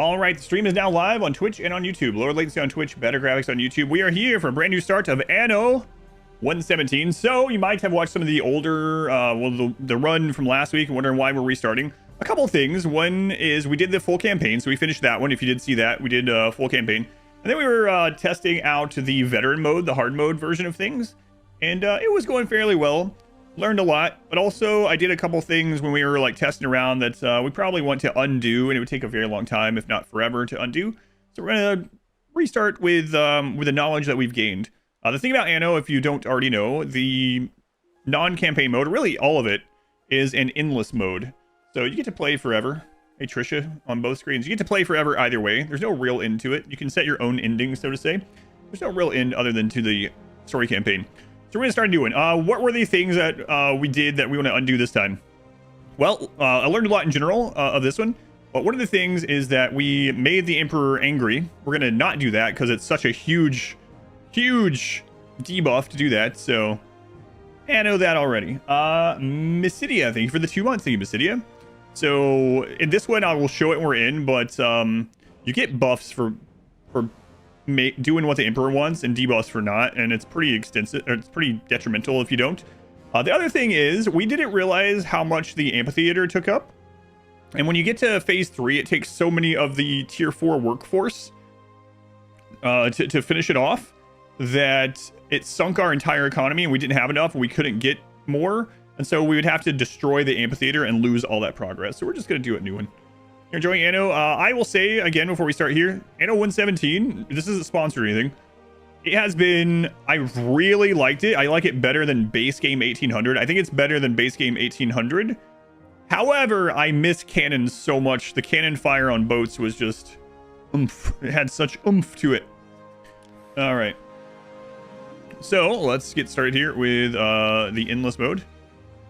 All right, the stream is now live on Twitch and on YouTube. Lower latency on Twitch, better graphics on YouTube. We are here for a brand new start of ANNO 117. So you might have watched some of the older, the run from last week and wondering why we're restarting. A couple of things. One is we did the full campaign, so we finished that one. If you did see that, we did a full campaign. And then we were testing out the veteran mode, the hard mode version of things. And it was going fairly well. Learned a lot, but also I did a couple things when we were like testing around that we probably want to undo, and it would take a very long time, if not forever, to undo. So we're gonna restart with the knowledge that we've gained. The thing about ANNO, if you don't already know, the non-campaign mode, really all of it, is an endless mode. So you get to play forever. Hey Trisha, on both screens, you get to play forever either way. There's no real end to it. You can set your own ending, so to say. There's no real end other than to the story campaign. So we're gonna start doing. What were the things that we did that we want to undo this time? Well, I learned a lot in general of this one, but one of the things is that we made the Emperor angry. We're gonna not do that because it's such a huge debuff to do that. So I know that already. Mysidia, thank you for the 2 months. Thank you, Mysidia. So in this one, I will show it when we're in, but you get buffs for doing what the Emperor wants and debuffs for not, and it's pretty extensive, or it's pretty detrimental if you don't. The other thing is we didn't realize how much the amphitheater took up, and when you get to phase 3, it takes so many of the tier 4 workforce to finish it off that it sunk our entire economy, and we didn't have enough, and we couldn't get more, and so we would have to destroy the amphitheater and lose all that progress. So we're just gonna do a new one. You're enjoying ANNO? I will say again before we start here, ANNO 117, this isn't sponsored or anything. It has been, I really liked it. I like it better than base game 1800. I think it's better than base game 1800. However, I miss cannons so much. The cannon fire on boats was just oomph. It had such oomph to it. All right. So let's get started here with the endless mode.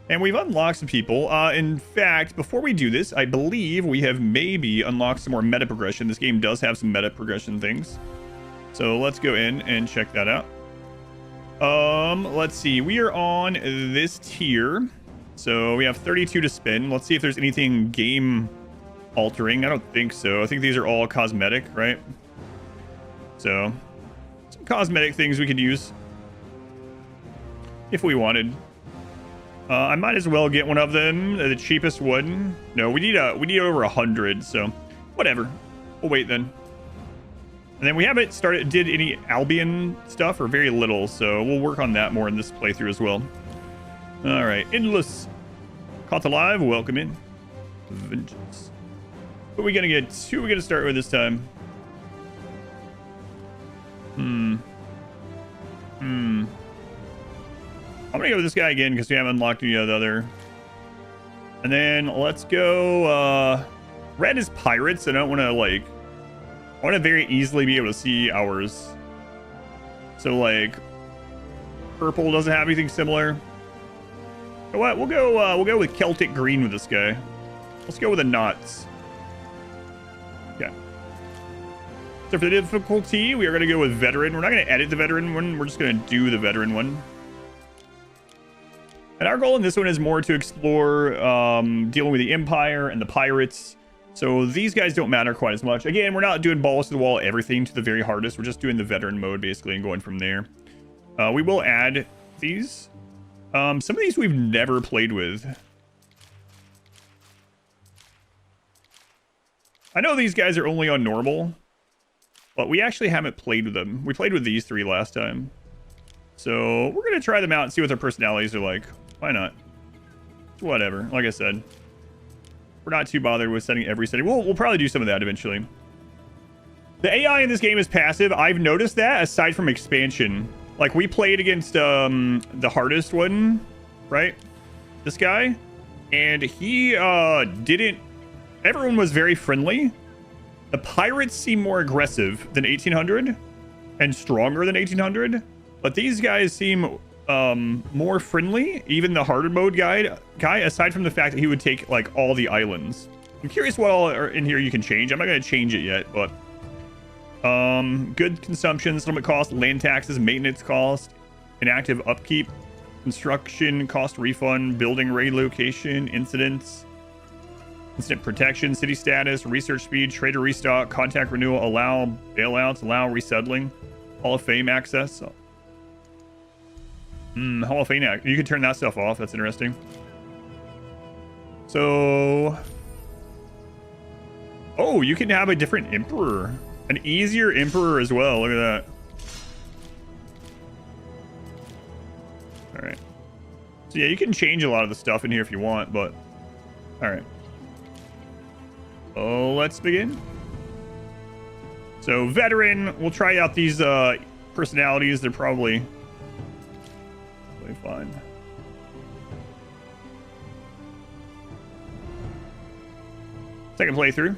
And we've unlocked some people. In fact, before we do this, I believe we have maybe unlocked some more meta progression. This game does have some meta progression things. So let's go in and check that out. Let's see. We are on this tier. So we have 32 to spin. Let's see if there's anything game altering. I don't think so. I think these are all cosmetic, right? So some cosmetic things we could use if we wanted. I might as well get one of them, the cheapest one. No, we need over 100, so whatever. We'll wait then. And then we haven't did any Albian stuff, or very little, so we'll work on that more in this playthrough as well. All right, endless. Caught alive, welcome in. Vengeance. What are we gonna get? Who are we gonna start with this time? I'm gonna go with this guy again because we haven't unlocked any of the other. And then let's go. Red is pirates. I don't want to like. I want to very easily be able to see ours. So like, purple doesn't have anything similar. You know what? We'll go with Celtic green with this guy. Let's go with the knots. Okay. So for the difficulty, we are gonna go with veteran. We're not gonna edit the veteran one. We're just gonna do the veteran one. And our goal in this one is more to explore dealing with the Empire and the pirates. So these guys don't matter quite as much. Again, we're not doing balls to the wall, everything to the very hardest. We're just doing the veteran mode, basically, and going from there. We will add these. Some of these we've never played with. I know these guys are only on normal, but we actually haven't played with them. We played with these 3 last time. So we're going to try them out and see what their personalities are like. Why not? It's whatever. Like I said, we're not too bothered with setting every setting. We'll probably do some of that eventually. The AI in this game is passive. I've noticed that aside from expansion. Like we played against the hardest one, right? This guy. And he didn't... Everyone was very friendly. The pirates seem more aggressive than 1800 and stronger than 1800. But these guys seem more friendly. Even the harder mode guy, aside from the fact that he would take like all the islands. I'm curious what all are in here you can change. I'm not going to change it yet, but good consumption, settlement cost, land taxes, maintenance cost, inactive upkeep, construction cost refund, building relocation, incidents. Instant protection, city status, research speed, trader restock, contact renewal, allow bailouts, allow resettling, Hall of Fame access. Hall of Fame, you can turn that stuff off. That's interesting. So, oh, you can have a different emperor, an easier emperor as well. Look at that. All right. So yeah, you can change a lot of the stuff in here if you want, but all right. Oh, let's begin. So veteran, we'll try out these personalities. They're probably fine. Second playthrough.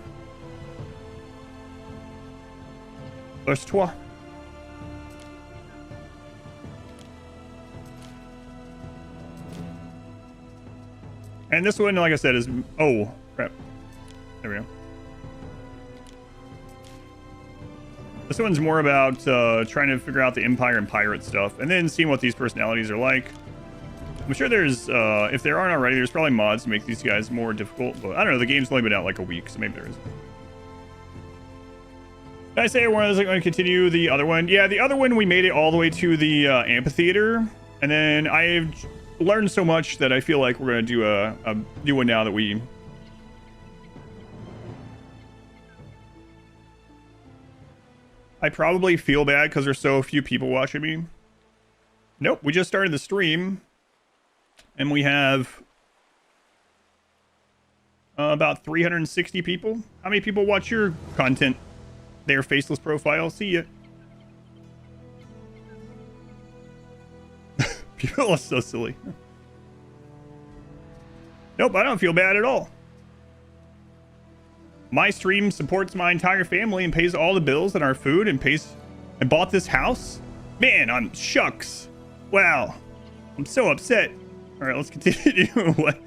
First toi. And this one, like I said, is... Oh, crap. There we go. This one's more about trying to figure out the Empire and pirate stuff, and then seeing what these personalities are like. I'm sure there's, if there aren't already, there's probably mods to make these guys more difficult, but I don't know, the game's only been out like a week, so maybe there is. Did I say I was going to continue the other one? Yeah, the other one, we made it all the way to the amphitheater, and then I've learned so much that I feel like we're going to do a new one now that we... I probably feel bad because there's so few people watching me. Nope, we just started the stream. And we have about 360 people. How many people watch your content? Their faceless profile. See ya. People are so silly. Nope, I don't feel bad at all. My stream supports my entire family and pays all the bills and our food and bought this house. Man, I'm shucks. Wow. I'm so upset. All right, let's continue. What?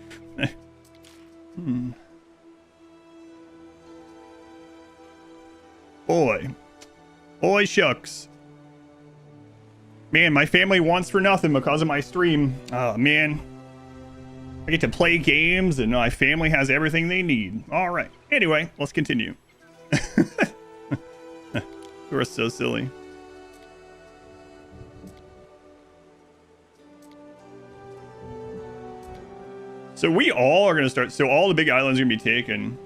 Boy shucks. Man, my family wants for nothing because of my stream. Oh, man. I get to play games and my family has everything they need. All right. Anyway, let's continue. You're so silly. So we all are going to start. So all the big islands are going to be taken.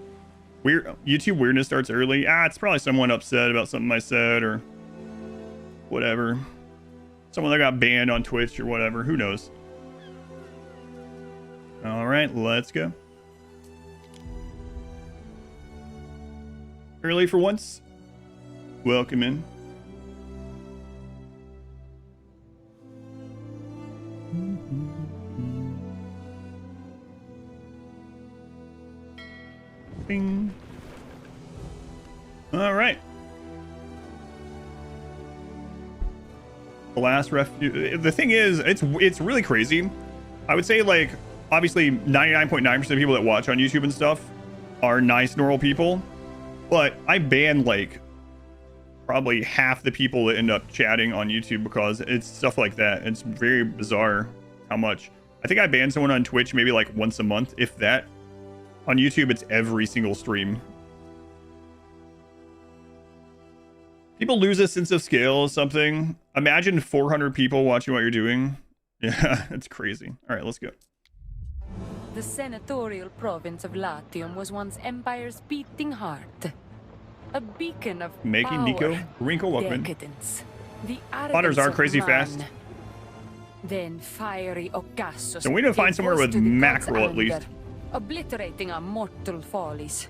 YouTube weirdness starts early. It's probably someone upset about something I said or whatever. Someone that got banned on Twitch or whatever. Who knows? All right, let's go. Early for once. Welcome in. Bing. All right. The last refuge. The thing is, it's really crazy. I would say, like, obviously 99.9% of people that watch on YouTube and stuff are nice, normal people. But I ban, like, probably half the people that end up chatting on YouTube because it's stuff like that. It's very bizarre how much. I think I ban someone on Twitch maybe like once a month, if that. On YouTube, it's every single stream. People lose a sense of scale or something. Imagine 400 people watching what you're doing. Yeah, it's crazy. All right, let's go. The senatorial province of Latium was once Empire's beating heart. A beacon of Making power, Nico, Wrinkle Welcome. decadence, the Plotters are crazy fast. Then fiery Ocassus. So we need to find somewhere with mackerel at least. Obliterating our mortal follies.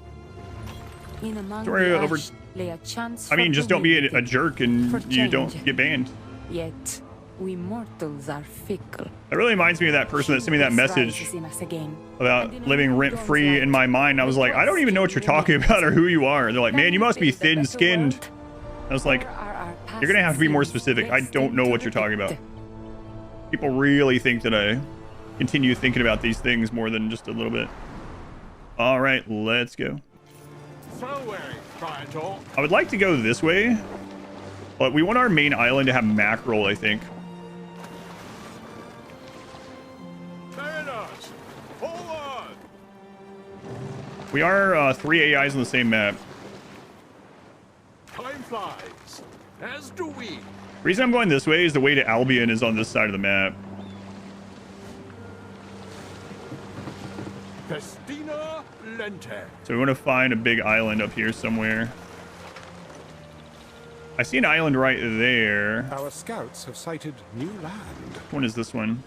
In among Sorry, the ash lay a chance. I mean, just don't be a jerk and you don't get banned. Yet we mortals are fickle. That really reminds me of that person that sent me that message about living rent-free in my mind. I was like, I don't even know what you're talking about or who you are. And they're like, man, you must be thin-skinned. I was like, you're going to have to be more specific. I don't know what you're talking about. People really think that I continue thinking about these things more than just a little bit. All right, let's go. I would like to go this way, but we want our main island to have mackerel, I think. We are 3 AIs on the same map. Time flies, as do we. The reason I'm going this way is the way to Albion is on this side of the map. Festina Lente. So we want to find a big island up here somewhere. I see an island right there. Our scouts have sighted new land. Which one is this one?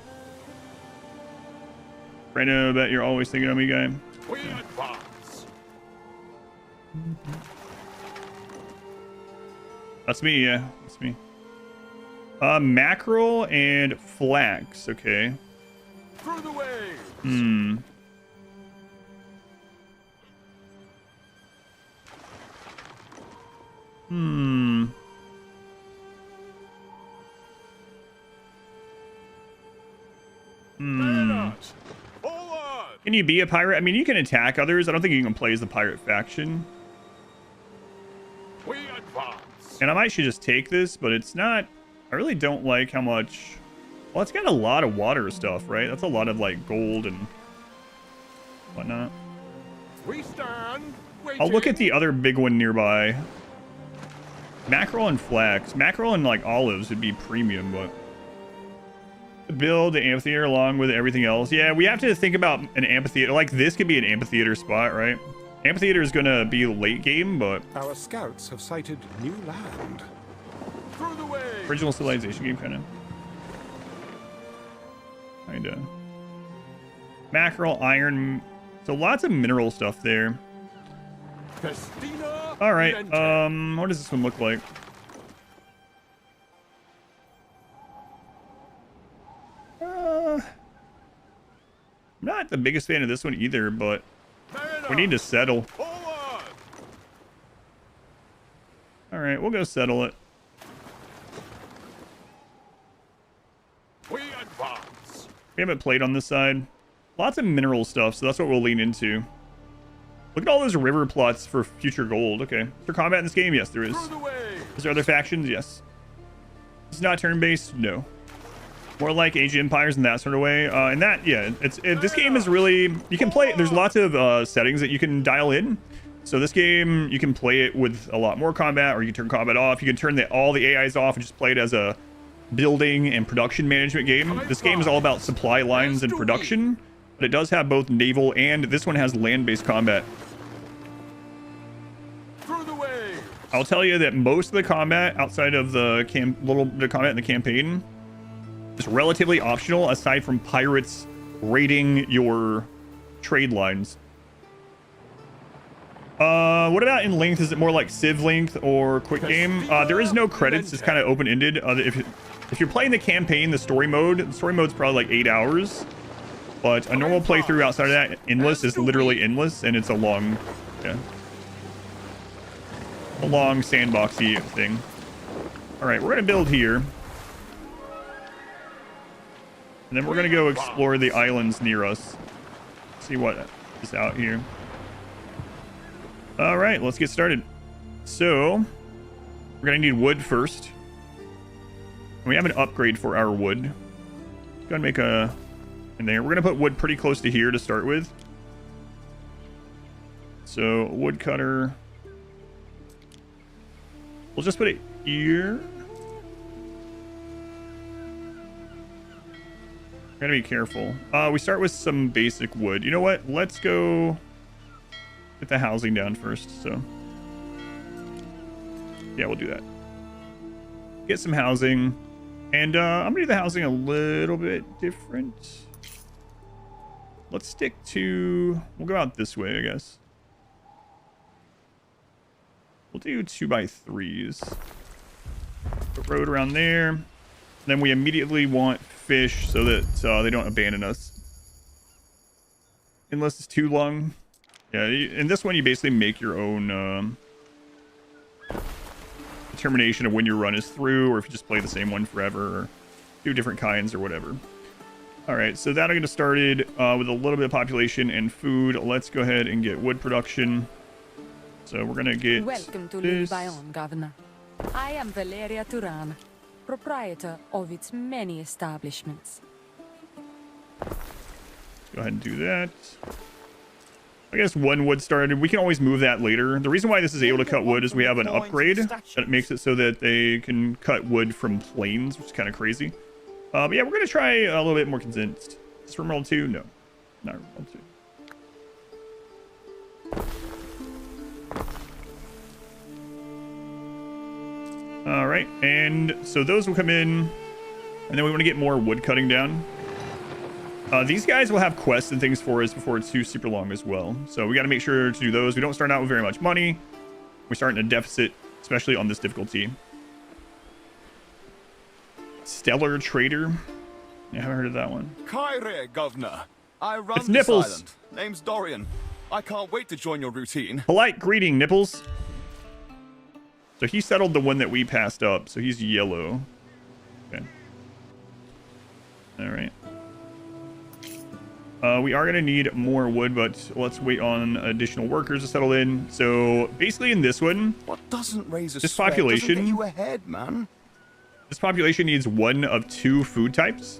Brandon, I bet you're always thinking of me, guy. We advance. That's me, yeah. That's me. Mackerel and flax, okay. Through the waves. Hmm. Hmm. Bayonets. Forward. Can you be a pirate? I mean, you can attack others. I don't think you can play as the pirate faction. We advance. And I might should just take this, but it's not... I really don't like how much... Well, it's got a lot of water stuff, right? That's a lot of, like, gold and whatnot. We stand. Waiting. I'll look at the other big one nearby. Mackerel and flax. Mackerel and, like, olives would be premium, but... To build the amphitheater along with everything else. Yeah, we have to think about an amphitheater. Like, this could be an amphitheater spot, right? Amphitheater is going to be late game, but... Our scouts have sighted new land. Through the waves. Original civilization game, kind of. Kinda. Mackerel, iron. So lots of mineral stuff there. Festina All right. Lente. What does this one look like? Not the biggest fan of this one either, but we need to settle. Forward. All right, we'll go settle it. We advance. We haven't played on this side. Lots of mineral stuff, so that's what we'll lean into. Look at all those river plots for future gold. Okay. Is there combat in this game? Yes, there is. Through the waves. Is there other factions? Yes. It's not turn-based? No. More like Age of Empires in that sort of way. And that, yeah, this game is really... You can play... There's lots of settings that you can dial in. So this game, you can play it with a lot more combat, or you can turn combat off. You can turn all the AIs off and just play it as a building and production management game. This game is all about supply lines and production, but it does have both naval and this one has land-based combat. Through the waves. I'll tell you that most of the combat outside of the little bit of combat in the campaign is relatively optional, aside from pirates raiding your trade lines. What about in length? Is it more like Civ length or quick game? There is no credits. It's kind of open-ended. If you're playing the campaign, the story mode's probably like 8 hours. But a normal playthrough outside of that, endless, is literally endless, and it's a long, yeah, a long sandboxy thing. All right, we're gonna build here. And then we're going to go explore the islands near us. See what is out here. All right, let's get started. So, we're going to need wood first. And we have an upgrade for our wood. Go ahead and make a... in there. We're going to put wood pretty close to here to start with. So, woodcutter. We'll just put it here. Gotta be careful. We start with some basic wood. You know what? Let's go get the housing down first. So, yeah, we'll do that. Get some housing. And I'm gonna do the housing a little bit different. Let's stick to... We'll go out this way, I guess. We'll do 2x3s. Put road around there. Then we immediately want fish so that they don't abandon us. Unless it's too long. Yeah, in this one you basically make your own determination of when your run is through, or if you just play the same one forever, or do different kinds or whatever. Alright, so that'll get us started with a little bit of population and food. Let's go ahead and get wood production. So we're gonna get Welcome to this. Albian, Governor. I am Valeria Turan, proprietor of its many establishments. Go ahead and do that. I guess one wood started. We can always move that later. The reason why this is able to cut wood is we have an upgrade that makes it so that they can cut wood from plains, which is kind of crazy. But yeah, we're going to try a little bit more condensed. Is this from World 2? No, not World 2. All right, and so those will come in, and then we want to get more wood cutting down. These guys will have quests and things for us before it's too super long as well. So we got to make sure to do those. We don't start out with very much money. We're starting a deficit, especially on this difficulty. Stellar Trader. Yeah, I haven't heard of that one. Kyrie, Governor. I run It's this Nipples. island. Name's Dorian. I can't wait to join your routine. Polite greeting, Nipples. So he settled the one that we passed up. So he's yellow. Okay. All right. We are going to need more wood, but let's wait on additional workers to settle in. So basically in this one, What doesn't raise a This sweat population- doesn't get you ahead, man. this population needs one of 2 food types.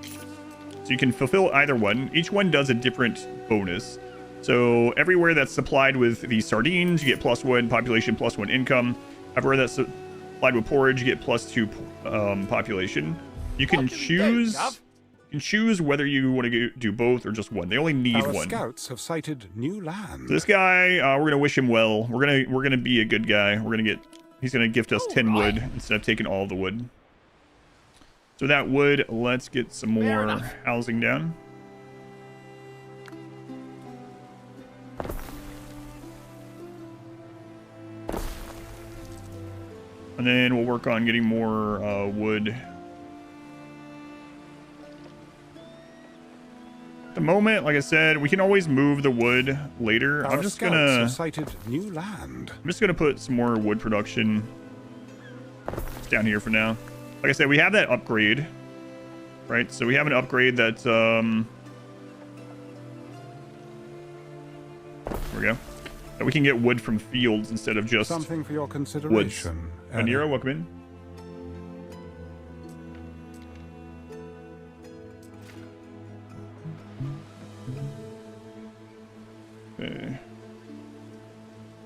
So you can fulfill either one. Each one does a different bonus. So everywhere that's supplied with the sardines, you get +1 population, +1 income. Everywhere that's supplied with porridge, you get +2 population. You can What do you think, choose... Gov? You can choose whether you want to do both or just one. They only need Our one. scouts have sighted new land. So this guy, we're gonna wish him well. We're gonna be a good guy. He's gonna gift us 10 wood instead of taking all the wood. So that wood, let's get some more enough. housing down. And then we'll work on getting more wood. At the moment, like I said, we can always move the wood later. Our I'm just scouts gonna have sighted new land. put some more wood production down here for now. Like I said, we have that upgrade, right? So we have an upgrade that there we go. That we can get wood from fields instead of just Something for your woods. consideration. Anira, welcome in. Okay.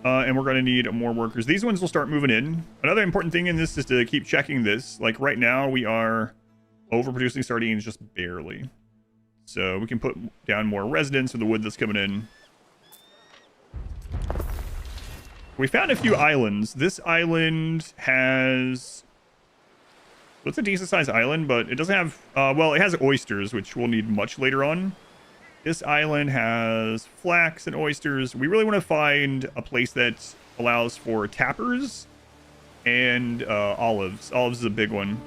And we're going to need more workers. These ones will start moving in. Another important thing in this is to keep checking this. Like right now, we are overproducing sardines just barely. So we can put down more residents for the wood that's coming in. We found a few islands. This island has... Well, it's a decent sized island, but it doesn't have... well, it has oysters, which we'll need much later on. This island has flax and oysters. We really want to find a place that allows for tappers and olives. Olives is a big one.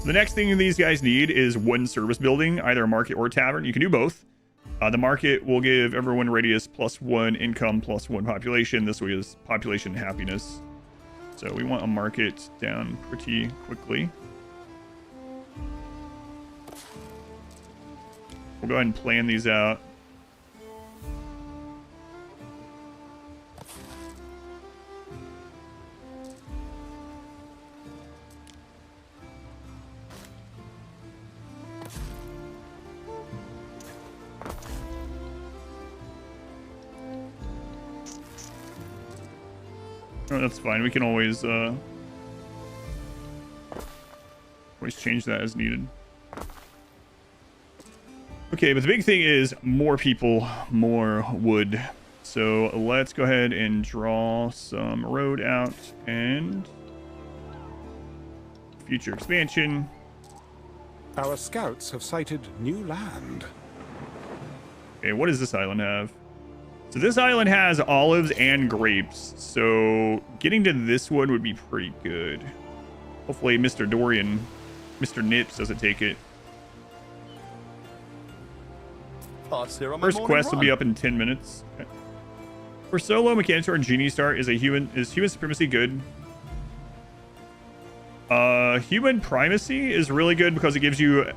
So the next thing these guys need is one service building, either a market or a tavern. You can do both. The market will give everyone radius +1 income +1 population. This way is population happiness. So we want a market down pretty quickly. We'll go ahead and plan these out. Oh, that's fine. We can always change that as needed. Okay, but the big thing is more people, more wood. So let's go ahead and draw some road out and future expansion. Our scouts have sighted new land. Okay, what does this island have? So this island has olives and grapes. So getting to this one would be pretty good. Hopefully Mr. Dorian, Mr. Nips doesn't take it. First quest will be up in 10 minutes. Okay. For solo, Mechanitor and Genie Star is human supremacy good? Human primacy is really good because it gives you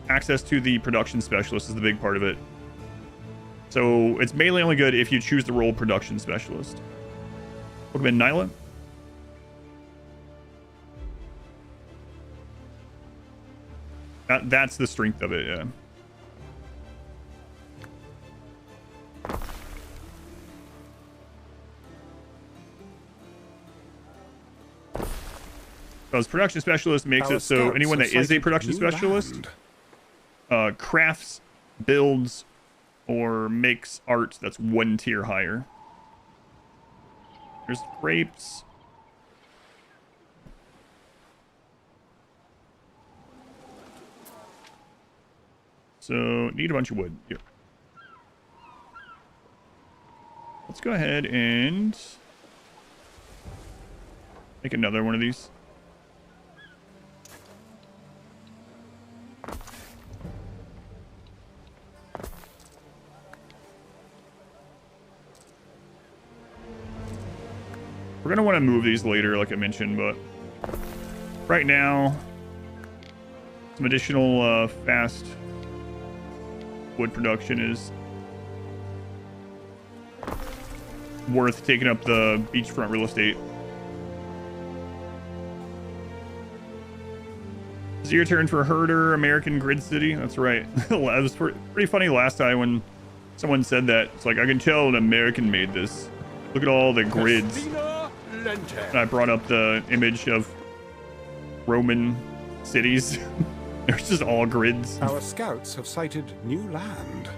access to the production specialist is the big part of it. So it's mainly only good if you choose the role production specialist. Welcome in, Nyla. That's the strength of it, yeah. Because production specialist makes it so anyone that is a production specialist crafts, builds, or makes art that's 1 tier higher. There's grapes. So need a bunch of wood. Here. Let's go ahead and make another one of these. We're gonna want to move these later, like I mentioned, but right now, some additional fast wood production is worth taking up the beachfront real estate. Is it your turn for Herder, American Grid City? That's right. It was pretty funny last time when someone said that. It's like, I can tell an American made this. Look at all the grids. And I brought up the image of Roman cities. There's just all grids. Our scouts have sighted new land.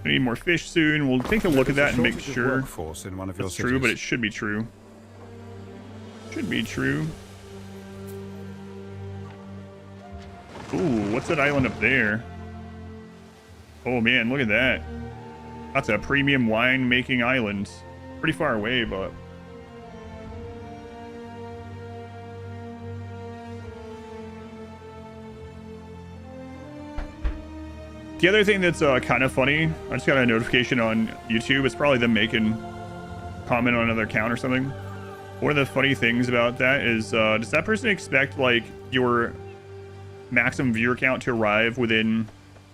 We need more fish soon. We'll take a look at that and make sure in one of it's true, but it should be true. Should be true. Ooh, what's that island up there? Oh man, look at that. That's a premium wine making island. Pretty far away, but the other thing that's kind of funny, I just got a notification on YouTube. It's probably them making comment on another account or something. One of the funny things about that is, does that person expect like your maximum viewer count to arrive within,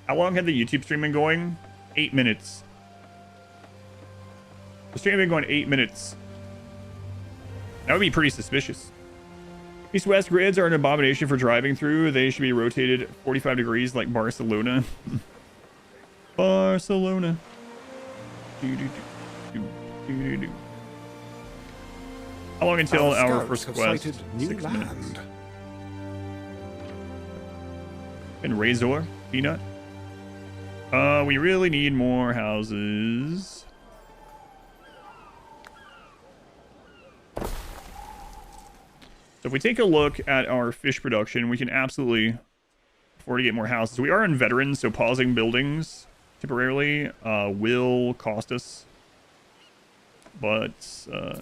how long had the YouTube stream been going? 8 minutes. The stream had been going 8 minutes. That would be pretty suspicious. East-west grids are an abomination for driving through. They should be rotated 45 degrees like Barcelona. Barcelona. How long until our first quest? 6 minutes. And Razor, Peanut. We really need more houses. So if we take a look at our fish production, we can absolutely afford to get more houses. We are in veterans, so pausing buildings temporarily will cost us. But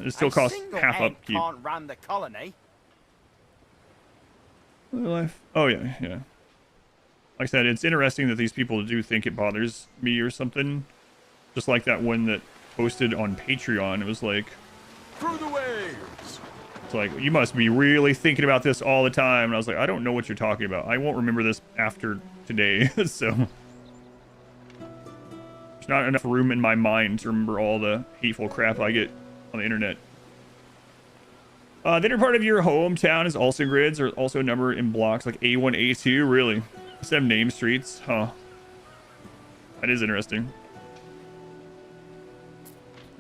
it still costs half upkeep. Can't run the colony. Oh yeah, yeah. Like I said, it's interesting that these people do think it bothers me or something. Just like that one that posted on Patreon. It was like, Through the waves. It's like, you must be really thinking about this all the time. And I was like, I don't know what you're talking about. I won't remember this after today. So there's not enough room in my mind to remember all the hateful crap I get on the internet. The inner part of your hometown is also grids, or also numbered in blocks like A1, A2. Really? Instead of name streets? Huh. That is interesting.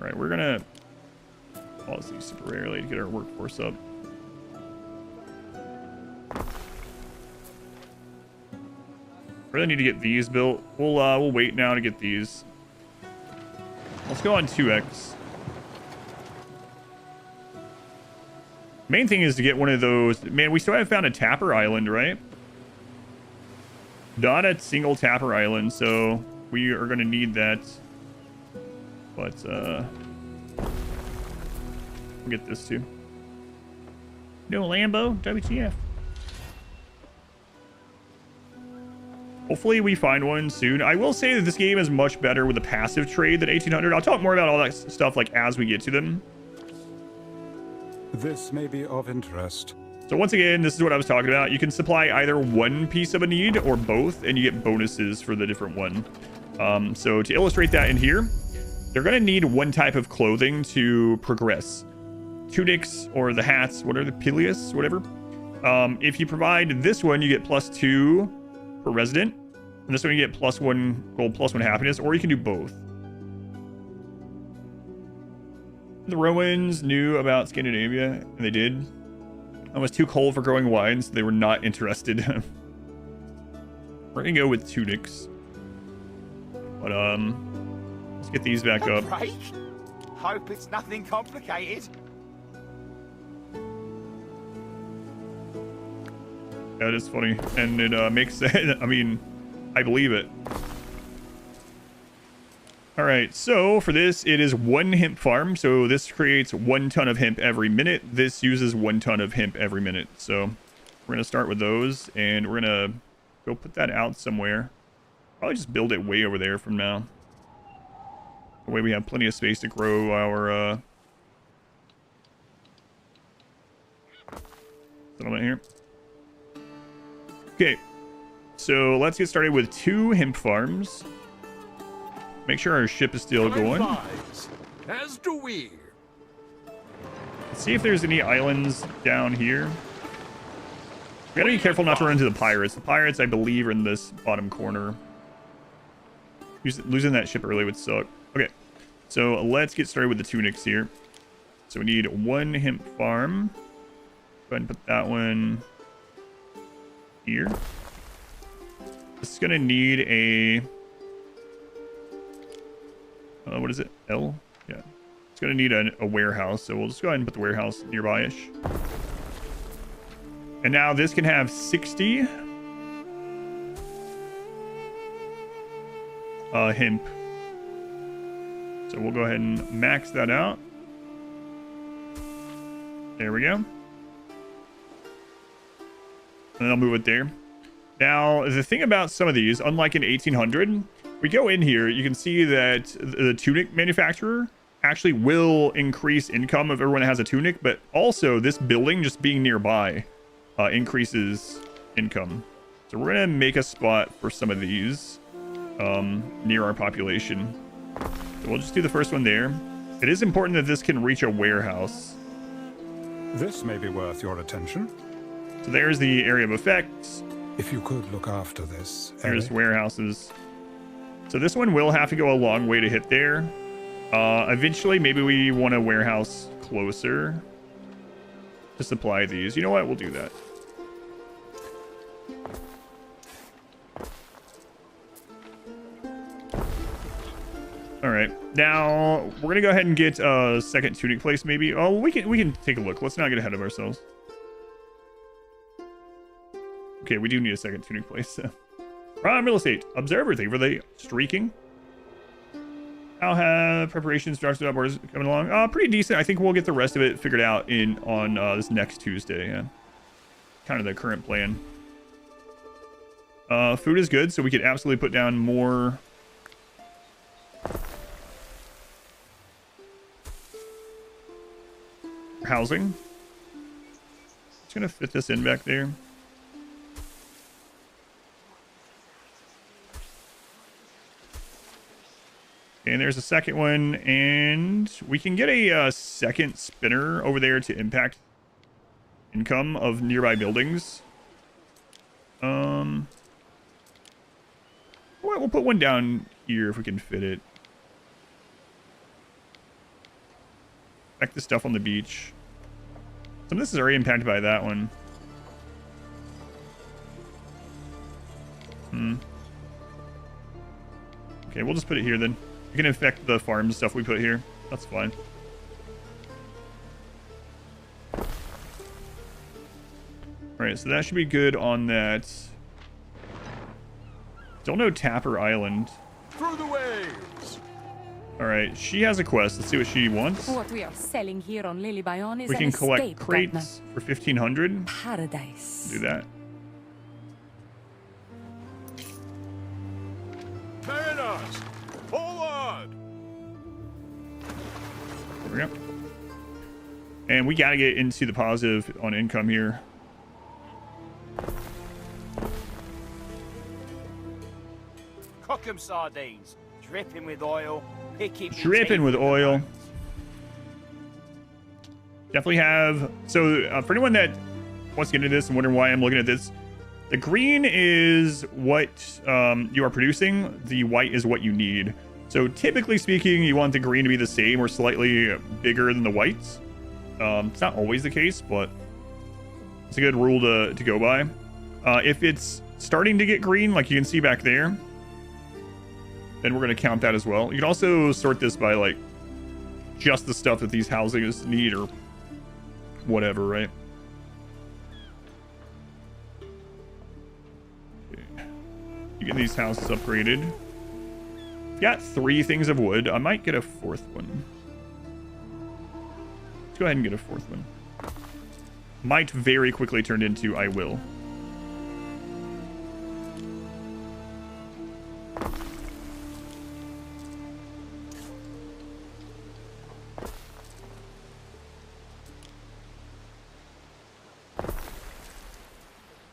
Alright, we're gonna pause these temporarily to get our workforce up. Really need to get these built. We'll wait now to get these. Let's go on 2x. Main thing is to get one of those. Man, we still haven't found a tapper island, right? Not a single tapper island, so we are going to need that. But we'll get this too. No Lambo, WTF. Hopefully we find one soon. I will say that this game is much better with a passive trade than 1800. I'll talk more about all that stuff like as we get to them. This may be of interest. So once again, this is what I was talking about. You can supply either one piece of a need or both, and you get bonuses for the different one. So to illustrate that in here, they're going to need one type of clothing to progress. Tunics or the hats, what are the pileus, whatever. If you provide this one, you get +2 per resident. And this one you get +1 gold, +1 happiness, or you can do both. The Romans knew about Scandinavia, and they did. It was too cold for growing wine, so they were not interested. We're gonna go with tunics. But let's get these back up. Break? Hope it's nothing complicated. That is funny, and it makes sense. I mean, I believe it. All right, so for this, it is 1 hemp farm. So this creates 1 ton of hemp every minute. This uses 1 ton of hemp every minute. So we're gonna start with those, and we're gonna go put that out somewhere. Probably just build it way over there from now. That way we have plenty of space to grow our settlement here. Okay, so let's get started with 2 hemp farms. Make sure our ship is still going. As do we. Let's see if there's any islands down here. We gotta be careful not to run into the pirates. The pirates, I believe, are in this bottom corner. Losing that ship early would suck. Okay, so let's get started with the tunics here. So we need 1 hemp farm. Go ahead and put that one here. This is gonna need a what is it? L? Yeah. It's gonna need a warehouse, so we'll just go ahead and put the warehouse nearby-ish. And now this can have 60 hemp. So we'll go ahead and max that out. There we go. And then I'll move it there. Now, the thing about some of these, unlike in 1800, we go in here, you can see that the tunic manufacturer actually will increase income of everyone that has a tunic, but also this building just being nearby increases income. So we're gonna make a spot for some of these near our population. So we'll just do the first one there. It is important that this can reach a warehouse. This may be worth your attention. So there's the area of effects. If you could look after this. There's warehouses. So this one will have to go a long way to hit there. Eventually, maybe we want a warehouse closer to supply these. You know what? We'll do that. All right. Now we're gonna go ahead and get a second tunic place, maybe. Oh, we can take a look. Let's not get ahead of ourselves. Okay, we do need a second tunic place. Prime real estate observer. Thank you for the streaking. I'll have preparations starts up or coming along. Pretty decent. I think we'll get the rest of it figured out on this next Tuesday. Yeah. Kind of the current plan. Food is good, so we could absolutely put down more housing. Just gonna fit this in back there. And there's a second one, and we can get a second spinner over there to impact income of nearby buildings. We'll put one down here if we can fit it. Affect the stuff on the beach. Some of this is already impacted by that one. Okay, we'll just put it here then. You can infect the farm stuff we put here. That's fine. Alright, so that should be good on that. Still no Tapper Island. Through the waves. Alright, she has a quest. Let's see what she wants. What we are selling here on Lily Bion is We an can collect estate, crates for 1,500. Paradise. Do that. Mariners, forward. There we go. And we gotta get into the positive on income here. 'em sardines, dripping with oil, picking Dripping with oil. Definitely have. So for anyone that wants to get into this and wondering why I'm looking at this, the green is what you are producing. The white is what you need. So typically speaking, you want the green to be the same or slightly bigger than the whites. It's not always the case, but it's a good rule to go by. If it's starting to get green, like you can see back there, then we're going to count that as well. You can also sort this by like just the stuff that these housings need or whatever, right? Okay. You get these houses upgraded. Got 3 things of wood. I might get a 4th one. Let's go ahead and get a 4th one. Might very quickly turn into I will.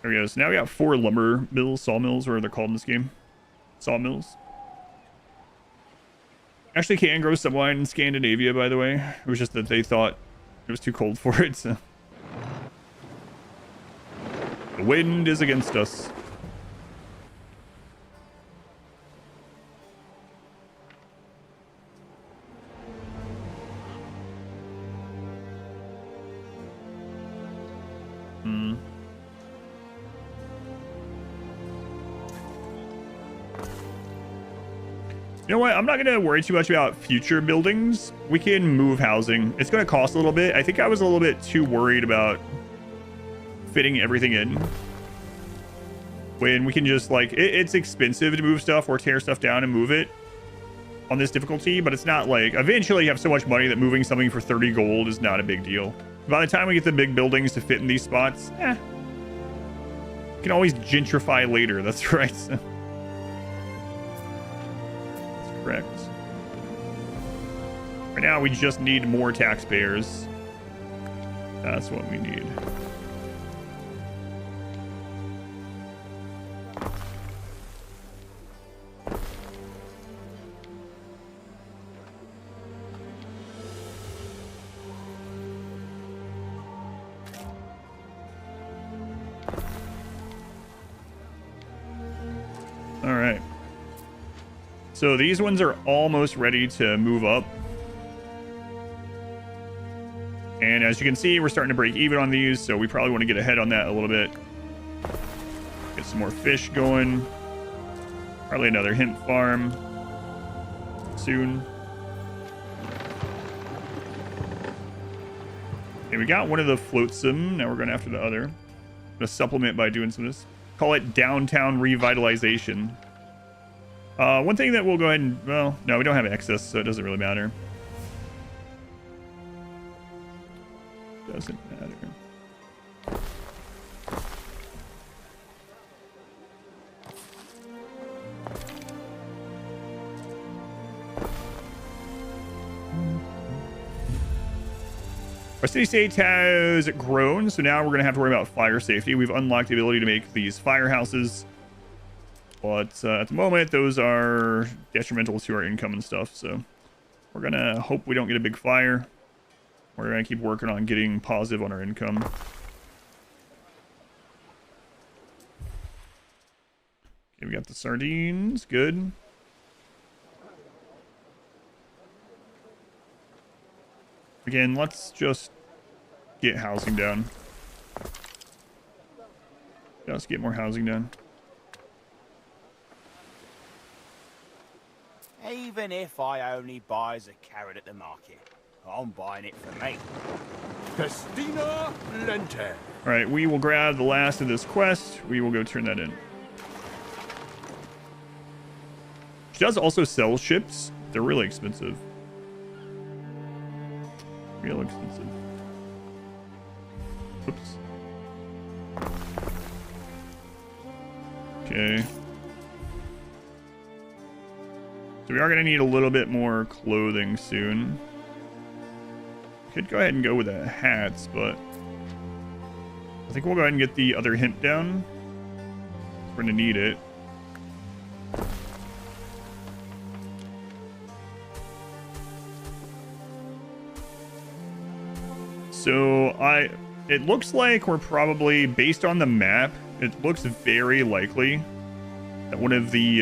There we go. So now we got 4 lumber mills, sawmills, or they're called in this game. Sawmills. Actually can grow some wine in Scandinavia, by the way. It was just that they thought it was too cold for it, so. The wind is against us. You know what? I'm not going to worry too much about future buildings. We can move housing. It's going to cost a little bit. I think I was a little bit too worried about fitting everything in. When we can just, like, it's expensive to move stuff or tear stuff down and move it on this difficulty, but it's not like, eventually you have so much money that moving something for 30 gold is not a big deal. By the time we get the big buildings to fit in these spots, you can always gentrify later. That's right. Correct. Right now, we just need more taxpayers. That's what we need. All right. So these ones are almost ready to move up. And as you can see, we're starting to break even on these, so we probably want to get ahead on that a little bit. Get some more fish going. Probably another hemp farm soon. Okay, we got one of the flotsam. Now we're going after the other. I'm going to supplement by doing some of this. Call it downtown revitalization. One thing that we'll go ahead and, well, no, we don't have excess, so it doesn't really matter. Doesn't matter. Our city-state has grown, so now we're going to have to worry about fire safety. We've unlocked the ability to make these firehouses. But at the moment, those are detrimental to our income and stuff. So we're going to hope we don't get a big fire. We're going to keep working on getting positive on our income. Okay, we got the sardines. Good. Again, let's just get housing down. Just get more housing done. Even if I only buys a carrot at the market, I'm buying it for me. Festina Lente. All right, we will grab the last of this quest. We will go turn that in. She does also sell ships. They're really expensive. Real expensive. Oops. Okay. So we are going to need a little bit more clothing soon. Could go ahead and go with the hats, but I think we'll go ahead and get the other hint down. We're going to need it. So it looks like we're probably, based on the map, it looks very likely that one of the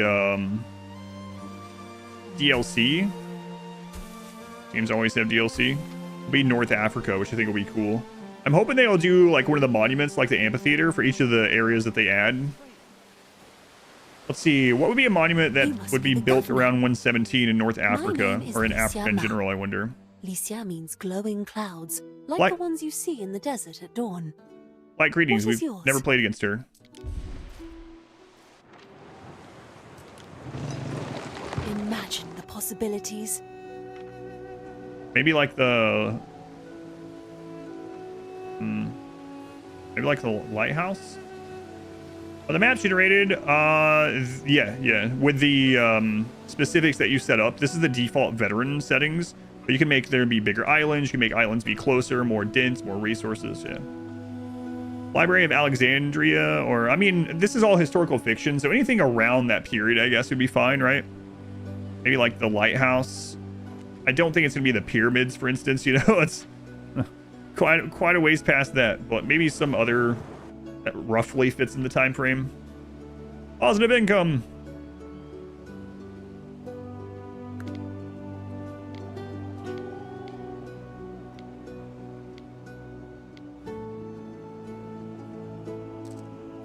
DLC, games always have DLC, will be North Africa, which I think will be cool. I'm hoping they'll do like one of the monuments, like the amphitheater, for each of the areas that they add. Let's see, what would be a monument that would be built around 117 in North Africa, or in Africa in general, I wonder. Lycia means glowing clouds, like the ones you see in the desert at dawn. Like, greetings, we've yours? never played against her. Imagine the possibilities. Maybe like the... maybe like the lighthouse? Oh, the map's generated, yeah. With the specifics that you set up, this is the default veteran settings. But you can make there be bigger islands, you can make islands be closer, more dense, more resources, yeah. Library of Alexandria, or, I mean, this is all historical fiction, so anything around that period, I guess, would be fine, right? Maybe like the lighthouse. I don't think it's gonna be the pyramids, for instance, you know, it's quite a ways past that, but maybe some other that roughly fits in the time frame. Positive income.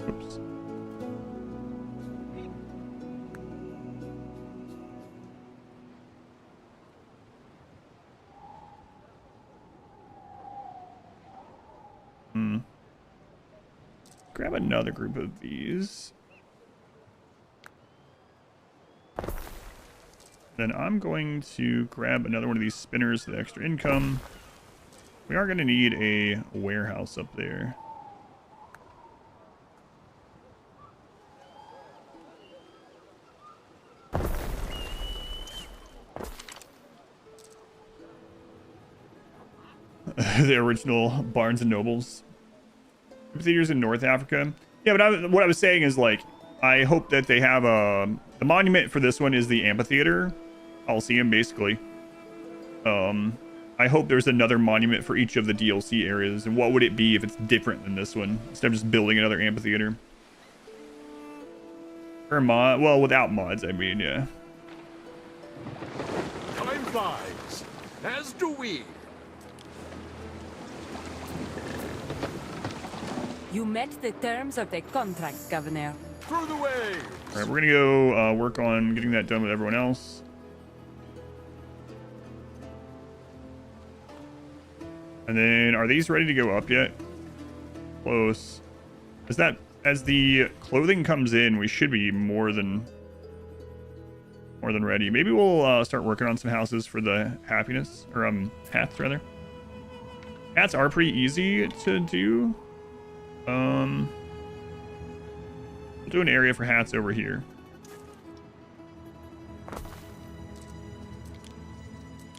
Oops. Grab another group of these. Then I'm going to grab another one of these spinners for the extra income. We are going to need a warehouse up there. The original Barnes and Nobles. Theaters in North Africa. Yeah, but what I was saying is, like, I hope that they have the monument for this one is the amphitheater Coliseum, basically. I hope there's another monument for each of the DLC areas, and what would it be if it's different than this one instead of just building another amphitheater? Or mod, well, without mods, I mean, yeah. Time flies, as do we. You met the terms of the contract, Governor. Through the way. All right, we're gonna go work on getting that done with everyone else. And then, are these ready to go up yet? Close. As the clothing comes in, we should be more than ready. Maybe we'll start working on some houses for the happiness, or hats rather. Hats are pretty easy to do. We'll do an area for hats over here. All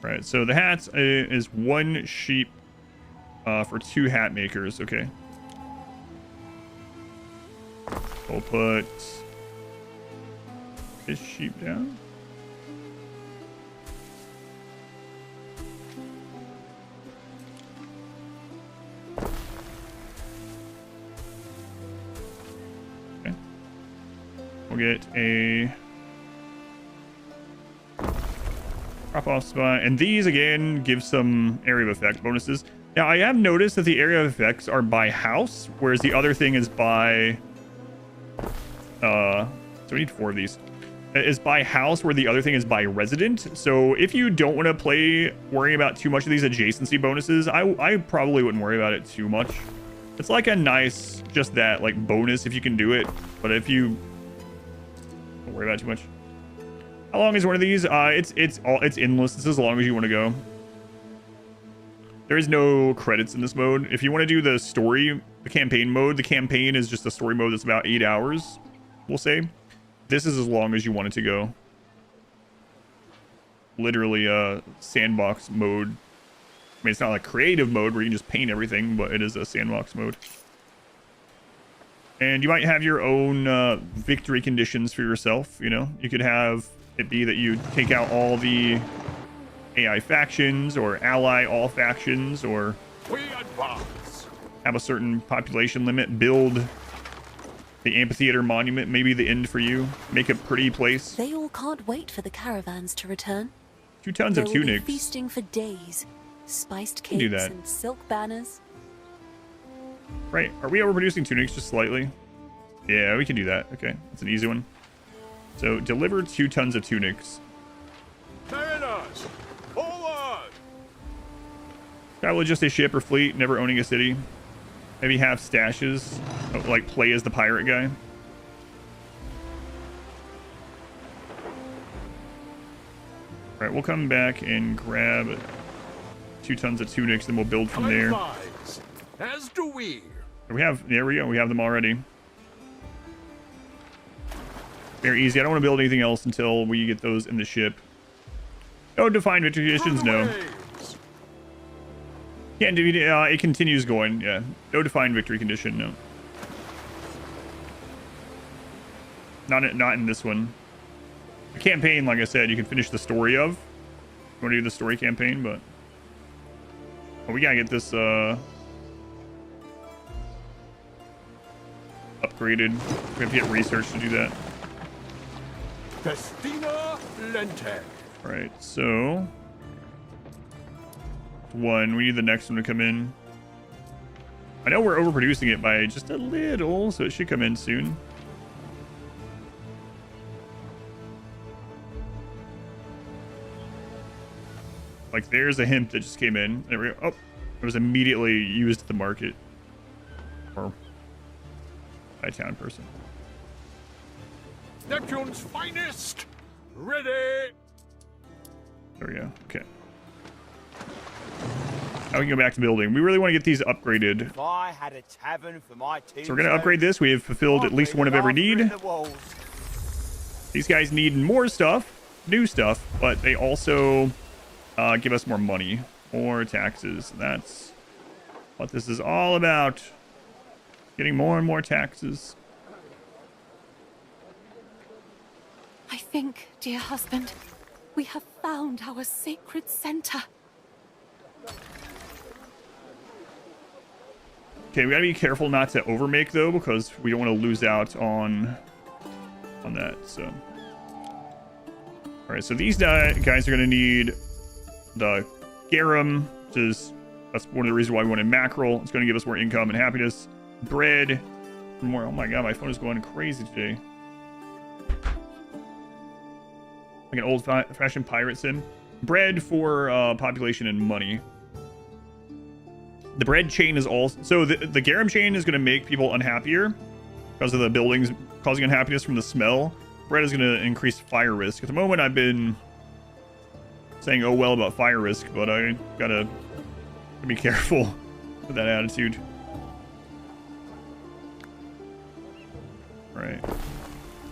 right, so the hats is 1 sheep for 2 hat makers. Okay. We'll put this sheep down. Okay. We'll get a drop-off spot, and these again give some area of effect bonuses. Now, I have noticed that the area of effects are by house, whereas the other thing is by so we need 4 of these. Is by house, where the other thing is by resident. So if you don't want to play worrying about too much of these adjacency bonuses, I probably wouldn't worry about it too much. It's like a nice, just that, like, bonus if you can do it. But if you don't worry about it too much. How long is one of these? It's endless. It's as long as you want to go. There is no credits in this mode. If you want to do the story, the campaign mode, the campaign is just a story mode that's about 8 hours, we'll say. This is as long as you want it to go. Literally a sandbox mode. I mean, it's not like creative mode where you can just paint everything, but it is a sandbox mode. And you might have your own victory conditions for yourself, you know? You could have it be that you take out all the AI factions, or ally all factions, or We advance. Have a certain population limit. Build the amphitheater monument. Maybe the end for you. Make a pretty place. They all can't wait for the caravans to return. 2 tons There of will be tunics. feasting for days. Spiced can do cakes that. and silk banners. Right. Are we overproducing tunics just slightly? Yeah, we can do that. Okay. That's an easy one. So deliver 2 tons of tunics. Mariners, forward! Travel just a ship or fleet, never owning a city. Maybe have stashes. Like play as the pirate guy. Alright, we'll come back and grab 2 tons of tunics, then we'll build from there. Likewise, as do we. There we go, we have them already. Very easy. I don't want to build anything else until we get those in the ship. No defined victory conditions, no. Waves. Can't do it continues going, yeah. No defined victory condition, no. Not in this one. The campaign, like I said, you can finish the story of. You want to do the story campaign, but we gotta get this upgraded. We have to get research to do that. Festina Lente. Right, so 1. We need the next one to come in. I know we're overproducing it by just a little, so it should come in soon. Like, there's a hemp that just came in. There we go. Oh, it was immediately used at the market. Or by a town person. Neptune's finest. Ready. There we go. Okay. Now we can go back to building. We really want to get these upgraded. If I had a tavern for my team, So we're going to upgrade this. We have fulfilled at least one of every need. These guys need more stuff, new stuff, but they also give us more money, more taxes. That's what this is all about. Getting more and more taxes. I think, dear husband, we have found our sacred center. Okay, we gotta be careful not to overmake though, because we don't want to lose out on that. So, all right. So these guys are gonna need the garum, that's one of the reasons why we wanted mackerel. It's gonna give us more income and happiness. Bread, more. Oh my god, my phone is going crazy today. Like an old-fashioned pirate sim. Bread for population and money. The bread chain is also... So the garum chain is going to make people unhappier because of the buildings causing unhappiness from the smell. Bread is going to increase fire risk. At the moment, I've been saying oh well about fire risk, but I gotta be careful with that attitude. All right.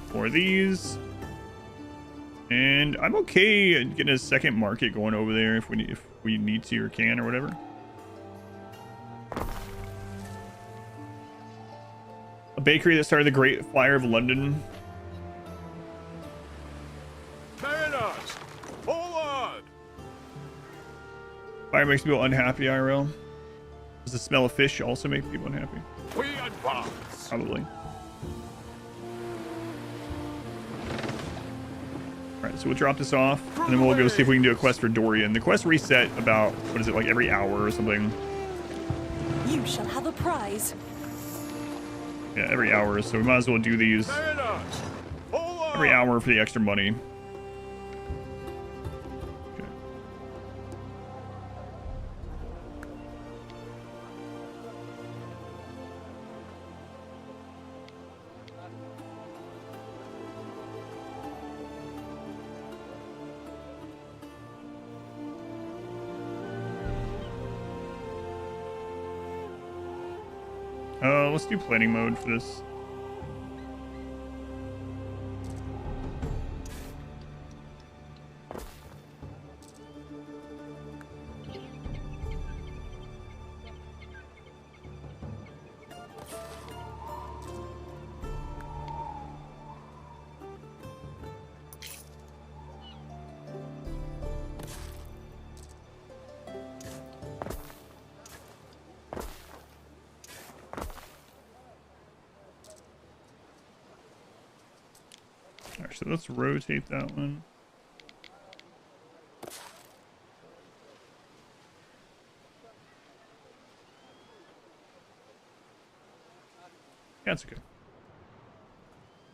4 of these. And I'm okay getting a second market going over there if we need to or can or whatever. A bakery that started the Great Fire of London. Mariners, forward! Fire makes people unhappy, IRL. Does the smell of fish also make people unhappy? We advance. Probably. Alright, so we'll drop this off, and then we'll go see if we can do a quest for Dorian. The quest reset about, what is it, like every hour or something? You shall have a prize. Yeah, every hour, so we might as well do these Mariners, forward! every hour for the extra money. Okay. Let's do planning mode for this. Actually, let's rotate that one. Yeah, that's okay.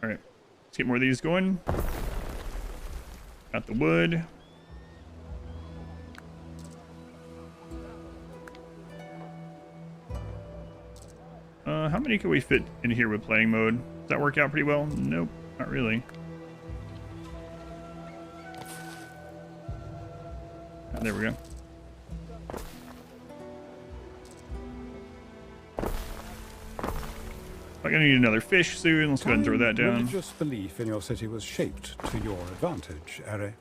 All right, let's get more of these going. Got the wood. How many can we fit in here with planning mode? Does that work out pretty well? Nope, not really. Oh, there we go. I'm gonna need another fish soon. Let's go ahead and throw that down. Religious belief in your city was shaped to your advantage, Are.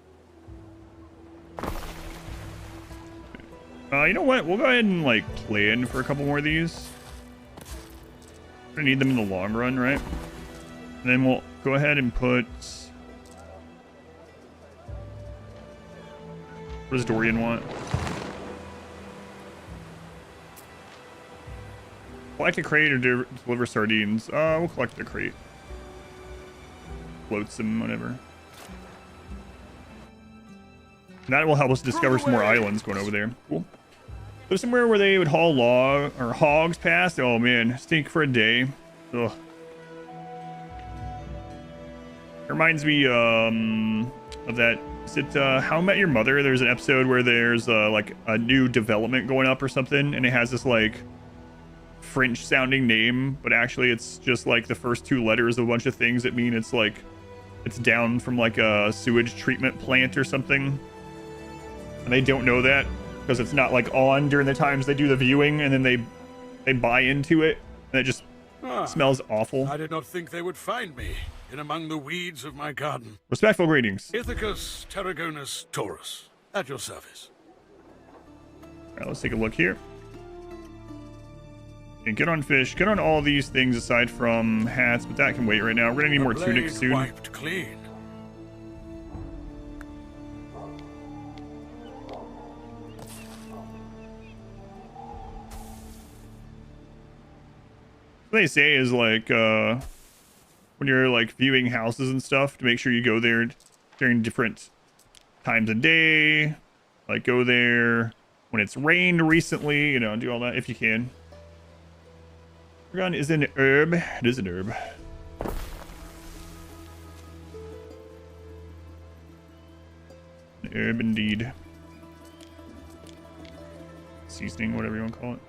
You know what? We'll go ahead and like plan for a couple more of these. We're gonna need them in the long run, right? And then we'll go ahead and put. What does Dorian want? Collect a crate or deliver sardines. We'll collect the crate. Floats them, whatever. And that will help us discover some more islands going over there. Cool. There's somewhere where they would haul log or hogs past. Oh man, stink for a day. Ugh. It reminds me of that. Is it How I Met Your Mother? There's an episode where there's like a new development going up or something, and it has this like French sounding name, but actually it's just like the first two letters of a bunch of things that mean it's like it's down from like a sewage treatment plant or something, and they don't know that because it's not like on during the times they do the viewing, and then they buy into it and it just smells awful. I did not think they would find me in among the weeds of my garden. Respectful greetings. Ithacus Tarragonus Taurus, at your service. All right, let's take a look here. And get on fish, get on all these things aside from hats, but that can wait right now. We're gonna need more tunics soon. Wiped clean. What they say is like when you're like viewing houses and stuff, to make sure you go there during different times of day. Like go there when it's rained recently, you know, do all that if you can. Gun is an herb. It is an herb. An herb indeed. Seasoning, whatever you want to call it.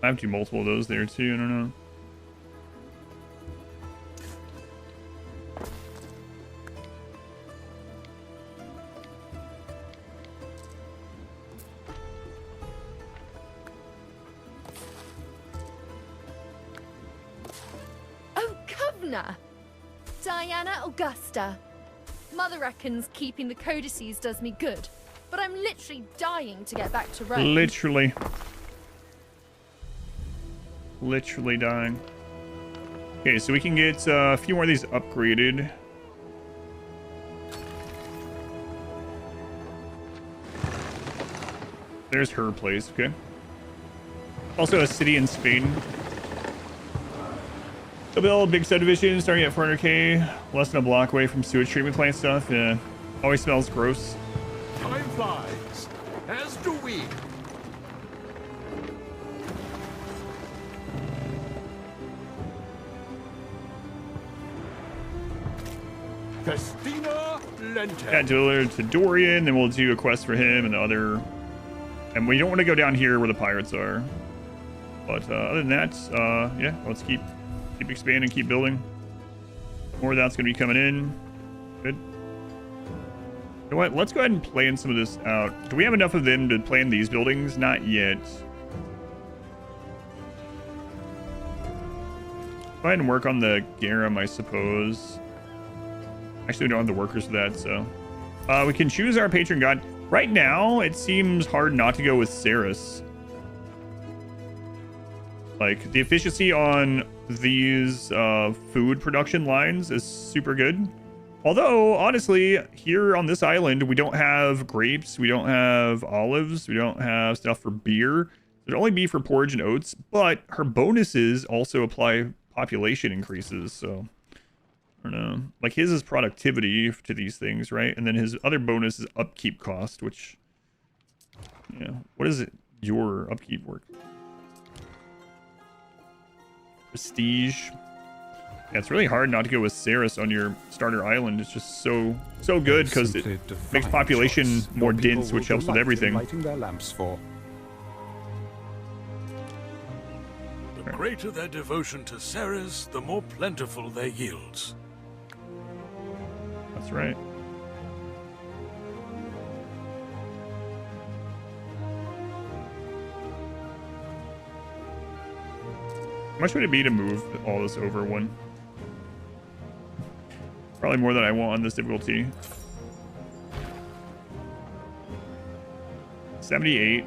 I have to do multiple of those there too, I don't know. Oh, Governor! Diana Augusta. Mother reckons keeping the codices does me good, but I'm literally dying to get back to Rome. Literally dying. Okay, so we can get a few more of these upgraded. There's her place, okay. Also a city in Spain. To build big subdivision starting at 400k, less than a block away from sewage treatment plant stuff. Yeah, always smells gross. Time flies, as do we. Festina Lente. Add to Dorian, then we'll do a quest for him and the other. And we don't want to go down here where the pirates are. But other than that, yeah, let's keep expanding, keep building. More of that's going to be coming in. Good. You know what? Let's go ahead and plan some of this out. Do we have enough of them to plan these buildings? Not yet. Go ahead and work on the garum, I suppose. Actually, we don't have the workers for that, so. We can choose our patron god. Right now, it seems hard not to go with Ceres. Like, the efficiency on these food production lines is super good. Although, honestly, here on this island, we don't have grapes, we don't have olives, we don't have stuff for beer. It'd only be for porridge and oats, but her bonuses also apply population increases, so I don't know. Like his is productivity to these things, right? And then his other bonus is upkeep cost, which, yeah, what is it? Your upkeep work? Prestige. Yeah, it's really hard not to go with Ceres on your starter island. It's just so good because it makes population more dense, which helps with everything. Lighting their lamps for. The greater their devotion to Ceres, the more plentiful their yields. That's right. How much would it be to move all this over one? Probably more than I want on this difficulty. 78.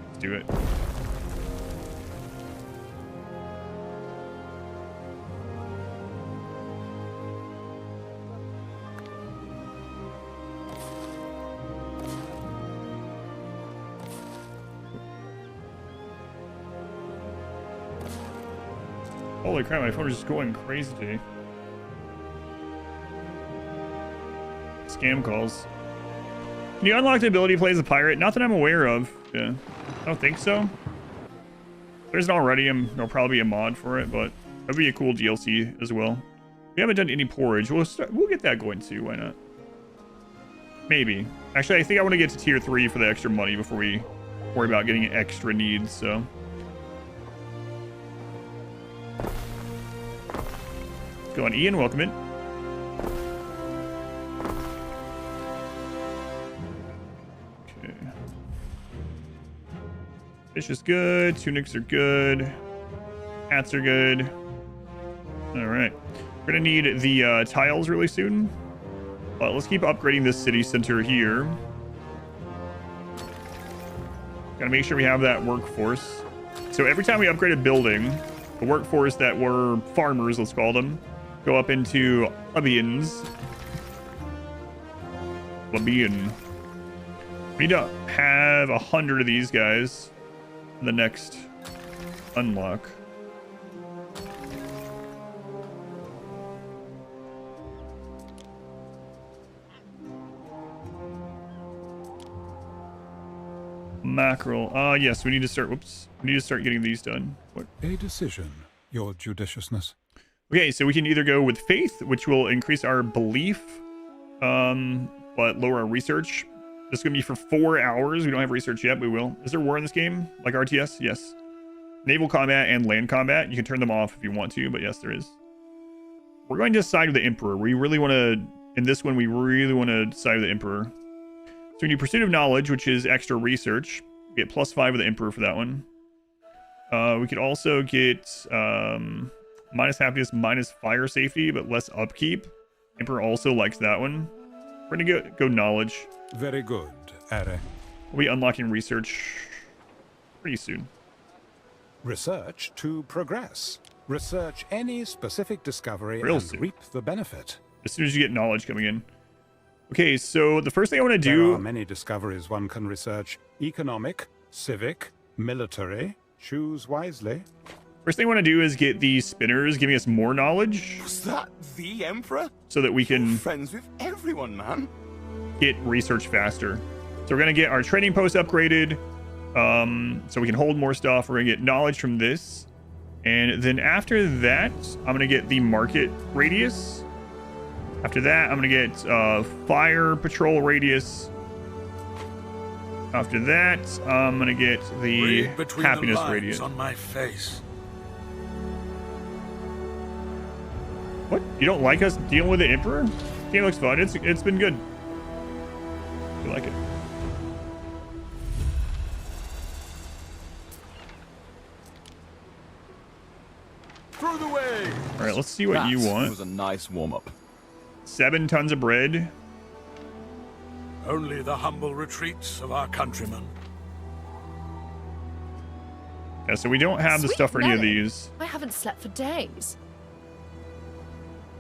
Let's do it. Holy crap, my phone is just going crazy today. Scam calls. Can you unlock the ability to play as a pirate? Not that I'm aware of. Yeah. I don't think so. If there's not already, there'll probably be a mod for it, but that'd be a cool DLC as well. We haven't done any porridge. We'll get that going too. Why not? Maybe. Actually, I think I want to get to tier 3 for the extra money before we worry about getting extra needs, so. Go on, Ian. Welcome in. Okay. Fish is good. Tunics are good. Hats are good. All right. We're gonna need the tiles really soon. Let's keep upgrading this city center here. Gotta make sure we have that workforce. So every time we upgrade a building, the workforce that were farmers, let's call them, go up into Albians. Albian. We need to have 100 of these guys in the next unlock. Mackerel. Yes, we need to start. Whoops. We need to start getting these done. What? A decision, your judiciousness. Okay, so we can either go with faith, which will increase our belief, but lower our research. This is going to be for 4 hours. We don't have research yet, but we will. Is there war in this game? Like RTS? Yes. Naval combat and land combat. You can turn them off if you want to, but yes, there is. We're going to side with the Emperor. We really want to, in this one, we really want to side with the Emperor. So we need Pursuit of Knowledge, which is extra research. We get +5 with the Emperor for that one. We could also get minus happiness, minus fire safety, but less upkeep. Emperor also likes that one. We're gonna go knowledge. Very good, Are. We'll be unlocking research pretty soon. Research to progress. Research any specific discovery Real and soon. reap the benefit. As soon as you get knowledge coming in. Okay, so the first thing I want to There do... are many discoveries one can research. Economic, civic, military. Choose wisely. First thing I want to do is get these spinners giving us more knowledge Was that the Emperor? so that we can Friends with everyone, man. get research faster. So we're going to get our trading post upgraded so we can hold more stuff. We're going to get knowledge from this. And then after that, I'm going to get the market radius. After that, I'm going to get fire patrol radius. After that, I'm going to get the Read between happiness the lines radius. on my face. What? You don't like us dealing with the Emperor? Game looks fun. It's been good. You like it. Through the way. All right, let's see what you That want. was a nice warm-up. 7 tons of bread. Only the humble retreats of our countrymen. Yeah, so we don't have the Sweet stuff for any of melon. these. I haven't slept for days.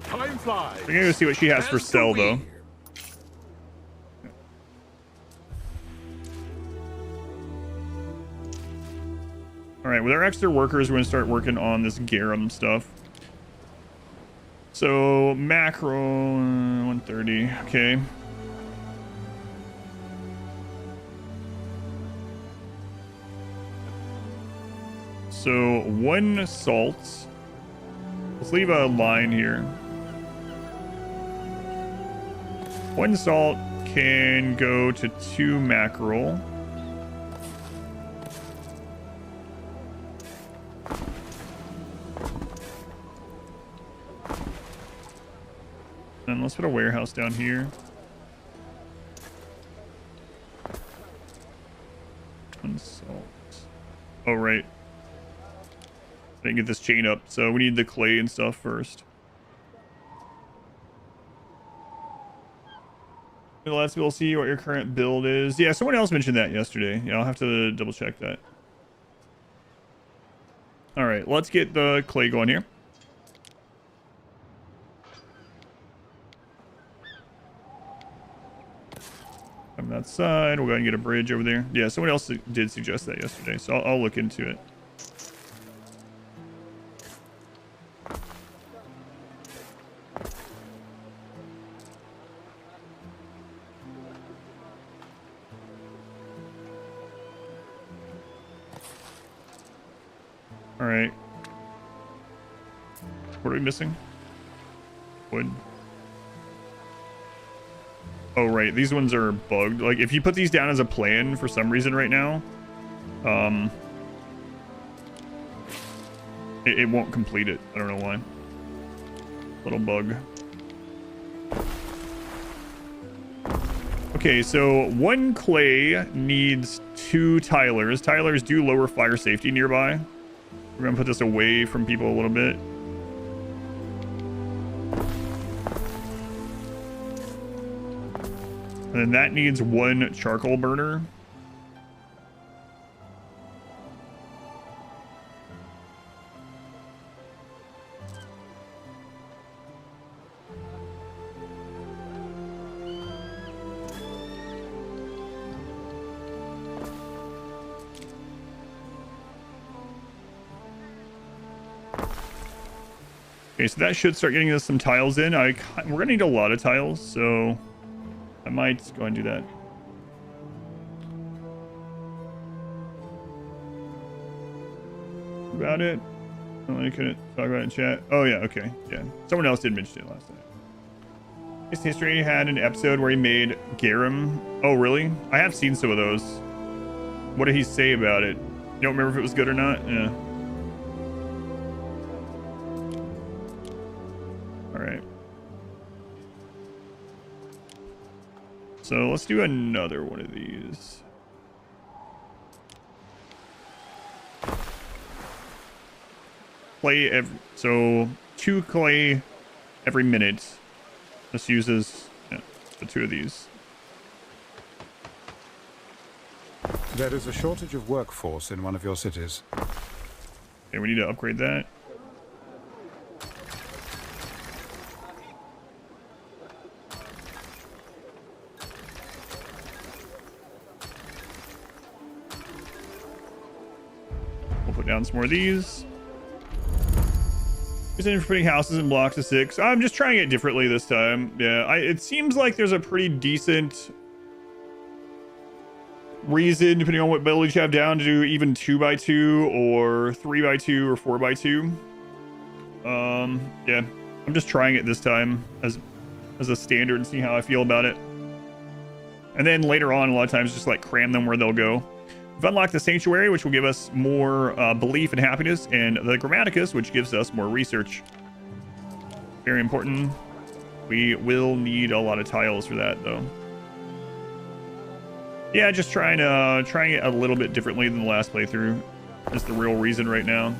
Time flies. We're gonna go see what she has for As do sell, we. though. All right, with our extra workers, we're gonna start working on this garum stuff. So macro 130. Okay. So 1 salt. Let's leave a line here. 1 salt can go to 2 mackerel. And let's put a warehouse down here. 1 salt. Oh, right. I didn't get this chain up, so we need the clay and stuff first. We'll see what your current build is. Yeah, someone else mentioned that yesterday. Yeah, I'll have to double check that. All right, let's get the clay going here. On that side, we'll go ahead and get a bridge over there. Yeah, someone else did suggest that yesterday, so I'll look into it. All right. What are we missing? Wood. Oh, right. These ones are bugged. Like, if you put these down as a plan for some reason right now, it won't complete it. I don't know why. Little bug. Okay, so 1 clay needs 2 tilers. Tilers do lower fire safety nearby. We're gonna put this away from people a little bit. And then that needs 1 charcoal burner. Okay, so that should start getting us some tiles in. We're gonna need a lot of tiles, so I might go and do that. About it. Oh, I couldn't talk about it in chat. Oh yeah, okay, yeah. Someone else did mention it last night. His history had an episode where he made garum. Oh really? I have seen some of those. What did he say about it? You don't remember if it was good or not? Yeah. All right. So let's do another one of these. Clay so 2 clay every minute. This uses the 2 of these. There is a shortage of workforce in one of your cities. Okay, we need to upgrade that. We'll put down some more of these. Just for putting houses in blocks of 6. I'm just trying it differently this time. Yeah, it seems like there's a pretty decent reason, depending on what build you have down, to do even 2x2 or 3x2 or 4x2. Yeah, I'm just trying it this time as a standard and see how I feel about it. And then later on, a lot of times, just like cram them where they'll go. We've unlocked the Sanctuary, which will give us more belief and happiness, and the Grammaticus, which gives us more research. Very important. We will need a lot of tiles for that, though. Yeah, just trying it a little bit differently than the last playthrough. Is the real reason right now.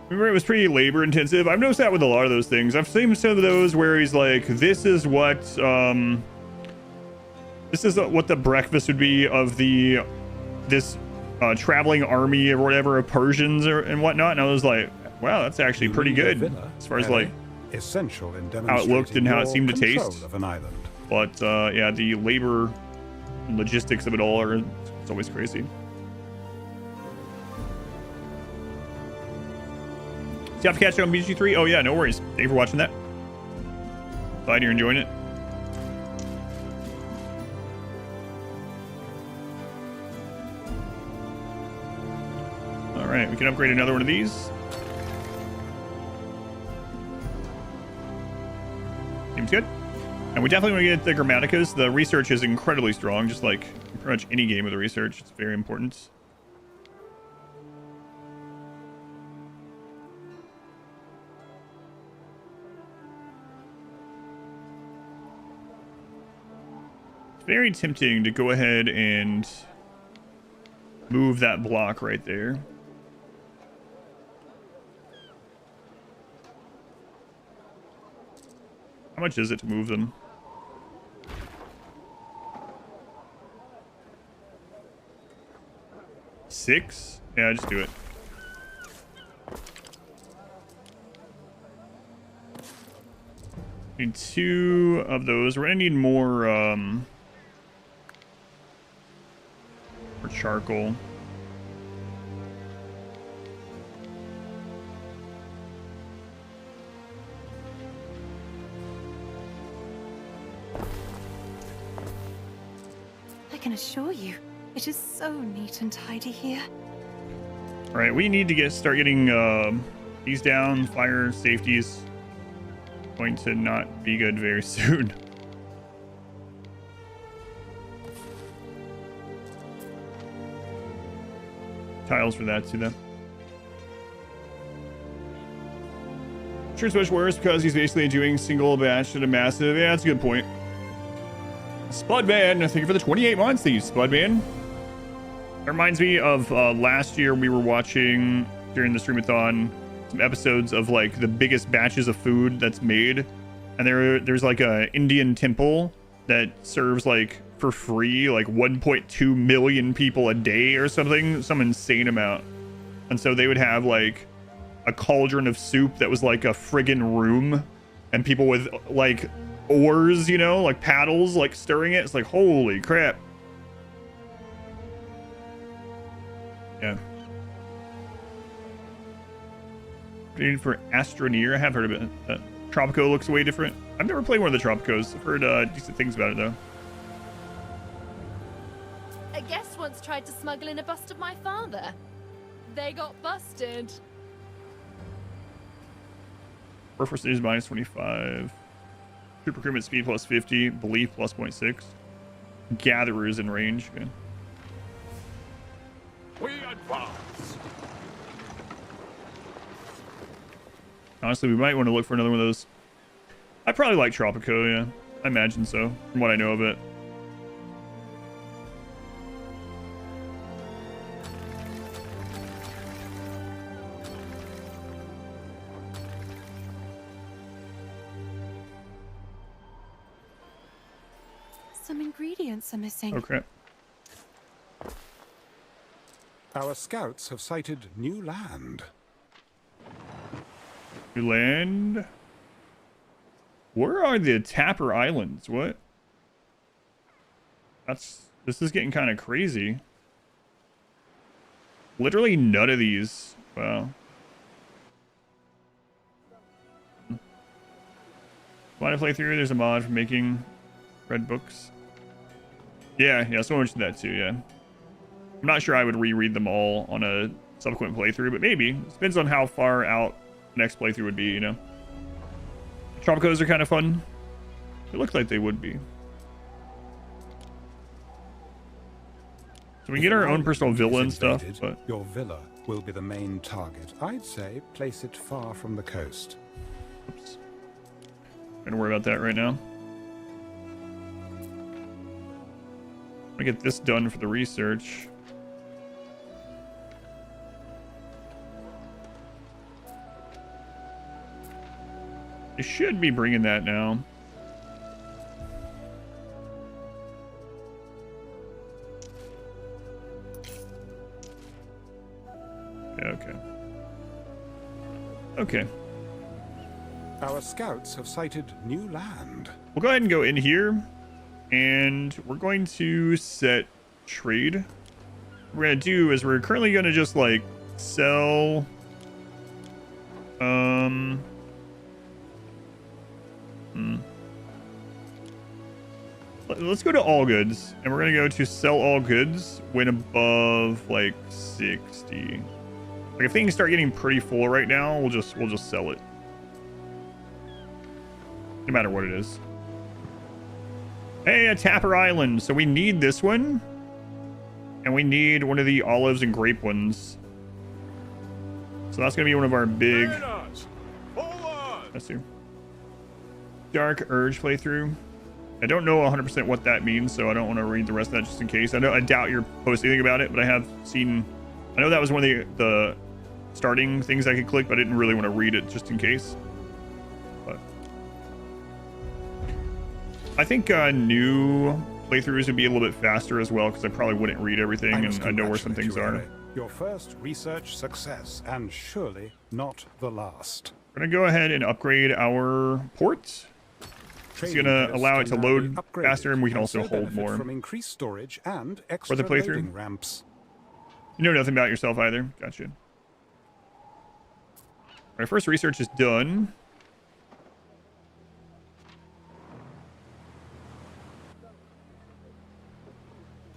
Remember, it was pretty labor intensive. I've noticed that with a lot of those things. I've seen some of those where he's like, this is what the breakfast would be of this traveling army or whatever of Persians and whatnot. And I was like, wow, that's actually pretty good as far as like essential in how it looked and how it seemed to taste. Of an island. But yeah, the labor and logistics of it all it's always crazy. So you have to catch it on BG3? Oh yeah, no worries. Thank you for watching that. Glad you're enjoying it. All right, we can upgrade another one of these. Seems good. And we definitely want to get the Grammaticas. The research is incredibly strong, just like pretty much any game with the research. It's very important. Very tempting to go ahead and move that block right there. How much is it to move them? $6? Yeah, just do it. Need 2 of those. We're gonna need more for charcoal. I can assure you, it is so neat and tidy here. All right, we need to start getting these down. Fire safety's going to not be good very soon. Tiles for that too, though. Sure, it's much worse because he's basically doing single batch at a massive. Yeah, that's a good point. Spudman, thank you for the 28 months. Thank you, Spudman. That reminds me of last year we were watching during the streamathon some episodes of like the biggest batches of food that's made, and there's like a Indian temple that serves like for free like 1.2 million people a day or something, some insane amount. And so they would have like a cauldron of soup that was like a friggin' room, and people with like oars, you know, like paddles, like stirring it. It's like, holy crap. Yeah. For Astroneer, I have heard of it. Tropico looks way different. I've never played one of the Tropicos. I've heard decent things about it though. A guest once tried to smuggle in a bust of my father. They got busted. Workforce is minus 25. Troop recruitment speed plus 50. Belief plus 0.6. Gatherers in range. Okay. We advance. Honestly, we might want to look for another one of those. I probably like Tropico, yeah. I imagine so, from what I know of it. Some ingredients are missing. Okay. Our scouts have sighted new land. New land. Where are the Tapper Islands? What? This is getting kind of crazy. Literally none of these. Wow. Want to play through? There's a mod for making red books. Yeah, someone mentioned that too, yeah. I'm not sure I would reread them all on a subsequent playthrough, but maybe. It depends on how far out the next playthrough would be, you know. Tropicos are kind of fun. It looked like they would be. So we can get our own personal villa and stuff, but... Your villa will be the main target. I'd say place it far from the coast. Oops. Not gonna worry about that right now. I get this done for the research. They should be bringing that now. Okay. Okay. Our scouts have sighted new land. We'll go ahead and go in here, and we're going to set trade. What we're gonna do is we're currently gonna just like sell. Let's go to all goods, and we're gonna go to sell all goods when above like 60. Like if things start getting pretty full right now, we'll just sell it. No matter what it is. Hey, a Tapper Island. So we need this one. And we need one of the olives and grape ones. So that's going to be one of our big... That's you. Dark Urge playthrough. I don't know 100% what that means, so I don't want to read the rest of that just in case. I doubt you're posting anything about it, but I have seen... I know that was one of the starting things I could click, but I didn't really want to read it just in case. But I think new playthroughs would be a little bit faster as well, because I probably wouldn't read everything, and I know where some things are. Your first research success, and surely not the last. We're going to go ahead and upgrade our ports. It's going to allow it to load faster, and we can also hold more. From increased storage and extra for the playthrough. loading ramps. You know nothing about yourself either. Gotcha. Our first research is done.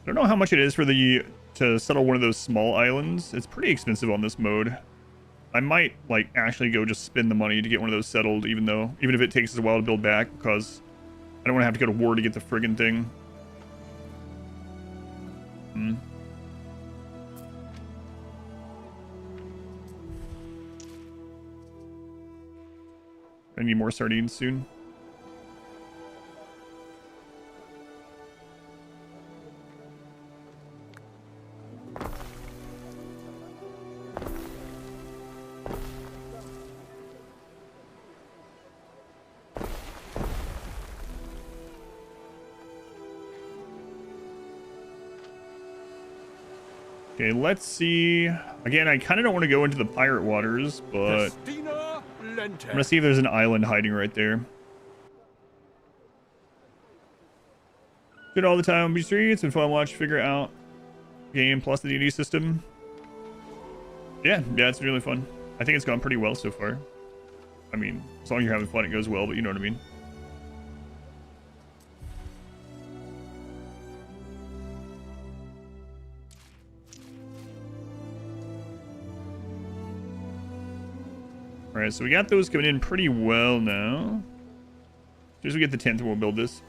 I don't know how much it is for to settle one of those small islands. It's pretty expensive on this mode. I might like actually go just spend the money to get one of those settled, even if it takes us a while to build back, because I don't want to have to go to war to get the friggin' thing. I need more sardines soon. Okay, let's see. Again, I kind of don't want to go into the pirate waters, but I'm gonna see if there's an island hiding right there. Good all the time on B3. It's been fun to watch figure out game plus the D&D system. Yeah, it's really fun. I think it's gone pretty well so far. I mean, as long as you're having fun, it goes well, but you know what I mean. Alright, so we got those coming in pretty well now. As soon as we get the 10th, we'll build this.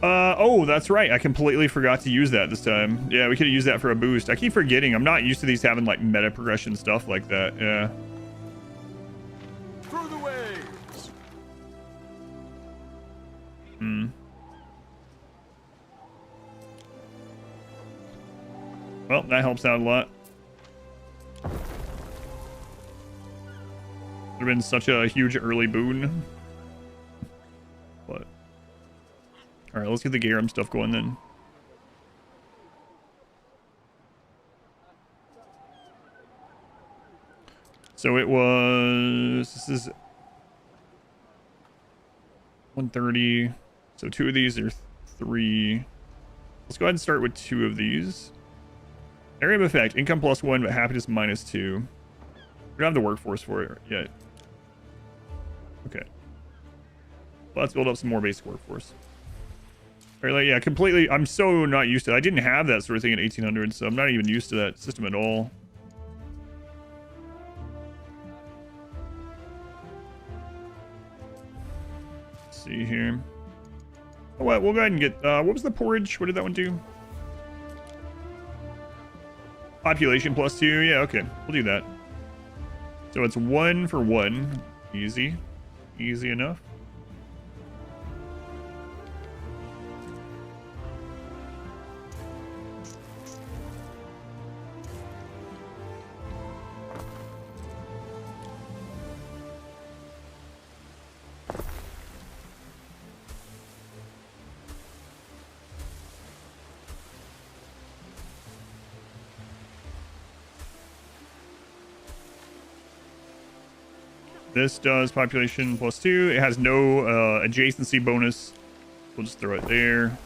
Oh, that's right. I completely forgot to use that this time. Yeah, we could have used that for a boost. I keep forgetting. I'm not used to these having, like, meta progression stuff like that. Yeah. Through the waves. Well, that helps out a lot. Would have been such a huge early boon. But alright, let's get the Garum stuff going then. So it was... This is 130. So 2 of these are 3. Let's go ahead and start with 2 of these. Area of effect, income +1, but happiness -2. We don't have the workforce for it yet. Okay. Well, let's build up some more basic workforce. All right, yeah, completely. I'm so not used to it. I didn't have that sort of thing in 1800, so I'm not even used to that system at all. Let's see here. Oh, well, we'll go ahead and get... what was the porridge? What did that one do? Population +2. Yeah, okay. We'll do that. So it's 1 for 1. Easy. Easy enough. This does population +2. It has no adjacency bonus. We'll just throw it there.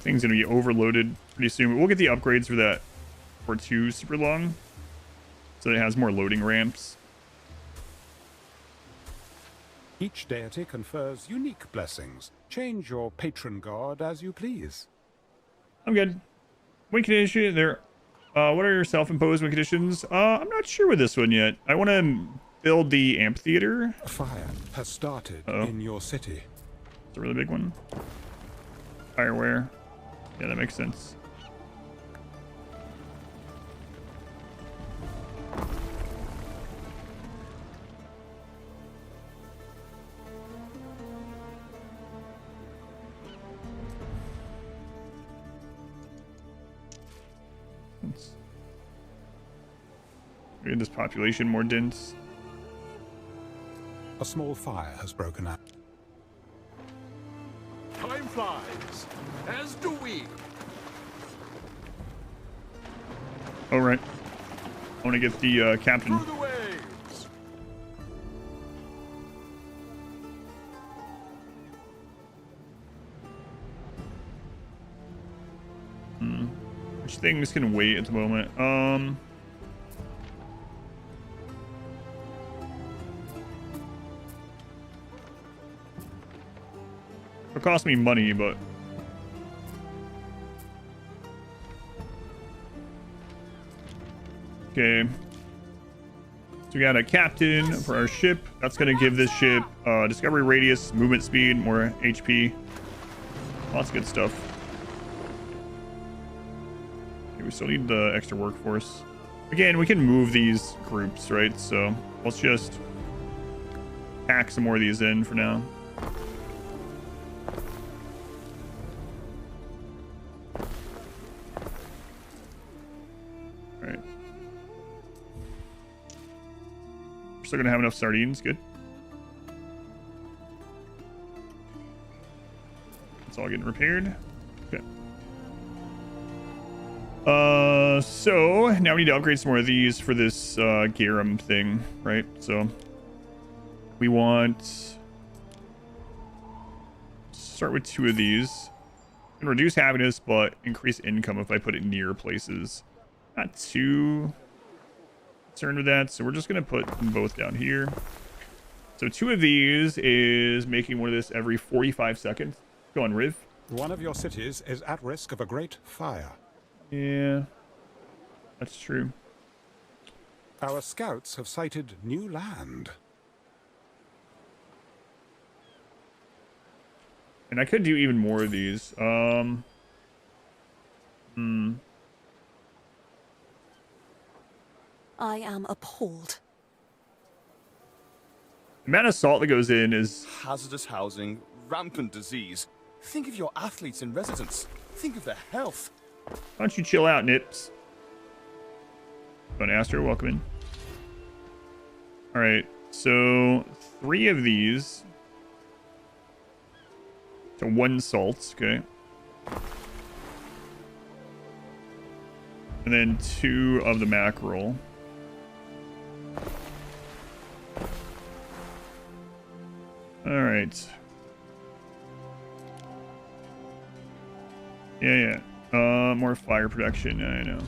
Thing's gonna be overloaded pretty soon, but we'll get the upgrades for that for 2 super long, so it has more loading ramps. Each deity confers unique blessings. Change your patron god as you please. I'm good. Win condition there. What are your self-imposed win conditions? I'm not sure with this one yet. I want to build the amphitheater. Fire has started in your city. It's a really big one. Fireware. Yeah, that makes sense. Let's get this population more dense. A small fire has broken out. Time flies, as do we. All right. I want to get the captain. Through the waves. Which things can wait at the moment? It'll cost me money, but okay. So we got a captain for our ship. That's gonna give this ship discovery radius, movement speed, more HP. Lots of good stuff. Okay, we still need the extra workforce. Again, we can move these groups, right? So let's just pack some more of these in for now. Still gonna have enough sardines. Good. It's all getting repaired. Okay. So now we need to upgrade some more of these for this garum thing, right? So we want start with 2 of these and reduce happiness, but increase income if I put it near places. Not too concerned with that, so we're just gonna put them both down here. So 2 of these is making one of this every 45 seconds. Go on, Riv. One of your cities is at risk of a great fire. Yeah, that's true. Our scouts have sighted new land. And I could do even more of these. I am appalled. The amount of salt that goes in is Hazardous housing, rampant disease. Think of your athletes in residence. Think of their health. why don't you chill out, Nips? Go on, Astro, welcome in. All right, so 3 of these to 1 salt, okay. And then 2 of the mackerel. All right. Yeah. More fire production. I know.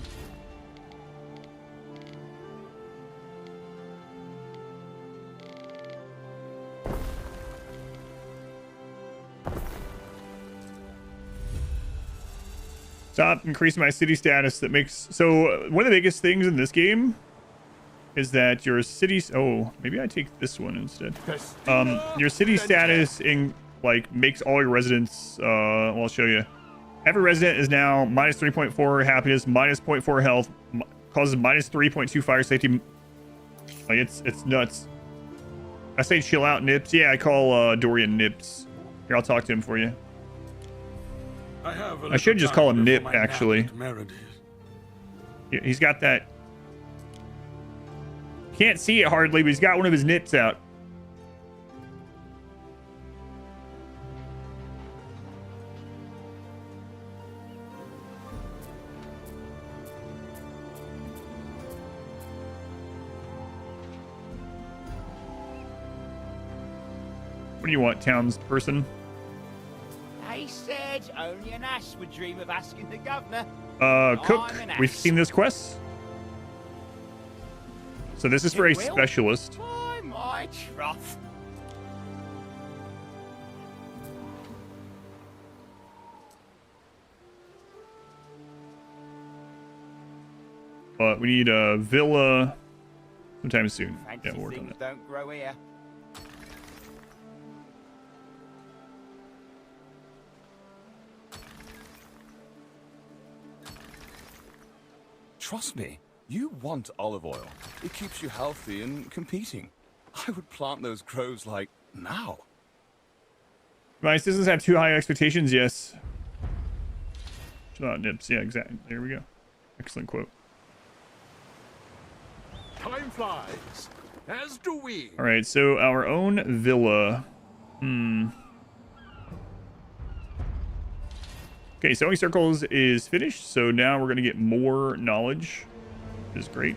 Stop increasing my city status. That makes so one of the biggest things in this game is that your city. Oh, maybe I take this one instead. Your city status like makes all your residents. Well, I'll show you. Every resident is now minus 3.4 happiness, minus 0.4 health, causes minus 3.2 fire safety. Like it's nuts. I say chill out, Nips. Yeah, I call Dorian Nips. Here, I'll talk to him for you. I should just call him Nip, actually. Yeah, he's got that. Can't see it hardly, but he's got one of his nips out. What do you want, townsperson? They said only an ass would dream of asking the governor. Cook, we've seen this quest. So this is for a specialist. My trough. But we need a villa sometime soon. Yeah, we'll work on that. Don't grow here. Trust me, you want olive oil. It keeps you healthy and competing. I would plant those groves like now. My citizens have too high expectations, yes. Nips, yeah, exactly. There we go. Excellent quote. Time flies, as do we. All right, so our own villa. Okay, sewing circles is finished, so now we're gonna get more knowledge, which is great.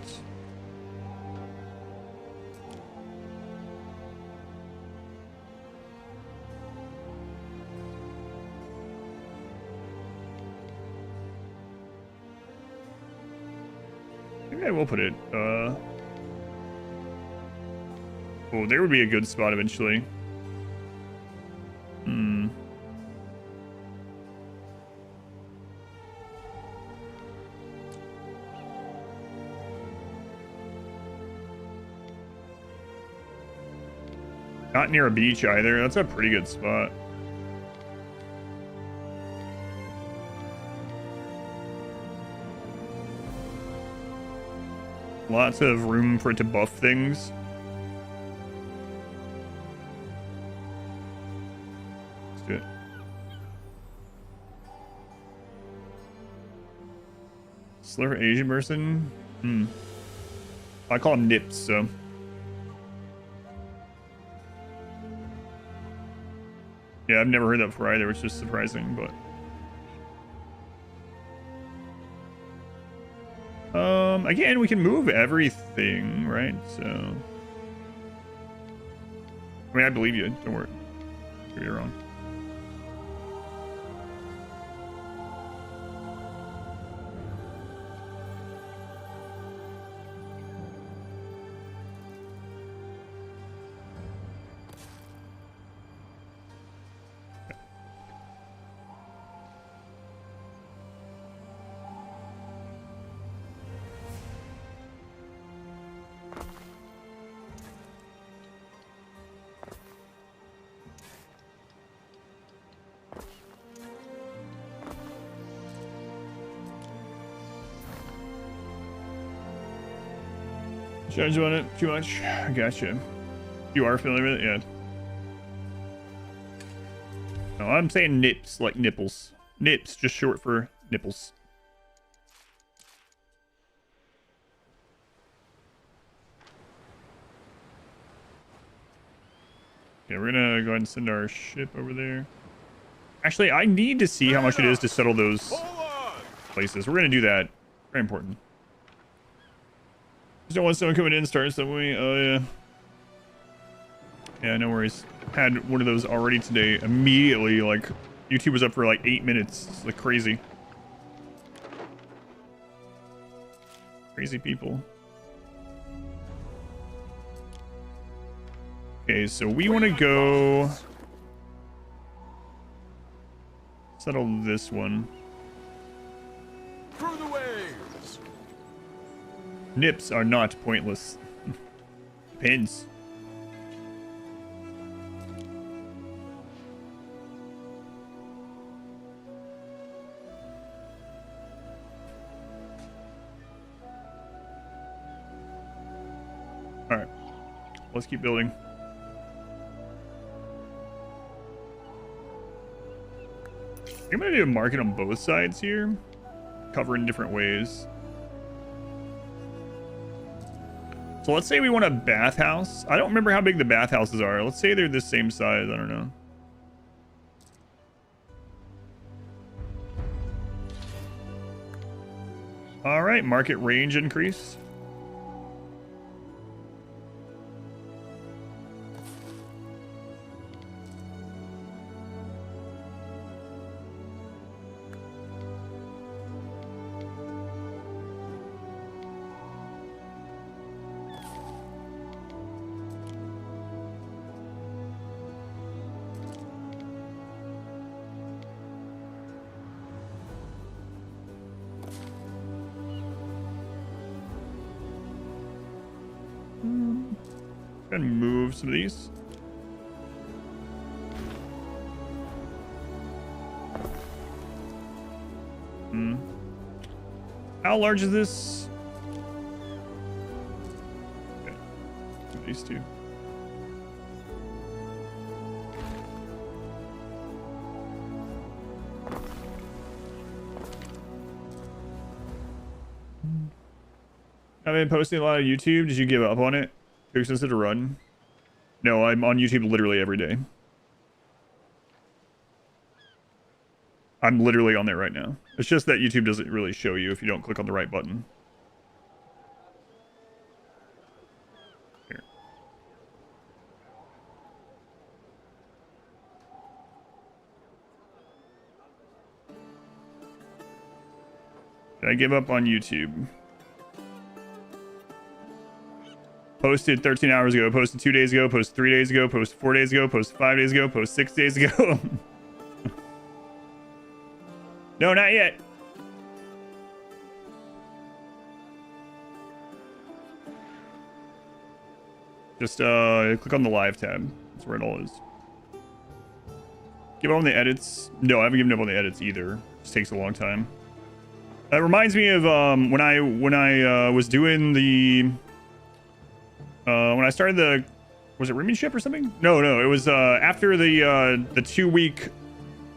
Maybe I will put it. Oh, there would be a good spot eventually. Not near a beach either. That's a pretty good spot. Lots of room for it to buff things. Let's do it. Slur Asian person? I call him Nips, so. Yeah, I've never heard that before either, which is surprising, but. Again, we can move everything, right? So. I mean, I believe you. Don't worry. Maybe you're wrong. Judge on it too much. I gotcha. You are familiar with it? Yeah. No, I'm saying nips, like nipples. Nips, just short for nipples. Yeah, we're gonna go ahead and send our ship over there. Actually, I need to see how much it is to settle those places. We're gonna do that. Very important. Just don't want someone coming in and starting something. Oh, yeah. Yeah, no worries. Had one of those already today. Immediately, like, YouTube was up for like 8 minutes. It's like crazy. Crazy people. Okay, so we want to go settle this one. Through the waves. Nips are not pointless. Depends. let's keep building. I'm gonna do a market on both sides here, cover in different ways. So let's say we want a bathhouse. I don't remember how big the bathhouses are. Let's say they're the same size. I don't know. All right, market range increase. Gonna move some of these. How large is this? Okay. These two. I've been posting a lot on YouTube. Did you give up on it? Too expensive to run? No, I'm on YouTube literally every day. I'm literally on there right now. It's just that YouTube doesn't really show you if you don't click on the right button. Here. Did I give up on YouTube? Posted 13 hours ago, posted 2 days ago, posted 3 days ago, posted 4 days ago, posted 5 days ago, posted 6 days ago. No, not yet. Just click on the live tab. That's where it all is. Give up on the edits. No, I haven't given up on the edits either. It just takes a long time. That reminds me of when I was doing the when I started the, was it Rimmanship or something? No, it was after the 2-week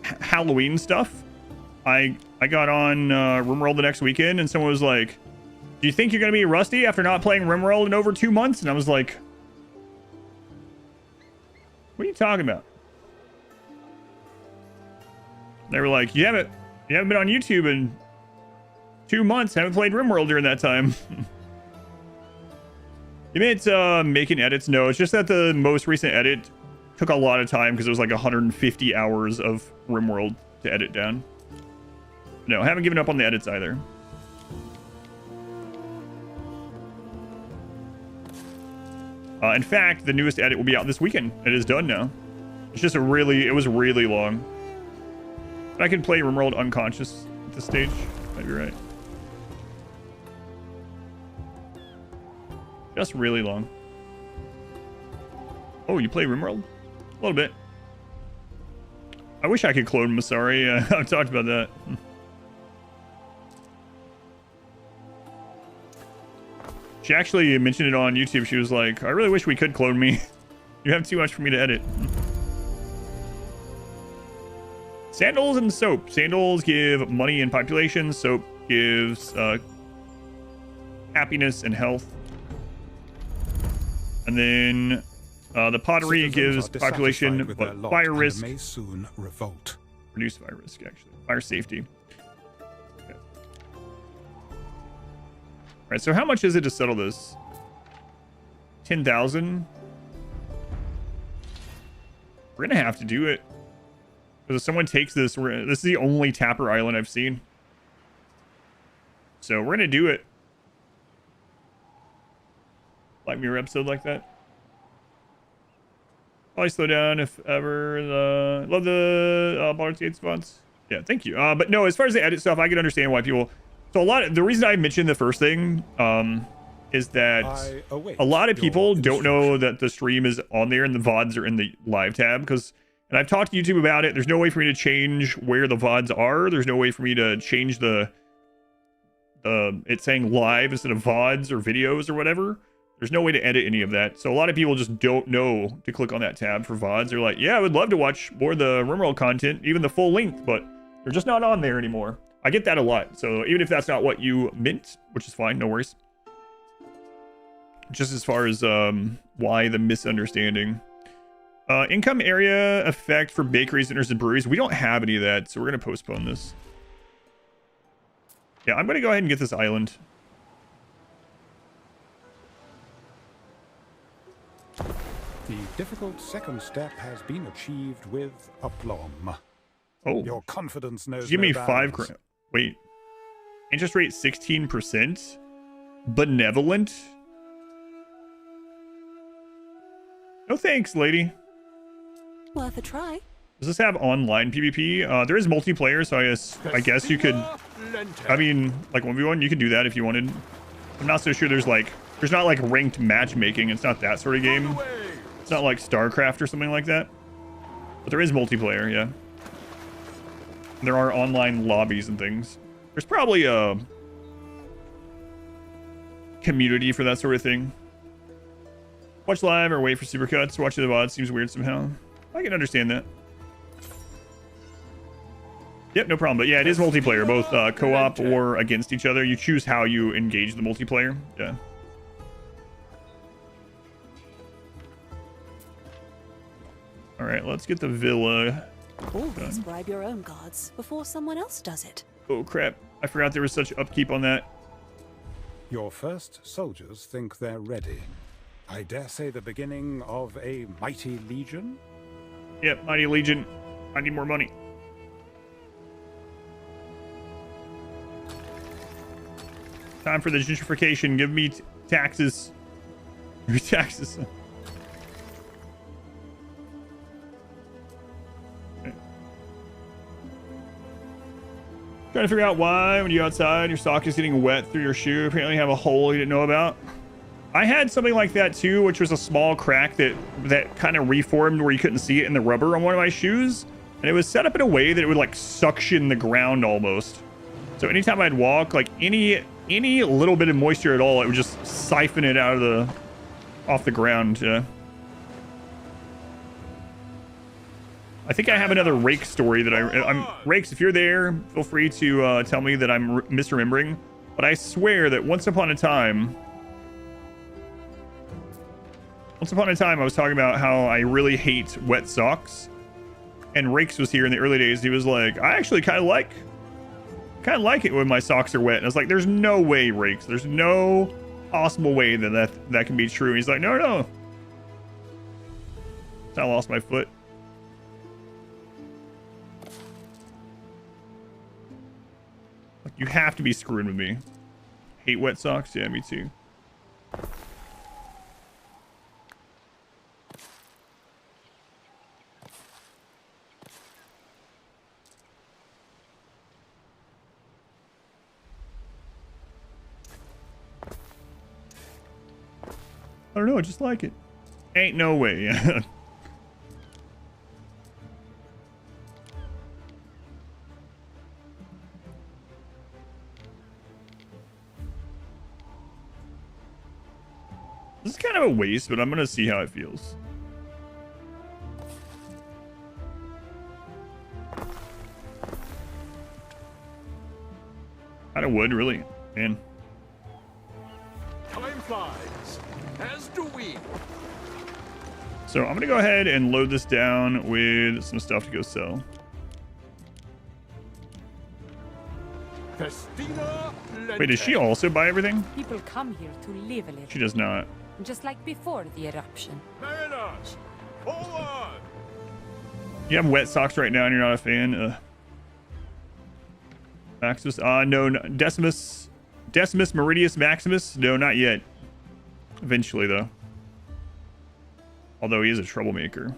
Halloween stuff. I got on RimWorld the next weekend, and someone was like, "Do you think you're gonna be rusty after not playing RimWorld in over 2 months?" And I was like, "What are you talking about?" They were like, "You haven't been on YouTube in 2 months. Haven't played RimWorld during that time." You mean it's making edits? No, it's just that the most recent edit took a lot of time because it was like 150 hours of RimWorld to edit down. No, I haven't given up on the edits either. In fact, the newest edit will be out this weekend. It is done now. It's just it was really long. But I can play RimWorld unconscious at this stage. Might be right. Just really long. Oh, you play RimWorld? A little bit. I wish I could clone Masari. I've talked about that. She actually mentioned it on YouTube. She was like, "I really wish we could clone me. You have too much for me to edit." Sandals and soap. Sandals give money and population. Soap gives happiness and health. And then the pottery gives population, but fire risk. May soon revolt. Reduce fire risk, actually. Fire safety. Okay. All right, so how much is it to settle this? 10,000? We're going to have to do it. Because if someone takes this, this is the only tapper island I've seen. So we're going to do it. Black Mirror episode like that. Probably slow down if ever. Love the Baldur's Gate spots. Yeah, thank you. But no, as far as the edit stuff, I can understand why people. So the reason I mentioned the first thing is that a lot of people don't know that the stream is on there and the VODs are in the live tab and I've talked to YouTube about it. There's no way for me to change where the VODs are. There's no way for me to change it's saying live instead of VODs or videos or whatever. There's no way to edit any of that. So a lot of people just don't know to click on that tab for VODs. They're like, yeah, I would love to watch more of the RimWorld content, even the full length, but they're just not on there anymore. I get that a lot. So even if that's not what you meant, which is fine, no worries. Just as far as why the misunderstanding. Income area effect for bakeries, dinners, and breweries. We don't have any of that, so we're going to postpone this. Yeah, I'm going to go ahead and get this island. The difficult second step has been achieved with aplomb. Oh, Your confidence knows give no me bounds. Wait. Interest rate 16%? Benevolent? No thanks, lady. Worth a try. Does this have online PvP? There is multiplayer, so I guess you could... I mean, like 1v1, you could do that if you wanted. I'm not so sure there's not like ranked matchmaking. It's not that sort of game. It's not like StarCraft or something like that. But there is multiplayer, yeah. There are online lobbies and things. There's probably a community for that sort of thing. Watch live or wait for supercuts. Watching the VOD seems weird somehow. I can understand that. Yep, no problem. But yeah, it is multiplayer, both co-op or against each other. You choose how you engage the multiplayer. Yeah. All right, let's get the villa. Always bribe your own guards before someone else does it. Oh crap! I forgot there was such upkeep on that. Your first soldiers think they're ready. I dare say the beginning of a mighty legion? Yep, mighty legion. I need more money. Time for the gentrification. Give me taxes. Give me taxes. Okay. Trying to figure out why when you go outside your sock is getting wet through your shoe. Apparently you have a hole you didn't know about. I had something like that too, which was a small crack that kind of reformed where you couldn't see it in the rubber on one of my shoes. And it was set up in a way that it would like suction the ground almost. So anytime I'd walk, like any little bit of moisture at all, it would just siphon it out of off the ground. Yeah. I think I have another Rake story that I'm Rakes, if you're there, feel free to tell me that I'm misremembering. But I swear that once upon a time, I was talking about how I really hate wet socks. And Rakes was here in the early days. He was like, I actually kind of like it when my socks are wet. And I was like, there's no way, Rakes. There's no possible way that can be true. And he's like, no. I lost my foot. Like, you have to be screwing with me. Hate wet socks? Yeah, me too. I don't know, I just like it. Ain't no way. This is kind of a waste, but I'm gonna see how it feels. Out of wood, really, man. Time flies, as do we. So I'm gonna go ahead and load this down with some stuff to go sell. Festina Wait, does she also buy everything? People come here to live a little. She does not. Just like before the eruption. Mariners, forward! You have wet socks right now and you're not a fan? Maximus? No, Decimus Meridius Maximus? No, not yet. Eventually, though. Although he is a troublemaker.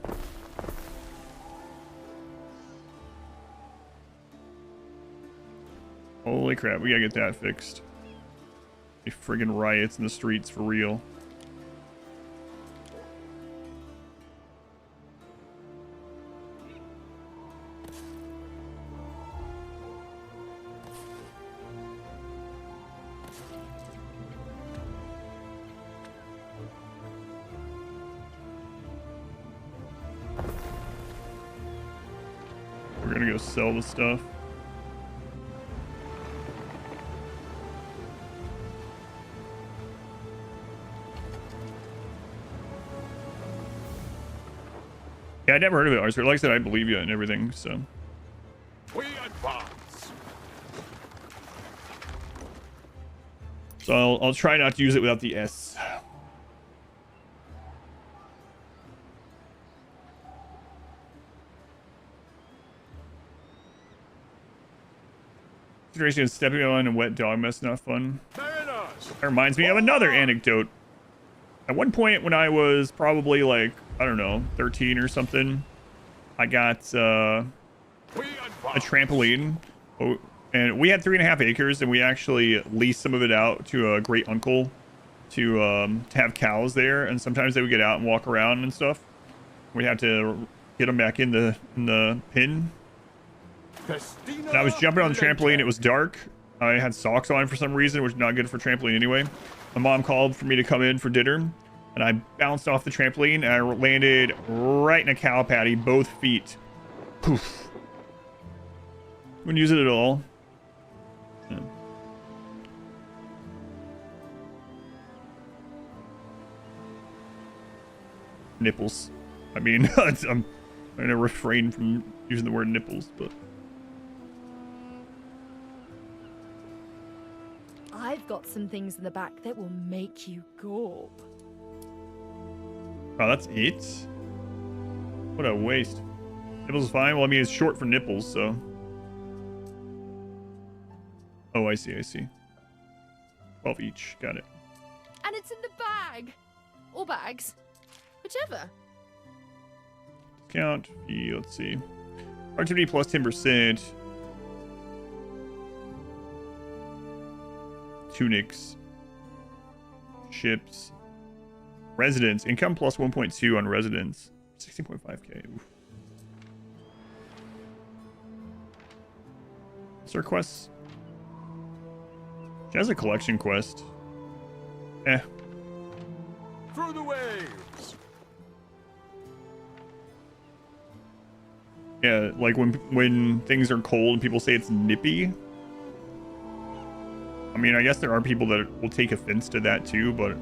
Holy crap, we gotta get that fixed. A friggin' riots in the streets for real. gonna go sell the stuff. Yeah, I never heard of it, Arthur. Like I said, I believe you and everything, so. We advance. So I'll try not to use it without the S. Consideration of stepping on a wet dog mess, not fun. Mariners. That reminds me of another anecdote. At one point when I was probably like, I don't know, 13 or something, I got a trampoline. Oh, and we had 3.5 acres, and we actually leased some of it out to a great uncle to have cows there. And sometimes they would get out and walk around and stuff. We had to get them back in the pen. And I was jumping on the trampoline. It was dark. I had socks on for some reason, which is not good for trampoline anyway. My mom called for me to come in for dinner, and I bounced off the trampoline, and I landed right in a cow patty, both feet. Poof. Wouldn't use it at all. Yeah. Nipples. I mean, I'm going to refrain from using the word nipples, but... I've got some things in the back that will make you gulp. Oh, that's it? What a waste. Nipples is fine. Well, I mean, it's short for nipples, so... Oh, I see, I see. 12 each. Got it. And it's in the bag. Or bags. Whichever. Count fee, let's see. Productivity plus 10%. Tunics. Ships. Residence. Income plus 1.2 on residence. 16.5k. Oof. What's our quests? She has a collection quest. Eh. Through the waves. Yeah, like when things are cold and people say it's nippy. I mean, I guess there are people that will take offense to that too, but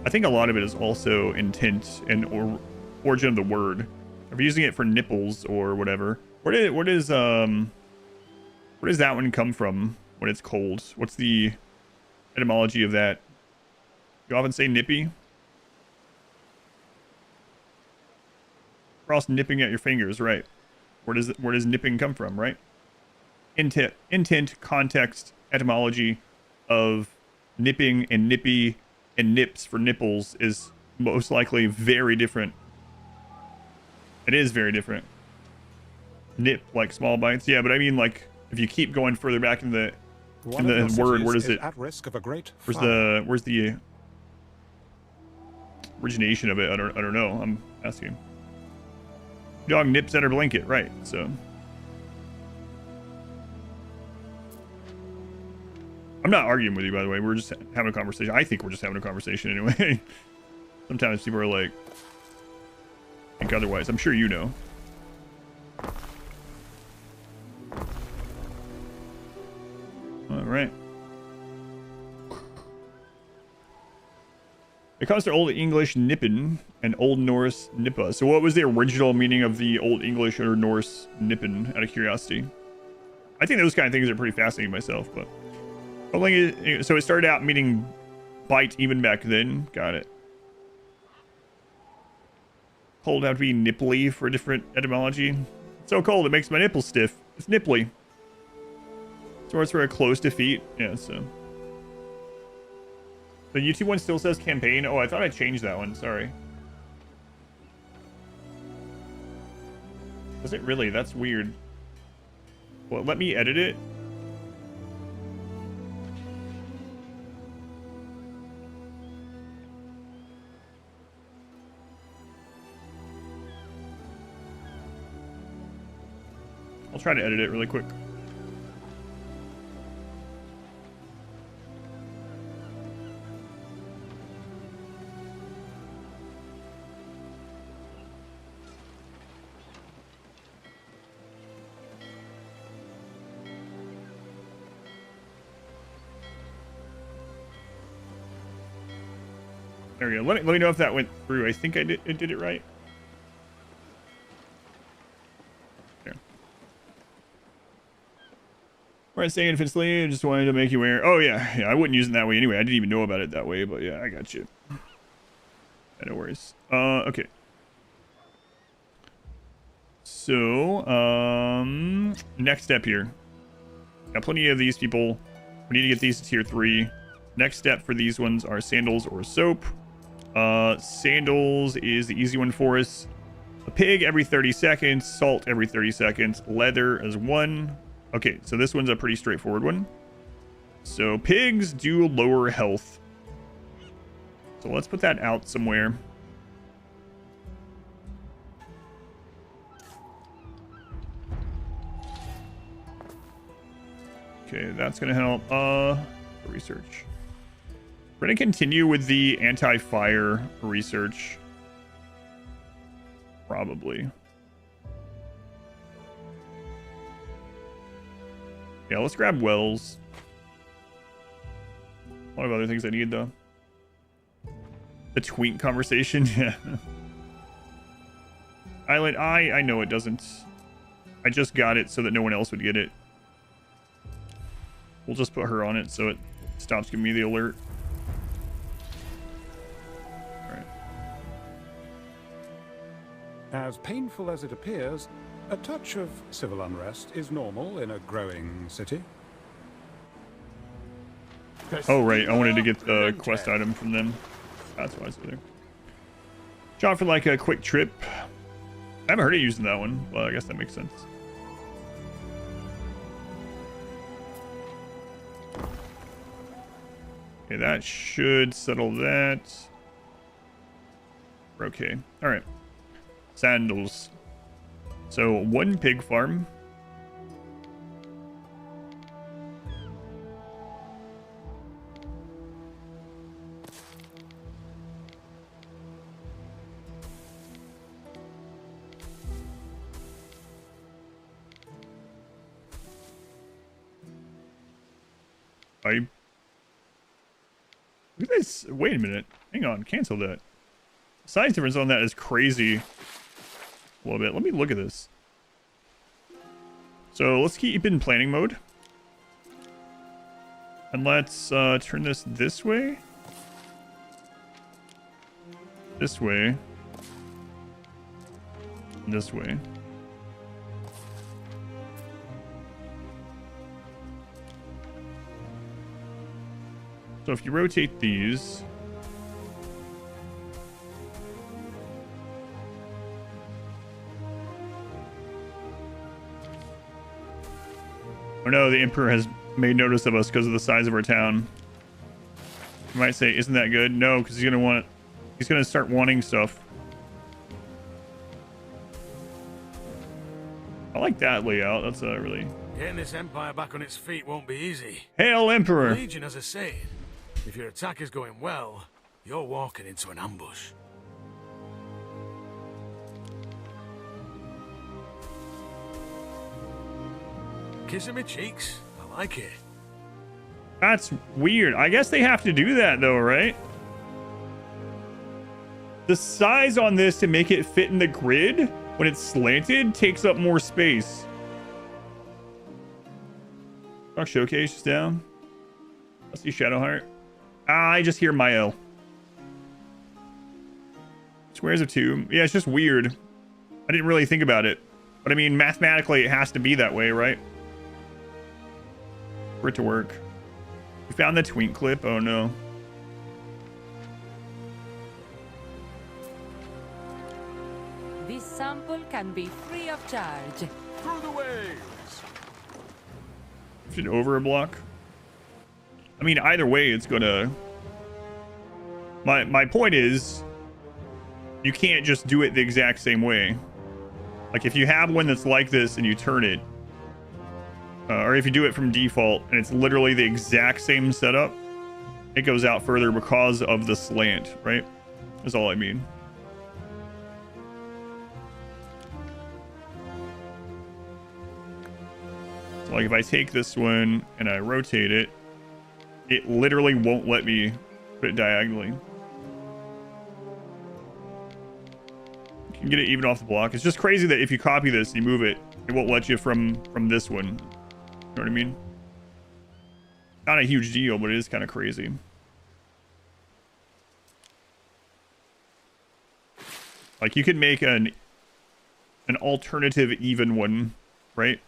I think a lot of it is also intent and origin of the word. If you're using it for nipples or whatever, where does that one come from when it's cold? What's the etymology of that? You often say nippy. Cross nipping at your fingers, right? Where does nipping come from, right? Intent, context, etymology of nipping and nippy and nips for nipples is most likely very different. It is very different. Nip, like small bites. Yeah, but I mean, like, if you keep going further back in the word, where does it? At risk of a great where's the origination of it? I don't know. I'm asking. Dog nips at her blanket, right? So I'm not arguing with you, by the way. We're just having a conversation. I think we're just having a conversation anyway. Sometimes people are like, think otherwise. I'm sure you know. All right. It comes to Old English nippin and Old Norse nippa. So what was the original meaning of the Old English or Norse nippin, out of curiosity? I think those kind of things are pretty fascinating myself, but... So it started out meaning bite even back then. Got it. Cold have to be nipply for a different etymology. It's so cold it makes my nipples stiff. It's nipply. So it's very close to feet. Yeah, so... The YouTube one still says campaign. Oh, I thought I changed that one. Sorry. Does it really? That's weird. Well, let me edit it. I'll try to edit it really quick. There we go. Let me know if that went through. I think I did it right. There. We're not saying infinitely. I just wanted to make you aware. Oh yeah, I wouldn't use it that way anyway. I didn't even know about it that way, but yeah, I got you. No worries. Okay. So, next step here. Got plenty of these people. We need to get these to tier 3. Next step for these ones are sandals or soap. Sandals is the easy one for us. A pig every 30 seconds. Salt every 30 seconds. Leather as 1. Okay, so this one's a pretty straightforward one. So pigs do lower health. So let's put that out somewhere. Okay, that's gonna help. Research. We're gonna continue with the anti-fire research. Probably. Yeah, let's grab wells. A lot of other things I need though. The twink conversation, yeah. Island, I know it doesn't. I just got it so that no one else would get it. We'll just put her on it so it stops giving me the alert. Alright. As painful as it appears, a touch of civil unrest is normal in a growing city. Oh, right. I wanted to get the quest item from them. That's why it's there. Shot for like a quick trip. I haven't heard of using that one. Well, I guess that makes sense. Okay, that should settle that. We're okay. All right. Sandals. So 1 pig farm. Look at this. Wait a minute. Hang on. Cancel that. Size difference on that is crazy. A little bit. Let me look at this. So let's keep in planning mode. And let's turn this way. This way. And this way. So if you rotate these... Oh no, the Emperor has made notice of us because of the size of our town. You might say, isn't that good? No, because he's gonna start wanting stuff. I like that layout. That's really... Getting this empire back on its feet won't be easy. Hail, Emperor! The Legion has a saying. If your attack is going well, you're walking into an ambush. Kissing me cheeks. I like it. That's weird. I guess they have to do that though, right? The size on this to make it fit in the grid when it's slanted takes up more space. Rock Showcase is down. Let's see Shadowheart. I just hear Mael. Squares of 2. Yeah, it's just weird. I didn't really think about it. But I mean, mathematically, it has to be that way, right? For it to work. We found the twink clip. Oh, no. This sample can be free of charge. Through the waves! Should over a block. I mean, either way, it's gonna... My point is, you can't just do it the exact same way. Like, if you have one that's like this and you turn it, or if you do it from default and it's literally the exact same setup, it goes out further because of the slant, right? That's all I mean. So like if I take this one and I rotate it, it literally won't let me put it diagonally. can get it even off the block. It's just crazy that if you copy this and you move it, it won't let you from this one. You know what I mean? Not a huge deal, but it is kind of crazy. Like you could make an alternative even one, right?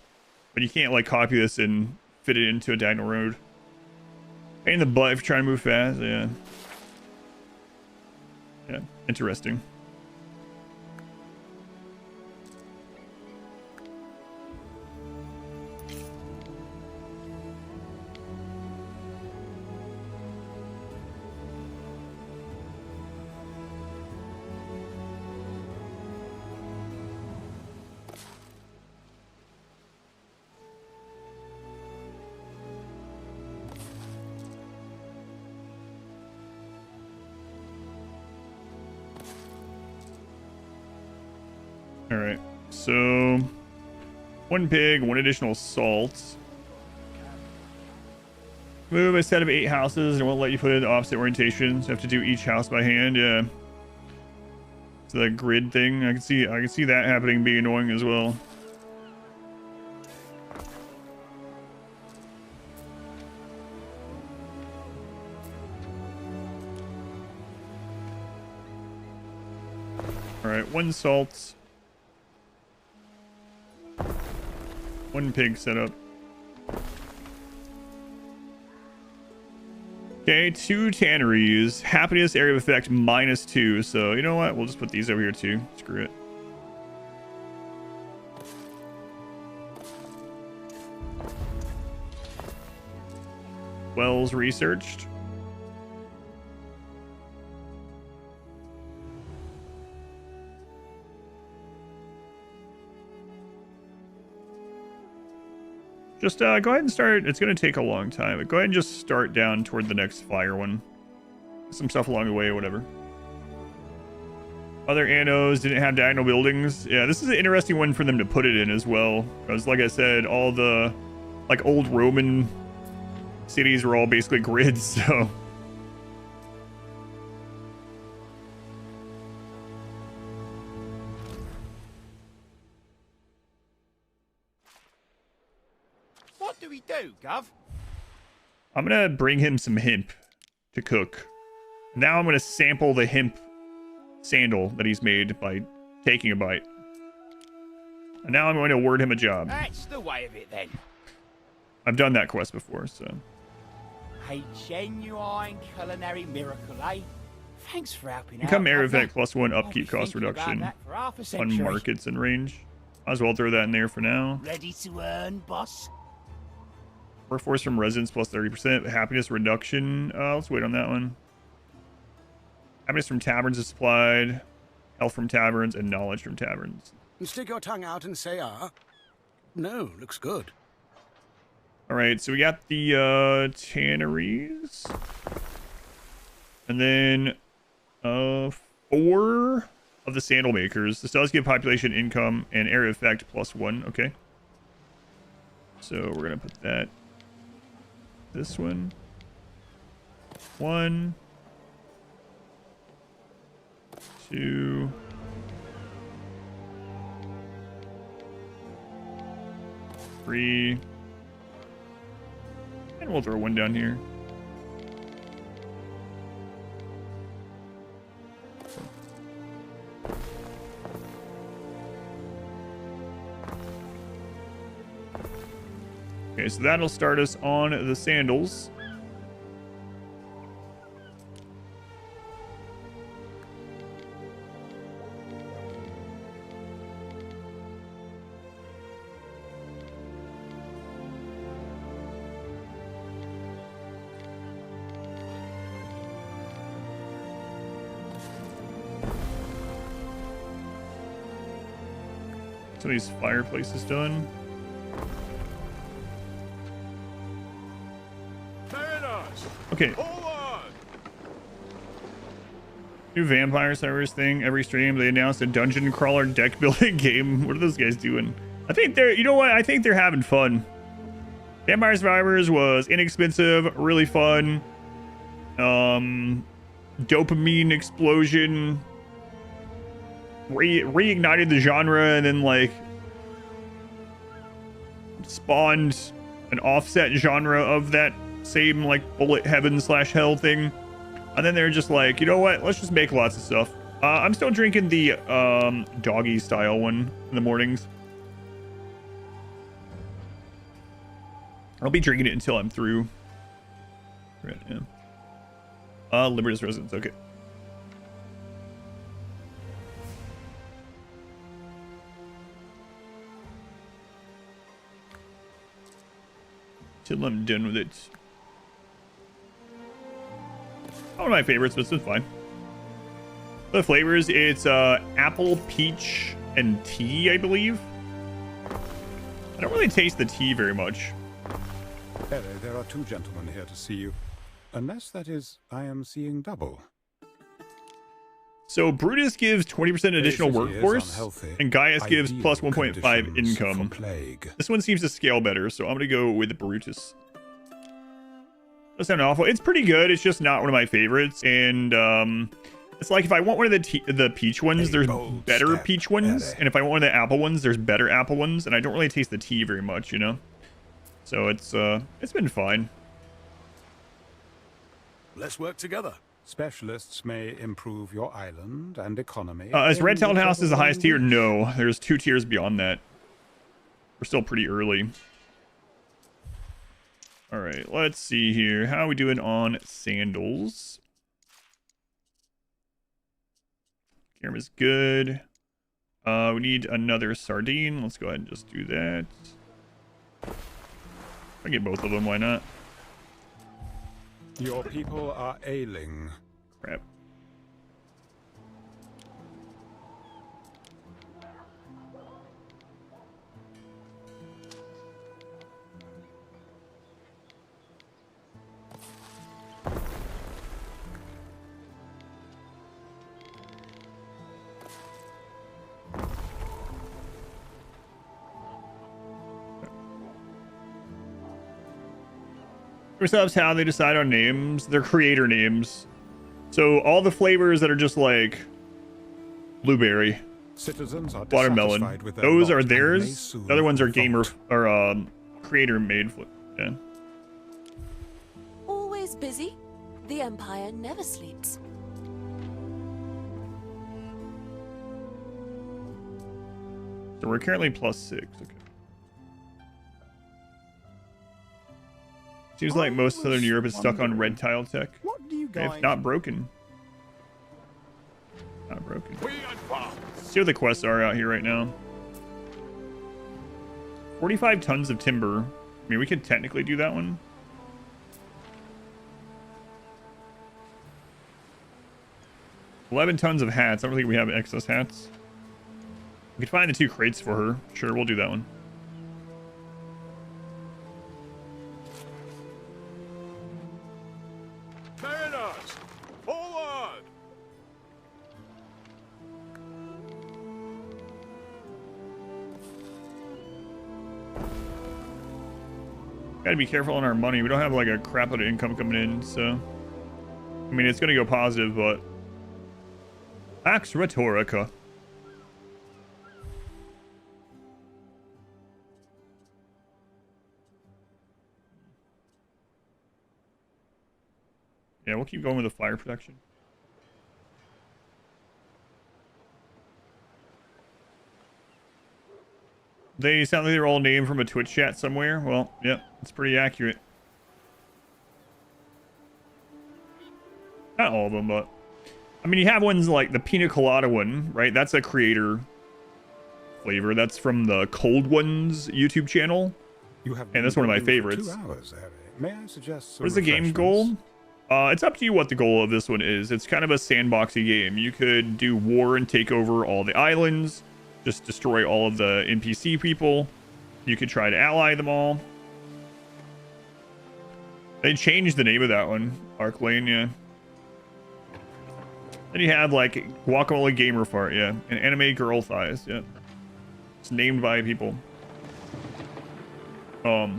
But you can't like copy this and fit it into a diagonal road. Pain in the butt if you're trying to move fast. Yeah. Yeah, interesting. All right, so 1 pig, 1 additional salt. Move a set of 8 houses and it won't let you put it in the opposite orientations. You have to do each house by hand. Yeah, it's the grid thing. I can see that happening, being annoying as well. All right, 1 salt. 1 pig setup. Okay, 2 tanneries. Happiness area of effect -2. So you know what? We'll just put these over here too. Screw it. Wells researched. Just go ahead and start. It's going to take a long time, but go ahead and just start down toward the next fire one. Some stuff along the way or whatever. Other annos didn't have diagonal buildings. Yeah, this is an interesting one for them to put it in as well. Because like I said, all the like old Roman cities were all basically grids, so... What do we do, Gov? I'm gonna bring him some hemp to cook. Now I'm gonna sample the hemp sandal that he's made by taking a bite. And now I'm going to award him a job. That's the way of it then. I've done that quest before, so... A genuine culinary miracle, eh? Thanks for helping Become out. area effect Governor. +1 I'll be upkeep cost thinking about reduction that for half a on century. markets and range. Might as well throw that in there for now. Ready to earn, boss? Workforce from residents +30%. Happiness reduction. Let's wait on that one. Happiness from taverns is supplied. Health from taverns and knowledge from taverns. Stick your tongue out and say, ah. No, looks good. All right, so we got the tanneries. And then 4 of the sandal makers. This does give population, income, and area effect +1. Okay. So we're going to put that. This one. 1. 2. 3. And we'll throw 1 down here. Okay, so that'll start us on the sandals. So these fireplaces done. Very nice. Okay. Hold on. New vampire servers thing every stream. They announced a dungeon crawler deck building game. What are those guys doing? I think they're, you know what? I think they're having fun. Vampire Survivors was inexpensive, really fun. Dopamine explosion. reignited the genre and then like spawned an offset genre of that same like bullet heaven / hell thing. And then they're just like, you know what? Let's just make lots of stuff. I'm still drinking the doggy style one in the mornings. I'll be drinking it until I'm through. Right, yeah. Libertas residence, okay. Till I'm done with it. One of my favorites, but it's been fine. The flavors, it's apple, peach, and tea, I believe. I don't really taste the tea very much. Harry, there are 2 gentlemen here to see you. Unless, that is, I am seeing double. So Brutus gives 20% additional workforce, and Gaius gives plus 1.5 income. This one seems to scale better, so I'm going to go with Brutus. Doesn't sound awful. It's pretty good. It's just not one of my favorites. And it's like if I want one of the peach ones, there's better peach ones. And if I want one of the apple ones, there's better apple ones. And I don't really taste the tea very much, you know? So it's been fine. Let's work together. Specialists may improve your island and economy. Is Red Tiled House is the highest tier? No, there's 2 tiers beyond that. We're still pretty early. All right, let's see here. How are we doing on sandals? Camera's good. We need another sardine. Let's go ahead and just do that. I get both of them, why not? Your people are ailing. Crap. Subs, how they decide on names, their creator names. So all the flavors that are just like blueberry, Citizens are watermelon, with those are theirs. The other ones are gamer or creator made. Yeah. Always busy. The Empire never sleeps. So we're currently +6. Okay. Seems like most Southern Europe is stuck on red tile tech. What do you guys... If not broken. Not broken. See what the quests are out here right now. 45 tons of timber. I mean, we could technically do that one. $11 tons of hats. I don't think we have excess hats. We could find the 2 crates for her. Sure, we'll do that one. Gotta be careful on our money. We don't have like a crap load of income coming in, so I mean it's gonna go positive, but Pax Rhetorica. Yeah, we'll keep going with the fire protection. They sound like they're all named from a Twitch chat somewhere. Well, yeah, it's pretty accurate. Not all of them, but... I mean, you have ones like the Pina Colada one, right? That's a creator flavor. That's from the Cold Ones YouTube channel. And that's one of my favorites. 2 hours, Harry. May I suggest what is the game goal? It's up to you what the goal of this one is. It's kind of a sandboxy game. You could do war and take over all the islands. Just destroy all of the NPC people. You could try to ally them all. They changed the name of that one. Arc Lane, yeah. Then you have like Guacamole Gamer Fart, yeah. And Anime Girl Thighs, yeah. It's named by people. But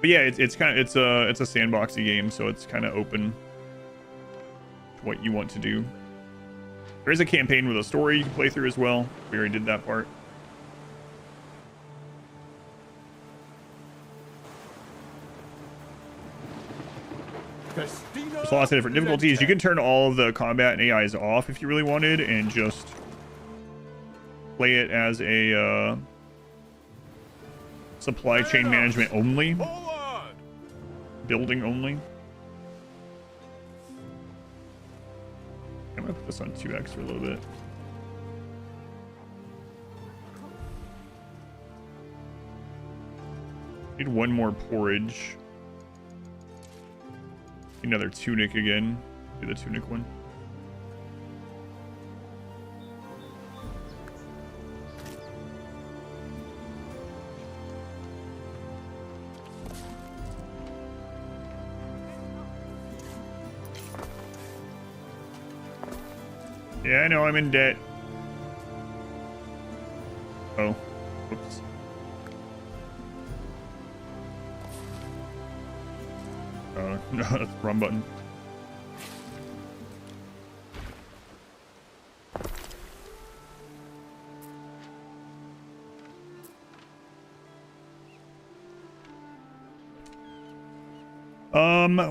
yeah, it's kind of it's a sandboxy game, so it's kind of open to what you want to do. There is a campaign with a story you can play through as well. We already did that part. There's lots of different difficulties. You can turn all of the combat and AIs off if you really wanted and just play it as a supply chain management only. Building only. I'm gonna put this on 2x for a little bit. Need one more porridge. Another tunic again. Do the tunic one. Yeah, I know I'm in debt. Oh, oops. No, that's the wrong button.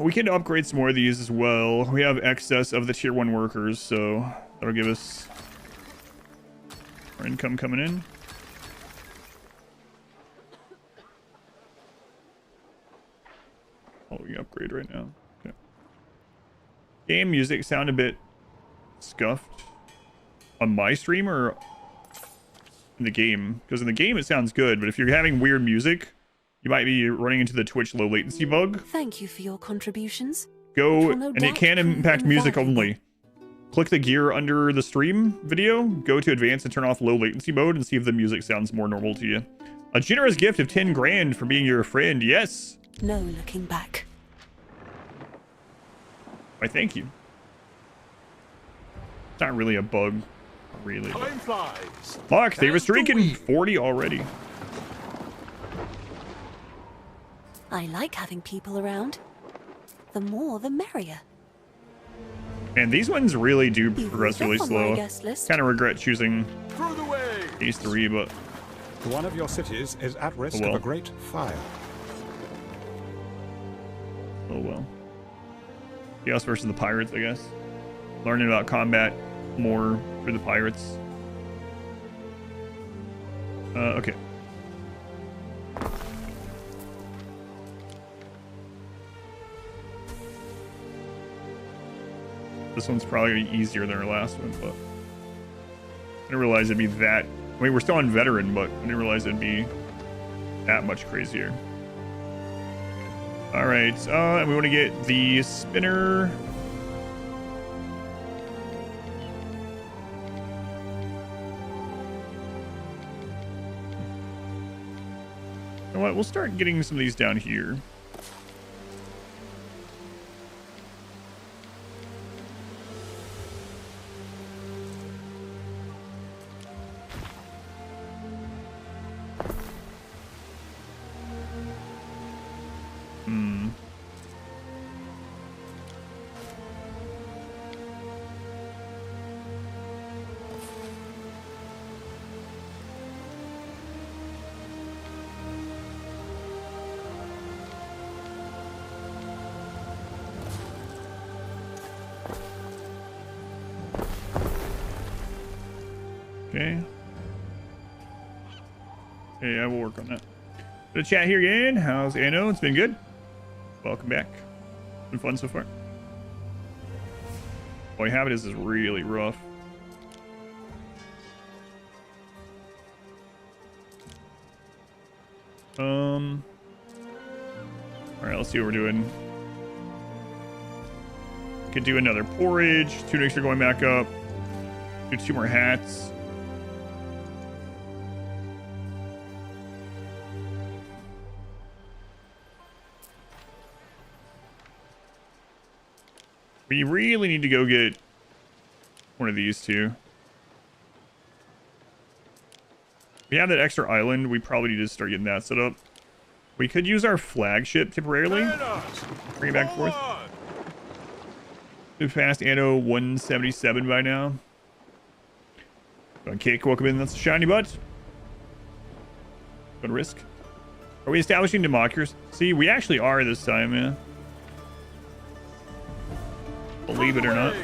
We can upgrade some more of these as well. We have excess of the tier 1 workers, so that'll give us our income coming in. Oh, we can upgrade right now. Okay. Game music sound a bit scuffed on my stream or in the game? Because in the game it sounds good, but if you're having weird music, you might be running into the Twitch low latency bug. Thank you for your contributions. Go, and it can impact music only. Click the gear under the stream video, go to advanced and turn off low latency mode and see if the music sounds more normal to you. A generous gift of 10 grand for being your friend. Yes. No looking back. Why, thank you. It's not really a bug. Really. Time flies. Fuck, they were streaking 40 already. I like having people around. The more, the merrier. And these ones really do progress really slow. Kind of regret choosing these 3, but one of your cities is at risk of a great fire. Oh well. Chaos versus the pirates, I guess. Learning about combat more for the pirates. Okay. This one's probably gonna be easier than our last one, but I didn't realize it'd be that. I mean, we're still on veteran, but I didn't realize it'd be that much crazier. All right, and we want to get the spinner. You know what? We'll start getting some of these down here. Okay. Hey, I will work on that. Good chat here again. How's Anno? It's been good. Welcome back. Been fun so far. Boy, Habitus is really rough. All right, let's see what we're doing. Could do another porridge. Tunics are going back up. Do 2 more hats. We really need to go get one of these 2. We have that extra island. We probably need to start getting that set up. We could use our flagship temporarily. Bring it back and forth. We've passed Anno 177 by now. Cake, welcome in. That's a shiny butt. Good risk. Are we establishing democracy? See, we actually are this time, man. Believe it or not.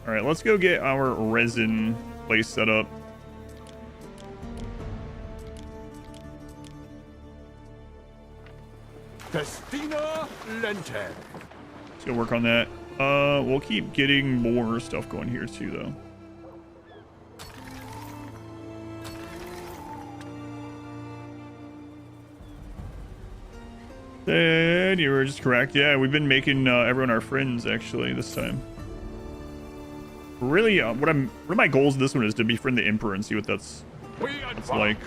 All right, let's go get our resin place set up. Festina Lente. Let's go work on that. We'll keep getting more stuff going here too, though. Then you were just correct. Yeah, we've been making everyone our friends actually this time. Really, one of my goals this one is to befriend the Emperor and see what that's like.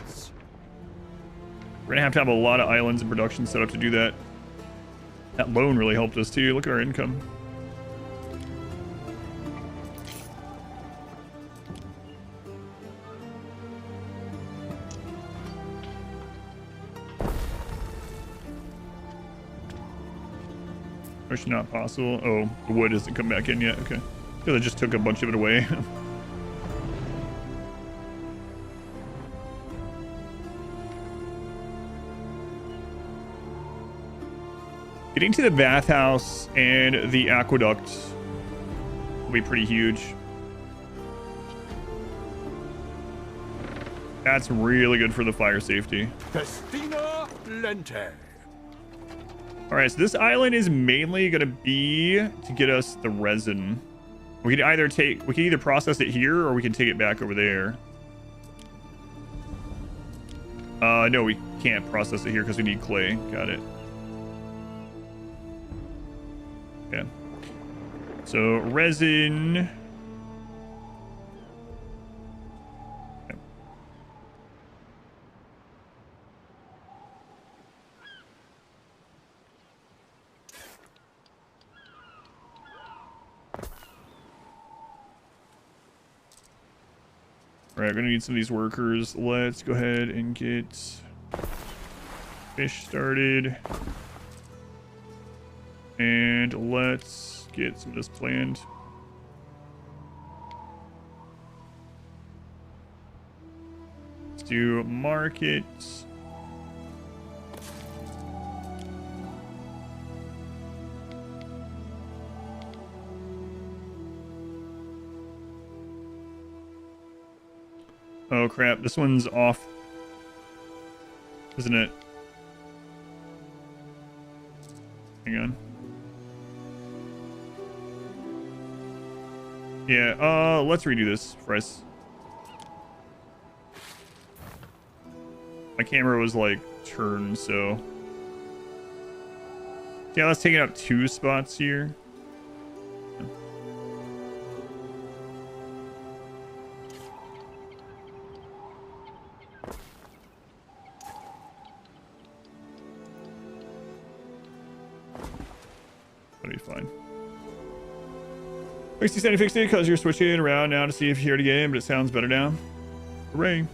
We're gonna have to have a lot of islands and production set up to do that. That loan really helped us too. Look at our income. Push not possible. Oh, the wood hasn't come back in yet. Okay. Because I just took a bunch of it away. Getting to the bathhouse and the aqueduct will be pretty huge. That's really good for the fire safety. Festina Lente. All right, so this island is mainly going to be to get us the resin. We can either process it here or we can take it back over there. No, we can't process it here because we need clay. Got it. Okay. So resin. Okay. All right, gonna need some of these workers. Let's go ahead and get fish started. And let's get some of this planned. Let's do markets. Oh crap, this one's off, isn't it? Hang on. Yeah, let's redo this for us. My camera was like turned, so yeah, let's take it up 2 spots here. That'll be fine. Fixed it, fixed it, because you're switching it around now to see if you hear it again, but it sounds better now. Hooray.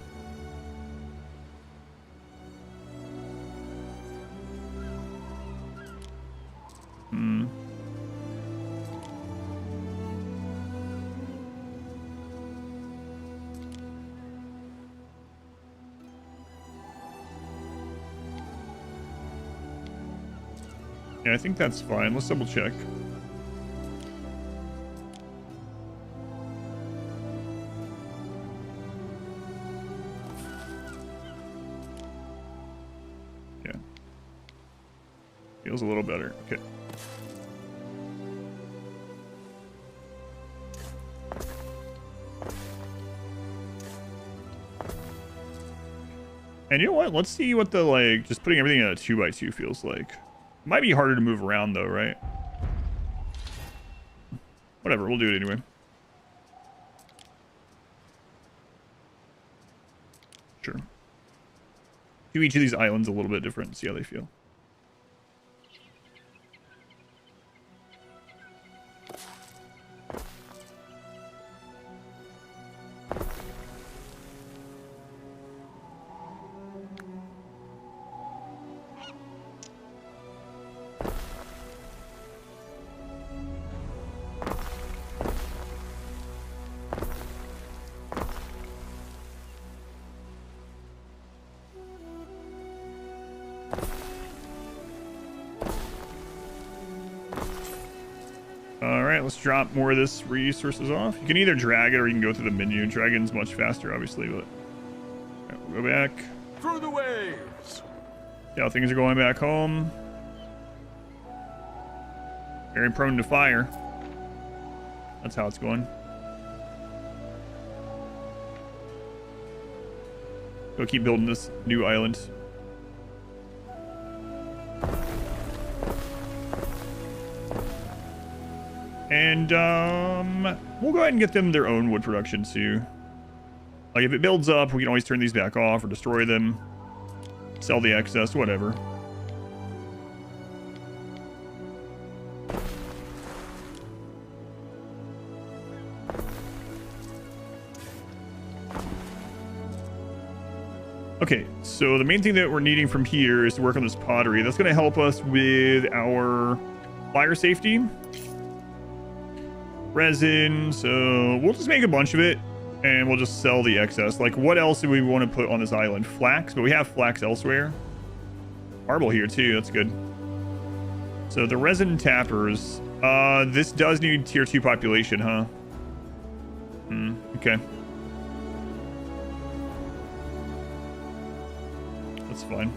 Yeah, I think that's fine. Let's double check. Yeah. Feels a little better. Okay. And you know what? Let's see what the, like, just putting everything in a 2x2 feels like. Might be harder to move around though, right? Whatever, we'll do it anyway. Sure. Do each of these islands a little bit different and see how they feel. All right, let's drop more of this resources off. You can either drag it or you can go through the menu. Dragon's much faster, obviously, but we'll go back. Through the waves. Yeah, things are going back home. Very prone to fire. That's how it's going. Go keep building this new island. And we'll go ahead and get them their own wood production too. Like if it builds up, we can always turn these back off or destroy them. Sell the excess, whatever. Okay, so the main thing that we're needing from here is to work on this pottery. That's going to help us with our fire safety. Resin, so we'll just make a bunch of it and we'll just sell the excess. Like what else do we want to put on this island? Flax, but we have flax elsewhere. Marble here too, that's good. So the resin tappers, this does need tier 2 population, huh? Okay. That's fine.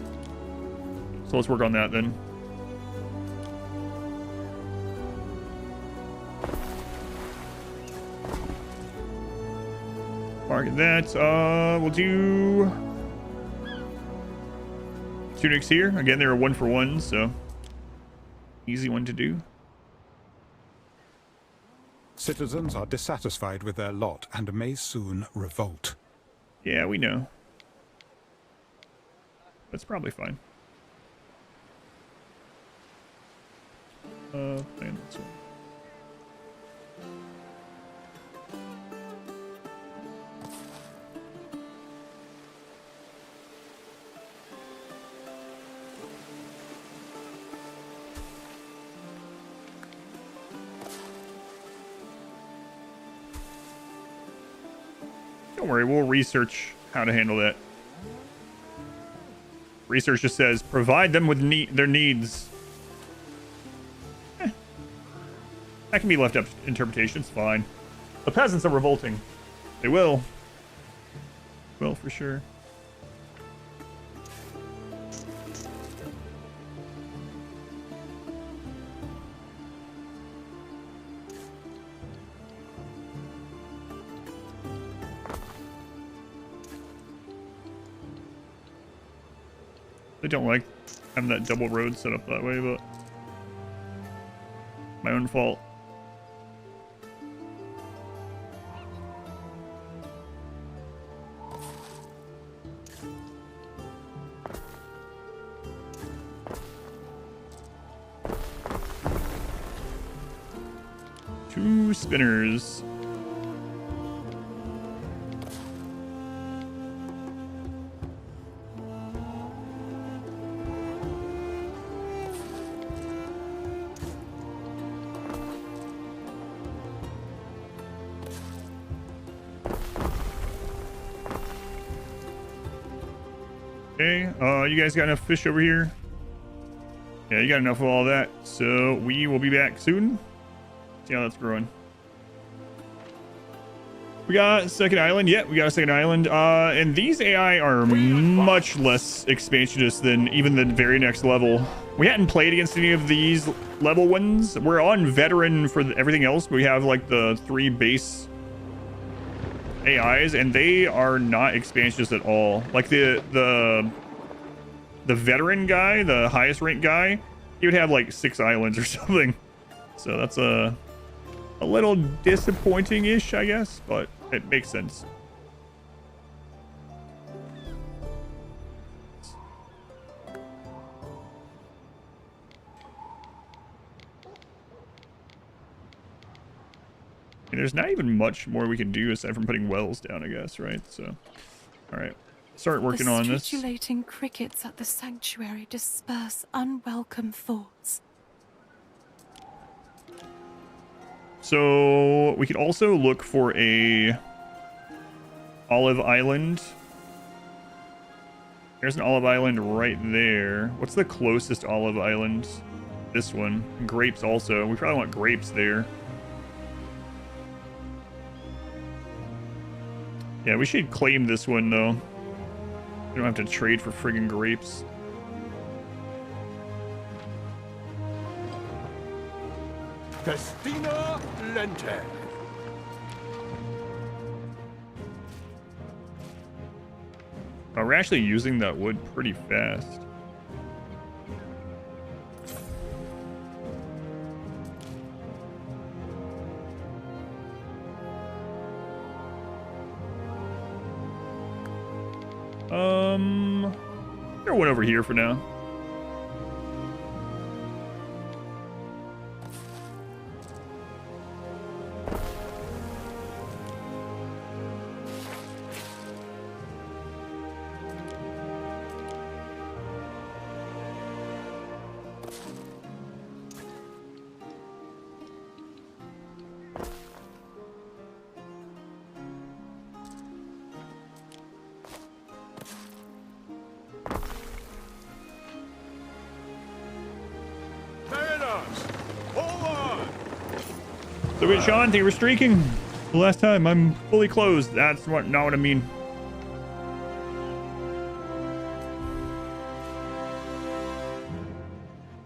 So let's work on that then. Market that. We'll do tunics here. Again, they're a 1-for-1, so easy one to do. Citizens are dissatisfied with their lot and may soon revolt. Yeah, we know. That's probably fine. Plan this one. Don't worry, we'll research how to handle that. Research just says, provide them with their needs. That can be left up to interpretation, it's fine. The peasants are revolting. They will. Will, for sure. I don't like having that double road set up that way, but my own fault. Two spinners. Okay, you guys got enough fish over here? Yeah, you got enough of all that. So we will be back soon. See how that's growing. We got a second island. Yeah, we got a second island. And these AI are much less expansionist than even the very next level. We hadn't played against any of these level ones. We're on veteran for everything else. We have like the 3 base AIs, and they are not expansionist at all. Like the veteran guy, the highest ranked guy, he would have like 6 islands or something. So that's a little disappointing-ish, I guess, but it makes sense. And there's not even much more we can do aside from putting wells down, I guess, right? So, all right, start working on this. The stridulating crickets at the sanctuary disperse unwelcome thoughts. So we could also look for a olive island. There's an olive island right there. What's the closest olive island? this one. Grapes also. We probably want grapes there. Yeah, we should claim this one, though. We don't have to trade for friggin' grapes. Festina Lente. Oh, we're actually using that wood pretty fast. Throw one over here for now. So, Sean, they were streaking the last time. I'm fully closed. That's not what I mean.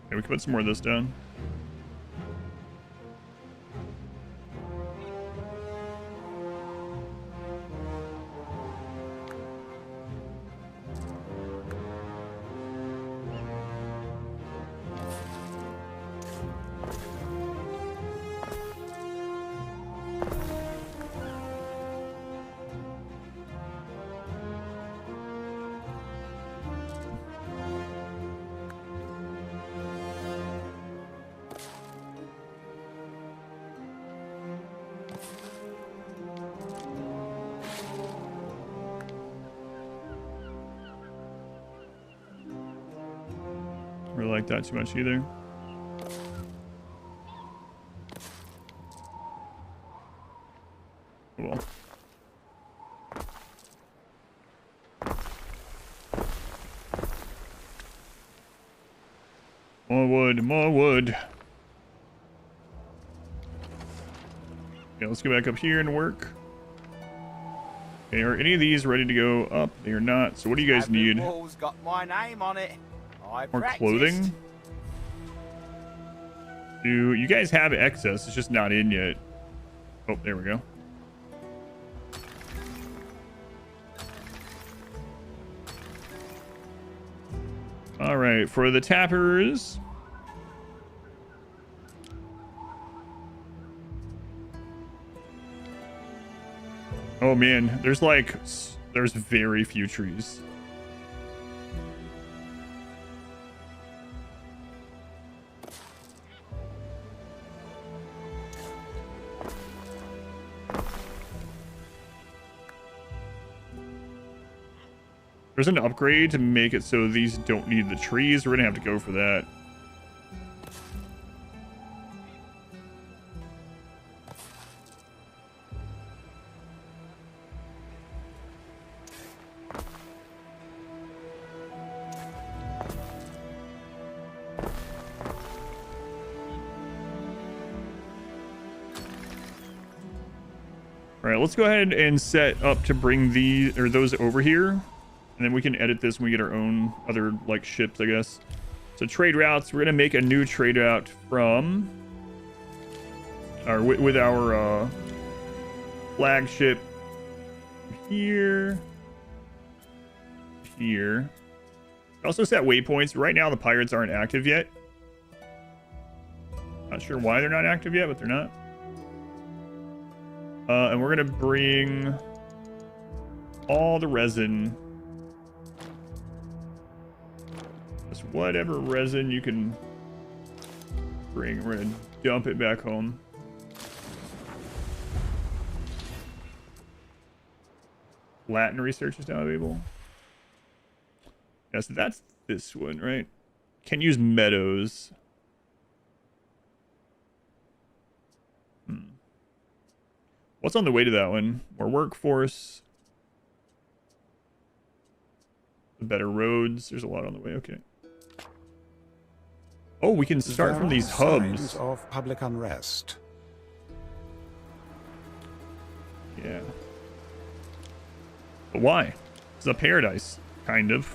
Okay, we can put some more of this down. Really like that too much either. Cool. More wood, more wood. Okay, let's go back up here and work. Okay, are any of these ready to go up? They are not. So what do you guys Every need? wall's got my name on it. I More practiced. clothing? Do you guys have excess? It's just not in yet. Oh, there we go. All right, for the tappers. Oh man, there's very few trees. There's an upgrade to make it so these don't need the trees. We're gonna have to go for that. All right, let's go ahead and set up to bring those over here. And then we can edit this when we get our own other, like, ships, I guess. So trade routes, we're going to make a new trade route from... or with our flagship here. Here. Also set waypoints. Right now the pirates aren't active yet. Not sure why they're not active yet, but they're not. And we're going to bring all the resin. Just whatever resin you can bring. We're going to dump it back home. Latin research is now available. Yeah, so that's this one, right? Can use meadows. What's on the way to that one? More workforce. Better roads. There's a lot on the way. Okay. Oh, we can start There from these are hubs. signs of public unrest. Yeah. But why? It's a paradise, kind of.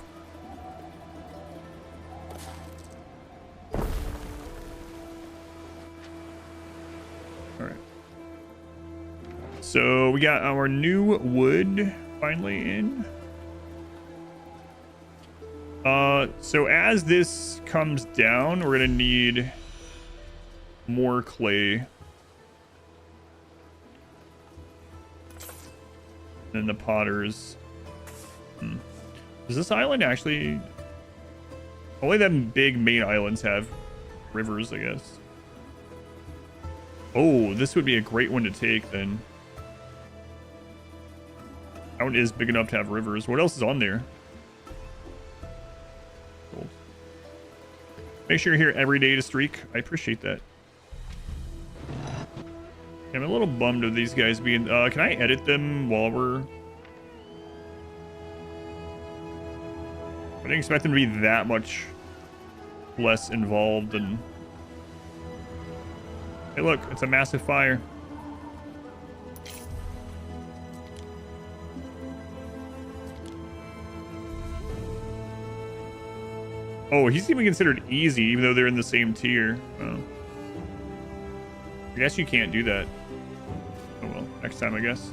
All right. So we got our new wood finally in. So as this comes down, we're gonna need more clay. Than the potters. Does this island actually... Only them big main islands have rivers, I guess. Oh, this would be a great one to take then. That one is big enough to have rivers. What else is on there? Cool. Make sure you're here every day to streak. I appreciate that. I'm a little bummed of these guys being... can I edit them while we're... I didn't expect them to be that much less involved than... Hey, look, it's a massive fire. Oh, he's even considered easy, even though they're in the same tier. Oh. I guess you can't do that. Oh well, next time, I guess.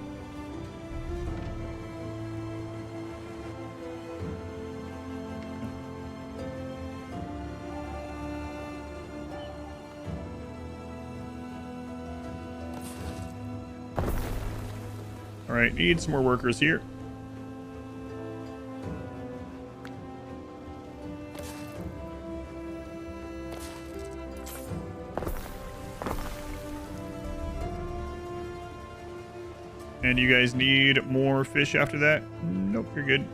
All right, need some more workers here. And you guys need more fish after that? Nope, you're good.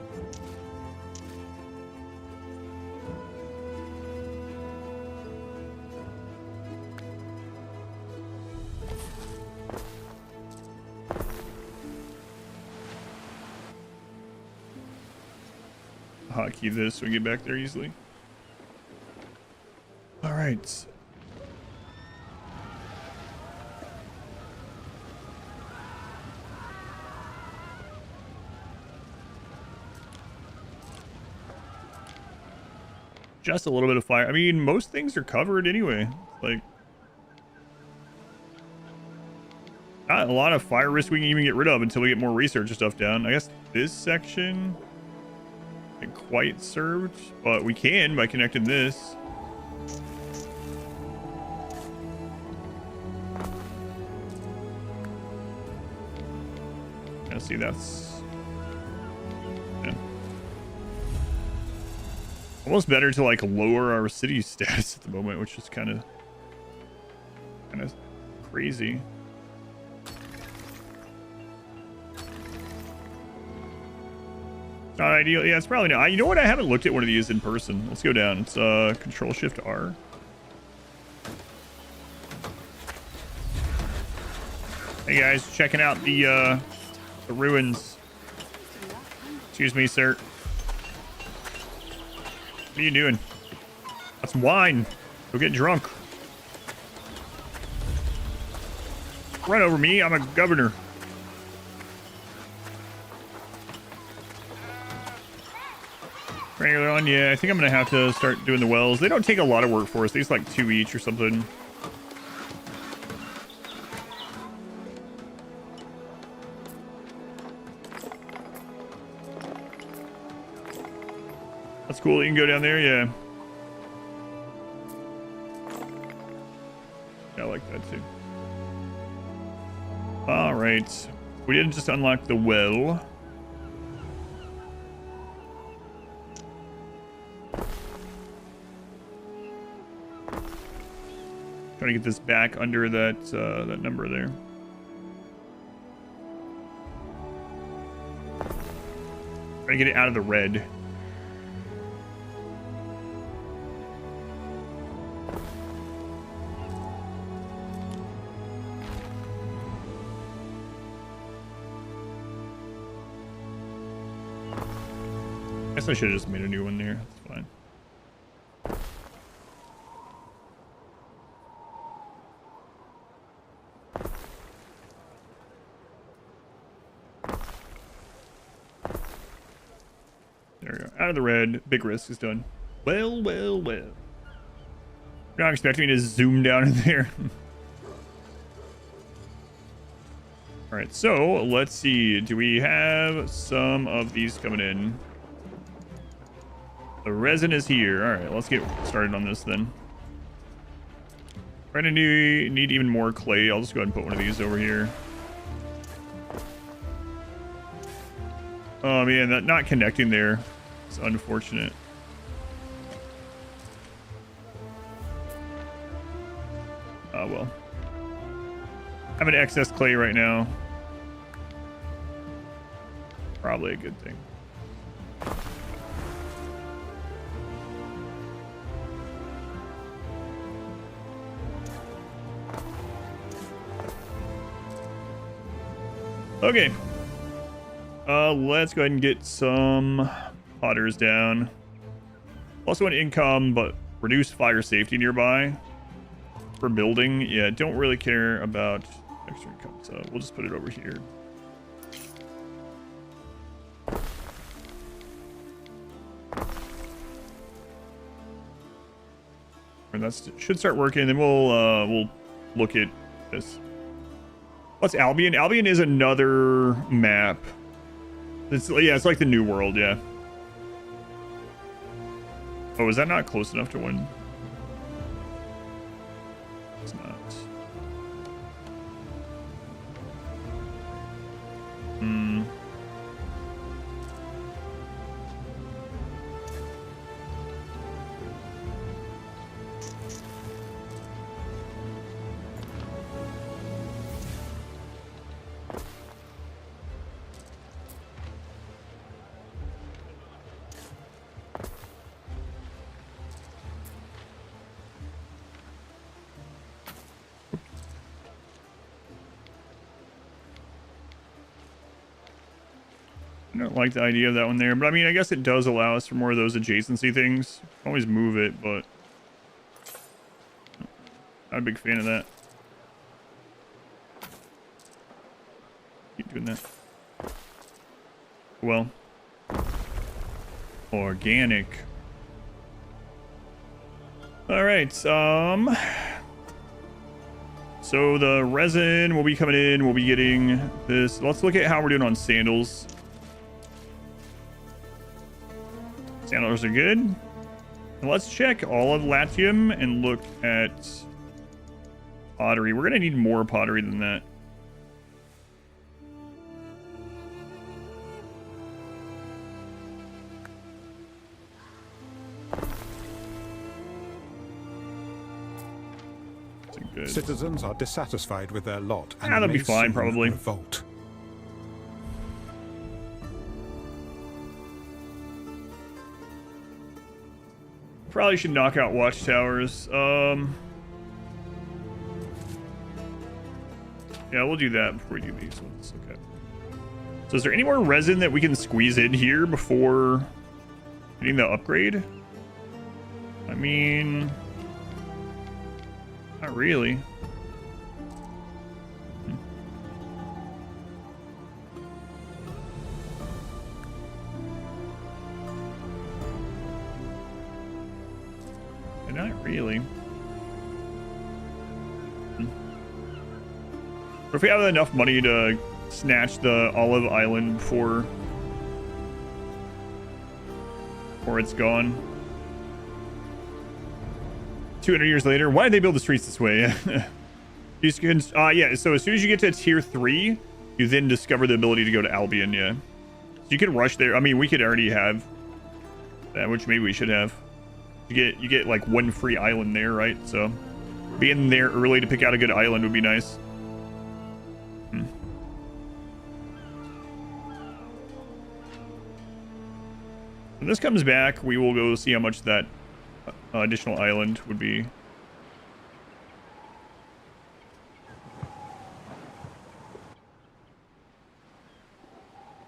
Hotkey this so we get back there easily. All right. Just a little bit of fire. I mean, most things are covered anyway. Like, not a lot of fire risk we can even get rid of until we get more research and stuff down. I guess this section isn't quite served, but we can by connecting this. Yeah, see, that's... Yeah. Almost better to like lower our city status at the moment, which is kind of crazy. Not ideal. Yeah, it's probably not. You know what? I haven't looked at one of these in person. Let's go down. It's Control Shift R. Hey guys, checking out the ruins. Excuse me, sir. What are you doing? That's wine. Go get drunk. Run over me. I'm a governor. Regular on, yeah. I think I'm gonna have to start doing the wells. They don't take a lot of work for us. They just like 2 each or something. That's cool. You can go down there, yeah. Yeah, I like that too. All right. We didn't just unlock the well. Trying to get this back under that that number there. Trying to get it out of the red. Guess I should have just made a new one there. That's fine. There we go. Out of the red. Big risk is done. Well, well, well. You're not expecting me to zoom down in there. All right, so let's see. Do we have some of these coming in? The resin is here. All right, let's get started on this then. We're gonna need even more clay. I'll just go ahead and put one of these over here. Oh man, that not connecting there is unfortunate. Oh well. I have an excess clay right now. Probably a good thing. Okay. Let's go ahead and get some potters down. Also want income, but reduce fire safety nearby for building. Yeah, don't really care about extra income, so we'll just put it over here. And that should start working. Then we'll look at this. What's Albion? Albion is another map. It's like the New World, yeah. Oh, is that not close enough to win? It's not. I don't like the idea of that one there, but I mean, I guess it does allow us for more of those adjacency things. Always move it, but not a big fan of that. Keep doing that. Well, organic. All right. So the resin will be coming in. We'll be getting this. Let's look at how we're doing on sandals. Sandals are good. And let's check all of Latium and look at pottery. We're gonna need more pottery than that. Good. Citizens are dissatisfied with their lot and that'll be may fine, soon probably. revolt. Probably should knock out watchtowers. Yeah, we'll do that before we do these ones. Okay. So is there any more resin that we can squeeze in here before getting the upgrade? I mean, not really. Not really. Or if we have enough money to snatch the Olive Island before it's gone. 200 years later, why did they build the streets this way? Yeah, so as soon as you get to tier 3, you then discover the ability to go to Albion, yeah. So you can rush there. I mean, we could already have that, which maybe we should have. You get like one free island there, right? So being there early to pick out a good island would be nice. When this comes back, we will go see how much that additional island would be.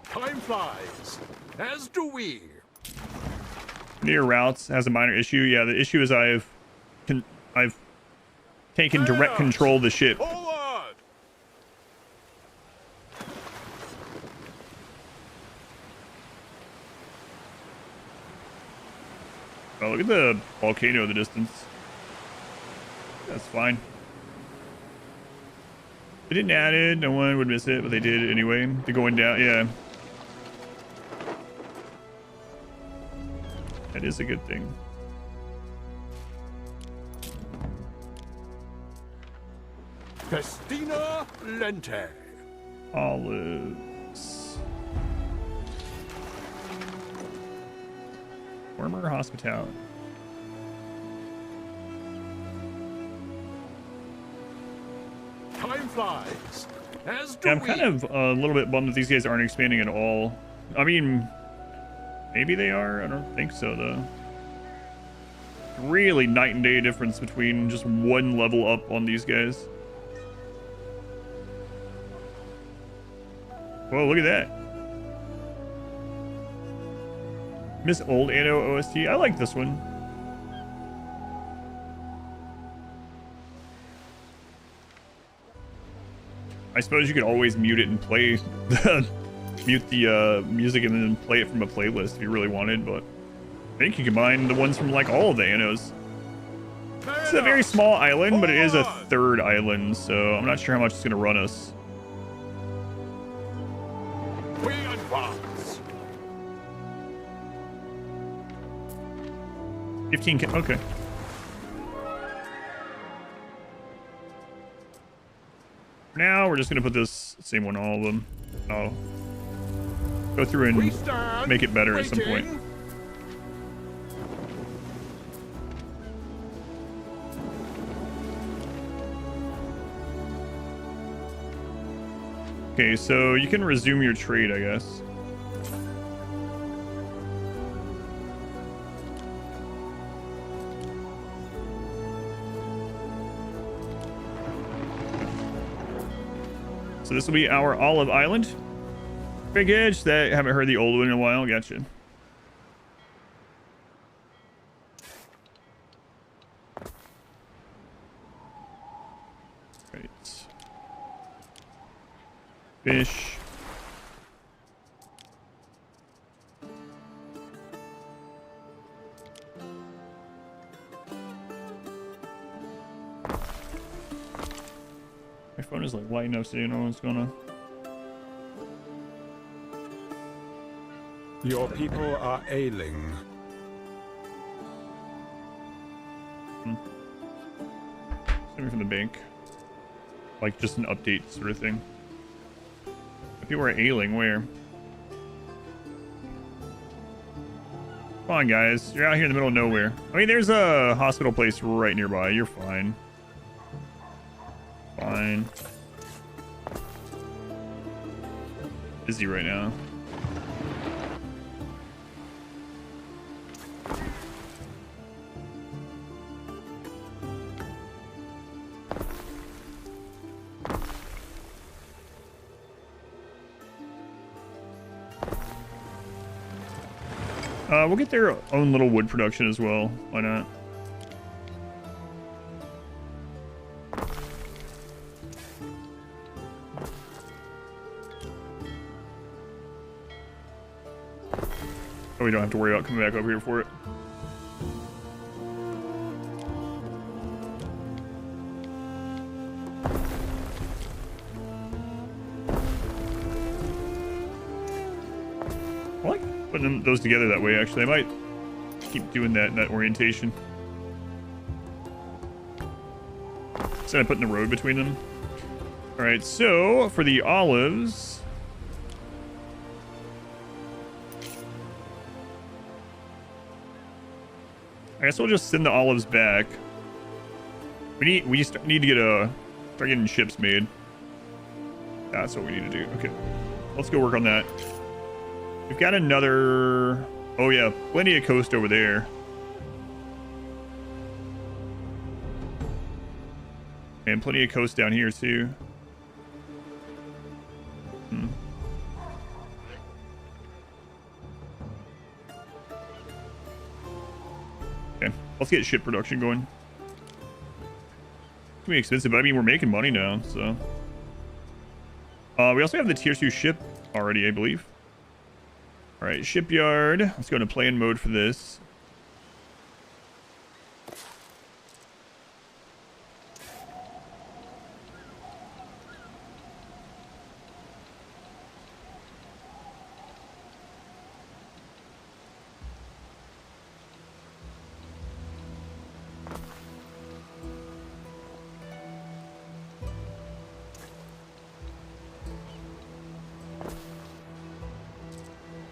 Time flies, as do we. Near routes has a minor issue. Yeah, the issue is I've taken direct control of the ship. Forward! Oh, look at the volcano in the distance. That's fine. They didn't add it. No one would miss it, but they did anyway. They're going down. Yeah. That is a good thing. Festina Lente. Olives. Warmer hospitality. Time flies. As do Yeah, I'm we. kind of a little bit bummed that these guys aren't expanding at all. I mean, maybe they are. I don't think so, though. Really night and day difference between just one level up on these guys. Whoa, look at that. Miss Old Anno OST. I like this one. I suppose you could always mute it and play mute the music and then play it from a playlist if you really wanted, but I think you combine the ones from like all of the Annos. It's a very small island, but it is a third island, so I'm not sure how much it's going to run us. We advance. 15K, okay. For now, we're just going to put this same one on all of them. I'll go through and make it better at some point. Okay, so you can resume your trade, I guess. So this will be our Olive Island. Big edge that haven't heard the old one in a while. Gotcha. Right. Fish. My phone is like lighting up so you know what's going on. Your people are ailing. Something from the bank. Like just an update sort of thing. People are ailing, where? Come on, guys. You're out here in the middle of nowhere. I mean, there's a hospital place right nearby. You're fine. Fine. Busy right now. We'll get their own little wood production as well. Why not? Oh, we don't have to worry about coming back over here for it. I like putting those together that way, actually. I might keep doing that in that orientation. Instead of putting the road between them. Alright, so for the olives... I guess we'll just send the olives back. We need to get start getting ships made. That's what we need to do. Okay, let's go work on that. We've got another. Oh yeah, plenty of coast over there. And plenty of coast down here too. Okay, let's get ship production going. It's gonna be expensive, but I mean we're making money now, so. We also have the tier 2 ship already, I believe. All right, shipyard. Let's go into plan mode for this.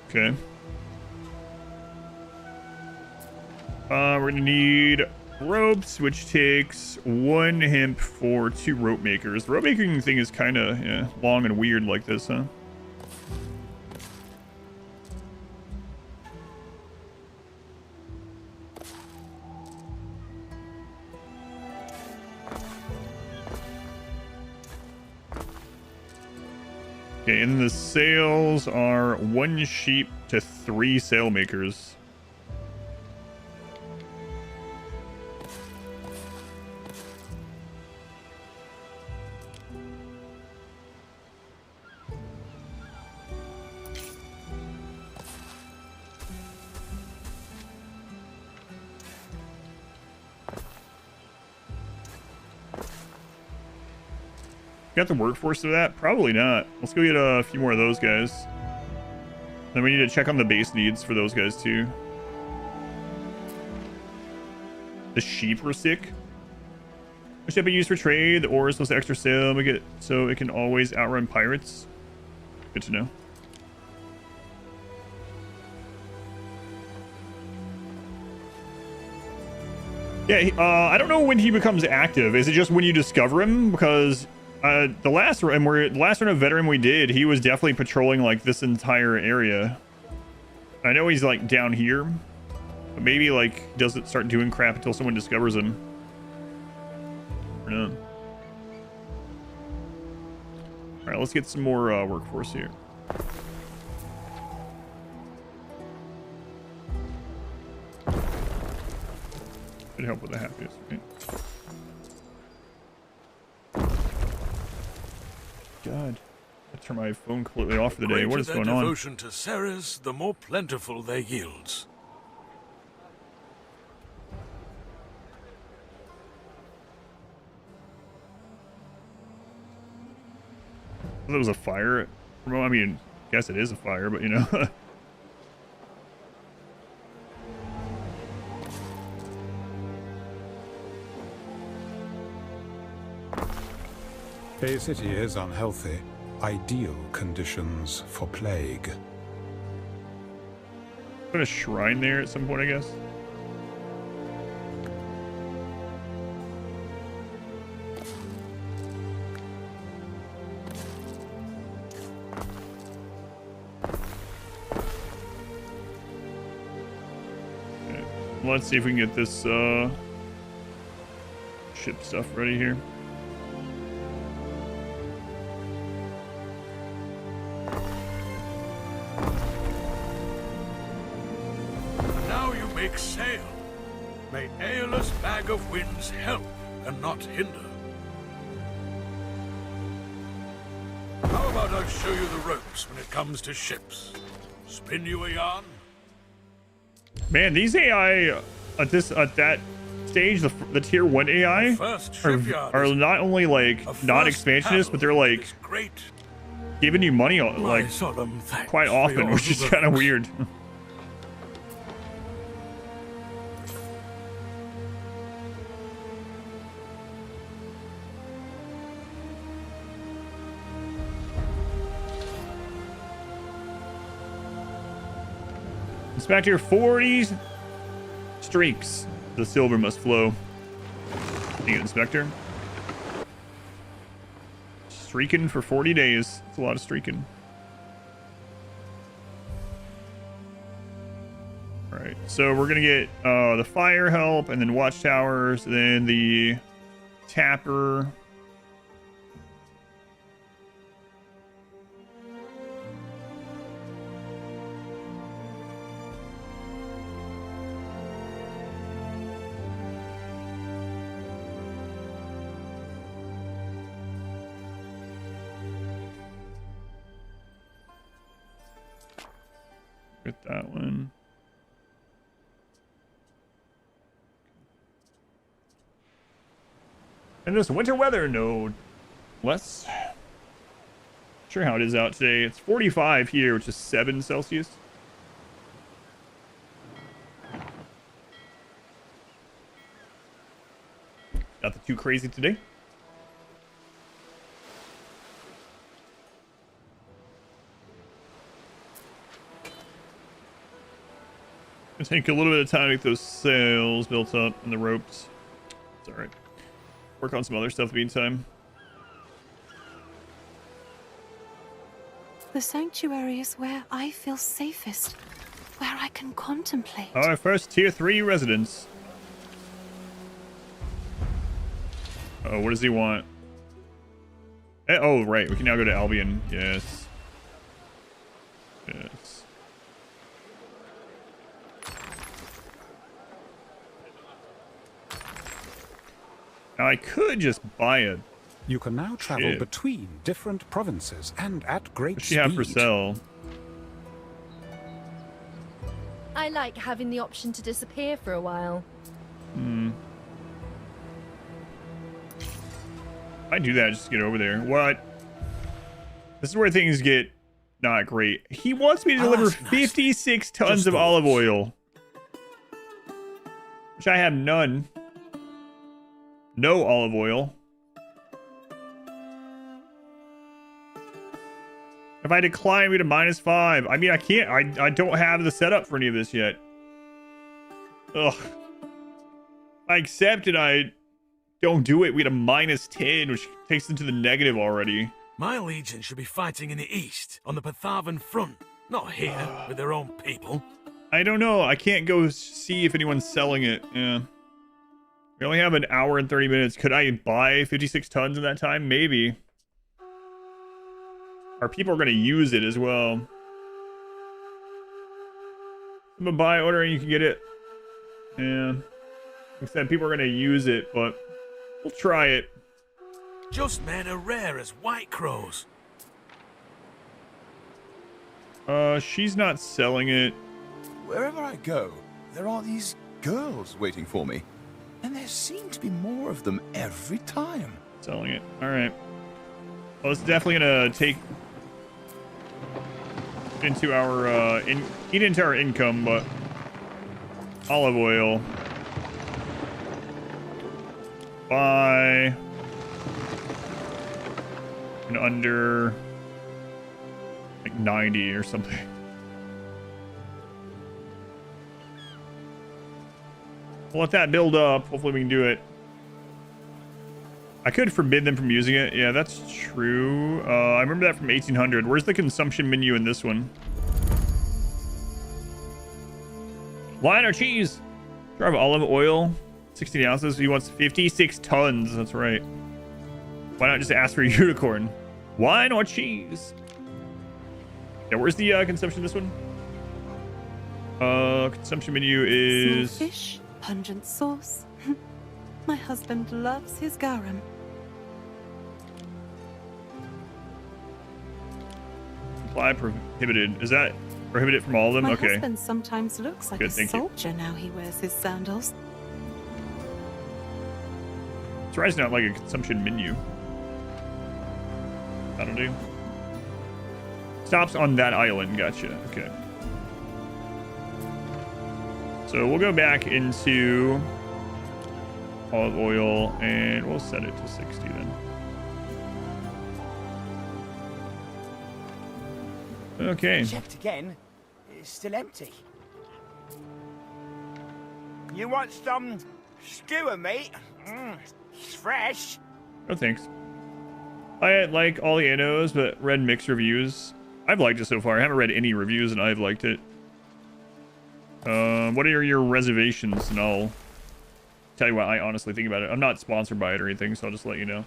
Okay. We're gonna need ropes, which takes 1 hemp for 2 rope makers. The rope making thing is kind of long and weird like this, huh? Okay, and the sails are 1 sheep to 3 sail makers. Got the workforce for that? Probably not. Let's go get a few more of those guys. Then we need to check on the base needs for those guys too. The sheep were sick. The ship be used for trade. The ore is supposed to extra sail. We get so it can always outrun pirates. Good to know. Yeah, I don't know when he becomes active. Is it just when you discover him? Because the last run of veteran we did, he was definitely patrolling like this entire area. I know he's like down here, but maybe like doesn't start doing crap until someone discovers him. Or not. All right, let's get some more workforce here. Could help with the happiest, right? God, I turned my phone completely off for the day. What is going on? The devotion to Ceres, the more plentiful their yields. There was a fire. I mean, I guess it is a fire, but you know. A city is unhealthy. Ideal conditions for plague. Put a shrine there at some point, I guess. Okay. Let's see if we can get this ship stuff ready here. Make sail. May Aeolus' bag of winds help and not hinder. How about I show you the ropes when it comes to ships? Spin you a yarn? Man, these AI at that stage, the tier 1 AI are not only like not expansionist, but they're like giving you money like quite often, which is kind of weird. Inspector, 40 streaks. The silver must flow. Thank you, Inspector. Streaking for 40 days. It's a lot of streaking. Alright, so we're gonna get the fire help, and then watchtowers, then the tapper. Get that one. And this winter weather, no less. Sure how it is out today. It's 45 here, which is 7 Celsius. Nothing too crazy today. It'll take a little bit of time to get those sails built up and the ropes. It's all right. Work on some other stuff in the meantime. The sanctuary is where I feel safest, where I can contemplate. Our first tier 3 residence. Oh, what does he want? Oh, right. We can now go to Albian. Yes. Yes. Now I could just buy it. You can now travel between different provinces and at great What does she speed. have for sale? I like having the option to disappear for a while. I do that just to get over there. What? This is where things get not great. He wants me to deliver 56 tons of olive oil, which I have none. No olive oil. If I decline, we to -5. I mean, I can't. I don't have the setup for any of this yet. Ugh. I accept it. I don't do it. We had a -10, which takes into the negative already. My legion should be fighting in the east, on the Pathavan front, not here with their own people. I don't know. I can't go see if anyone's selling it. Yeah. We only have an hour and 30 minutes. Could I buy 56 tons in that time? Maybe. Our people are going to use it as well. I'm going to buy order and you can get it. Yeah. Like I said, people are going to use it, but we'll try it. Just men are rare as white crows. She's not selling it. Wherever I go, there are these girls waiting for me. And there seem to be more of them every time. Selling it. All right. Well, it's definitely going to take into our eat into our income, but olive oil. Buy in under like 90 or something. We'll let that build up. Hopefully we can do it. I could forbid them from using it. Yeah, that's true. I remember that from 1800. Where's the consumption menu in this one? Wine or cheese? Jar of olive oil. 16 ounces. He wants 56 tons. That's right. Why not just ask for a unicorn? Wine or cheese? Yeah, where's the consumption of this one? Consumption menu is... Small fish, pungent sauce. My husband loves his garum. Supply prohibited. Is that prohibited from all of them? My Okay. husband sometimes looks like Good, a thank you. soldier now he wears his sandals. Try is not like a consumption menu. That'll do. Stops on that island. Gotcha. Okay. So we'll go back into olive oil and we'll set it to 60 then. Okay. Checked again. It's still empty. You want some skewer meat? It's fresh. Oh, thanks. I like all the ANNOs, but read mixed reviews. I've liked it so far. I haven't read any reviews and I've liked it. What are your reservations? And I'll tell you what I honestly think about it. I'm not sponsored by it or anything, so I'll just let you know.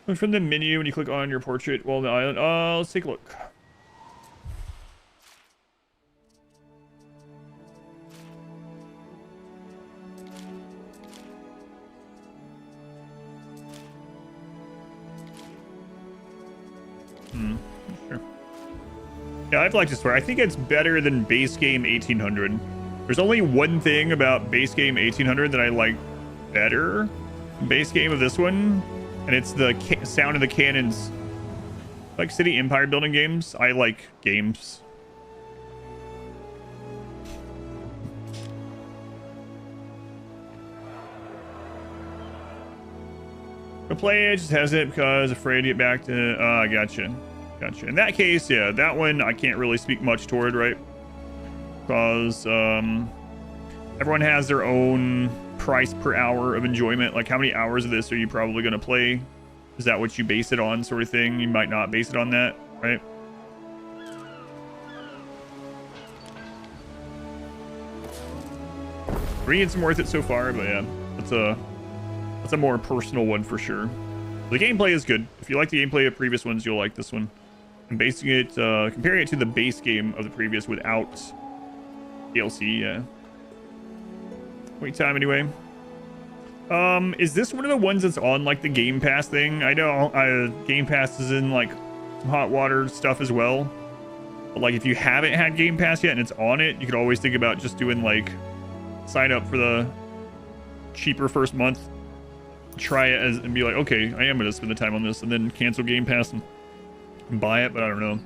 And from the menu, when you click on your portrait while on the island, let's take a look. Sure. Yeah, I've liked this story. I think it's better than base game 1800. There's only one thing about base game 1800 that I like better than base game of this one, and it's the sound of the cannons. Like city empire building games, I like games. The player just has it because afraid to get back to. Gotcha. In that case, yeah, that one I can't really speak much toward, right? because everyone has their own price per hour of enjoyment. Like, how many hours of this are you probably going to play? Is that what you base it on, sort of thing? You might not base it on that, right? We're getting some worth it so far, but yeah, that's a more personal one for sure. The gameplay is good. If you like the gameplay of previous ones, you'll like this one. I'm basing it, comparing it to the base game of the previous without DLC. Yeah. Wait time anyway. Is this one of the ones that's on like the Game Pass thing? I know Game Pass is in like some hot water stuff as well. But like if you haven't had Game Pass yet and it's on it, you could always think about just doing like sign up for the cheaper first month, try it as and be like, okay, I am gonna spend the time on this, and then cancel Game Pass and buy it. But I don't know.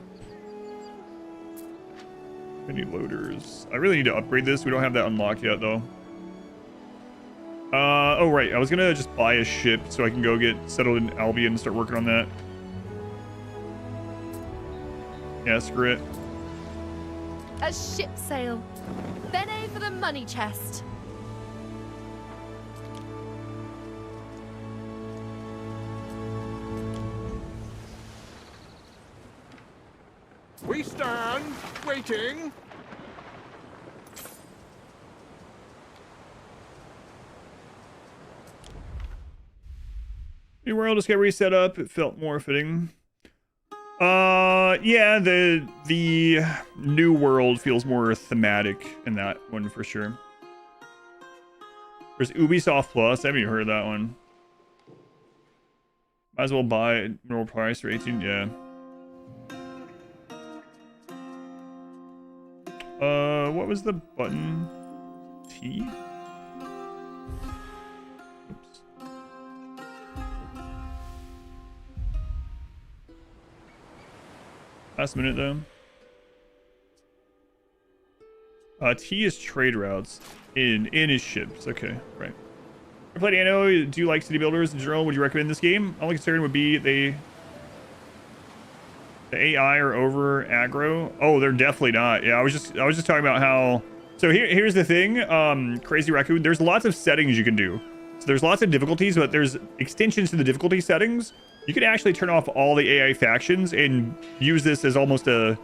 I need loaders. I really need to upgrade this. We don't have that unlocked yet though. Oh right, I was gonna just buy a ship so I can go get settled in Albion and start working on that. Yeah, screw it. A ship sail. Bene for the money chest. We stand, waiting. New world just got reset up. It felt more fitting. Yeah, the new world feels more thematic in that one for sure. There's Ubisoft Plus. I haven't even heard of that one. Might as well buy it. Normal price for 18. Yeah. What was the button? T? Oops. Last minute though. T is trade routes. In is ships. Okay, right. I played ANNO. Do you like city builders in general? Would you recommend this game? Only concern would be the AI are over aggro. Oh, they're definitely not. Yeah, I was just talking about how. So here's the thing. Crazy Raccoon. There's lots of settings you can do. So there's lots of difficulties, but there's extensions to the difficulty settings. You can actually turn off all the AI factions and use this as almost like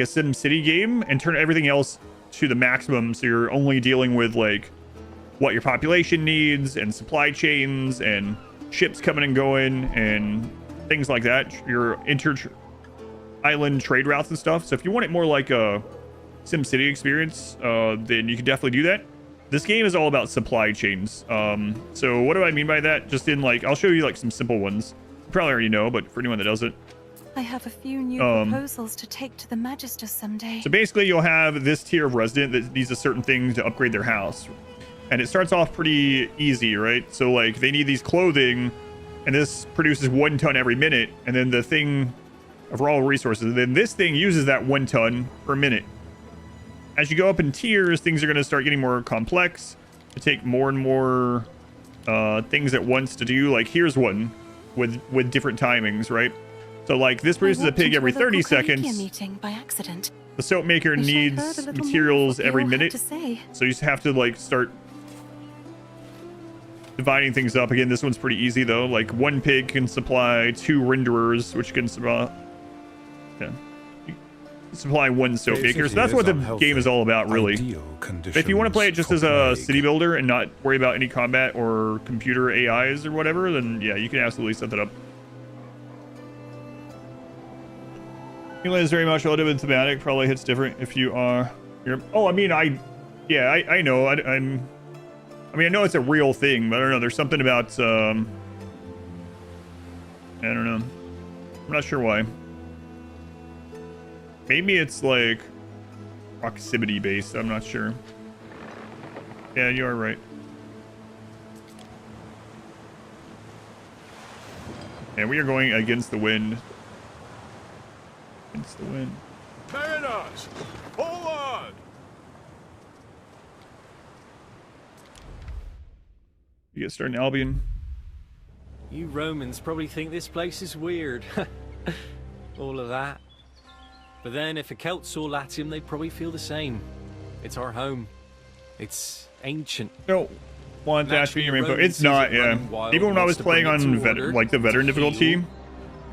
a Sim City game and turn everything else to the maximum. So you're only dealing with like what your population needs and supply chains and ships coming and going and things like that. Your island trade routes and stuff. So if you want it more like a Sim City experience, then you can definitely do that. This game is all about supply chains. So what do I mean by that? Just in like, I'll show you like some simple ones. You probably already know, but for anyone that doesn't. I have a few new proposals to take to the Magister someday. So basically you'll have this tier of resident that needs a certain thing to upgrade their house. And it starts off pretty easy, right? So like they need these clothing and this produces 1 ton every minute. And then the thing of raw resources, and then this thing uses that 1 ton per minute. As you go up in tiers, things are going to start getting more complex. To take more and more things at once to do. Like here's one with different timings, right? So like this produces a pig every 30 seconds. Meeting by accident. The soap maker needs materials every minute. So you just have to like start dividing things up. Again, this one's pretty easy though. Like 1 pig can supply 2 renderers, which can supply 1 soap maker. So that's what the game is all about, really. If you want to play it just as a city builder and not worry about any combat or computer AIs or whatever, then yeah, you can absolutely set that up. England is very much relative and thematic. Probably hits different if you are. Oh, I mean, I know. I mean, I know it's a real thing, but I don't know. There's something about. I don't know. I'm not sure why. Maybe it's like proximity based. I'm not sure. Yeah, you are right. And we are going against the wind. Against the wind. Mariners, forward! You get started in Albion. You Romans probably think this place is weird. All of that. But then if a Celt saw Latium, they'd probably feel the same. It's our home. It's ancient. No. Want to ask for your info? Roman It's not, sees it yeah. running wild, Even when I wants was to bring playing it on to order, like the veteran to difficulty, heal.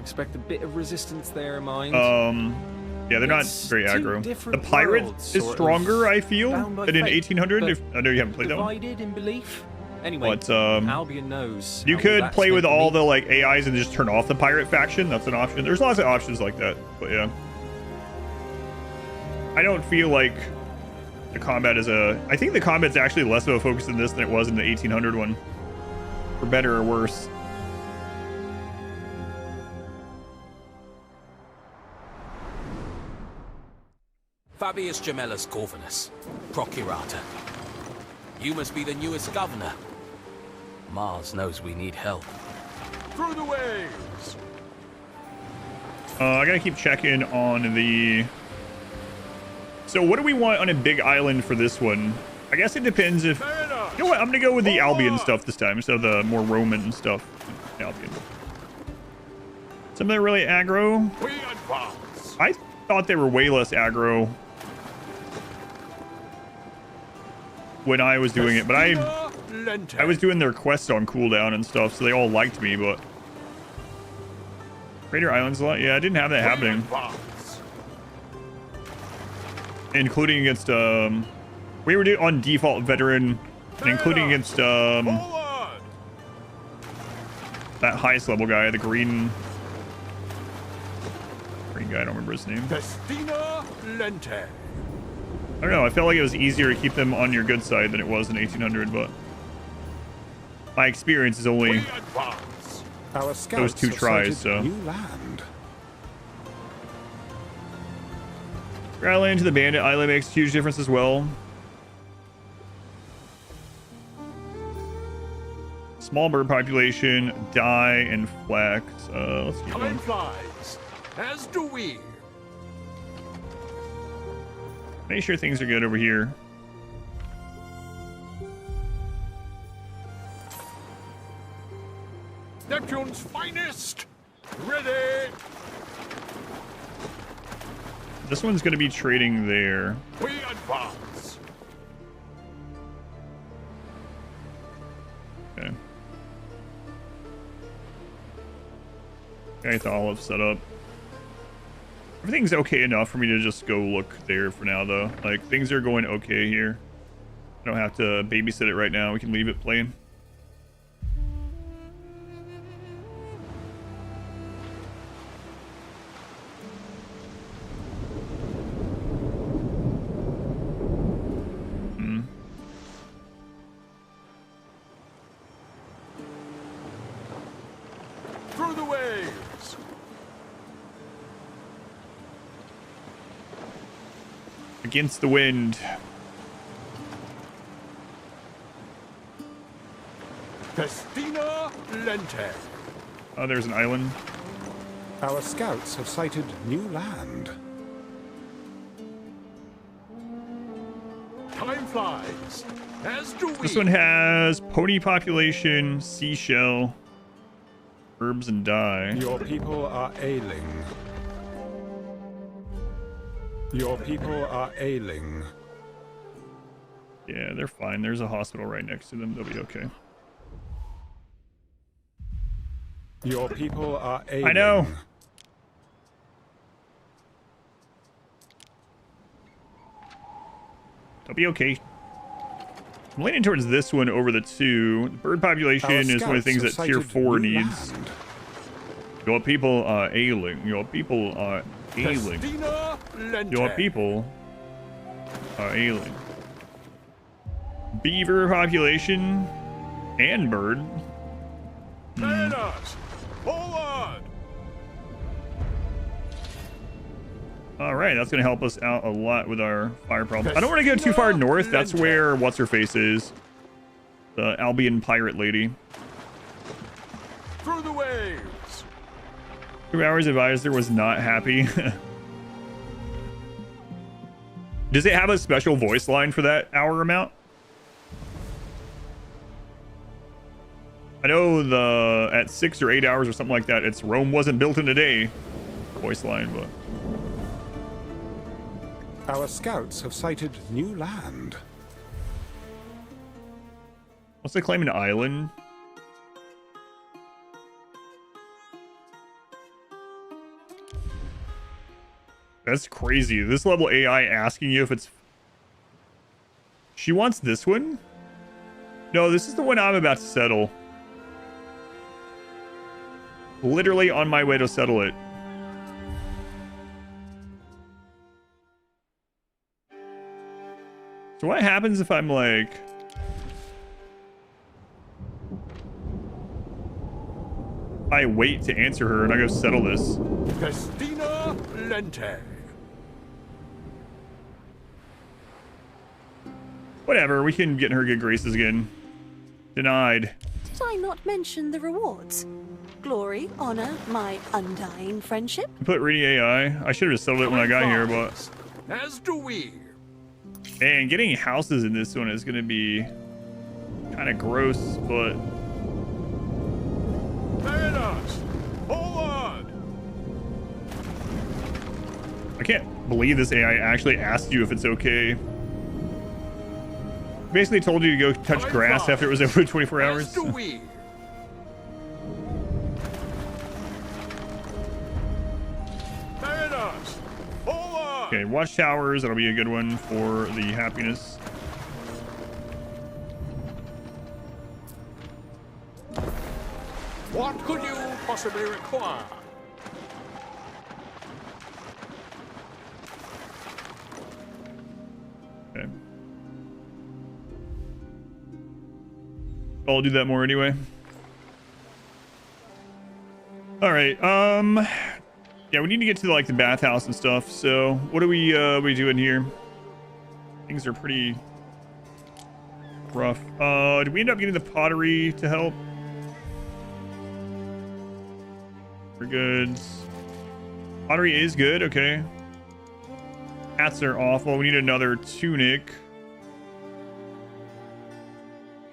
Expect a bit of resistance there, mind. yeah, they're not It's very two aggro. The different pirate worlds, is sort of stronger, I feel, bound by than in fate, 1800. but If I know you haven't played that one. divided in belief. Anyway, But Albian knows. you how could that's play meant with to all be. the like AIs and just turn off the pirate faction. That's an option. There's lots of options like that. But yeah, I don't feel like the combat is I think the combat's actually less of a focus in this than it was in the 1800 one, for better or worse. Fabius Gemellus Corvinus, Procurator. You must be the newest governor. Mars knows we need help. Through the waves! I gotta keep checking on the... So what do we want on a big island for this one? I guess it depends if... You know what? I'm gonna go with the Albion stuff this time instead of the more Roman stuff. Albion. Some of them are really aggro. We advance. I thought they were way less aggro when I was doing it, but I was doing their quests on cooldown and stuff, so they all liked me, but... Crater Islands a lot? Yeah, I didn't have that happening. Including against, we were doing on default veteran, and including against, that highest level guy, the green guy, I don't remember his name. Festina Lente. I don't know, I felt like it was easier to keep them on your good side than it was in 1800, but my experience is only those 2 tries, so. New land. Island to the bandit island makes a huge difference as well. Small bird population, die and flex. Let's keep going. Time flies, as do we. Make sure things are good over here. Neptune's finest. Ready. This one's going to be trading there. We advance. Okay. Got the olive set up. Everything's okay enough for me to just go look there for now, though. Like, things are going okay here. I don't have to babysit it right now. We can leave it playing. Through the waves. Against the wind. Festina Lente. Oh, there's an island. Our scouts have sighted new land. Time flies, as do we. This one has pony population, seashell, herbs, and dye. Your people are ailing. Your people are ailing. Yeah, they're fine. There's a hospital right next to them. They'll be okay. Your people are ailing. I know. They'll be okay. I'm leaning towards this one over the 2. The bird population is one of the things that tier 4 needs. Land. Your people are ailing. Your people are ailing. Festina Lente. Your people are ailing. Beaver population and bird. Mariners, forward. All right, that's going to help us out a lot with our fire problem. I don't want to go too far north. That's where what's-her-face is. The Albion pirate lady. Through the waves. 2 hours advisor was not happy. Does it have a special voice line for that hour amount? I know the at 6 or 8 hours or something like that, it's Rome wasn't built in a day voice line, but Our scouts have sighted new land. What's they claim an island? That's crazy. This level AI asking you if it's... She wants this one? No, this is the one I'm about to settle. Literally on my way to settle it. So what happens if I'm like... I wait to answer her and I go settle this? Festina Lente. Whatever, we can get in her good graces again. Denied. Did I not mention the rewards? Glory, honor, my undying friendship? Put reading AI. I should have just settled it when I got here, but... As do we. Man, getting houses in this one is going to be kind of gross, but... Mariners, forward! I can't believe this AI actually asked you if it's okay. Basically told you to go touch grass after it was over 24 hours. As do we. Mariners, forward! Okay, watchtowers. That'll be a good one for the happiness. What could you possibly require? Okay. I'll do that more anyway. All right. Yeah, we need to get to like the bathhouse and stuff. So what are we doing here? Things are pretty rough. Did we end up getting the pottery to help? We're good. Pottery is good. Okay. Hats are awful. We need another tunic.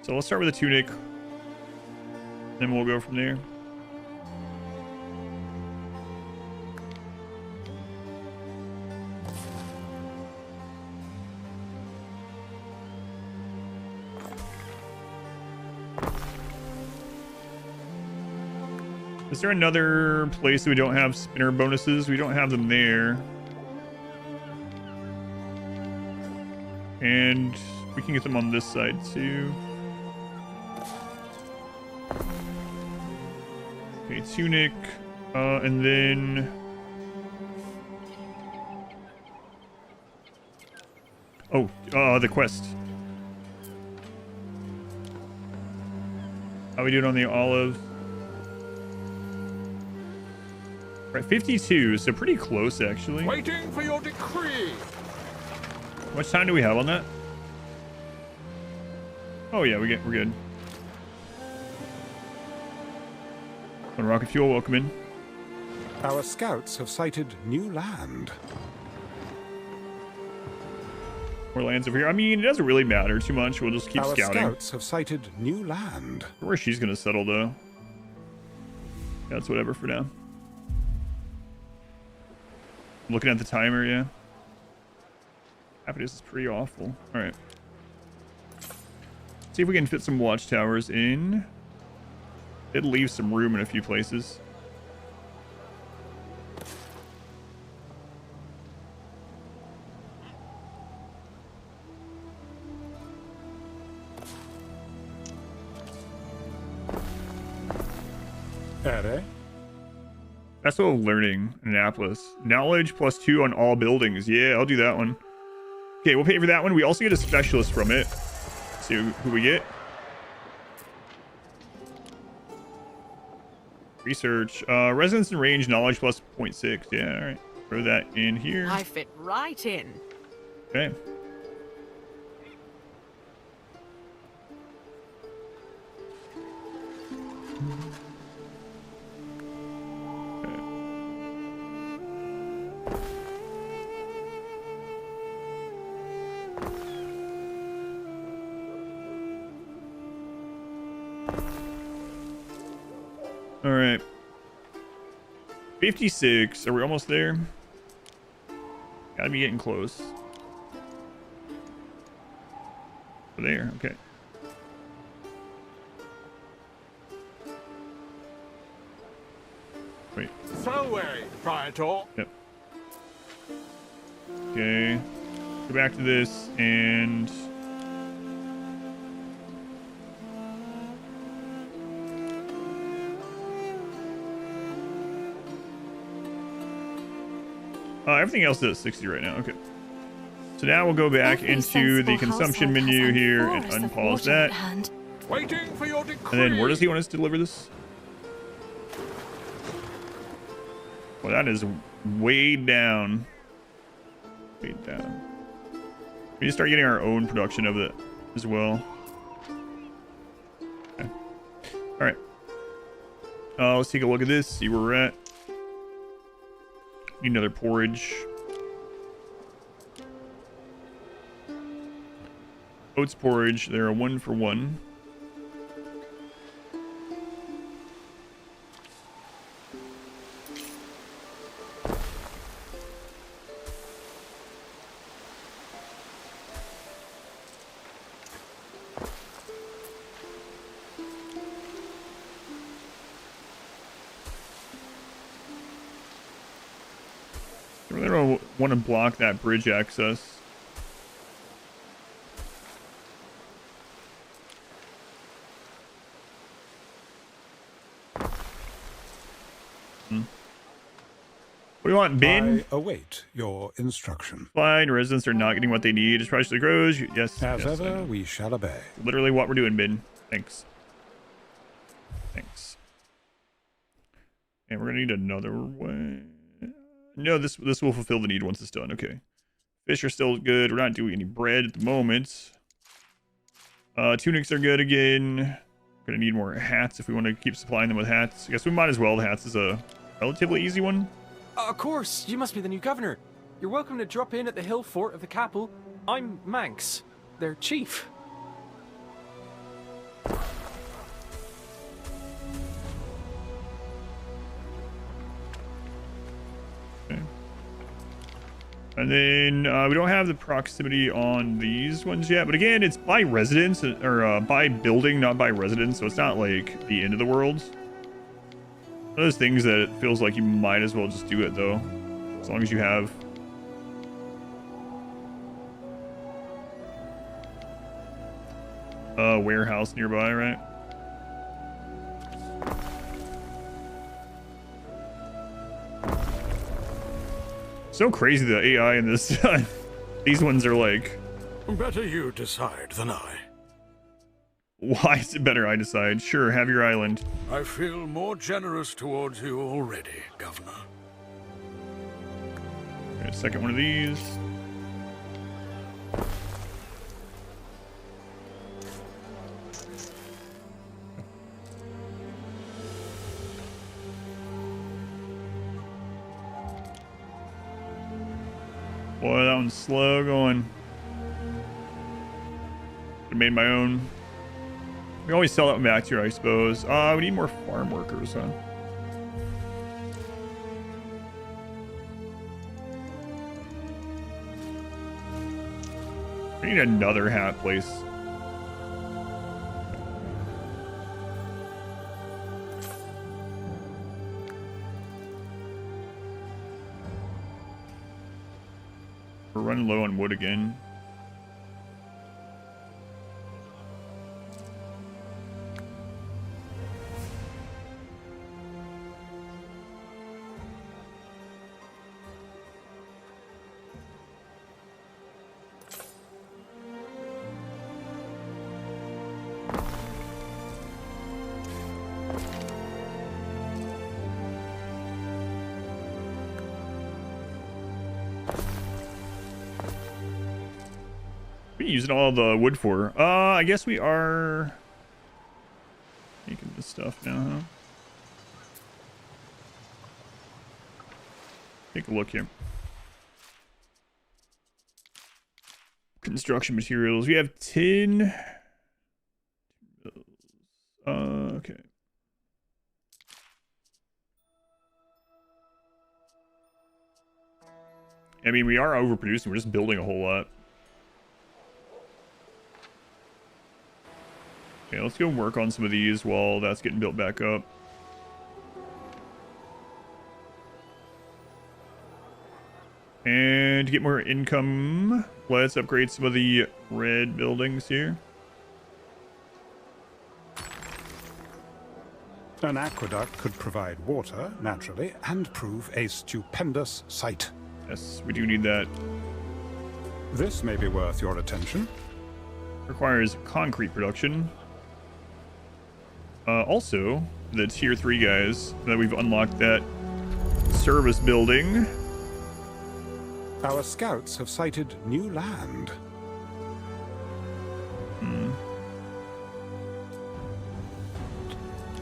So let's start with a tunic. Then we'll go from there. Is there another place that we don't have spinner bonuses? We don't have them there. And we can get them on this side too. Okay, tunic. And then... Oh, the quest. How we doing on the olive? Right, 52, so pretty close actually. Waiting for your decree. How much time do we have on that? Oh yeah, we're good. On rocket fuel, welcome in. Our scouts have sighted new land. More lands over here. I mean, it doesn't really matter too much. We'll just keep Our scouting. scouts have sighted new land. Where she's gonna settle though. That's whatever for now. Looking at the timer, yeah. Happiness is pretty awful. All right. See if we can fit some watchtowers in. It'll leave some room in a few places. That's what we're learning in Annapolis. Knowledge +2 on all buildings. Yeah, I'll do that one. Okay, we'll pay for that one. We also get a specialist from it. Let's see who we get. Research. Residence and range, knowledge +0.6. Yeah, all right. Throw that in here. I fit right in. Okay. All right. 56. Are we almost there? Gotta be getting close. Over there. Okay. Wait. So way, Praetor. Yep. Okay. Go back to this and everything else is 60 right now. Okay. So now we'll go back into the consumption menu here and unpause that. Waiting for your decree. And then where does he want us to deliver this? Well, that is way down. Way down. We need to start getting our own production of it as well. Okay. All right. Let's take a look at this, see where we're at. Need another porridge. Oats porridge, they're a 1-for-1. I really don't want to block that bridge access. What do you want, bin? I await your instruction. Fine, residents are not getting what they need. As price grows, yes. As yes, ever, we shall obey. Literally what we're doing, bin. Thanks. Thanks. And we're gonna need another one. No, this will fulfill the need once it's done. Okay. Fish are still good. We're not doing any bread at the moment. Tunics are good again. Gonna need more hats if we want to keep supplying them with hats. I guess we might as well. The hats is a relatively easy one. Of course, you must be the new governor. You're welcome to drop in at the hill fort of the capital. I'm Manx, their chief. Okay. And then we don't have the proximity on these ones yet, but again, it's by residence or by building, not by residence, so it's not like the end of the world. One of those things that it feels like you might as well just do it though, as long as you have a warehouse nearby, right? So crazy the AI in this. These ones are like. Better you decide than I. Why is it better I decide? Sure, have your island. I feel more generous towards you already, Governor. Okay, second one of these. Boy, that one's slow going. I made my own. We always sell that one back to you, I suppose. We need more farm workers, huh? We need another hat place. We're running low on wood again. Using all the wood for. I guess we are making this stuff now, huh? Take a look here. Construction materials. We have 10. Okay. I mean, we are overproducing. We're just building a whole lot. Okay, let's go work on some of these while that's getting built back up. And to get more income, let's upgrade some of the red buildings here. An aqueduct could provide water, naturally, and prove a stupendous sight. Yes, we do need that. This may be worth your attention. Requires concrete production. Also, the tier 3 guys, that we've unlocked that service building. Our scouts have sighted new land.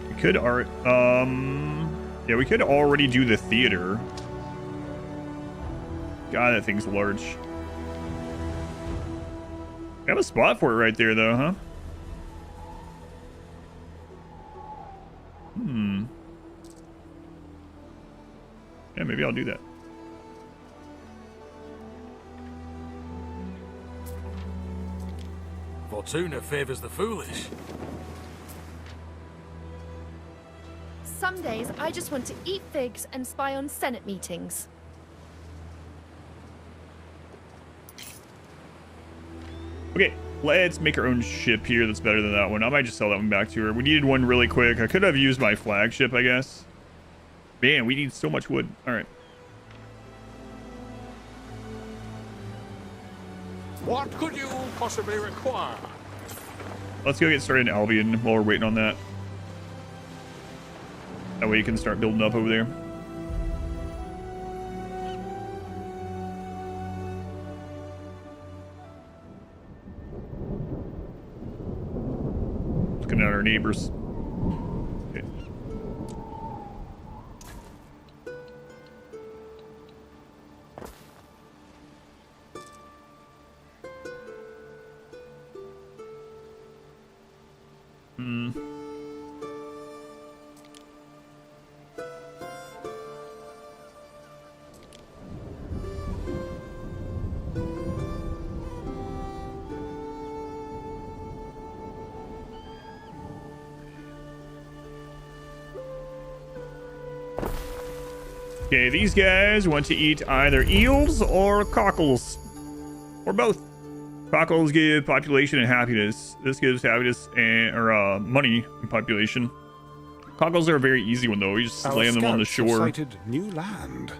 We could yeah, we could already do the theater. God, that thing's large. We have a spot for it right there, though, huh? Yeah, maybe I'll do that. Fortuna favors the foolish. Some days I just want to eat figs and spy on Senate meetings. Okay, let's make our own ship here that's better than that one. I might just sell that one back to her. We needed one really quick. I could have used my flagship, I guess. Man, we need so much wood. All right. What could you possibly require? Let's go get started in Albion while we're waiting on that. That way you can start building up over there. Looking at our neighbors. Okay. Okay, these guys want to eat either eels or cockles, or both. Cockles give population and happiness. This gives happiness and money and population. Cockles are a very easy one though. We just land them on the shore. Sighted new land.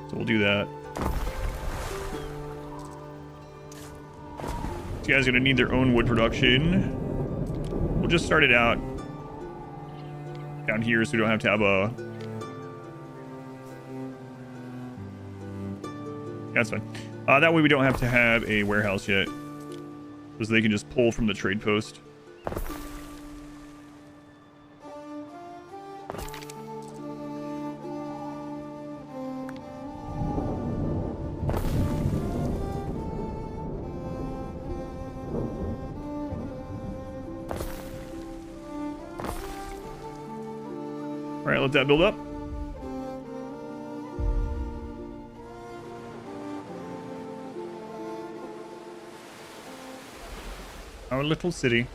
So we'll do that. These guys are gonna need their own wood production. We'll just start it out down here so we don't have to have a. That's fine. That way we don't have to have a warehouse yet. Because they can just pull from the trade post. Alright, let that build up. Our little city.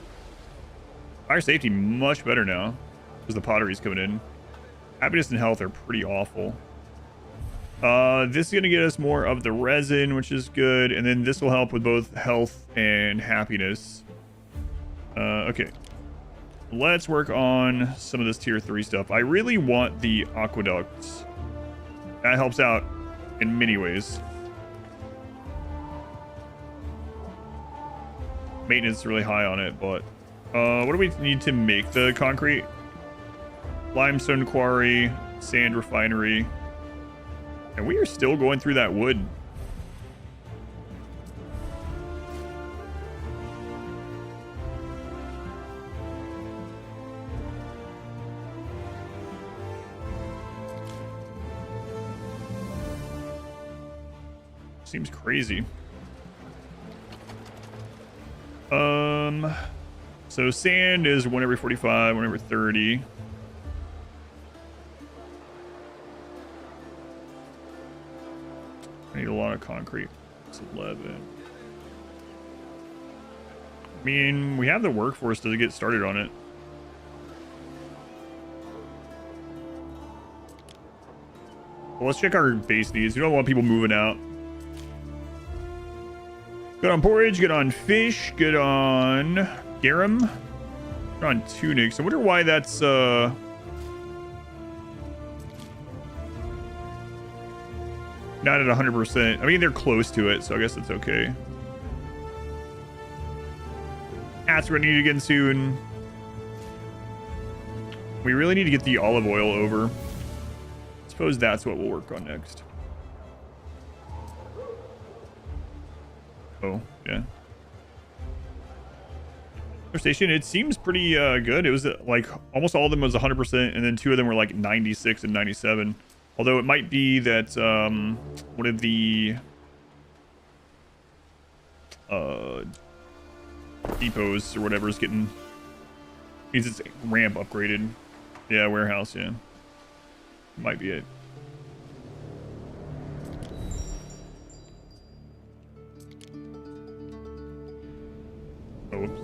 Fire safety much better now because the pottery's coming in. Happiness and health are pretty awful. This is going to get us more of the resin, which is good. And then this will help with both health and happiness. Okay. Let's work on some of this tier 3 stuff. I really want the aqueducts. That helps out in many ways. Maintenance is really high on it, but what do we need to make the concrete? Limestone quarry, sand refinery, and we are still going through that wood. Seems crazy. So sand is 1 every 45, 1 every 30. I need a lot of concrete. It's 11. I mean, we have the workforce to get started on it. Well, let's check our base needs. We don't want people moving out. Good on porridge, good on fish, good on garum, good on tunics. I wonder why that's not at 100%. I mean, they're close to it, so I guess it's okay. Hats we're gonna need again soon. We really need to get the olive oil over. I suppose that's what we'll work on next. Oh, yeah. Station, it seems pretty good. It was like almost all of them was 100%, and then 2 of them were like 96 and 97. Although it might be that one of the depots or whatever is getting needs its ramp upgraded. Yeah, warehouse, yeah. Might be it. Oh, whoops.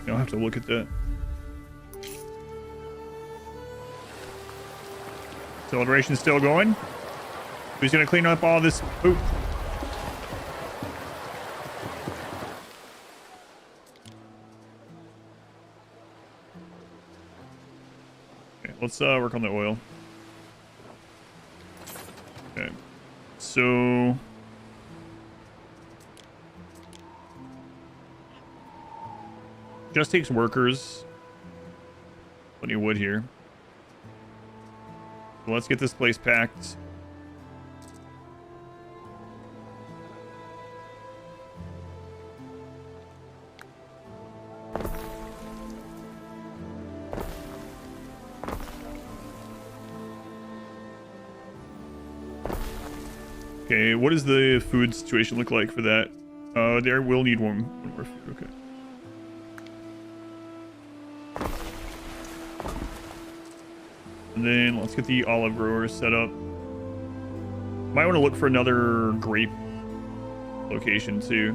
I'll have to look at that. Celebration's still going. Who's gonna clean up all this poop? Okay, let's work on the oil. Okay, so just takes workers. Plenty of wood here. So let's get this place packed. Okay, what does the food situation look like for that? There will need one more food, okay. And then let's get the olive growers set up. Might want to look for another grape location too.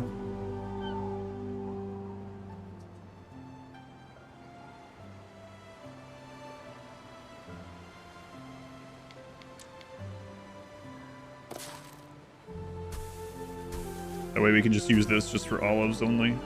That way we can just use this just for olives only.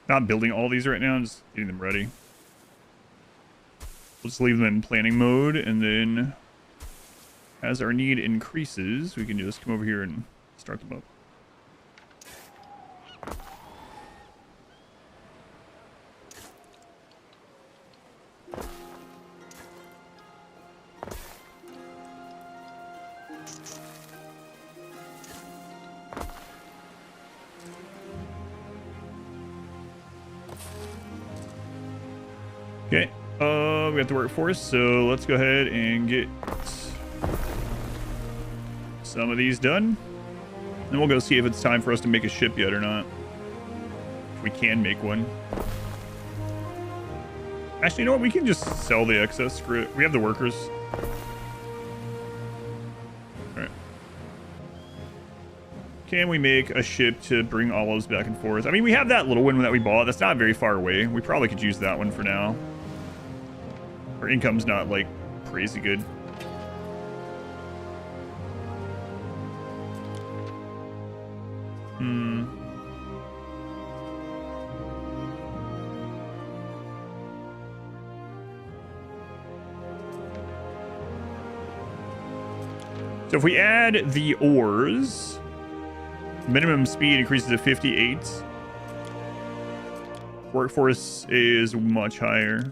Not building all these right now, I'm just getting them ready. We'll just leave them in planning mode, and then as our need increases, we can just come over here and start them up. Okay, we got the workforce, so let's go ahead and get some of these done. Then we'll go see if it's time for us to make a ship yet or not. If we can make one. Actually, you know what? We can just sell the excess. Screw it. We have the workers. Alright. Can we make a ship to bring olives back and forth? I mean, we have that little one that we bought. That's not very far away. We probably could use that one for now. Our income's not, like, crazy good. So if we add the ores, minimum speed increases to 58. Workforce is much higher.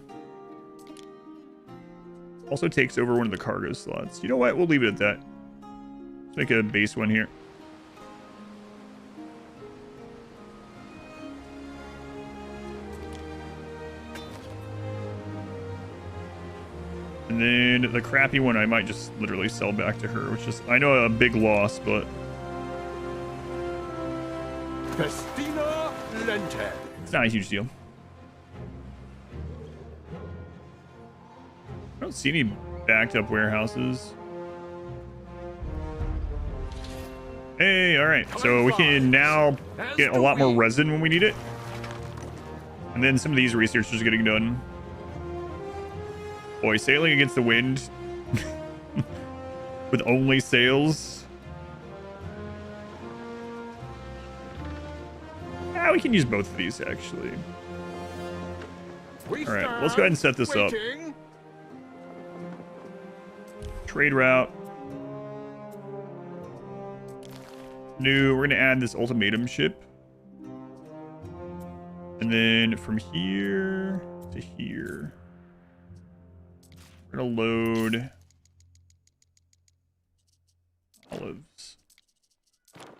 Also takes over one of the cargo slots. You know what? We'll leave it at that. Let's make a base one here. And then the crappy one I might just literally sell back to her, which is, I know, a big loss, but Festina Lente. it's not a huge deal. I don't see any backed up warehouses. Hey, all right. So we can now get a lot more resin when we need it. And then some of these researchers are getting done. Boy, sailing against the wind with only sails. Yeah, we can use both of these, actually. All right, let's go ahead and set this up. Trade route. New, we're going to add this ultimatum ship. And then from here to here, we're going to load olives.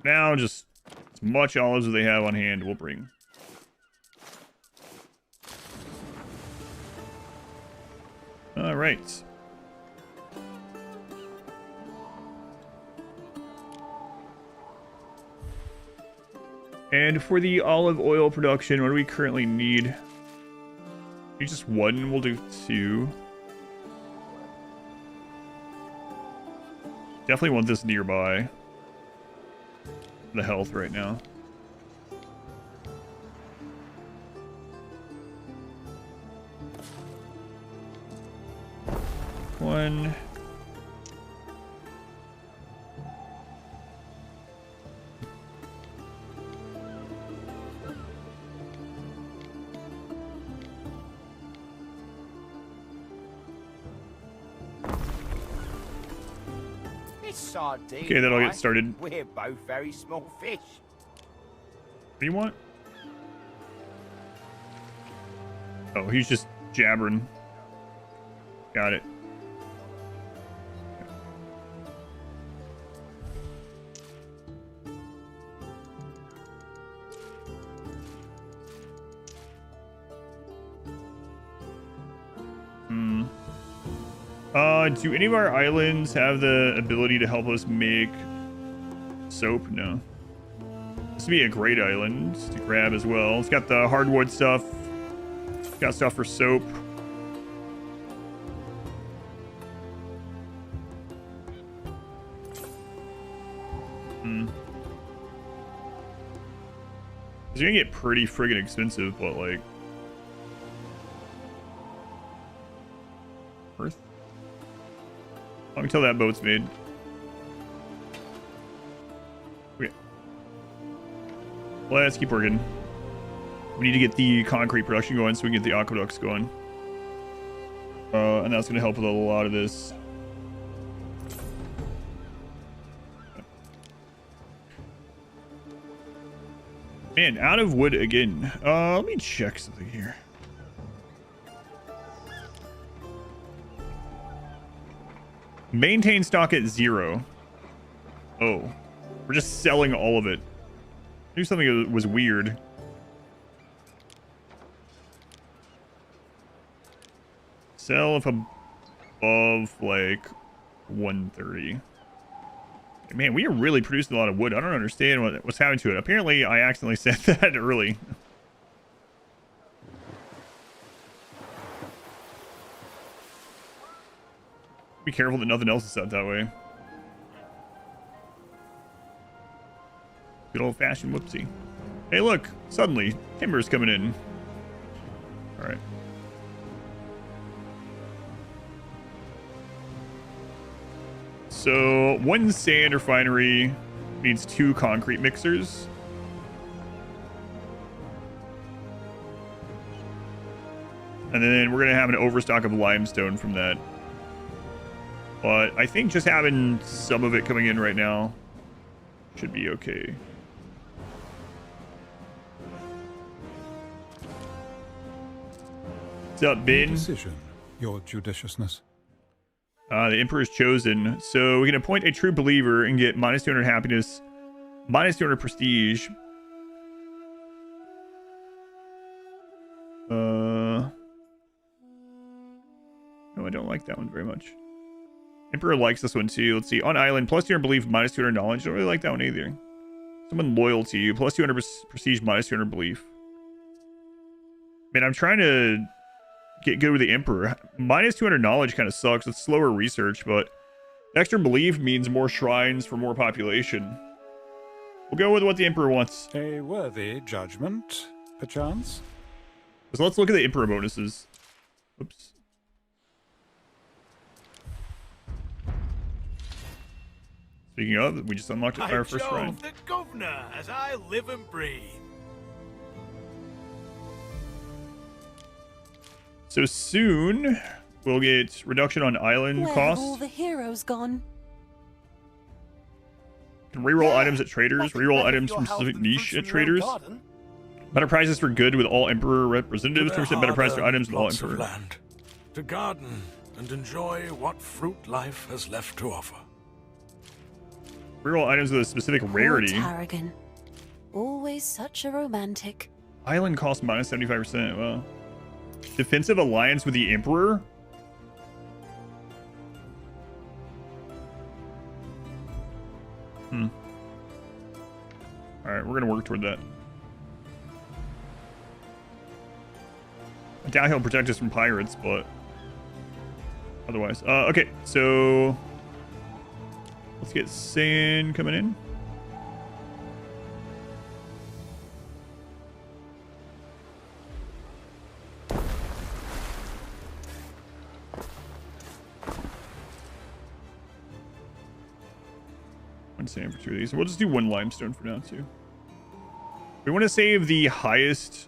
Now, just as much olives as they have on hand, we'll bring. All right. And for the olive oil production, what do we currently need? Maybe just one, we'll do 2. Definitely want this nearby. The health right now. One. Sardine, Okay, that'll get started. We're both very small fish. What do you want? Oh, he's just jabbering. Got it. Do any of our islands have the ability to help us make soap? No. This would be a great island to grab as well. It's got the hardwood stuff. It's got stuff for soap. It's gonna get pretty friggin' expensive, but like... Worth? Until that boat's made. Okay. Let's keep working. We need to get the concrete production going so we can get the aqueducts going. And that's going to help with a lot of this. Man, out of wood again. Let me check something here. Maintain stock at 0. Oh. We're just selling all of it. Do something that was weird. Sell if above, like, 130. Man, we are really producing a lot of wood. I don't understand what's happening to it. Apparently, I accidentally said that early. Be careful that nothing else is set that way. Good old-fashioned whoopsie. Hey, look! Suddenly, timber's coming in. Alright. So, 1 sand refinery needs 2 concrete mixers. And then we're going to have an overstock of limestone from that. But I think just having some of it coming in right now should be okay. What's up, Ben? Decision, your judiciousness. The Emperor's chosen. So we can appoint a true believer and get minus 200 happiness, minus 200 prestige. No, I don't like that one very much. Emperor likes this one too. Let's see. On island, plus 200 belief, minus 200 knowledge. Don't really like that one either. Someone loyal to you, plus 200 prestige, minus 200 belief. Man, I'm trying to get good with the Emperor. Minus 200 knowledge kind of sucks. It's slower research, but extra belief means more shrines for more population. We'll go with what the Emperor wants. A worthy judgment, perchance? So let's look at the Emperor bonuses. Oops. Speaking of, we just unlocked it by our first shrine. The governor, as I live and breathe. So soon, we'll get reduction on island Where costs. have all the heroes gone? Can reroll items at traders. Reroll items from specific niche at traders. Better prizes for good with all Emperor representatives. 10% better price for items with all Emperor. Land, to garden and enjoy what fruit life has left to offer. Reroll items with a specific rarity. Tarragon. Always such a romantic. Island cost minus 75%. Wow. Defensive alliance with the Emperor? Alright, we're gonna work toward that. I doubt he'll protect us from pirates, but otherwise. Okay, so let's get sand coming in. One sand for 2 of these. We'll just do 1 limestone for now too. We want to save the highest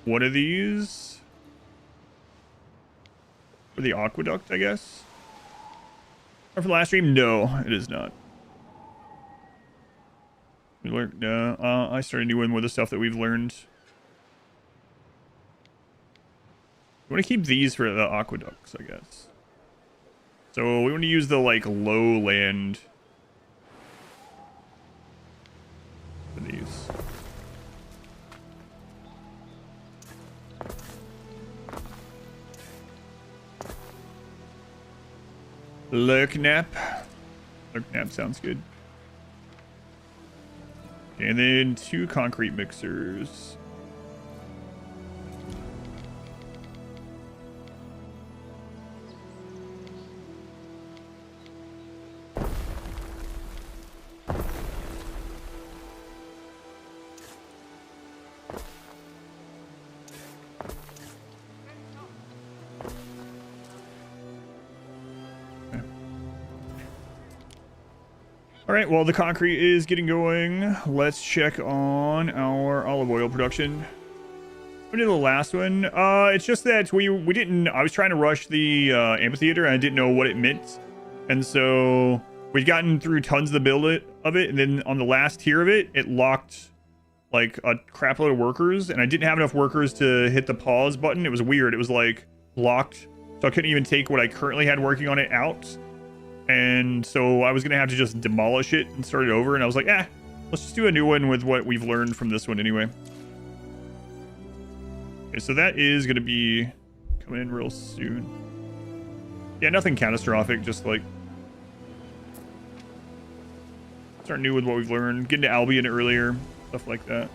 one of these for the aqueduct, I guess. Or for the last stream? No, it is not. We learned. I started a new one with the stuff that we've learned. We want to keep these for the aqueducts, I guess. So we want to use the like lowland for these. Lurknap. Lurknap sounds good. Okay, and then 2 concrete mixers. Alright, well, the concrete is getting going. Let's check on our olive oil production. We did the last one. It's just that we didn't... I was trying to rush the amphitheater, and I didn't know what it meant. And so we'd gotten through tons of the build of it, and then on the last tier of it, it locked like a crap load of workers, and I didn't have enough workers to hit the pause button. It was weird. It was like locked, so I couldn't even take what I currently had working on it out. And so I was going to have to just demolish it and start it over. And I was like, let's just do a new one with what we've learned from this one anyway. Okay, so that is going to be coming in real soon. Yeah, nothing catastrophic, just like start new with what we've learned. Get into Albian earlier, stuff like that.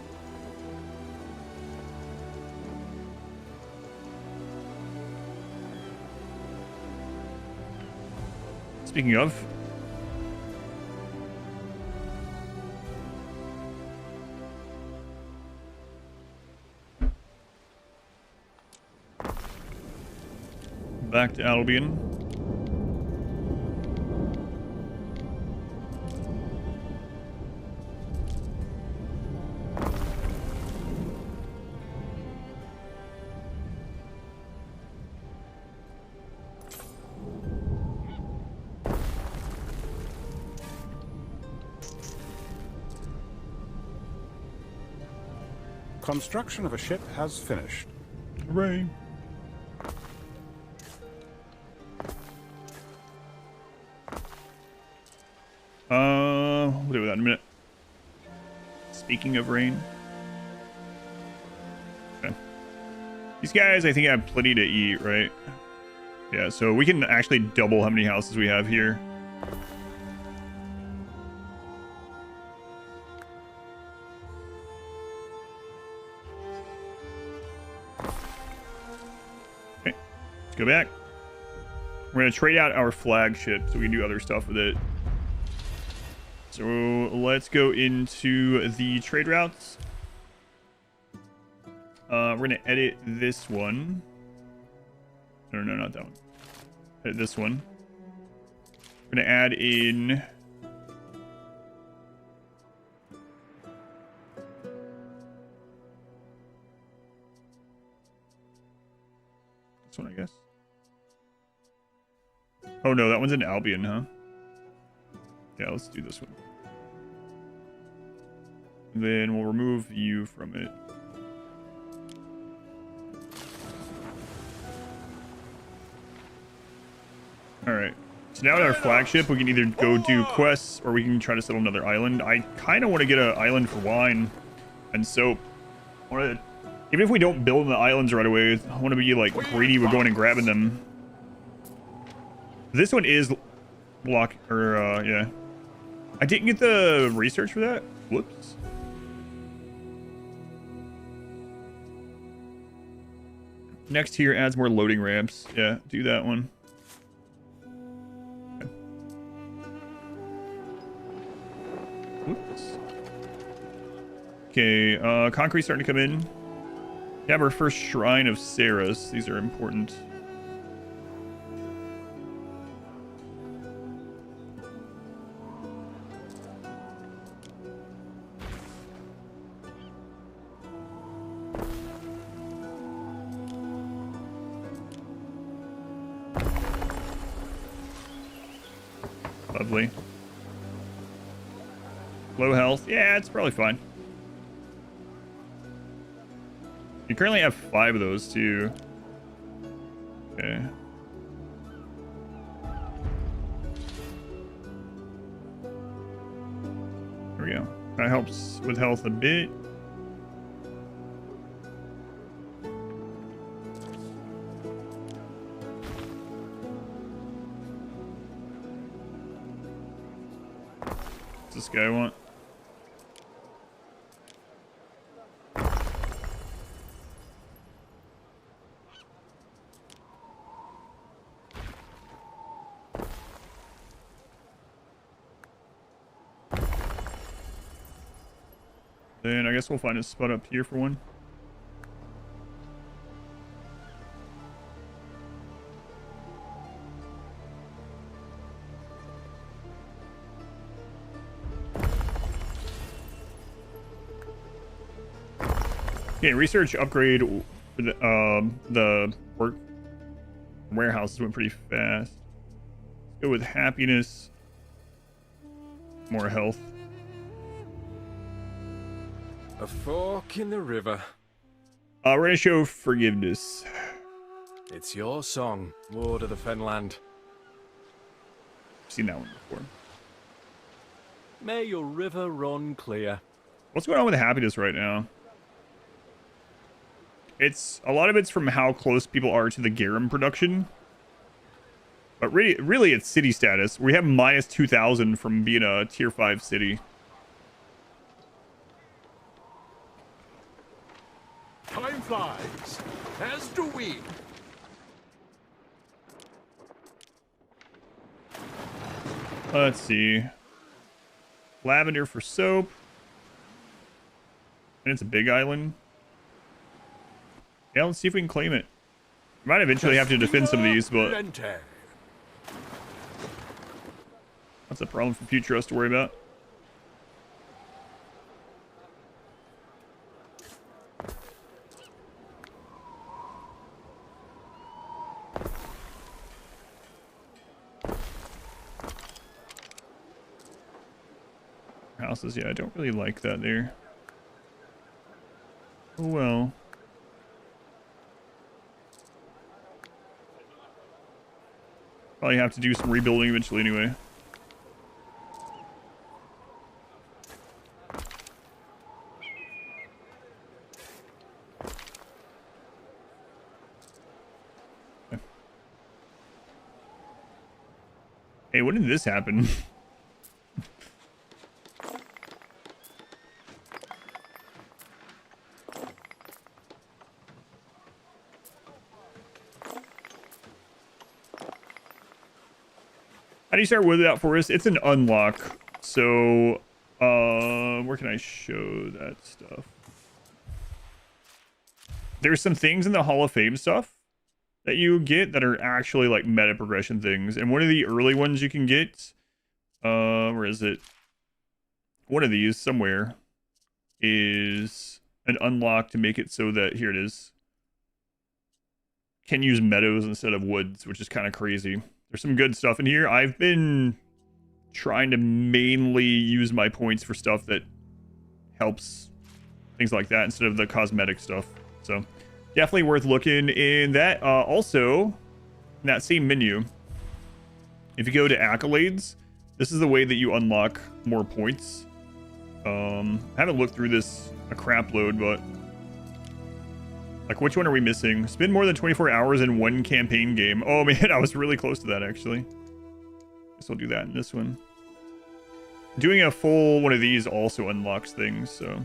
Speaking of, back to Albion. Construction of a ship has finished. Hooray. We'll do that in a minute. Speaking of rain. Okay. These guys, I think, have plenty to eat, right? Yeah, so we can actually double how many houses we have here. Okay, let's go back. We're going to trade out our flagship so we can do other stuff with it. So let's go into the trade routes. We're going to edit this one. No, not that one. Edit this one. We're going to add in... this one, I guess. Oh no, that one's in Albion, huh? Yeah, let's do this one. And then we'll remove you from it. Alright. So now with our flagship, we can either go do quests or we can try to settle another island. I kind of want to get an island for wine and soap. Even if we don't build the islands right away, I want to be like greedy with going and grabbing them. This one is block, or yeah. I didn't get the research for that. Whoops. Next here adds more loading ramps. Yeah, do that one. Whoops. Okay, concrete's starting to come in. We have our first shrine of Sarah's. These are important. Lovely. Low health. Yeah, it's probably fine. You currently have 5 of those too. Okay. There we go. That helps with health a bit. What's this guy want? Then I guess we'll find a spot up here for one. Okay, research upgrade for the work warehouses went pretty fast. Let's go with happiness, more health. A fork in the river. We're gonna show forgiveness. It's your song, Lord of the Fenland. I've seen that one before. May your river run clear. What's going on with happiness right now? It's a lot of it's from how close people are to the garum production. But really it's city status. We have minus 2,000 from being a tier 5 city. Time flies, as do we. Let's see. Lavender for soap. And it's a big island. Yeah, let's see if we can claim it. We might eventually have to defend some of these, but that's a problem for future us to worry about. Houses, yeah, I don't really like that there. Oh well. Probably have to do some rebuilding eventually anyway. Hey, when did this happen? How do you start with that forest? It's an unlock. So, where can I show that stuff? There's some things in the Hall of Fame stuff that you get that are actually like meta progression things. And one of the early ones you can get, where is it? One of these somewhere is an unlock to make it so that, here it is, can use meadows instead of woods, which is kind of crazy. There's some good stuff in here. I've been trying to mainly use my points for stuff that helps things like that instead of the cosmetic stuff. So definitely worth looking in that. Also, in that same menu, if you go to accolades, this is the way that you unlock more points. I haven't looked through this a crap load, but like, which one are we missing? Spend more than 24 hours in one campaign game. Oh man, I was really close to that actually. Guess I'll do that in this one. Doing a full one of these also unlocks things, so.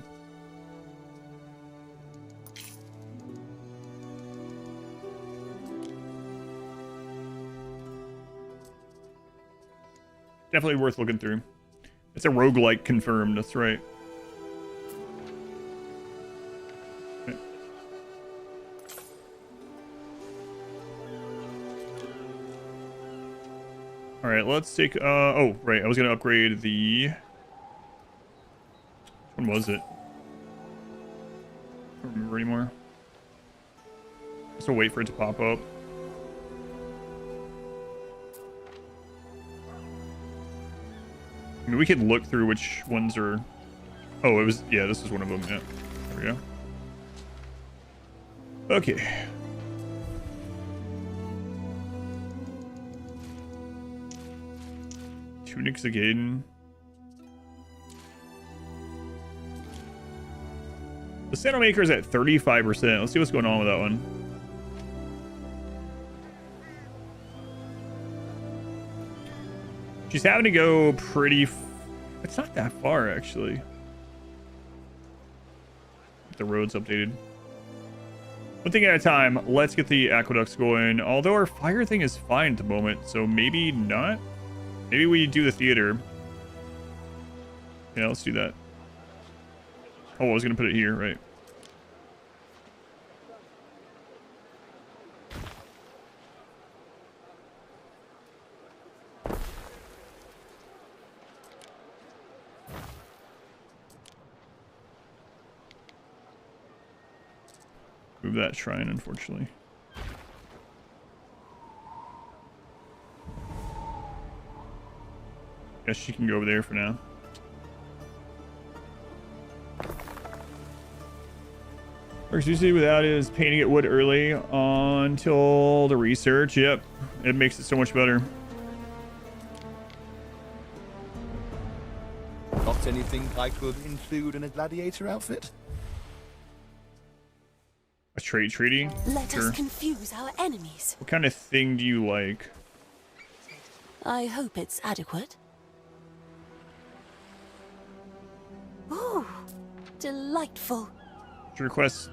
Definitely worth looking through. It's a roguelike confirmed, that's right. Okay. All right, let's take, oh, right, I was gonna upgrade the, which one was it? I don't remember anymore. So wait for it to pop up. I mean, we could look through which ones are... Oh, it was... Yeah, this is one of them. Yeah. There we go. Okay. Tunics again. The Sandal Maker is at 35%. Let's see what's going on with that one. She's having to go pretty... It's not that far, actually. The road's updated. One thing at a time. Let's get the aqueducts going. Although our fire thing is fine at the moment, so maybe not. Maybe we do the theater. Yeah, let's do that. Oh, I was going to put it here, right. Move that shrine, unfortunately. Guess she can go over there for now. Works usually without is painting it wood early until the research. Yep, it makes it so much better. Not anything I could include in a gladiator outfit? A trade treaty? Let Sure. us confuse our enemies. What kind of thing do you like? I hope it's adequate. Ooh, delightful. To request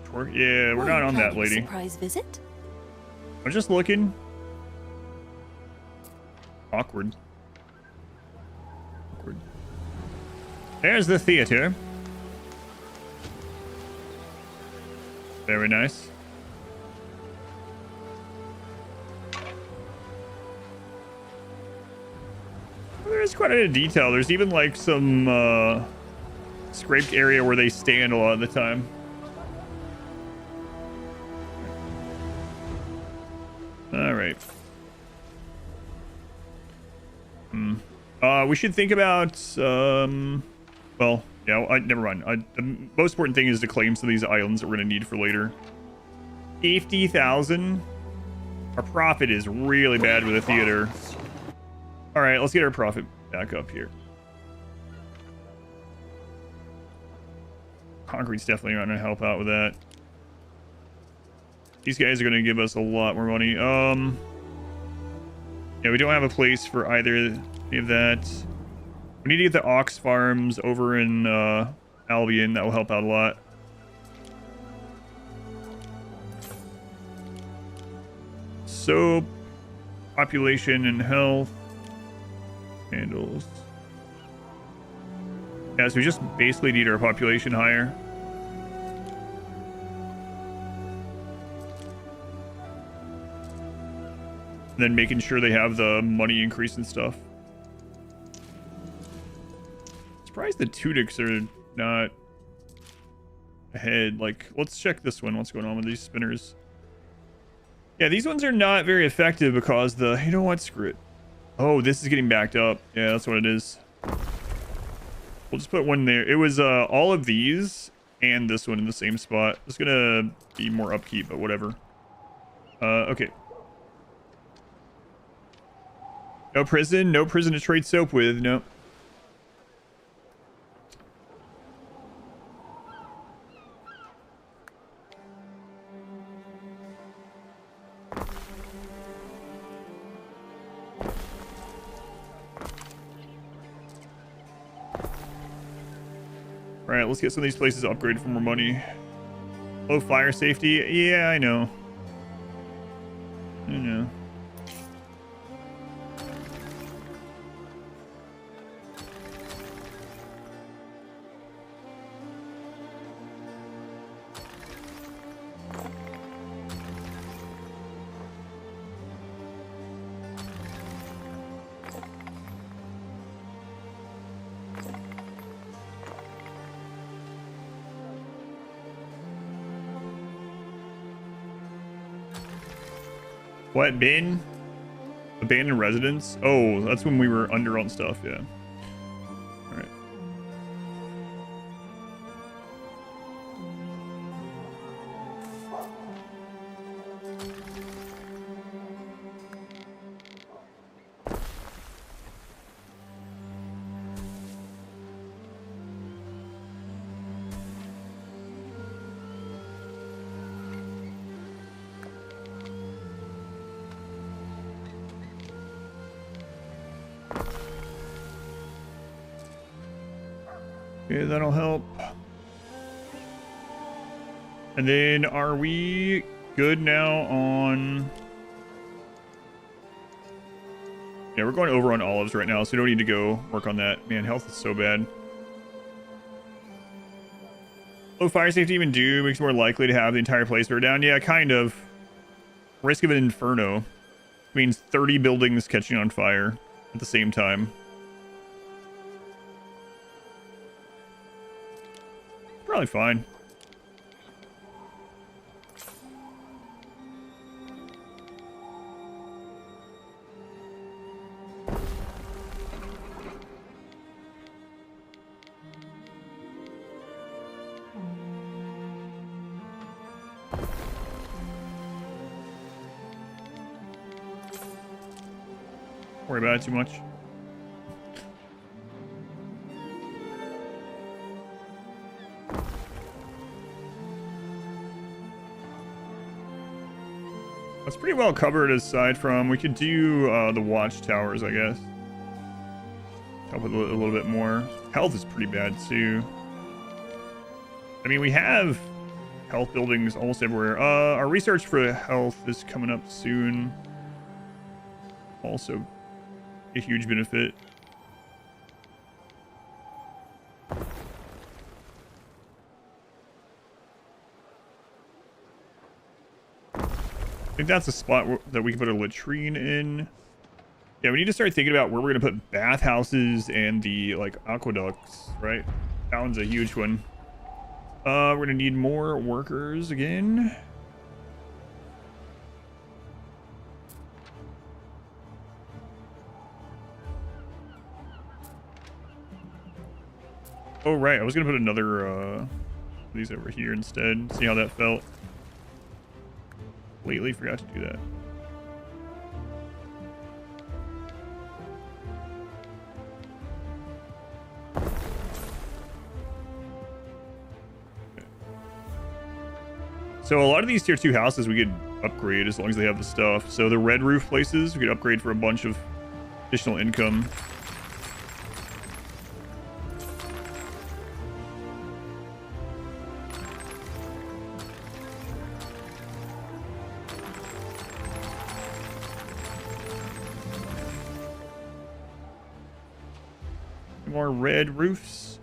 torque? Yeah, we're not on that, lady. Surprise visit? I'm just looking. Awkward. Awkward. There's the theater. Very nice. There's quite a bit of detail. There's even like some scraped area where they stand a lot of the time. All right. We should think about Well, yeah, never mind. The most important thing is to claim some of these islands that we're going to need for later. 50,000. Our profit is really bad with the theater. All right, let's get our profit back up here. Concrete's definitely going to help out with that. These guys are going to give us a lot more money. Yeah, we don't have a place for either any of that. We need to get the ox farms over in Albion. That will help out a lot. So, population and health handles. Yeah, so we just basically need our population higher. And then making sure they have the money increase and stuff. Surprised the Tunics are not ahead. Like, let's check this one. What's going on with these spinners? Yeah, these ones are not very effective because the... You know what? Screw it. Oh, this is getting backed up. Yeah, that's what it is. We'll just put one there. It was all of these and this one in the same spot. It's gonna be more upkeep, but whatever. Okay. No prison to trade soap with. No. All right, let's get some of these places upgraded for more money. Low fire safety. Yeah, I know. I know. What, bin? Abandoned residence? Oh, that's when we were under on stuff, yeah. Alright. Okay, that'll help. And then are we good now on... Yeah, we're going over on olives right now, so we don't need to go work on that. Man, health is so bad. Low fire safety even do makes it more likely to have the entire place burn down. Yeah, kind of. Risk of an inferno means 30 buildings catching on fire at the same time. Probably fine. Worry about it too much. It's pretty well covered aside from... We could do the watchtowers, I guess. Help with a little bit more. Health is pretty bad, too. I mean, we have health buildings almost everywhere. Our research for health is coming up soon. Also a huge benefit. I think that's a spot that we can put a latrine in. Yeah, we need to start thinking about where we're going to put bathhouses and the, like, aqueducts, right? That one's a huge one. We're going to need more workers again. Oh, right. I was going to put another, these over here instead. See how that felt. Completely forgot to do that. So a lot of these tier 2 houses we could upgrade as long as they have the stuff. So the red roof places we could upgrade for a bunch of additional income. More red roofs.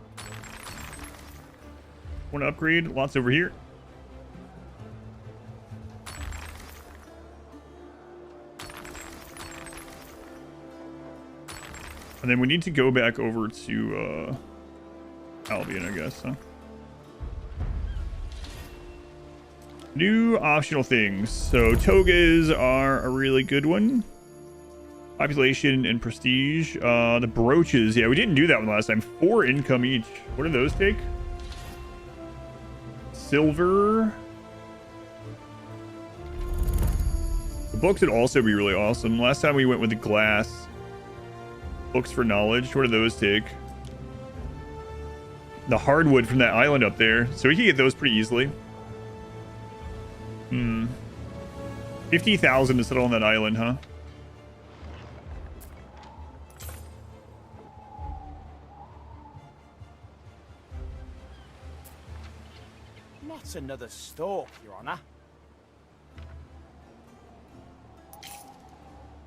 Want to upgrade? Lots over here. And then we need to go back over to Albion, I guess, huh? New optional things. So togas are a really good one. Population and prestige. The brooches. Yeah, we didn't do that one last time. 4 income each. What do those take? Silver. The books would also be really awesome. Last time we went with the glass. Books for knowledge. What do those take? The hardwood from that island up there. So we can get those pretty easily. 50,000 to settle on that island, huh? Not another stalk, Your Honor.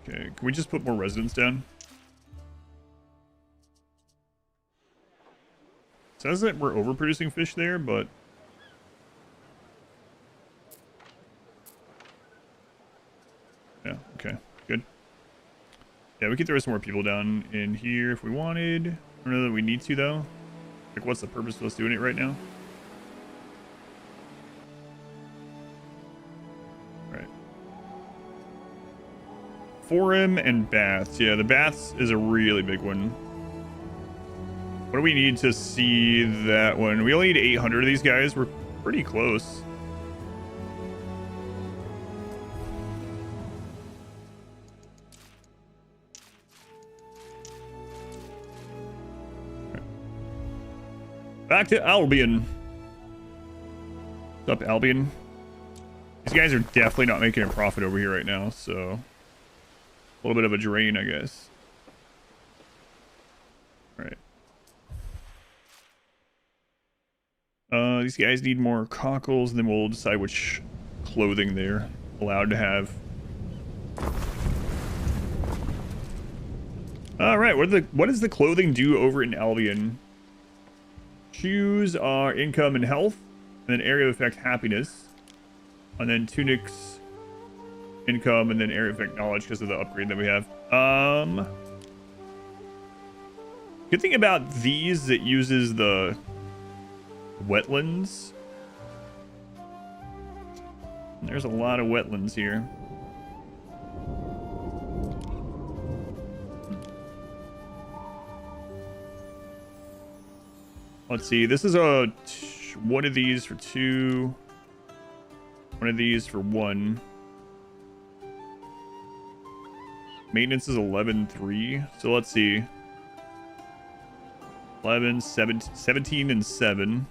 Okay, can we just put more residents down? It says that we're overproducing fish there, but yeah, okay, good. Yeah, we could throw some more people down in here if we wanted. I don't know that we need to though. Like, what's the purpose of us doing it right now? Right. Forum and baths. Yeah, the baths is a really big one. What do we need to see that one? We only need 800 of these guys. We're pretty close. Okay. Back to Albion. What's up, Albion? These guys are definitely not making a profit over here right now, so a little bit of a drain, I guess. All right. These guys need more cockles, and then we'll decide which clothing they're allowed to have. All right, what does the clothing do over in Albion? Shoes are income and health, and then area of effect happiness, and then tunics, income, and then area of effect knowledge because of the upgrade that we have. Good thing about these, it uses the wetlands. There's a lot of wetlands here. Let's see. This is a one of these for 2. One of these for 1. Maintenance is 11.3. So let's see. 11, 17, and 7.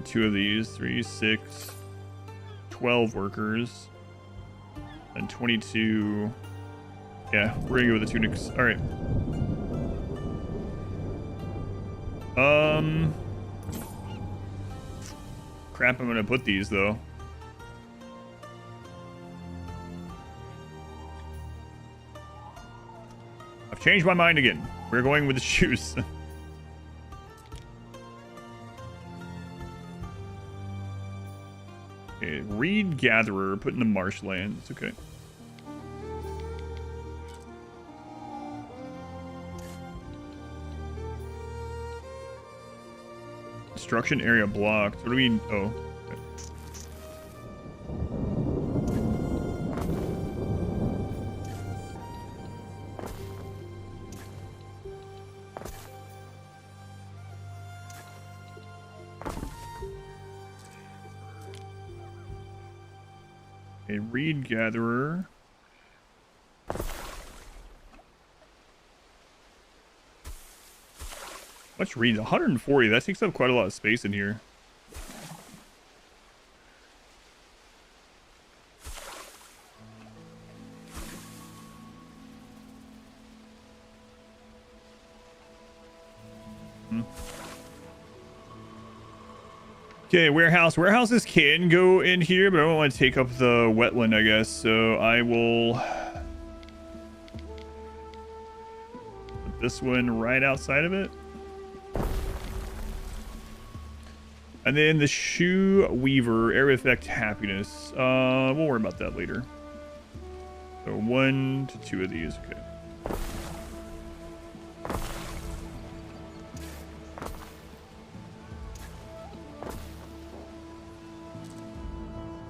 Two of these, 3, 6, 12 workers, and 22. Yeah, we're gonna go with the tunics. All right. Crap, I'm gonna put these though. I've changed my mind again. We're going with the shoes. Okay, reed gatherer, put in the marshlands. Okay. Construction area blocked. What do we mean? Oh. Okay. A reed gatherer. Much reeds? 140. That takes up quite a lot of space in here. Okay, warehouse. Warehouses can go in here, but I don't want to take up the wetland, I guess. So I will put this one right outside of it. And then the shoe weaver, area effect happiness. We'll worry about that later. So 1 to 2 of these, okay.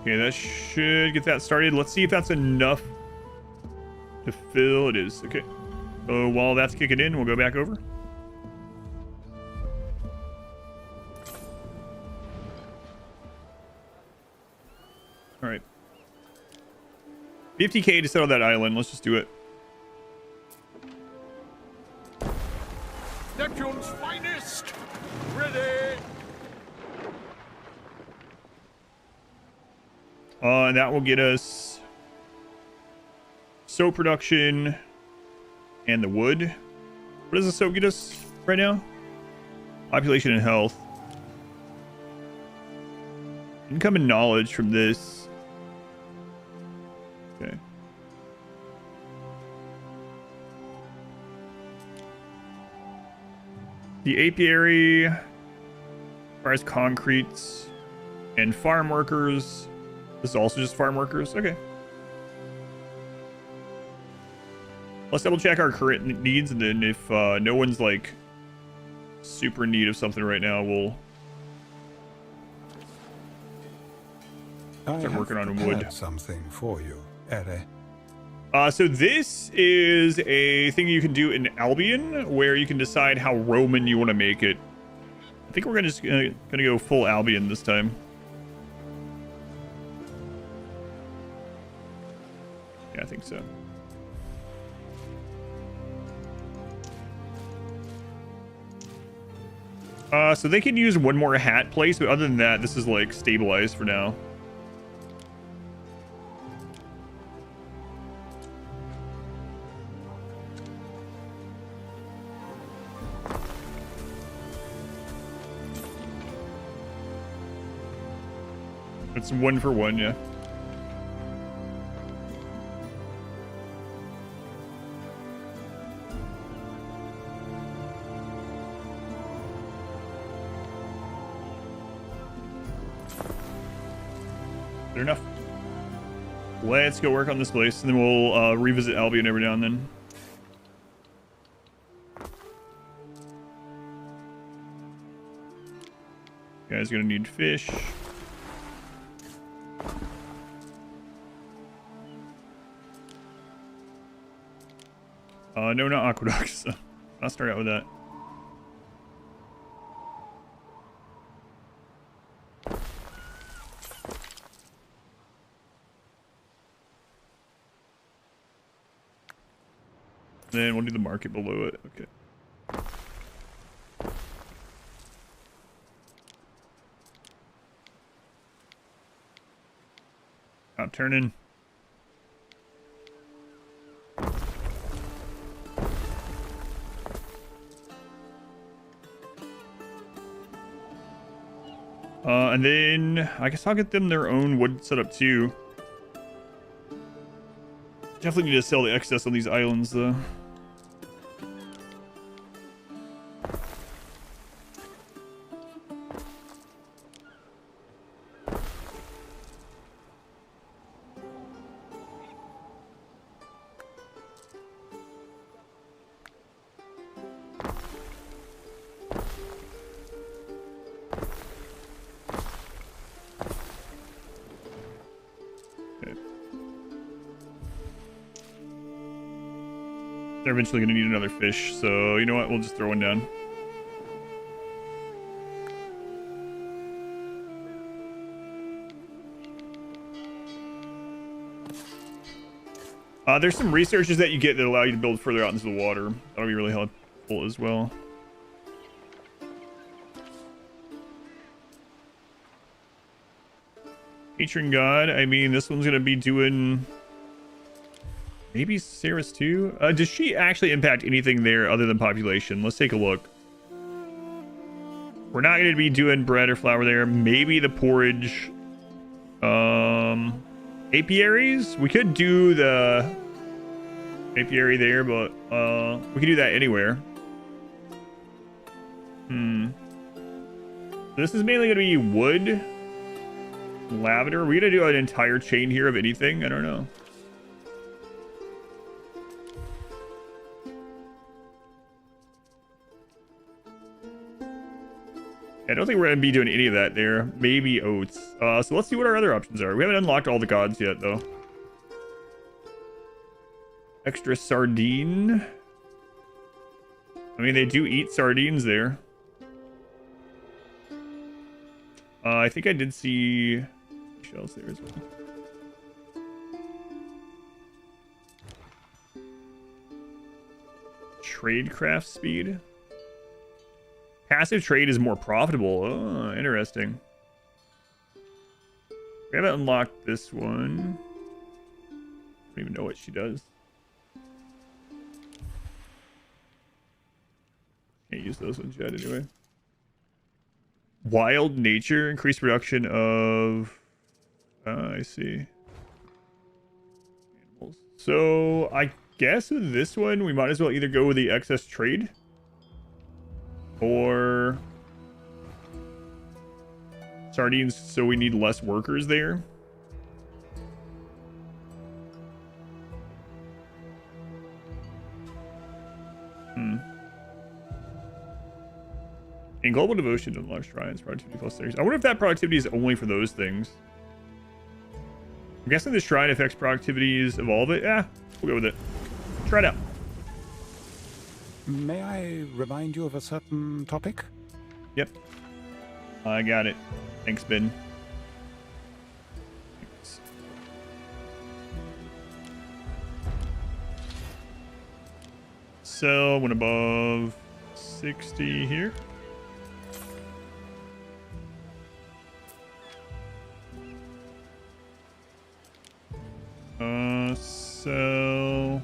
Okay, that should get that started. Let's see if that's enough to fill. It is. Okay. So while that's kicking in, we'll go back over. All right. 50K to settle that island. Let's just do it. Neptune's finest! Ready! And that will get us soap production and the wood. What does the soap get us right now? Population and health. Income and knowledge from this. Okay. The apiary requires concretes and farm workers. This is also just farm workers. Okay. Let's double check our current needs, and then if no one's like super in need of something right now, we'll start working on wood. Something for you, Ere. So this is a thing you can do in Albion, where you can decide how Roman you want to make it. I think we're gonna go full Albion this time. Yeah, I think so. So they can use one more hat place, but other than that, this is like stabilized for now. It's 1 for 1, yeah. Good enough. Let's go work on this place, and then we'll revisit Albion every now and then. You guys gonna need fish. No, not aqueducts. I'll start out with that. Then we'll do the market below it. Okay. Not turning. And then I guess I'll get them their own wood setup too. Definitely need to sell the excess on these islands though. They're eventually going to need another fish, so you know what? We'll just throw one down. There's some researches that you get that allow you to build further out into the water. That'll be really helpful as well. Patron God, I mean, this one's gonna be doing maybe Saris too. Does she actually impact anything there other than population? Let's take a look. We're not gonna be doing bread or flour there. Maybe the porridge. Apiaries? We could do the apiary there, but we could do that anywhere. This is mainly gonna be wood. Lavender. Are we gonna do an entire chain here of anything? I don't know. I don't think we're gonna be doing any of that there. Maybe oats. So let's see what our other options are. We haven't unlocked all the gods yet, though. Extra sardine. I mean, they do eat sardines there. I think I did see shells there as well. Trade craft speed. Passive trade is more profitable. Oh, interesting. We haven't unlocked this one. I don't even know what she does. Can't use those ones yet anyway. Wild nature, increased production of I see. Animals. So I guess with this one we might as well either go with the excess trade or sardines, so we need less workers there. In global devotion to large shrines, productivity plus 30. I wonder if that productivity is only for those things. I'm guessing the shrine affects productivities of all of it. Yeah, we'll go with it. Try it out. May I remind you of a certain topic? Yep. I got it. Thanks, Ben. Thanks. So, one above 60 here. So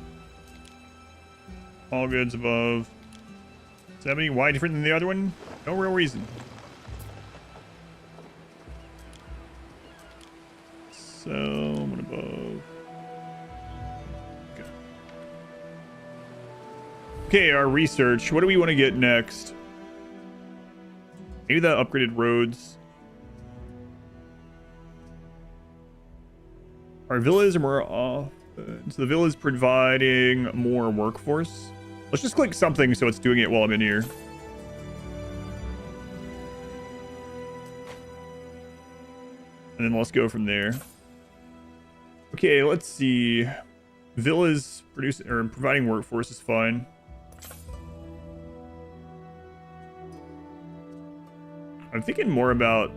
all goods above 70. Why different than the other one? No real reason. So one above. Okay, our research. What do we want to get next? Maybe the upgraded roads. Our villas are more off. So the villa is providing more workforce. Let's just click something so it's doing it while I'm in here. And then let's go from there. Okay, let's see. Villas producing or providing workforce is fine. I'm thinking more about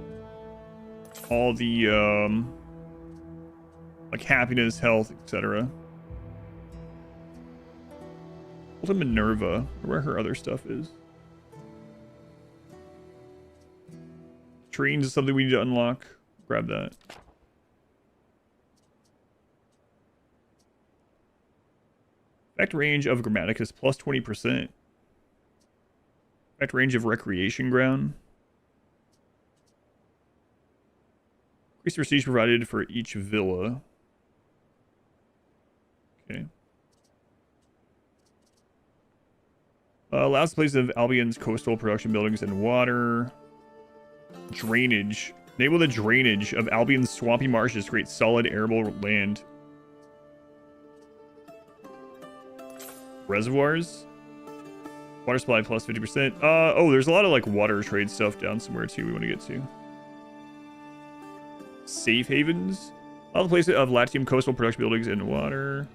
all the like happiness, health, etc. Hold Minerva, where her other stuff is. Trains is something we need to unlock. Grab that. Effect range of Grammaticus plus 20%. Effect range of Recreation Ground. Increased prestige provided for each villa. Okay. Allows the place of Albion's coastal production buildings and water. Drainage. Enable the drainage of Albion's swampy marshes to create solid arable land. Reservoirs. Water supply plus 50%. Oh, there's a lot of like water trade stuff down somewhere too we want to get to. Safe havens. Allow the place of Latium coastal production buildings and water.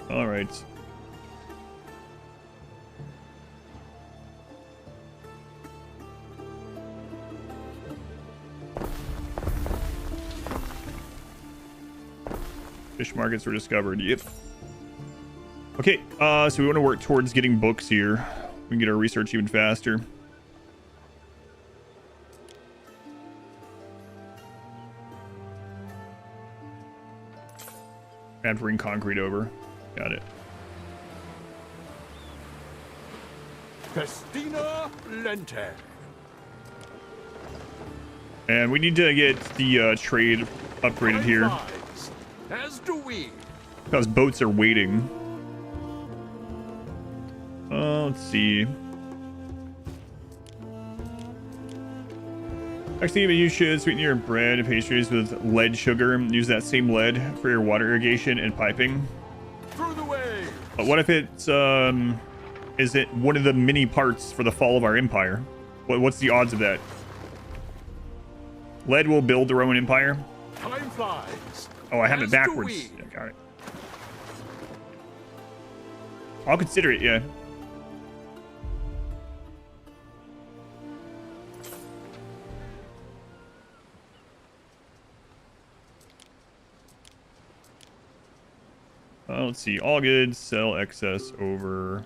All right. Fish markets were discovered. Yep. Okay, so we want to work towards getting books here. We can get our research even faster. I have to bring concrete over. Got it. Festina Lente. And we need to get the trade upgraded here. As do we. Because boats are waiting. Let's see. Actually, you should sweeten your bread and pastries with lead sugar. Use that same lead for your water irrigation and piping. Through the way. But what if it's is it one of the many parts for the fall of our empire? What's the odds of that? Lead will build the Roman Empire. Time flies. Oh, I have it As do backwards. we. Yeah, got it. I'll consider it, yeah. Let's see. All good. Sell excess over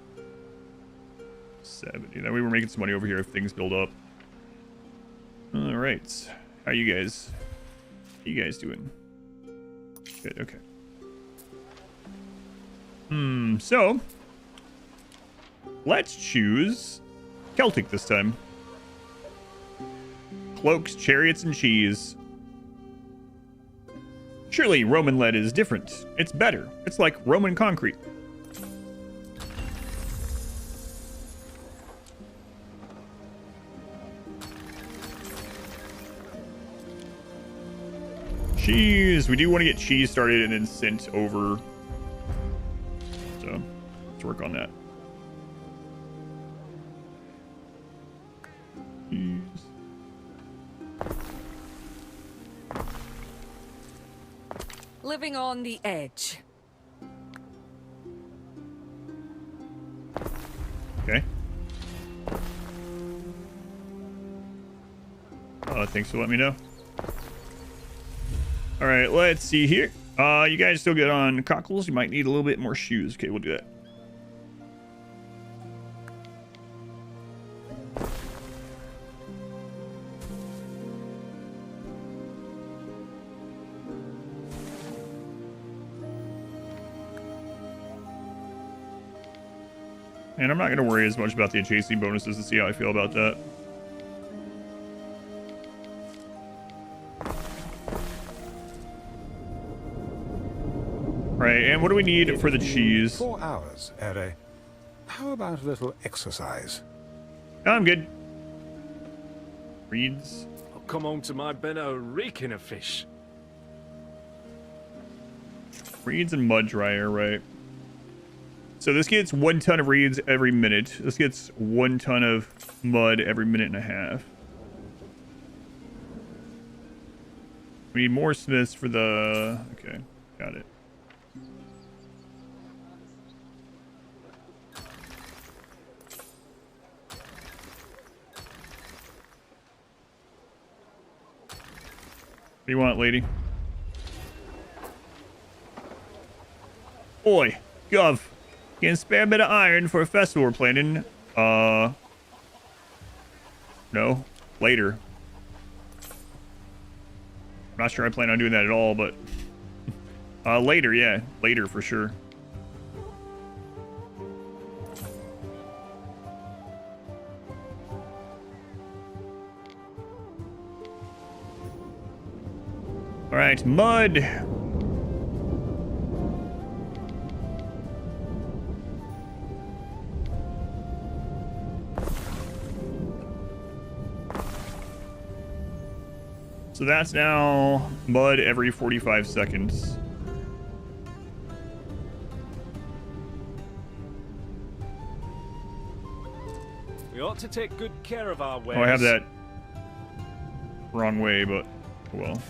70. Then we were making some money over here if things build up. All right. How you guys? How you guys doing? Good. Okay. So let's choose Celtic this time. Cloaks, chariots, and cheese. Surely Roman lead is different. It's better. It's like Roman concrete. Cheese. We do want to get cheese started and then sent over. So let's work on that. Cheese. Living on the edge. Okay. Thanks for letting me know. All right, let's see here. You guys still good on cockles? You might need a little bit more shoes. Okay, we'll do that. And I'm not going to worry as much about the adjacent bonuses to see how I feel about that. Right, and what do we need for the cheese? 4 hours, Ere. How about a little exercise? I'm good. Reeds. I'll come home to my Benno reeking of fish. Reeds and mud dryer, right? So this gets 1 ton of reeds every minute. This gets 1 ton of mud every minute and a half. We need more smiths for the... Okay, got it. What do you want, lady? Oi, Gov. Can spare a bit of iron for a festival we're planning? No. Later. I'm not sure I plan on doing that at all, but... later, yeah. Later, for sure. Alright, mud. So that's now mud every 45 seconds. We ought to take good care of our wares. Oh, I have that wrong way, but oh well.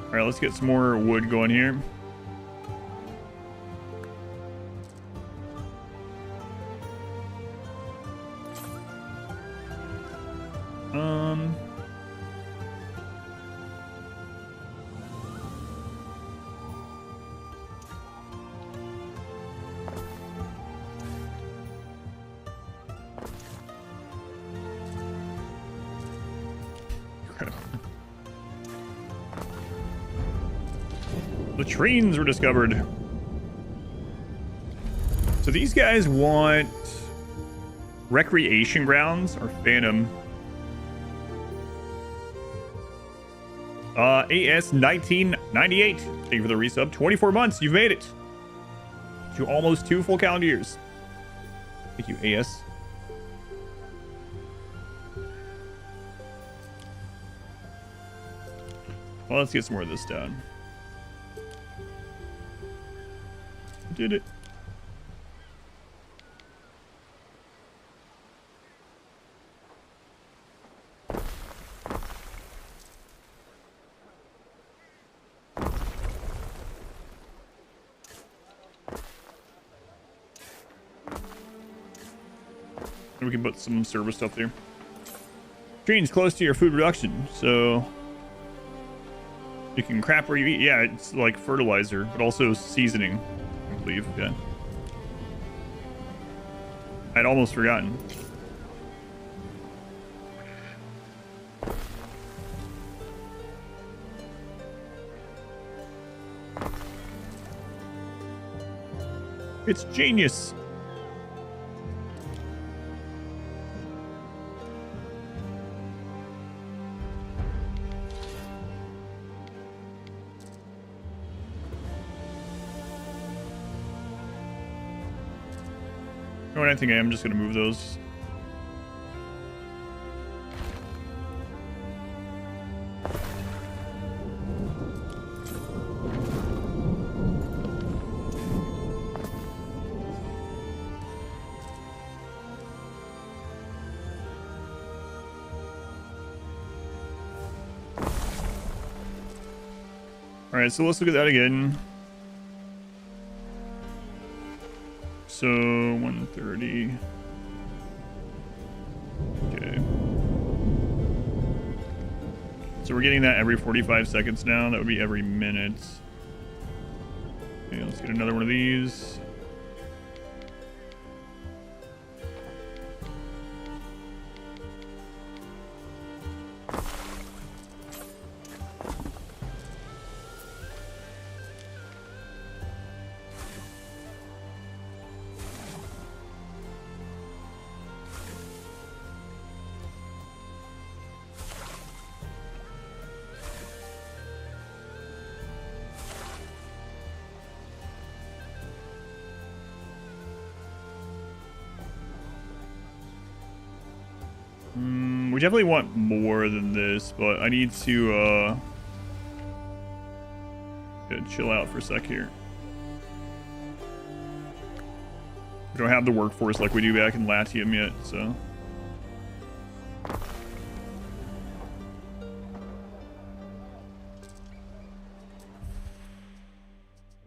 All right, let's get some more wood going here. Latrines were discovered. So these guys want recreation grounds or phantom. AS 1998. Thank you for the resub. 24 months. You've made it to almost 2 full calendar years. Thank you, AS. Well, let's get some more of this done. Did it. We can put some service stuff there. Train's close to your food production, so you can crap where you eat. Yeah, it's like fertilizer, but also seasoning, I believe. Yeah. I'd almost forgotten. It's genius. You know what, I think I am just going to move those. All right, so let's look at that again. So 130. Okay. So we're getting that every 45 seconds now. That would be every minute. Okay, let's get another one of these. We definitely want more than this, but I need to chill out for a sec here. We don't have the workforce like we do back in Latium yet, so.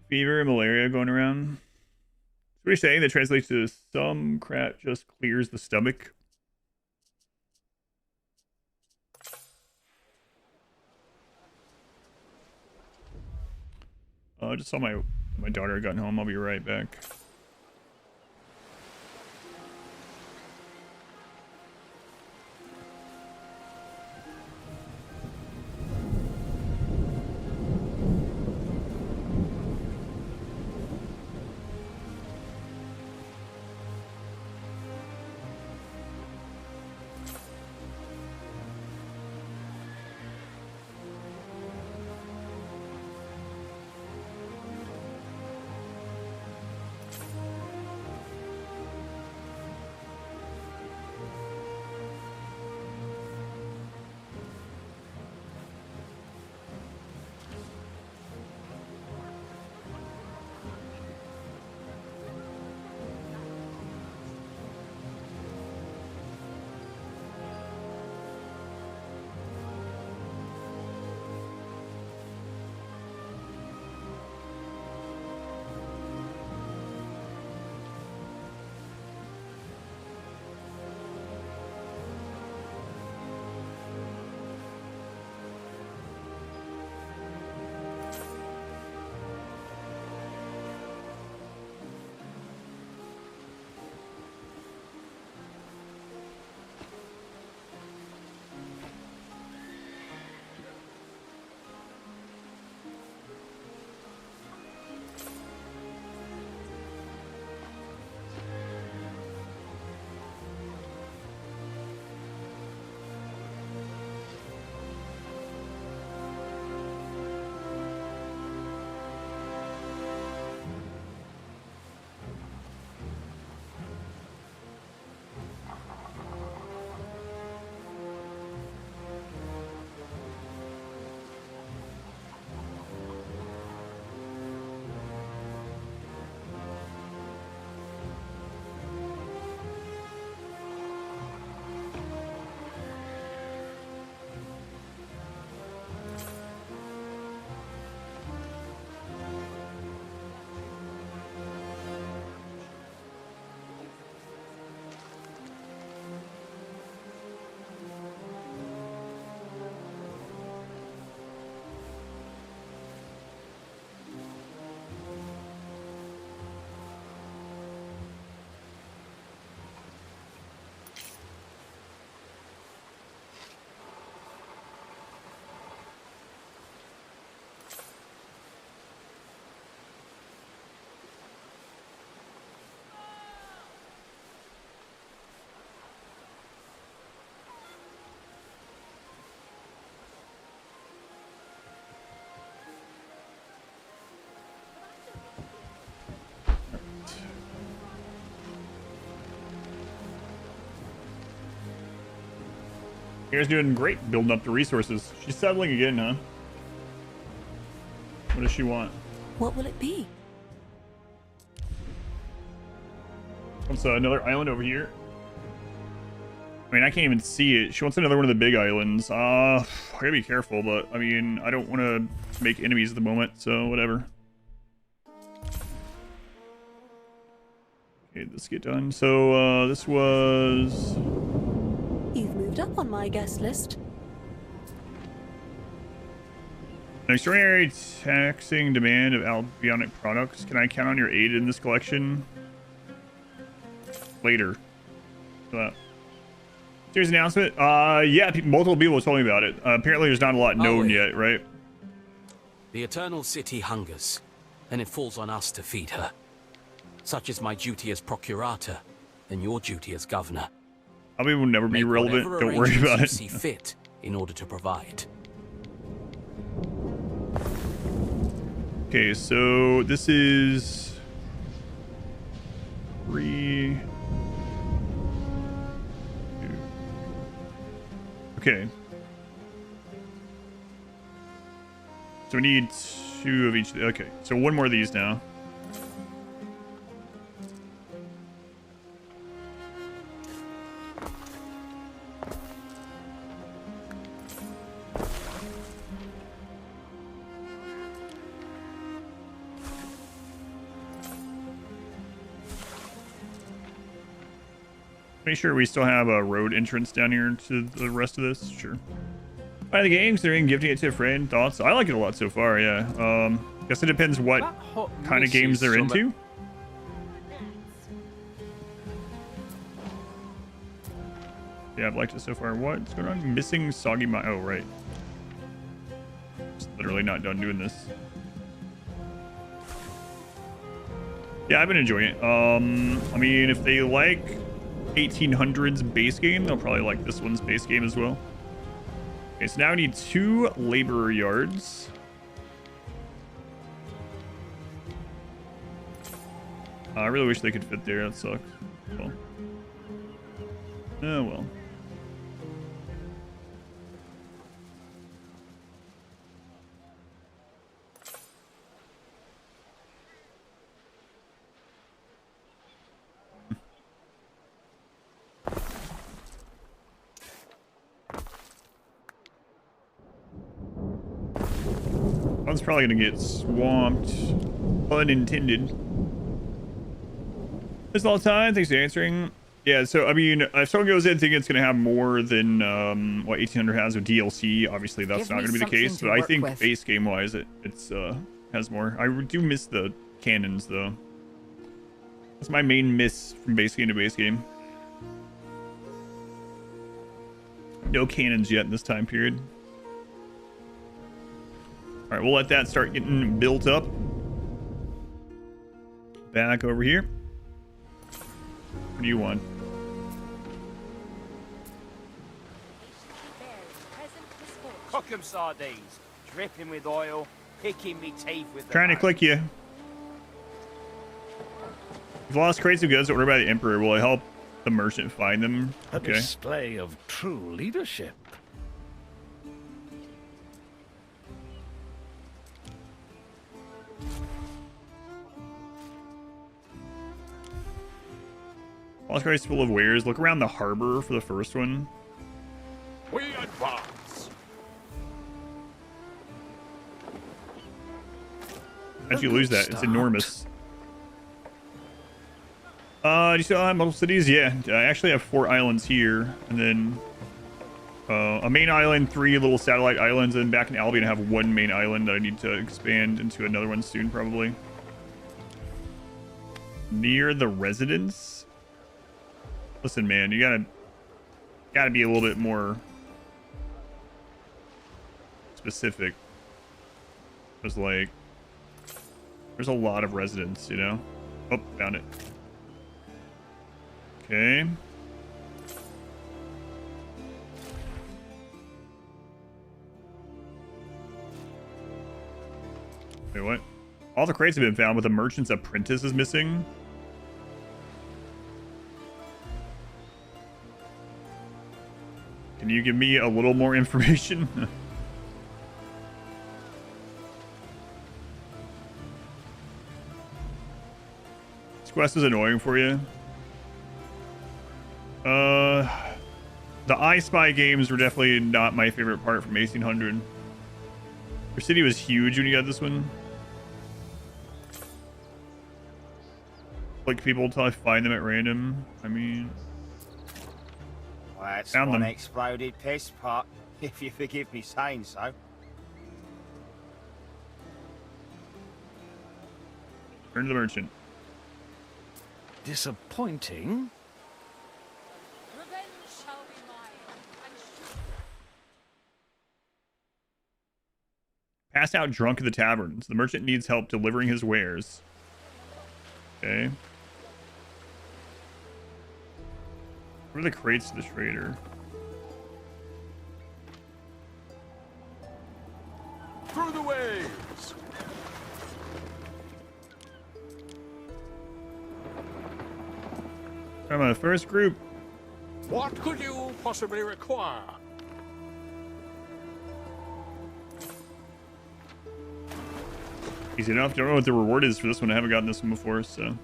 Fever and malaria going around. What are you saying? That translates to some crap just clears the stomach. I just saw my daughter had gotten home. I'll be right back. You guys doing great, building up the resources. She's settling again, huh? What does she want? What will it be? What's another island over here? I mean, I can't even see it. She wants another one of the big islands. I gotta be careful, but I mean, I don't want to make enemies at the moment, so whatever. Okay, let's get done. So, this was... You've moved up on my guest list. An extraordinary taxing demand of Albionic products. Can I count on your aid in this collection? Later. Here's an announcement. Yeah, multiple people told me about it. Apparently there's not a lot known yet, right? The Eternal City hungers, and it falls on us to feed her. Such is my duty as Procurator, and your duty as Governor. Albian will never be relevant. Don't worry about it. See fit in order to provide. Okay, so this is 3, 2. Okay. So we need 2 of each. Okay, so 1 more of these now. Make sure we still have a road entrance down here to the rest of this. Sure. By the game, considering gifting it to a friend. Thoughts? I like it a lot so far. Yeah. Guess it depends what kind of games they're into. Yeah, I've liked it so far. What's going on? Missing soggy my. Oh, right. Just literally not done doing this. Yeah, I've been enjoying it. I mean, if they like 1800s base game, they'll probably like this one's base game as well. Okay, so now we need 2 laborer yards. I really wish they could fit there. That sucks. Well. Oh well. One's probably gonna get swamped. Unintended. It's all the time. Thanks for answering. Yeah, so I mean, if someone goes in thinking it's gonna have more than what 1800 has with DLC, obviously that's not gonna be the case. But I think base game wise, it's has more. I do miss the cannons though. That's my main miss from base game to base game. No cannons yet in this time period. All right, we'll let that start getting built up. Back over here. What do you want? Cook 'em sardines, dripping with oil, picking me teeth with the Trying to click you. You've lost crates of goods ordered by the Emperor. Will it help the merchant find them? Okay. A display of true leadership. Lost crates full of wares. Look around the harbor for the first one. We advance. How'd you lose that? It's enormous. Do you still have multiple cities? Yeah, I actually have 4 islands here, and then a main island, 3 little satellite islands, and back in Albion I have 1 main island that I need to expand into another one soon, probably. Near the residence? Listen, man, you gotta be a little bit more specific. There's like, there's a lot of residents, you know? Oh, found it. Okay. Wait, what? All the crates have been found, but the merchant's apprentice is missing. Can you give me a little more information? This quest is annoying for you. The I Spy games were definitely not my favorite part from 1800. Your city was huge when you got this one. Like people until I find them at random. I mean, Well, that's found one them. exploded piss pot, if you forgive me saying so. Turn to the merchant. Disappointing. Pass out drunk at the taverns. The merchant needs help delivering his wares. Okay. What are the crates to the trader? Through the waves! I'm on the first group. What could you possibly require? Easy enough. Don't know what the reward is for this one. I haven't gotten this one before, so.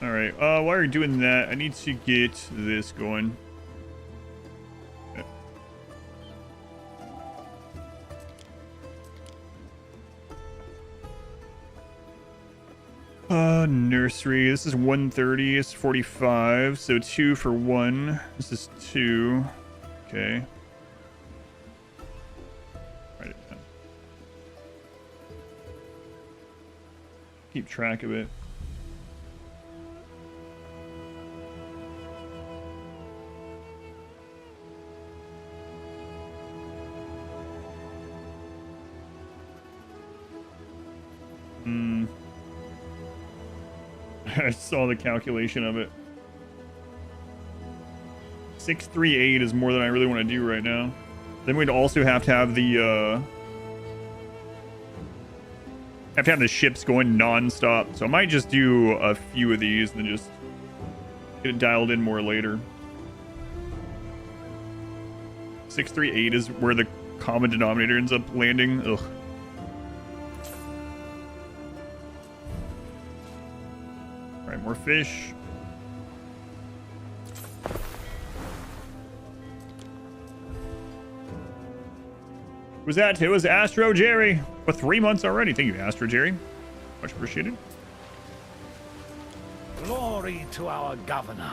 Alright, while you're doing that, I need to get this going. Nursery. This is 130. It's 45. So 2 for 1. This is 2. Okay. Write it down. Keep track of it. I saw the calculation of it. 638 is more than I really want to do right now. Then we'd also have to have the ships going non-stop. So I might just do a few of these and then just get it dialed in more later. 638 is where the common denominator ends up landing. Ugh. Alright, more fish. Who's that? It was Astro Jerry for 3 months already. Thank you, Astro Jerry. Much appreciated. Glory to our governor.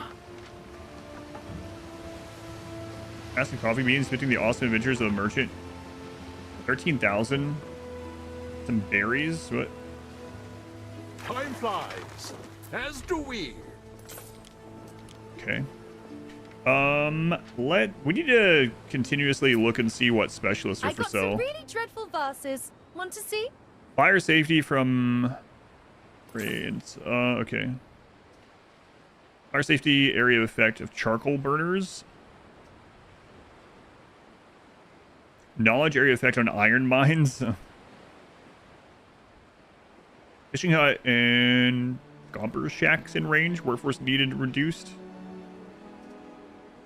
Asking coffee beans, fitting the awesome adventures of a merchant. 13,000. Some berries. What? Time flies, as do we. Okay. We need to continuously look and see what specialists are I for got sale. some really dreadful vases. Want to see? Fire safety from trades. Okay. Fire safety area of effect of charcoal burners. Knowledge area effect on iron mines. Fishing hut and gobber shacks in range. Workforce needed reduced.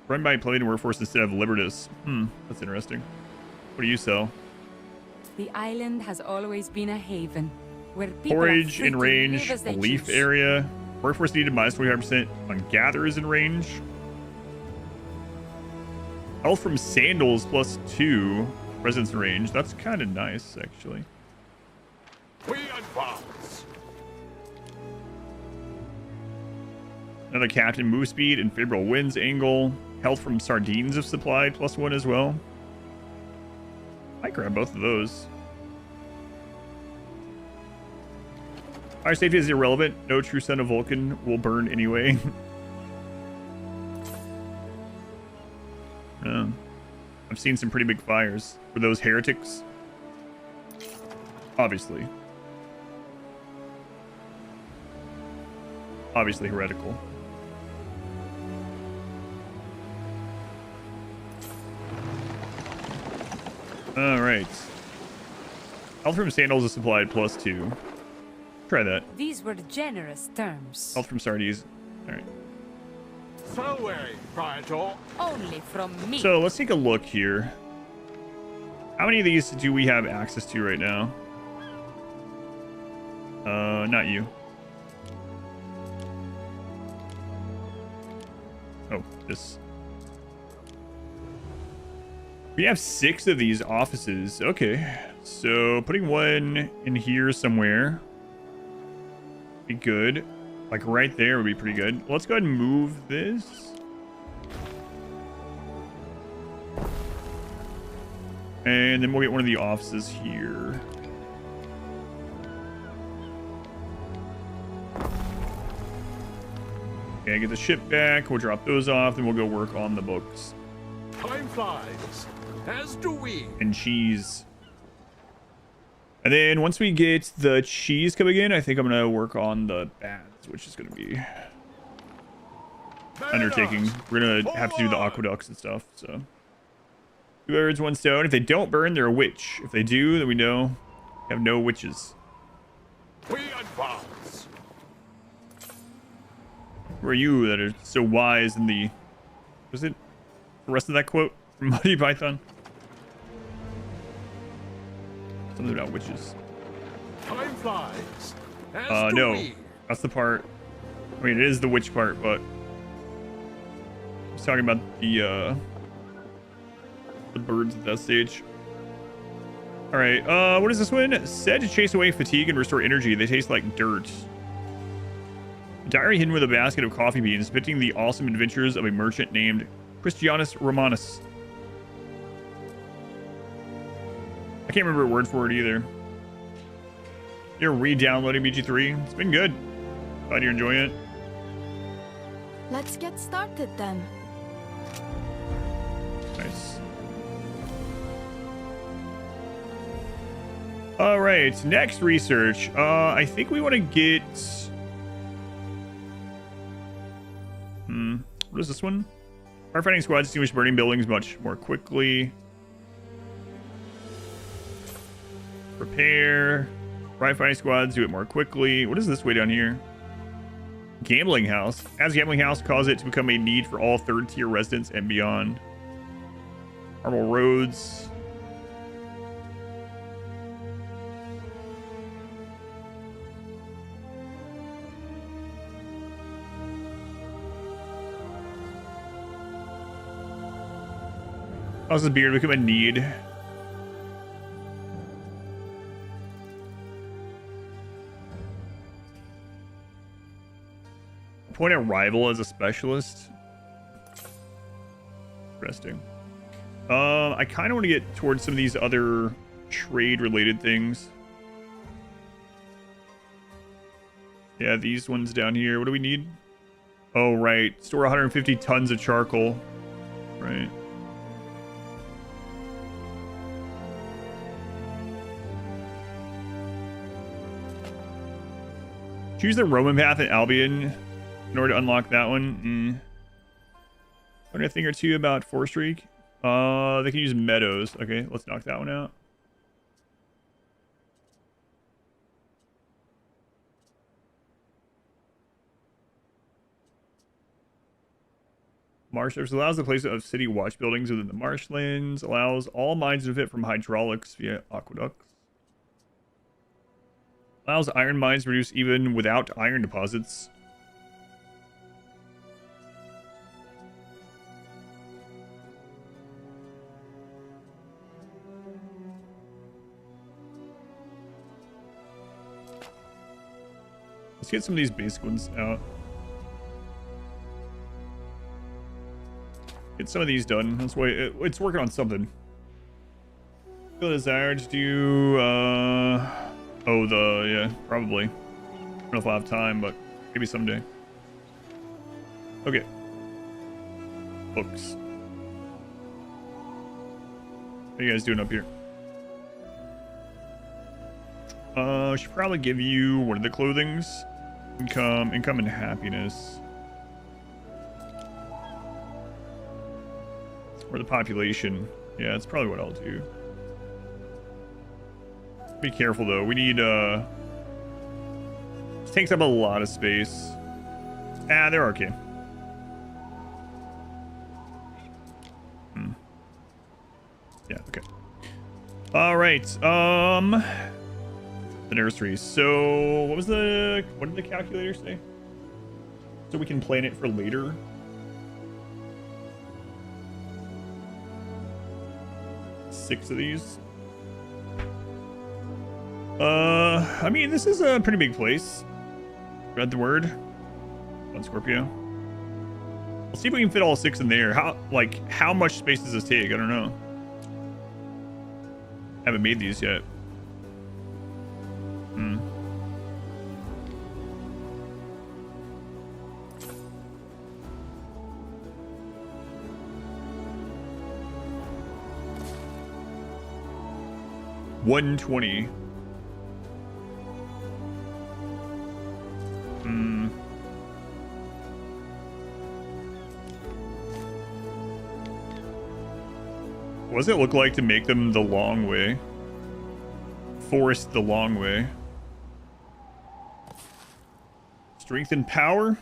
Run by played workforce instead of Libertas. That's interesting. What do you sell? The island has always been a haven where people Forage are free in to range. live as they Leaf choose. area. Workforce needed minus 25% on gatherers in range. Health from sandals plus 2. Presence in range. That's kind of nice, actually. We advance. Another captain move speed and favorable winds angle. Health from sardines if supplied plus 1 as well. Might grab both of those. Fire safety is irrelevant. No true son of Vulcan will burn anyway. I've seen some pretty big fires. For those heretics? Obviously. Obviously heretical. Alright. Health from sandals is supplied plus 2. Try that. These were generous terms. Health from sardines. Alright. Selway, Praetor. Only from me. So let's take a look here. How many of these do we have access to right now? Not you. Oh, this. We have 6 of these offices. Okay. So putting one in here somewhere be good. Like right there would be pretty good. Let's go ahead and move this. And then we'll get one of the offices here. Okay, get the ship back. We'll drop those off. Then we'll go work on the books. Time flies, as do we. And cheese. And then once we get the cheese coming in, I think I'm going to work on the baths, which is going to be undertaking. We're going to have to do the aqueducts and stuff. So 2 birds, 1 stone. If they don't burn, they're a witch. If they do, then we know we have no witches. We advance. Who are you that are so wise in the... Was it the rest of that quote from Monty Python? Something about witches. Time flies. As do No. we. That's the part. I mean, it is the witch part, but... I was talking about the birds at that stage. Alright, what is this one? Said to chase away fatigue and restore energy. They taste like dirt. A diary hidden with a basket of coffee beans, depicting the awesome adventures of a merchant named Christianus Romanus. I can't remember a word for it either. You're re-downloading BG3. It's been good. Glad you're enjoying it. Let's get started then. Nice. All right, next research. I think we want to get... What is this one? Firefighting squads extinguish burning buildings much more quickly. Repair. Firefighting squads do it more quickly. What is this way down here? Gambling house. As gambling house, cause it to become a need for all 3rd tier residents and beyond. Marble roads. Causes beer to become a need. Appoint a rival as a specialist. Interesting. I kind of want to get towards some of these other trade-related things. Yeah, these ones down here. What do we need? Oh, right. Store 150 tons of charcoal. Right. Choose the Roman path at Albion in order to unlock that one. Learn a thing or two about forestry. They can use meadows. Okay, let's knock that one out. Marsh service allows the placement of city watch buildings within the marshlands. Allows all mines to benefit from hydraulics via aqueducts. Allows iron mines to produce even without iron deposits. Let's get some of these basic ones out. Get some of these done. That's why it's working on something. Feel a desire to do yeah, probably. I don't know if I'll have time, but maybe someday. Okay. Books. How you guys doing up here? Should probably give you what are the clothings? Income and happiness. Or the population. Yeah, that's probably what I'll do. Be careful though. We need this takes up a lot of space. Ah, they're okay. Okay. All right. The nursery. So what did the calculator say? So we can plan it for later. Six of these. I mean, this is a pretty big place. Read the word. On Scorpio. Let's see if we can fit all 6 in there. How much space does this take? I don't know. Haven't made these yet. Hmm. $120. Hmm. What does it look like to make them the long way? Forest the long way. Strength and power?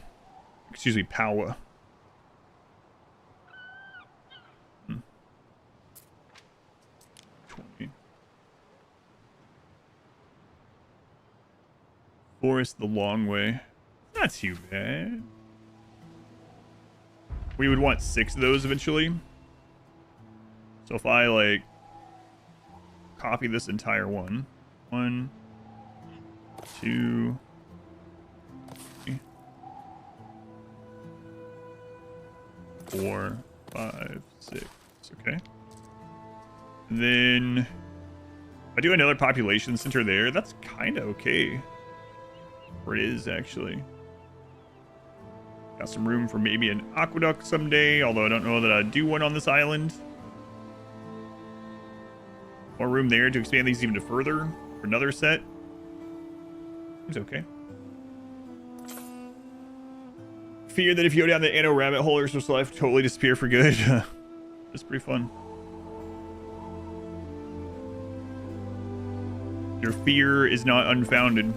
Excuse me, power. Hmm. 20. Forest the long way. Not too bad. We would want 6 of those eventually. So if I, like, copy this entire one. 1, 2, 3, 4, 5, 6. Okay. And then if I do another population center there, that's kind of okay. Or it is, actually. Got some room for maybe an aqueduct someday, although I don't know that I'd do one on this island. More room there to expand these even further for another set. It's okay. Fear that if you go down the Anno rabbit hole, your social life totally disappear for good. It's pretty fun. Your fear is not unfounded.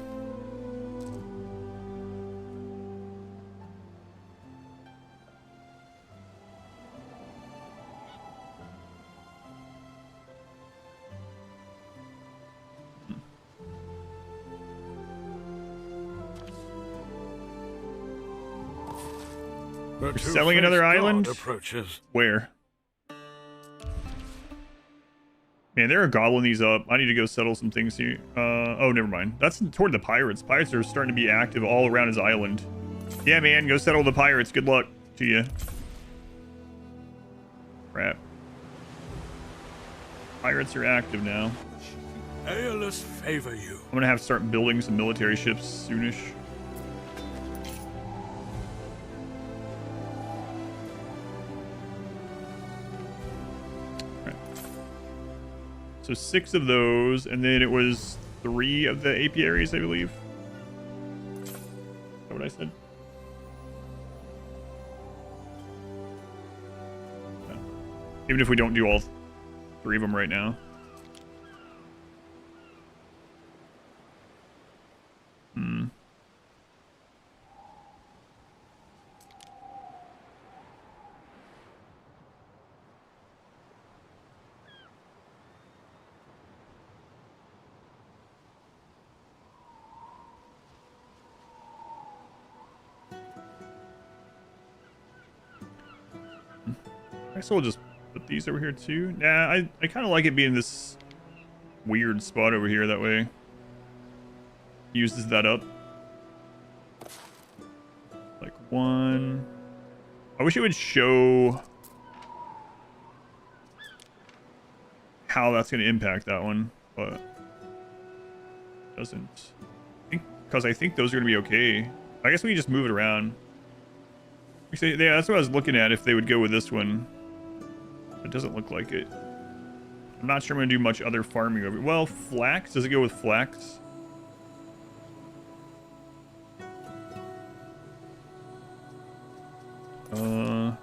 We're selling another island? Approaches. Where? Man, they're gobbling these up. I need to go settle some things here. Oh, never mind. That's toward the pirates. Pirates are starting to be active all around his island. Yeah, man, go settle the pirates. Good luck to you. Crap. Pirates are active now. Aeolus favor you. I'm gonna have to start building some military ships soonish. So 6 of those, and then it was 3 of the apiaries, I believe. Is that what I said? Yeah. Even if we don't do all 3 of them right now. Hmm. I guess we'll just put these over here too. Nah, I kind of like it being this weird spot over here. That way, uses that up. Like 1. I wish it would show how that's going to impact that one, but it doesn't. Because I think those are going to be okay. I guess we can just move it around. Yeah, that's what I was looking at, if they would go with this one. It doesn't look like it. I'm not sure I'm going to do much other farming over. Well, flax. Does it go with flax? Let's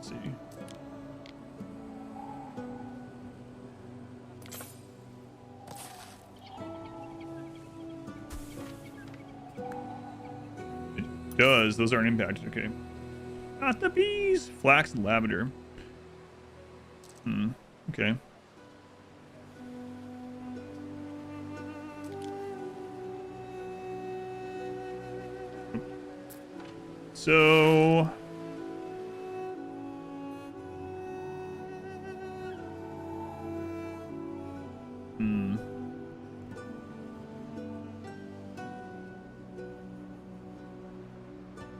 see. It does. Those aren't impacted. Okay. Not the bees. Flax and lavender. Okay. So...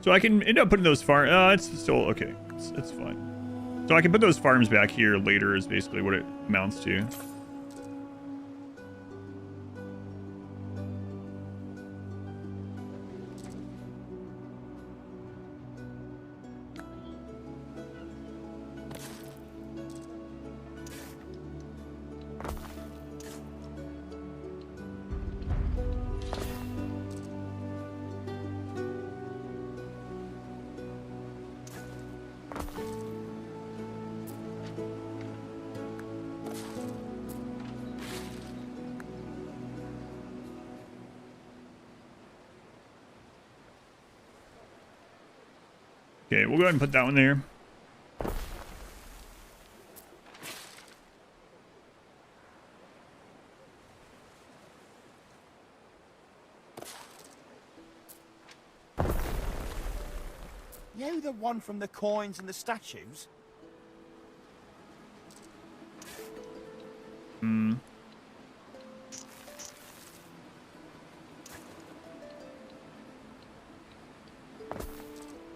So I can end up putting those farms... it's still... Okay, it's fine. So I can put those farms back here later is basically what it amounts to. Okay, we'll go ahead and put that one there. You the one from the coins and the statues?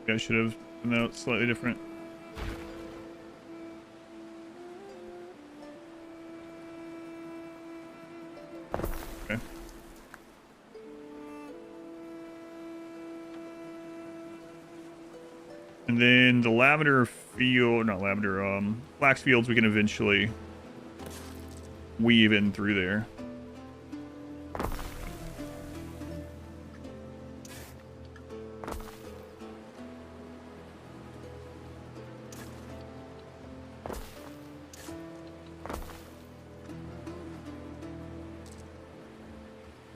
I should have done that slightly different. Okay. And then the lavender field, not lavender, flax fields we can eventually weave in through there.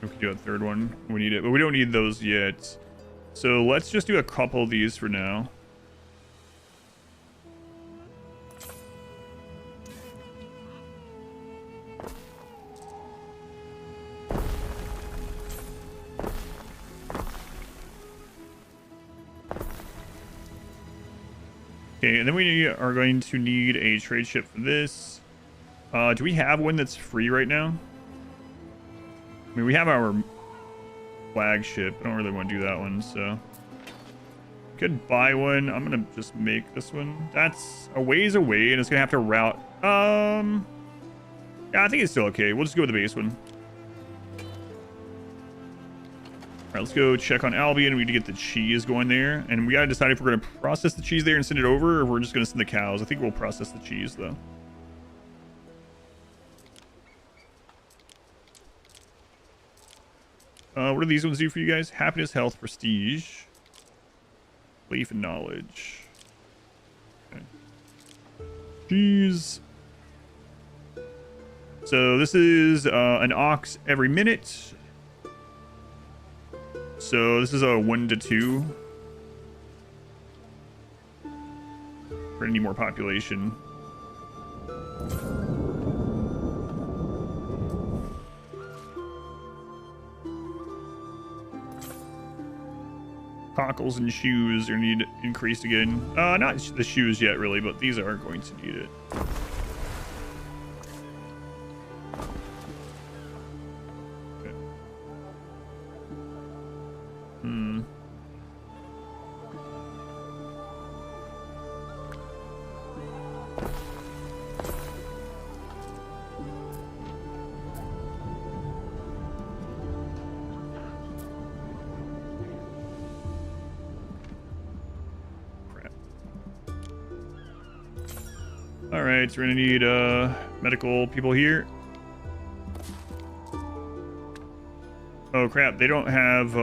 We could do a third one. We need it, but we don't need those yet. So let's just do a couple of these for now. Okay, and then we are going to need a trade ship for this. Do we have one that's free right now? I mean, we have our flagship. I don't really want to do that one, so... Could buy one. I'm going to just make this one. That's a ways away, and it's going to have to route... Yeah, I think it's still okay. We'll just go with the base one. Alright, let's go check on Albion. We need to get the cheese going there. And we got to decide if we're going to process the cheese there and send it over, or if we're just going to send the cows. I think we'll process the cheese, though. What do these ones do for you guys? Happiness, health, prestige, belief, and knowledge. Okay. Cheese. So this is an ox every minute. So this is a 1 to 2. We're gonna need more population. Cockles and shoes are need increased again. Not the shoes yet, really, but these are going to need it. Okay. Alright, so we're gonna need medical people here. Oh crap, they don't have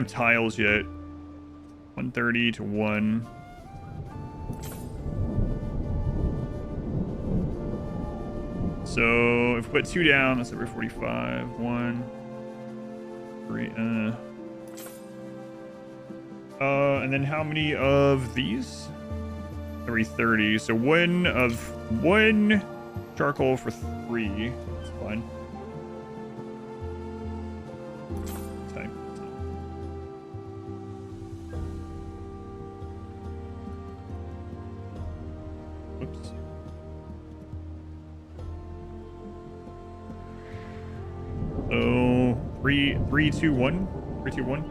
tiles yet. 130 to 1. So if we put 2 down, that's over 45. 1, 3, and then how many of these? every 30. So one charcoal for 3. That's fine. Type. Whoops. So 3, 3, 2, 1. 3, 2, 1.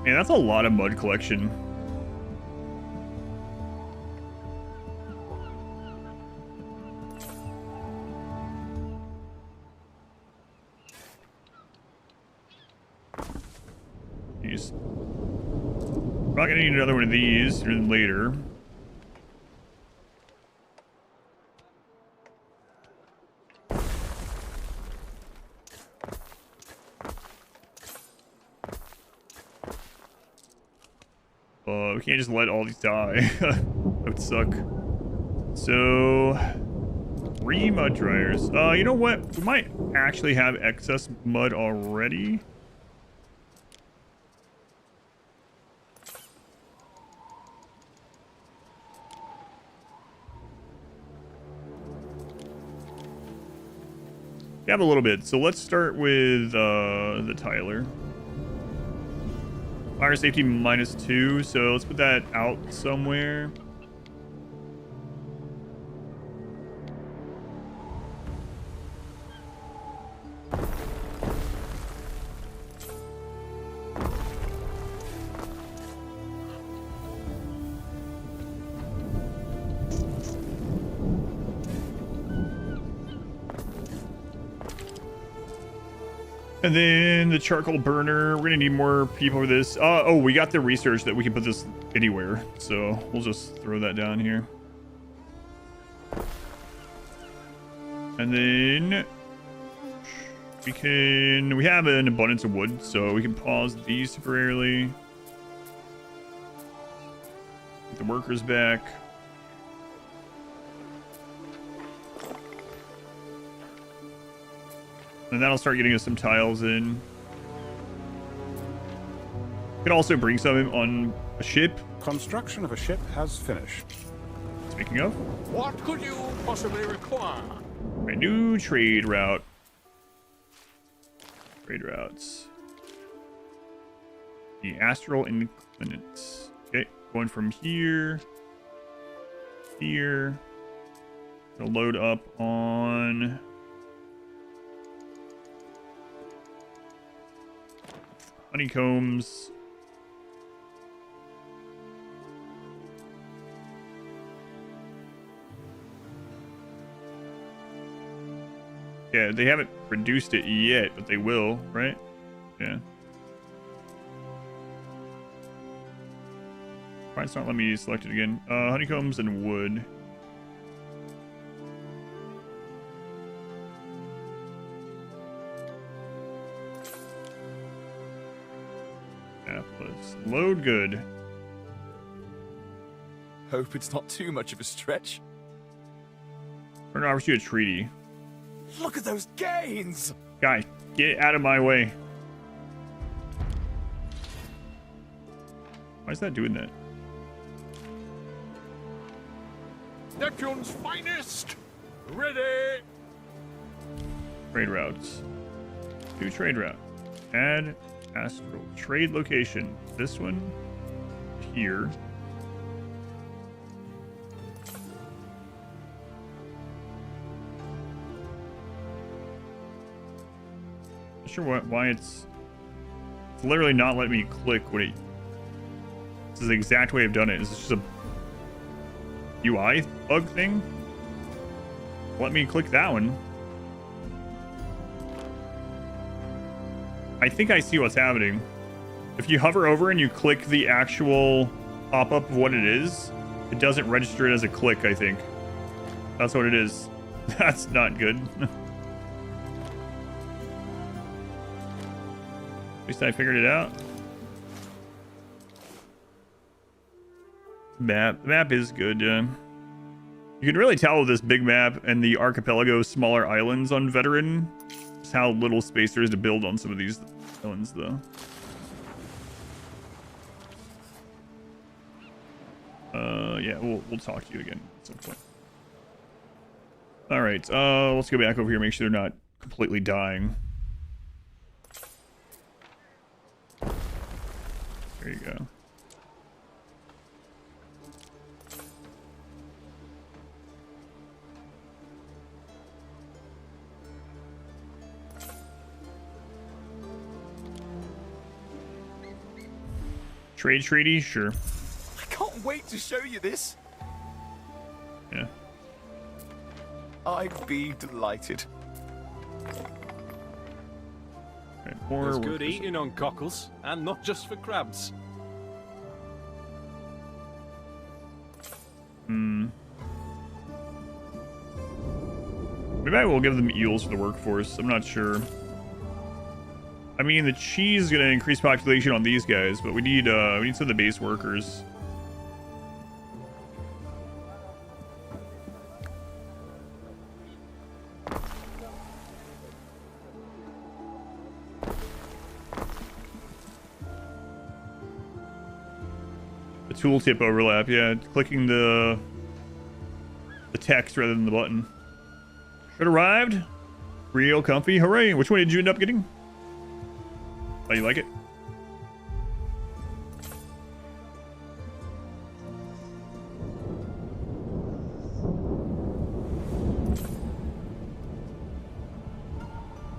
Man, that's a lot of mud collection. Jeez. I'm not gonna need another one of these sooner than later. We can't just let all these die. That would suck. So, 3 mud dryers. You know what? We might actually have excess mud already. We have a little bit. So let's start with the Tyler. Fire safety -2, so let's put that out somewhere. And then the charcoal burner. We're gonna need more people for this. Oh, we got the research that we can put this anywhere. So we'll just throw that down here. And then we have an abundance of wood, so we can pause these temporarily. Get the workers back. And that'll start getting us some tiles in. We can also bring some on a ship. Construction of a ship has finished. Speaking of. What could you possibly require? A new trade route. Trade routes. The astral inclinants. Okay, going from here. Here. Gonna load up on honeycombs. Yeah, they haven't produced it yet, but they will, right? Yeah. Why it's not letting me select it again? Honeycombs and wood. Apples. Load good. Hope it's not too much of a stretch. We're gonna offer you a treaty. Look at those gains! Guy, get out of my way. Why is that doing that? Neptune's finest! Ready! Trade routes. New trade route. Add astral trade location. This one here. Not sure why it's literally not letting me click when it. This is the exact way I've done it. Is this just a UI bug thing? Let me click that one. I think I see what's happening. If you hover over and you click the actual pop-up of what it is, it doesn't register it as a click, I think. That's what it is. That's not good. At least I figured it out. Map. The map is good. You can really tell with this big map and the archipelago smaller islands on Veteran Just how little space there is to build on some of these ones, though. Yeah, we'll talk to you again at some point. All right, let's go back over here, make sure they're not completely dying. There you go. Trade treaty? Sure. I can't wait to show you this. Yeah. I'd be delighted. Okay, There's good eating on cockles, and not just for crabs. Maybe I will give them eels for the workforce. I'm not sure. I mean, the cheese is going to increase population on these guys, but we need some of the base workers. The tooltip overlap, yeah. Clicking the text rather than the button. It arrived. Real comfy. Hooray. Which one did you end up getting? Oh, you like it?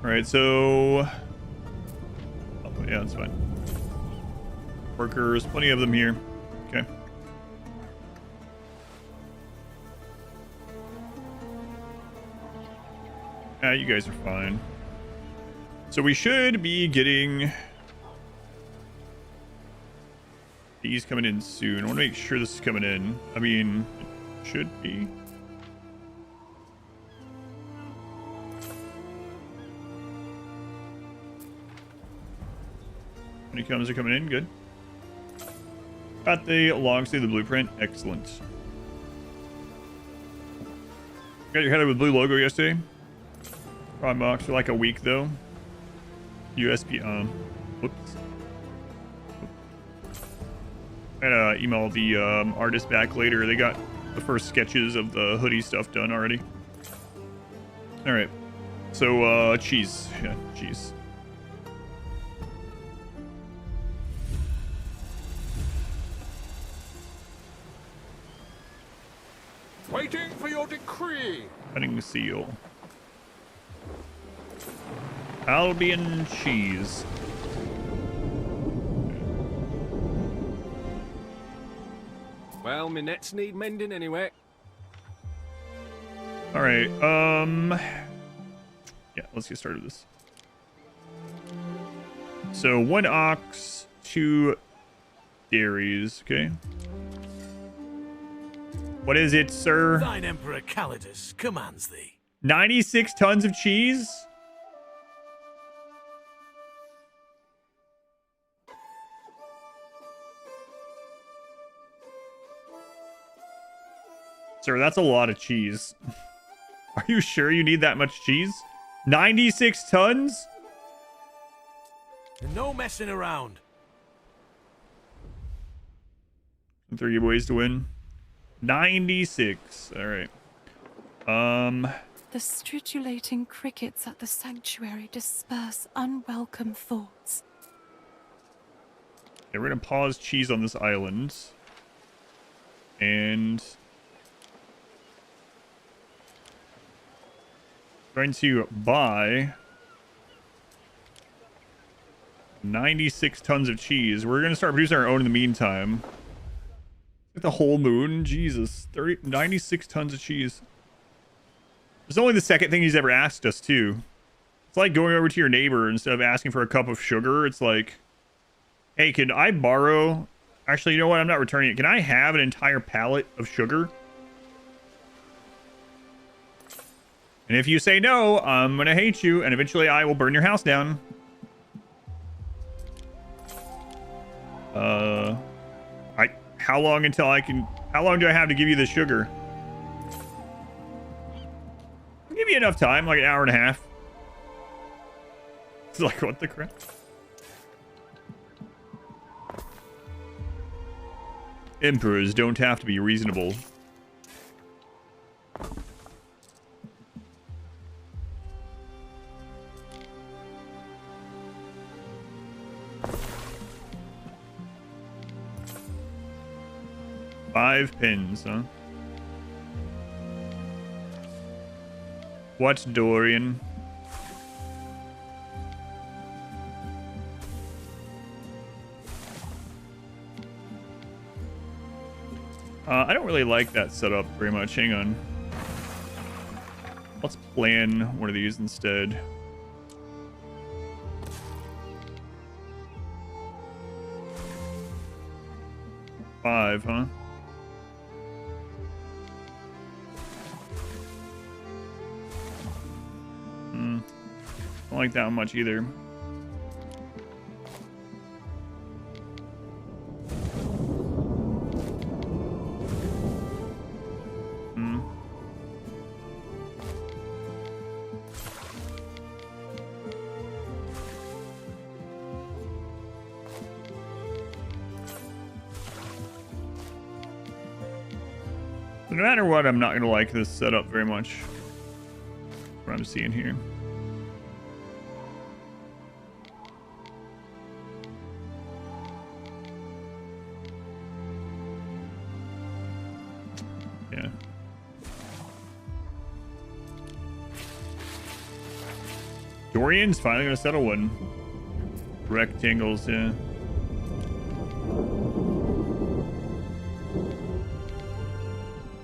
Alright, so... Oh, yeah, that's fine. Workers, plenty of them here. Okay. Yeah, you guys are fine. So we should be getting these coming in soon. I want to make sure this is coming in. I mean, it should be. Honeycombs are coming in. Good. Got the logs through the blueprint. Excellent. Got your header with blue logo yesterday. Prime box for like a week though. USB whoops. I gotta email the artist back later. They got the first sketches of the hoodie stuff done already. Alright. So cheese. Yeah, cheese. Waiting for your decree. Cutting seal. Albian cheese. Well, my nets need mending anyway. All right. Yeah, let's get started with this. So 1 ox, 2 dairies. Okay. What is it, sir? Thine Emperor Calidus commands thee. 96 tons of cheese? Sir, that's a lot of cheese. Are you sure you need that much cheese? 96 tons? No messing around. 3 ways to win. 96. All right. The stridulating crickets at the sanctuary disperse unwelcome thoughts. Okay, we're gonna pause cheese on this island. And going to buy 96 tons of cheese. We're gonna start producing our own in the meantime. Like the whole moon, Jesus, 96 tons of cheese. It's only the second thing he's ever asked us too. It's like going over to your neighbor instead of asking for a cup of sugar. It's like, hey, can I borrow? Actually, you know what? I'm not returning it. Can I have an entire pallet of sugar? And if you say no, I'm gonna hate you, and eventually I will burn your house down. How long until I can... How long do I have to give you the sugar? I'll give you enough time, like an hour and a half. It's like, what the crap? Emperors don't have to be reasonable. Five pins, huh? What, Dorian? I don't really like that setup very much. Hang on. Let's plan one of these instead. Five, huh? Don't like that much either. No matter what, I'm not going to like this setup very much. What I'm seeing here. Yeah. Dorian's finally going to settle one. Rectangles, yeah.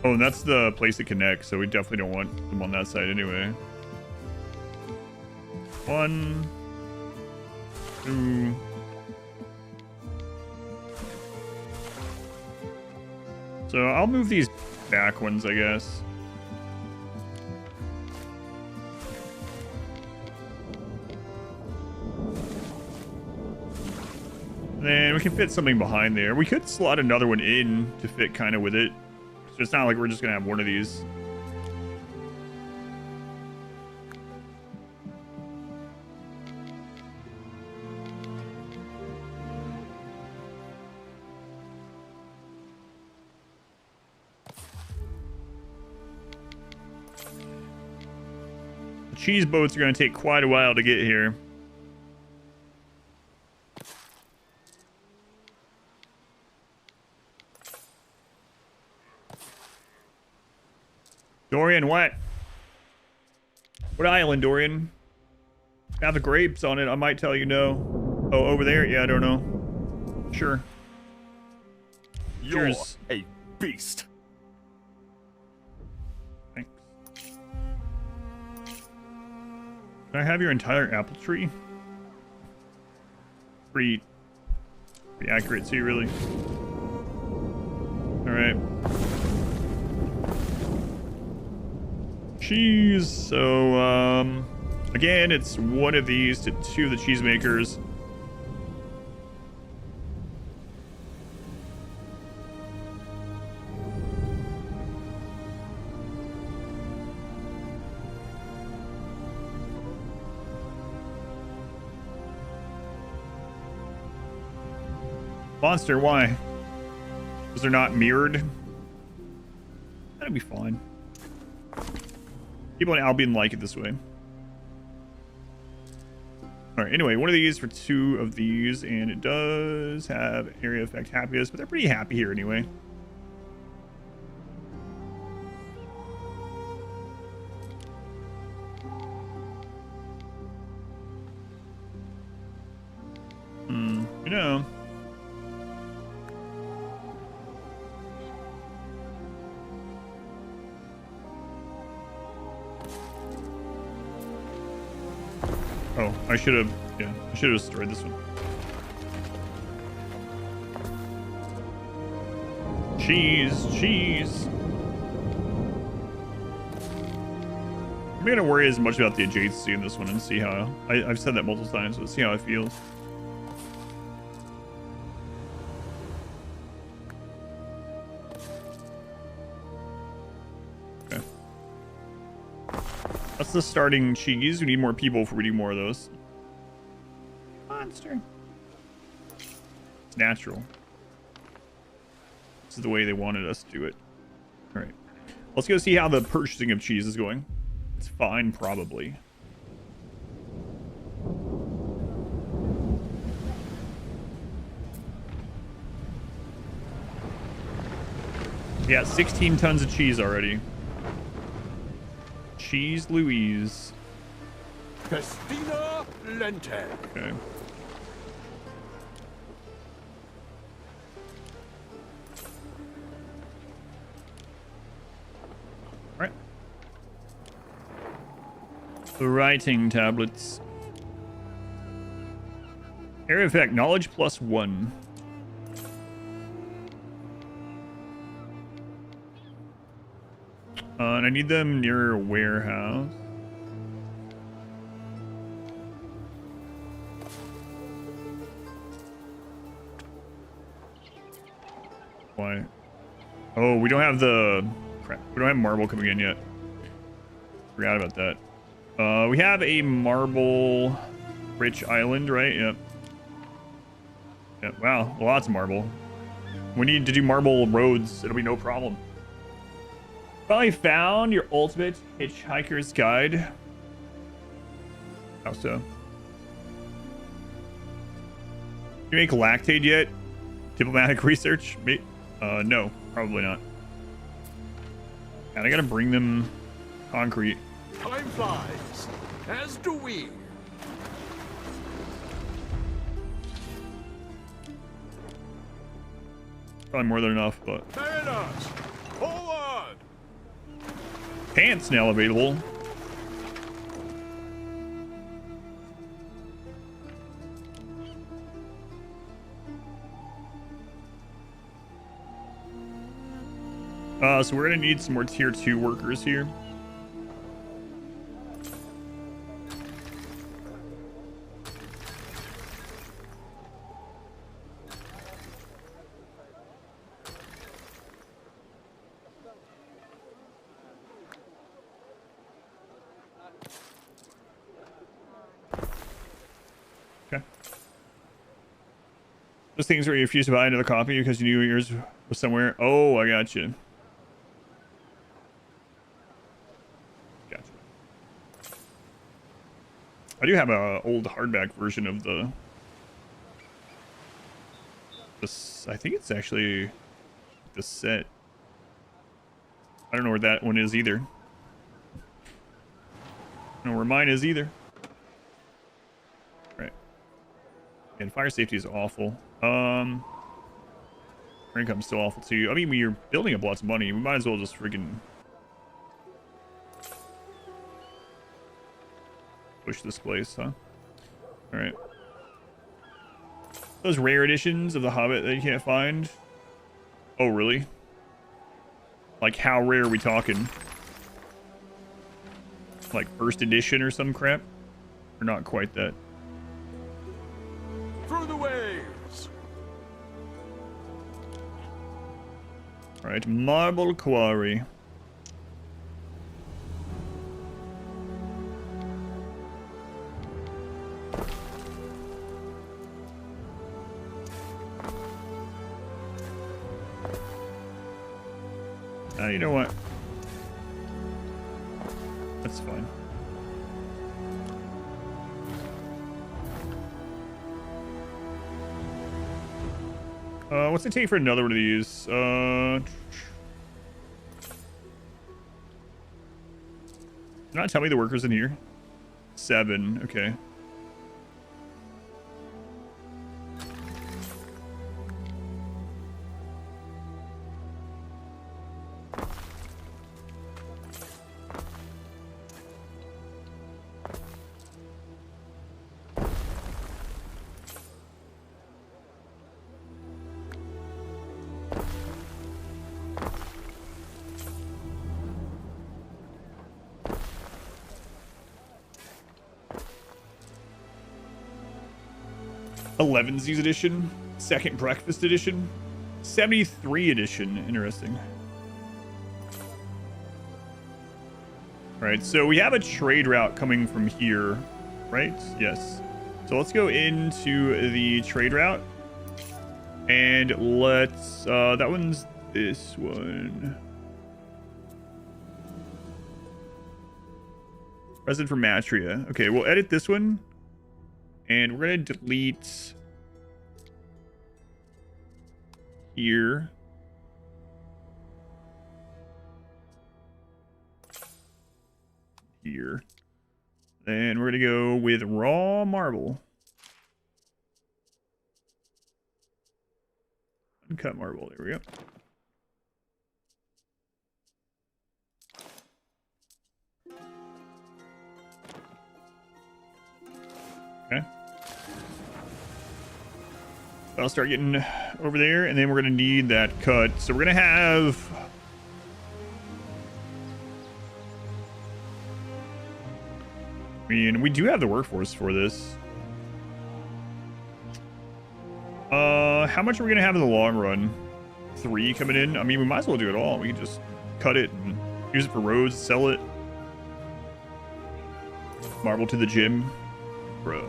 Oh, and that's the place that connects, so we definitely don't want them on that side anyway. 1, 2. So I'll move these back ones, I guess. Then we can fit something behind there. We could slot another one in to fit kind of with it. So it's not like we're just going to have one of these. The cheese boats are going to take quite a while to get here. Dorian, what? What island, Dorian? Have the grapes on it. I might tell you no. Oh, over there? Yeah, I don't know. Sure. You're Cheers. a beast. Thanks. Can I have your entire apple tree? Pretty accurate too, really. All right. Cheese. So, again, it's one of these to two of the cheesemakers. Monster, why? Was they're not mirrored? That'd be fine. People in Albion like it this way. Alright, anyway, one of these for two of these, and it does have area effect happiness, but they're pretty happy here anyway. You know. Oh, I should have, yeah, I should have destroyed this one. Cheese, cheese. I'm gonna worry as much about the adjacency in this one and see how, I've said that multiple times, but see how it feels. Okay. That's the starting cheese. We need more people if we need more of those. Monster? It's natural. This is the way they wanted us to do it. All right. Let's go see how the purchasing of cheese is going. It's fine, probably. Yeah, 16 tons of cheese already. Cheese Louise. Festina Lente. Okay. Alright. The writing tablets. Area effect, knowledge +1. And I need them near a warehouse. Why? Oh, we don't have the... Crap. We don't have marble coming in yet. Forgot about that. We have a marble-rich island, right? Yep. Yep. Wow, lots of marble. We need to do marble roads. It'll be no problem. Finally found your ultimate hitchhiker's guide. How so? You make lactate yet? Diplomatic research? No, probably not. And I gotta bring them concrete. Time flies, as do we. Probably more than enough, but... Mariners, forward! Pants now available. So we're gonna need some more tier 2 workers here. Okay. Those things where you refused to buy another copy because you knew yours was somewhere. Oh, I got you. I do have a old hardback version of this. I think it's actually the set. I don't know where that one is either. I don't know where mine is either. Right. And fire safety is awful. Income's still awful too. I mean, when you're building up lots of money, we might as well just freaking push this place, huh? All right. Those rare editions of The Hobbit that you can't find. Oh, really? Like, how rare are we talking? Like first edition or some crap? Or not quite that? Through the waves. All right, marble quarry. You know what? That's fine. What's it take for another one of these? Not tell me the workers in here. 7, okay. Elevensies edition, second breakfast edition, 73 edition. Interesting. All right, so we have a trade route coming from here, right? Yes. So let's go into the trade route. And let's... that one's this one. Present for Matria. Okay, we'll edit this one. And we're going to delete... here. Here. Then we're going to go with raw marble. Uncut marble. There we go. Okay. I'll start getting over there, and then we're going to need that cut. So we're going to have... I mean, we do have the workforce for this. How much are we going to have in the long run? 3 coming in? I mean, we might as well do it all. We can just cut it and use it for roads, sell it. Marble to the gym. Bro.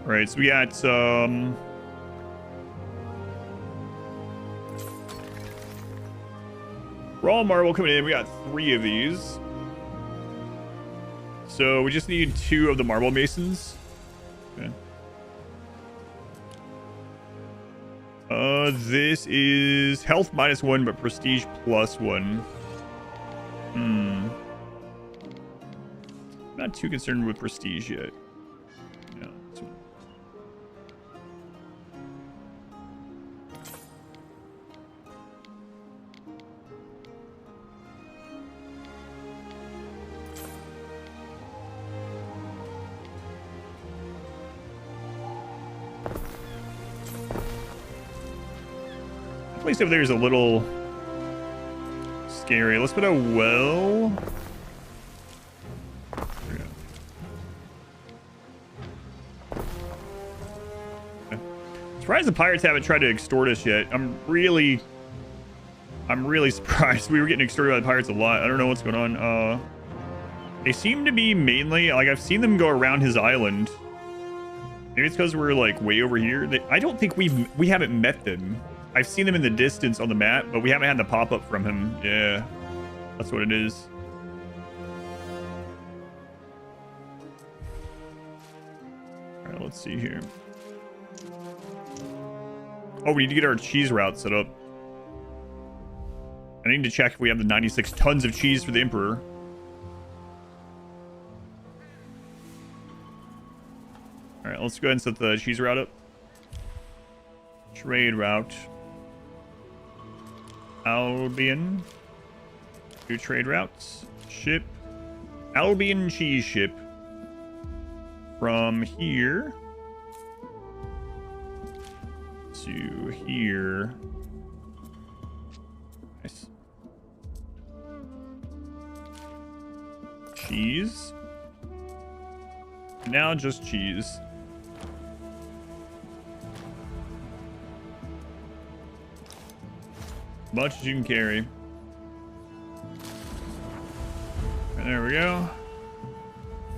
Alright, so we got some... raw marble coming in. We got 3 of these. So we just need 2 of the marble masons. Okay. This is health -1, but prestige +1. Not too concerned with prestige yet. No, this one. The place over there is a little scary. Let's put a well. Surprised the pirates haven't tried to extort us yet. I'm really surprised. We were getting extorted by the pirates a lot. I don't know what's going on. They seem to be mainly, like, I've seen them go around his island. Maybe it's because we're like way over here. I don't think we haven't met them. I've seen them in the distance on the map, but we haven't had the pop-up from him. Yeah, that's what it is. All right, let's see here. Oh, we need to get our cheese route set up. I need to check if we have the 96 tons of cheese for the Emperor. All right, let's go ahead and set the cheese route up. Trade route. Albian. 2 trade routes. Ship. Albian cheese ship. From here to here. Nice. Cheese. Now just cheese. Much as you can carry. And there we go.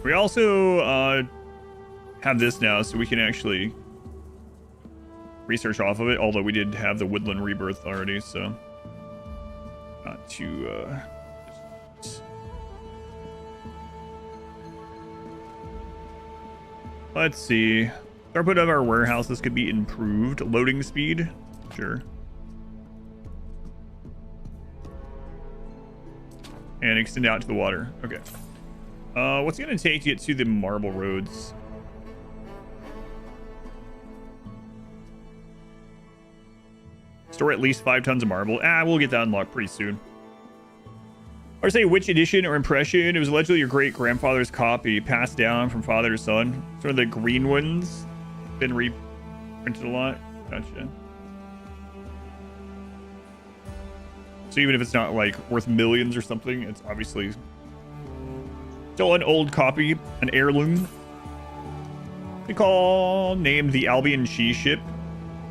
We also have this now, so we can actually research off of it, although we did have the woodland rebirth already, so not too let's see. Throughput of our warehouse, this could be improved. Loading speed, sure. And extend out to the water. Okay. What's it gonna take to get to the marble roads? Store at least 5 tons of marble. We'll get that unlocked pretty soon. Or say which edition or impression. It was allegedly your great-grandfather's copy, passed down from father to son. Sort of the green ones. Been reprinted a lot. Gotcha. So even if it's not like worth millions or something, it's obviously still an old copy, an heirloom. Named the Albian cheese ship.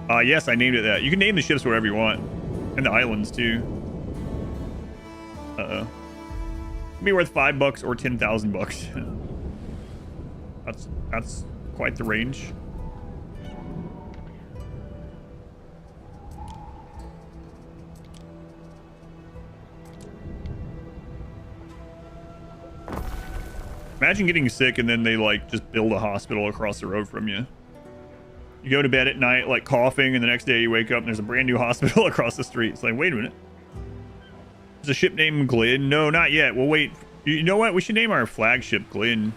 Yes, I named it that. You can name the ships whatever you want. And the islands, too. Uh-oh. It'd be worth $5 or 10,000 bucks. That's quite the range. Imagine getting sick and then they like just build a hospital across the road from you. You go to bed at night like coughing, and the next day you wake up and there's a brand new hospital across the street. It's like, wait a minute. There's a ship named Glynn. No, not yet. We'll wait. You know what? We should name our flagship Glynn.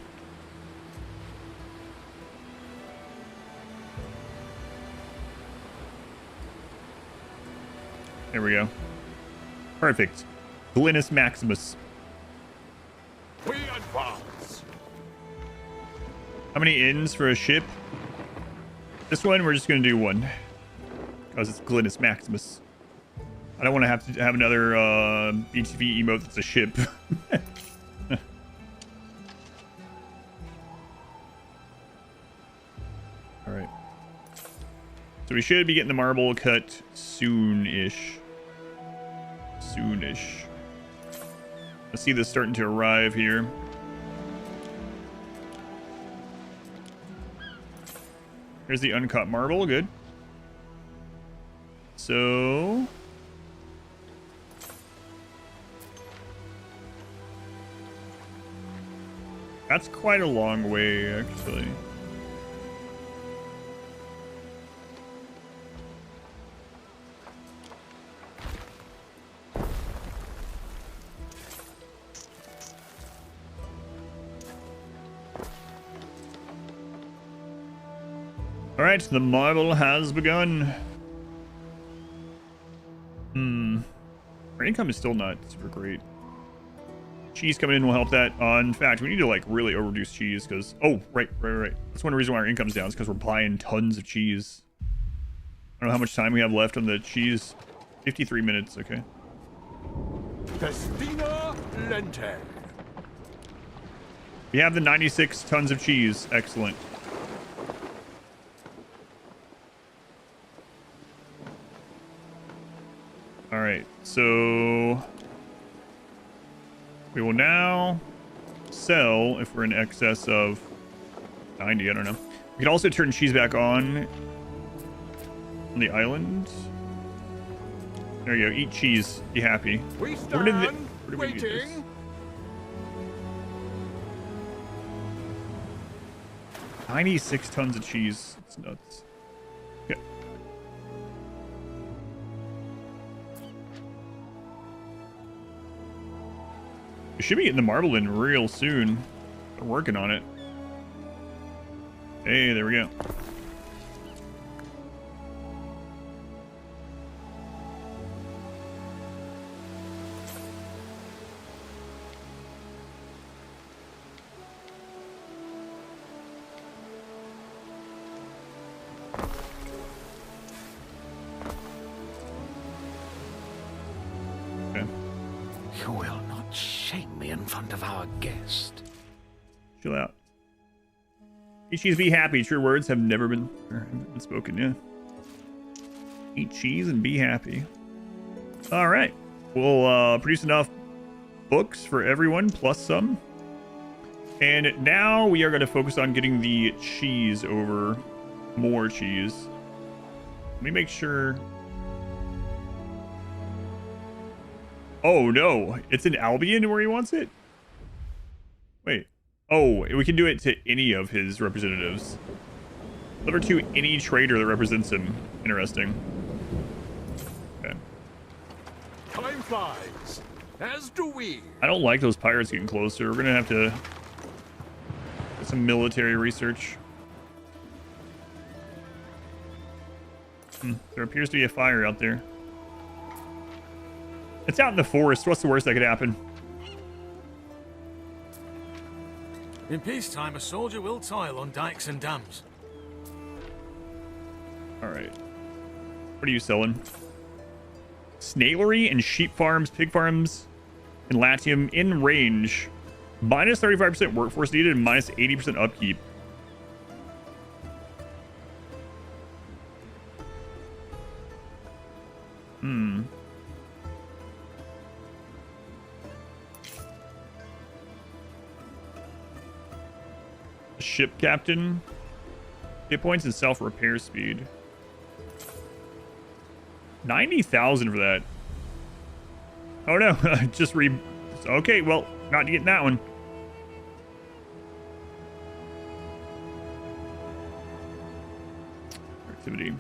There we go. Perfect. Glynnus Maximus. We advance. How many inns for a ship? This one, we're just going to do one. Because it's Glynnus Maximus. I don't want to have another BTV emote that's a ship. Alright. So we should be getting the marble cut soon-ish. Soon-ish. I see this starting to arrive here. Here's the uncut marble. Good. So... that's quite a long way, actually. All right, the marble has begun. Our income is still not super great. Cheese coming in will help that. In fact, we need to like really overreduce cheese because right. That's one reason why our income's down is because we're buying tons of cheese. I don't know how much time we have left on the cheese. 53 minutes. Okay. Festina Lente. We have the 96 tons of cheese. Excellent. All right, so we will now sell if we're in excess of 90. I don't know. We can also turn cheese back on the island. There you go. Eat cheese. Be happy. We stand waiting. 96 tons of cheese. It's nuts. Yeah. We should be getting the marble in real soon. They're working on it. Hey, there we go. You will not shame me in front of our guest. Chill out. Eat cheese, be happy. True words have never been spoken, yeah. Eat cheese and be happy. All right. We'll produce enough books for everyone, plus some. And now we are going to focus on getting the cheese over. More cheese. Let me make sure... oh, no. It's in Albion where he wants it? Wait. Oh, we can do it to any of his representatives. Deliver to any trader that represents him. Interesting. Okay. Time flies, as do we. I don't like those pirates getting closer. We're going to have to get some military research. There appears to be a fire out there. It's out in the forest. What's the worst that could happen? In peacetime, a soldier will toil on dikes and dams. All right. What are you selling? Snailery and sheep farms, pig farms, and Latium in range. Minus 35% workforce needed and minus 80% upkeep. Hmm. Ship captain. Hit points and self-repair speed. 90,000 for that. Oh no, just okay, well, not getting that one. Activity.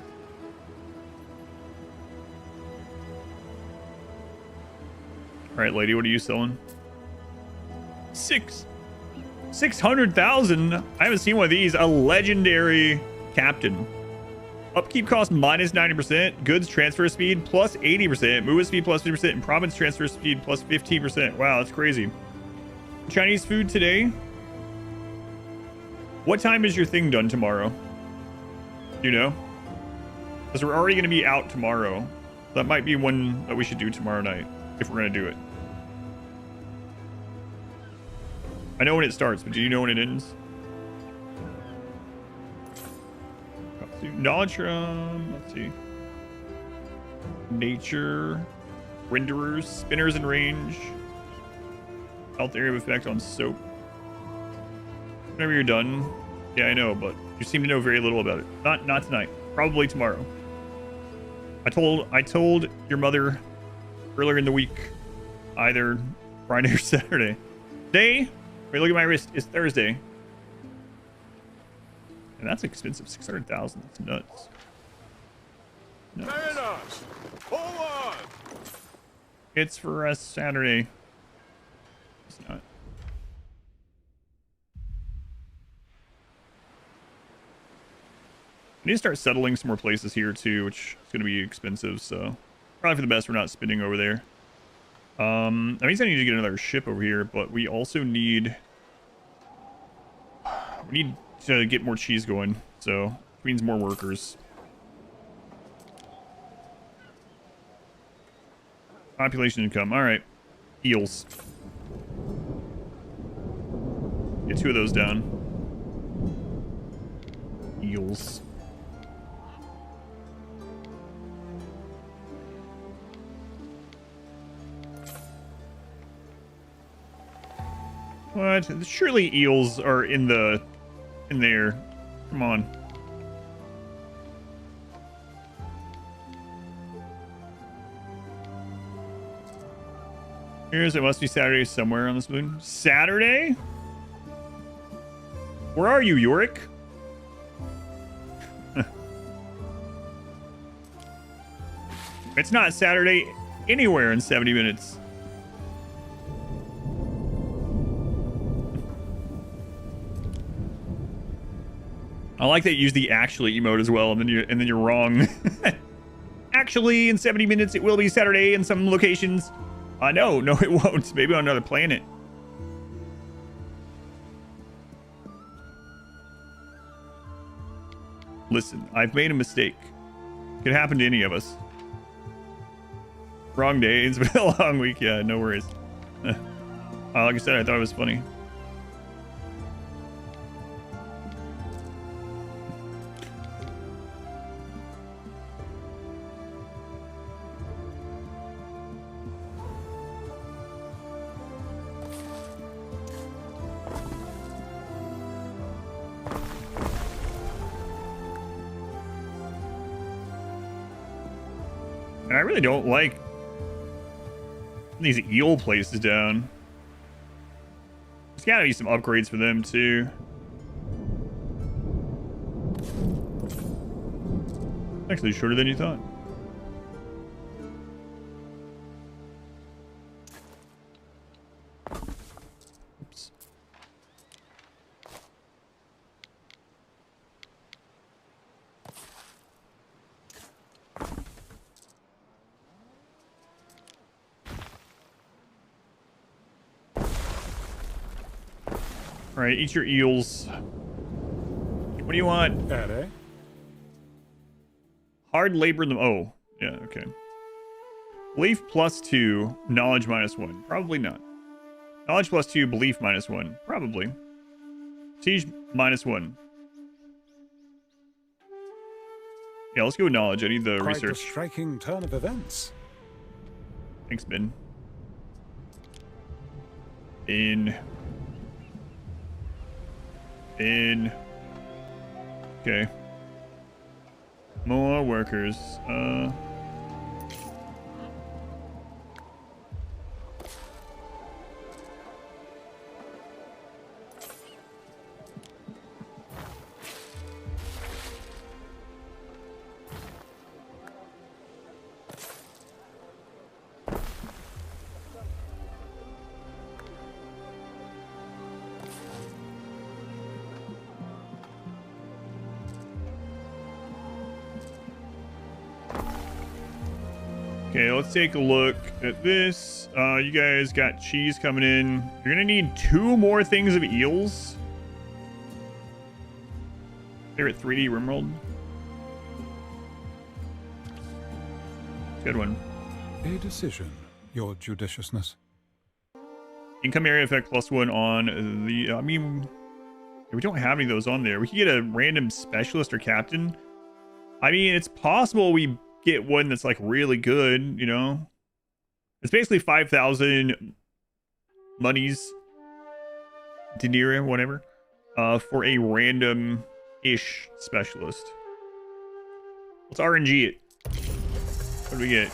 Alright, lady, what are you selling? 600,000. I haven't seen one of these. A legendary captain. Upkeep cost minus 90%. Goods transfer speed plus 80%. Movement speed plus 50%. And province transfer speed plus 15%. Wow, that's crazy. Chinese food today. What time is your thing done tomorrow? Do you know? Because we're already going to be out tomorrow. That might be one that we should do tomorrow night. If we're going to do it. I know when it starts, but do you know when it ends? Knowledge from, let's see. Nature. Renderers. Spinners in range. Health area of effect on soap. Whenever you're done. Yeah, I know, but you seem to know very little about it. Not tonight. Probably tomorrow. I told your mother earlier in the week. Either Friday or Saturday. Wait, look at my wrist. It's Thursday. And that's expensive. 600,000. That's nuts. Very nice. Hold on. It's for us Saturday. It's not. We need to start settling some more places here too, which is going to be expensive. So probably for the best we're not spending over there. That means I need to get another ship over here, but we also need to get more cheese going, so it means more workers. Population income. All right, eels. Get 2 of those down. Eels. What? Surely eels are in there. Come on. It must be Saturday somewhere on this moon. Saturday? Where are you, Yorick? It's not Saturday anywhere in 70 minutes. I like that you use the actually emote as well, and then you're wrong. Actually, in 70 minutes it will be Saturday in some locations. No, it won't. Maybe on another planet. Listen, I've made a mistake. Could happen to any of us. Wrong day. It's been a long week. Yeah, no worries. Like I said, I thought it was funny. And I really don't like these eel places down. There's gotta be some upgrades for them too. Actually shorter than you thought. Oops. All right, eat your eels. What do you want? Hard labor in the... Oh, yeah, okay. Belief +2, knowledge -1. Probably not. Knowledge +2, belief -1. Probably. Siege -1. Yeah, let's go with knowledge. I need the Quite research. a striking turn of events. Thanks, Ben. In. Okay. More workers. Okay, let's take a look at this. You guys got cheese coming in. You're gonna need 2 more things of eels. They're at 3D Rimworld. Good one. A decision, your judiciousness. Income area effect +1 on the... I mean, we don't have any of those on there. We could get a random specialist or captain. I mean, it's possible we get one that's like really good, you know? It's basically 5,000 monies, dinero, whatever, for a random-ish specialist. Let's RNG it. What do we get?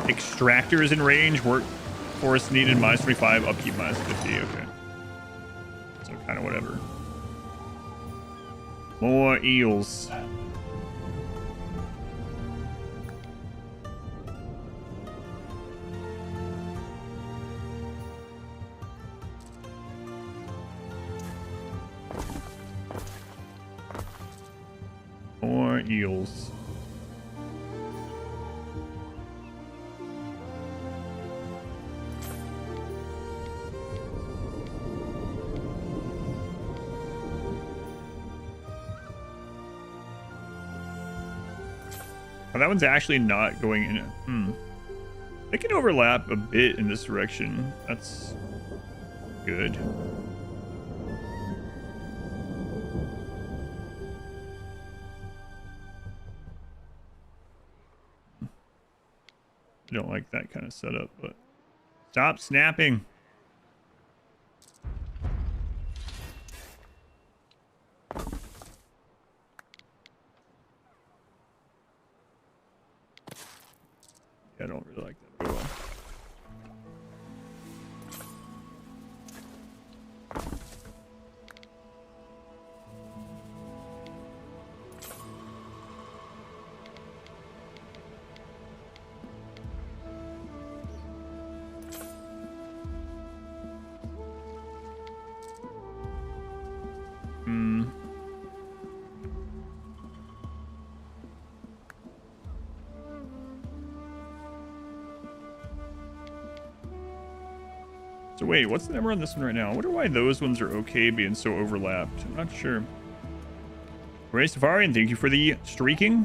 Extractors in range, workforce needed -25, upkeep -50. Okay. So kind of whatever. More eels. More eels. Oh, that one's actually not going in. It can overlap a bit in this direction. That's good. I don't like that kind of setup, but stop snapping. Yeah, I don't really like that very well. So wait, what's the number on this one right now? I wonder why those ones are okay being so overlapped. I'm not sure. Ray Safarian, thank you for the streaking.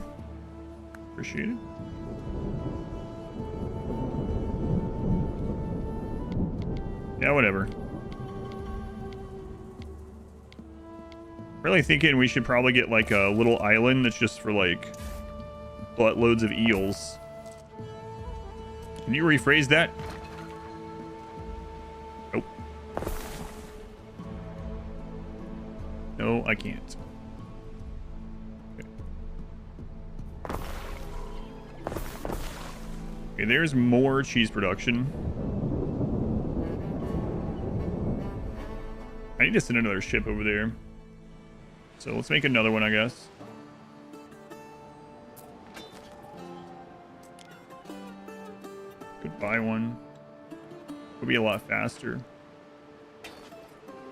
Appreciate it. Yeah, whatever. Really thinking we should probably get like a little island that's just for like buttloads of eels. Can you rephrase that? Nope. No, I can't. Okay, there's more cheese production. I need to send another ship over there. So let's make another one, I guess. Could buy one. Would be a lot faster.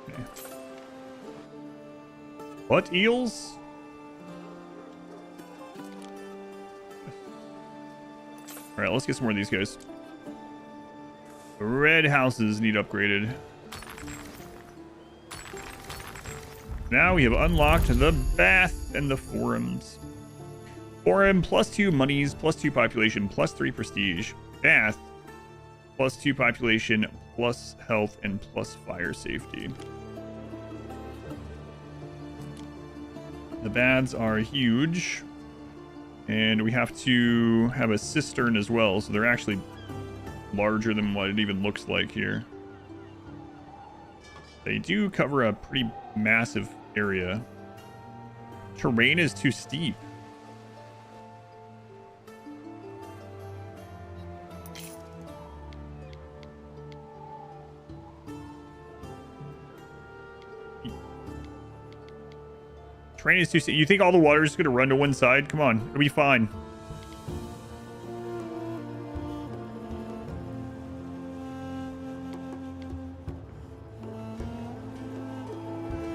Okay. What eels? All right, let's get some more of these guys. Red houses need upgraded. Now we have unlocked the bath and the forums. Forum +2 monies, +2 population, +3 prestige. Bath +2 population, plus health, and plus fire safety. The baths are huge. And we have to have a cistern as well, so they're actually larger than what it even looks like here. They do cover a pretty massive area. Terrain is too steep. Terrain is too steep. You think all the water is going to run to one side? Come on, it'll be fine.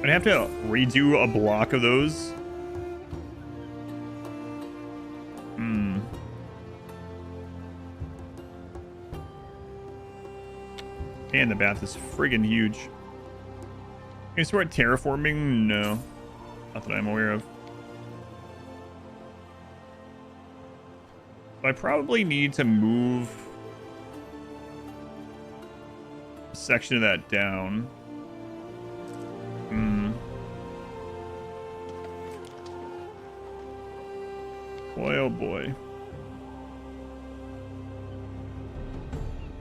I'd have to redo a block of those. And the bath is friggin' huge. Okay, so we're at terraforming? No. Not that I'm aware of. I probably need to move a section of that down. Boy, oh boy.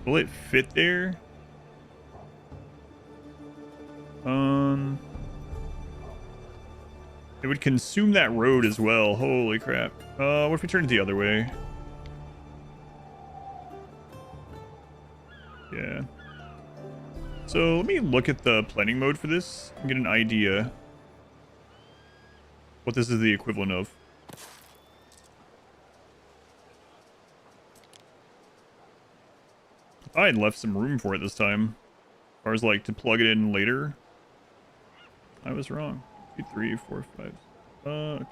Will it fit there? It would consume that road as well. Holy crap. What if we turn it the other way? Yeah. So let me look at the planning mode for this and get an idea what this is the equivalent of. I had left some room for it this time. As far as like to plug it in later. I was wrong. 2, 3, 4, 5. Okay.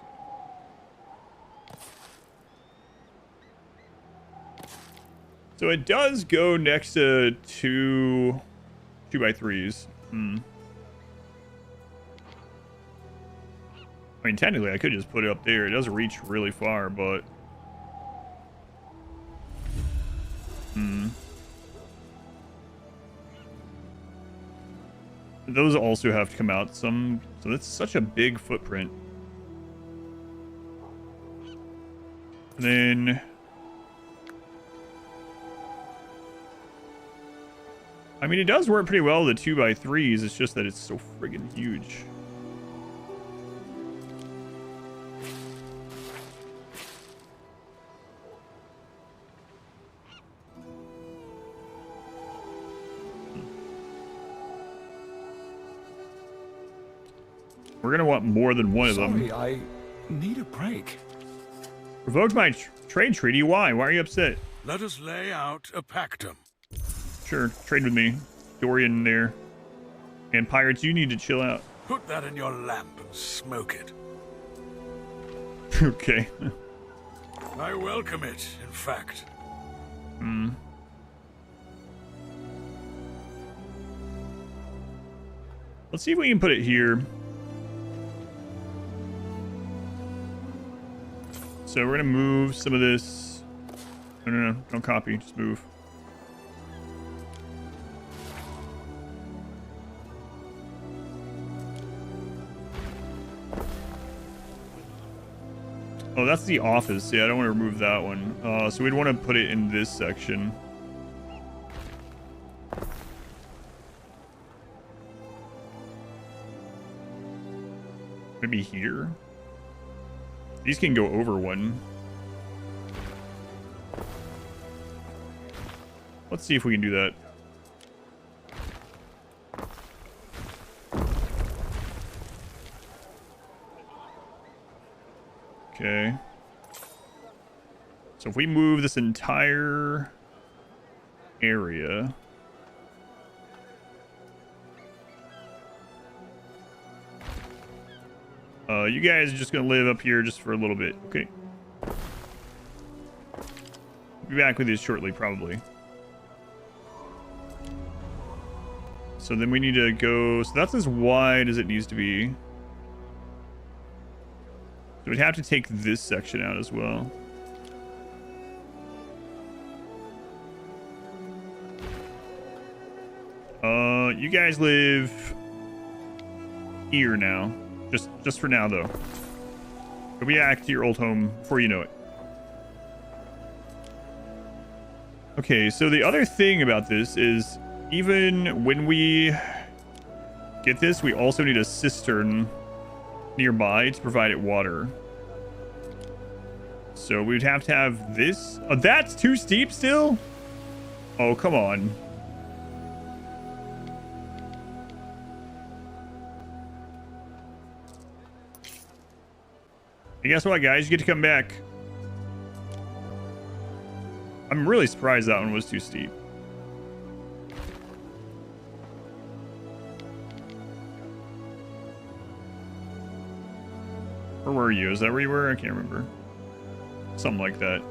So it does go next to two 2x3s. I mean, technically, I could just put it up there. It does reach really far, but... Those also have to come out some... So that's such a big footprint. And then... I mean, it does work pretty well, the 2x3s. It's just that it's so friggin' huge. We're gonna want more than one of them. Sorry, I need a break. Revoked my trade treaty? Why? Why are you upset? Let us lay out a pactum. Sure, trade with me. Dorian there. And pirates, you need to chill out. Put that in your lamp and smoke it. Okay. I welcome it, in fact. Let's see if we can put it here. So we're gonna move some of this. No, don't copy, just move. Oh, that's the office. Yeah, I don't want to remove that one. So we'd want to put it in this section. Maybe here? These can go over one. Let's see if we can do that. Okay. So if we move this entire area... you guys are just gonna live up here just for a little bit, okay? Be back with you shortly, probably. So then we need to go... So that's as wide as it needs to be. So we'd have to take this section out as well. you guys live here now. Just for now, though. Go back to your old home before you know it. Okay, so the other thing about this is even when we get this, we also need a cistern nearby to provide it water. So we'd have to have this. Oh, that's too steep still? Oh, come on. And guess what, guys? You get to come back. I'm really surprised that one was too steep. Where were you? Is that where you were? I can't remember. Something like that.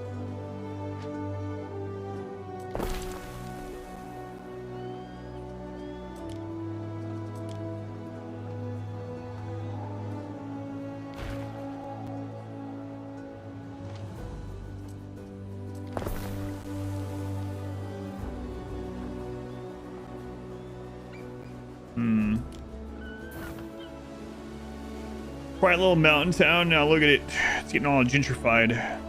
Quiet little mountain town. Now look at it. It's getting all gentrified.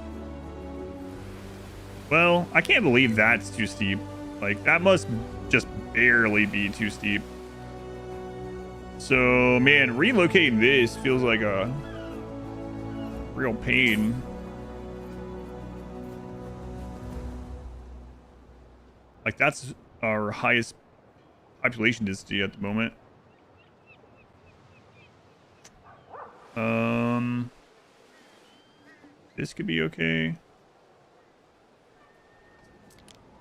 Well, I can't believe that's too steep. Like, that must just barely be too steep. So, man, relocating this feels like a real pain. Like, that's our highest population density at the moment. This could be okay.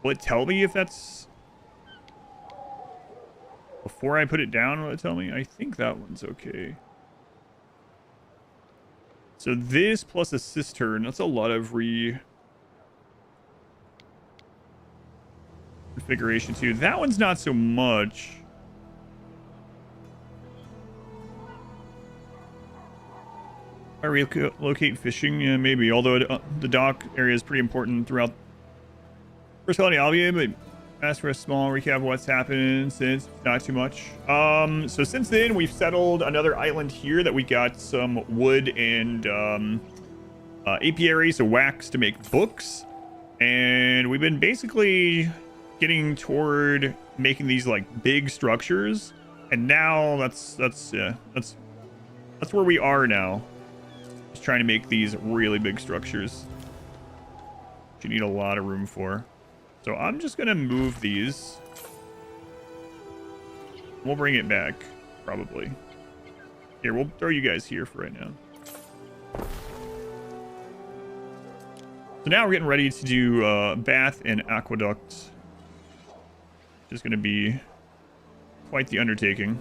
Will it tell me if that's... Before I put it down, will it tell me? I think that one's okay. So this plus a cistern, that's a lot of configuration too. That one's not so much. I relocate fishing, yeah, maybe. Although the dock area is pretty important throughout First Colony Albian, but ask for a small recap of what's happened since. Not too much. So since then, we've settled another island here that we got some wood and apiary, so wax to make books. And we've been basically getting toward making these like big structures. And now that's where we are now. Just trying to make these really big structures. You need a lot of room for. So I'm just gonna move these. We'll bring it back, probably. Here, we'll throw you guys here for right now. So now we're getting ready to do bath and aqueduct. Which is gonna be quite the undertaking.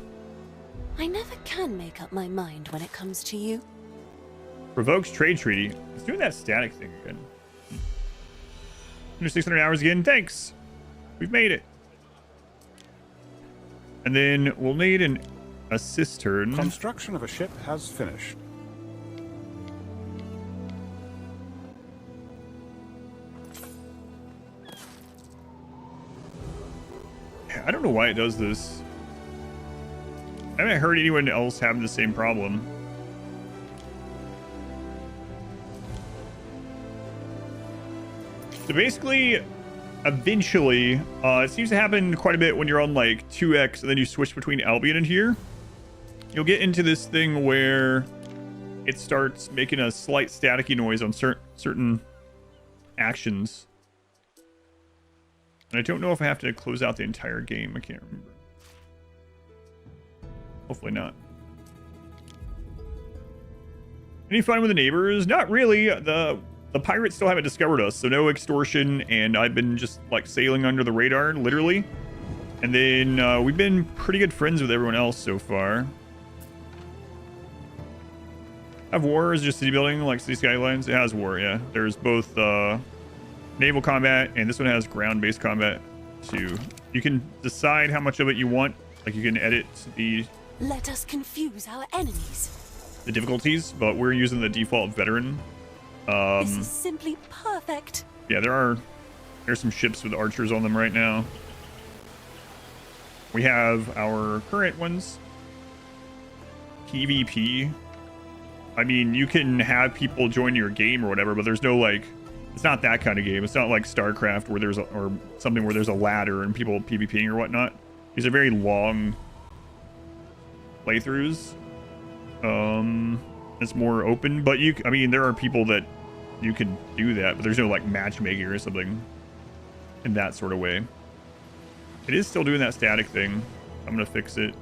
I never can make up my mind when it comes to you. Revokes trade treaty. It's doing that static thing again. Under 600 hours again. Thanks. We've made it. And then we'll need a cistern. Construction of a ship has finished. I don't know why it does this. I haven't heard anyone else having the same problem. So basically, eventually, it seems to happen quite a bit when you're on like 2x and then you switch between Albion and here. You'll get into this thing where it starts making a slight staticky noise on certain actions. And I don't know if I have to close out the entire game. I can't remember. Hopefully not. Any fun with the neighbors? Not really. The pirates still haven't discovered us, so no extortion, and I've been just like sailing under the radar, literally. And then we've been pretty good friends with everyone else so far. Have war is just city building, like City Skylines? It has war, yeah. There's both naval combat, and this one has ground-based combat too. You can decide how much of it you want. Like you can edit the... Let us confuse our enemies. The difficulties, but we're using the default veteran. This is simply perfect. Yeah, there's some ships with archers on them right now. We have our current ones. PvP. I mean, you can have people join your game or whatever, but there's no like, it's not that kind of game. It's not like StarCraft where there's or something where there's a ladder and people PvPing or whatnot. These are very long playthroughs. It's more open, but I mean, there are people that you can do that, but there's no like matchmaking or something in that sort of way. It is still doing that static thing. I'm gonna fix it.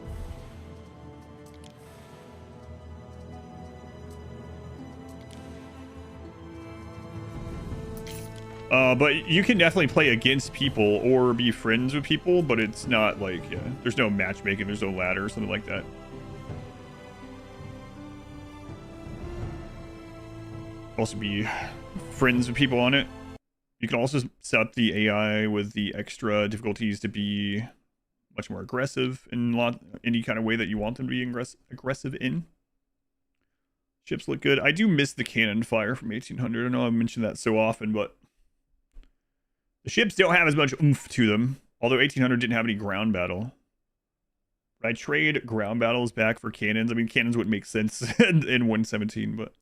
But you can definitely play against people or be friends with people, but it's not like, yeah, there's no matchmaking, there's no ladder or something like that. Also be friends with people on it. You can also set up the AI with the extra difficulties to be much more aggressive in any kind of way that you want them to be aggressive in. Ships look good. I do miss the cannon fire from 1800. I know I mentioned that so often, but the ships don't have as much oomph to them. Although 1800 didn't have any ground battle. But I trade ground battles back for cannons. I mean, cannons wouldn't make sense in 117, but...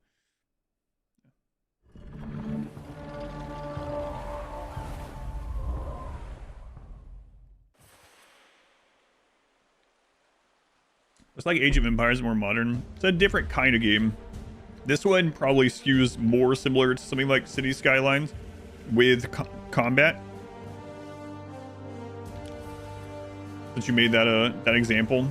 It's like Age of Empires, more modern. It's a different kind of game. This one probably skews more similar to something like City Skylines with combat. Since you made that that example,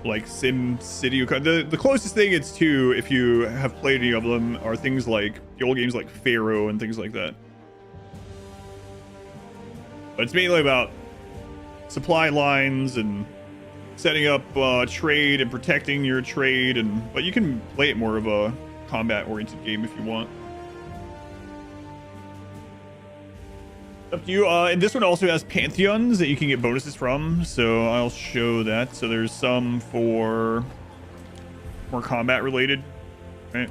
like Sim City, the closest thing it's to, if you have played any of them, are things like the old games like Pharaoh and things like that. But it's mainly about supply lines and setting up trade and protecting your trade, but you can play it more of a combat-oriented game if you want. Up to you. And this one also has pantheons that you can get bonuses from, so I'll show that. So there's some for more combat-related, right?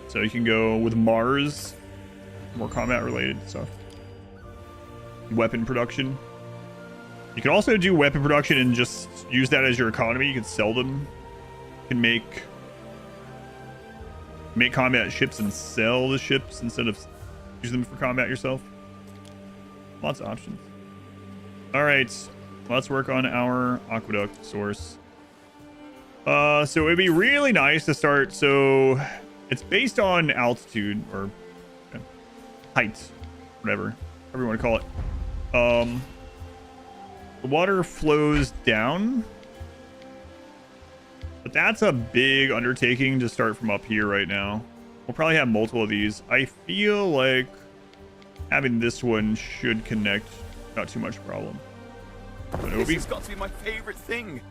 So you can go with Mars, more combat-related stuff. Weapon production. You can also do weapon production and just use that as your economy. You can sell them. You can make combat ships and sell the ships instead of use them for combat yourself. Lots of options. All right, let's work on our aqueduct source. So it'd be really nice to start. So it's based on altitude or height, whatever you want to call it. The water flows down, but that's a big undertaking to start from up here right now. We'll probably have multiple of these. I feel like having this one should connect without too much problem. This has got to be my favorite thing.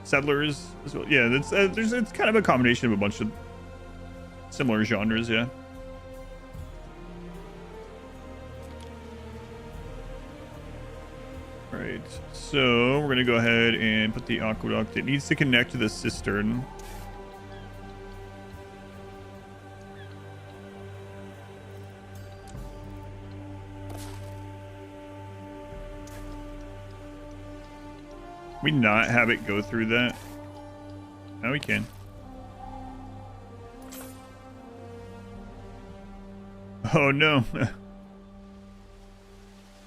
Settlers as well. Yeah, it's kind of a combination of a bunch of similar genres, yeah. Right, so we're gonna go ahead and put the aqueduct. It needs to connect to the cistern. We not have it go through that? Now we can. Oh no. I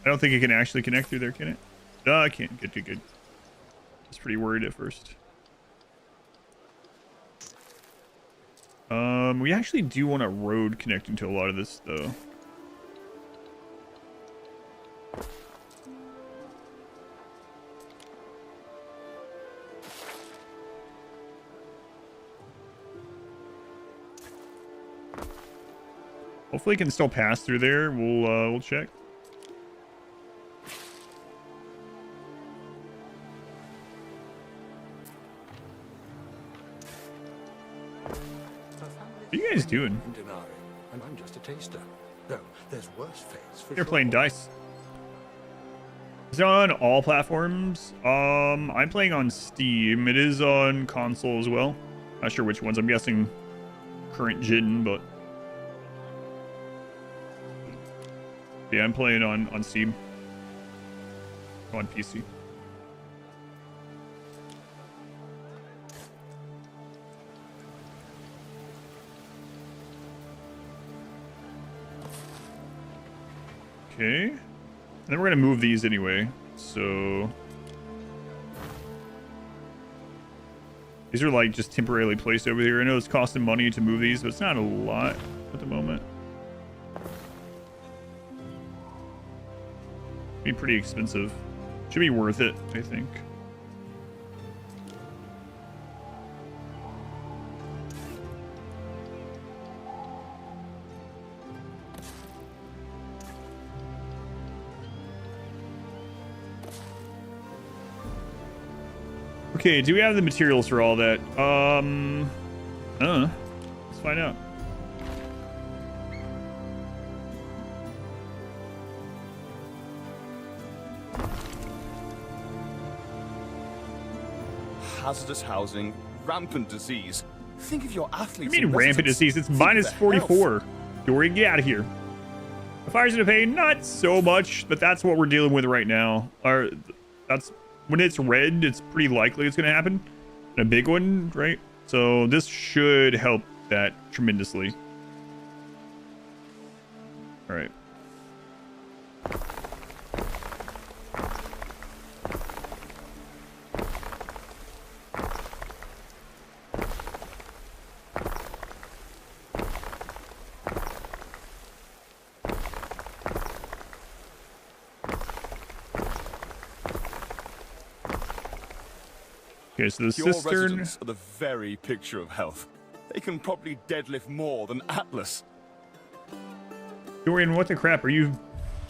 don't think it can actually connect through there, can it? No, I can't. Good. I was pretty worried at first. We actually do want a road connecting to a lot of this, though. Hopefully it can still pass through there. We'll check. What are you guys doing? And I'm just a taster. No, there's worse fates for You're playing dice. Is it on all platforms? I'm playing on Steam. It is on console as well. Not sure which ones. I'm guessing current gen, but yeah, I'm playing on Steam. on PC. Okay. And then we're going to move these anyway. So these are like just temporarily placed over here. I know it's costing money to move these, but it's not a lot at the moment. Be pretty expensive. Should be worth it, I think. Okay, do we have the materials for all that? Let's find out. Hazardous housing, rampant disease. Think of your athletes. I mean, rampant disease. It's minus 44. Dory, get out of here. The fire's gonna pay not so much, but that's what we're dealing with right now. That's when it's red, it's pretty likely it's gonna happen. And a big one, right? So this should help that tremendously. All right. Okay, so the Your cistern. residents are the very picture of health. They can probably deadlift more than Atlas. Dorian, what the crap? Are you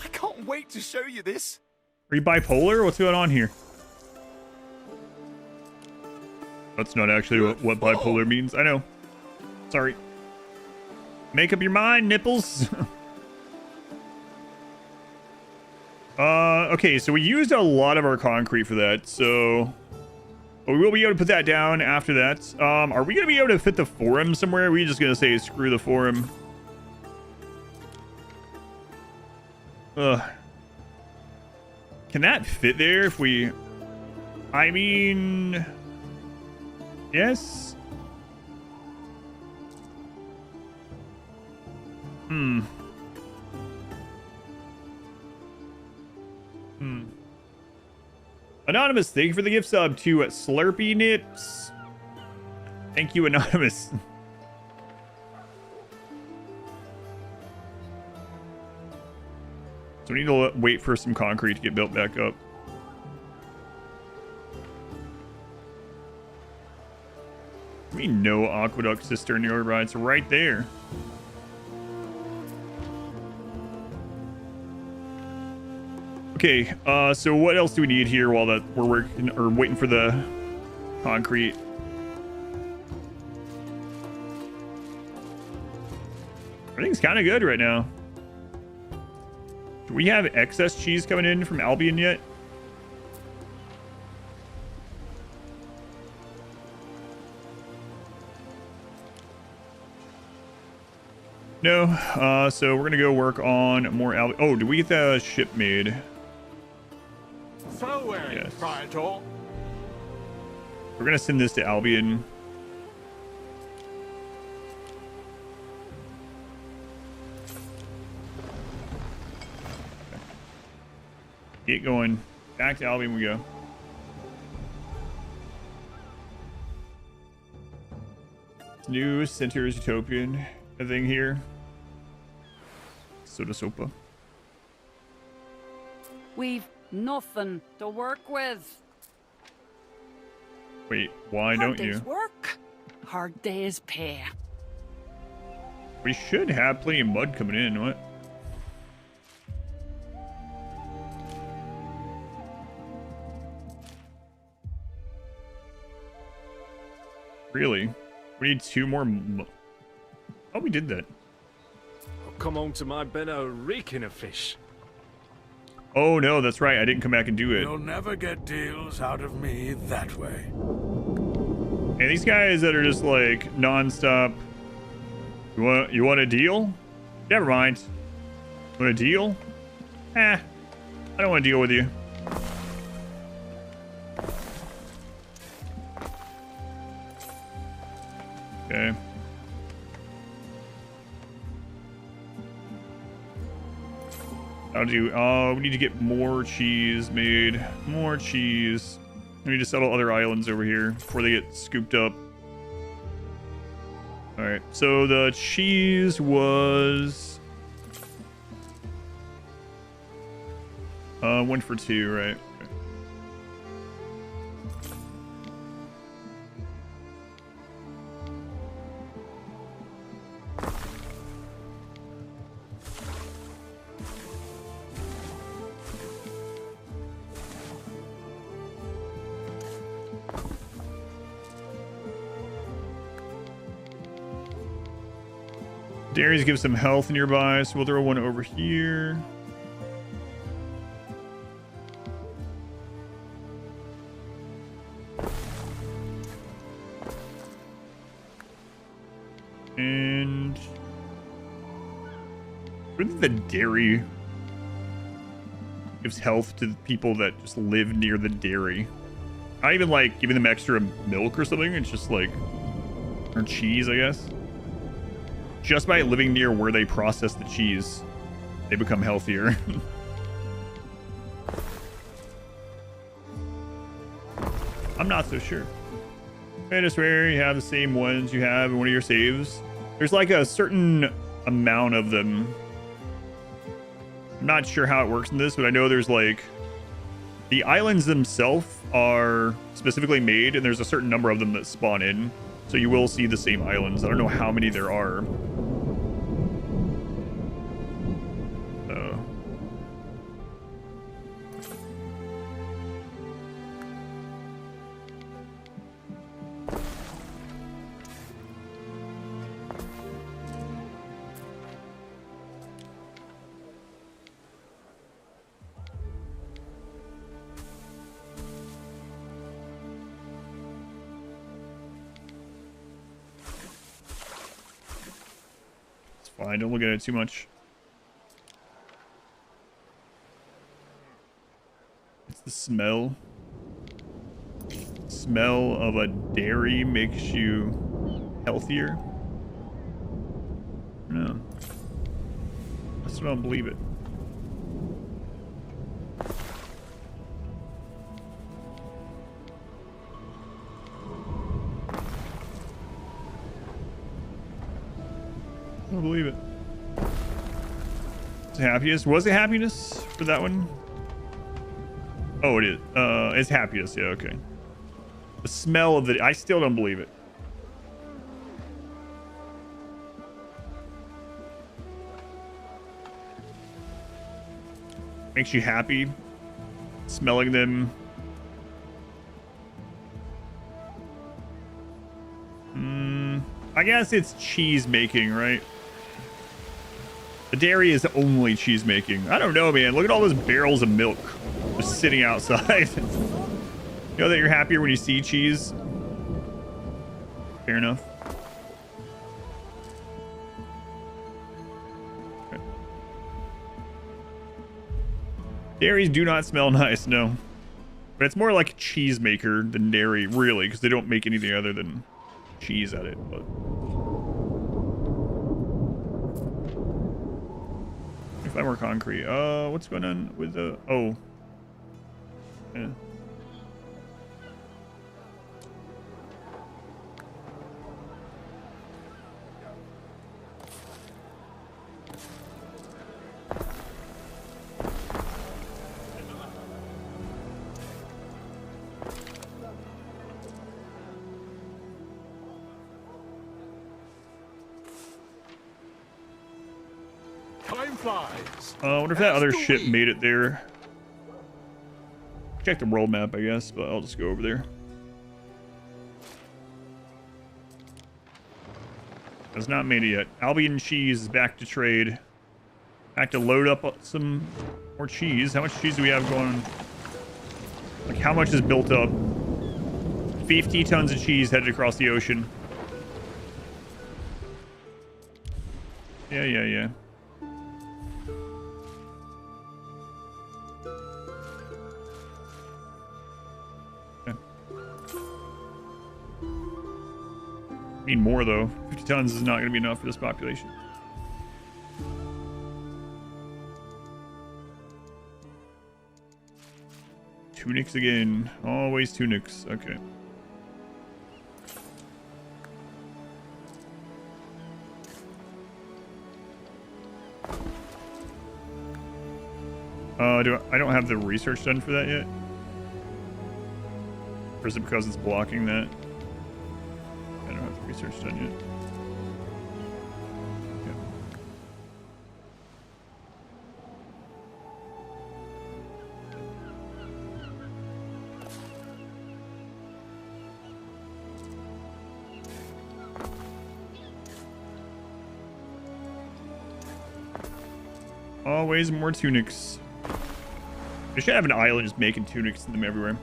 I can't wait to show you this. bipolar? What's going on here? That's not actually what bipolar means. I know. Sorry. Make up your mind, nipples. Okay, so we used a lot of our concrete for that, so we will be able to put that down after that. Are we gonna be able to fit the forum somewhere? Or are we just gonna say screw the forum? Can that fit there if we... I mean... Yes? Anonymous, thank you for the gift sub to Slurpy Nips. Thank you, Anonymous. So we need to wait for some concrete to get built back up. We know aqueduct cistern nearby. It's right there. Okay, so what else do we need here while that we're working or waiting for the concrete? Everything's kind of good right now. Do we have excess cheese coming in from Albion yet? No. So we're gonna go work on more Albion. Oh, did we get the ship made? So Yes. Praetor. We're gonna send this to Albion. Get going. Back to Albion we go. New centers utopian. Everything here. Soda sopa. We've nothing to work with. Wait, why Hard don't days you? work, hard days pay. We should have plenty of mud coming in, what? Really? We need 2 more. Oh, we did that. Oh, come on to my Benno reeking of fish. Oh no, that's right. I didn't come back and do it. You'll never get deals out of me that way. And these guys that are just like non-stop. You want a deal? Never mind. Want a deal? I don't want to deal with you. Okay. I'll do. Oh, we need to get more cheese made. More cheese. We need to settle other islands over here before they get scooped up. All right. So the cheese was 1 for 2, right? Okay. Dairies give some health nearby, so we'll throw one over here. And really the dairy gives health to the people that just live near the dairy. Not even like giving them extra milk or something. It's just like, or cheese, I guess. Just by living near where they process the cheese, they become healthier. I'm not so sure. I just swear you have the same ones you have in one of your saves. There's like a certain amount of them. I'm not sure how it works in this, but I know there's like the islands themselves are specifically made, and there's a certain number of them that spawn in. So you will see the same islands. I don't know how many there are. Fine, don't look at it too much. It's the smell. Smell of a dairy makes you healthier. No. I still don't believe it. I don't believe it. It's happiness. Was it happiness for that one? Oh, it is. It's happiness. Yeah, okay. The smell of the... I still don't believe it. Makes you happy. Smelling them. I guess it's cheese making, right? The dairy is only cheese making. I don't know, man. Look at all those barrels of milk just sitting outside. You know that you're happier when you see cheese? Fair enough. Okay. Dairies do not smell nice, no. But it's more like a cheese maker than dairy, really, because they don't make anything other than cheese at it, but... 5 more concrete. What's going on with the... Oh. Yeah. I wonder if that other ship made it there. Check the world map, I guess, but I'll just go over there. Has not made it yet. Albian cheese is back to trade. Back to load up some more cheese. How much cheese do we have going on? Like, how much is built up? 50 tons of cheese headed across the ocean. Yeah. Need more though. 50 tons is not going to be enough for this population. Tunics again. Always tunics. Okay. I don't have the research done for that yet? Or is it because it's blocking that? I don't have the research done yet. Always more tunics. They should have an island just making tunics in them everywhere.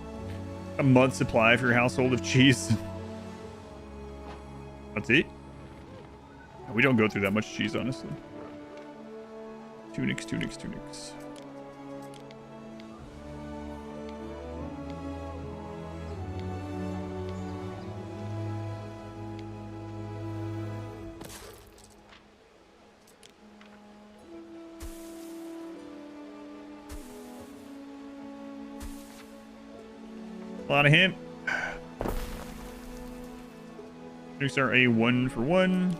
A month's supply for your household of cheese. That's it. We don't go through that much cheese, honestly. Tunics, tunics, tunics. A lot of him. Tunics are a 1 for 1.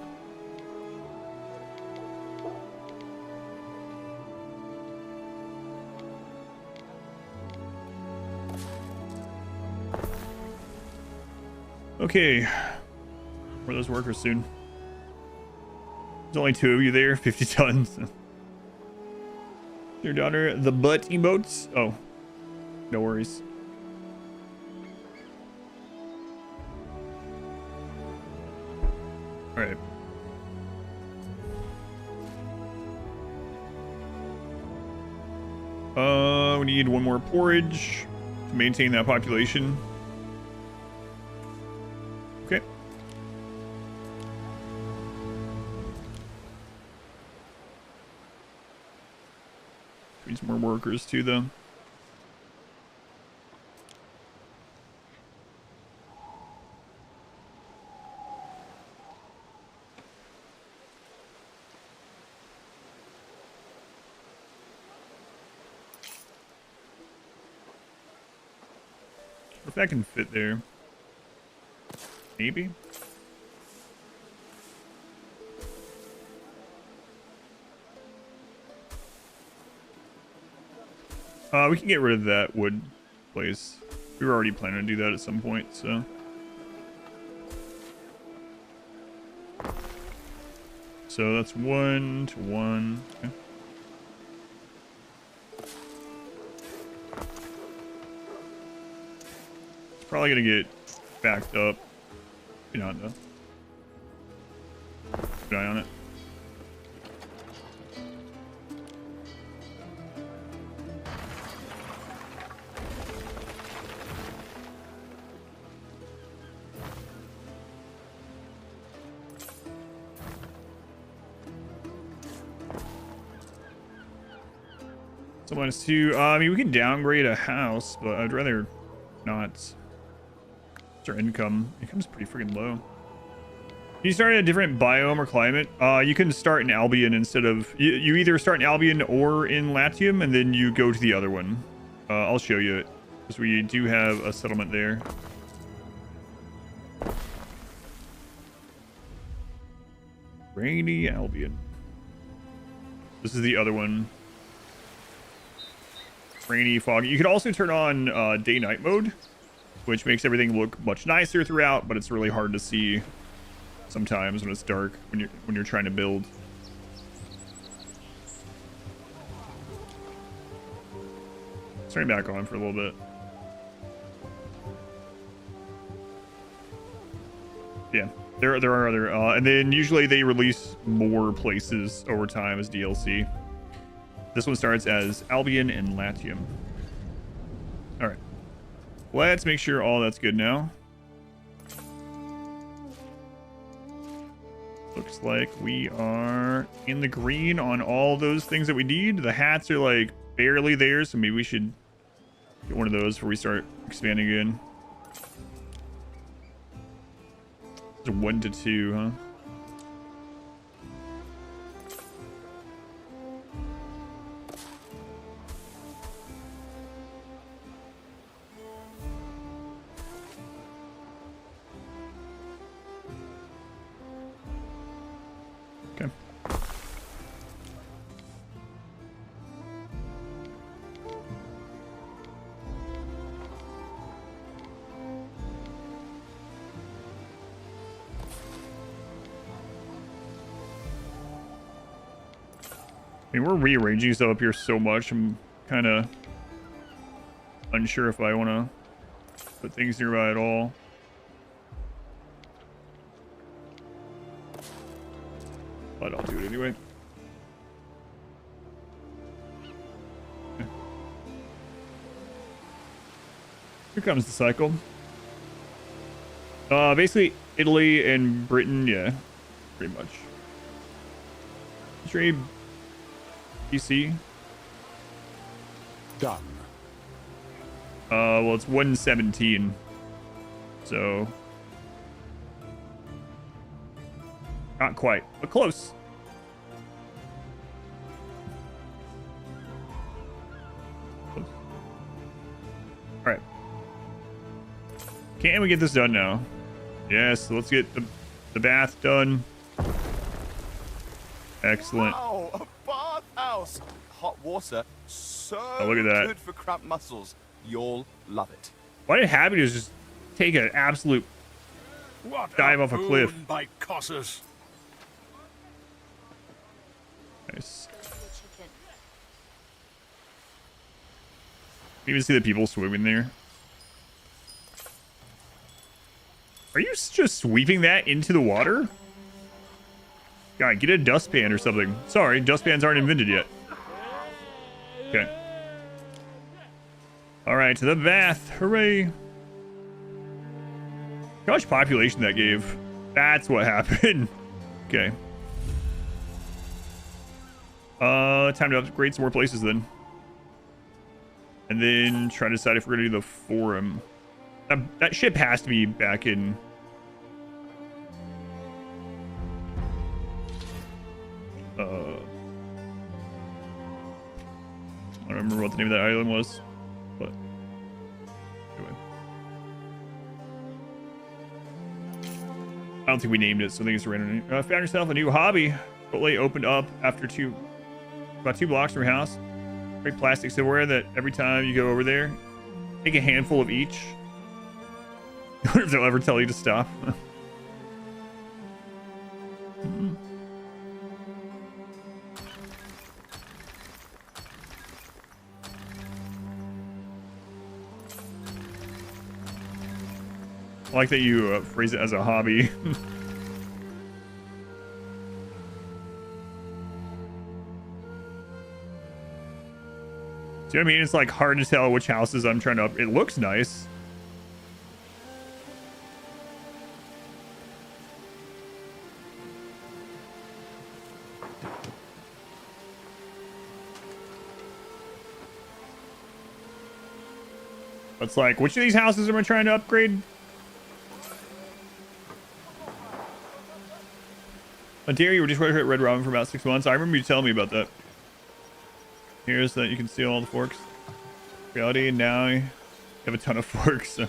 Okay. Where are those workers soon? There's only 2 of you there, 50 tons. Your daughter, the butt emotes? Oh, no worries. All right. We need 1 more porridge to maintain that population. Okay. Need some more workers too, though. If that can fit there. Maybe. We can get rid of that wood place. We were already planning to do that at some point, so. So that's 1 to 1. Okay. It's probably gonna get backed up. You know, though. Keep an eye on it. So -2. I mean, we can downgrade a house, but I'd rather not. What's our income? Income's pretty freaking low. You start in a different biome or climate. You can start in Albion instead of... You either start in Albion or in Latium, and then you go to the other one. I'll show you it, because we do have a settlement there. Rainy Albion. This is the other one. Rainy, foggy. You can also turn on day-night mode, which makes everything look much nicer throughout, but it's really hard to see sometimes when it's dark when you're trying to build. Turn back on for a little bit. Yeah, there are other, and then usually they release more places over time as DLC. This one starts as Albion and Latium. All right, let's make sure all that's good now. Looks like we are in the green on all those things that we need. The hats are like barely there, so maybe we should get one of those before we start expanding again. It's 1 to 2, huh? Okay. I mean, we're rearranging stuff up here so much, I'm kind of unsure if I want to put things nearby at all. But I'll do it anyway. Okay. Here comes the cycle. Basically, Italy and Britain, yeah, pretty much. Trade PC. Done. Well, it's 117. So not quite, but close. Close. All right. Can we get this done now? Yes, let's get the bath done. Excellent. Wow, a bathhouse! Hot water, so look at that. good for cramped muscles. You'll love it. Why did Happy just take an absolute What dive off a cliff? boon by Cossus. Nice. You even see the people swimming there. Are you just sweeping that into the water? God, get a dustpan or something. Sorry, dustpans aren't invented yet. Okay. All right, to the bath. Hooray. How much population that gave? That's what happened. Okay. Time to upgrade some more places then. And then try to decide if we're gonna do the forum. That ship has to be back in. I don't remember what the name of that island was, but anyway. I don't think we named it, so I think it's random. Found yourself a new hobby. Footlight opened up after about 2 blocks from your house. Great plastic silverware that every time you go over there, take a handful of each. I wonder if they'll ever tell you to stop. I like that you phrase it as a hobby. See what I mean? It's like hard to tell which houses I'm trying to up. It looks nice. It's like, which of these houses am I trying to upgrade? Dear, you were just working at Red Robin for about 6 months. I remember you telling me about that. Here's that you can steal all the forks. Reality, and now you have a ton of forks. So.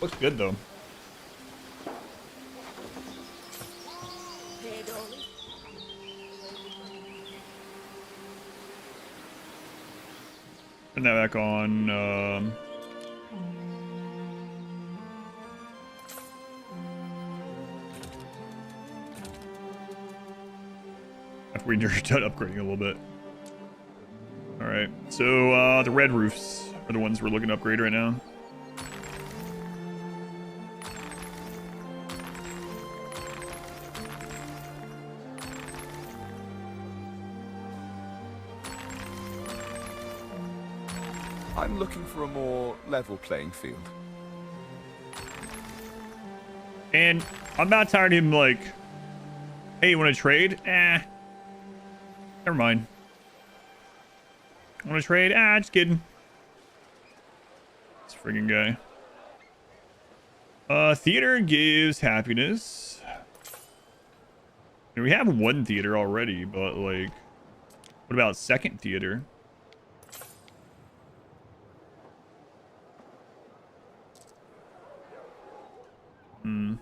Looks good though. Put that back on. After we're done upgrading a little bit. All right, so the red roofs are the ones we're looking to upgrade right now. I'm looking for a more level playing field. And I'm not tired of him like, hey, you want to trade? Never mind. Want to trade? Just kidding. This friggin' guy. Theater gives happiness. And we have one theater already, but like, what about second theater? Hmm.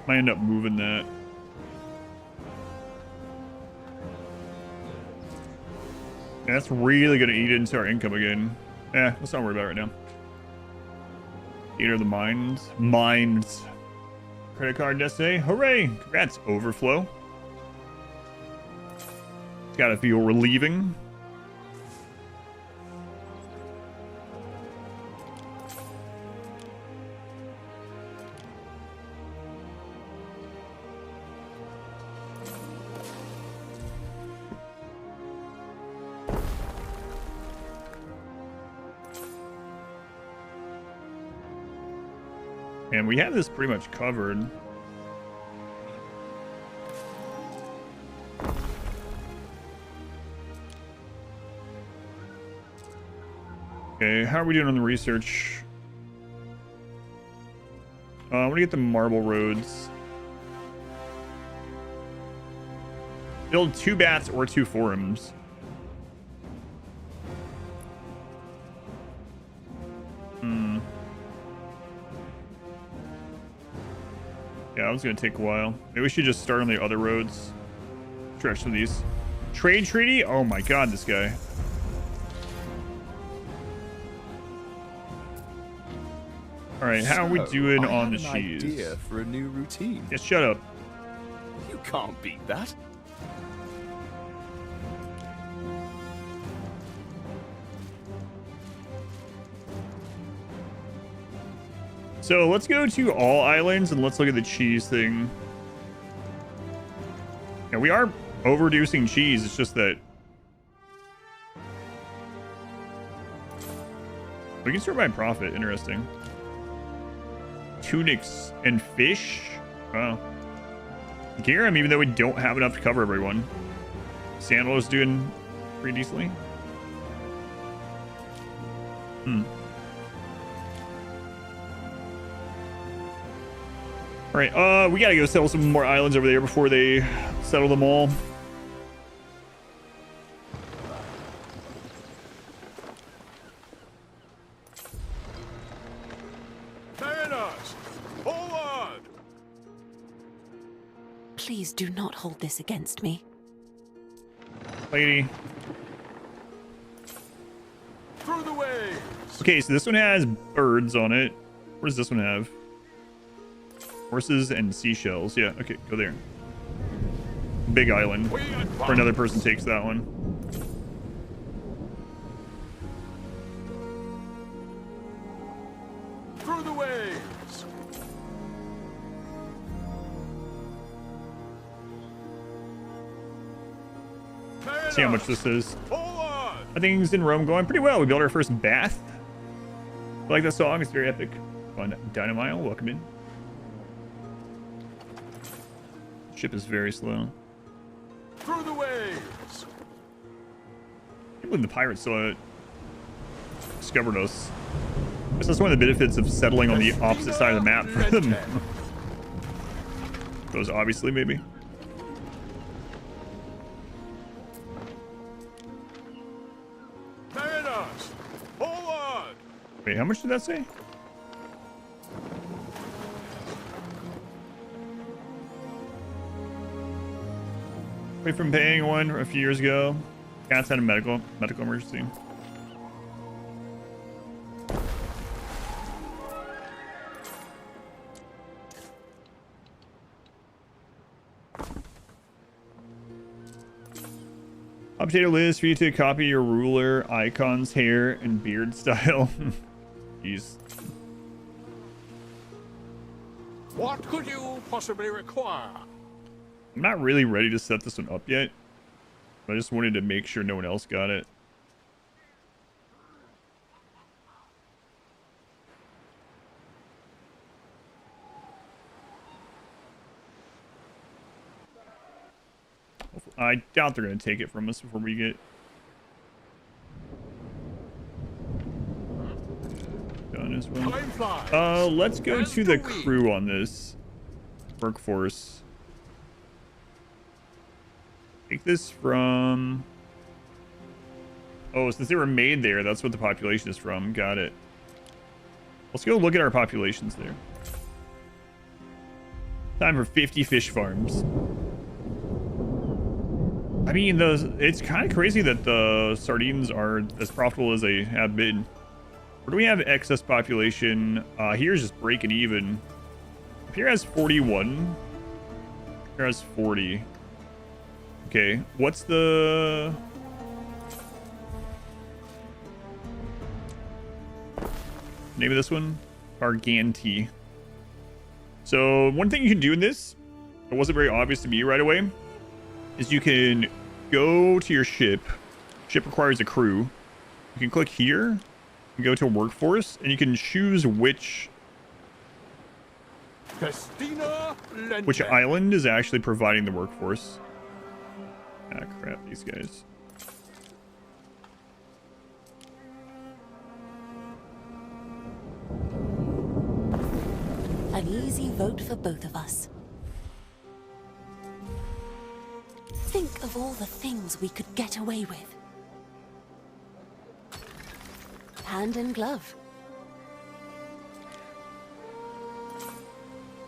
Might end up moving that. Yeah, that's really gonna eat into our income again. Let's not worry about it right now. Theater of the Mines. Mines. Credit card destiny. Hooray! Congrats, Overflow. It's gotta feel relieving. And we have this pretty much covered. Okay, how are we doing on the research? I want to get the marble roads. Build 2 bats or 2 forums. Yeah, that was gonna take a while. Maybe we should just start on the other roads. Stretch some of these. Trade treaty? Oh my god, this guy. Alright, how are we doing on the cheese? Idea for a new routine. Yeah, shut up. You can't beat that. So let's go to all islands and let's look at the cheese thing. Yeah, we are overreducing cheese. It's just that we can sort by profit. Interesting. Tunics and fish. Wow. Garum, even though we don't have enough to cover everyone. Sandal's doing pretty decently. All right, we gotta go settle some more islands over there before they settle them all. Forward! Please do not hold this against me. Lady. Through the waves! Okay, so this one has birds on it. What does this one have? Horses and seashells. Yeah, okay, go there. Big island. Or another person takes that one. Through the waves! See how much this is. I think things in Rome going pretty well. We built our first bath. I like that song. It's very epic. On Dynamile, welcome in. Ship is very slow. Through the waves! I can't believe the pirates still discovered us. I guess that's one of the benefits of settling on the opposite side of the map for them. Those obviously, maybe. Mariners! Forward! Wait, how much did that say? Away from paying one a few years ago. Cats had a medical emergency. Update a list for you to copy your ruler, icons, hair, and beard style. Jeez. What could you possibly require? I'm not really ready to set this one up yet. I just wanted to make sure no one else got it. I doubt they're going to take it from us before we get done as well. Let's go to the crew on this workforce. Take this from... Oh, since they were made there, that's what the population is from. Got it. Let's go look at our populations there. Time for 50 fish farms. I mean, it's kind of crazy that the sardines are as profitable as they have been. Where do we have excess population? Here's just breaking even. Here has 41. Here has 40. Okay, what's the... name of this one? Garganti. So one thing you can do in this, it wasn't very obvious to me right away, is you can go to your ship. Ship requires a crew. You can click here and go to a workforce, and you can choose which island is actually providing the workforce. Ah, crap, these guys. An easy vote for both of us. Think of all the things we could get away with. Hand in glove.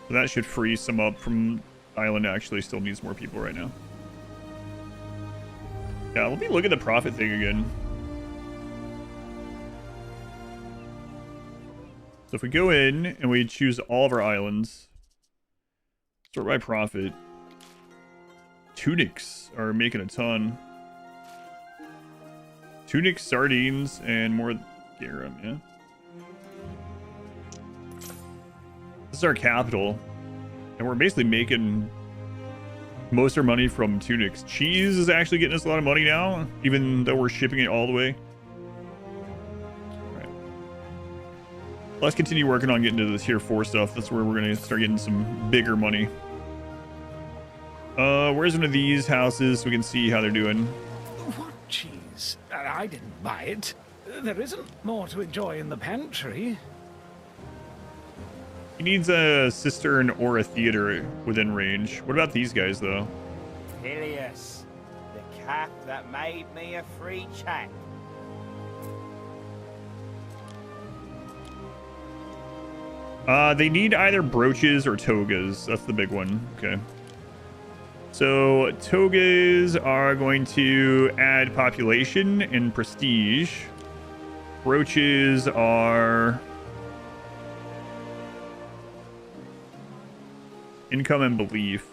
So that should free some up from island. Actually still needs more people right now. Yeah, let me look at the profit thing again. So if we go in and we choose all of our islands, sort by profit, tunics are making a ton. Tunics, sardines, and more garum, yeah. This is our capital, and we're basically making most of our money from tunics. Cheese is actually getting us a lot of money now, even though we're shipping it all the way. Alright. Let's continue working on getting to this tier 4 stuff. That's where we're going to start getting some bigger money. Where's one of these houses so we can see how they're doing? What cheese? I didn't buy it. There isn't more to enjoy in the pantry. He needs a cistern or a theater within range. What about these guys, though? Ilias, the cap that made me a free chap. They need either brooches or togas. That's the big one. Okay. So togas are going to add population and prestige. Brooches are income and belief.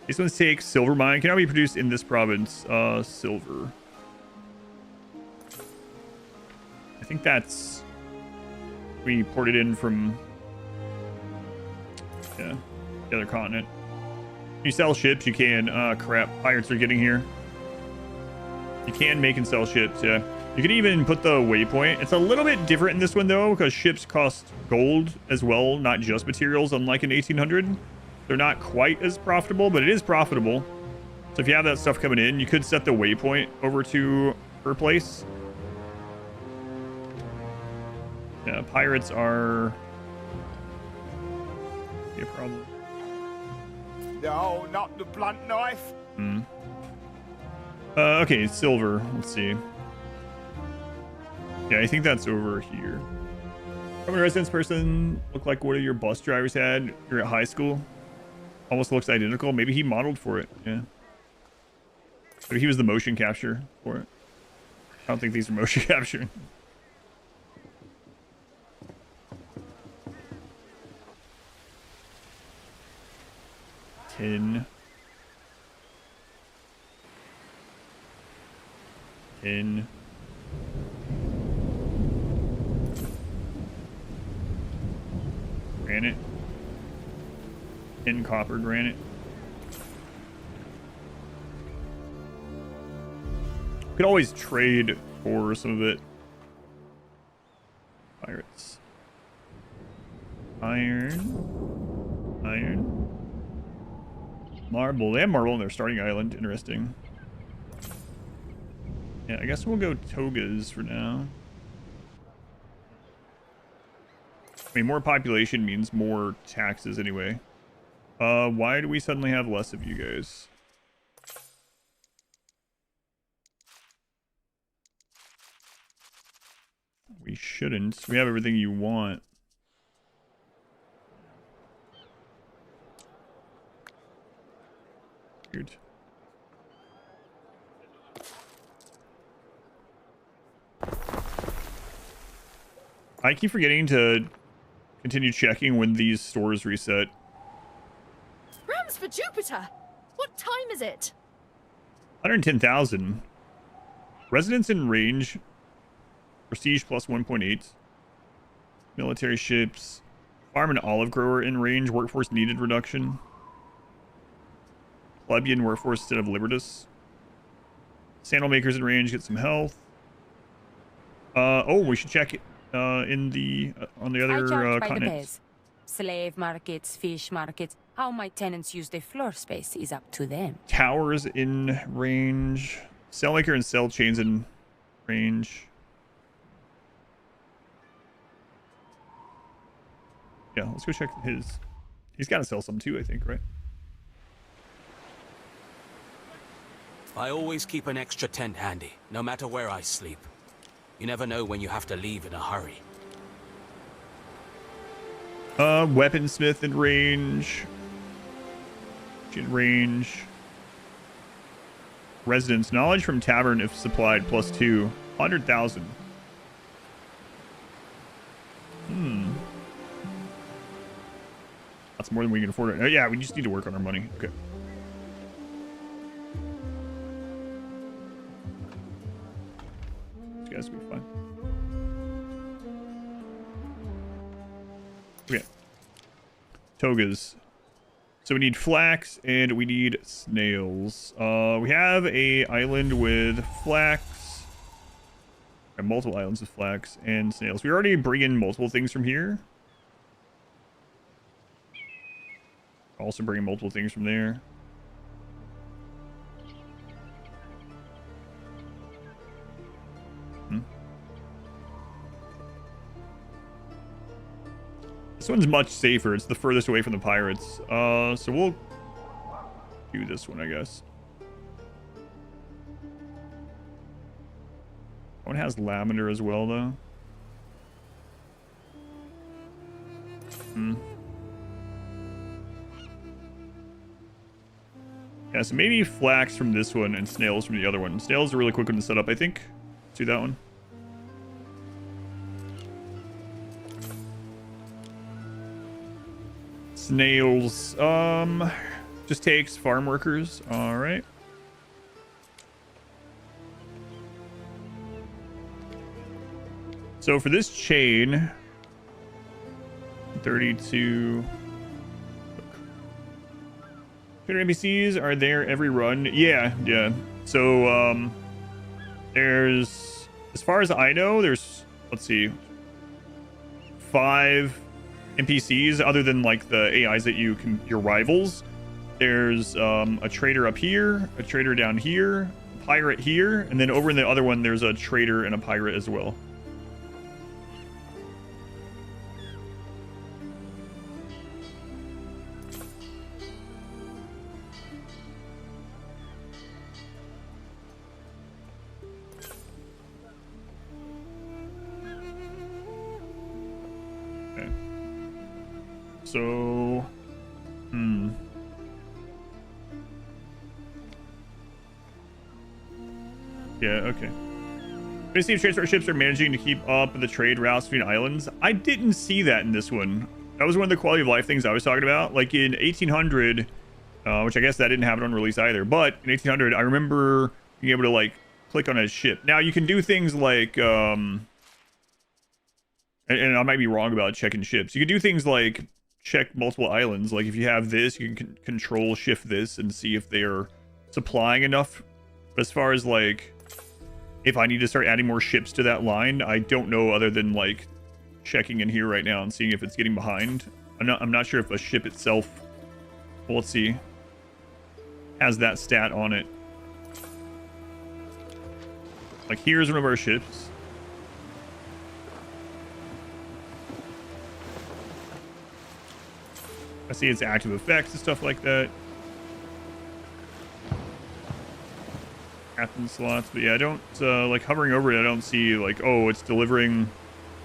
These ones take silver mine. Can now be produced in this province. Silver. I think that's... we ported in from... yeah, the other continent. You sell ships, you can... crap. Pirates are getting here. You can make and sell ships, yeah. You can even put the waypoint. It's a little bit different in this one, though, because ships cost gold as well, not just materials, unlike in 1800. They're not quite as profitable, but it is profitable. So if you have that stuff coming in, you could set the waypoint over to her place. Yeah, pirates are... be a problem. No, not the blunt knife. Okay, silver. Let's see. Yeah, I think that's over here. Permanent residence person. Look like what your bus drivers had. You're at high school. Almost looks identical. Maybe he modeled for it. Yeah. Maybe he was the motion capture for it. I don't think these are motion capture. in. Granite. In copper granite. Could always trade for some of it. Pirates. Iron. Iron. Marble. They have marble on their starting island. Interesting. Yeah, I guess we'll go togas for now. I mean, more population means more taxes anyway. Why do we suddenly have less of you guys? We shouldn't. We have everything you want. Weird. I keep forgetting to continue checking when these stores reset. Rams for Jupiter! What time is it? 110,000. Residents in range. Prestige plus 1.8. Military ships. Farm and olive grower in range. Workforce needed reduction. Albian workforce instead of Libertas. Sandal makers in range. Get some health. Oh, we should check it in the on the other continents. Slave markets, fish markets. How my tenants use their floor space is up to them. Towers in range. Cell maker and cell chains in range. Yeah, let's go check his. He's got to sell some too, I think, right? I always keep an extra tent handy, no matter where I sleep. You never know when you have to leave in a hurry. Weaponsmith in range. In range. Residence. Knowledge from tavern if supplied plus 2. 100,000. That's more than we can afford. Oh, yeah, we just need to work on our money. Okay. These guys will be fine. Okay. Togas. So we need flax and we need snails. We have a island with flax. Multiple islands with flax and snails. We already bring in multiple things from here. Also bringing multiple things from there. This one's much safer. It's the furthest away from the pirates. So we'll do this one, I guess. One has lavender as well, though. Yeah, so maybe flax from this one and snails from the other one. Snails are really quick one to set up, I think. Let's do that one. Snails. Just takes farm workers. All right. So for this chain, 32. Trader NPCs are there every run. Yeah. So there's, as far as I know, there's, let's see, 5 NPCs other than like the AIs that you can, your rivals. There's a trader up here, a trader down here, a pirate here, and then over in the other one there's a trader and a pirate as well. So, yeah, okay. We see if transport ships are managing to keep up the trade routes between islands. I didn't see that in this one. That was one of the quality of life things I was talking about. Like in 1800, which I guess that didn't happen on release either, but in 1800, I remember being able to like click on a ship. Now you can do things like, and I might be wrong about checking ships. You can do things like check multiple islands. Like if you have this, you can control shift this and see if they're supplying enough. But as far as like, if I need to start adding more ships to that line, I don't know other than like checking in here right now and seeing if it's getting behind. I'm not sure if a ship itself, well, let's see, has that stat on it. Like here's one of our ships. I see its active effects and stuff like that. Captain slots, but yeah, I don't like hovering over it. I don't see like, oh, it's delivering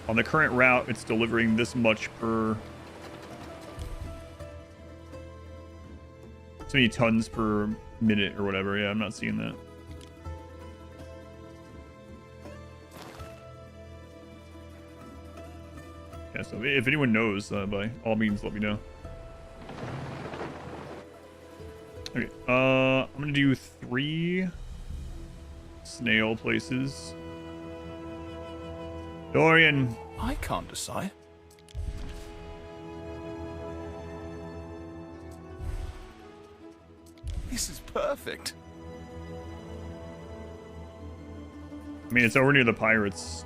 on the current route. It's delivering this much per, so many tons per minute or whatever. Yeah, I'm not seeing that. Yeah, so if anyone knows, by all means, let me know. Okay, I'm gonna do 3 snail places. Dorian. I can't decide. This is perfect. I mean, it's over near the pirates.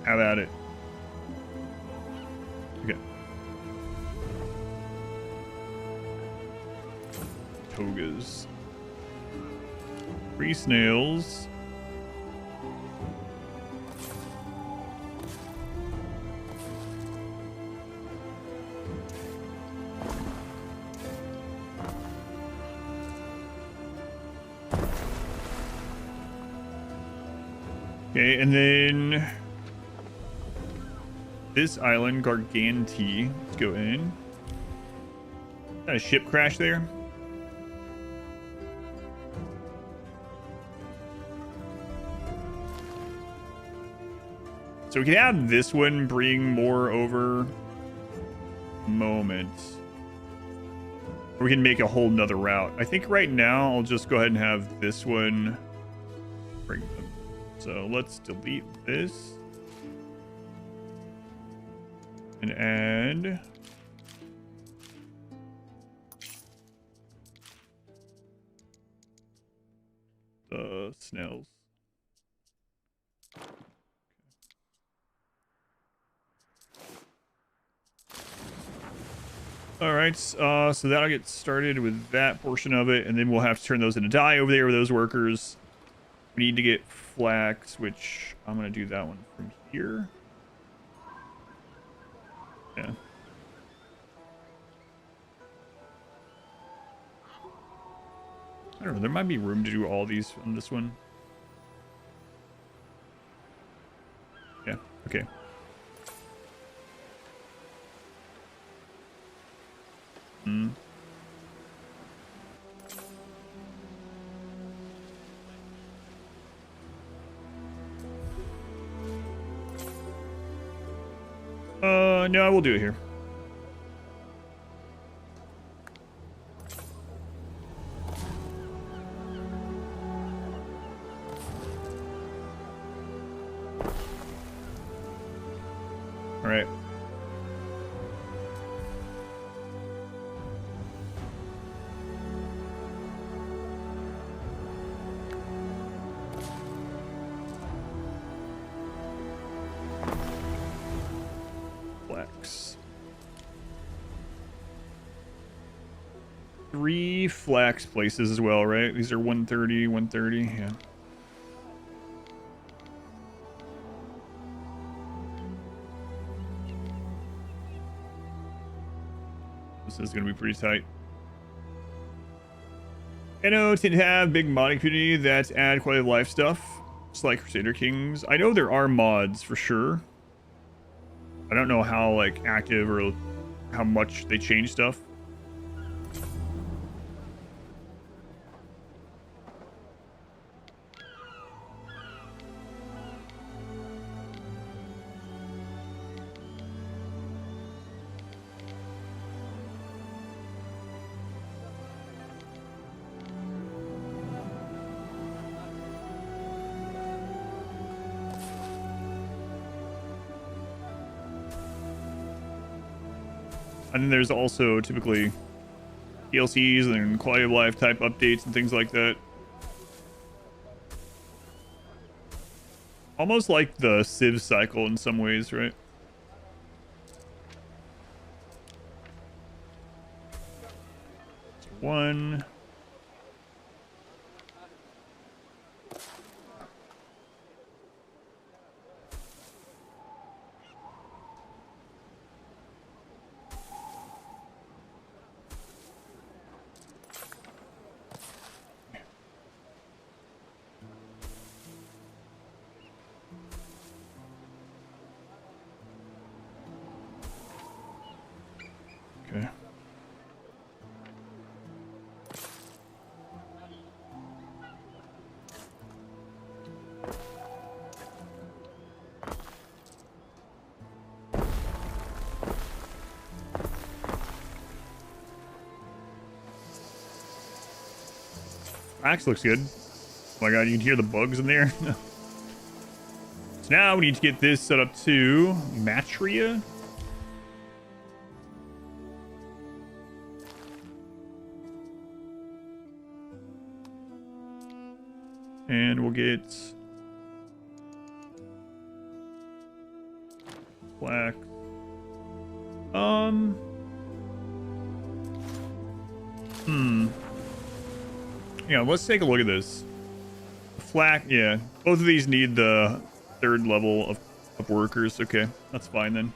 Have at it. Okay. Togas. 3 snails. Okay, and then this island, Garganti. Let's go in. Got a ship crash there. So we can have this one bring more over. Moment. Or we can make a whole nother route. I think right now I'll just go ahead and have this one bring them. So let's delete this and add the snails. All right, so that'll get started with that portion of it, and then we'll have to turn those into dye over there with those workers. We need to get flax, which I'm going to do that one from here. Yeah. I don't know, there might be room to do all these on this one. Yeah, okay. Hmm. No, we'll do it here. All right. Flax. 3 flax places as well, right? These are 130, 130, yeah. This is going to be pretty tight. ANNO tend to have big modding community that add quality of life stuff. Just like Crusader Kings. I know there are mods for sure. I don't know how like active or how much they change stuff. And then there's also typically DLCs and quality of life type updates and things like that. Almost like the Civ cycle in some ways, right? So 1. Okay. Axe looks good. Oh my god, you can hear the bugs in there. So now we need to get this set up to Matria. And we'll get black. Yeah, let's take a look at this. Flak, yeah. Both of these need the 3rd level of workers. Okay, that's fine then.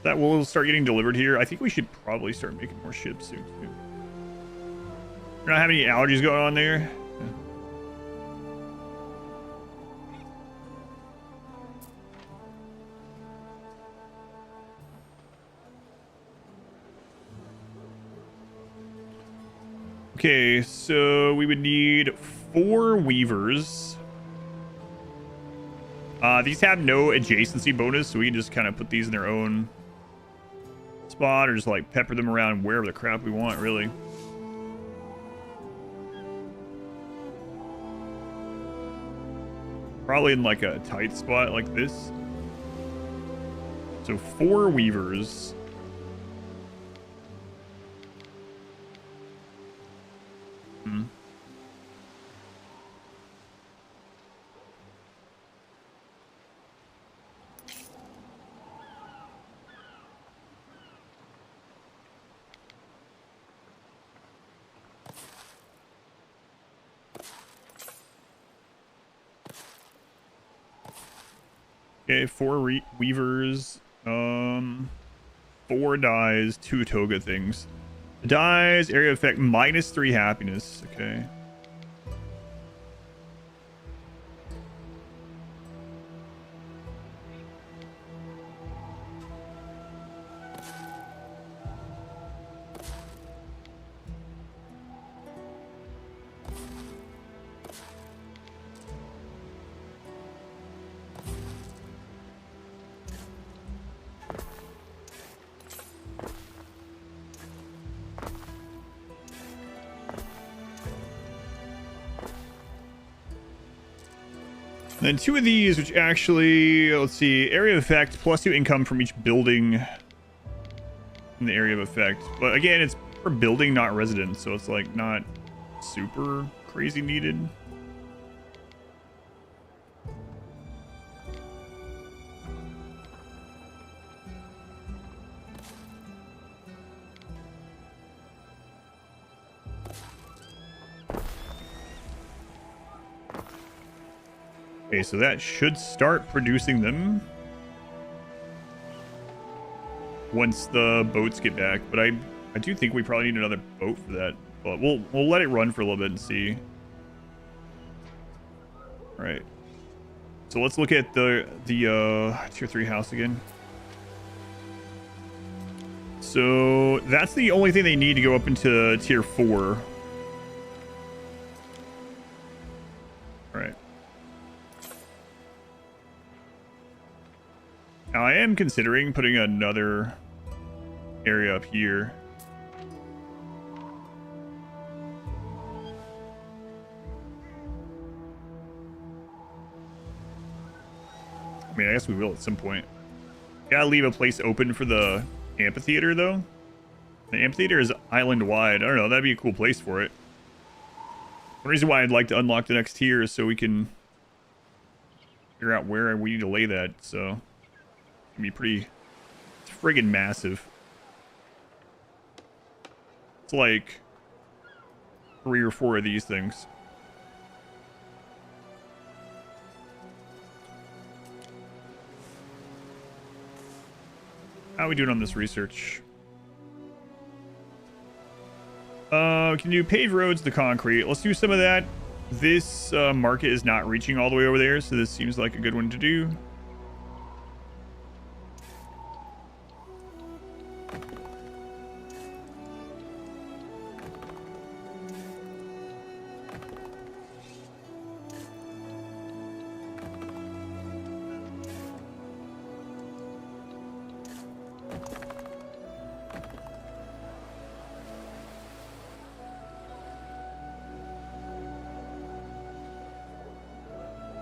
That will start getting delivered here. I think we should probably start making more ships soon too. You're not having any allergies going on there? Yeah. Okay, so we would need 4 weavers. These have no adjacency bonus, so we can just kind of put these in their own spot or just like pepper them around wherever the crap we want, really. Probably in like a tight spot like this. So 4 weavers. Okay, 4 weavers, 4 dyes, 2 toga things. The dyes, area effect, -3 happiness. Okay. Then 2 of these, which actually, let's see, area of effect, +2 income from each building in the area of effect. But again, it's per building, not resident, so it's like not super crazy needed. Okay, so that should start producing them once the boats get back. But I do think we probably need another boat for that. But we'll let it run for a little bit and see. All right. So let's look at the tier 3 house again. So that's the only thing they need to go up into tier 4. All right. Now, I am considering putting another area up here. I mean, I guess we will at some point. Gotta leave a place open for the amphitheater, though. The amphitheater is island-wide. I don't know. That'd be a cool place for it. The reason why I'd like to unlock the next tier is so we can figure out where we need to lay that. So, it'd be pretty... It's friggin' massive. It's like 3 or 4 of these things. How are we doing on this research? Can you pave roads to concrete? Let's do some of that. This market is not reaching all the way over there, so this seems like a good one to do.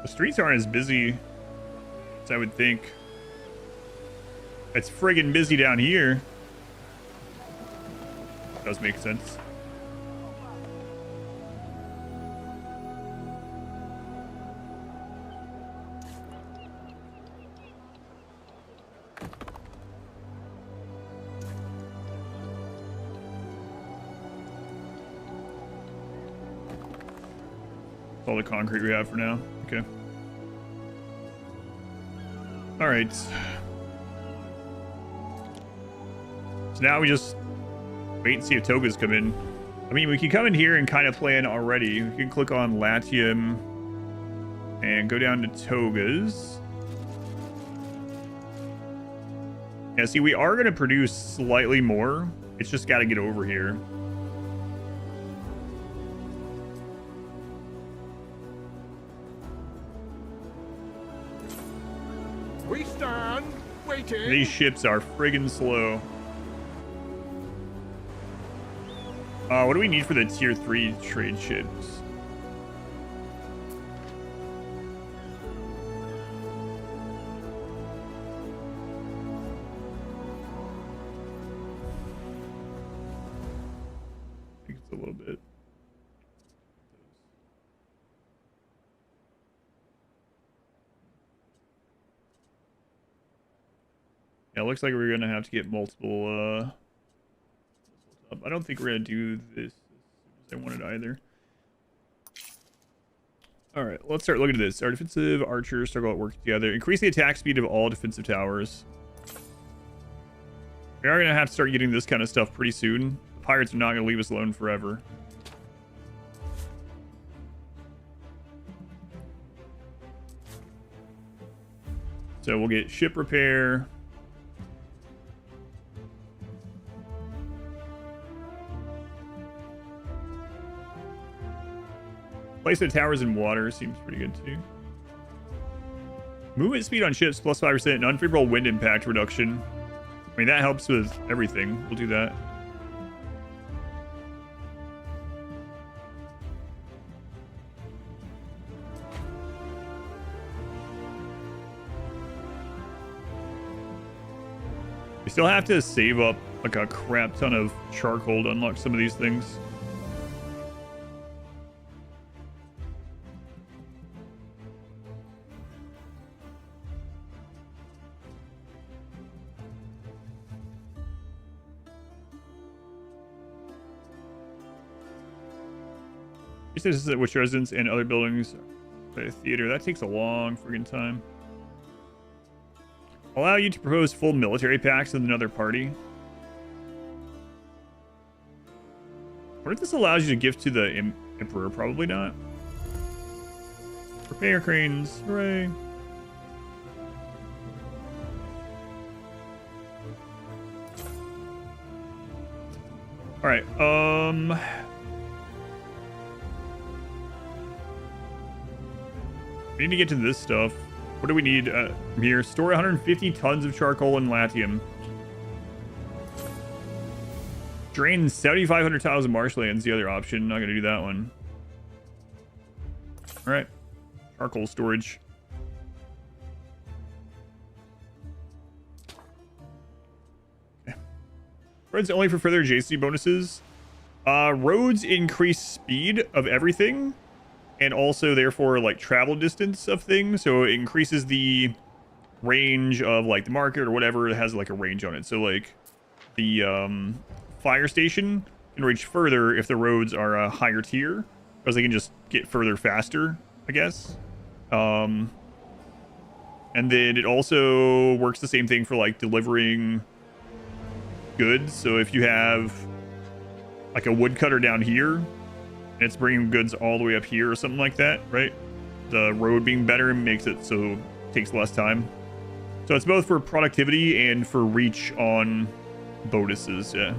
The streets aren't as busy as I would think. It's friggin' busy down here. Does make sense. That's all the concrete we have for now. Okay. All right. So now we just wait and see if togas come in. I mean, we can come in here and kind of plan already. We can click on Latium and go down to togas. Yeah, see, we are going to produce slightly more. It's just got to get over here. We stand waiting. These ships are friggin' slow. What do we need for the tier 3 trade ships? I think it's a little bit. Yeah, it looks like we're gonna have to get multiple I don't think we're gonna do this as soon as I wanted either. Alright, let's start looking at this. Our defensive archers struggle at working together. Increase the attack speed of all defensive towers. We are gonna have to start getting this kind of stuff pretty soon. The pirates are not gonna leave us alone forever. So we'll get ship repair. Placement of towers in water seems pretty good too. Movement speed on ships plus 5% and unfavorable wind impact reduction. I mean, that helps with everything. We'll do that. We still have to save up like a crap ton of charcoal to unlock some of these things. Citizens which residents and other buildings by the theater. That takes a long friggin' time. Allow you to propose full military pacts with another party. What if this allows you to gift to the Emperor? Probably not. Repair cranes. Hooray. Alright, we need to get to this stuff. What do we need from here? Store 150 tons of charcoal and latium. Drain 7,500 tiles of marshlands, the other option. Not going to do that one. All right. Charcoal storage. Roads only for further adjacency bonuses. Roads increase speed of everything, and also therefore like travel distance of things. So it increases the range of like the market or whatever. It has like a range on it. So like the fire station can reach further if the roads are a higher tier, because they can just get further faster, I guess. And then it also works the same thing for like delivering goods. So if you have like a woodcutter down here and it's bringing goods all the way up here or something like that, right? The road being better makes it so it takes less time. So it's both for productivity and for reach on bonuses, yeah.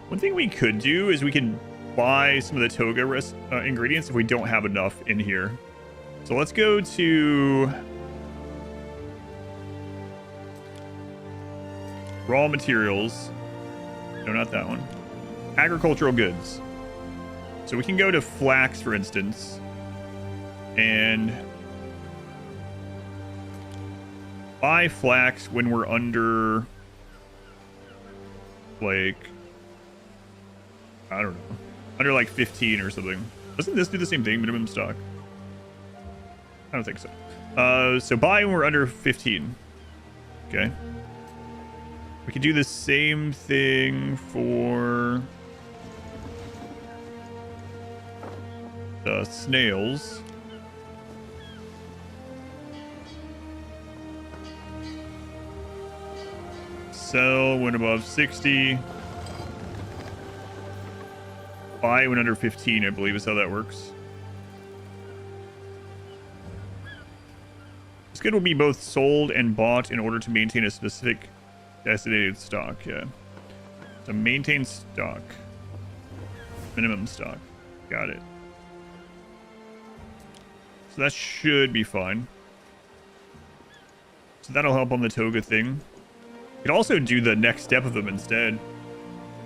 One thing we could do is we can buy some of the toga ingredients if we don't have enough in here. So let's go to raw materials. No, not that one. Agricultural goods. So we can go to flax, for instance, and buy flax when we're under, like, I don't know, under like 15 or something. Doesn't this do the same thing, minimum stock? I don't think so. So buy when we're under 15. Okay. We could do the same thing for the snails. Sell when above 60. Buy when under 15, I believe is how that works. This good will be both sold and bought in order to maintain a specific designated stock, yeah. So maintain stock. Minimum stock. Got it. So that should be fine. So that'll help on the toga thing. You could also do the next step of them instead.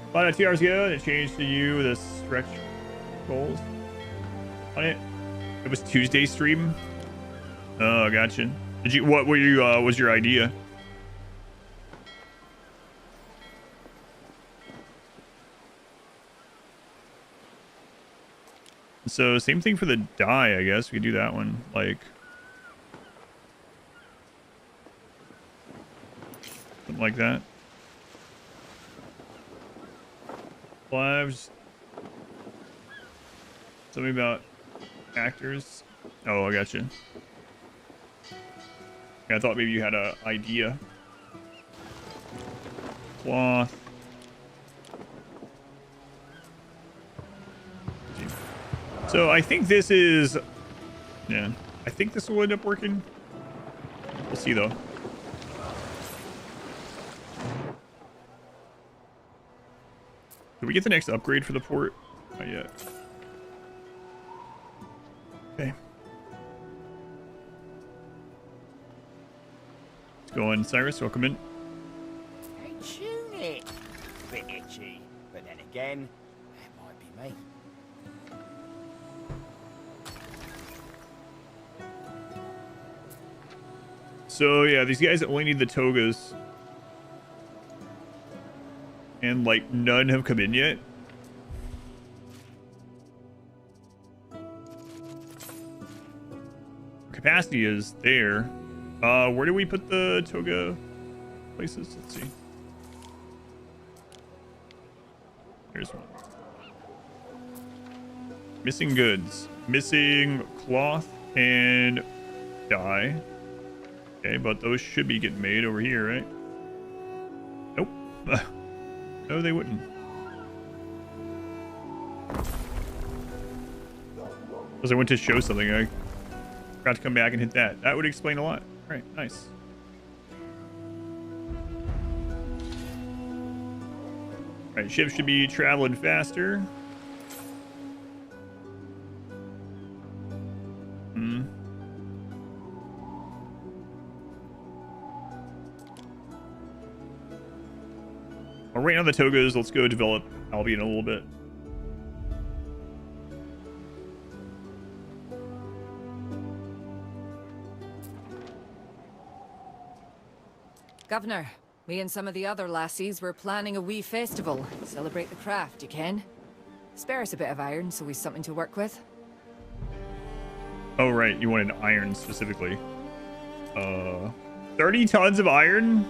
A lot of 2 hours ago, and it changed to you with a stretch goals on it. It was Tuesday stream. Oh, gotcha. Did you? What were you? Was your idea? So same thing for the dye, I guess. We could do that one. Like something like that. Lives. Tell me about actors. Oh, I got you. Yeah, I thought maybe you had an idea. Cloth. So I think this is, yeah, I think this will end up working. We'll see though. Did we get the next upgrade for the port? Not yet. Okay. Let's go in. Cyrus, welcome in. Hey, tune it. Bit itchy, but then again, that might be me. So yeah, these guys only need the togas. And like none have come in yet. Capacity is there. Where do we put the toga places? Let's see. Here's one. Missing goods. Missing cloth and dye. Okay, but those should be getting made over here, right? Nope. No, they wouldn't. Because I went to show something. I forgot to come back and hit that. That would explain a lot. All right, nice. All right, ships should be traveling faster. We're waiting on the togas. Let's go develop Albion a little bit. Governor, me and some of the other lassies were planning a wee festival. Celebrate the craft, you ken? Spare us a bit of iron so we've something to work with. Oh, right. You wanted iron specifically. 30 tons of iron?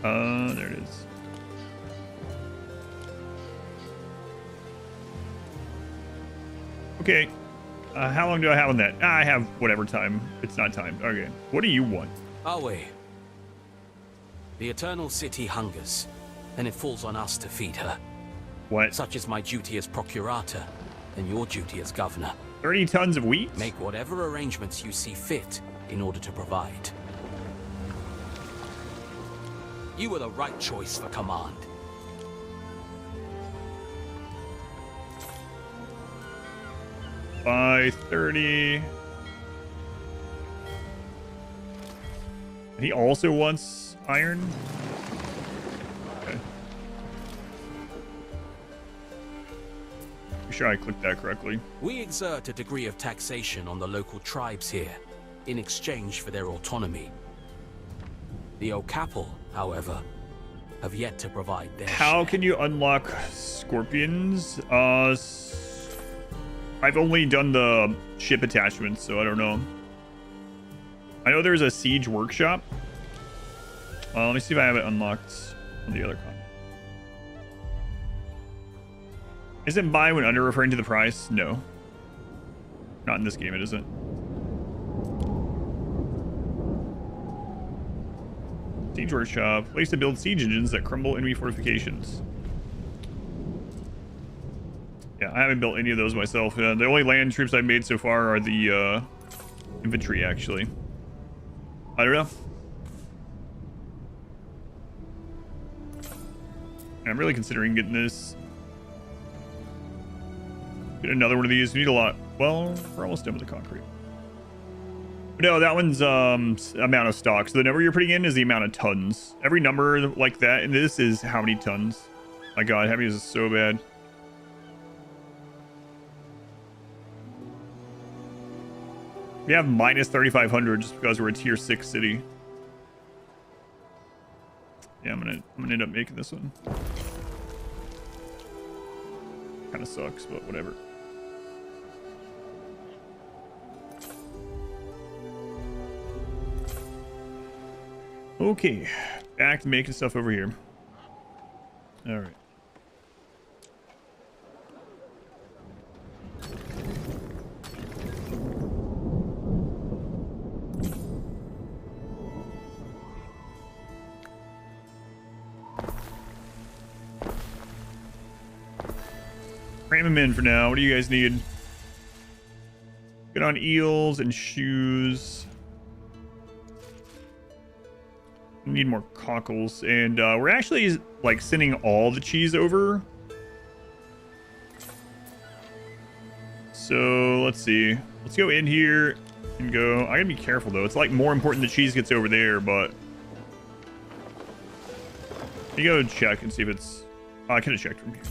There it is. Okay. How long do I have on that? I have whatever time. It's not time. Okay. What do you want? Awe. The Eternal City hungers, and it falls on us to feed her. What? Such is my duty as Procurator, and your duty as Governor. 30 tons of wheat? Make whatever arrangements you see fit in order to provide. You were the right choice for command. By 30. He also wants iron? Okay. Make sure I clicked that correctly. We exert a degree of taxation on the local tribes here, in exchange for their autonomy. The Okapel, however, have yet to provide their How share. can you unlock scorpions? I've only done the ship attachments, so I don't know. I know there's a siege workshop. Let me see if I have it unlocked on the other con. Isn't buy when under referring to the price? No. Not in this game, it isn't. Siege workshop. Place to build siege engines that crumble enemy fortifications. Yeah, I haven't built any of those myself. The only land troops I've made so far are the infantry, actually. I don't know. I'm really considering getting this. Get another one of these. We need a lot. Well, we're almost done with the concrete. No, that one's amount of stock. So the number you're putting in is the amount of tons. Every number like that in this is how many tons. My god, heavy is so bad. We have minus 3,500 just because we're a tier 6 city. Yeah, I'm gonna end up making this one. Kind of sucks, but whatever. Okay, back to making stuff over here. All right. Cram them in for now. What do you guys need? Get on eels and shoes. We need more cockles, and we're actually like sending all the cheese over. So let's see. Let's go in here and go. I gotta be careful though. It's like more important the cheese gets over there, but you go check and see if it's. Oh, I could have checked from here.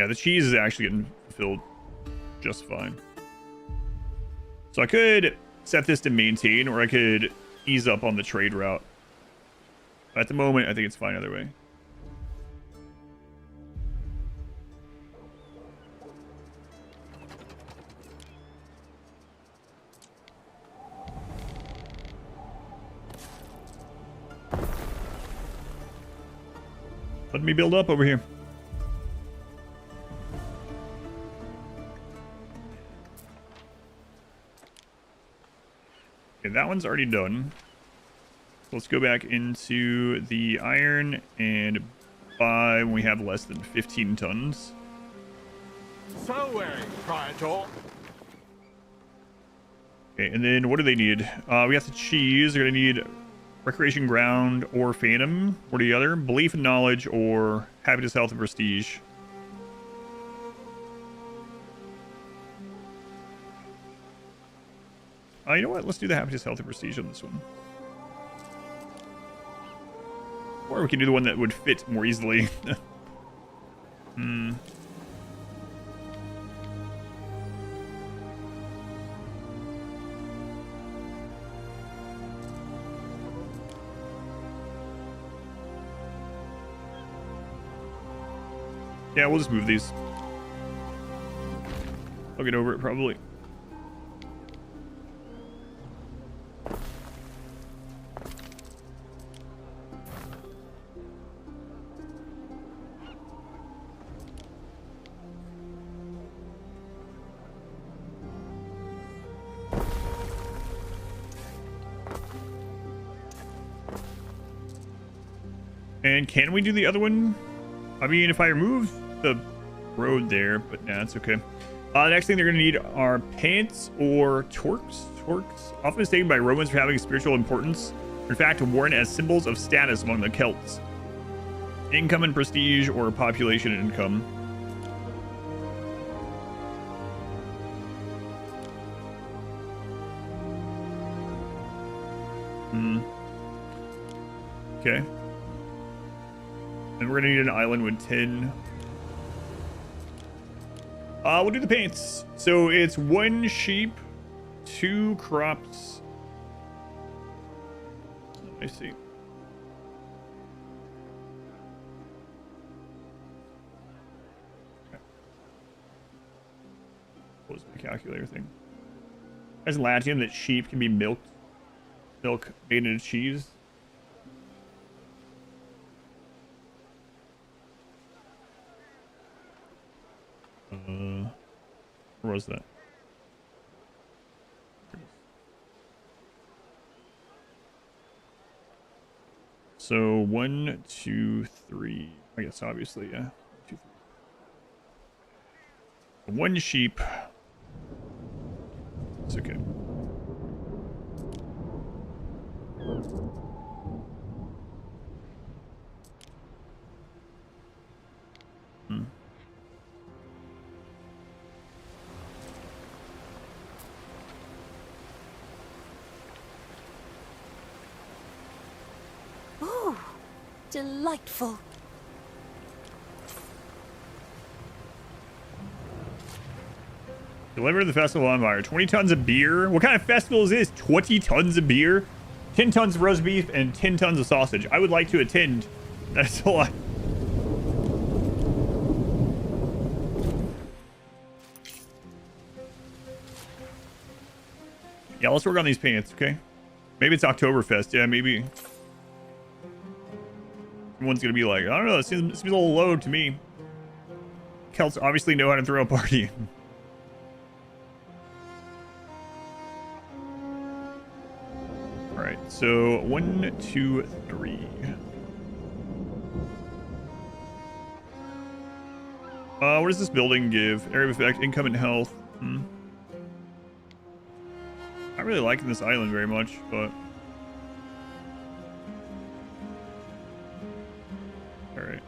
Yeah, the cheese is actually getting filled just fine. So I could set this to maintain, or I could ease up on the trade route. At the moment, I think it's fine either way. Let me build up over here. Okay, that one's already done. Let's go back into the iron and buy when we have less than 15 tons. So wearing, Praetor. Okay, and then what do they need? We got the cheese. They're gonna need recreation ground or phantom. What are the other? Belief and knowledge or happiness, health, and prestige. You know what? Let's do the happiness, health, and prestige on this one. Or we can do the one that would fit more easily. Hmm. Yeah, we'll just move these. I'll get over it probably. And can we do the other one? I mean, if I remove the road there, but nah, it's okay. The next thing they're going to need are pants or torques. Torques, often mistaken by Romans for having spiritual importance, are in fact worn as symbols of status among the Celts. Income and prestige, or population income. Okay. And we're gonna need an island with 10. We'll do the paints. So it's 1 sheep, 2 crops. I see. What was my calculator thing? As Latium that sheep can be milked. Milk made into cheese. Where was that? So 1, 2, 3. I guess obviously, yeah. 2, 3. 1 sheep. It's okay. Ooh, delightful. Deliver to the festival on fire. 20 tons of beer. What kind of festival is this? 20 tons of beer? 10 tons of roast beef and 10 tons of sausage. I would like to attend. That's a lot. Yeah, let's work on these pants, okay? Maybe it's Oktoberfest. Yeah, maybe. Someone's gonna be like, I don't know, it seems a little low to me. Celts obviously know how to throw a party. Alright, so 1, 2, 3. What does this building give? Area of effect, income, and health. Not really liking this island very much, but... Alright.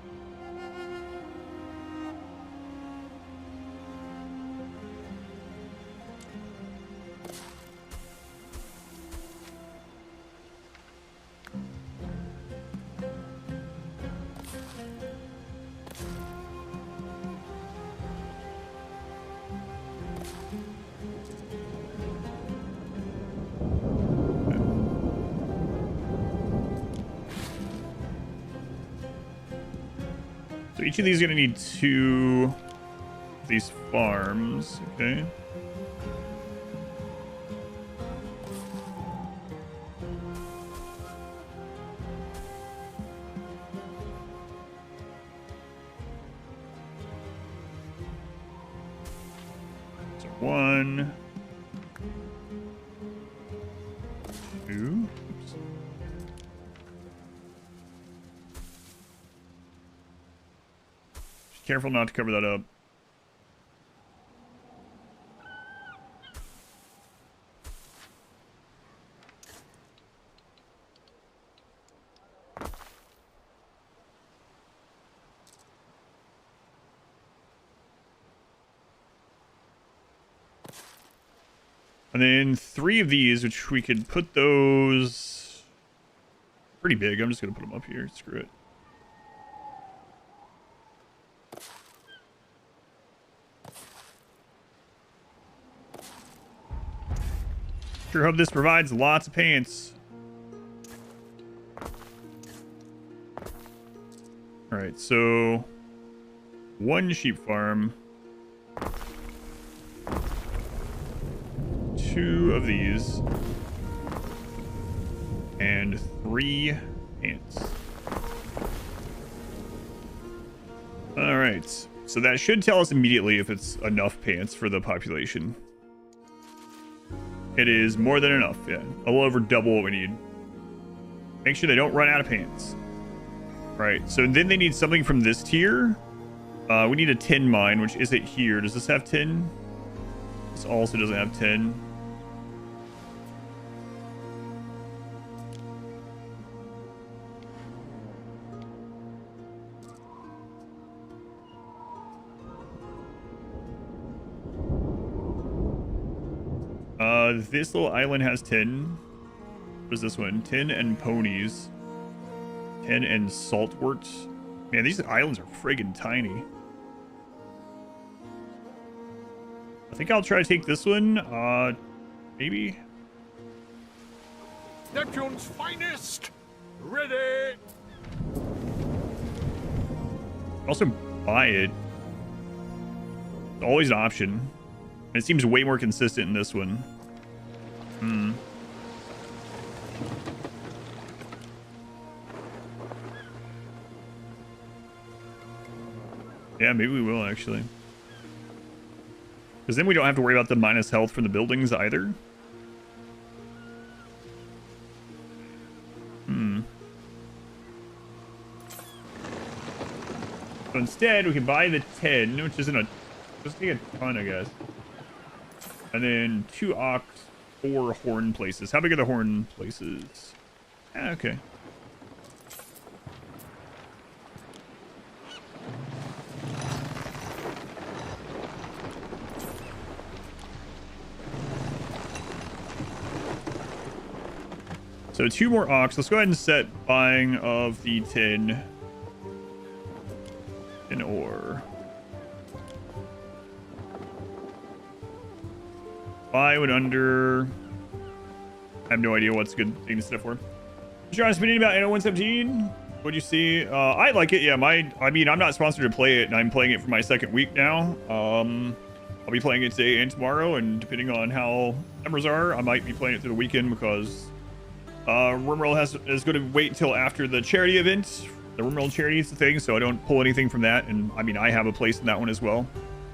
So each of these are going to need 2 of these farms, okay? So 1, 2. Oops. Careful not to cover that up. And then 3 of these, which we could put those pretty big. I'm just going to put them up here. Screw it. Sure hope this provides lots of pants. All right, so 1 sheep farm. 2 of these. And 3 ants. All right, so that should tell us immediately if it's enough pants for the population. It is more than enough, yeah. A little over double what we need. Make sure they don't run out of pants. Right, so then they need something from this tier. We need a tin mine, which isn't here. Does this have tin? This also doesn't have tin. This little island has tin. What is this one? Tin and ponies. Tin and saltworts. Man, these islands are friggin' tiny. I think I'll try to take this one. Maybe. Neptune's finest! Ready! Also buy it. It's always an option. And it seems way more consistent in this one. Yeah, maybe we will actually. Because then we don't have to worry about the minus health from the buildings either. So instead, we can buy the 10, which isn't a... Just take a ton, I guess. And then 2 ox, 4 horn places. How big are the horn places? Okay. So 2 more ox. Let's go ahead and set buying of the tin ore. Buy would under... I have no idea what's a good thing to set up for. Your honest opinion about ANNO 117? What'd you see? I like it. Yeah, I mean, I'm not sponsored to play it, and I'm playing it for my 2nd week now. I'll be playing it today and tomorrow, and depending on how numbers are, I might be playing it through the weekend because Rimworld is going to wait until after the charity event. The Rimworld charity is the thing, so I don't pull anything from that. And I mean, I have a place in that one as well.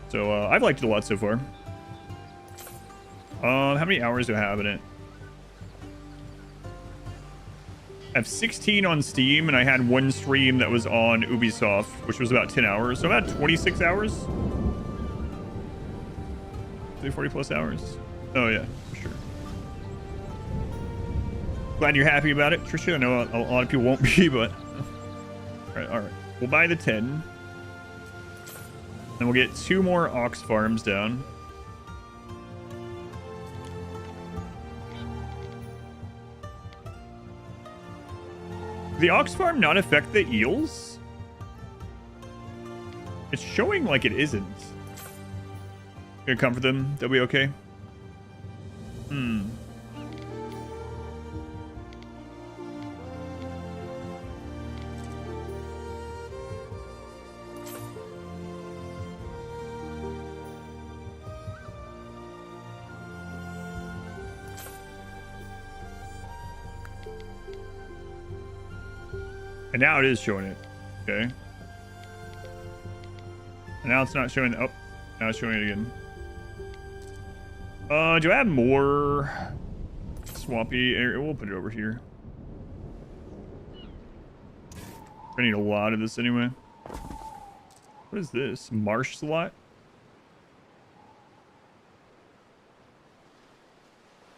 So I've liked it a lot so far. How many hours do I have in it? I have 16 on Steam, and I had 1 stream that was on Ubisoft, which was about 10 hours. So about 26 hours. 40 plus hours. Oh yeah, for sure. Glad you're happy about it, Trisha. I know a lot of people won't be, but all right. We'll buy the 10. Then we'll get 2 more ox farms down. Did the ox farm not affect the eels? It's showing like it isn't. Gonna comfort them. They'll be okay. And now it is showing it. Okay. And now it's not showing. Oh, now it's showing it again. Do I have more swampy area? We'll put it over here. I need a lot of this anyway. What is this? Marsh slot?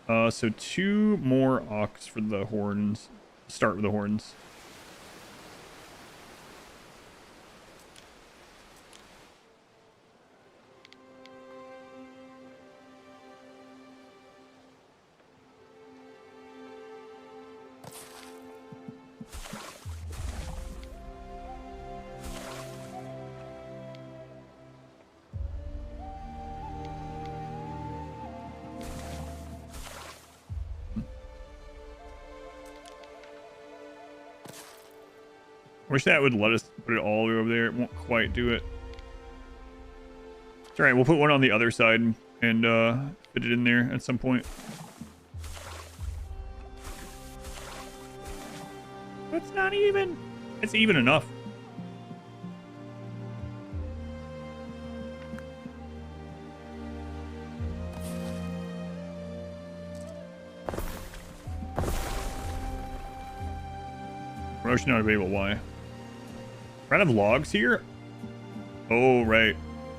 So 2 more ox for the horns. Start with the horns. Wish that would let us put it all the way over there. It won't quite do it. It's all right. We'll put one on the other side and fit it in there at some point. It's not even. It's even enough. Promotion not available. Why? We're out of logs here. Oh, right.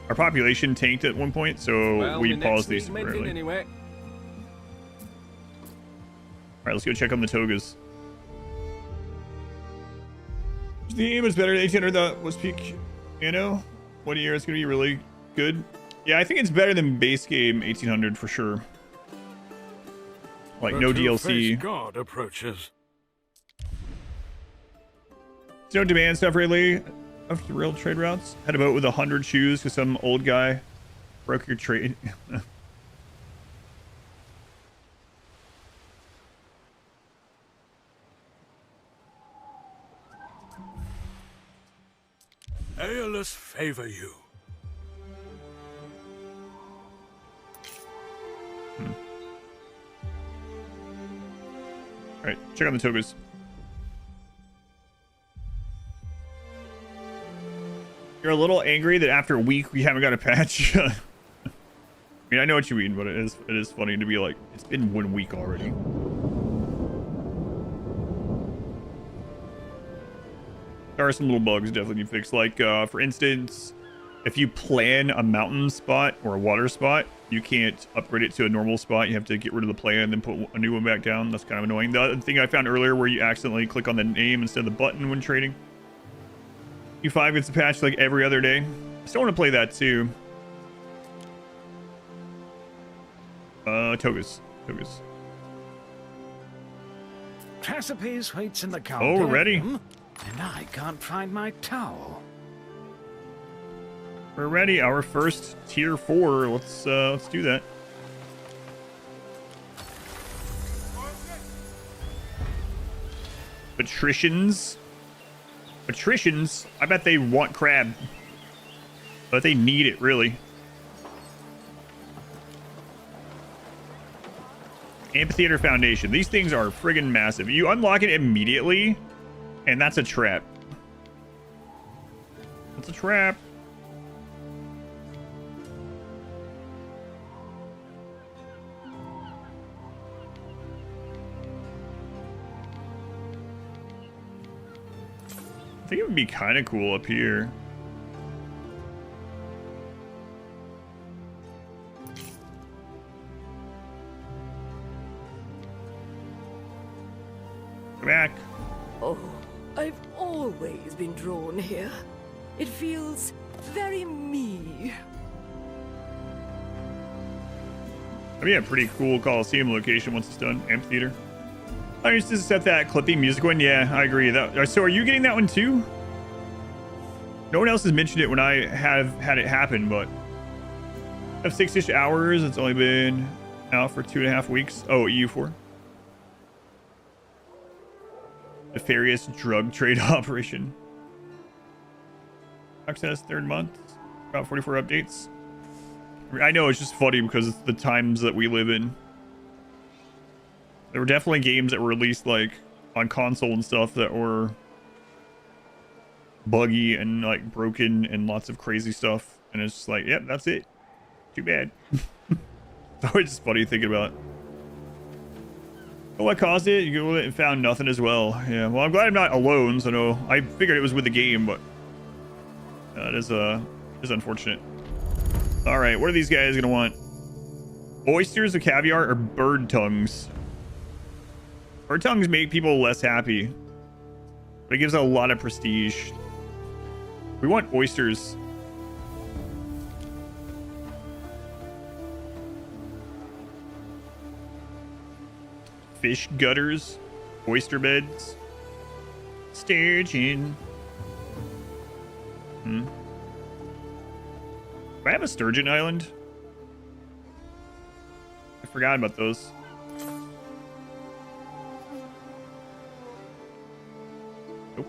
Our population tanked at one point, so we paused these temporarily. Anyway. All right, let's go check on the togas. The game is better than 1800. That was peak Anno. 1 year it's gonna be really good. Yeah, I think it's better than base game 1800 for sure. Like no DLC. God approaches. No demand stuff really. Of the real trade routes. Had a boat with 100 shoes because some old guy broke your trade. Aeolus favor you. All right, check out the togas. You're a little angry that after a week we haven't got a patch. I mean, I know what you mean, but it is funny to be like, it's been 1 week already. There are some little bugs definitely need fixed. Like, for instance, if you plan a mountain spot or a water spot, you can't upgrade it to a normal spot. You have to get rid of the plan and then put a new one back down. That's kind of annoying. The other thing I found earlier where you accidentally click on the name instead of the button when trading. U5 gets a patch like every other day. I still want to play that too. Togas. Chrysoprase waits in the counter. Oh, we're ready. And I can't find my towel. We're ready. Our first tier 4. Let's do that. Patricians. I bet they want crab. But they need it, really. Amphitheater Foundation. These things are friggin' massive. You unlock it immediately, and that's a trap. That's a trap. I think it would be kind of cool up here. Go back. Oh, I've always been drawn here. It feels very me. That'd be a pretty cool Coliseum location once it's done. Amphitheater. I used to set that clipping music one. Yeah, I agree. So are you getting that one too? No one else has mentioned it when I have had it happen, but I have 6-ish hours. It's only been out for 2.5 weeks. Oh, EU4. Nefarious drug trade operation. Access 3rd month. About 44 updates. I know it's just funny because it's the times that we live in. There were definitely games that were released like on console and stuff that were buggy and like broken and lots of crazy stuff. And it's just like, yep, that's it. Too bad. It's always just funny thinking about it. Oh, what caused it? You Googled it and found nothing as well. Yeah, well, I'm glad I'm not alone. So no, I figured it was with the game, but it is unfortunate. All right, what are these guys gonna want? Oysters or caviar or bird tongues? Bird tongues make people less happy, but it gives a lot of prestige. We want oysters. Fish gutters, oyster beds, sturgeon. Do I have a sturgeon island? I forgot about those. Nope.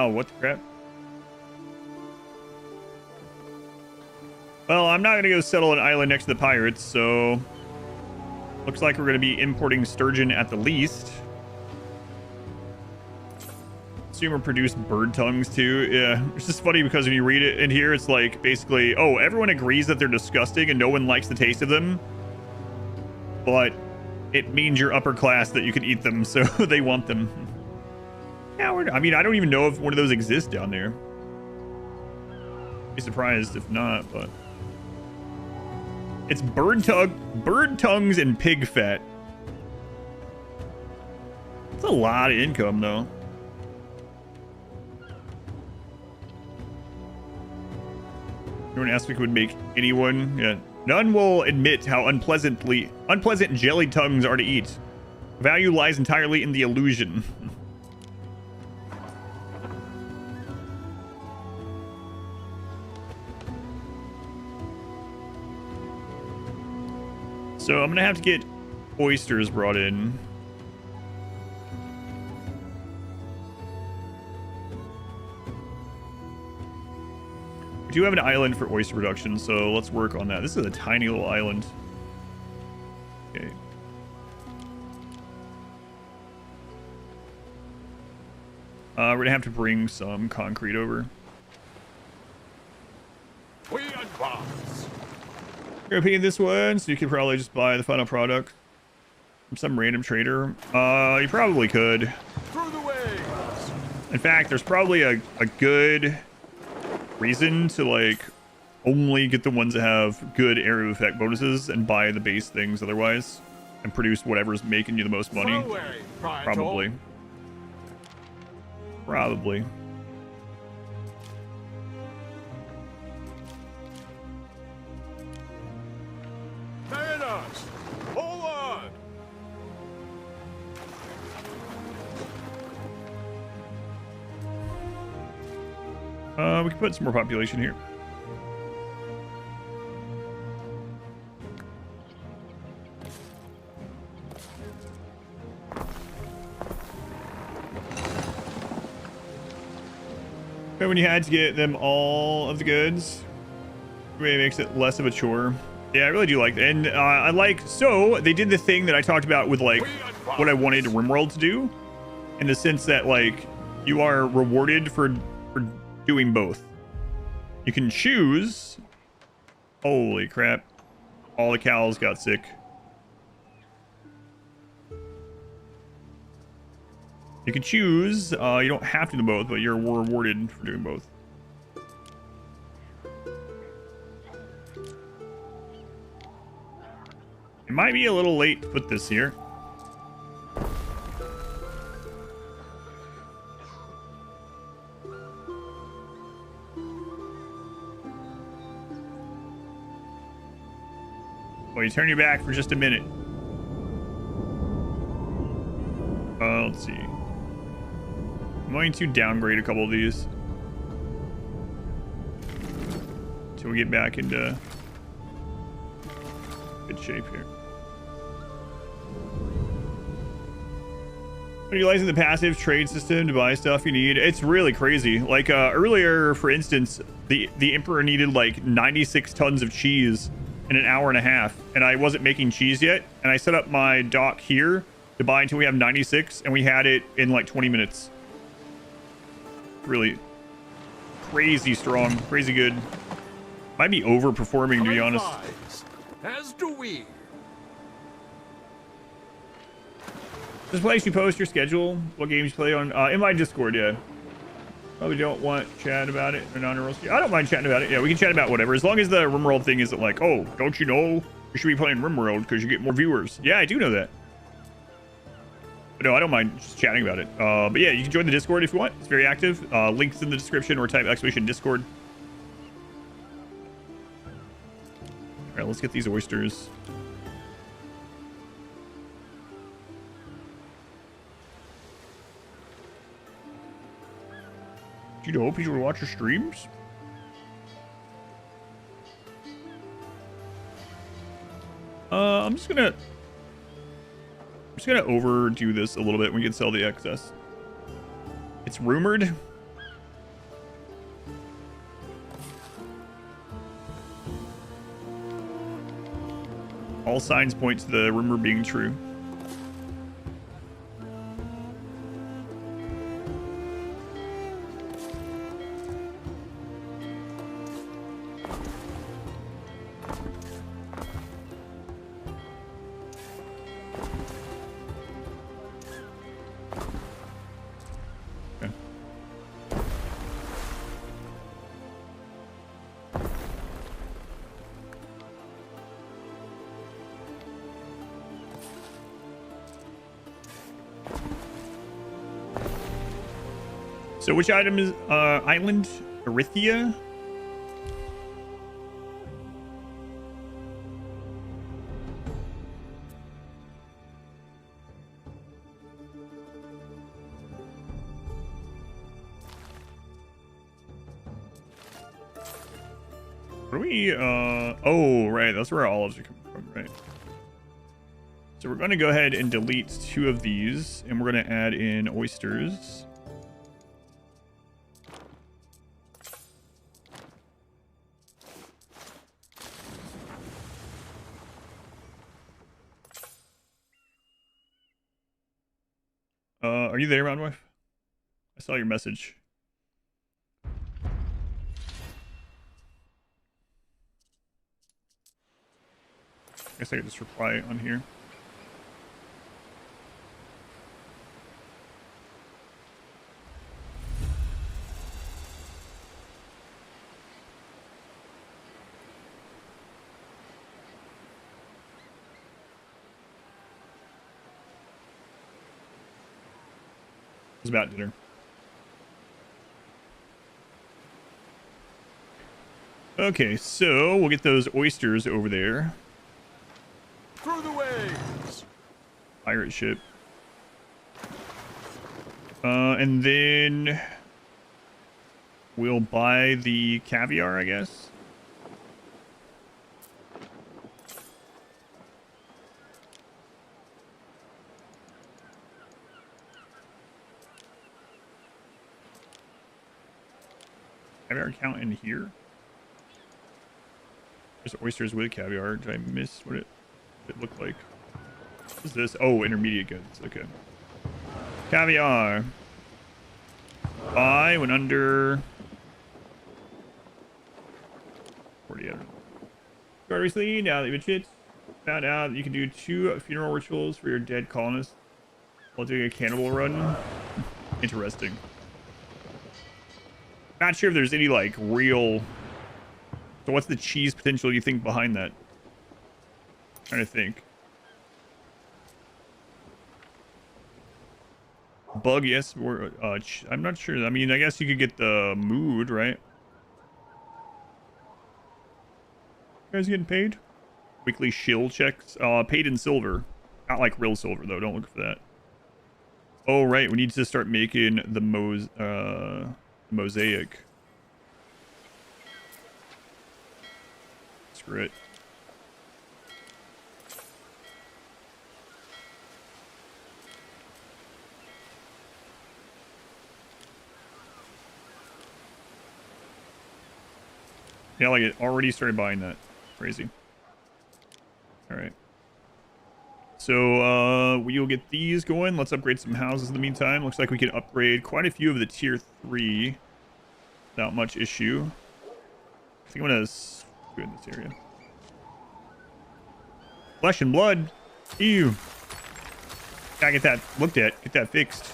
Wow, what the crap? Well, I'm not going to go settle an island next to the pirates, so... Looks like we're going to be importing sturgeon at the least. Consumer produced bird tongues too. Yeah, it's just funny because when you read it in here, it's like basically, oh, everyone agrees that they're disgusting and no one likes the taste of them. But it means you're upper class that you can eat them, so they want them. Coward. I mean, I don't even know if one of those exists down there. Be surprised if not, but... It's bird tongues and pig fat. That's a lot of income, though. Everyone asked if we could make anyone. Yeah. None will admit how unpleasant jelly tongues are to eat. Value lies entirely in the illusion. So I'm gonna have to get oysters brought in. We do have an island for oyster production, so let's work on that. This is a tiny little island. Okay. We're gonna have to bring some concrete over. We advance. You're gonna pay this one, so you could probably just buy the final product from some random trader. You probably could. Through the waves. In fact, there's probably a good reason to like only get the ones that have good area effect bonuses and buy the base things otherwise and produce whatever's making you the most money. Probably. Probably. Mariners, forward! We can put some more population here. But when you had to get them all of the goods, it really makes it less of a chore. Yeah, I really do like that. And I like, so they did the thing that I talked about with like what I wanted RimWorld to do, in the sense that like you are rewarded for doing both. You can choose. Holy crap. All the cows got sick. You can choose. You don't have to do both, but you're rewarded for doing both. It might be a little late to put this here. Well, you turn your back for just a minute. Let's see. I'm going to downgrade a couple of these until we get back into good shape here. Are you utilizing the passive trade system to buy stuff you need? It's really crazy. Like earlier, for instance, the Emperor needed like 96 tons of cheese in an hour and a half, and I wasn't making cheese yet. And I set up my dock here to buy until we have 96, and we had it in like 20 minutes. Really crazy strong, crazy good. Might be overperforming, to be honest. As do we. This place you post your schedule, what games you play on, in my Discord, yeah. Probably don't want chat about it. Or non-rules. I don't mind chatting about it. Yeah, we can chat about whatever, as long as the RimWorld thing isn't like, oh, don't you know you should be playing RimWorld because you get more viewers. Yeah, I do know that. But no, I don't mind just chatting about it. But yeah, you can join the Discord if you want. It's very active. Links in the description, or type !Discord. All right, let's get these oysters. Do you know people watch your streams? I'm just gonna overdo this a little bit. We can sell the excess. It's rumored All signs point to the rumor being true. So which item is island? Erythia? Where are we oh right, that's where our olives are coming from, right? So we're gonna go ahead and delete 2 of these, and we're gonna add in oysters. Are you there, Roundwife? I saw your message. I guess I could just reply on here. It's about dinner. Okay, so we'll get those oysters over there. Through the waves. Pirate ship. And then we'll buy the caviar, I guess. Caviar count in here? There's oysters with caviar. Did I miss what it looked like? What is this? Oh, intermediate goods. Okay. Caviar. Buy went under 40. I don't know. Started recently, now that you've been found out that you can do 2 funeral rituals for your dead colonists while doing a cannibal run. Interesting. Not sure if there's any like real. So what's the cheese potential you think behind that? Trying to think. Bug, yes. Or I'm not sure. I mean, I guess you could get the mood, right? You guys getting paid? Weekly shill checks. Paid in silver. Not like real silver though. Don't look for that. Oh right, we need to start making the mosaic. Screw it. Yeah, like it already started buying that. Crazy. Alright. So, we'll get these going. Let's upgrade some houses in the meantime. Looks like we can upgrade quite a few of the tier 3 without much issue. I think I'm gonna do in this area. Flesh and blood. Ew. Gotta get that looked at. Get that fixed.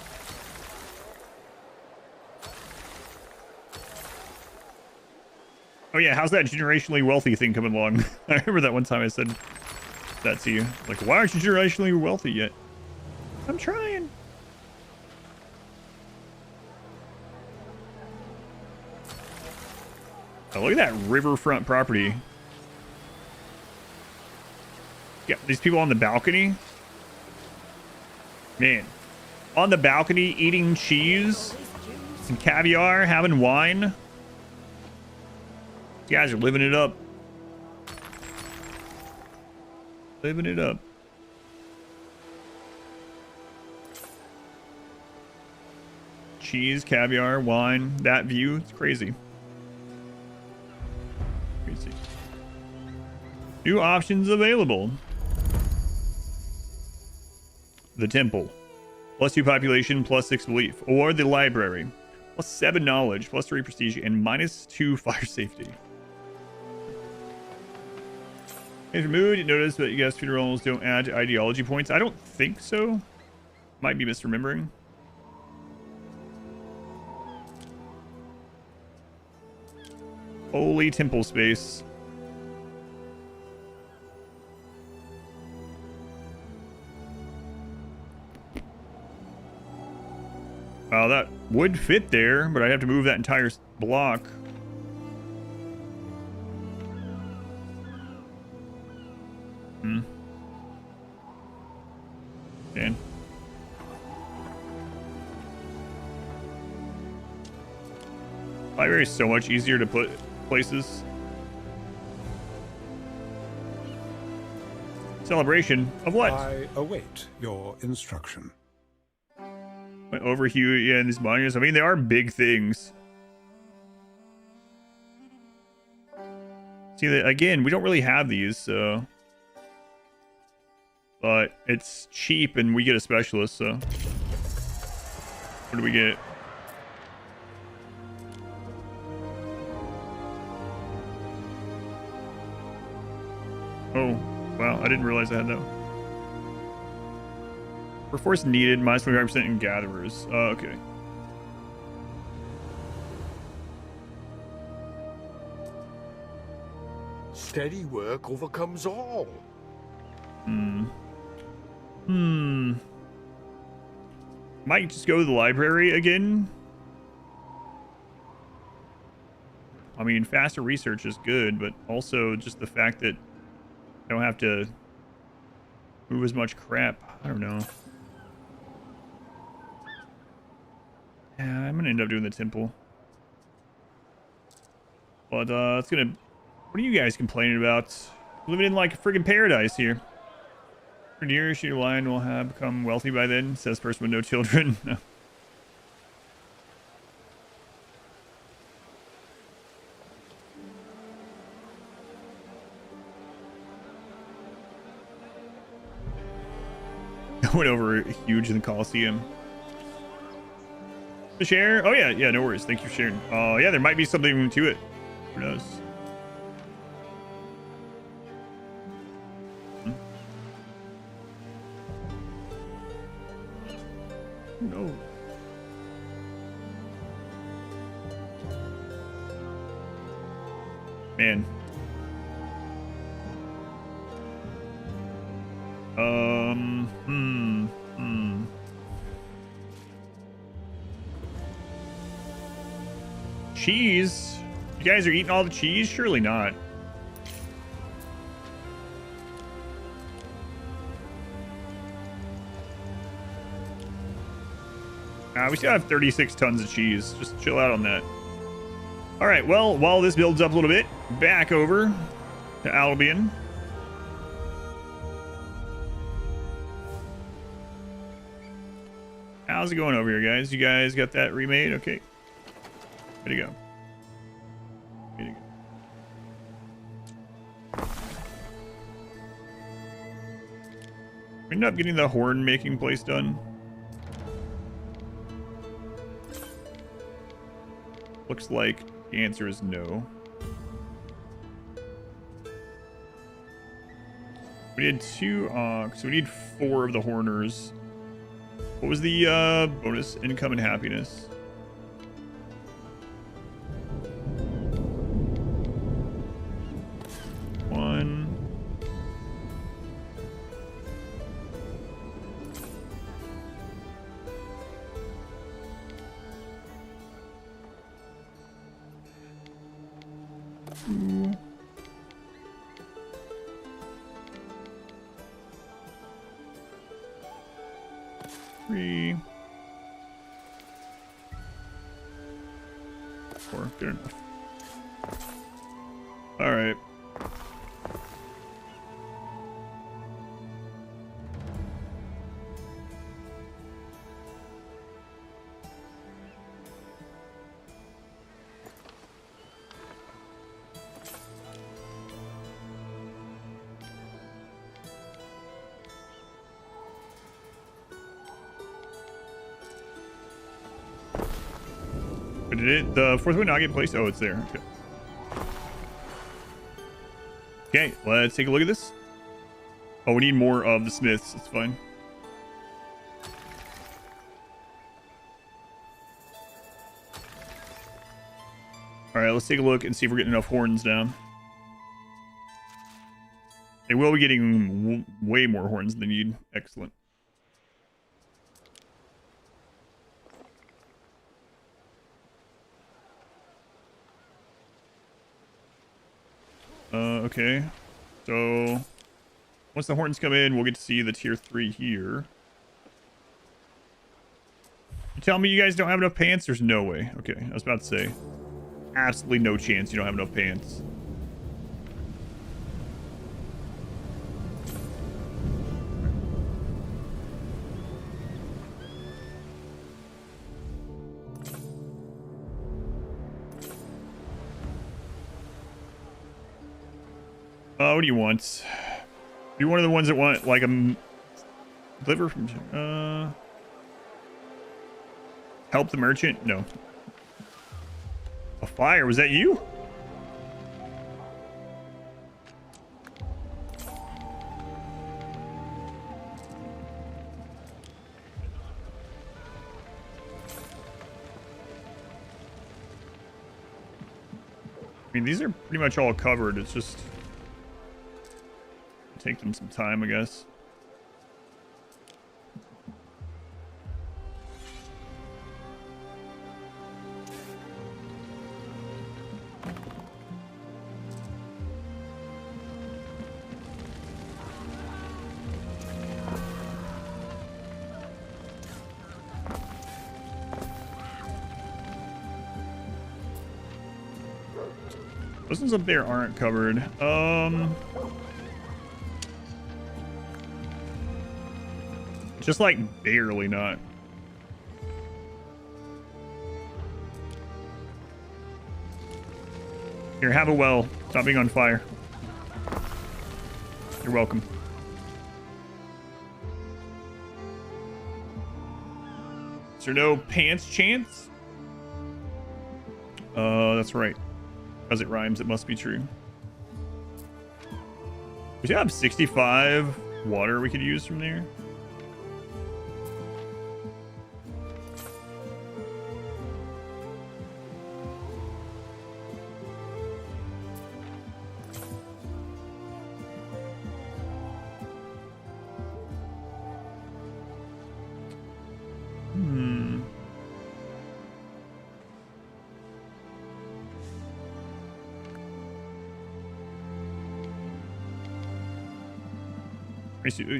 Oh yeah, how's that generationally wealthy thing coming along? I remember that one time I said that to you. Like, why aren't you generationally wealthy yet? I'm trying. Oh, look at that riverfront property. Yeah, these people on the balcony. Man, on the balcony eating cheese and caviar, having wine. You guys are living it up. Living it up. Cheese, caviar, wine, that view, it's crazy. Crazy. New options available. the temple. +2 population, +6 belief. Or the library. +7 knowledge, +3 prestige, and -2 fire safety. If you're moved, you notice that you guys funerals don't add to ideology points. I don't think so. Might be misremembering. Holy temple space. Wow, that would fit there, but I'd have to move that entire block. Dan. Library is so much easier to put places. Celebration of what? I await your instruction. Went over Huey and these monuments. I mean, they are big things. See, again, we don't really have these, so. But it's cheap and we get a specialist, so. What do we get? Oh, wow, I didn't realize I had that. Workforce needed, -25% in gatherers. Okay. Steady work overcomes all. Might just go to the library again. I mean, faster research is good, but also just the fact that I don't have to move as much crap. I don't know. Yeah, I'm gonna end up doing the temple. But it's gonna. What are you guys complaining about? Living in like a friggin' paradise here. For years, your line will have become wealthy by then, says person with no children. I went over huge in the Coliseum. To share? Oh yeah, yeah, no worries. Thank you for sharing. Oh yeah, there might be something to it. Who knows? No. Man. Cheese? You guys are eating all the cheese? Surely not. We still have 36 tons of cheese. Just chill out on that. All right, well, while this builds up a little bit, back over to Albion. How's it going over here, guys? You guys got that remade? Okay. Way to go. Way to go. We ended up getting the horn making place done. Looks like the answer is no. We did 2 ox, so we need 4 of the horners. What was the bonus? Income and happiness. Good enough. All right. But did the fourth one not get placed? Oh, it's there. Okay. Okay, let's take a look at this. Oh, we need more of the smiths. It's fine. All right, let's take a look and see if we're getting enough horns down. They will be getting way more horns than you need. Excellent. Okay. So, once the horns come in, we'll get to see the tier 3 here. You tell me you guys don't have enough pants? There's no way. Okay, I was about to say. Absolutely no chance you don't have enough pants. What do you want? You one of the ones that want like a deliver from help the merchant? No. A fire, was that you? I mean, these are pretty much all covered. It's just take them some time, I guess. Those ones up there aren't covered. Just like barely not. Here, have a well. Stop being on fire. You're welcome. Is there no pants chance? That's right. As it rhymes, it must be true. We should have 65 water we could use from there.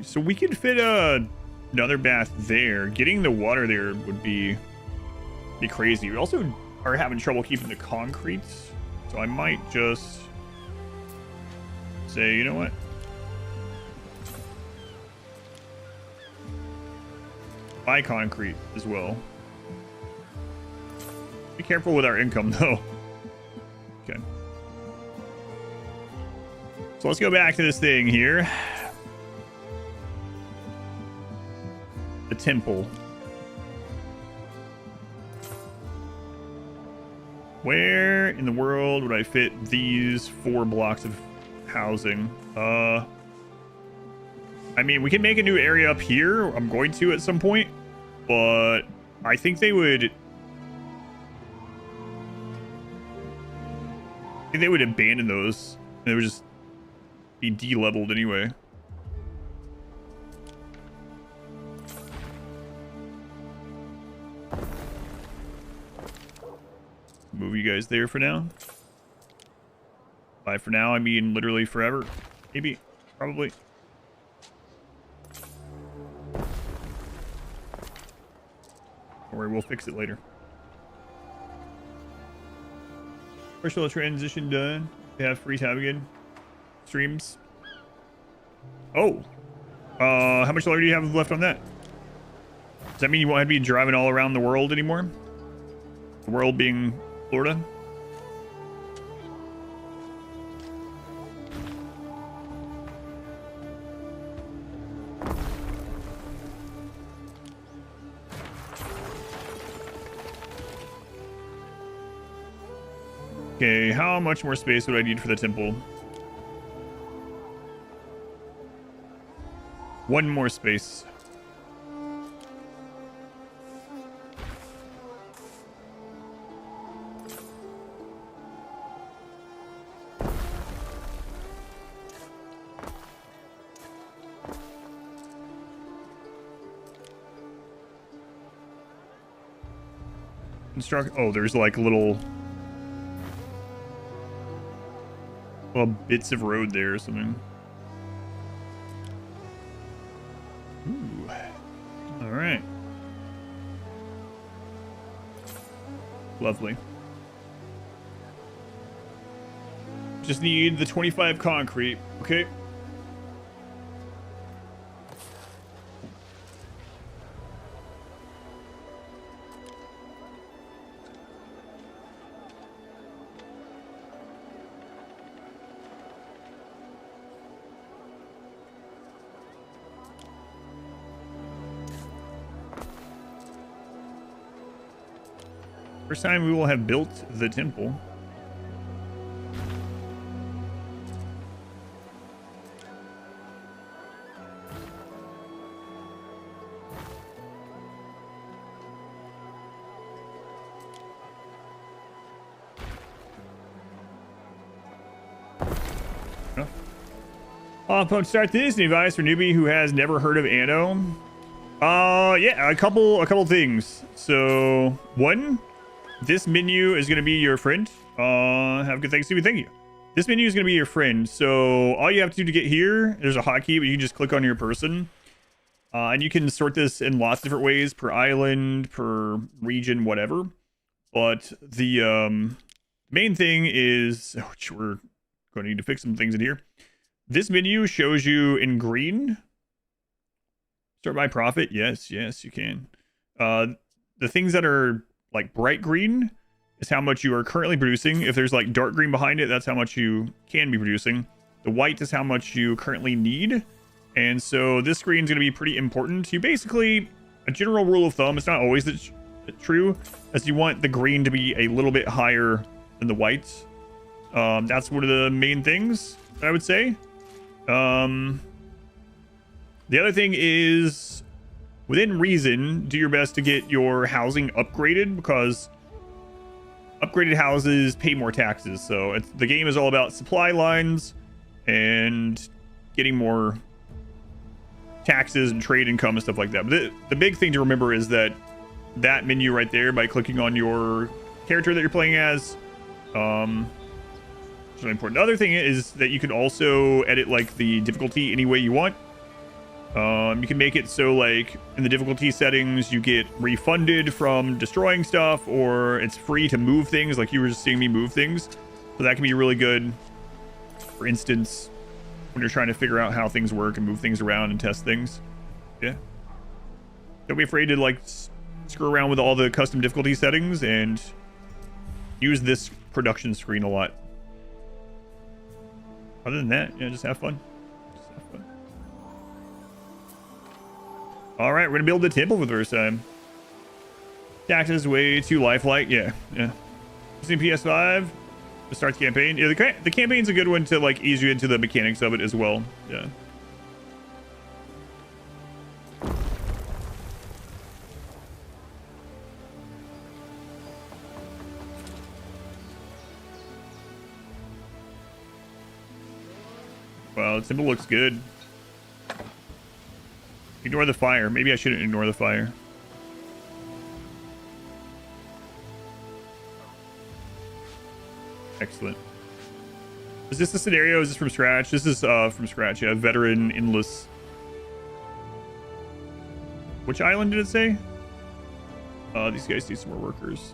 So we could fit another bath there. Getting the water there would be crazy. We also are having trouble keeping the concrete, so I might just say, you know what? Buy concrete as well. Be careful with our income, though. Okay. So let's go back to this thing here. The temple. Where in the world would I fit these 4 blocks of housing? I mean, we can make a new area up here. I'm going to at some point, but I think they would abandon those. They would just be de-leveled anyway. Move you guys there for now. By for now, I mean literally forever. Maybe. Probably. Don't worry, we'll fix it later. Partial transition done. They have free tab again. Streams. Oh. How much longer do you have left on that? Does that mean you won't have to be driving all around the world anymore? The world being Florida? Okay, how much more space would I need for the temple? 1 more space. Construct. Oh, there's like little bits of road there or something. Ooh. All right. Lovely. Just need the 25 concrete. Okay. First time we will have built the temple. Start this advice for newbie who has never heard of Anno. Yeah, a couple things. So, 1, this menu is going to be your friend. Have a good Thanksgiving. Thank you. This menu is going to be your friend. So all you have to do to get here, there's a hotkey, but you can just click on your person. And you can sort this in lots of different ways, per island, per region, whatever. But the main thing is, we're going to need to fix some things in here. This menu shows you in green. Start by profit. Yes, you can. The things that are like bright green is how much you are currently producing. If there's like dark green behind it, that's how much you can be producing. The white is how much you currently need. And so this screen is going to be pretty important. You basically, a general rule of thumb, it's not always true, as you want the green to be a little bit higher than the white. That's one of the main things I would say. The other thing is, within reason, do your best to get your housing upgraded, because upgraded houses pay more taxes. So the game is all about supply lines and getting more taxes and trade income and stuff like that. But the big thing to remember is that menu right there, by clicking on your character that you're playing as, it's really important. The other thing is that you can also edit like the difficulty any way you want. You can make it so like in the difficulty settings you get refunded from destroying stuff, or it's free to move things, like you were just seeing me move things. So that can be really good, for instance, when you're trying to figure out how things work and move things around and test things. Yeah, don't be afraid to like screw around with all the custom difficulty settings and use this production screen a lot. Other than that, yeah, just have fun. All right, we're gonna build the temple for the first time. Taxes way too lifelike. Yeah. Using PS5 to start the campaign. Yeah, the campaign's a good one to like ease you into the mechanics of it as well. Yeah. Wow, the temple looks good. Ignore the fire. Maybe I shouldn't ignore the fire. Excellent. Is this the scenario? Is this from scratch? This is from scratch, yeah. Veteran, endless. Which island did it say? These guys need some more workers.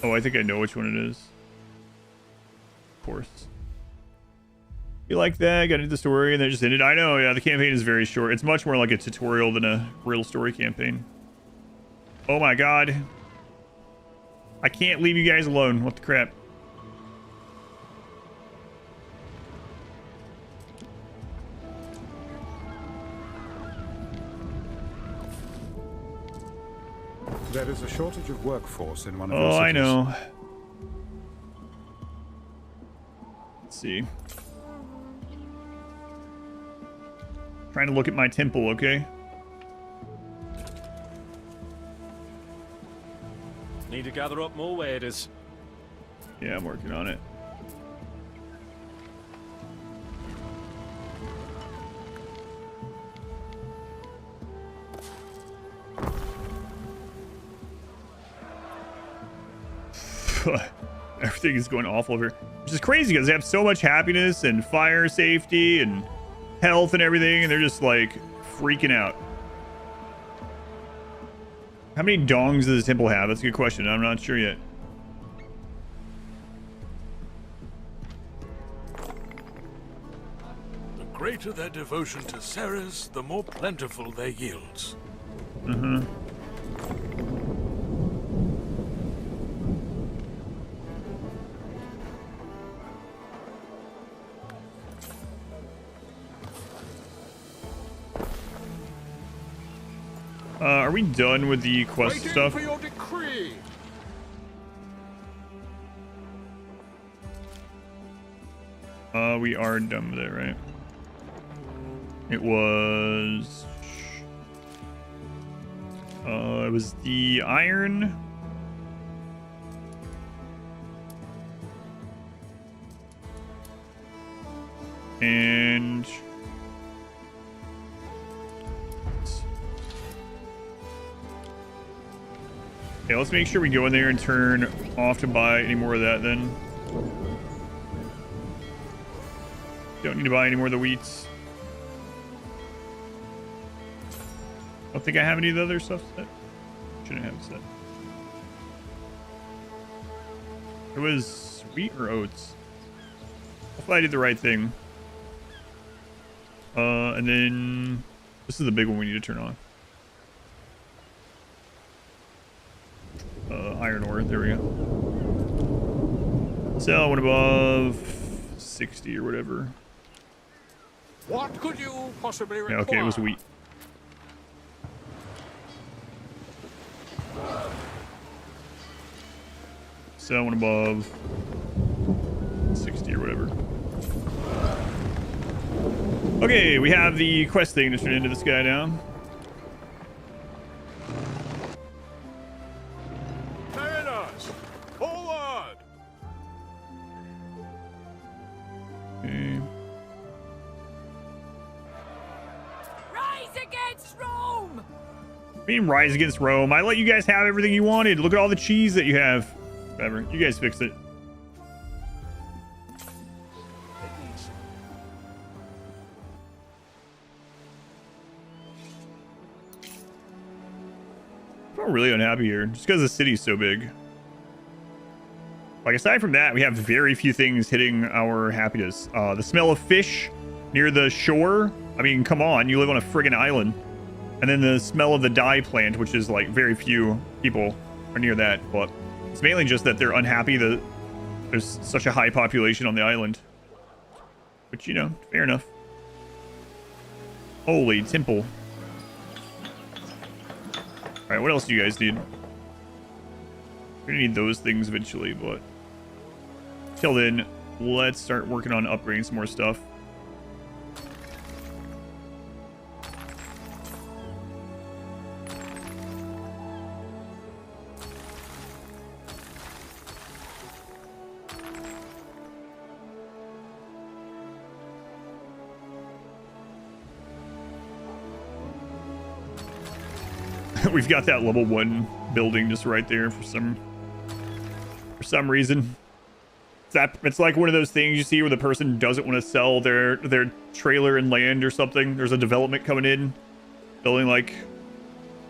Oh, I think I know which one it is. Of course. You like that? Got into the story and then just ended. I know, yeah, the campaign is very short. It's much more like a tutorial than a real story campaign. Oh my god. I can't leave you guys alone. What the crap? There is a shortage of workforce in one of Oh, your cities. I know. Let's see. Trying to look at my temple, okay? Need to gather up more waders. Yeah, I'm working on it. Everything is going awful over here, which is crazy because they have so much happiness and fire safety and health and everything, and they're just like freaking out. How many dongs does the temple have? That's a good question. I'm not sure yet. The greater their devotion to Ceres, the more plentiful their yields. Mm-hmm. Are we done with the quest Waiting stuff? for your decree. We are done with it, right? It was... it was the iron. And... Okay, let's make sure we go in there and turn off to buy any more of that then. Don't need to buy any more of the wheats. Don't think I have any of the other stuff set. Shouldn't have it set. It was wheat or oats. Hopefully I did the right thing. And then this is the big one we need to turn on. Iron ore, there we go. Sell one above 60 or whatever. What could you possibly require? Yeah, okay, it was wheat. Sell one above 60 or whatever. Okay, we have the quest thing to turn into this guy now. Mariners, forward! Okay. Rise against Rome! We mean rise against Rome. I let you guys have everything you wanted. Look at all the cheese that you have. Whatever. You guys fixed it. I'm really unhappy here, just because the city's so big. Like, aside from that, we have very few things hitting our happiness. The smell of fish near the shore. I mean, come on, you live on a friggin' island. And then the smell of the dye plant, which is like very few people are near that. But it's mainly just that they're unhappy that there's such a high population on the island. Which, you know, fair enough. Holy temple. Alright, what else do you guys need? We're gonna need those things eventually, but till then, let's start working on upgrading some more stuff. We've got that level 1 building just right there for some reason. It's like one of those things you see where the person doesn't want to sell their trailer and land or something. There's a development coming in, building like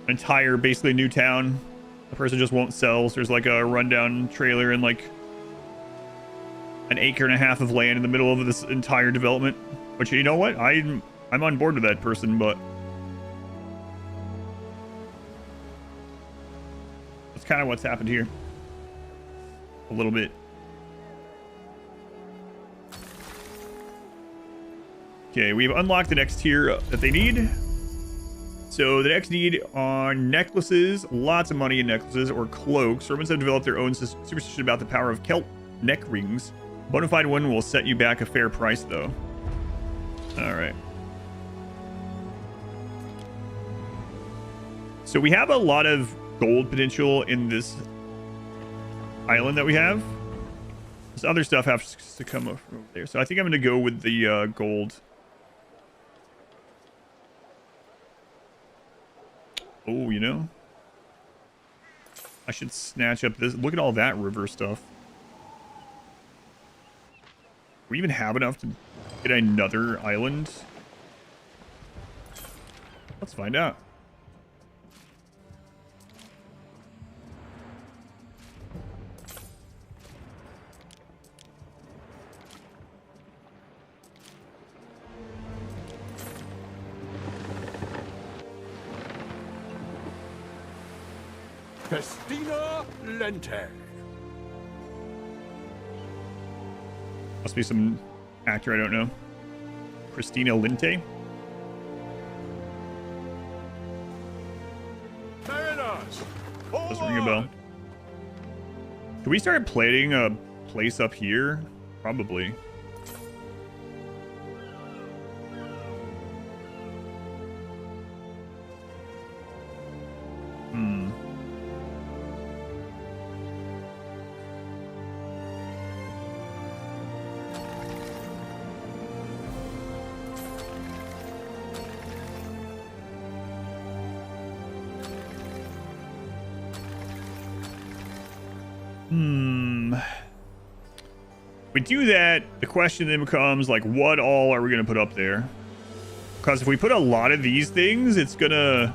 an entire basically new town. The person just won't sell. So there's like a rundown trailer and like an acre and a half of land in the middle of this entire development. Which, you know what? I'm on board with that person, but that's kind of what's happened here. A little bit. Okay, we've unlocked the next tier that they need. So the next need are necklaces, lots of money in necklaces, or cloaks. Romans have developed their own superstition about the power of Celt neck rings. A bona fide one will set you back a fair price, though. All right. So we have a lot of gold potential in this island that we have. This other stuff has to come over there. So I think I'm going to go with the gold. Oh, you know, I should snatch up this. Look at all that river stuff. We even have enough to get another island. Let's find out. Festina Lente. Must be some actor I don't know. Christina Linte. Mariners, Doesn't ring a bell. Can we start plating a place up here? Probably. If we do that, the question then becomes, like, what all are we going to put up there? Because if we put a lot of these things, it's going to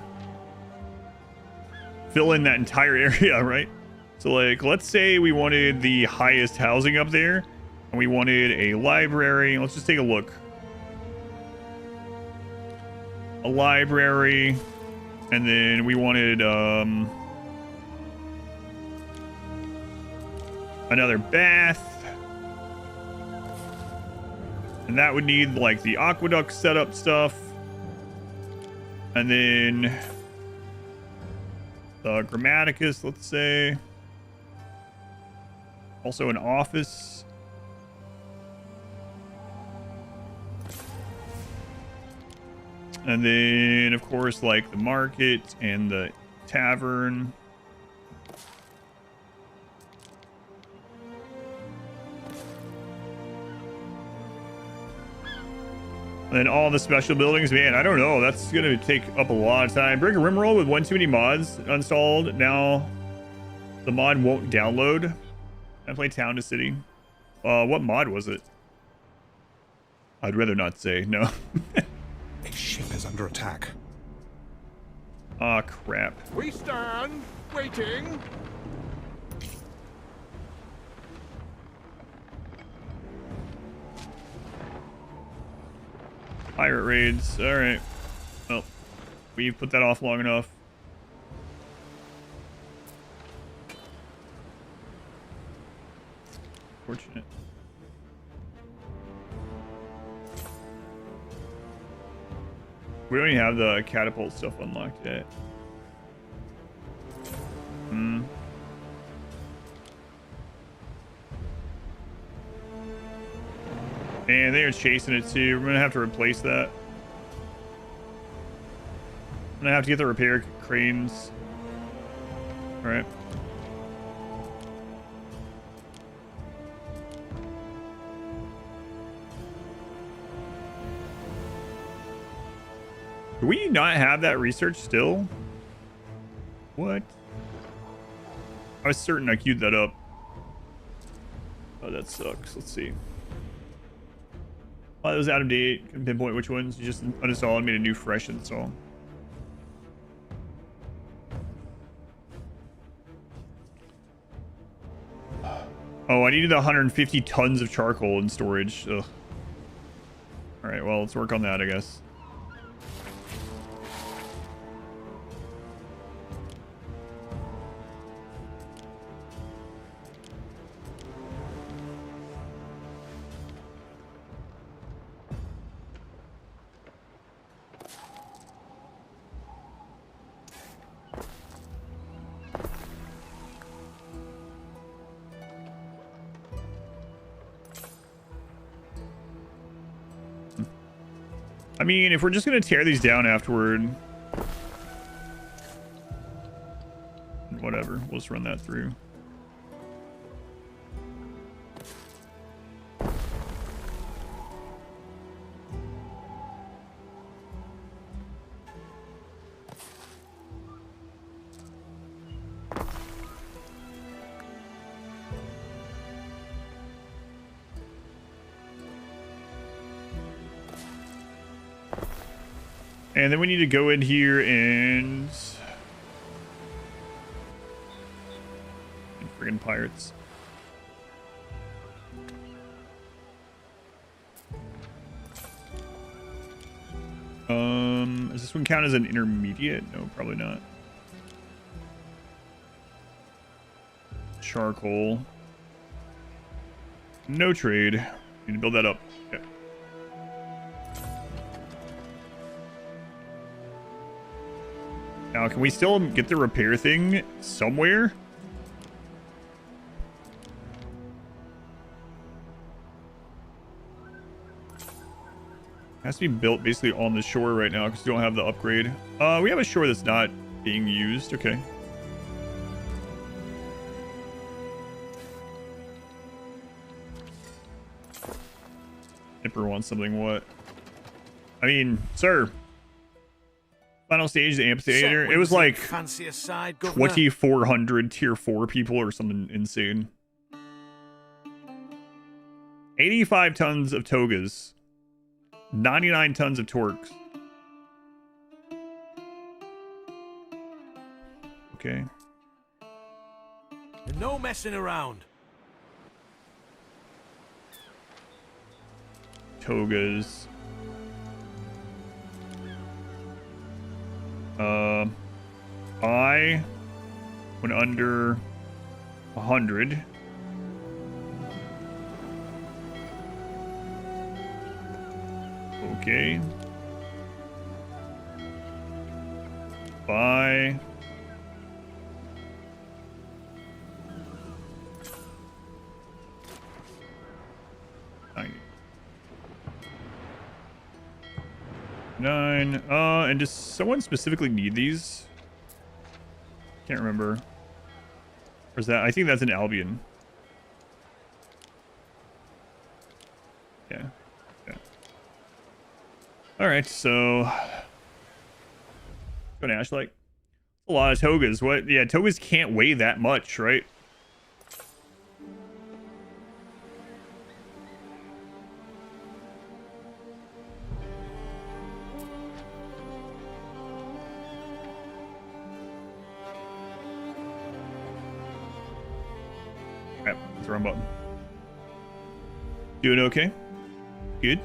fill in that entire area, right? So, like, let's say we wanted the highest housing up there, and we wanted a library. Let's just take a look. A library, and then we wanted another bath. And that would need, like, the aqueduct setup stuff. And then the Grammaticus, let's say. Also an office. And then, of course, like, the market and the tavern. And then all the special buildings, man, I don't know. That's going to take up a lot of time. Break a rimroll with one too many mods installed. Now the mod won't download. I play town to city. What mod was it? I'd rather not say. No. A ship is under attack. Ah, crap. We stand waiting. Pirate raids. All right. Well, we've put that off long enough. Fortunate. We don't even have the catapult stuff unlocked yet. And they are chasing it too. We're gonna have to replace that. I'm gonna have to get the repair cranes. All right. Do we not have that research still? What? I was certain I queued that up. Oh, that sucks. Let's see. Oh, that was out of date. Couldn't pinpoint which ones. You just uninstalled and made a new fresh install. Oh, I needed 150 tons of charcoal in storage. Ugh. All right, well, let's work on that, I guess. mean, if we're just going to tear these down afterward, whatever, we'll just run that through. And then we need to go in here and friggin' pirates. Does this one count as an intermediate? No, probably not. Charcoal. No trade. Need to build that up. Okay. Now, can we still get the repair thing somewhere? Has to be built basically on the shore right now because we don't have the upgrade. We have a shore that's not being used. Okay. Nipper wants something what? I mean, sir. Final stage, the amphitheater. It was like 2,400 tier 4 people or something insane. 85 tons of togas. 99 tons of torques. Okay. No messing around. Togas. I went under 100. Okay. Bye. Nine. And does someone specifically need these? Can't remember. Or is that? I think that's an Albion. Yeah. Yeah. All right. So, go to Ashlight. A lot of togas. What? Yeah, togas can't weigh that much, right? Wrong button. Doing okay? Good.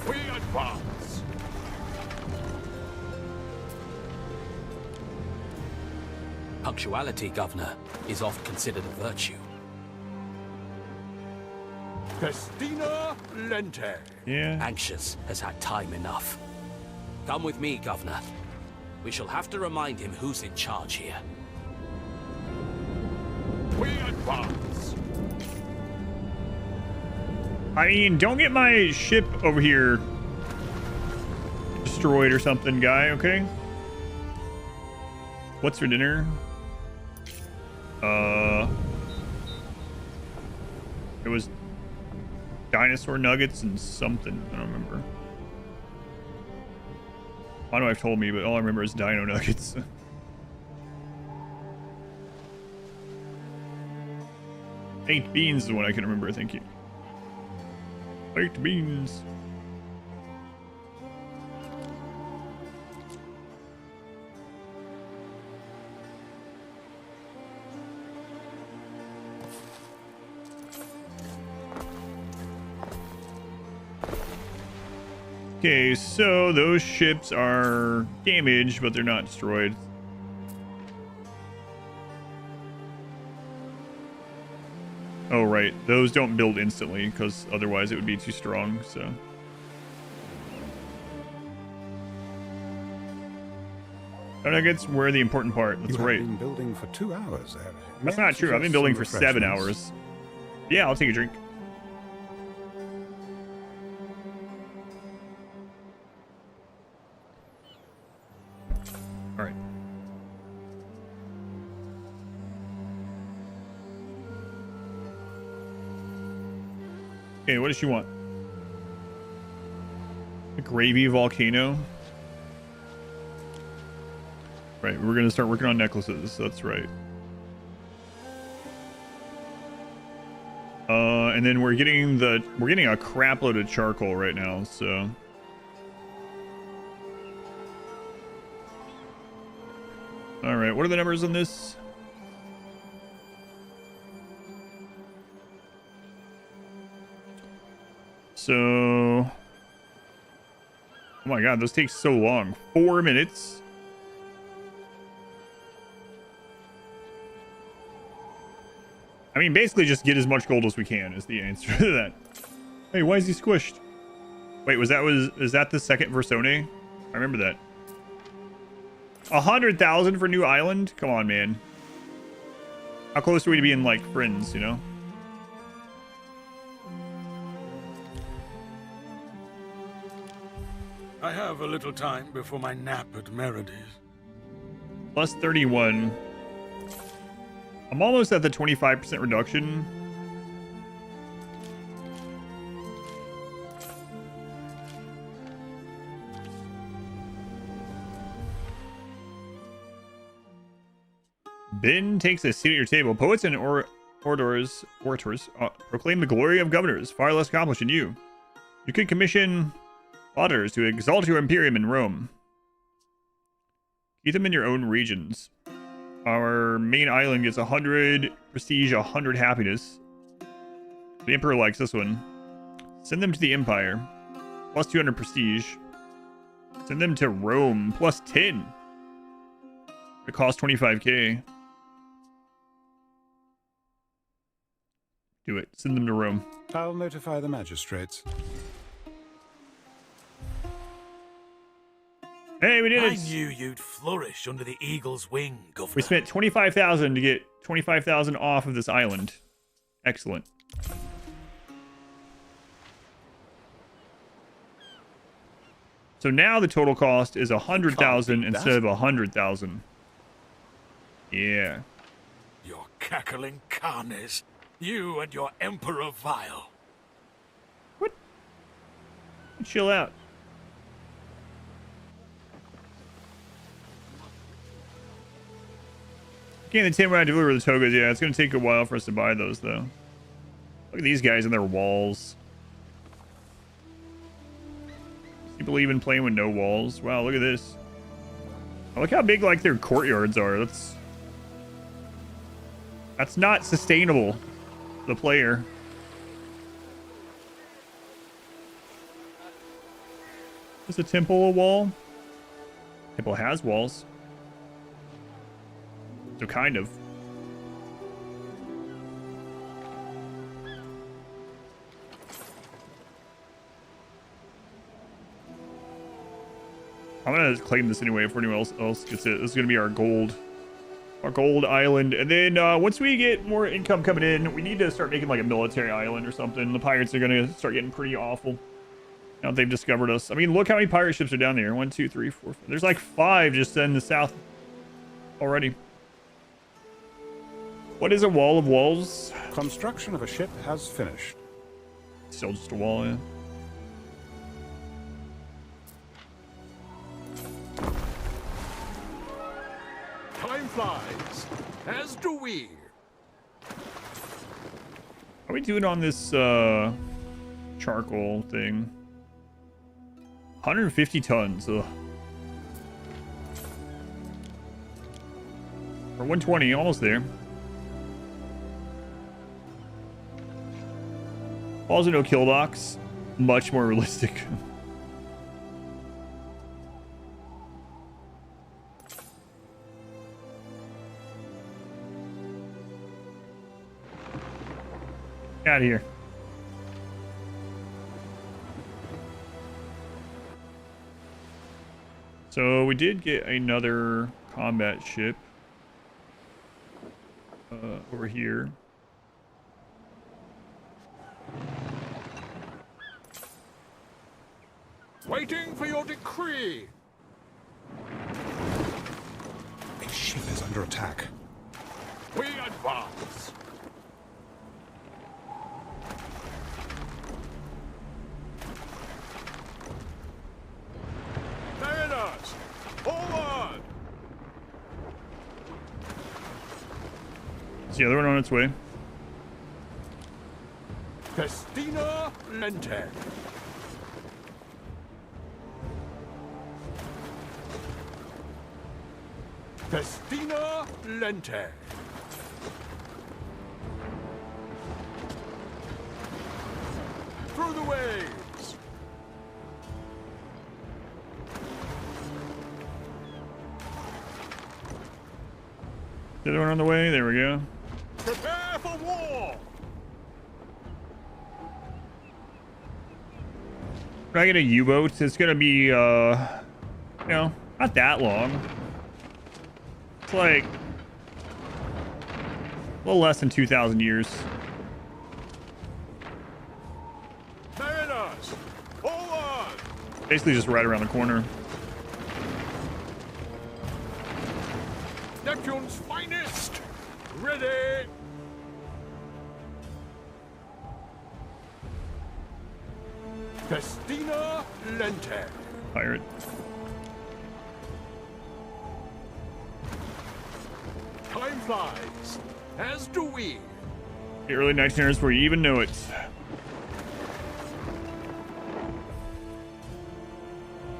We advance. Punctuality, Governor, is oft considered a virtue. Festina Lente. Yeah. Anxious has had time enough. Come with me, Governor. We shall have to remind him who's in charge here. We advance. I mean, don't get my ship over here destroyed or something, guy, okay? What's for dinner? It was dinosaur nuggets and something. I don't remember. I know I've told me, but all I remember is dino nuggets. Baked beans is the one I can remember, thank you. Baked beans. Okay, so those ships are damaged, but they're not destroyed. Oh, right. Those don't build instantly, because otherwise it would be too strong, so... Nuggets were the important part. That's right. You've been building for 2 hours there. That's not true. I've been building for 7 hours. Yeah, I'll take a drink. All right. Okay, what does she want? A gravy volcano. Right, we're gonna start working on necklaces. That's right. And then we're getting a crap load of charcoal right now, so. All right, what are the numbers on this? So, oh my god, this takes so long. 4 minutes. I mean, basically just get as much gold as we can is the answer to that. Hey, why is he squished? Wait, is that the second Versone? I remember that. 100,000 for new island? Come on, man. How close are we to being like friends, you know? I have a little time before my nap at Merides. Plus 31. I'm almost at the 25% reduction. Ben takes a seat at your table. Poets and orators proclaim the glory of governors, far less accomplished than you. You could commission auditors to exalt your imperium in Rome. Keep them in your own regions. Our main island gets 100 prestige, 100 happiness. The Emperor likes this one. Send them to the Empire. Plus 200 prestige. Send them to Rome. Plus 10. It costs 25k. Do it. Send them to Rome. I'll notify the magistrates. Hey, we did it! I knew you'd flourish under the eagle's wing, Governor. We spent 25,000 to get 25,000 off of this island. Excellent. So now the total cost is 100,000 instead of 100,000. Yeah. Your cackling carnes. You and your Emperor Vile. What? Chill out. Okay, the 10 when I deliver the togas. Yeah, it's going to take a while for us to buy those, though. Look at these guys and their walls. Do you believe in playing with no walls? Wow, look at this. Oh, look how big, like, their courtyards are. That's not sustainable. The player. Is a temple a wall? Temple has walls. So kind of. I'm gonna claim this anyway if anyone else gets it. This is gonna be our gold island. And then once we get more income coming in, we need to start making like a military island or something. The pirates are gonna start getting pretty awful now that they've discovered us. I mean, look how many pirate ships are down there. 1, 2, 3, 4, 5. There's like 5 just in the south already. What is a wall of walls? Construction of a ship has finished. Still just a wall, yeah. Time flies, as do we. How are we doing on this charcoal thing? 150 tons. Ugh. Or 120, almost there. Also no kill box. Much more realistic. Out of here. So we did get another combat ship over here. Waiting for your decree. A ship is under attack. We advance. Mariners, forward! Is the other one on its way? Festina Lente. Festina Lente. Through the waves. The other one on the way? There we go. Prepare for war. If I get a U-boat, it's gonna be, you know, not that long. It's like a little less than 2,000 years. Mariners, forward! Basically just right around the corner. Neptune's finest, ready! Festina Lente. Pirate. Time flies, as do we. The early 1900s before you even know it.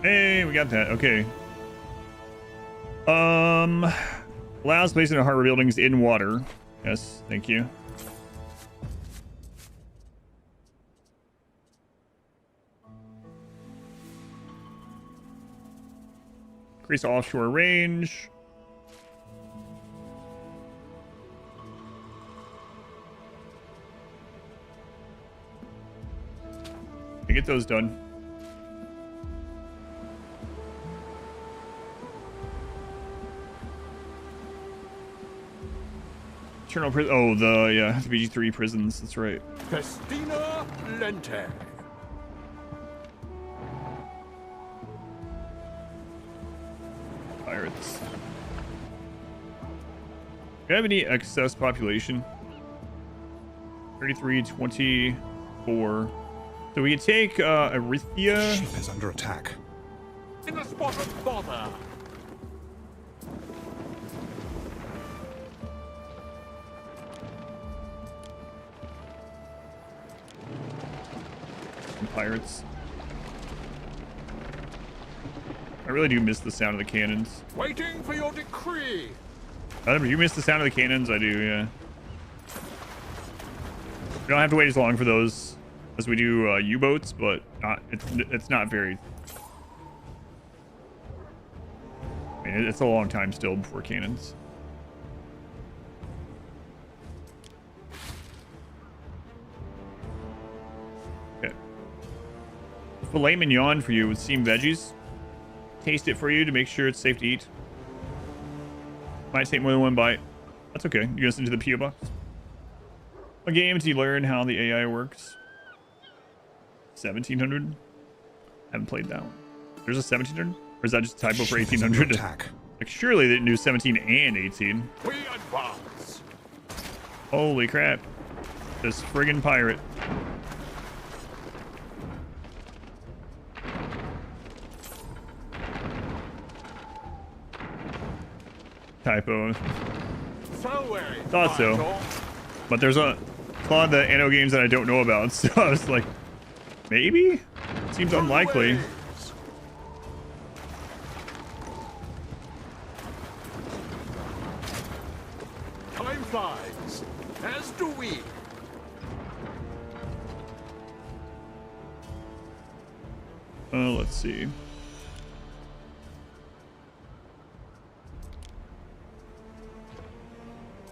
Hey, we got that. Okay. Allows placing hardware buildings in water. Yes, thank you. Increase offshore range. Get those done. Eternal prison. Oh, the BG3 prisons. That's right. Festina Lente. Pirates. Do you have any excess population? 33, 24. So we can take Arithia. Ship is under attack. In a spot of bother. Some pirates. I really do miss the sound of the cannons. Waiting for your decree. Adam, you miss the sound of the cannons? I do, yeah. We don't have to wait as long for those as we do U-boats, but it's not very. I mean, it's a long time still before cannons. Okay. Filet mignon for you with steamed veggies. Taste it for you to make sure it's safe to eat. Might take more than one bite. That's okay. You guys into the PO box. What game do you learn how the AI works? 1700. Haven't played that one. There's a 1700, or is that just a typo for 1800? Like surely they didn't do 17 and 18. We advance. Holy crap! This friggin' pirate. Typo. Thought so. But there's a lot of the Anno games that I don't know about, so I was like, maybe? Seems unlikely. Time flies, as do we. Let's see.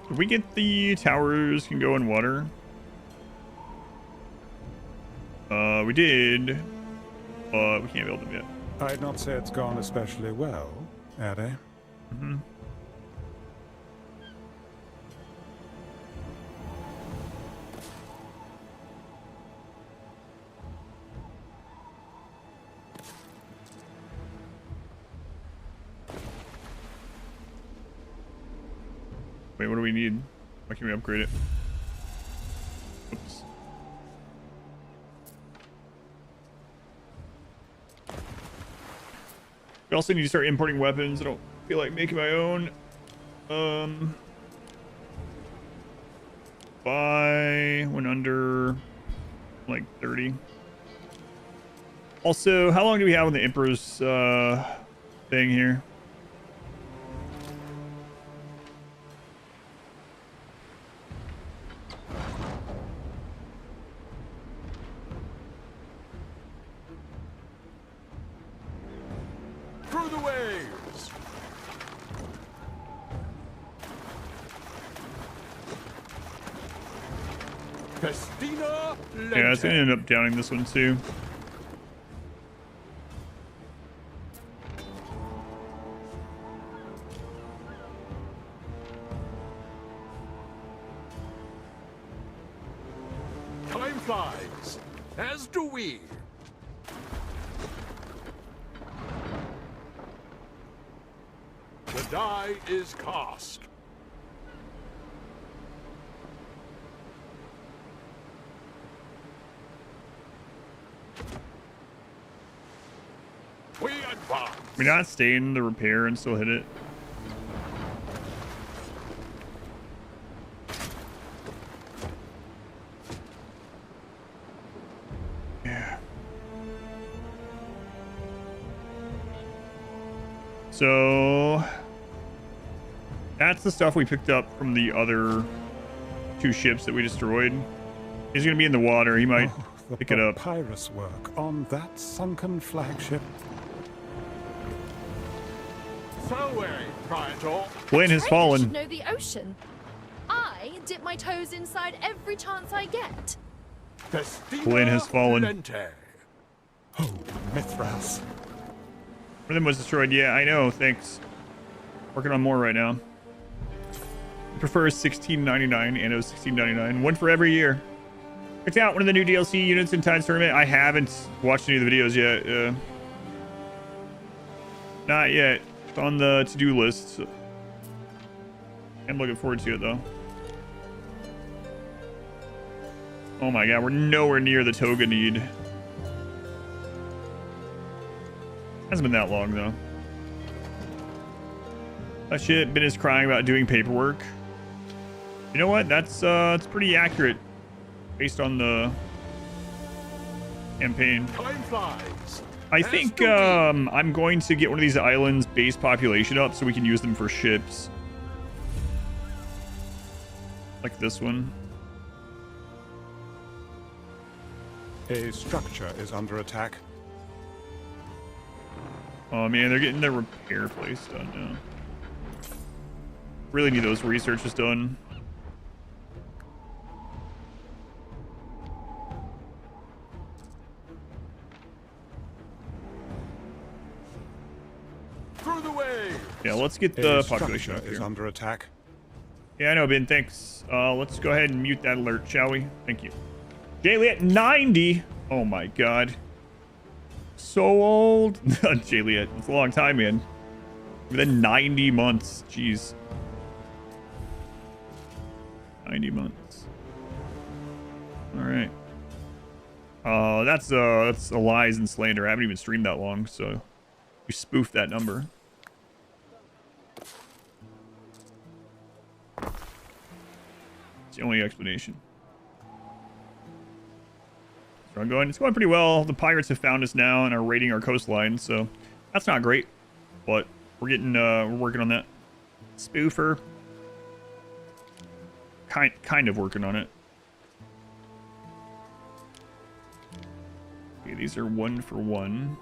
Did we get the towers can go in water? We did, but we can't build them yet. I'd not say it's gone especially well, Addy. Mm-hmm. Wait, what do we need? Why can't we upgrade it? Oops. We also need to start importing weapons. I don't feel like making my own. Buy when under like 30. Also, how long do we have on the Emperor's thing here? Through the waves! Festina Lente. Yeah, it's gonna end up downing this one too. Time flies, as do we. The die is cast. We advance. We not stay in the repair and still hit it. Yeah. So that's the stuff we picked up from the other 2 ships that we destroyed. He's gonna be in the water. He might pick it up. Papyrus work on that sunken flagship. So Praetor. Flynn has fallen. Should know the ocean. I dip my toes inside every chance I get. Flynn has fallen. Lente. Oh, Mithras. One of them was destroyed. Yeah, I know. Thanks. Working on more right now. I prefer 1699. Anno 1699. One for every year. Checked out one of the new DLC units in Tides Tournament. I haven't watched any of the videos yet. Not yet. It's on the to-do list. I'm looking forward to it though. Oh my god, we're nowhere near the toga need. Hasn't been that long though. That shit, Ben is crying about doing paperwork. You know what? That's it's pretty accurate based on the campaign. Time flies. I think I'm going to get one of these islands base population up so we can use them for ships. Like this one. A structure is under attack. Oh man, they're getting their repair place done now. Really need those researches done. Through the waves. Yeah, let's get the population up is here. under attack. Yeah, I know, Ben. Thanks. Let's go ahead and mute that alert, shall we? Thank you. Jaylee at 90. Oh my god. So old. Jaylee, it's a long time, man. Within 90 months. Jeez. 90 months. All right. That's a lies and slander. I haven't even streamed that long, so we spoofed that number. It's the only explanation. So I'm going. It's going pretty well. The pirates have found us now and are raiding our coastline, so that's not great. But we're getting we're working on that. Spoofer. Kind of working on it. Okay, these are 1 for 1.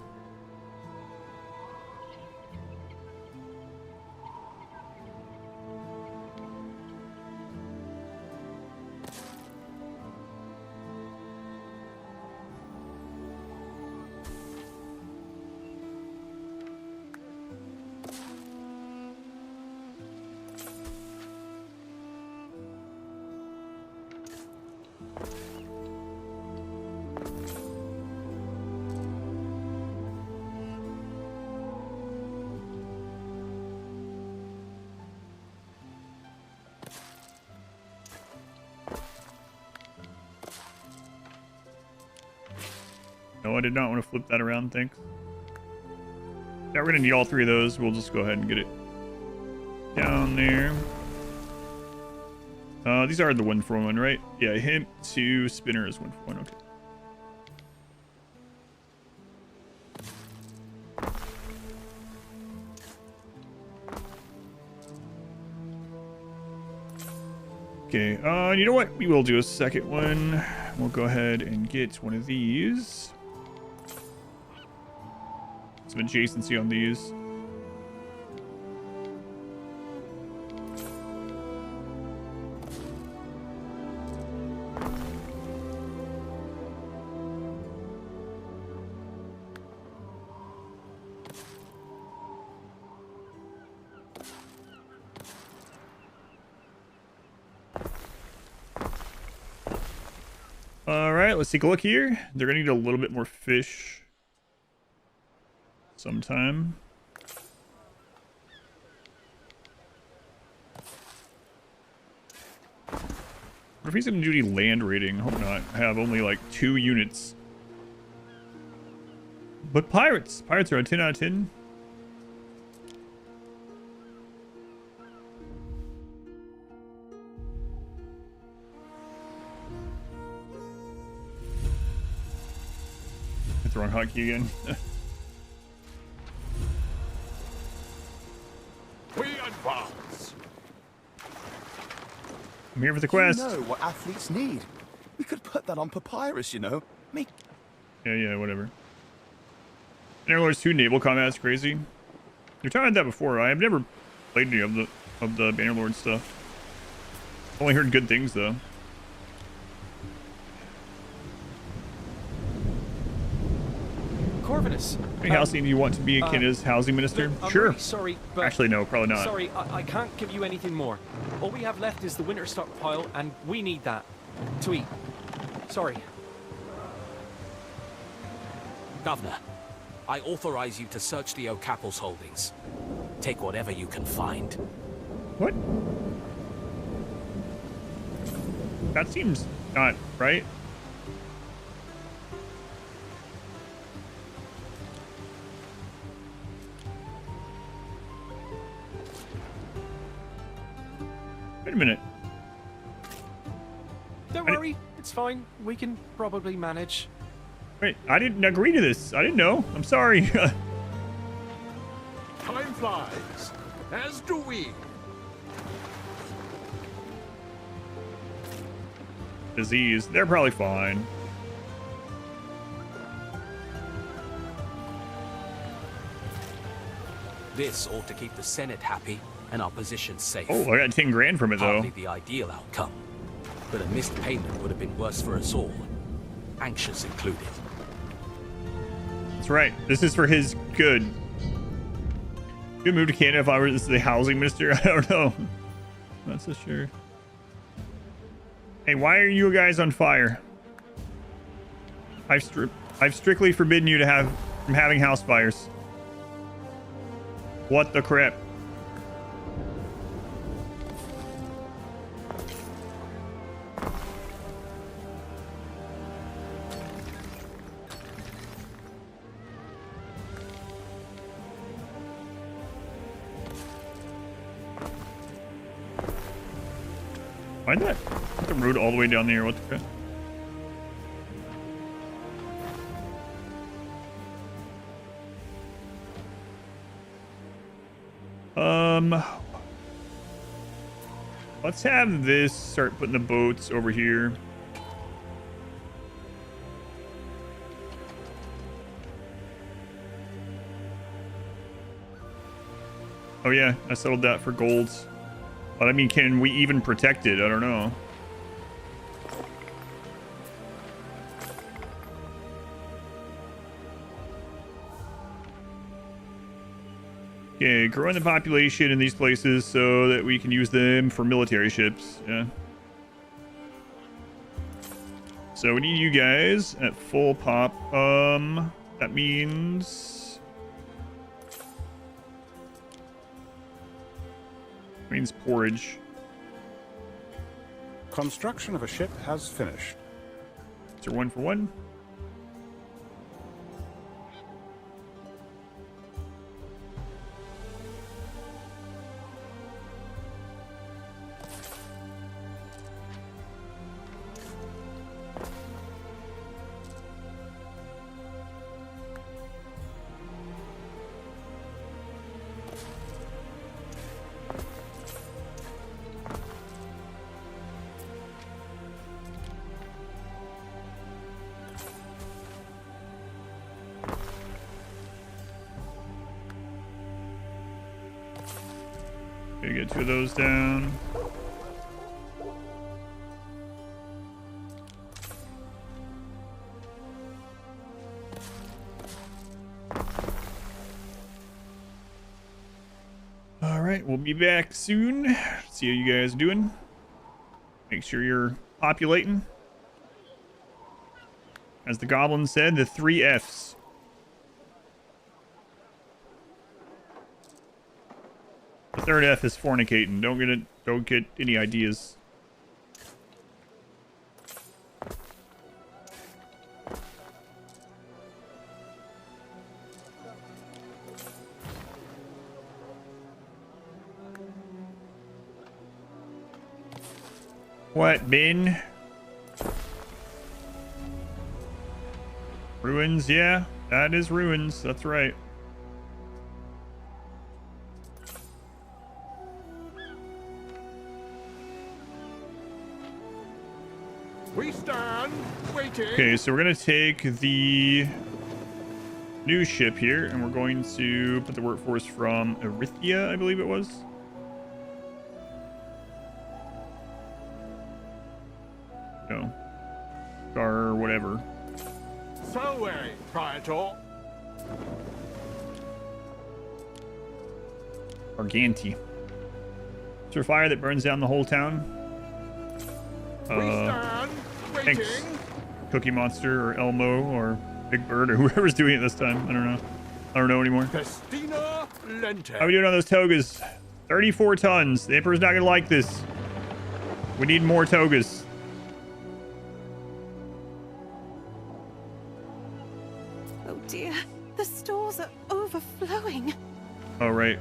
No, I did not want to flip that around, thanks. Yeah, we're gonna need all three of those. We'll just go ahead and get it down there. These are the 1-for-1, right? Yeah, him, 2, spinner is 1-for-1, okay. Okay, you know what? We will do a second one. We'll go ahead and get one of these. Some adjacency on these. All right, let's take a look here. They're gonna need a little bit more fish sometime. What if he's gonna do any land raiding? Hope not. I have only like 2 units. But pirates are a 10 out of 10. Hit the wrong hotkey again. We advance. I'm here for the quest. You know what athletes need. We could put that on papyrus, you know. Yeah, whatever. Bannerlord's 2 naval combat's crazy. You're talking about that before. I have never played any of the Bannerlord stuff. Only heard good things though. Corvinus. Hey, Halcyon, do you want to be Canada's housing minister? Look, I'm Sure. really sorry, but actually, no, probably not. Sorry, I can't give you anything more. All we have left is the winter stockpile, and we need that to eat. Sorry. Governor, I authorize you to search the O'Capel's holdings. Take whatever you can find. What? That seems not right. Wait a minute. Don't worry, it's fine. We can probably manage. Wait, I didn't agree to this. I didn't know. I'm sorry. Time flies, as do we. Disease. They're probably fine. This ought to keep the Senate happy and our position safe. Oh, I got 10 grand from it though. Hardly the ideal outcome, but a missed payment would have been worse for us all, anxious included. That's right. This is for his good. Good move to Canada if I was the housing minister. I don't know. Not so sure. Hey, why are you guys on fire? I've strictly forbidden you to from having house fires. What the crap? Why'd that put the road all the way down there? What the crap? Let's have this start putting the boats over here. Oh yeah, I settled that for golds. But I mean, can we even protect it? I don't know. Okay, growing the population in these places so that we can use them for military ships. Yeah. So we need you guys at full pop. That means porridge. Construction of a ship has finished. Is there 1-for-1? Okay, get 2 of those down. All right, we'll be back soon. See how you guys are doing. Make sure you're populating. As the goblin said, the 3 Fs. The 3rd F is fornicating. Don't get any ideas. What, Ben? Ruins, yeah. That is ruins. That's right. We stand waiting. Okay, so we're gonna take the new ship here, and we're going to put the workforce from Erythia, I believe it was. No. Or whatever. So Praetor. Arganti. Is there fire that burns down the whole town? We stand waiting. Thanks, Cookie Monster or Elmo or Big Bird or whoever's doing it this time. I don't know. I don't know anymore. Festina Lente. How are we doing on those togas? 34 tons. The Emperor's not gonna like this. We need more togas. Oh dear, the stores are overflowing. Oh, right.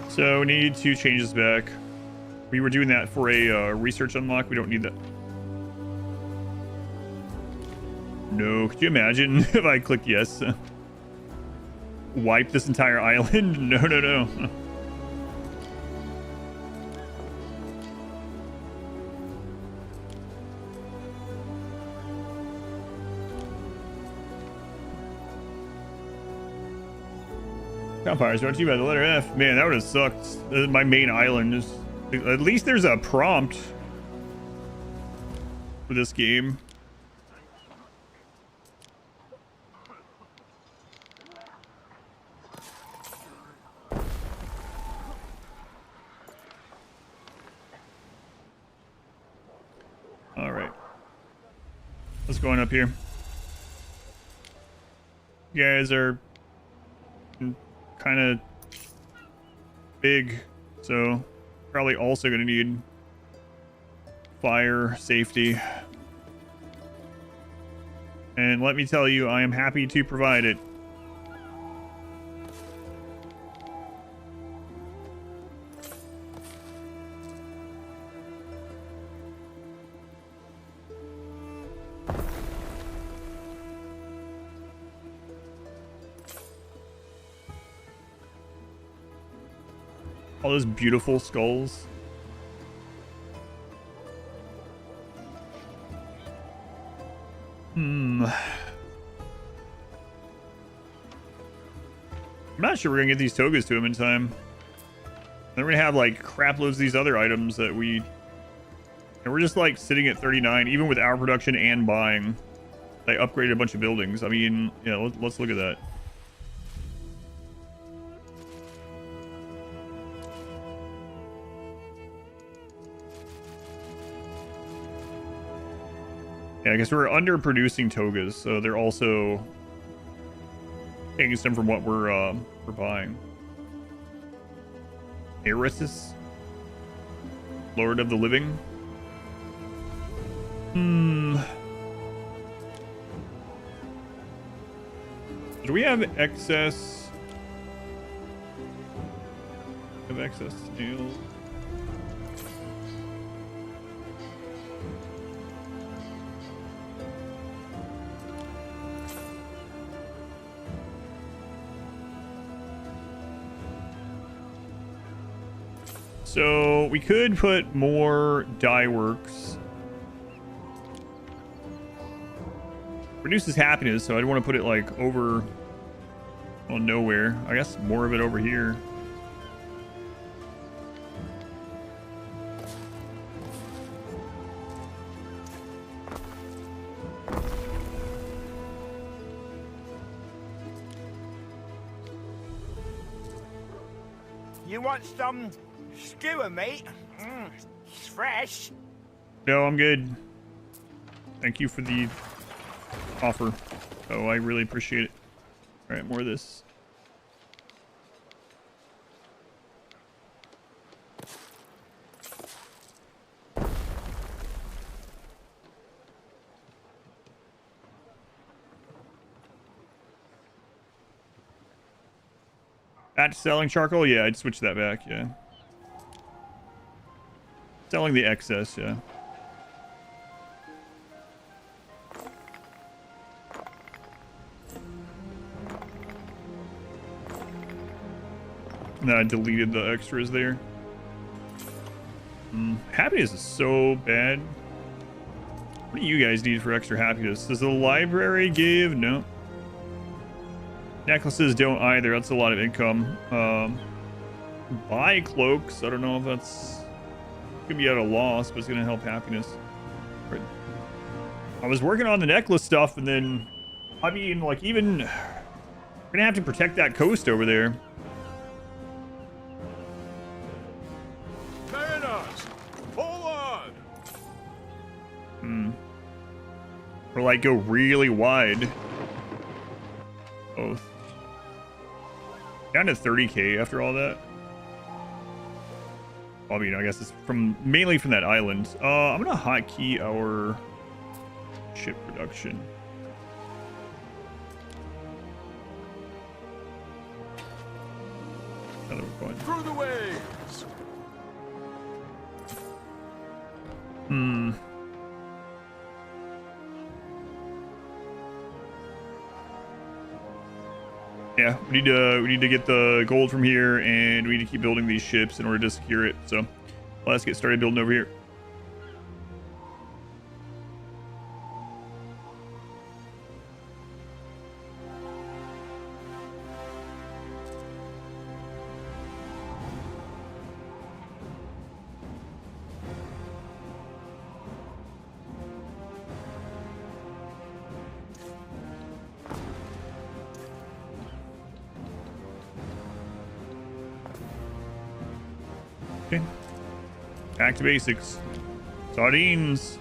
So we need to change this back. We were doing that for a research unlock. We don't need that. No, could you imagine if I clicked yes? Wipe this entire island? No, no, no. Campfires brought to you by the letter F. Man, that would have sucked. My main island is... At least there's a prompt for this game. All right. What's going up here? You guys are kind of big, so probably also going to need fire safety. And let me tell you, I am happy to provide it. All those beautiful skulls. I'm not sure we're gonna get these togas to him in time. Then we're gonna have like crap loads of these other items that we... And we're just like sitting at 39, even with our production and buying. They upgraded a bunch of buildings. I mean, yeah, let's look at that. Yeah, I guess we're underproducing togas, so they're also taking some from what we're buying. Erissus, Lord of the Living. Do we have excess? Have excess steel? So we could put more dye works. Reduces happiness, so I don't want to put it like over, well, nowhere. I guess more of it over here. You want some skewer, mate? It's fresh. No, I'm good. Thank you for the offer. Oh, I really appreciate it. All right, more of this. Back to selling charcoal? Yeah, I'd switch that back, yeah. Selling the excess, yeah. And then I deleted the extras there. Happiness is so bad. What do you guys need for extra happiness? Does the library give? No. Necklaces don't either. That's a lot of income. Buy cloaks. I don't know if that's gonna be at a loss, but it's gonna help happiness. Right. I was working on the necklace stuff, and then I mean, like, even we're gonna have to protect that coast over there. Mariners, hold on. Or like go really wide. Both. Down to 30k after all that. I mean, I guess it's mainly from that island. I'm gonna hotkey our ship production. Now that we're going through the waves. Yeah, we need to get the gold from here, and we need to keep building these ships in order to secure it. So let's get started building over here. Okay. Back to basics. Sardines.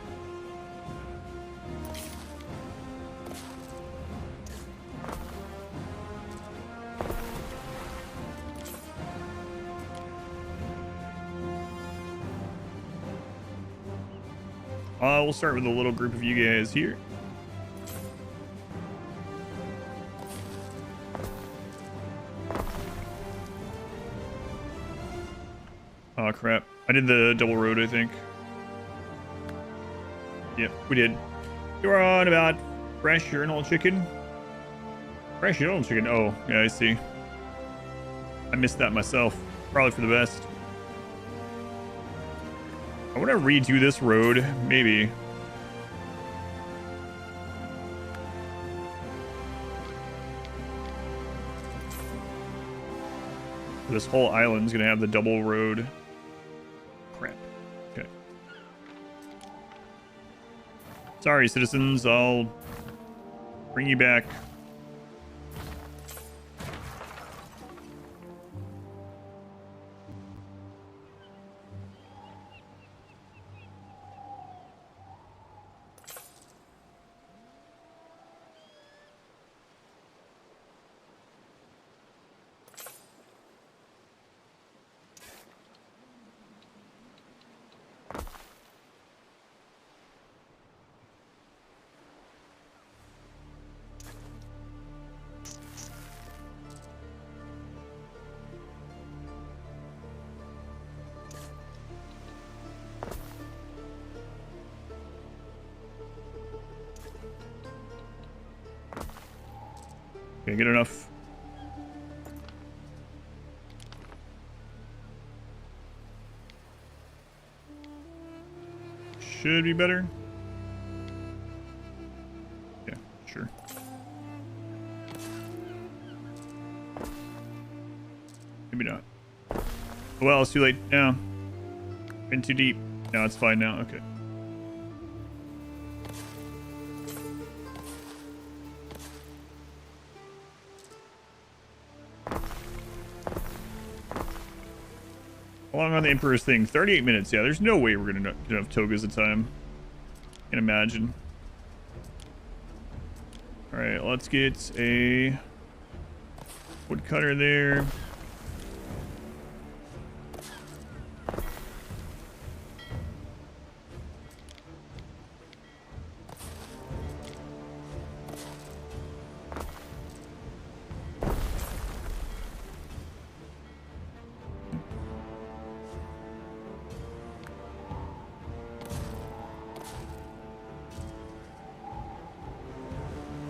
We'll start with a little group of you guys here. Oh crap. I did the double road, I think. Yep, we did. You're on about fresh urinal chicken. Fresh urinal chicken. Oh, yeah, I see. I missed that myself. Probably for the best. I want to redo this road, maybe. This whole island's gonna have the double road. Crap. Okay. Sorry, citizens. I'll bring you back. Okay, good enough. should be better. Yeah, sure. Maybe not. Well, it's too late now. Been too deep. No, it's fine now. Okay. How long on the Emperor's thing? 38 minutes. Yeah, there's no way we're gonna get enough togas in time. Can't imagine. All right, let's get a woodcutter there.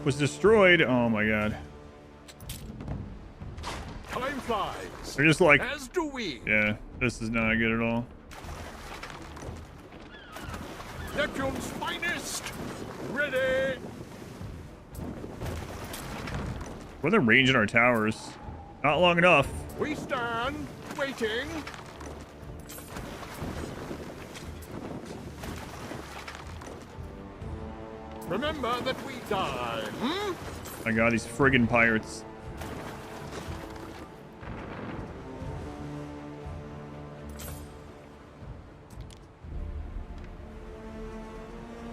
Was destroyed. Oh my god. Time flies. They're just like, as do we. Yeah, this is not good at all. Neptune's finest. Ready. What are the range in our towers? Not long enough. We stand waiting. Remember that we die. My god, these friggin' pirates.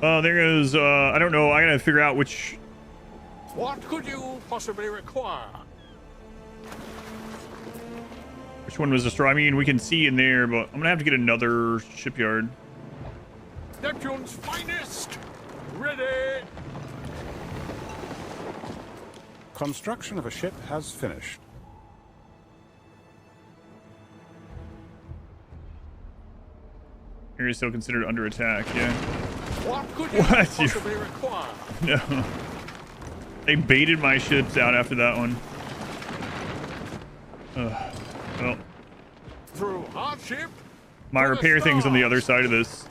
Oh, there goes, I don't know. I gotta figure out which... What could you possibly require? Which one was destroyed? I mean, we can see in there, but I'm gonna have to get another shipyard. Neptune's finest. Ready. Construction of a ship has finished. Area is still considered under attack, yeah. What could you possibly require? No. They baited my ships out after that one. Well. Through hardship. My repair thing's on the other side of this.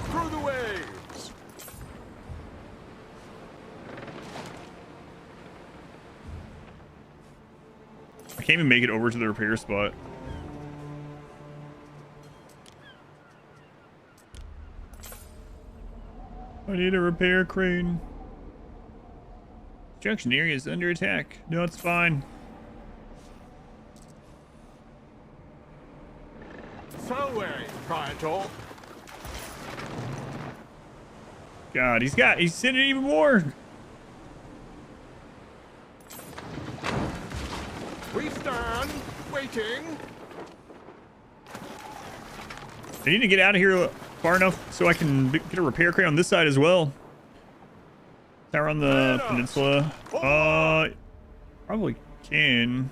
Through the waves. I can't even make it over to the repair spot. I need a repair crane. Construction area is under attack. No, it's fine. So weary, Praetor. God, he's sending even more. We stand waiting. I need to get out of here far enough so I can get a repair crane on this side as well. Tower on the peninsula. Probably can.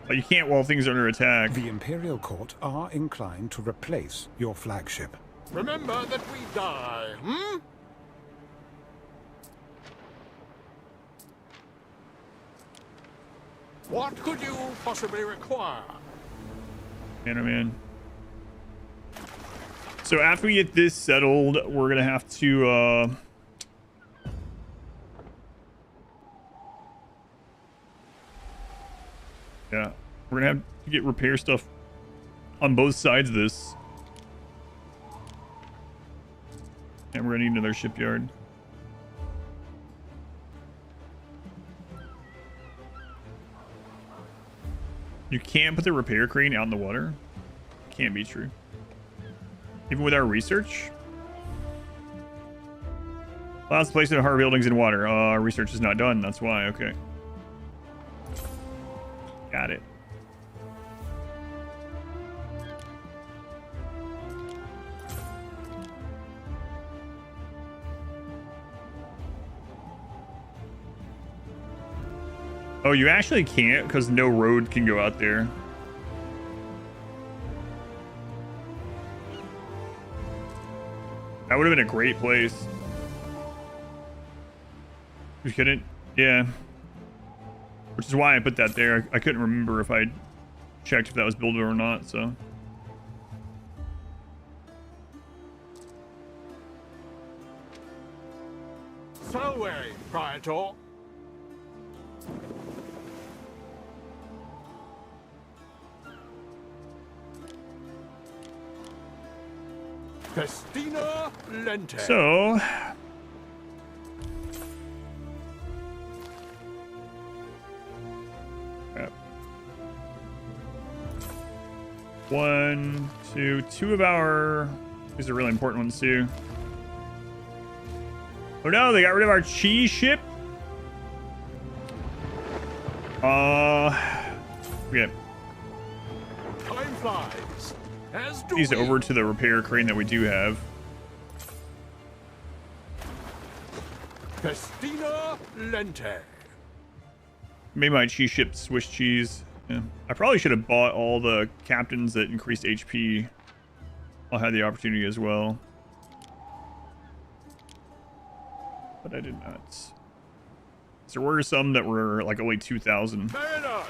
But you can't while things are under attack. The Imperial Court are inclined to replace your flagship. Remember that we die, What could you possibly require? Man, oh man. So after we get this settled, we're gonna have to yeah, we're gonna have to get repair stuff on both sides of this. And we're gonna need another shipyard. You can't put the repair crane out in the water? Can't be true. Even with our research? Allows placement of hard buildings in water. Our research is not done. That's why. Okay. Got it. Oh, you actually can't because no road can go out there. That would have been a great place. You couldn't? Yeah. Which is why I put that there. I couldn't remember if I checked if that was buildable or not, so. Selway, Praetor. Festina Lente. So, crap. 1, 2, 2 of our. These are really important ones too. Oh no, they got rid of our cheese ship. Yeah. Time flies. As do These we. over to the repair crane that we do have. Festina Lente. Made my cheese ship Swiss cheese. Yeah. I probably should have bought all the captains that increased HP. I'll have the opportunity as well. But I did not. So there were some that were like only 2,000. Mariners,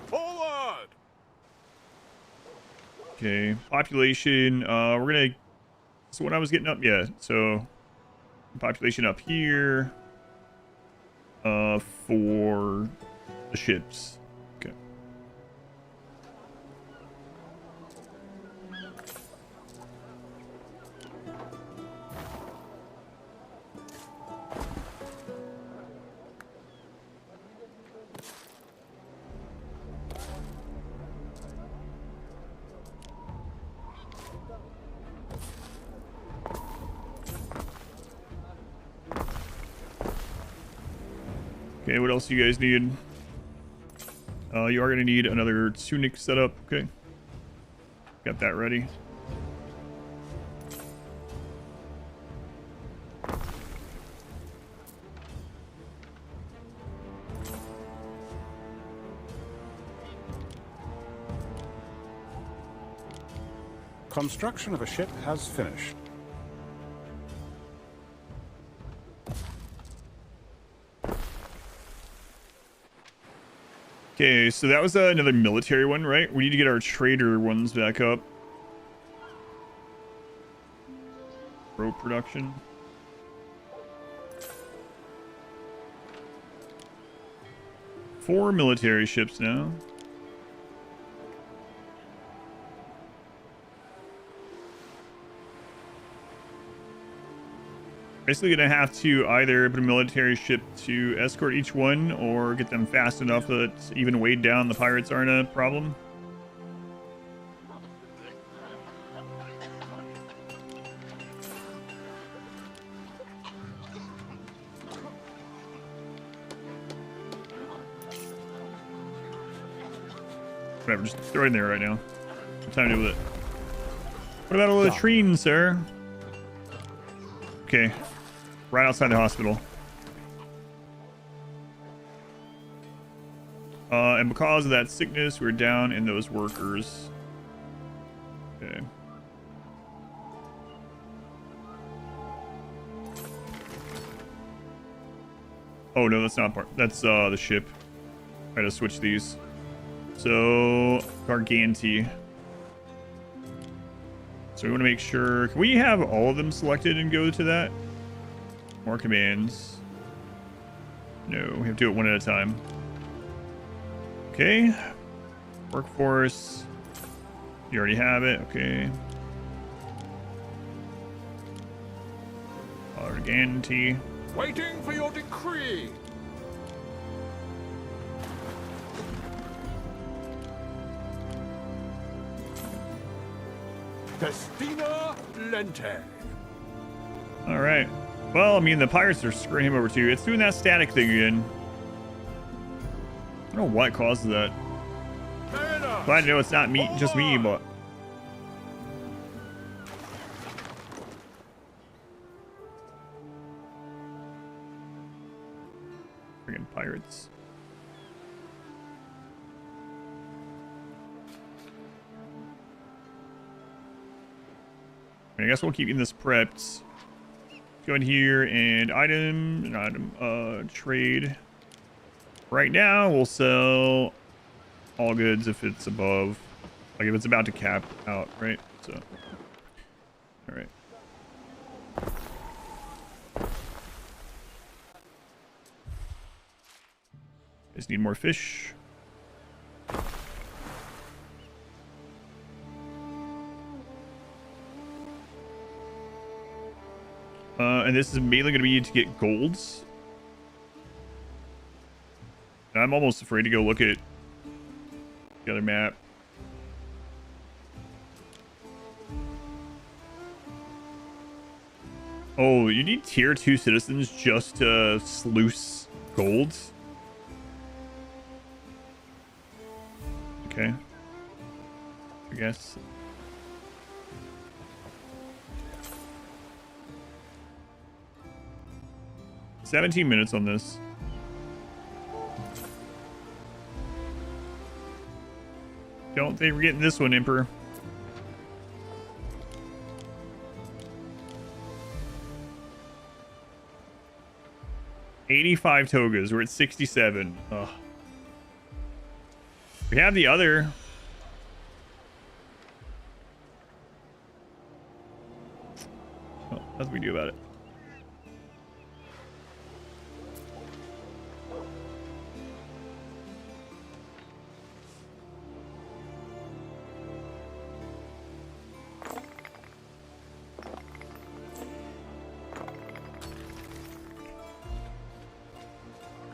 forward! Okay, population. We're gonna. So what I was getting up, yeah. So population up here. For the ships. Okay. Okay, what else do you guys need? You are going to need another tunic setup. Okay. Got that ready. Construction of a ship has finished. Okay, so that was another military one, right? We need to get our trader ones back up. Rope production. Four military ships now. Basically gonna have to either put a military ship to escort each one or get them fast enough that even weighed down the pirates aren't a problem. Whatever, just throw it in there right now. What time to do with it? What about a latrine, sir? Okay. Right outside the hospital. And because of that sickness, we're down in those workers. Okay. Oh no, that's not part. That's the ship. I gotta switch these. So Garganti. So we want to make sure. Can we have all of them selected and go to that? More commands. No, we have to do it one at a time. Okay. Workforce. You already have it. Okay. Garganti. Waiting for your decree. Festina Lente. All right. Well, I mean, the pirates are screwing him over too. It's doing that static thing again. I don't know what causes that. Glad to know it's not me, just me, but. Friggin' pirates. I guess we'll keep this prepped. Go in here and trade. Right now, we'll sell all goods if it's above, like if it's about to cap out, right? So, all right. Just need more fish. And this is mainly going to be to get golds. I'm almost afraid to go look at the other map. Oh, you need tier 2 citizens just to sluice gold? Okay. I guess. $17 minutes on this. Don't think we're getting this one, Emperor. $85 togas. We're at 67. Ugh. We have the other. Oh, nothing we do about it.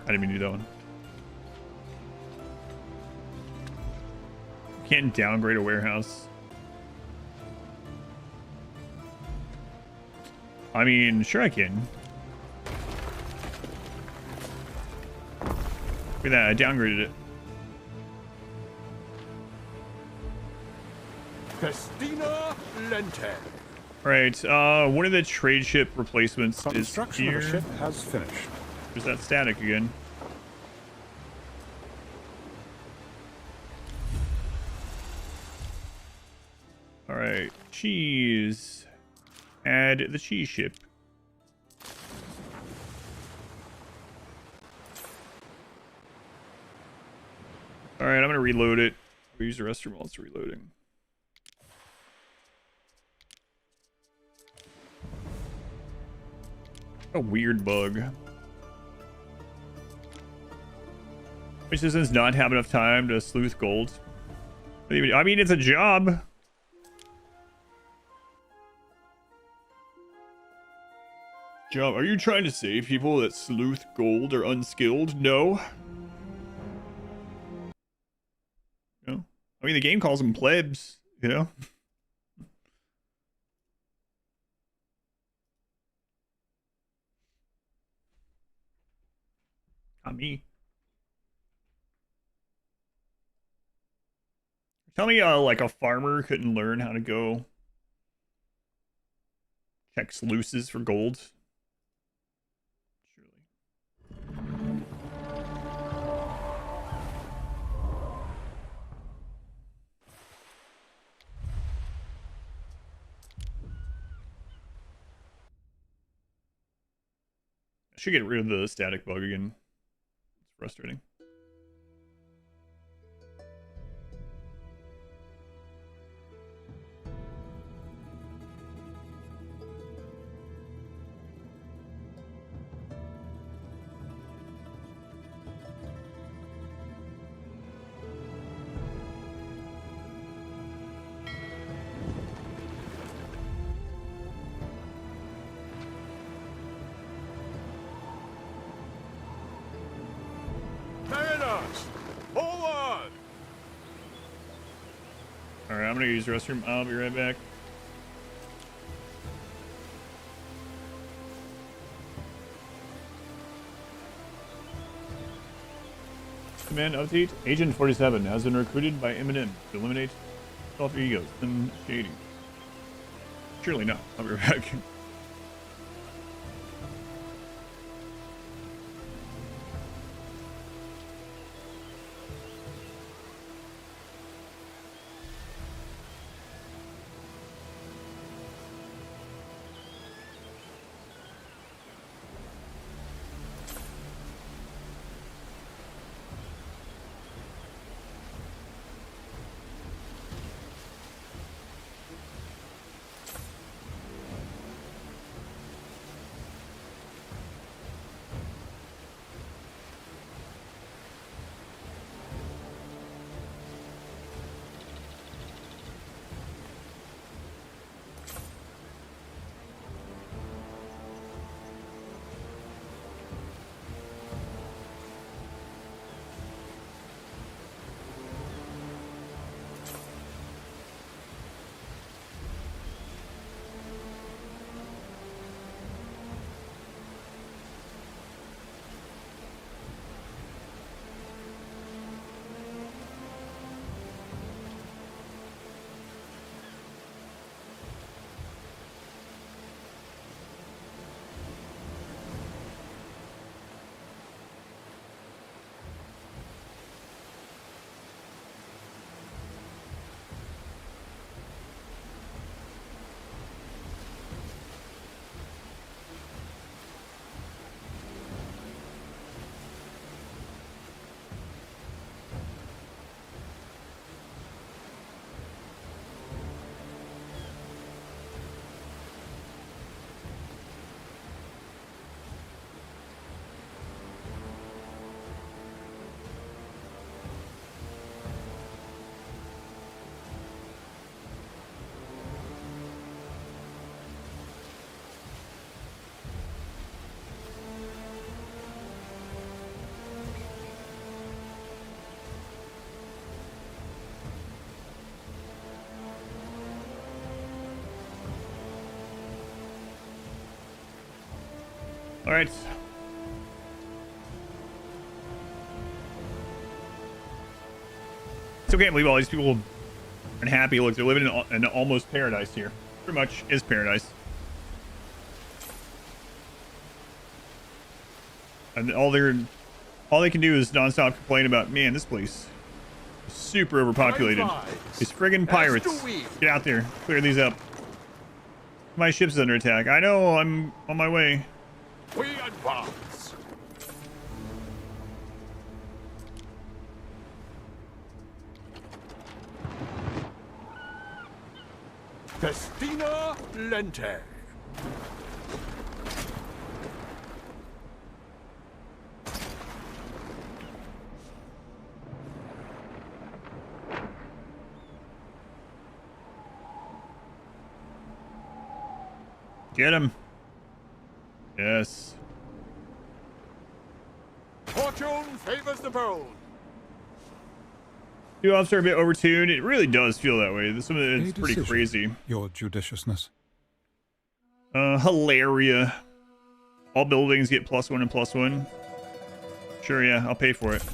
I didn't mean to do that one. Can't downgrade a warehouse. I mean, sure I can. Look at that, I downgraded it. Festina Lente. Right, one of the trade ship replacements is Construction here. of a ship has finished. There's that static again. All right, cheese. Add the cheese ship. All right, I'm gonna reload it. We use the restroom while it's reloading. A weird bug. Which does not have enough time to sleuth gold. I mean, it's a job. Are you trying to say people that sleuth gold are unskilled? No. No. I mean, the game calls them plebs, you know? Not me. Tell me, like a farmer couldn't learn how to go check sluices for gold. I should get rid of the static bug again. It's frustrating. Alright, I'm gonna use the restroom. I'll be right back. Command update. Agent 47 has been recruited by Eminem to eliminate alter egos and shading. Surely not. I'll be right back. All right. Still can't believe all these people are unhappy. Look, they're living in an almost paradise here. Pretty much is paradise. And all they can do is nonstop complain about, man, this place is super overpopulated. These friggin' pirates. Get out there. Clear these up. My ship's under attack. I know, I'm on my way. We advance. Festina Lente. Get him. Yes. Fortune favors the bold. You officer a bit overtuned. It really does feel that way. This one is pretty decision, crazy. Your judiciousness. Hilaria. All buildings get +1 and +1. Sure, yeah, I'll pay for it.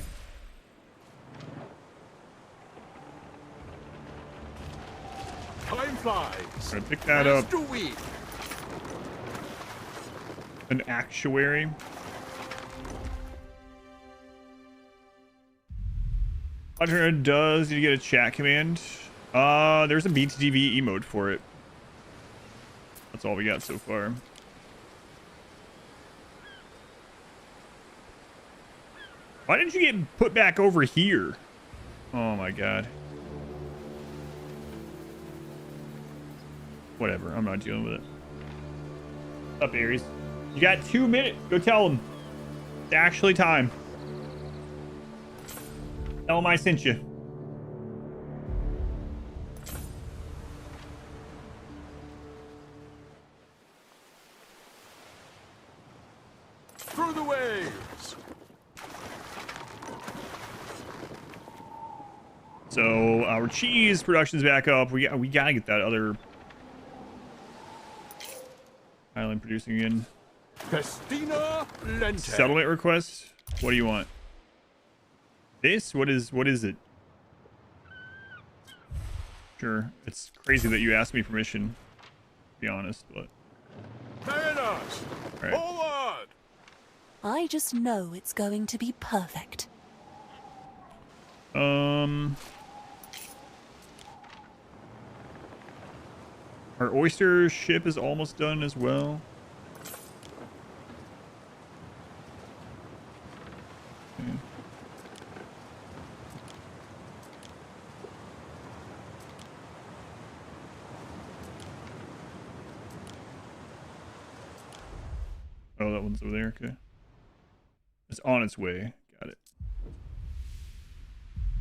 Time flies. All right, pick that up. An actuary. Roger, does you get a chat command? There's a BTTV emote for it. That's all we got so far. Why didn't you get put back over here? Oh my god. Whatever, I'm not dealing with it. What's up, Ares? You got 2 minutes. Go tell them. It's actually time. Tell them I sent you. Through the waves. So our cheese production's back up. We gotta get that other island producing in. Festina Lente. Settlement request. What do you want? This? What is it? Sure. It's crazy that you asked me permission, to be honest, but Mariners, right. forward! I just know it's going to be perfect. Our oyster ship is almost done as well. Okay. Oh, that one's over there. Okay. It's on its way. Got it.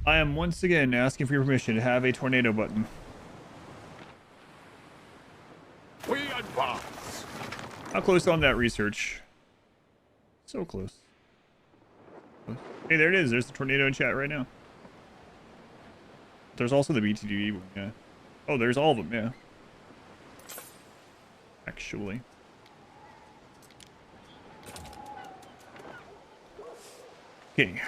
I am once again asking for your permission to have a tornado button. We advance. How close on that research? So close. Hey, there it is. There's the tornado in chat right now. There's also the BTDV one, yeah. Oh, there's all of them, yeah. Actually. Okay.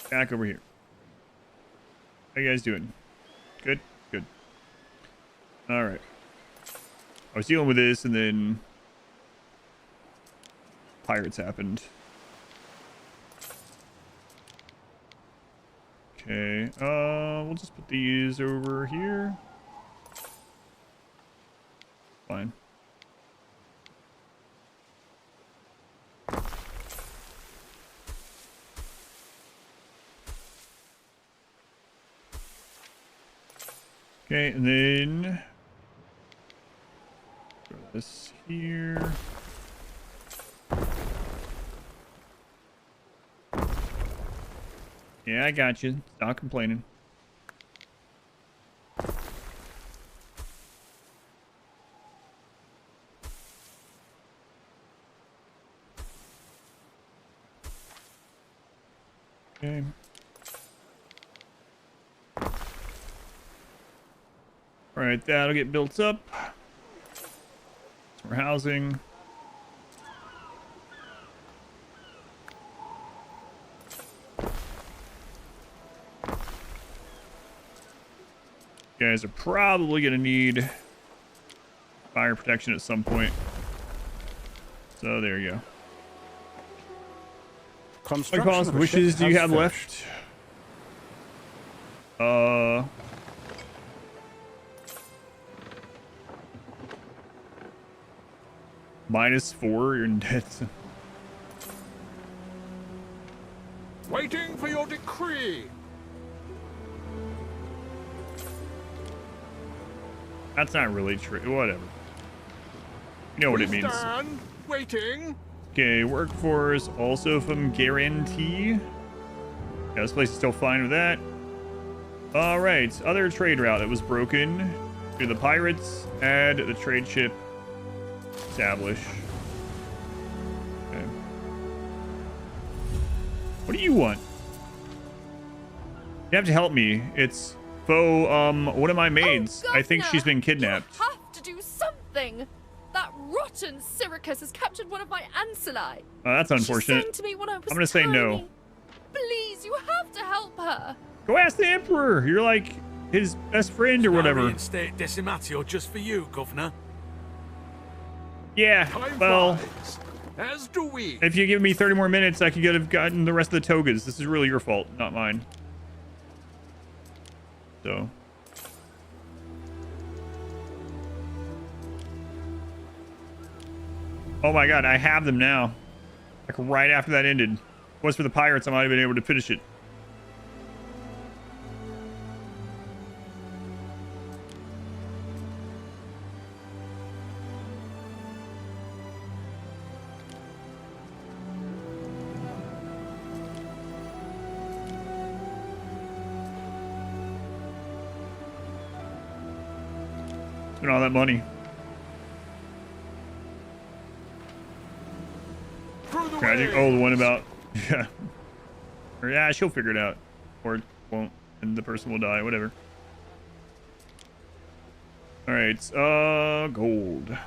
Back over here. How you guys doing? Good? Good. Alright. I was dealing with this and then pirates happened. Okay. We'll just put these over here. Fine. Okay, and then throw this here. Yeah, I got you. Stop complaining. Okay. All right, that'll get built up. For housing. You guys are probably going to need fire protection at some point. So there you go. What cost of wishes do you have left? -4, you're in debt. Waiting for your decree. That's not really true. Whatever. You know what it means. Stand. Waiting. Okay, workforce also from guarantee. Yeah, this place is still fine with that. All right, other trade route that was broken. Do the pirates, add the trade ship, establish. Okay. What do you want? You have to help me. It's one of my maids. Oh, I think she's been kidnapped. You have to do something. That rotten Syracuse has captured one of my ancillae. Oh, that's unfortunate. She sang to me when I was I'm gonna say no. tiny. Please, you have to help her. Go ask the Emperor. You're like his best friend or whatever. Reinstate Decimatio just for you, Governor. Yeah, well, as do we. if you give me 30 more minutes, I could have gotten the rest of the togas. This is really your fault, not mine. So. Oh my god, I have them now. Like right after that ended. If it was for the pirates, I might have been able to finish it. Spent all that money. Tragic. Oh, the one about yeah. Or yeah, she'll figure it out, or it won't, and the person will die. Whatever. All right. Gold.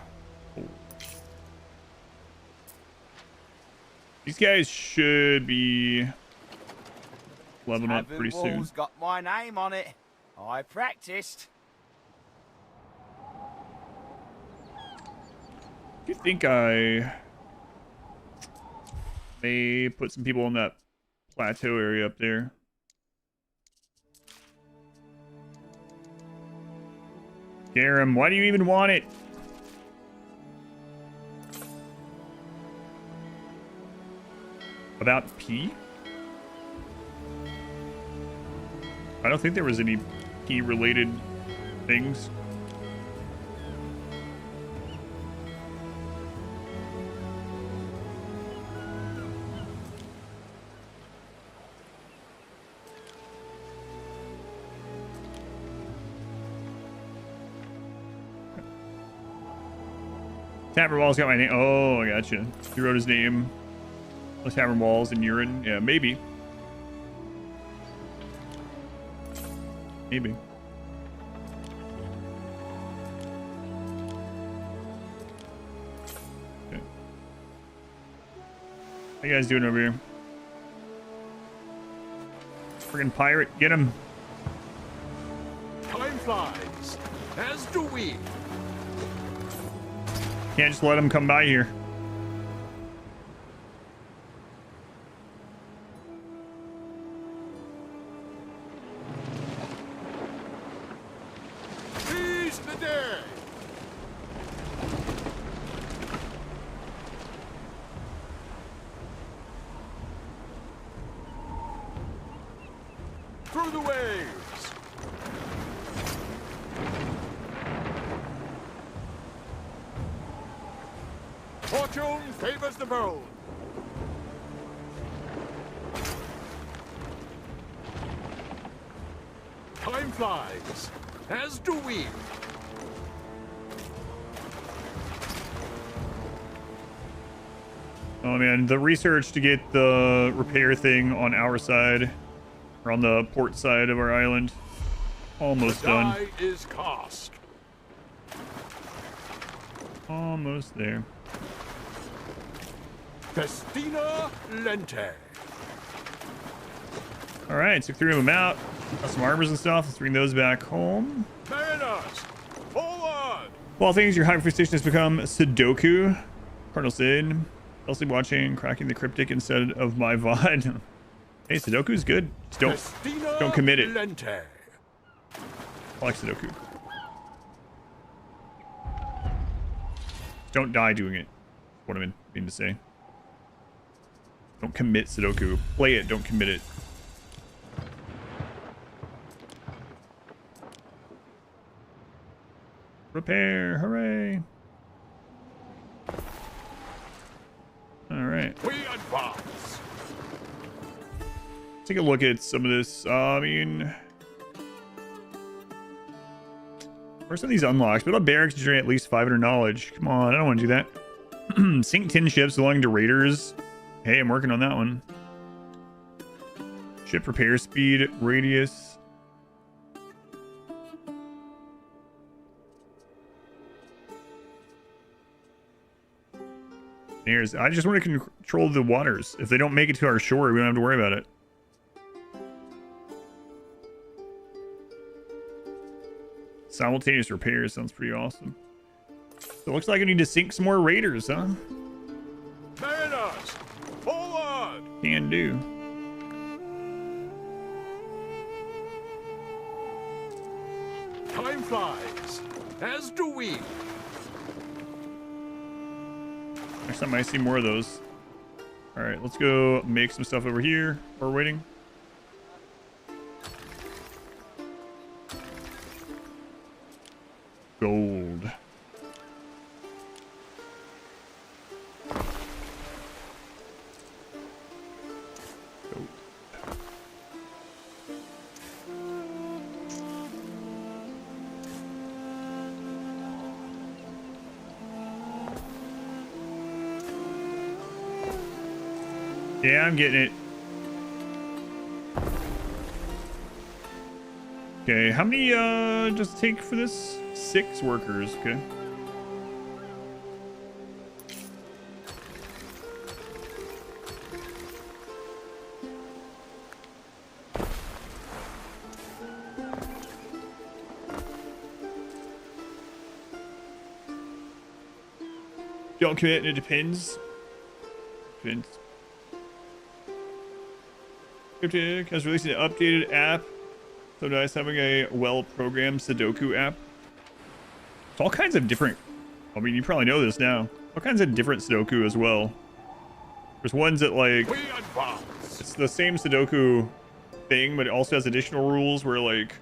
These guys should be leveling up pretty soon. Wall's got my name on it. I practiced. Do you think I may put some people in that plateau area up there? Garum, why do you even want it? About P? I don't think there was any P related things. Tavern Walls got my name. Oh, I gotcha. He wrote his name. The Tavern Walls and urine. Yeah, maybe. Maybe. Okay. How you guys doing over here? Friggin' pirate, get him. Time flies, as do we. Can't just let him come by here. Seize the day. Through the waves. Fortune favors the bold. Time flies, as do we. Oh man, the research to get the repair thing on our side, or on the port side of our island, almost done. Die is cast. Almost there. Festina Lente. All right, took 3 of them out. Got some armors and stuff. Let's bring those back home. Mariners, forward! Well, things your hyperfixation has become Sudoku. Cardinal Sid. Elsie watching, cracking the cryptic instead of my VOD. Hey, Sudoku's good. Just don't commit it. Lente. I like Sudoku. Don't die doing it. What I mean to say. Don't commit Sudoku. Play it, don't commit it. Repair, hooray. All right. We advance. Take a look at some of this. I mean, where's some of these unlocks? Build a barracks to generate at least 500 knowledge. Come on, I don't want to do that. Sink 10 ships belonging to raiders. Hey, I'm working on that one. Ship repair speed, radius. I just want to control the waters. If they don't make it to our shore, we don't have to worry about it. Simultaneous repairs sounds pretty awesome. So it looks like I need to sink some more raiders, huh? Mariners, forward! Can do. Time flies, as do we. Next time I see more of those. All right, let's go make some stuff over here. We're waiting. Gold. Gold. Yeah, I'm getting it. Okay, how many does it take for this? 6 workers, okay. Don't commit, and it depends. Depends. Cryptic has released an updated app. So nice having a well-programmed Sudoku app. It's all kinds of different. I mean, you probably know this now. All kinds of different Sudoku as well. There's ones that like it's the same Sudoku thing, but it also has additional rules where like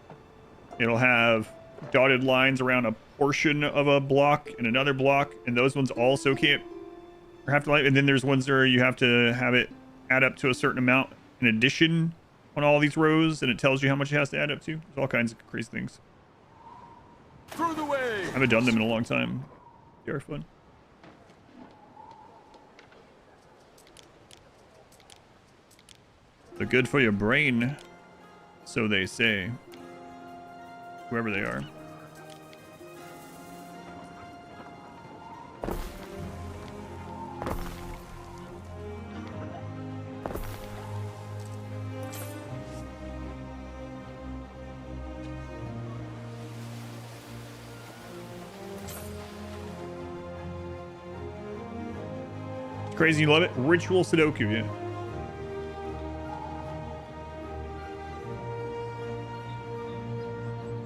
it'll have dotted lines around a portion of a block and another block, and those ones also can't or have to like. And then there's ones where you have to have it add up to a certain amount in addition on all these rows, and it tells you how much it has to add up to. There's all kinds of crazy things. Through the way. I haven't done them in a long time. They are fun. They're good for your brain, so they say. Whoever they are. Crazy, you love it. Ritual Sudoku, yeah.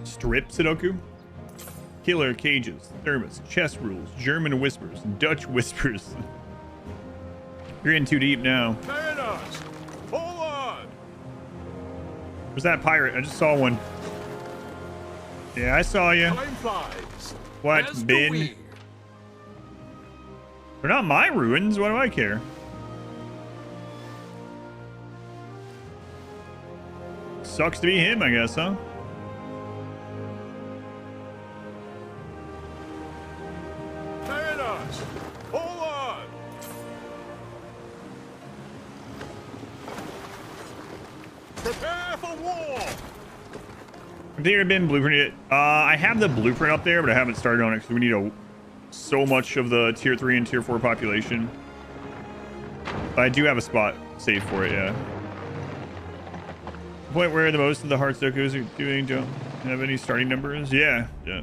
Strip Sudoku. Killer cages, thermos, chess rules, German whispers, Dutch whispers. You're in too deep now. Mariners, forward! Where's that pirate? I just saw one. Yeah, I saw you. Time flies. What, As do Ben? we. They're not my ruins. What do I care? Sucks to be him, I guess, huh? Mariners, forward! Prepare for war! Have they been blueprinted? I have the blueprint up there, but I haven't started on it because we need a so much of the tier 3 and tier 4 population. But I do have a spot saved for it, yeah. The point where the most of the Heartstokers are doing don't have any starting numbers? Yeah, yeah.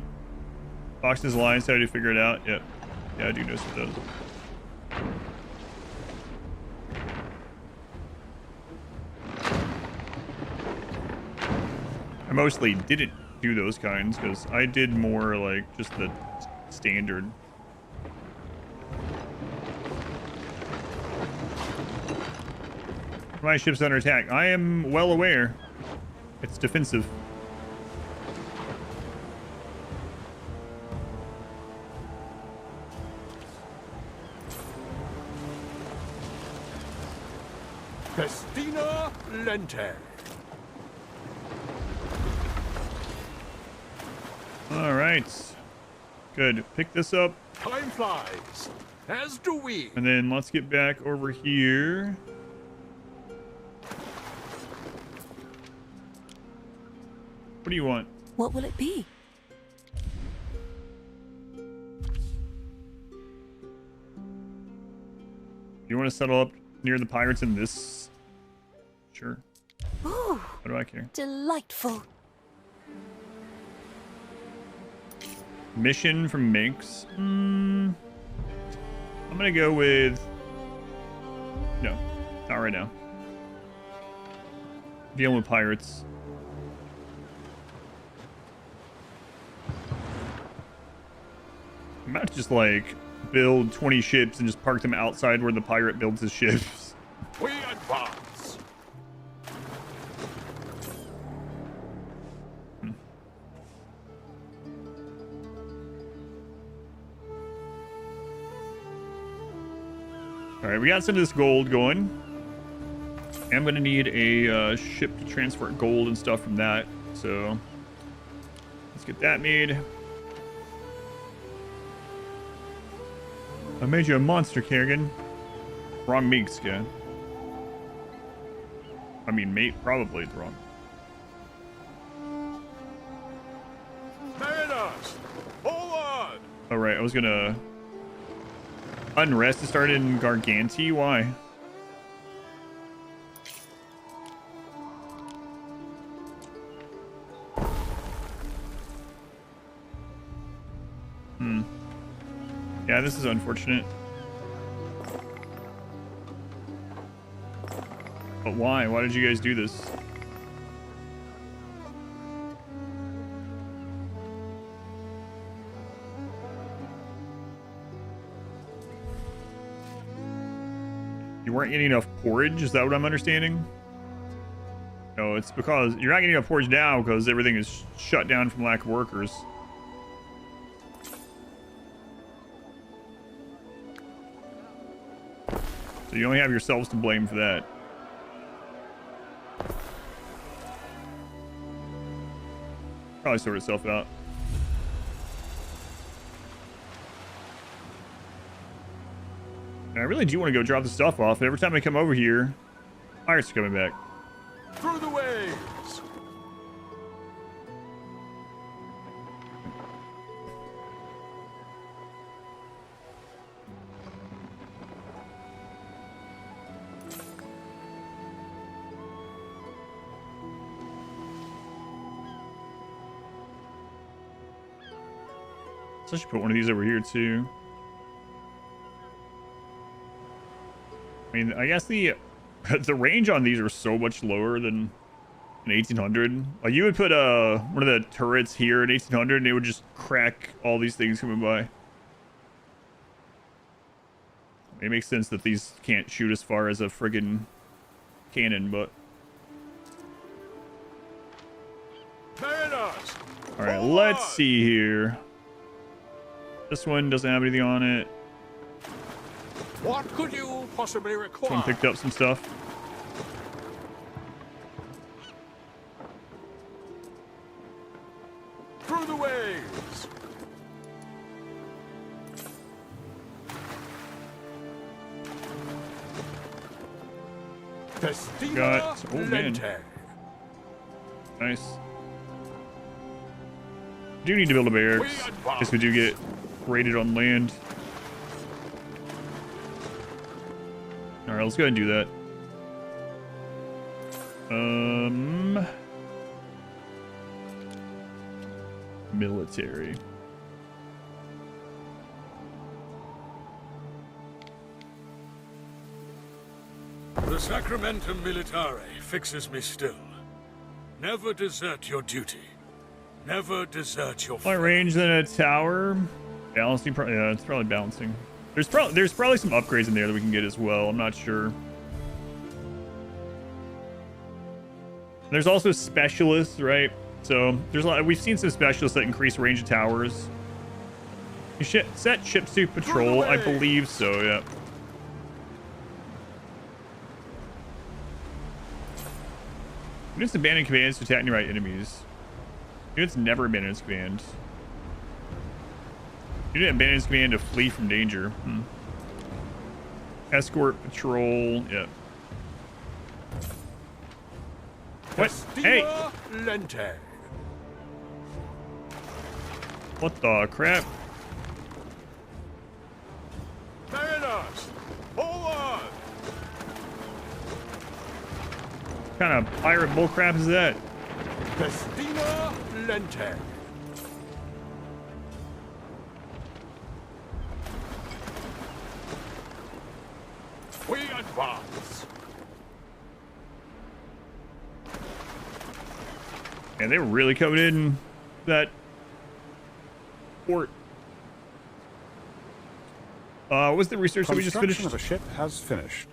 Fox's lines, how do you figure it out? Yep. Yeah, I do notice it does. I mostly didn't do those kinds because I did more like just the standard. My ship's under attack. I am well aware. It's defensive. Festina Lente. All right. Good. Pick this up. Time flies, as do we. And then let's get back over here. What do you want? What will it be? You want to settle up near the pirates in this? Sure. Ooh, What do I care? delightful. Mission from Minx. I'm gonna go with no, not right now. Dealing with pirates. I'm about to just like build 20 ships and just park them outside where the pirate builds his ships. We advance. All right, we got some of this gold going. I'm gonna need a ship to transfer gold and stuff from that. So let's get that made. I made you a monster, Kerrigan. Wrong Minx, yeah. I mean, mate, probably it's wrong. Mariners, forward! All right, I was gonna unrest to start in Garganti. Why? Yeah, this is unfortunate. But why? Why did you guys do this? You weren't getting enough porridge? Is that what I'm understanding? No, it's because you're not getting enough porridge now because everything is shut down from lack of workers. So you only have yourselves to blame for that. Probably sort itself out. And I really do want to go drop the stuff off. Every time I come over here, pirates are coming back. Through the waves. So I should put one of these over here too. I mean, I guess the range on these are so much lower than an 1800. Like you would put one of the turrets here at 1800 and it would just crack all these things coming by. It makes sense that these can't shoot as far as a friggin' cannon, but Mariners, all right, let's see here. This one doesn't have anything on it. What could you possibly require? Someone picked up some stuff. through the waves. Festina Got oh man, Lente. nice. Do need to build a barracks. Guess we do get raided on land. All right, let's go ahead and do that. Military. The Sacramentum Militare fixes me still. Never desert your duty. Never desert your Point range than a tower. Balancing, yeah, it's probably balancing. There's probably some upgrades in there that we can get as well. I'm not sure. There's also specialists, right? So there's a lot. We've seen some specialists that increase range of towers. You set ships to patrol, I believe so. Yeah. Units abandon commands to attack nearby enemies. Units never abandon its command. Unit abandons command to flee from danger. Escort, patrol, yeah. What? Hey! Lente. What the crap? Mariners, forward! What kind of pirate bullcrap is that? Festina Lente. We advance. And they were really coming in that port. What was the research that we just finished? Construction of a ship has finished.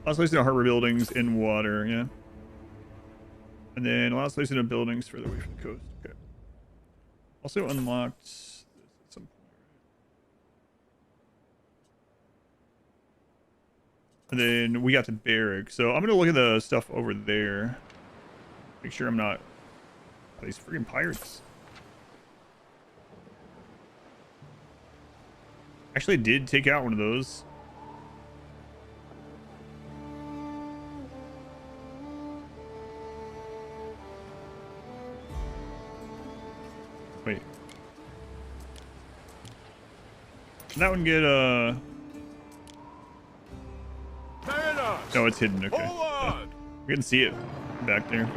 Allows placing of harbor buildings in water, yeah. And then allows placing of buildings further away from the coast. Okay. Also unlocked this at some point. And then we got the barrack. So I'm gonna look at the stuff over there. Make sure I'm not these freaking pirates. Actually, I did take out one of those. Wait. Can that one get No, it's hidden. Okay. Yeah. We can see it back there.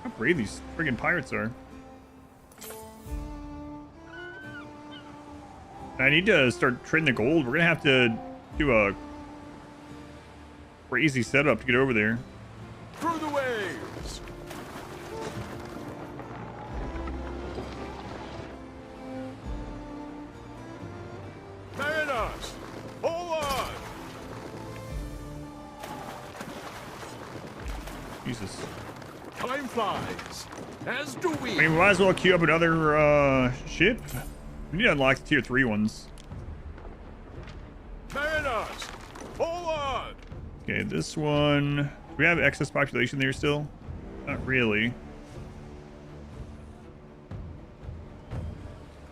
How brave these friggin' pirates are. I need to start trading the gold. We're gonna have to do a crazy setup to get over there. Through the waves. Mariners, forward. Jesus. Time flies, as do we. I mean, we might as well queue up another ship. We need to unlock the tier 3 ones. Mariners, forward. Okay, this one. Do we have excess population there still? Not really.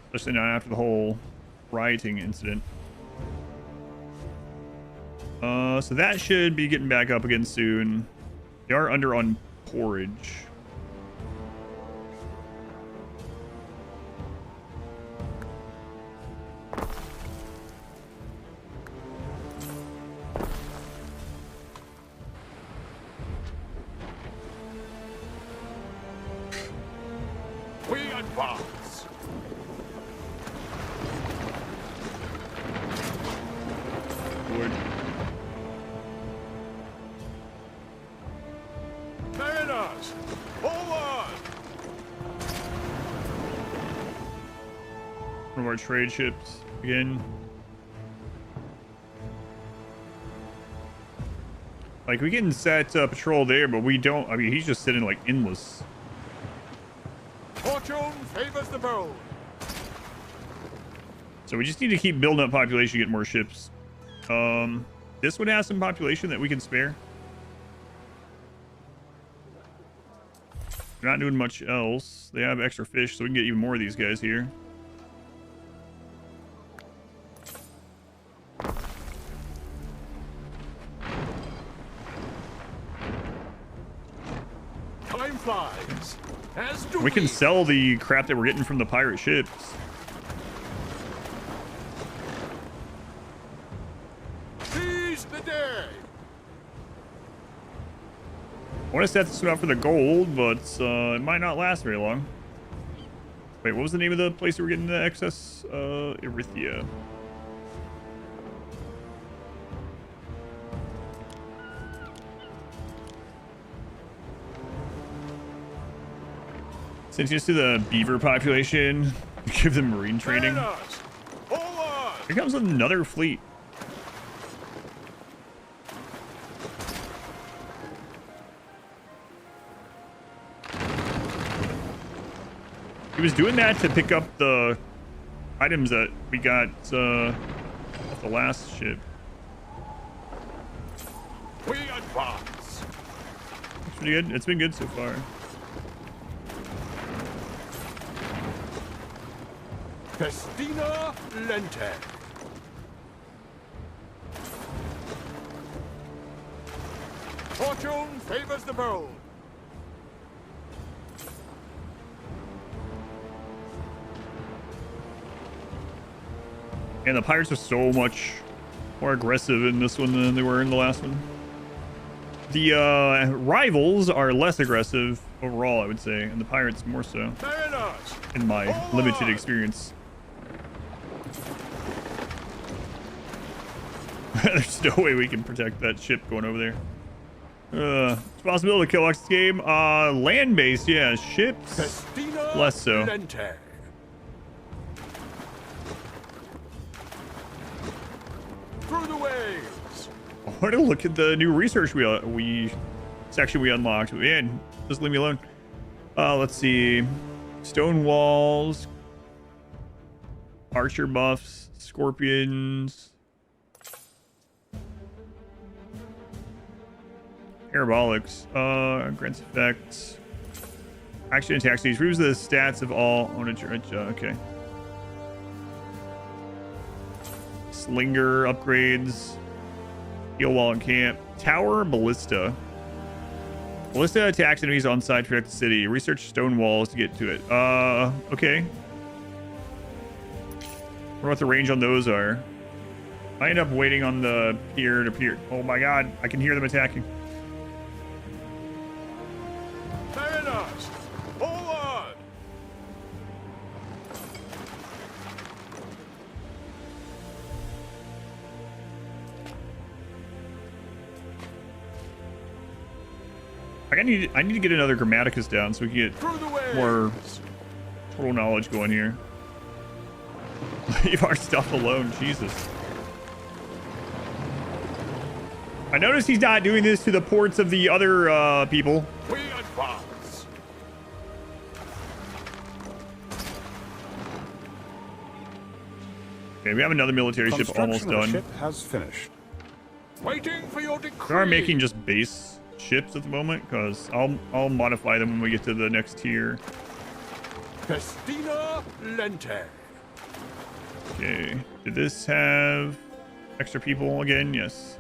Especially not after the whole rioting incident. So that should be getting back up again soon. They are under on porridge. We advance. Wood. Mariners, forward. One of our trade ships again. Like, we can set patrol there, but we don't. I mean, he's just sitting like endless. Fortune favors the bold. So we just need to keep building up population, get more ships. This one has some population that we can spare. They're not doing much else. They have extra fish, so we can get even more of these guys here. Time flies. As do We can sell the crap that we're getting from the pirate ships. Seize the day. I want to set this one up for the gold, but it might not last very long. Wait, what was the name of the place that we're getting the excess? Erythia. Since you see the beaver population, give them marine training. Here comes another fleet. He was doing that to pick up the items that we got off the last ship. We advance. It's pretty good. It's been good so far. Festina Lente. Fortune favors the bold. And the pirates are so much more aggressive in this one than they were in the last one. The rivals are less aggressive overall, I would say, and the pirates more so. In my limited experience. There's no way we can protect that ship going over there. It's possible to kill X game. Land-based, yeah. Ships, less so. Lente. Through the waves. I want to look at the new research section we unlocked. Man, just leave me alone. Let's see. Stone walls, archer buffs, scorpions, parabolics, grants effects, action attack stage. Removes the stats of all ownage. Okay. Slinger upgrades, heal while in camp, tower ballista. Ballista attacks enemies on site to protect the city. Research stone walls to get to it. Okay. Wonder what the range on those are. I end up waiting on the pier to pier. Oh my god, I can hear them attacking. Mariners, forward! I need to get another Grammaticus down so we can get more total knowledge going here. Leave our stuff alone, Jesus. I noticed he's not doing this to the ports of the other people. We advance. Okay, we have another military ship almost done. Ship has finished. Waiting for your decree. We are making just base ships at the moment because I'll modify them when we get to the next tier. Festina Lente. Okay, did this have extra people again? Yes.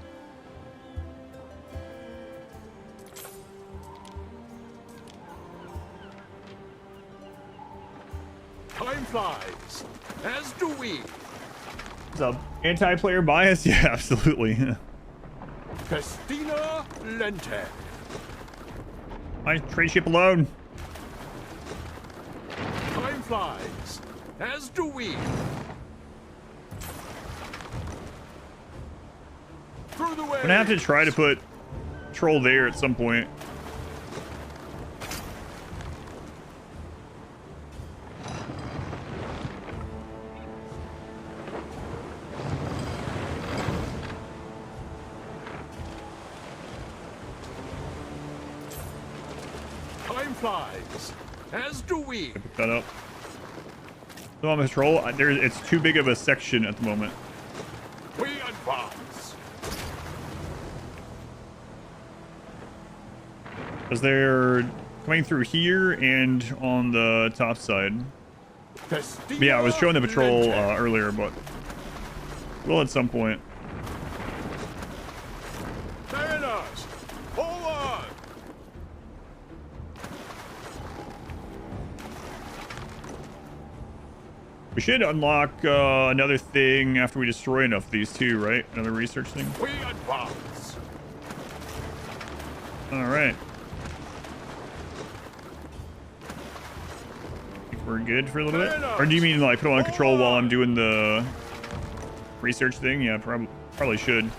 Time flies, as do we. What's up? Anti-player bias? Yeah, absolutely. Festina Lente. My trade ship alone. Time flies, as do we. Through the way. I'm gonna have to try to put troll there at some point. Time flies, as do we. Pick that up. So on the troll, it's too big of a section at the moment. We advance. Because they're coming through here and on the top side. But yeah, I was showing the patrol earlier, but will at some point. Mariners, forward! We should unlock another thing after we destroy enough of these too, right? Another research thing. We advance. All right. Think we're good for a little bit. Or do you mean like put it on control while I'm doing the research thing? Yeah, probably should.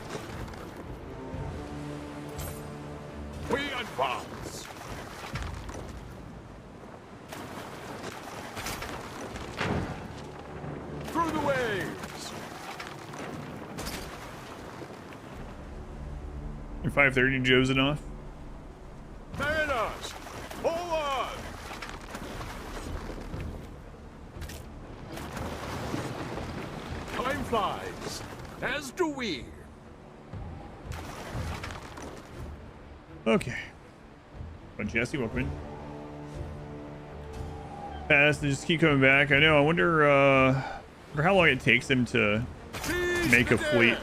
We advance. Through the waves. Your 5:30 Joe's enough. Mariners, forward. Time flies, as do we. Okay. But Jesse, welcome in. Fast, they just keep coming back. I know. I wonder how long it takes them to make a fleet.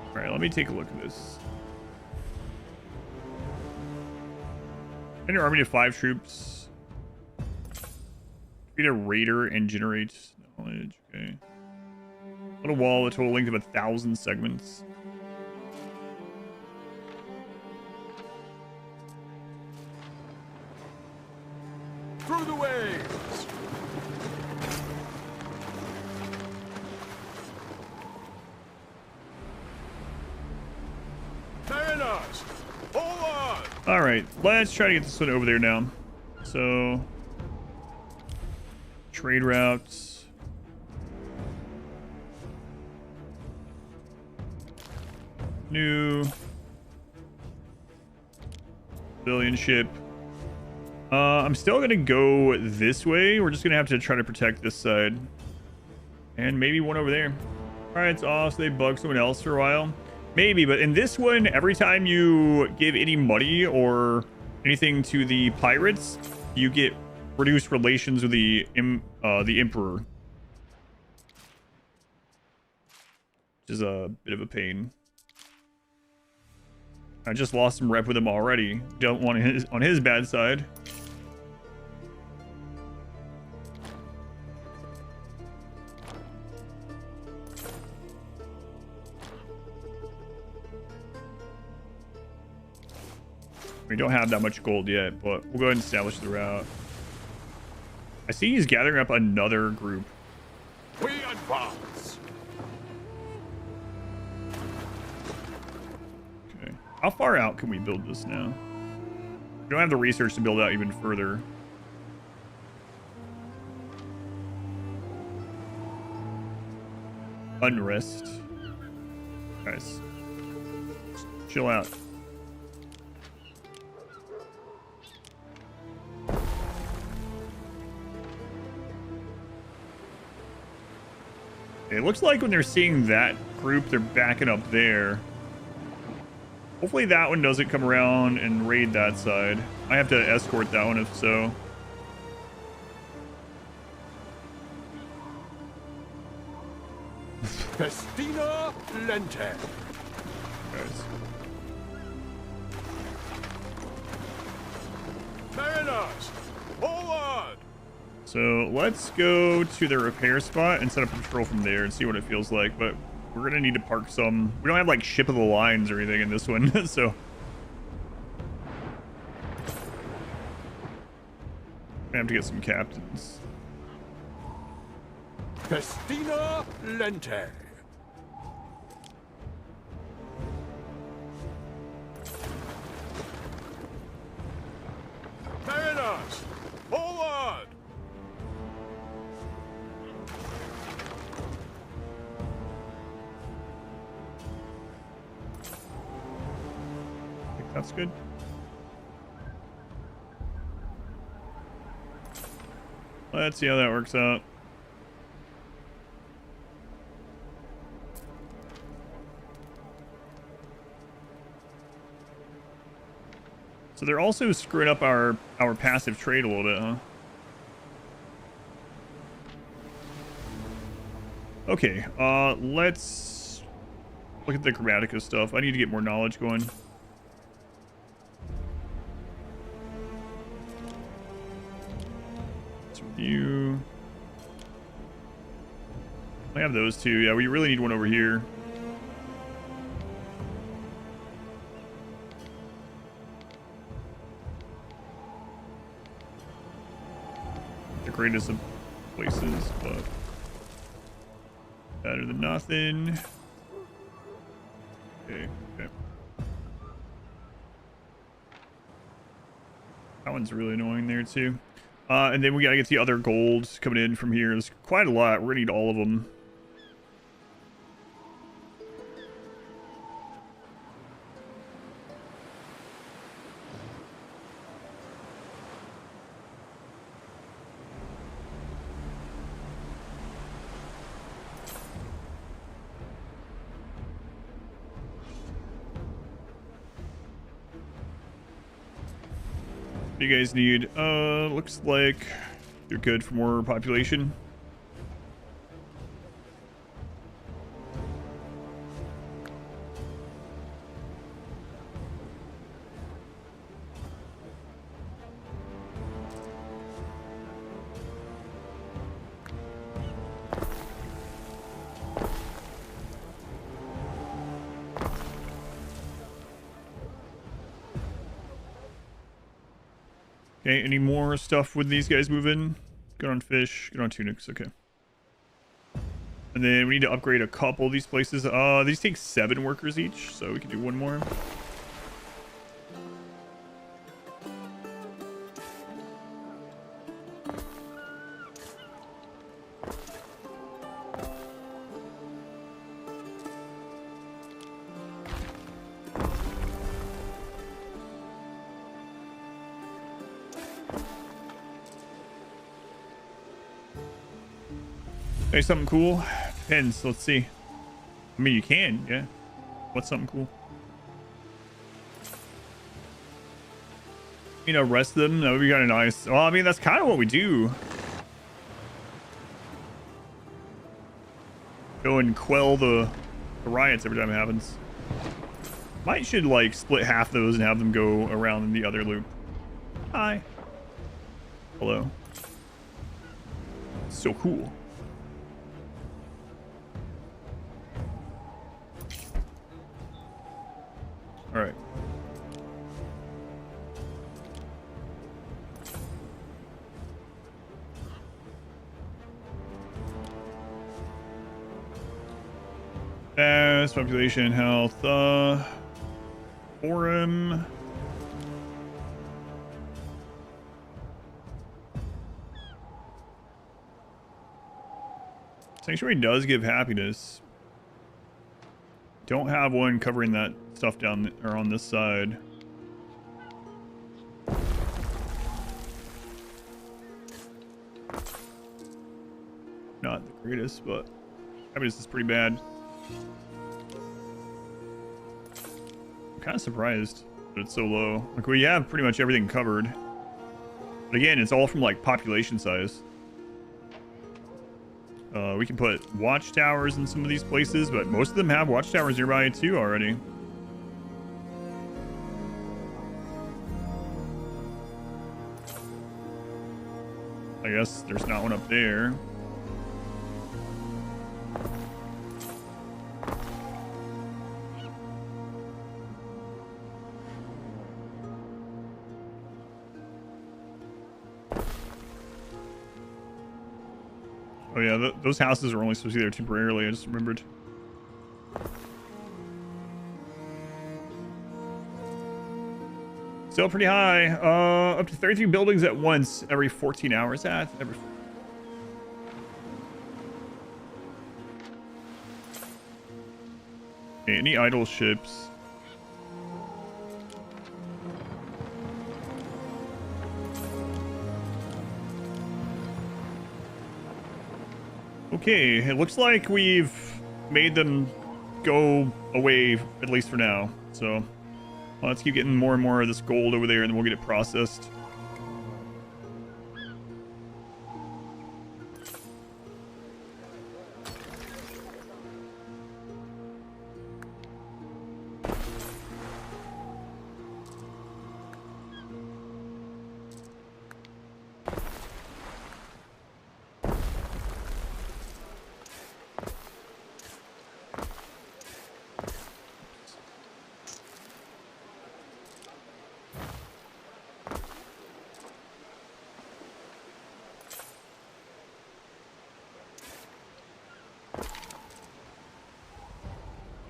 All right, let me take a look at this. Enter army to 5 troops. Defeat a raider and generate knowledge. Okay. Put a wall with a total length of 1,000 segments. Through the waves. Mariners, forward. All right, let's try to get this one over there now. So, trade routes. New civilian ship. I'm still gonna go this way. We're just gonna have to try to protect this side, and maybe one over there. All right, it's off. So they bug someone else for a while, maybe. But in this one, every time you give any money or anything to the pirates, you get reduced relations with the emperor, which is a bit of a pain. I just lost some rep with him already. Don't want his on his bad side. We don't have that much gold yet, but we'll go ahead and establish the route. I see he's gathering up another group. We advance. Okay. How far out can we build this now? We don't have the research to build out even further. Unrest. Guys, chill out. It looks like when they're seeing that group, they're backing up there. Hopefully that one doesn't come around and raid that side. I have to escort that one if so. Festina Lente. Guys. Mariners, forward. So let's go to the repair spot and set up a patrol from there and see what it feels like. But we're going to need to park some. We don't have like ship of the lines or anything in this one. So we have to get some captains. Festina Lente. Mariners, forward. I think that's good. Let's see how that works out. So they're also screwing up our passive trade a little bit, huh? Okay, let's look at the Grammatica stuff. I need to get more knowledge going. What's with you? I have those two. Yeah, we really need one over here. The greatest of places, but better than nothing. Okay, okay. That one's really annoying there too. And then we gotta get the other golds coming in from here. There's quite a lot. We're gonna need all of them. What do you guys need? Looks like you're good for more population. Okay, any more stuff with these guys moving? Good on fish, good on tunics, okay. And then we need to upgrade a couple of these places. These take 7 workers each, so we can do one more. Hey, something cool? Depends. Let's see. I mean, you can, yeah. What's something cool? You know, arrest them. That would be kind of nice. Well, I mean, that's kind of what we do. Go and quell the riots every time it happens. Might should, like, split half those and have them go around in the other loop. Hi. Hello. So cool. All right. Population, health, forum. Sanctuary does give happiness. Don't have one covering that stuff down or on this side. Not the greatest, but happiness is pretty bad. I'm kind of surprised that it's so low. Like, we have pretty much everything covered. But again, it's all from like population size. We can put watchtowers in some of these places, but most of them have watchtowers nearby too already. I guess there's not one up there. Oh yeah, those houses are only supposed to be there temporarily, I just remembered. Still pretty high. Up to 33 buildings at once every 14 hours. Okay, any idle ships? Okay, it looks like we've made them go away, at least for now. So let's keep getting more and more of this gold over there, and then we'll get it processed.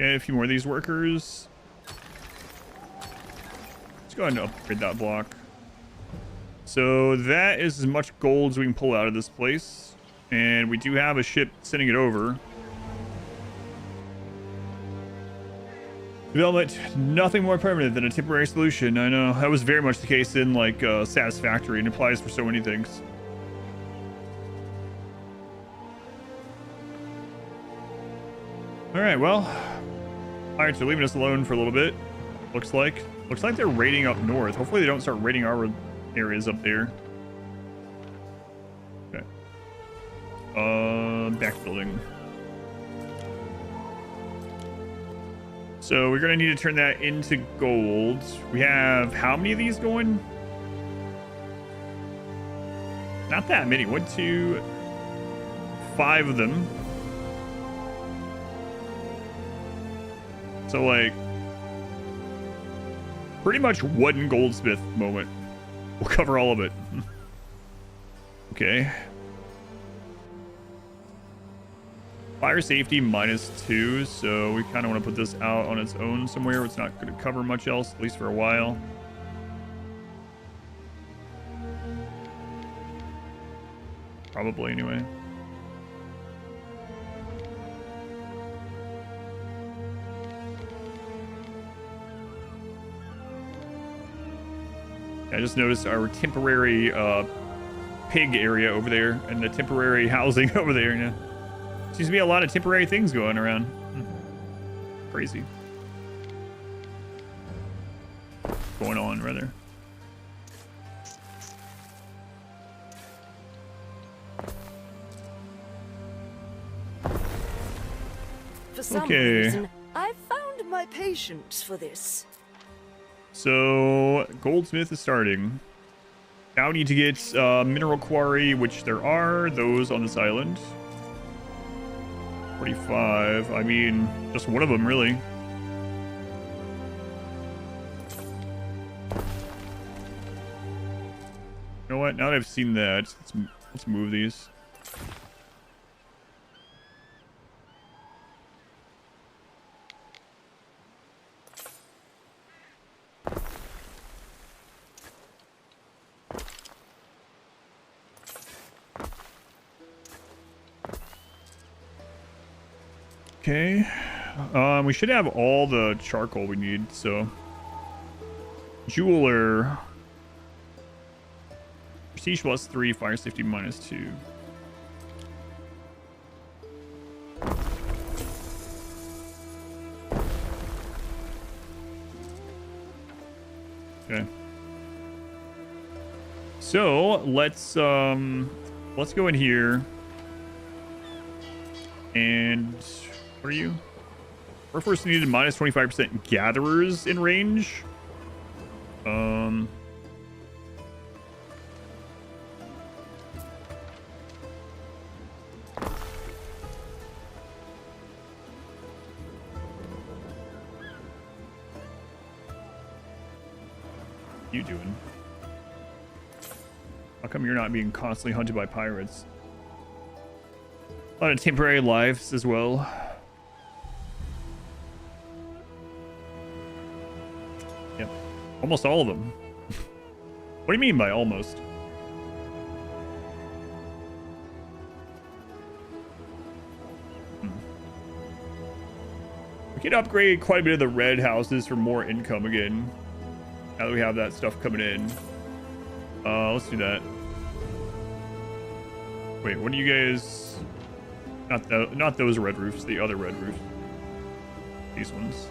And a few more of these workers. Let's go ahead and upgrade that block. So that is as much gold as we can pull out of this place. And we do have a ship sending it over. Development, nothing more permanent than a temporary solution. I know, that was very much the case in, like, Satisfactory, and applies for so many things. Alright, well. Alright, so leaving us alone for a little bit. Looks like they're raiding up north. Hopefully they don't start raiding our areas up there. Okay. Back building. So we're gonna need to turn that into gold. We have how many of these going? Not that many. 1, 2, 5 of them. So like pretty much one goldsmith moment. We'll cover all of it. Okay. Fire safety -2, so we kind of want to put this out on its own somewhere. It's not going to cover much else, at least for a while. Probably, anyway. I just noticed our temporary pig area over there and the temporary housing over there. You know? Seems to be a lot of temporary things going around. Crazy. Going on, rather. For some reason, I've found my patience for this. So, goldsmith is starting. Now we need to get mineral quarry, which there are those on this island. 45. I mean, just one of them, really. You know what? Now that I've seen that, let's move these. Okay, we should have all the charcoal we need, so. Jeweler. Prestige +3, fire safety -2. Okay. So, let's go in here. And what are you? Workforce needed -25% gatherers in range. You doing? How come you're not being constantly hunted by pirates? A lot of temporary lives as well. Yep. Almost all of them. What do you mean by almost? We could upgrade quite a bit of the red houses for more income again. Now that we have that stuff coming in. Let's do that. Wait, what do you guys... Not those red roofs, the other red roofs. These ones.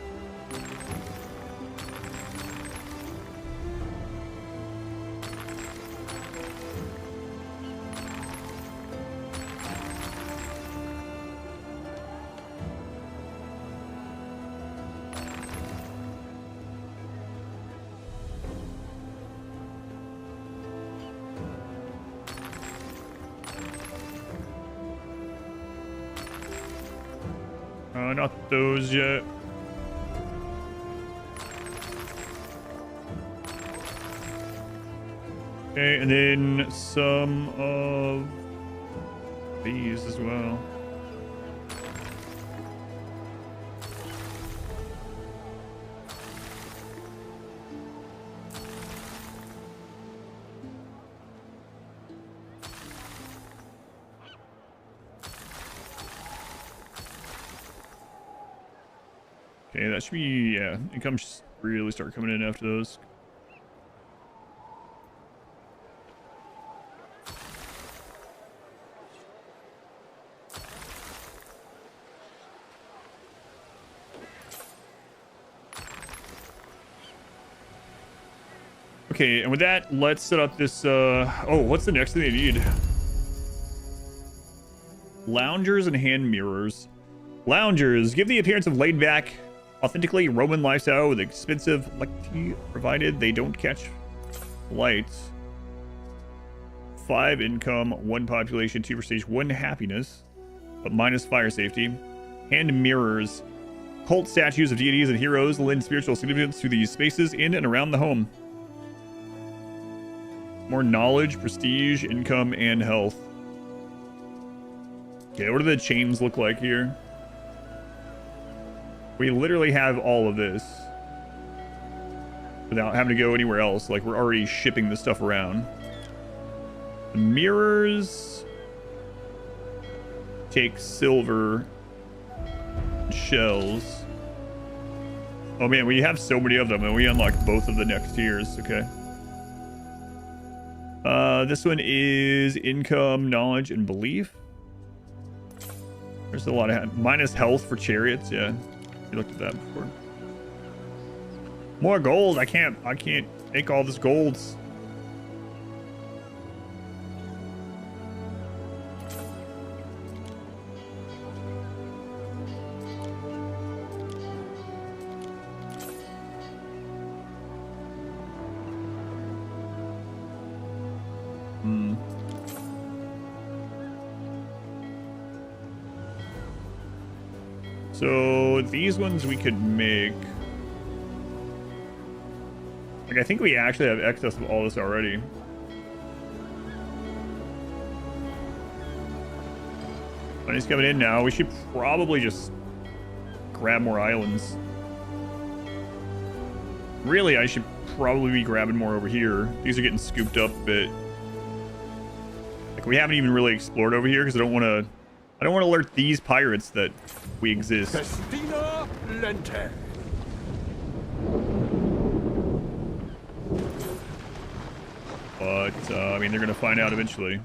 Not those yet. Okay, and then some of these as well. Okay, that should be, yeah, income should really start coming in after those. Okay, and with that, let's set up this, oh, what's the next thing they need? Loungers and hand mirrors. Loungers give the appearance of laid-back, authentically Roman lifestyle with expensive lecti, provided they don't catch light. 5 income, 1 population, 2 prestige, 1 happiness, but minus fire safety. Hand mirrors. Cult statues of deities and heroes lend spiritual significance to these spaces in and around the home. More knowledge, prestige, income, and health. Okay, what do the chains look like here? We literally have all of this without having to go anywhere else. Like, we're already shipping this stuff around. The mirrors take silver shells. Oh man, we have so many of them, and we unlocked both of the next tiers. Okay. This one is income, knowledge, and belief. There's a lot of minus health for chariots. Yeah, we looked at that before. More gold. I can't make all this golds. So these ones we could make. Like, I think we actually have excess of all this already. Money's coming in now. We should probably just grab more islands. Really, I should probably be grabbing more over here. These are getting scooped up a bit. Like, we haven't even really explored over here because I don't want to alert these pirates that we exist. Festina Lente. But, I mean, they're going to find out eventually. This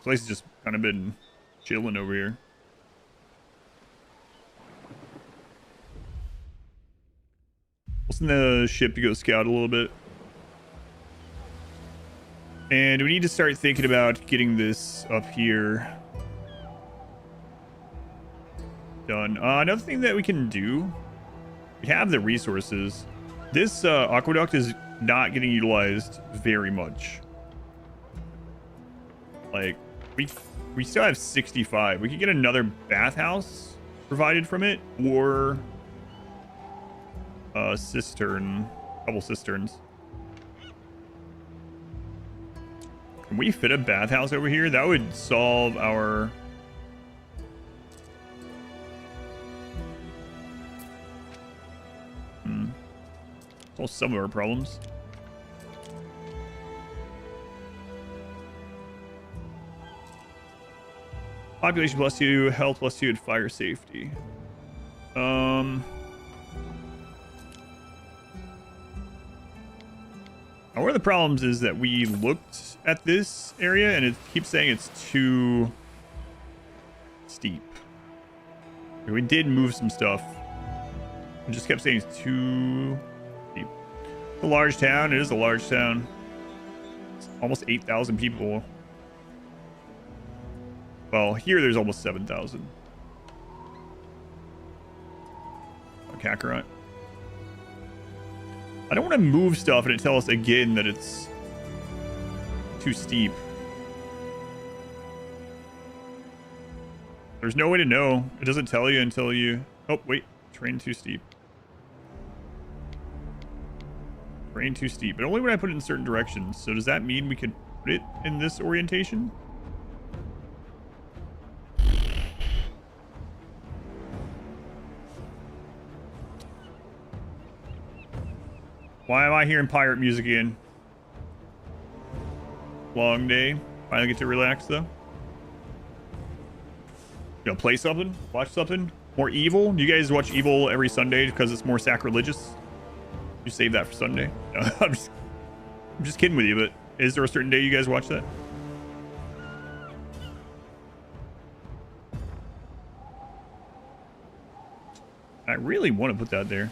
place has just kind of been chilling over here. We'll send the ship to go scout a little bit. And we need to start thinking about getting this up here done. Another thing that we can do, we have the resources. This aqueduct is not getting utilized very much. Like, we still have 65. We could get another bathhouse provided from it, or a cistern, couple cisterns. Can we fit a bathhouse over here? That would solve our... solve some of our problems. Population +2, health +2, and fire safety. Now, one of the problems is that we looked at this area and it keeps saying it's too steep. We did move some stuff. It just kept saying it's too steep. It's a large town. It is a large town. It's almost 8,000 people. Well, here there's almost 7,000. Kakarot. I don't want to move stuff and it tell us again that it's too steep. There's no way to know. It doesn't tell you until you... Oh, wait. Terrain too steep. Terrain too steep. But only when I put it in certain directions. So does that mean we could put it in this orientation? Why am I hearing pirate music again? Long day. Finally get to relax though. Gonna play something? Watch something? More Evil. Do you guys watch Evil every Sunday because it's more sacrilegious? You save that for Sunday. No, I'm just kidding with you, but is there a certain day you guys watch that? I really want to put that there.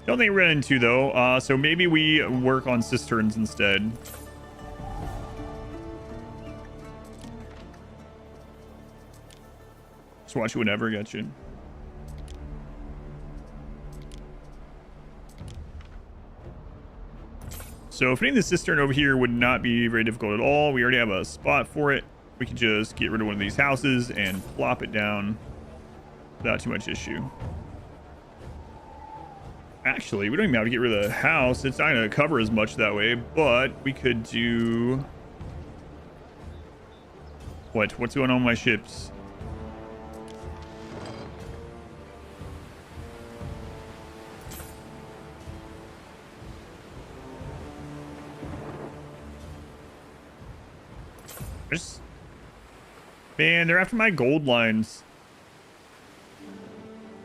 Don't think we're running into though. So maybe we work on cisterns instead. Just watch it whenever, got you. So fitting the cistern over here would not be very difficult at all. We already have a spot for it. We can just get rid of one of these houses and plop it down without too much issue. Actually, we don't even have to get rid of the house. It's not going to cover as much that way, but we could do... What's going on with my ships? Man, they're after my gold lines.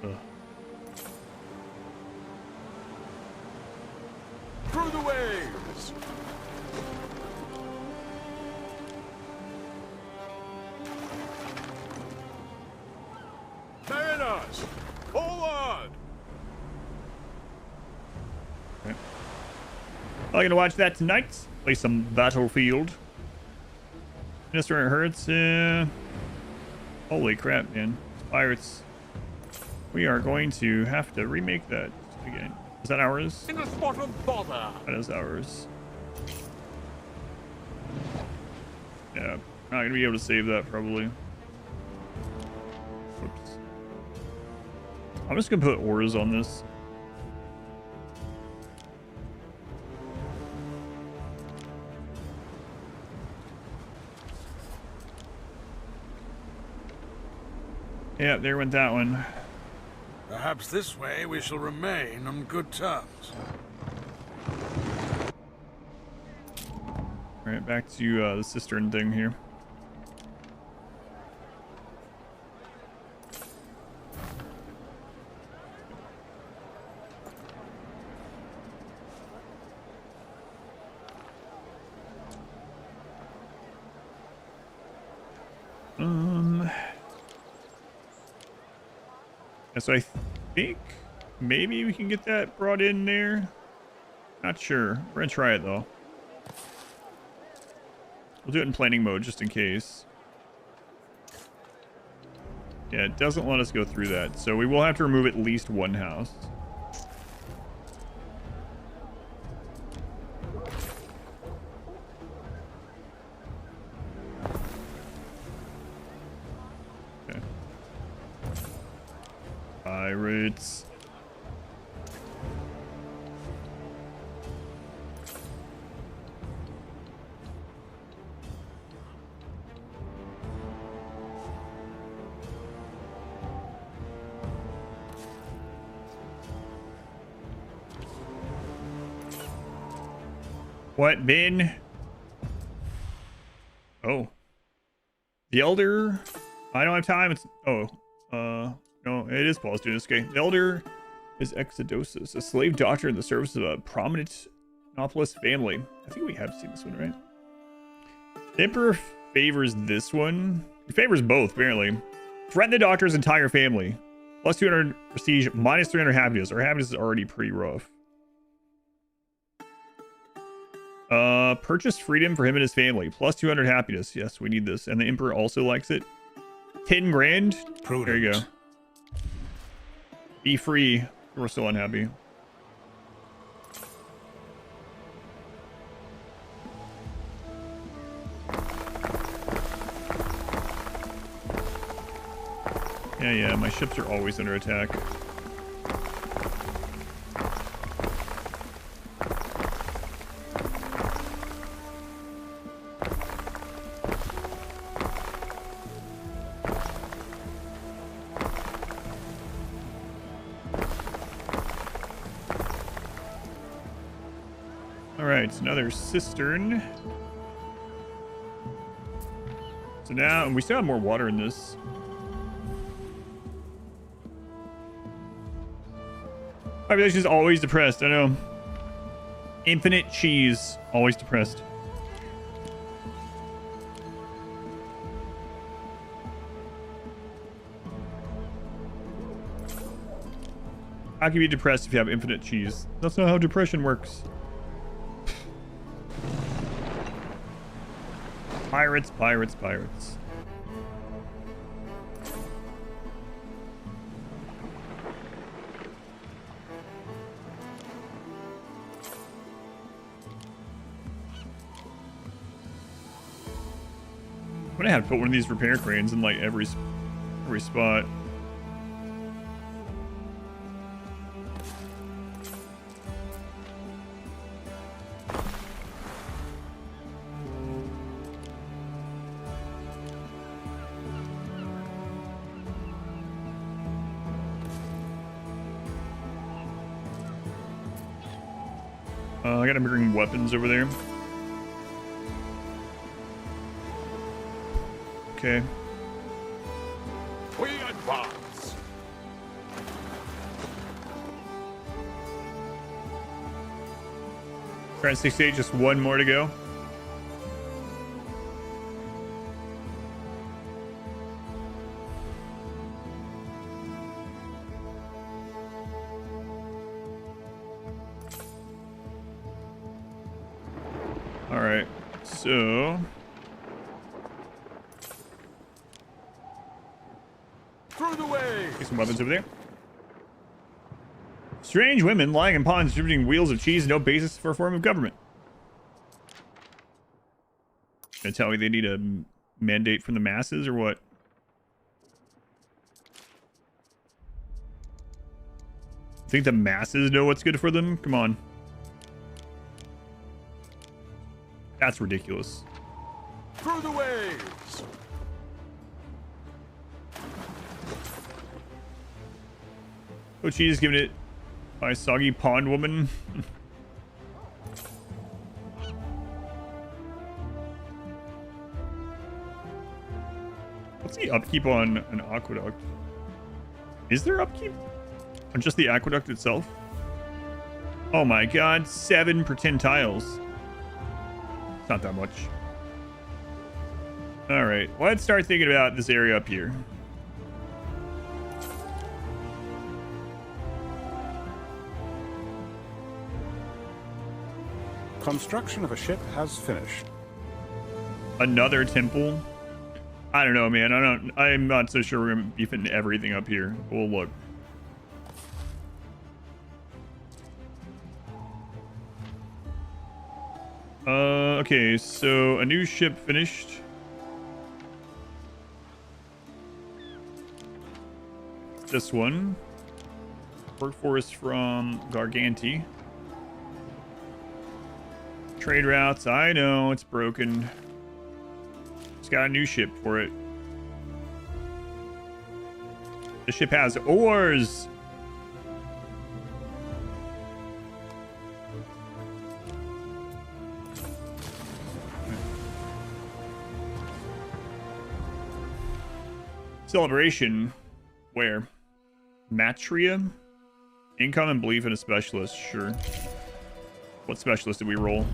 Ugh. Through the waves. Mariners, forward. Okay. I'm gonna watch that tonight. Play some Battlefield. Just where it hurts. Holy crap, man. Pirates. We are going to have to remake that again. Is that ours? In a spot of bother. That is ours. Yeah, not gonna be able to save that probably. Whoops. I'm just gonna put ores on this. Yeah, there went that one. Perhaps this way we shall remain on good terms. Alright, back to the cistern thing here. So I think maybe we can get that brought in there. Not sure. We're gonna try it though. We'll do it in planning mode just in case. Yeah, it doesn't let us go through that. So we will have to remove at least one house. Okay. Pirates. What, Ben? Oh. The Elder? I don't have time. It's... Oh. No, it is Paul's doing this. Okay. The Elder is Exodosis, a slave doctor in the service of a prominent monopolist family. I think we have seen this one, right? The Emperor favors this one. He favors both, apparently. Threaten the doctor's entire family. Plus 200 prestige, minus 300 happiness. Our happiness is already pretty rough. Purchase freedom for him and his family. Plus 200 happiness. Yes, we need this. And the Emperor also likes it. 10 grand. Prudent. There you go. Be free. We're still unhappy. Yeah, my ships are always under attack. Alright, another cistern. So now, and we still have more water in this. Population is always depressed. I know. Infinite cheese, always depressed. How can you be depressed if you have infinite cheese? That's not how depression works. Pirates, pirates, pirates. I'm gonna have to put one of these repair cranes in like every spot. I gotta bring weapons over there. Okay. We advance. We're at 68, just one more to go. All right, so Through the way. get some weapons over there. Strange women lying in ponds distributing wheels of cheese, no basis for a form of government. Gonna tell me they need a mandate from the masses or what? Think the masses know what's good for them? Come on. That's ridiculous. Through the waves. Oh, cheese giving it by soggy pond woman. What's the upkeep on an aqueduct? Is there upkeep on just the aqueduct itself? Oh my god, 7 per 10 tiles. It's not that much. All right, let's start thinking about this area up here. Construction of a ship has finished. Another temple? I don't know, man. I'm not so sure we're gonna be fitting everything up here. We'll look. Okay, so a new ship finished. This one. Workforce from Garganti. Trade routes. I know, it's broken. It's got a new ship for it. The ship has oars. Celebration. Where? Matria? Income and belief in a specialist. Sure. What specialist did we roll?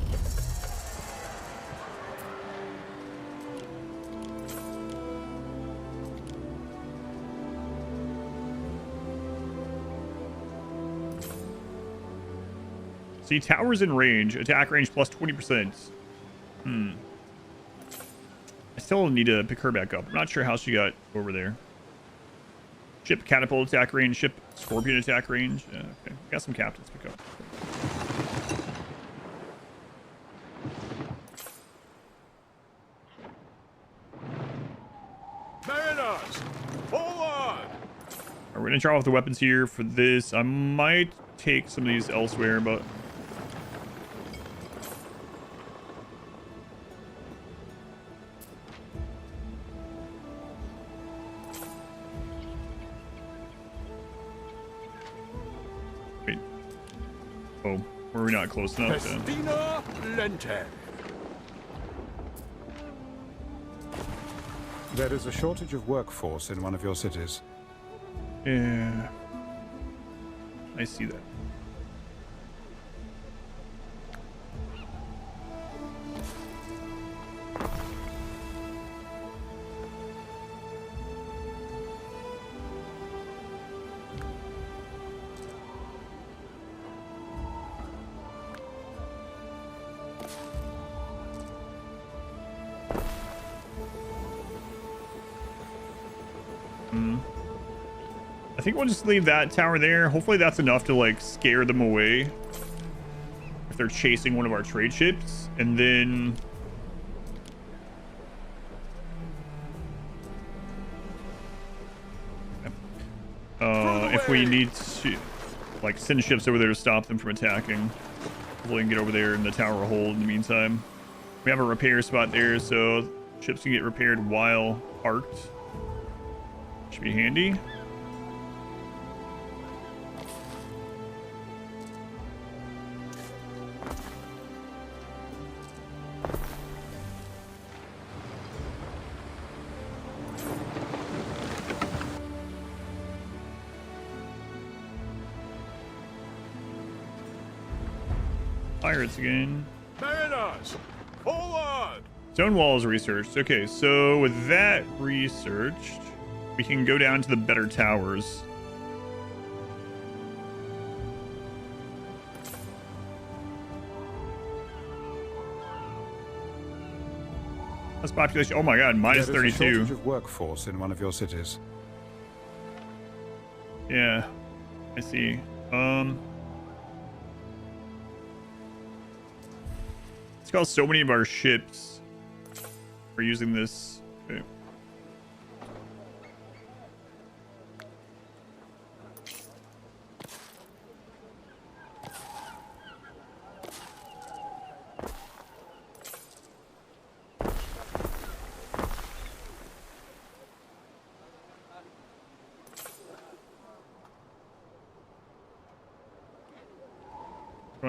See, towers in range. Attack range plus 20%. I still need to pick her back up. I'm not sure how she got over there. Ship catapult attack range. Ship scorpion attack range. Okay, got some captains to pick up. Mariners, forward! We're going to draw off the weapons here for this. I might take some of these elsewhere, but... Wait. Oh, were we not close enough to... Festina Lente. There is a shortage of workforce in one of your cities. Yeah. I see that. I think we'll just leave that tower there. Hopefully that's enough to like scare them away if they're chasing one of our trade ships. And then if we need to like send ships over there to stop them from attacking, hopefully we can get over there and the tower will hold in the meantime. We have a repair spot there, so ships can get repaired while parked. Should be handy. Pirates again. Mariners, forward! Stone walls researched. Okay, so with that researched, we can go down to the better towers. That's population. Oh my god, minus 32. There is a shortage of workforce in one of your cities. Yeah, I see. It's called so many of our ships are using this. Okay.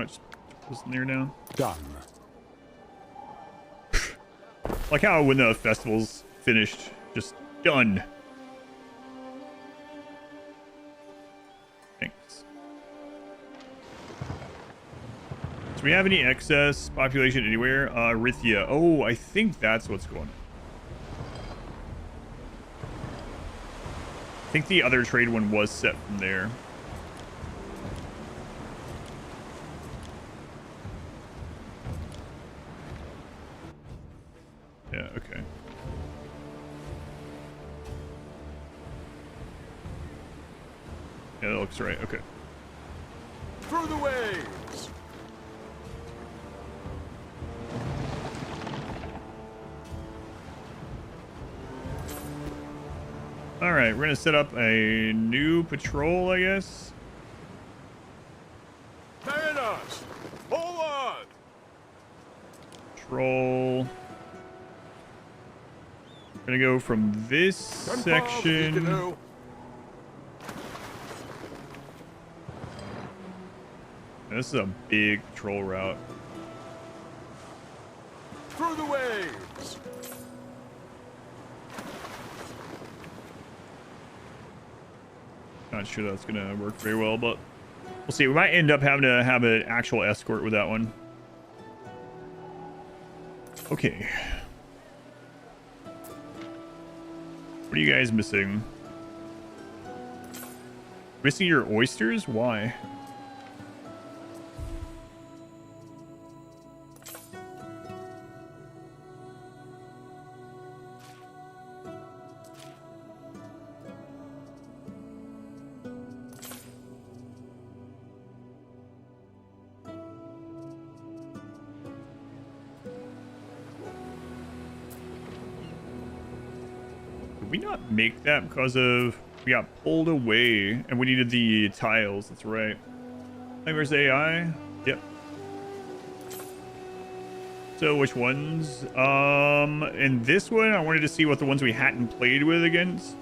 Just put near down. Done. Like how when the festival's finished, just done. Thanks. Do we have any excess population anywhere? Rithia. Oh, I think that's what's going on. I think the other trade one was set from there. Yeah, okay. Yeah, that looks right. Okay. Through the waves! All right, we're gonna set up a new patrol, I guess. Mariners, forward! Patrol. Gonna go from this section. This is a big patrol route. Through the waves. Not sure that's gonna work very well, but we'll see. We might end up having to have an actual escort with that one. Okay. What are you guys missing? Missing your oysters? Why? Did we not make that because of we got pulled away and we needed the tiles? That's right. Hey, where's AI? Yep. So which ones? In this one, I wanted to see what the ones we hadn't played with against.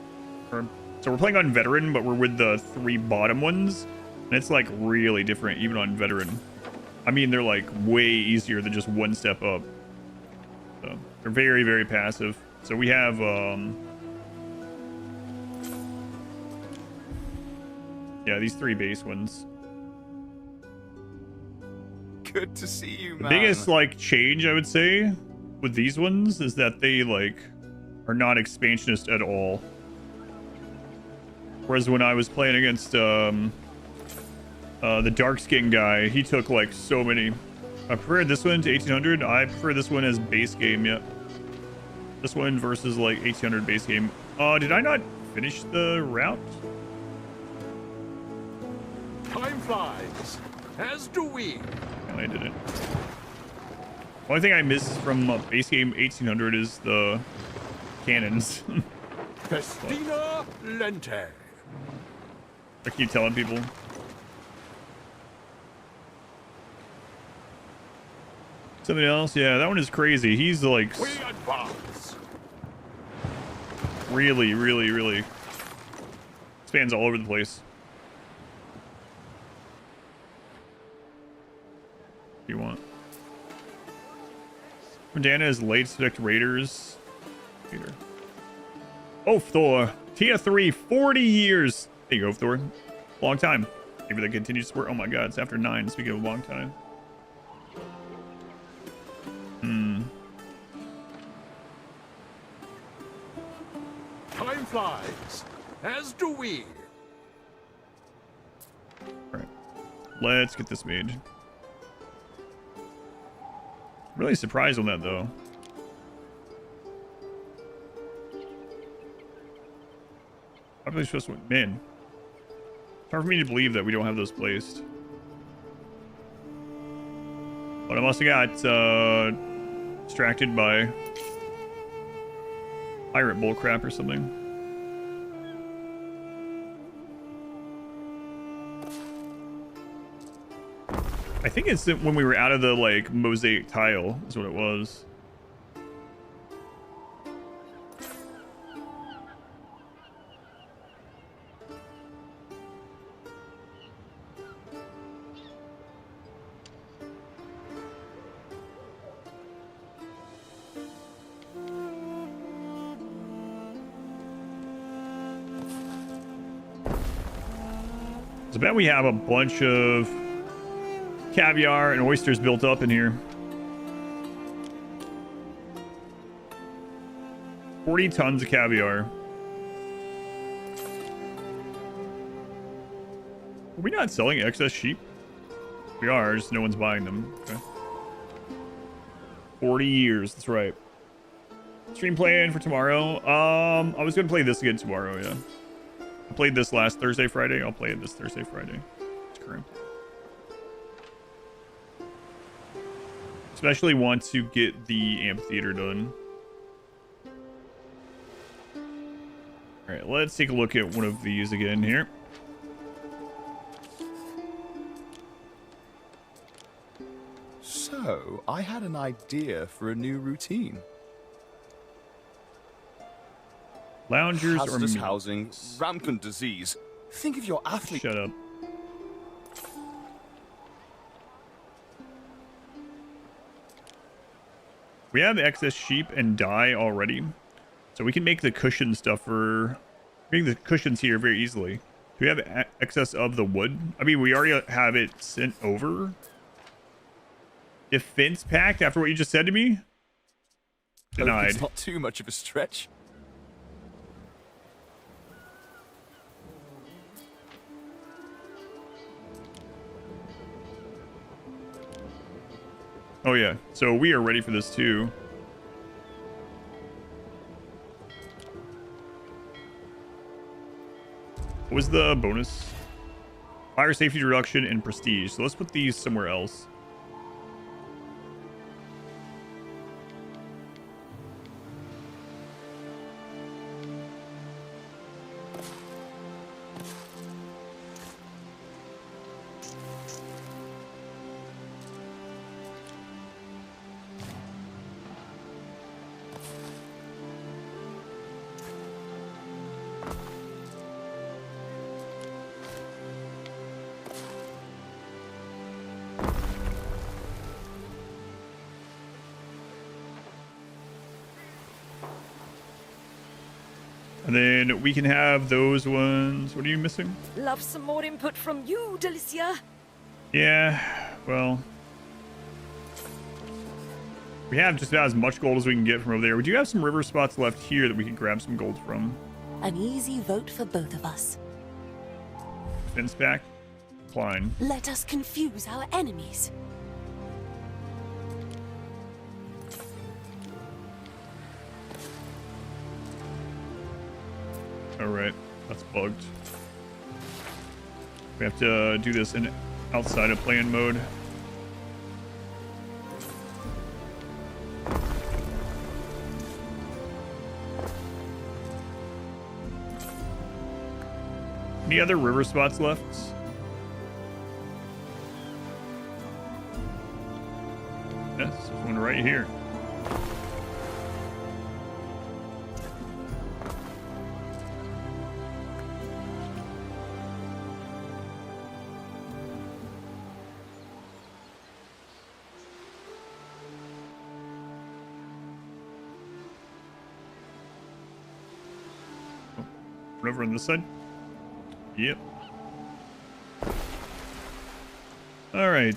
So we're playing on veteran, but we're with the 3 bottom ones, and it's like really different even on veteran. I mean, they're like way easier than just one step up. So they're very, very passive. So we have yeah, these 3 base ones. Good to see you, man. The biggest like change I would say with these ones is that they like are not expansionist at all. Whereas when I was playing against the dark skin guy, he took like so many. I prefer this one to 1800. I prefer this one as base game. Yeah, this one versus like 1800 base game. Did I not finish the route? Time flies, as do we. No, I didn't. Only thing I missed from base game 1800 is the cannons. Festina Lente. I keep telling people. Something else? Yeah, that one is crazy. He's like We advance. really spans all over the place. What do you want? Modana is late select raiders. Peter. Oh, Thor. Tier 3, 40 years. There you go, Thor. Long time. Maybe they continue to support. Oh my god, it's after 9. Speaking of a long time. Time flies, as do we. Alright. Let's get this made. Really surprised on that, though. Probably supposed to... Man. It's hard for me to believe that we don't have those placed. But I must have got distracted by pirate bullcrap or something. I think it's when we were out of the like mosaic tile is what it was. I bet we have a bunch of caviar and oysters built up in here. 40 tons of caviar. Are we not selling excess sheep? We are, just no one's buying them. Okay. 40 years, that's right. Stream plan for tomorrow. I was gonna play this again tomorrow, yeah. I played this last Thursday, Friday. I'll play it this Thursday, Friday. It's current. Especially want to get the amphitheater done. Alright, let's take a look at one of these again here. So, I had an idea for a new routine. Loungers Hazardous or housing, rampant disease. Think of your athlete. Shut up. We have excess sheep and dye already, so we can make the cushion stuff for make the cushions here very easily. Do we have excess of the wood? I mean, we already have it sent over. Defense pact after what you just said to me? Denied. It's not too much of a stretch. Oh yeah, so we are ready for this too. What was the bonus? Fire safety reduction and prestige. So let's put these somewhere else. And then we can have those ones. What are you missing? Love some more input from you, Delicia. Yeah, well, we have just about as much gold as we can get from over there. We do have some river spots left here that we can grab some gold from. An easy vote for both of us. Fence back. Klein. Let us confuse our enemies. Alright, that's bugged. We have to do this in outside of plan mode. Any other river spots left? Yes, there's one right here. Over on this side. Yep. All right.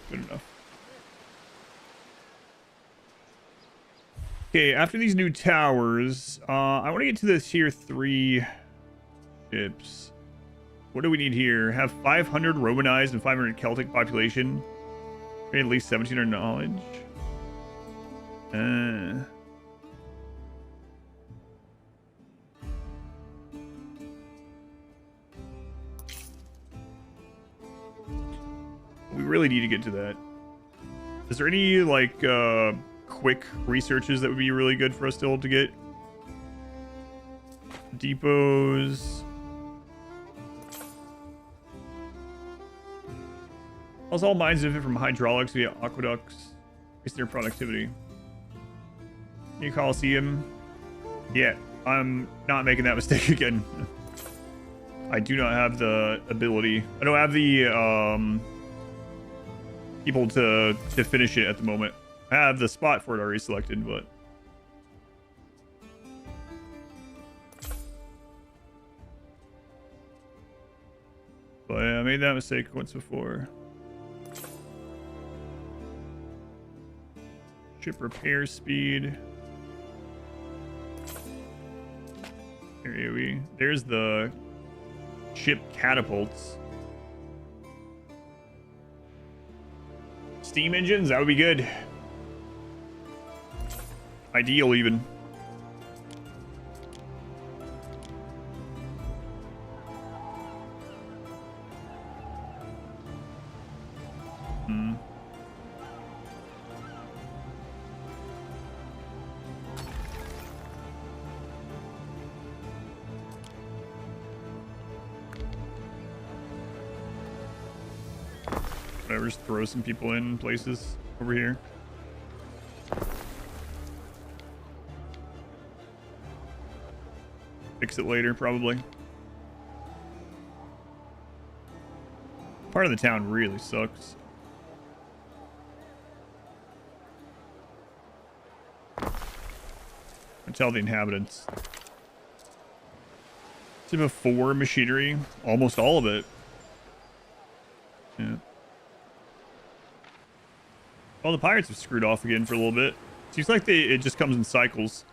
Good enough. Okay, after these new towers, I want to get to the tier 3 ships. What do we need here? Have 500 Romanized and 500 Celtic population. At least 1700 knowledge. We really need to get to that. Is there any, like, quick researches that would be really good for us still to get? Depots. Also, all mines benefit from hydraulics via aqueducts. Increase their productivity. New Coliseum. Yeah, I'm not making that mistake again. I do not have the ability. I don't have the people to finish it at the moment. I have the spot for it already selected, but I made that mistake once before. Ship repair speed. There's the ship catapults. Steam engines, that would be good. Ideal even. Whatever, just throw some people in places over here. Fix it later, probably. Part of the town really sucks. I tell the inhabitants. Tip of 4 machinery, almost all of it. Yeah. Well, the pirates have screwed off again for a little bit. Seems like it just comes in cycles.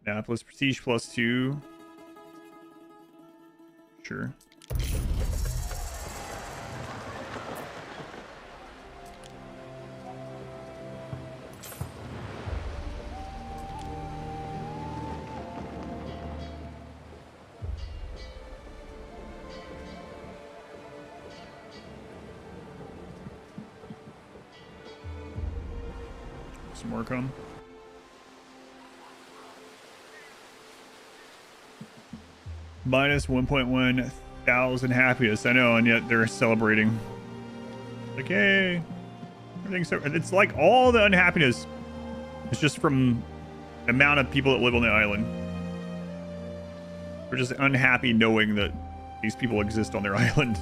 Annapolis Prestige +2. Sure. Some more come. Minus 1.1 thousand happiness. I know, and yet they're celebrating. Like, hey, everything's so. It's like all the unhappiness is just from amount of people that live on the island. We're just unhappy knowing that these people exist on their island.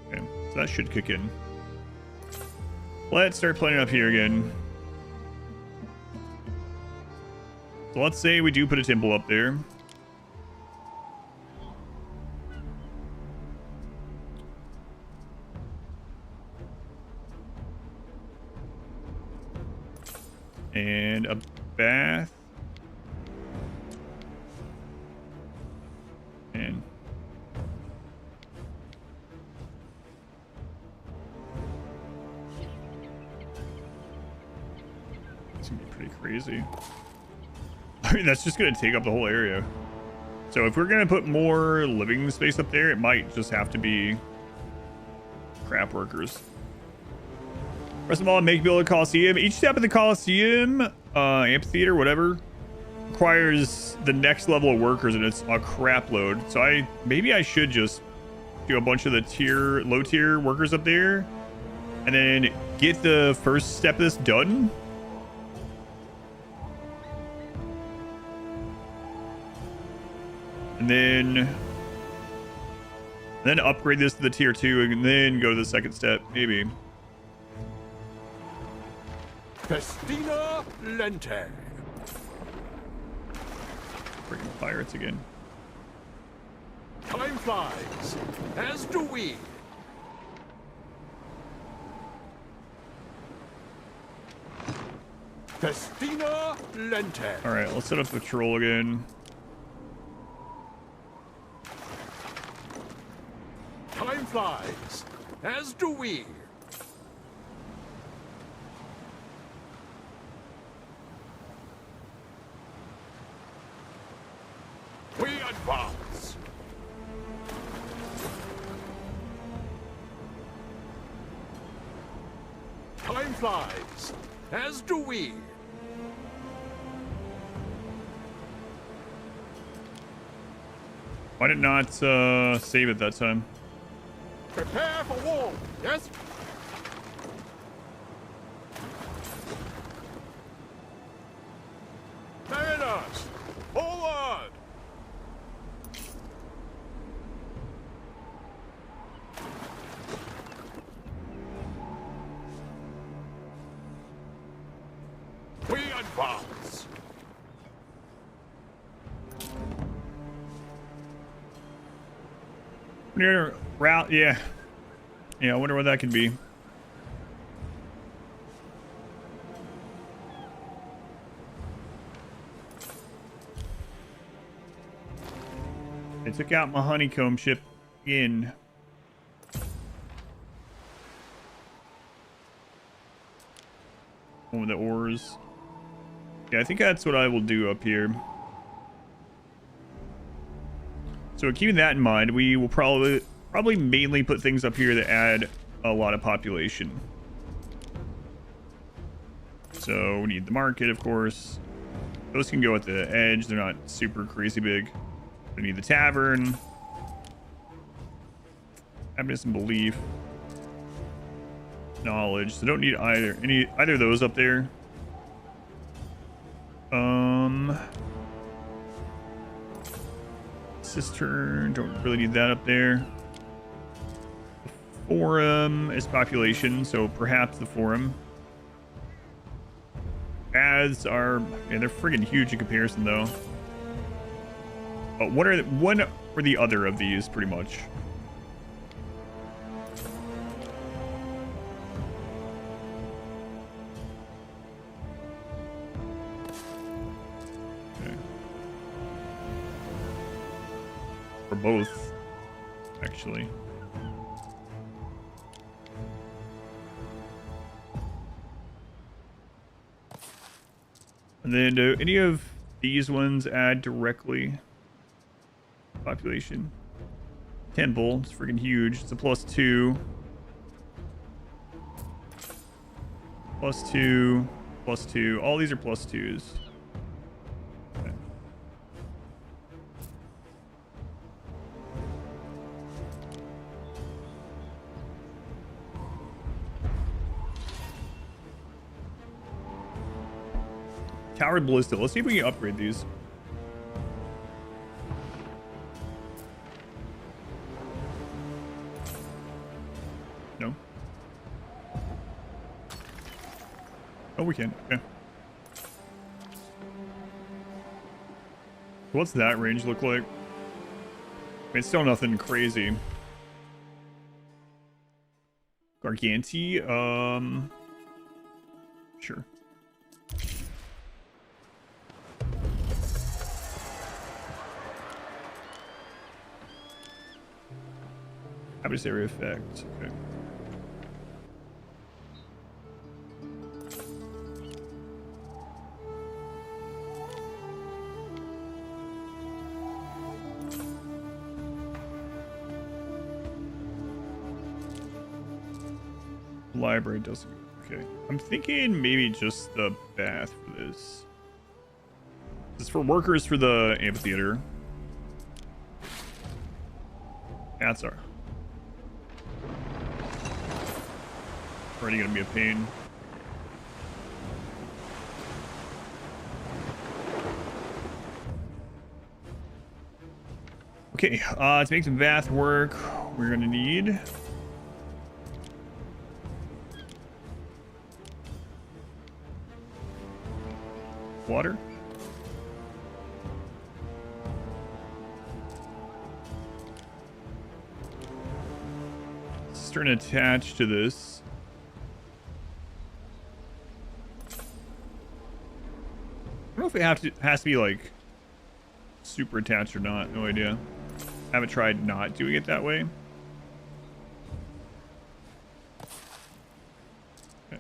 Okay, so that should kick in. Let's start planning up here again. So let's say we do put a temple up there. And a bath. And it's gonna be pretty crazy. I mean, that's just gonna take up the whole area. So if we're gonna put more living space up there, it might just have to be crap workers. First of all, make build a Coliseum. Each step of the Coliseum, amphitheater, whatever, requires the next level of workers, and it's a crap load. So maybe I should just do a bunch of the low tier workers up there, and then get the first step of this done. And then upgrade this to the tier 2, and then go to the second step, maybe. Festina Lente. Freaking pirates again. Time flies, as do we. Festina Lente. All right, let's set up the patrol again. Time flies, as do we. We advance. Time flies, as do we. Why did not save it that time? Prepare for war, yes? Mariners, forward! We advance. Near route, yeah. Yeah, I wonder what that could be. They took out my honeycomb ship in. One with the oars. Yeah, I think that's what I will do up here. So keeping that in mind, we will probably mainly put things up here that add a lot of population. So we need the market, of course. Those can go at the edge. They're not super crazy big. We need the tavern. Happiness and belief. Knowledge. So don't need either of those up there. Cistern, don't really need that up there. The forum is population, so perhaps the forum. Baths are, yeah, they're friggin' huge in comparison though. But one or the other of these, pretty much. Both, actually. And then do any of these ones add directly? Population. Temple, it's freaking huge. It's a +2. +2, +2. All these are +2s. Okay. Tower Ballista. Let's see if we can upgrade these. No. Oh, we can. Okay. What's that range look like? It's still nothing crazy. Garganti, sure. Habitus area effect, okay. Library doesn't. Okay. I'm thinking maybe just the bath for this. This is for workers for the amphitheater. That's our. Already gonna be a pain. Okay, to make some bath work, we're gonna need water. Cistern attached to this. I don't know if it has to be like super attached or not. No idea. Haven't tried not doing it that way. Okay.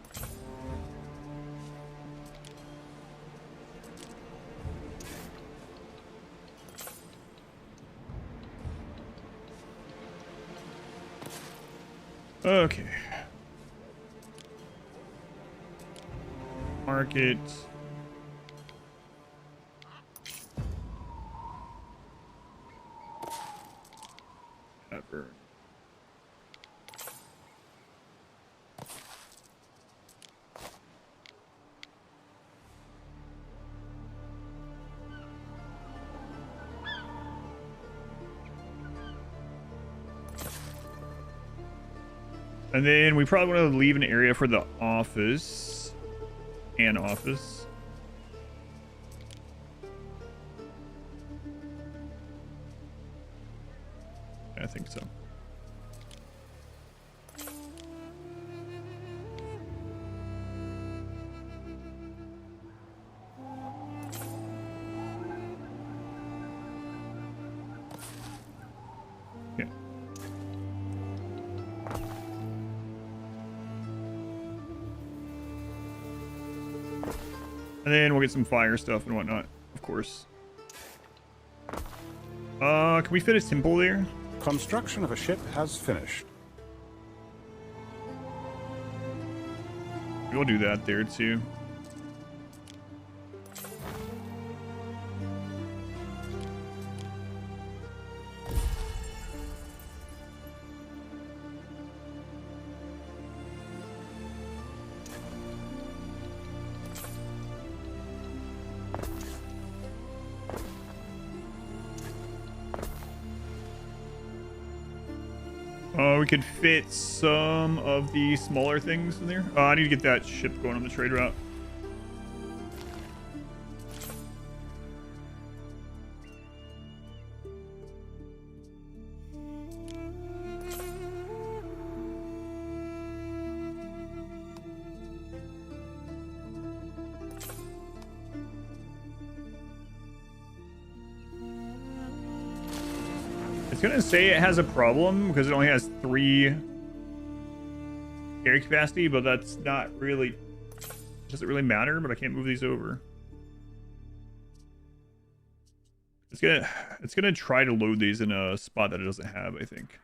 Okay. Market. Ever. And then we probably want to leave an area for the office. And office. Yeah, I think so. Yeah. And then we'll get some fire stuff and whatnot, of course. Can we fit a temple there? Construction of a ship has finished. We'll do that there too. We could fit some of the smaller things in there. I need to get that ship going on the trade route. It's gonna say it has a problem because it only has 3 carry capacity, but that's not really, doesn't really matter. But I can't move these over. It's gonna try to load these in a spot that it doesn't have, I think.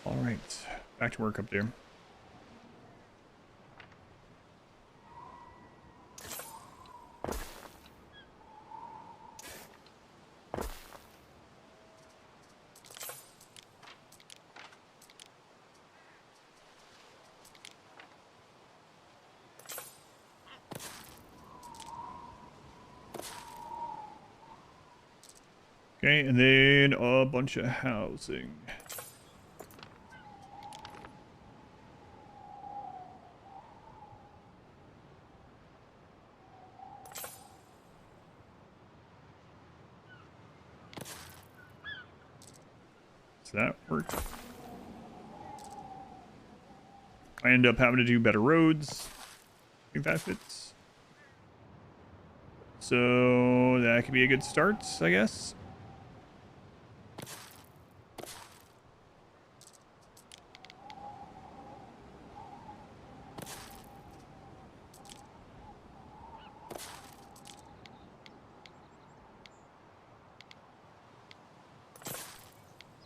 All right, back to work up there. Okay, and then a bunch of housing. Does that work? I end up having to do better roads. I think that fits. So that could be a good start, I guess.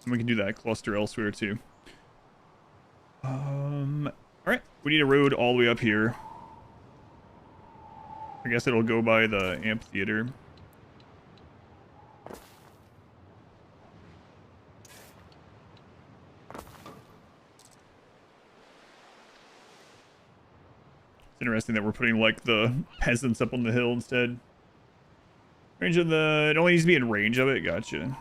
And we can do that cluster elsewhere too. All right, we need a road all the way up here. I guess it'll go by the amphitheater. It's interesting that we're putting like the peasants up on the hill instead. Range of the, it only needs to be in range of it. Gotcha.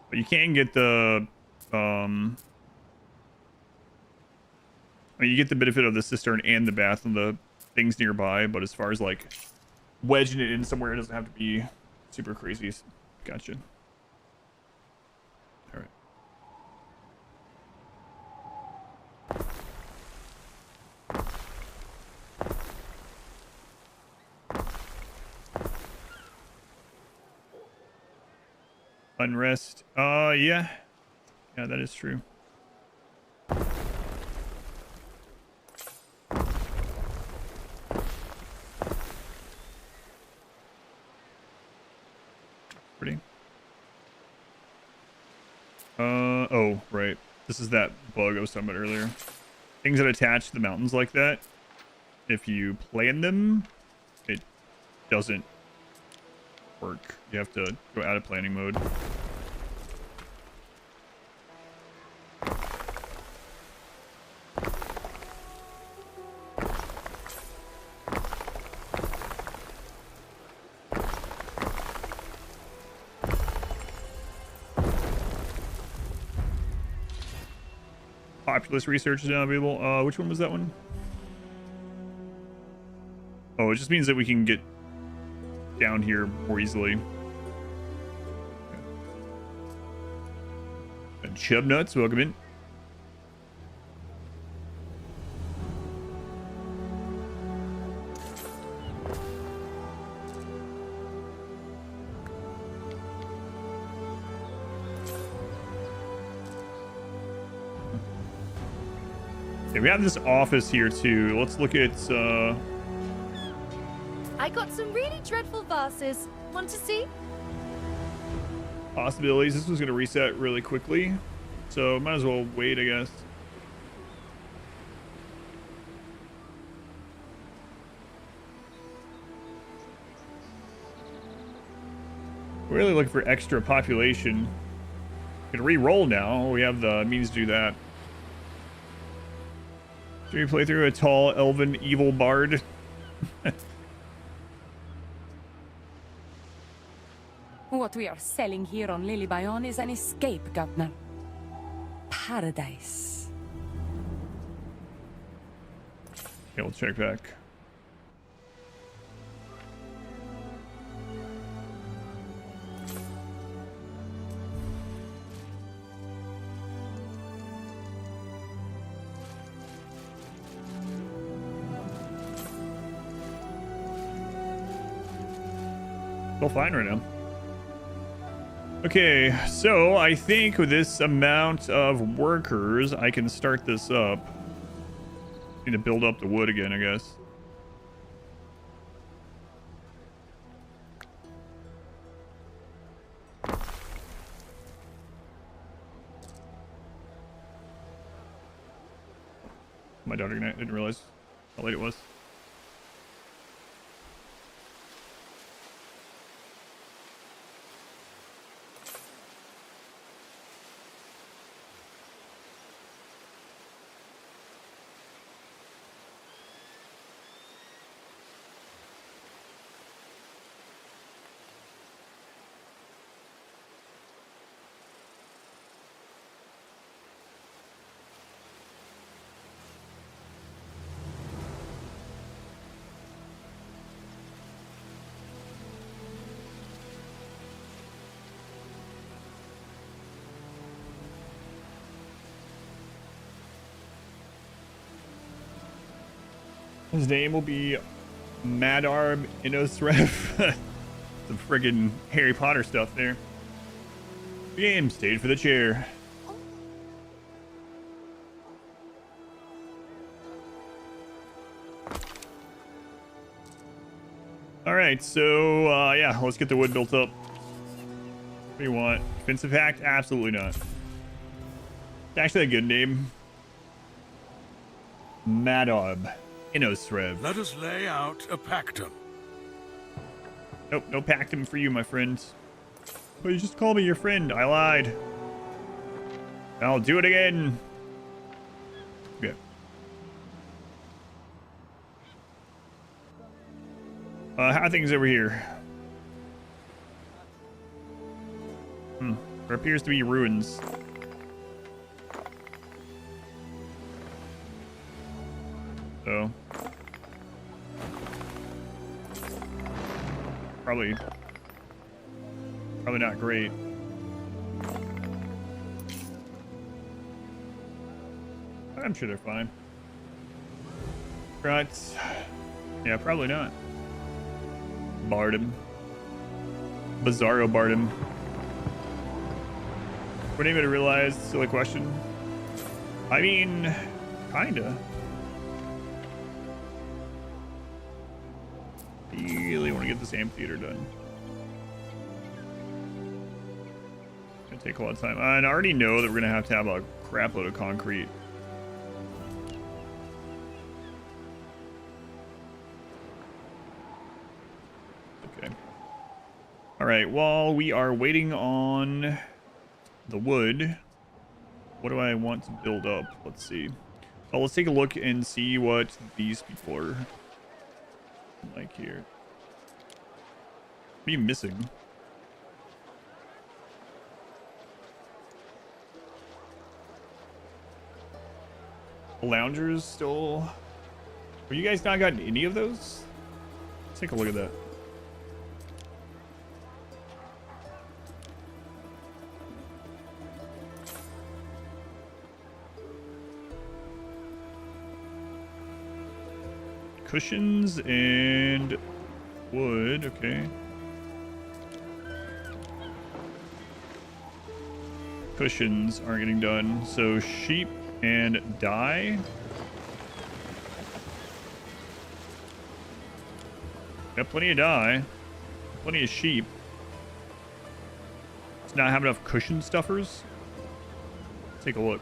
But you can get the, I mean, you get the benefit of the cistern and the bath and the things nearby, but as far as like wedging it in somewhere, it doesn't have to be super crazy. Gotcha. All right. Unrest. Yeah. Yeah, that is true. Pretty. Oh, right. This is that bug I was talking about earlier. Things that attach to the mountains like that, if you plan them, it doesn't work. You have to go out of planning mode. Populous research is now available. Which one was that one? Oh, it just means that we can get down here more easily. And Chub Nuts, welcome in. Okay, we have this office here too. Let's look at I got some really dreadful vases. Want to see? possibilities. This was going to reset really quickly, so might as well wait, I guess. We're really looking for extra population. We can re-roll now. We have the means to do that. Should we play through a tall, elven, evil bard? What we are selling here on Lily Bayon is an escape, Governor. Paradise. Okay, we'll check back. Still fine right now. Okay, so I think with this amount of workers, I can start this up. Need to build up the wood again, I guess. My daughter didn't realize how late it was. His name will be Madarb Inosrev. Some friggin' Harry Potter stuff there. Game stayed for the chair. Alright, so yeah, let's get the wood built up. What do you want? Defensive act? Absolutely not. It's actually a good name. Madarb Inosrev. Let us lay out a pactum. Nope, no pactum for you, my friend. But you just call me your friend. I lied. I'll do it again. Okay. How are things over here? There appears to be ruins. So probably not great. I'm sure they're fine. Right. Yeah, probably not. Bardem. Bizarro Bardem. We're not even realize, silly question. I mean, kinda. Really want to get this amphitheater done. Gonna take a lot of time. And I already know that we're gonna have to have a crap load of concrete. Okay. All right. While we are waiting on the wood, what do I want to build up? Let's see. So let's take a look and see what these people are like here. What are you missing? Loungers still. Have you guys not gotten any of those? Let's take a look at that. Cushions and wood, okay. Cushions aren't getting done, so sheep and dye. Got plenty of dye, plenty of sheep. Does not have enough cushion stuffers. Take a look.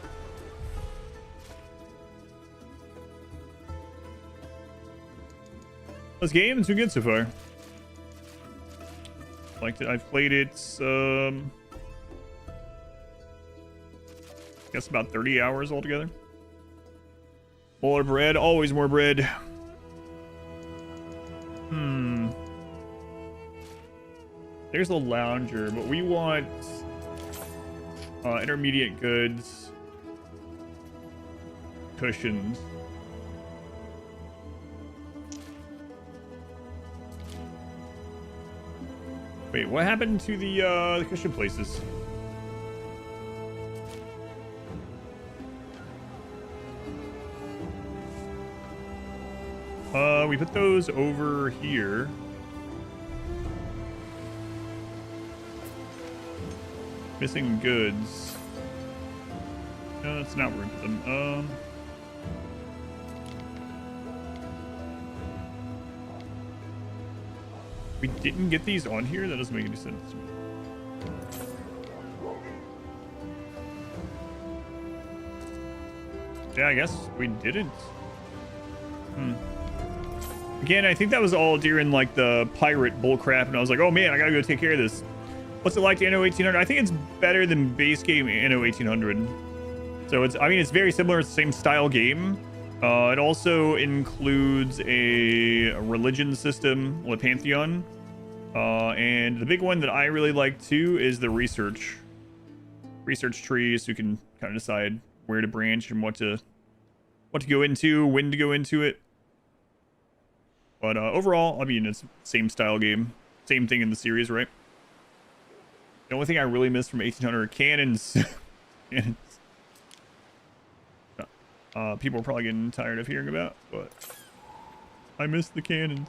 This game's been good so far. Liked it. I've played it, I guess about 30 hours altogether. More bread, always more bread. There's a lounger, but we want intermediate goods, cushions. Wait, what happened to the cushion places? We put those over here. Missing goods. No, that's not where we put them. We didn't get these on here? That doesn't make any sense to me. Yeah, I guess we didn't. Again, I think that was all during like the pirate bullcrap, and I was like, oh man, I gotta go take care of this. What's it like to Anno 1800? I think it's better than base game Anno 1800. So it's, I mean, it's very similar. It's the same style game. It also includes a religion system, the Pantheon. And the big one that I really like too is the research tree, so you can kind of decide where to branch and what to go into, when to go into it. But overall, I mean, it's the same style game, same thing in the series, right? The only thing I really miss from 1800 are cannons. People are probably getting tired of hearing about, but I missed the cannons.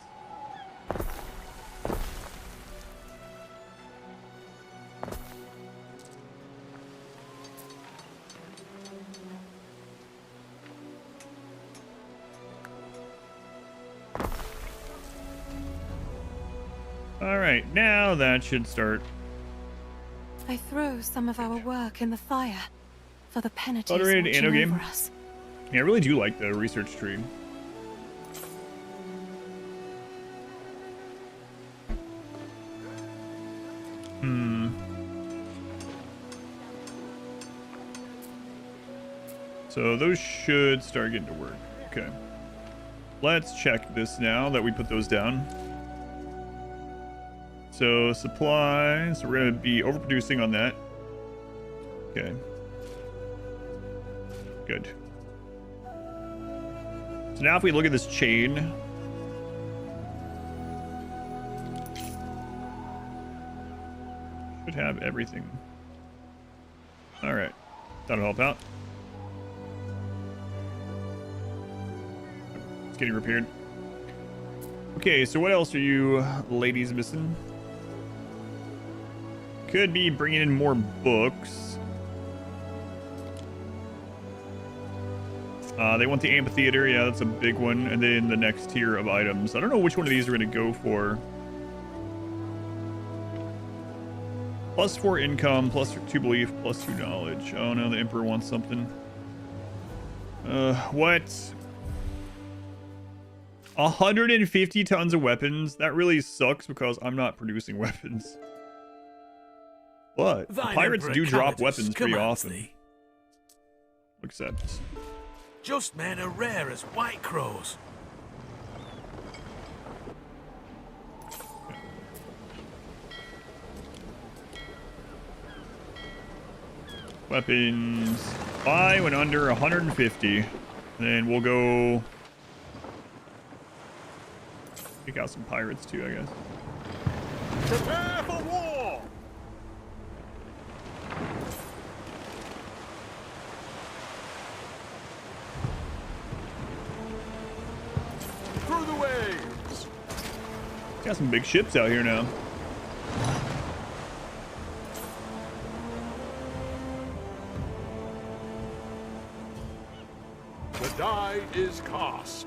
All right, now that should start. I throw some of our work in the fire for the penalties Consolidated watching anno game. over us. Yeah, I really do like the research tree. So those should start getting to work. Okay. Let's check this now that we put those down. So supplies, we're going to be overproducing on that. Okay. Good. So now if we look at this chain. Should have everything. All right. That'll help out. It's getting repaired. Okay, so what else are you ladies missing? Could be bringing in more books. They want the amphitheater. Yeah, that's a big one. And then the next tier of items. I don't know which one of these we're going to go for. +4 income, +2 belief, +2 knowledge. Oh no, the Emperor wants something. What? 150 tons of weapons? That really sucks because I'm not producing weapons. But the pirates do drop weapons pretty often. Except Just men are rare as white crows. weapons. Buy when under 150. And then we'll go pick out some pirates too, I guess. Prepare for war! Through the waves! Got some big ships out here now. The die is cast.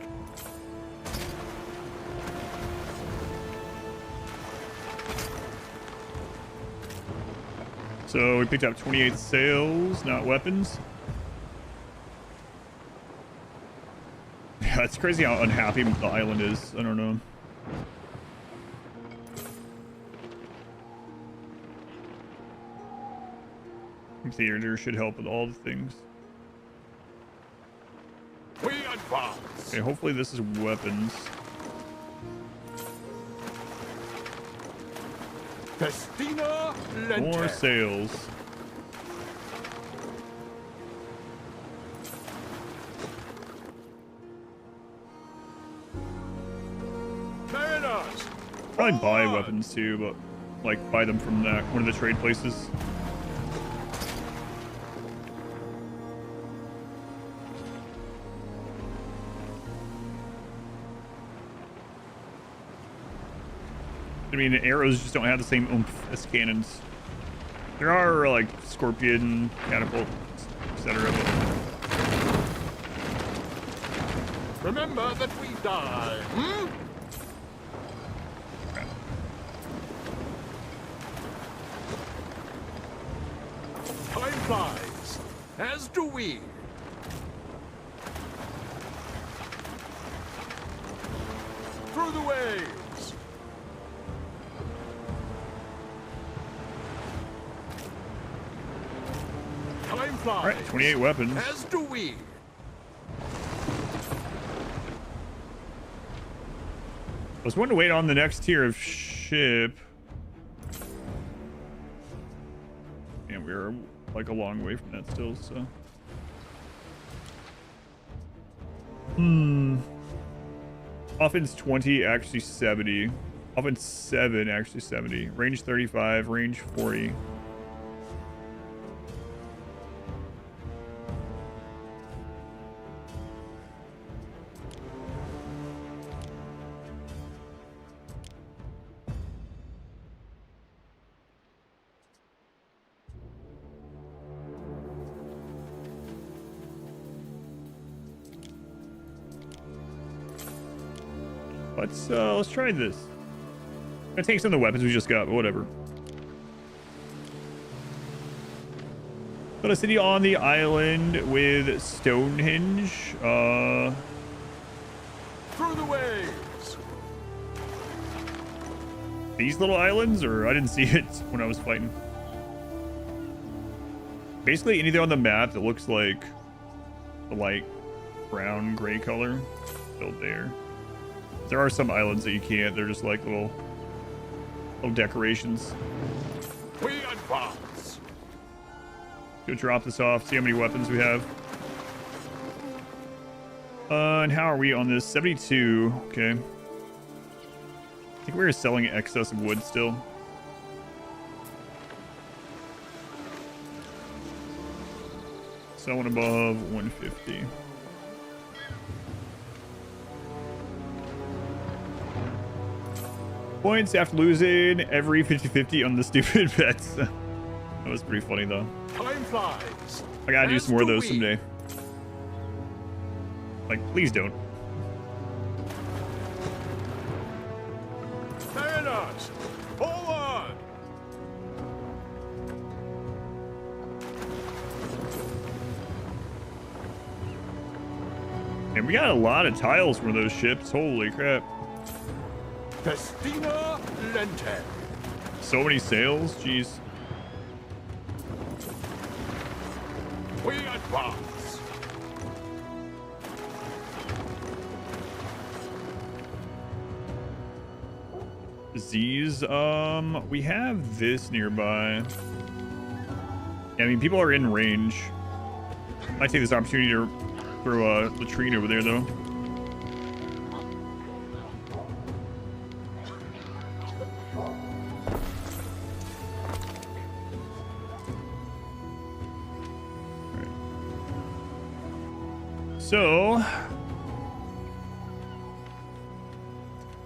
So we picked up 28 sails, not weapons. Yeah, it's crazy how unhappy the island is. I don't know. Theater should help with all the things. We advance. Okay, hopefully this is weapons. Festina Lente. More sails. Mariners. Probably buy weapons too, but like buy them from that one of the trade places. I mean, arrows just don't have the same oomph as cannons. There are like scorpion, catapult, etc. Remember that we die. Hmm? Time flies, as do we. Through the waves. Time flies. All right, 28 weapons. As do we. I was wanting to wait on the next tier of ship. And we're like a long way from that still, so. Offense 20, actually 70. Offense 7, actually 70. Range 35, range 40. Let's try this. I'm gonna take some of the weapons we just got, but whatever. Got a city on the island with Stonehenge. Through the waves. These little islands, or I didn't see it when I was fighting. Basically anything on the map that looks like a light brown gray color, built there. There are some islands that you can't. They're just like little decorations. We advance. Go drop this off. See how many weapons we have. And how are we on this? 72. Okay. I think we were selling excess of wood still. Selling above 150. Points after losing every 50-50 on the stupid bets. That was pretty funny though. Time flies. I gotta do some more of those we. someday. Like, please don't. Bayonets! Forward! And we got a lot of tiles from those ships. Holy crap. Festina Lente. So many sails. Jeez. We advance. Z's, we have this nearby. Yeah, I mean, people are in range. I take this opportunity to throw a latrine over there, though. So,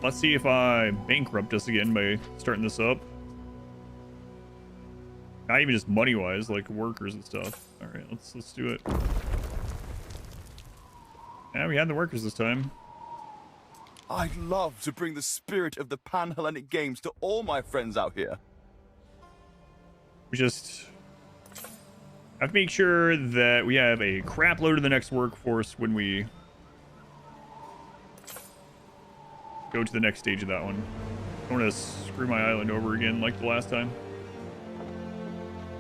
let's see if I bankrupt us again by starting this up. Not even just money-wise, like workers and stuff. All right, let's do it. Yeah, we had the workers this time. I'd love to bring the spirit of the Pan-Hellenic Games to all my friends out here. We just have to make sure that we have a crap load of the next workforce when we go to the next stage of that one. I don't want to screw my island over again like the last time.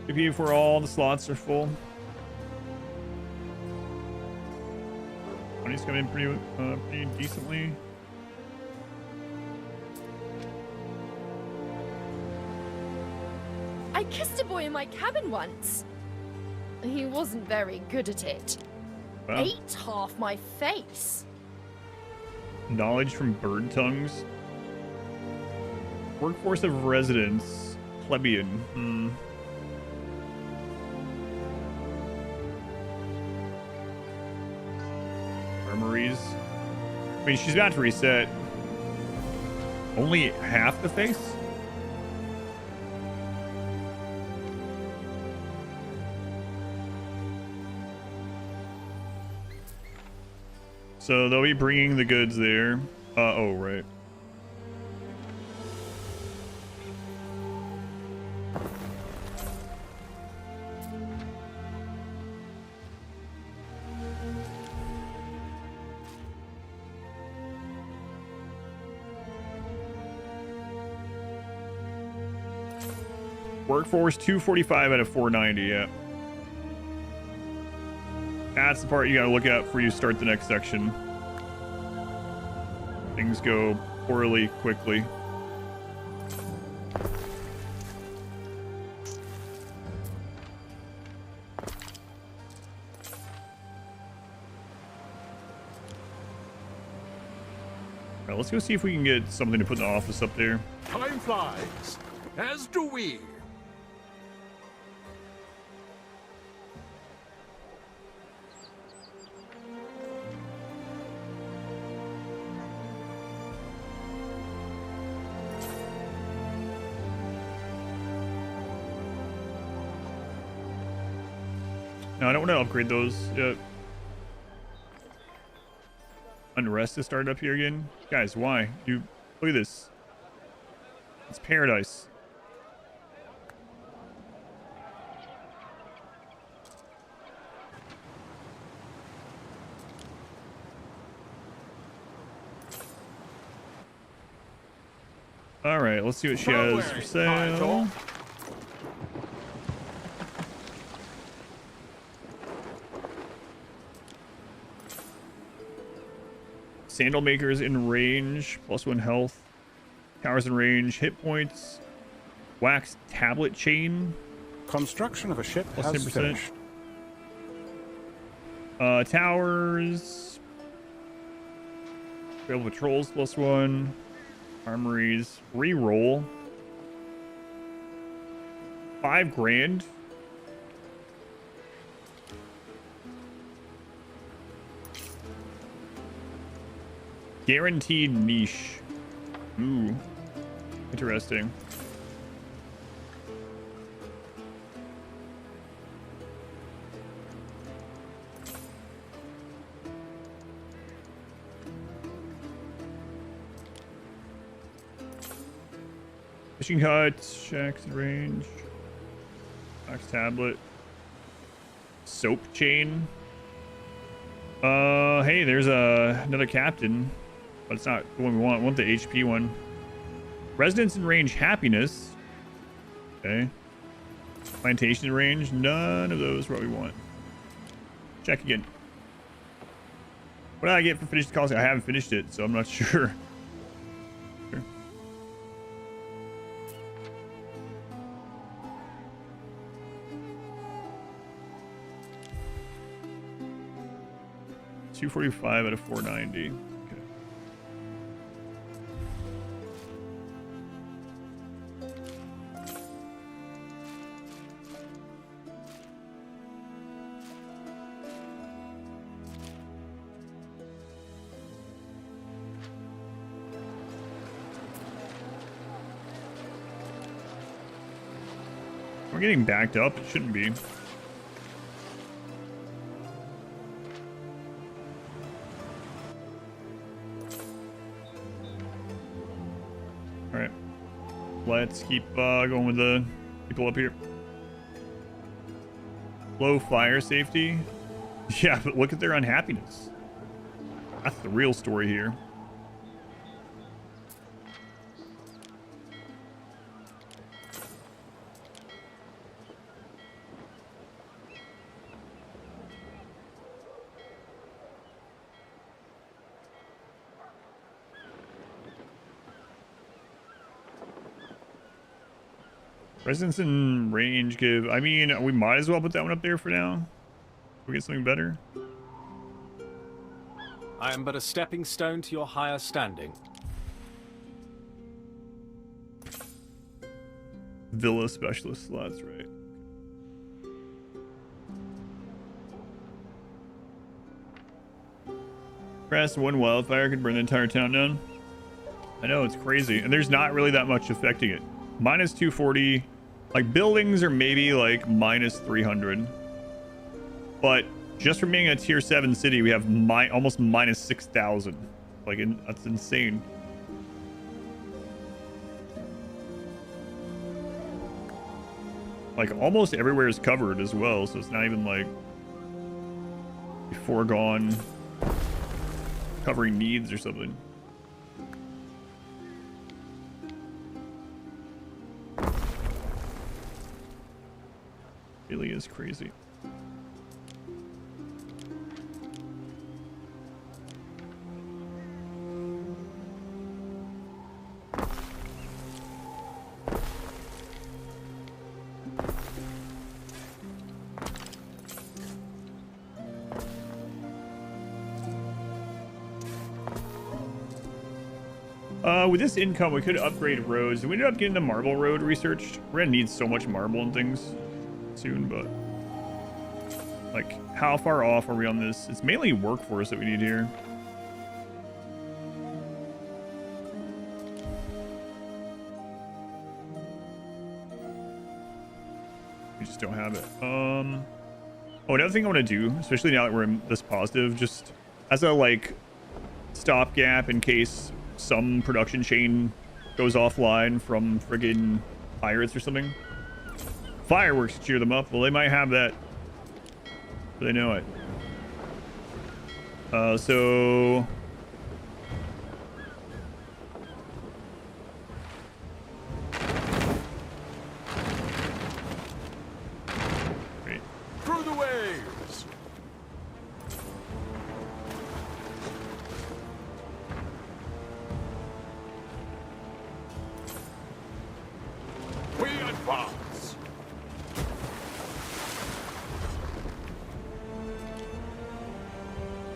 Maybe if all the slots are full. Money's coming in pretty decently. I kissed a boy in my cabin once. He wasn't very good at it. Wow. Ate half my face. Knowledge from bird tongues. Workforce of residents. Plebeian. Armories. I mean, she's about to reset. Only half the face? So they'll be bringing the goods there. Oh, right. Workforce 245 out of 490, yeah. That's the part you gotta look at before you start the next section. Things go poorly quickly. Alright, let's go see if we can get something to put in the office up there. Time flies, as do we. No, I don't want to upgrade those yet. Unrest has started up here again. Guys, why? You look at this. It's paradise. All right, let's see what she has for sale. Sandal makers in range, +1 health. Towers in range, hit points. Wax tablet chain. Construction of a ship has 10%. finished. Towers. Available patrols, +1. Armories. Reroll. 5 grand. Guaranteed niche. Ooh. Interesting. Fishing hut, shacks in range. Box tablet. Soap chain. Hey, there's another captain. But it's not the one we want. We want the HP one. Residence in range, happiness. Okay. Plantation in range, none of those are what we want. Check again. What did I get for finished calls? I haven't finished it, so I'm not sure. Sure. $245 out of 490. We're getting backed up. It shouldn't be. All right. Let's keep going with the people up here. Low fire safety. Yeah, but look at their unhappiness. That's the real story here. Residence in range give... I mean, we might as well put that one up there for now. We get something better. I am but a stepping stone to your higher standing. Villa specialist slots, right. Press one wildfire could burn the entire town down. I know, it's crazy. And there's not really that much affecting it. Minus 240. Like, buildings are maybe like minus 300. But just from being a tier 7 city, we have almost minus 6,000. Like, that's insane. Like, almost everywhere is covered as well, so it's not even like a foregone covering needs or something. Really is crazy. With this income, we could upgrade roads. We ended up getting the marble road researched. We're gonna need so much marble and things soon, but like, how far off are we on this? It's mainly workforce that we need here. We just don't have it. Oh, another thing I want to do, especially now that we're in this positive, just as a like stopgap in case some production chain goes offline from friggin' pirates or something. Fireworks to cheer them up. Well, they might have that. But they know it. So... Great. Through the waves! We advance!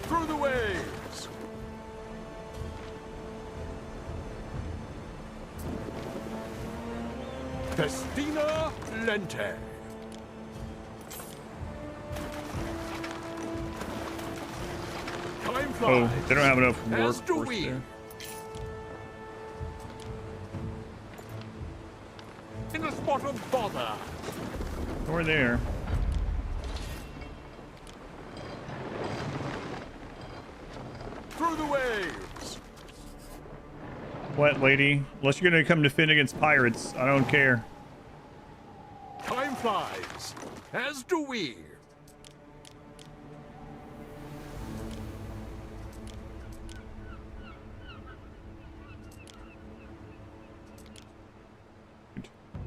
Through the waves! Festina Lente! Time flies. Oh, they don't have enough As do workforce we. there. In a spot of bother. Or there. Through the waves. What, lady? Unless you're gonna come defend against pirates, I don't care. Time flies. As do we.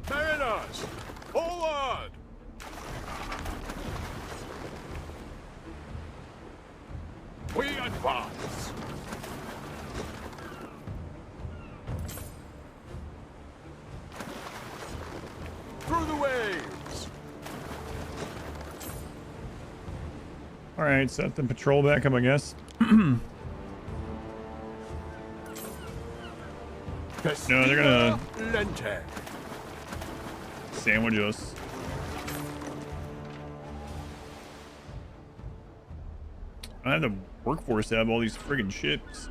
Mariners, forward! We advance. Through the waves. All right, set the patrol back up, I guess. No, they're gonna Lente. sandwich us. I have the workforce to have all these friggin' ships.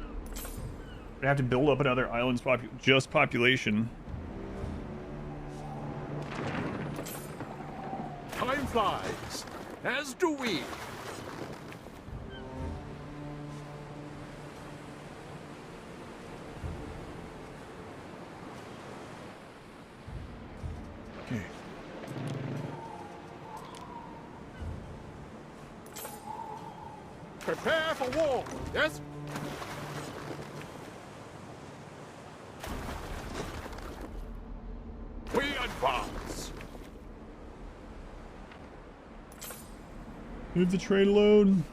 I have to build up another island's population. Time flies. As do we. Okay. Prepare for war. Yes? We advance. Move the trade load.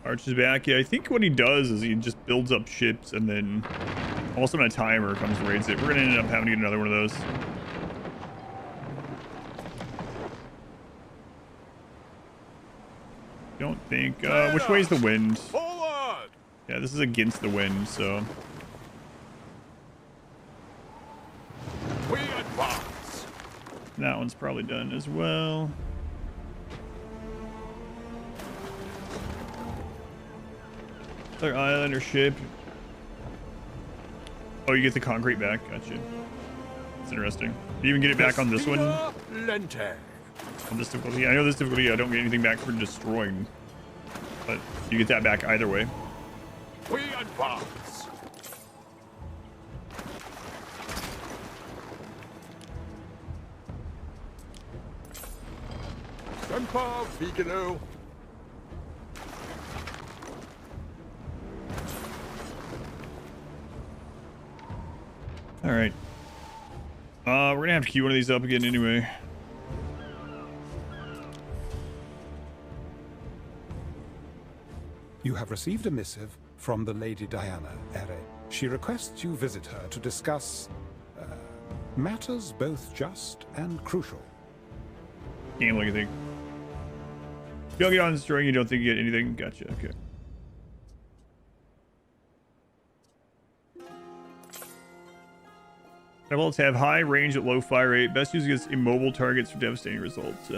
Arch is back. Yeah, I think what he does is he just builds up ships and then also when a timer comes and raids it. We're gonna end up having to get another one of those. Don't think. Which way's the wind? Forward! Yeah, this is against the wind, so. We advance. That one's probably done as well. Another island or ship. Oh, you get the concrete back. Gotcha. That's interesting. You even get it back on this one? Lente. On this difficulty. I know this difficulty I don't get anything back for destroying. But you get that back either way. We advance. Semper Vigilo. Alright. We're gonna have to queue one of these up again anyway. You have received a missive from the Lady Diana, Ere. She requests you visit her to discuss matters both just and crucial. Can't look at anything. You don't get on destroying, you don't think you get anything? Gotcha, okay. Bullets have high range at low fire rate. Best used against immobile targets for devastating results.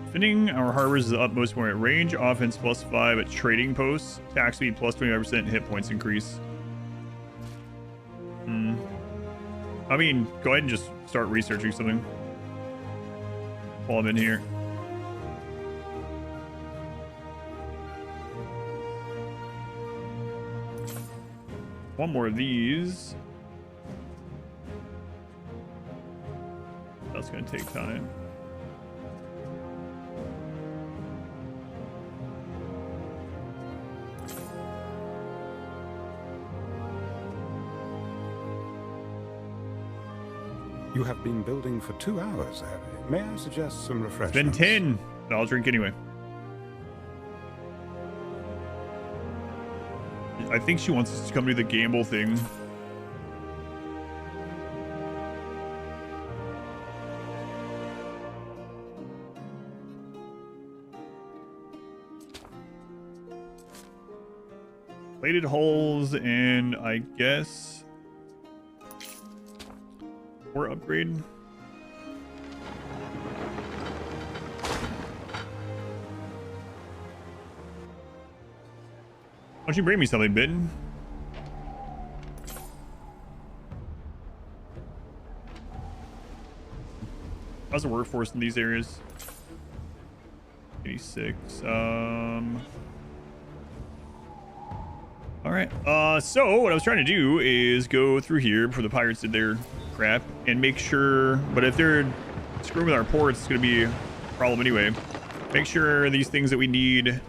Defending our harbors is the utmost point at range. Offense +5 at trading posts. Attack speed +25%. Hit points increase. I mean, go ahead and just start researching something while I'm in here. one more of these. That's going to take time. You have been building for 2 hours, Harry. May I suggest some refreshments? It's been 10. I'll drink anyway. I think she wants us to come do the gamble thing. Plated hulls and I guess more upgrade. Why don't you bring me something, Bitten? How's the workforce in these areas? 86. All right. So what I was trying to do is go through here before the pirates did their crap and make sure. But if they're screwing with our ports, it's going to be a problem anyway. Make sure these things that we need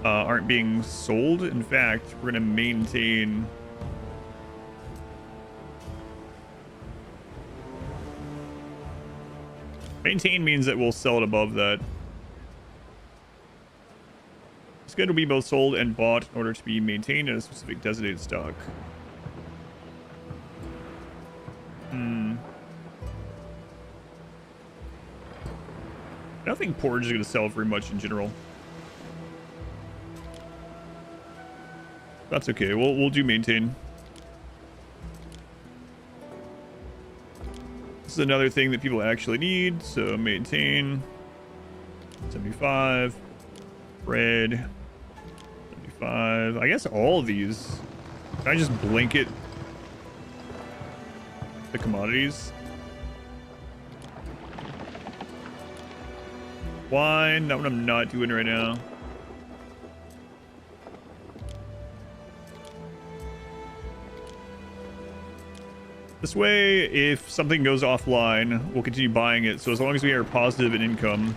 aren't being sold. In fact, we're going to maintain. Maintain means that we'll sell it above that. It's good to be both sold and bought in order to be maintained in a specific designated stock. I don't think porridge is going to sell very much in general. That's okay. We'll do maintain. This is another thing that people actually need. So maintain 75 bread 75. I guess all of these. Can I just blanket the commodities? Wine, that one I'm not doing right now. This way, if something goes offline, we'll continue buying it. So as long as we are positive in income.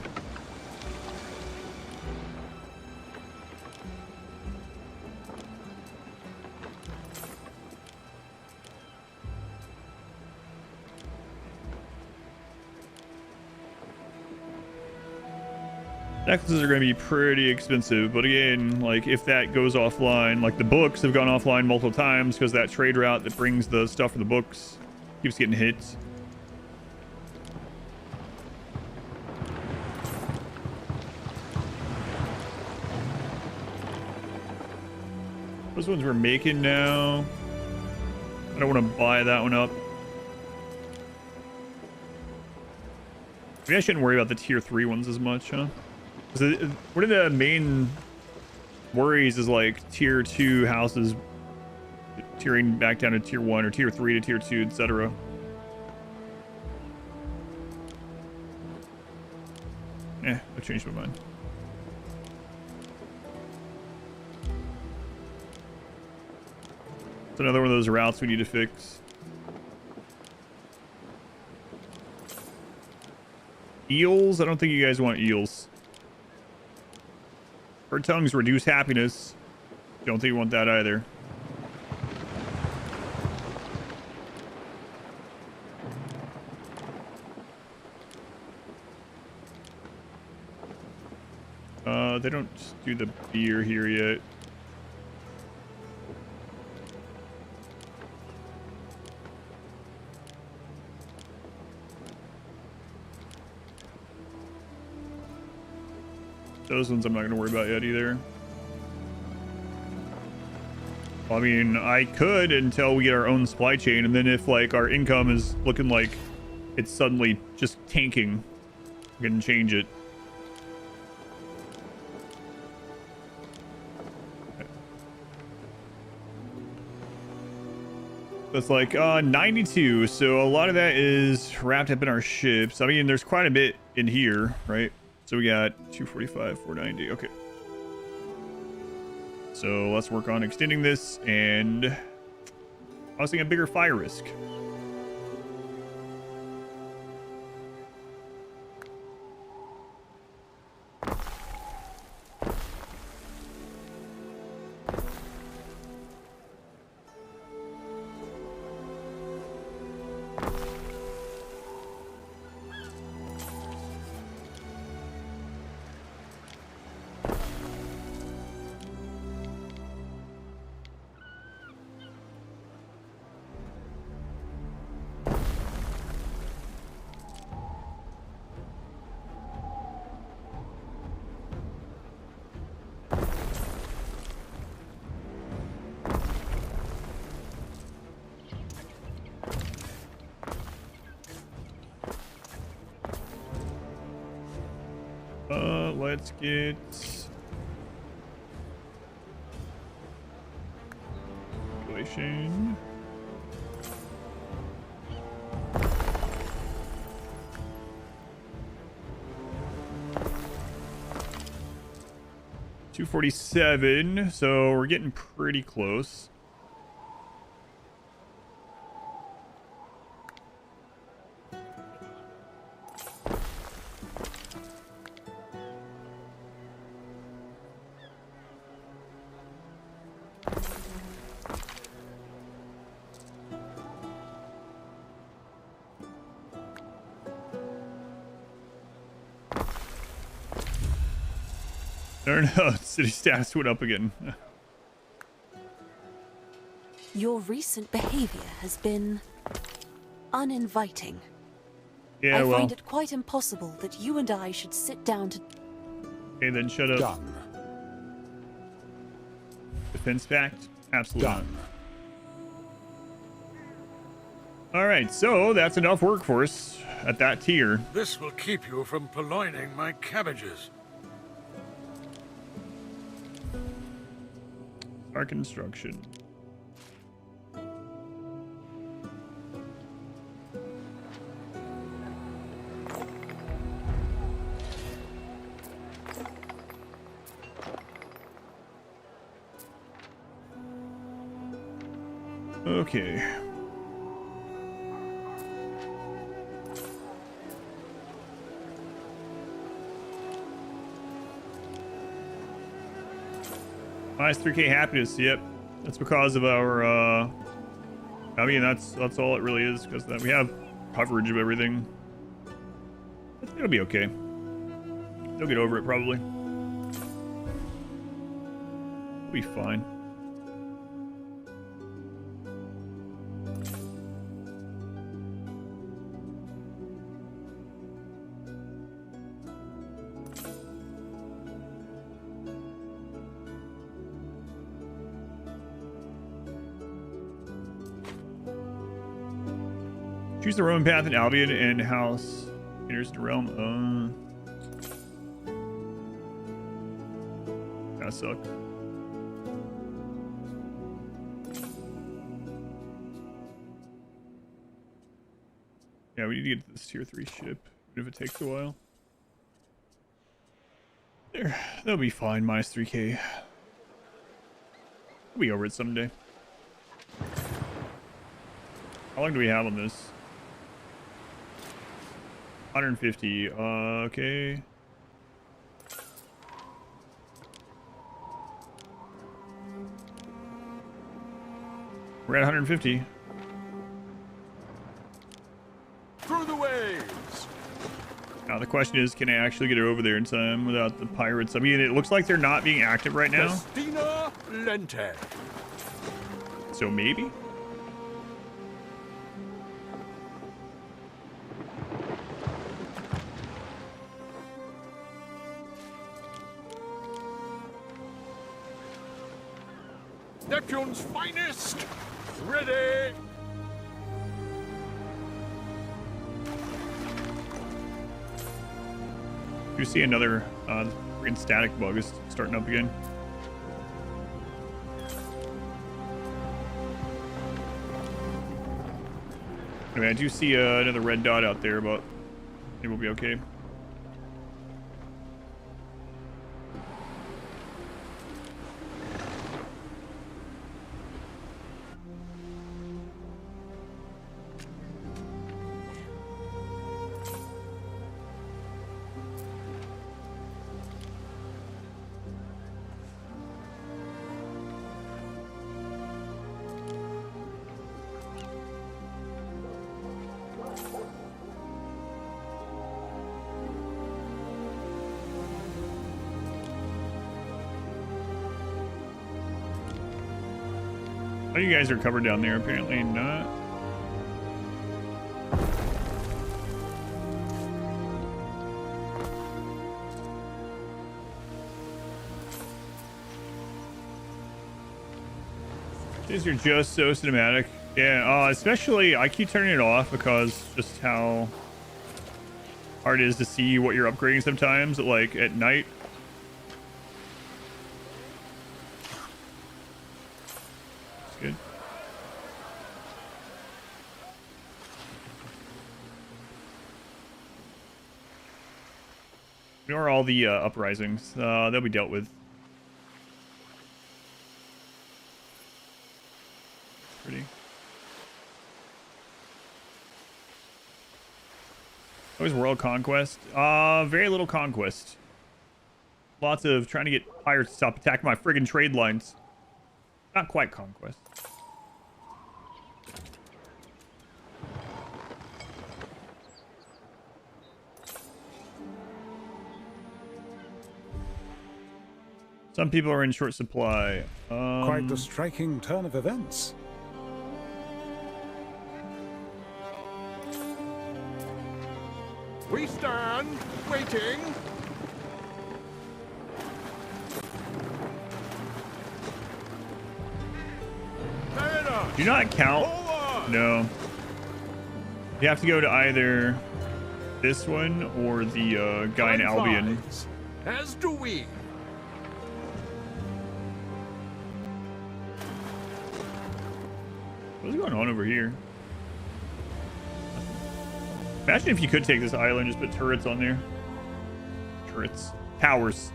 Necklaces are going to be pretty expensive, but again, like if that goes offline, like the books have gone offline multiple times because that trade route that brings the stuff for the books keeps getting hit. Those ones we're making now. I don't want to buy that one up. Maybe I shouldn't worry about the tier 3 ones as much, huh? One of the main worries is like tier 2 houses tiering back down to tier 1 or tier 3 to tier 2, etc. I've changed my mind. It's another one of those routes we need to fix. Eels? I don't think you guys want eels. Bird tongues reduce happiness. Don't think you want that either. They don't do the beer here yet. Those ones I'm not going to worry about yet either. Well, I mean, I could until we get our own supply chain, and then if like our income is looking like it's suddenly just tanking, we can change it. That's like 92, so a lot of that is wrapped up in our ships. I mean, there's quite a bit in here, right? So we got 245, 490. Okay. So let's work on extending this and causing a bigger fire risk. Let's get population. $247, so we're getting pretty close. I don't know, city status went up again. Your recent behavior has been uninviting. Yeah, I well. find it quite impossible that you and I should sit down to... Okay, then shut up. Done. Defense pact? Absolutely Done. not. Alright, so that's enough workforce at that tier. This will keep you from purloining my cabbages. Our construction. Okay. Minus 3K happiness, yep. That's because of our, I mean, that's all it really is, because we have coverage of everything. It'll be okay. They'll get over it, probably. We'll be fine. Choose the Roman path in Albion and house enters the realm. That sucked. Yeah, we need to get this tier 3 ship, even if it takes a while. There, that'll be fine. Minus 3K. We'll be over it someday. How long do we have on this? 150. Okay. We're at 150. Through the waves. Now the question is, can I actually get it over there in time without the pirates? I mean, it looks like they're not being active right now. Festina Lente. So maybe? Neptune's finest. Ready. You see another freaking static bug is starting up again. Anyway, I do see another red dot out there, but it will be okay. Oh, you guys are covered down there. Apparently not. These are just so cinematic. Yeah, especially I keep turning it off because just how hard it is to see what you're upgrading sometimes, like at night. That's good. Ignore all the uprisings. They'll be dealt with. Pretty. Always world conquest. Very little conquest. Lots of trying to get pirates to stop attacking my friggin' trade lines. Not quite conquest. Some people are in short supply. Quite the striking turn of events. We stand, waiting. Do not count. No. You have to go to either this one or the guy in Albion. As do we. What's going on over here? Imagine if you could take this island, just put turrets on there. Turrets. Towers.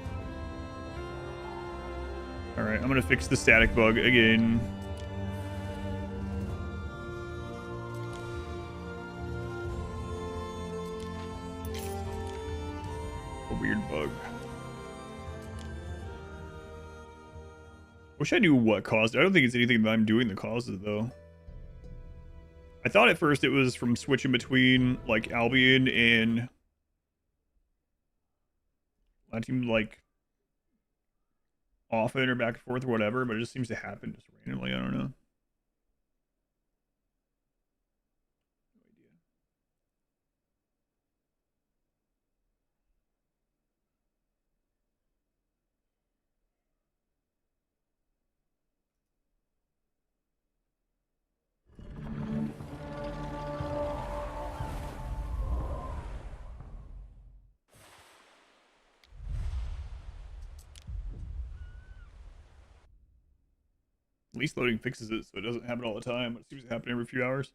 Alright, I'm gonna fix the static bug again. A weird bug. Wish I knew what caused it. I don't think it's anything that I'm doing that causes it, though. I thought at first it was from switching between like Albion and Latium, like often or back and forth or whatever, but it just seems to happen just randomly. I don't know. At least loading fixes it so it doesn't happen all the time. It seems to happen every few hours.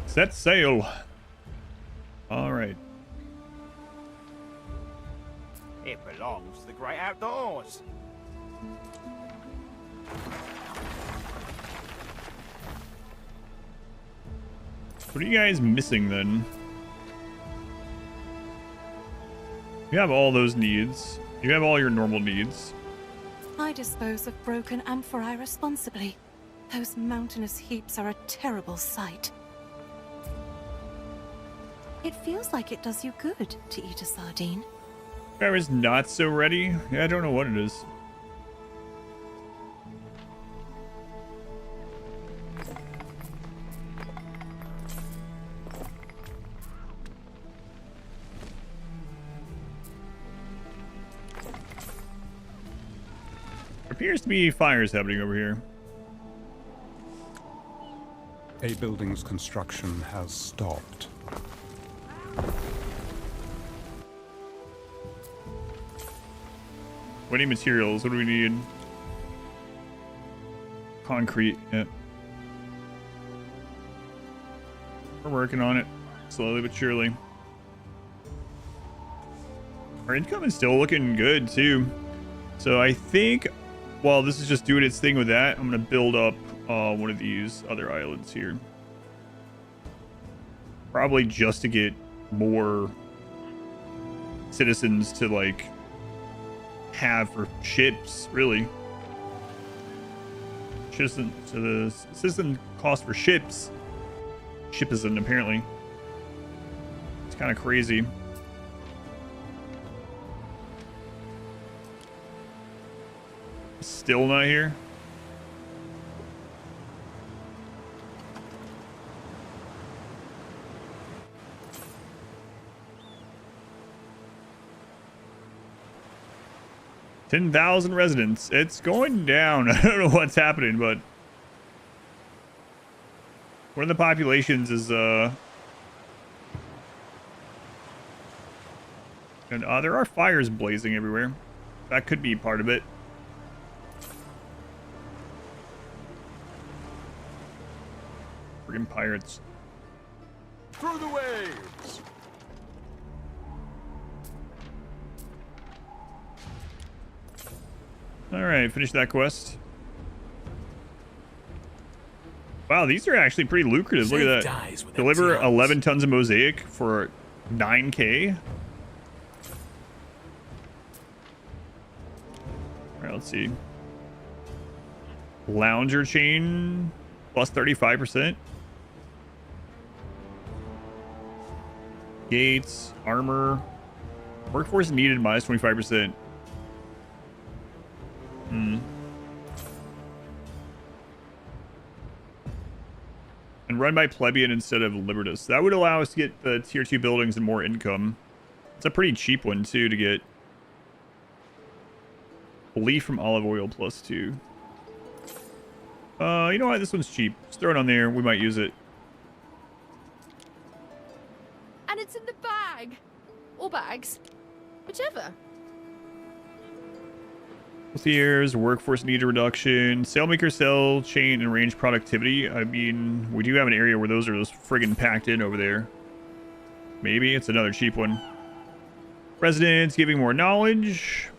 Set sail. All right. It belongs to the great outdoors. What are you guys missing then? You have all those needs. You have all your normal needs. I dispose of broken amphorae responsibly. Those mountainous heaps are a terrible sight. It feels like it does you good to eat a sardine. I was not so ready. Yeah, I don't know what it is. There appears to be fires happening over here. A building's construction has stopped. What do you need materials? What do we need? Concrete. Yeah. We're working on it. Slowly but surely. Our income is still looking good too. So I think while this is just doing its thing with that, I'm going to build up one of these other islands here. Probably just to get more citizens to like have for ships, really. So the citizen cost for ships, ship-isn't apparently. It's kind of crazy. Still not here. $10,000 residents. It's going down. I don't know what's happening, but one of the populations is and there are fires blazing everywhere. That could be part of it. Friggin' pirates. Through the waves. All right, finish that quest. Wow, these are actually pretty lucrative. Look at that. Deliver 11 tons of mosaic for 9K. All right, let's see. Lounger chain plus 35%. Gates, armor. Workforce needed minus 25%. And run by plebeian instead of libertus. That would allow us to get the tier 2 buildings and more income. It's a pretty cheap one too to get. Belief from olive oil plus 2. You know what? This one's cheap. Just throw it on there. We might use it. And it's in the bag. Or bags. Whichever. Here's workforce need reduction, sailmaker cell chain and range productivity. I mean, we do have an area where those are just friggin' packed in over there. Maybe it's another cheap one. Residents giving more knowledge.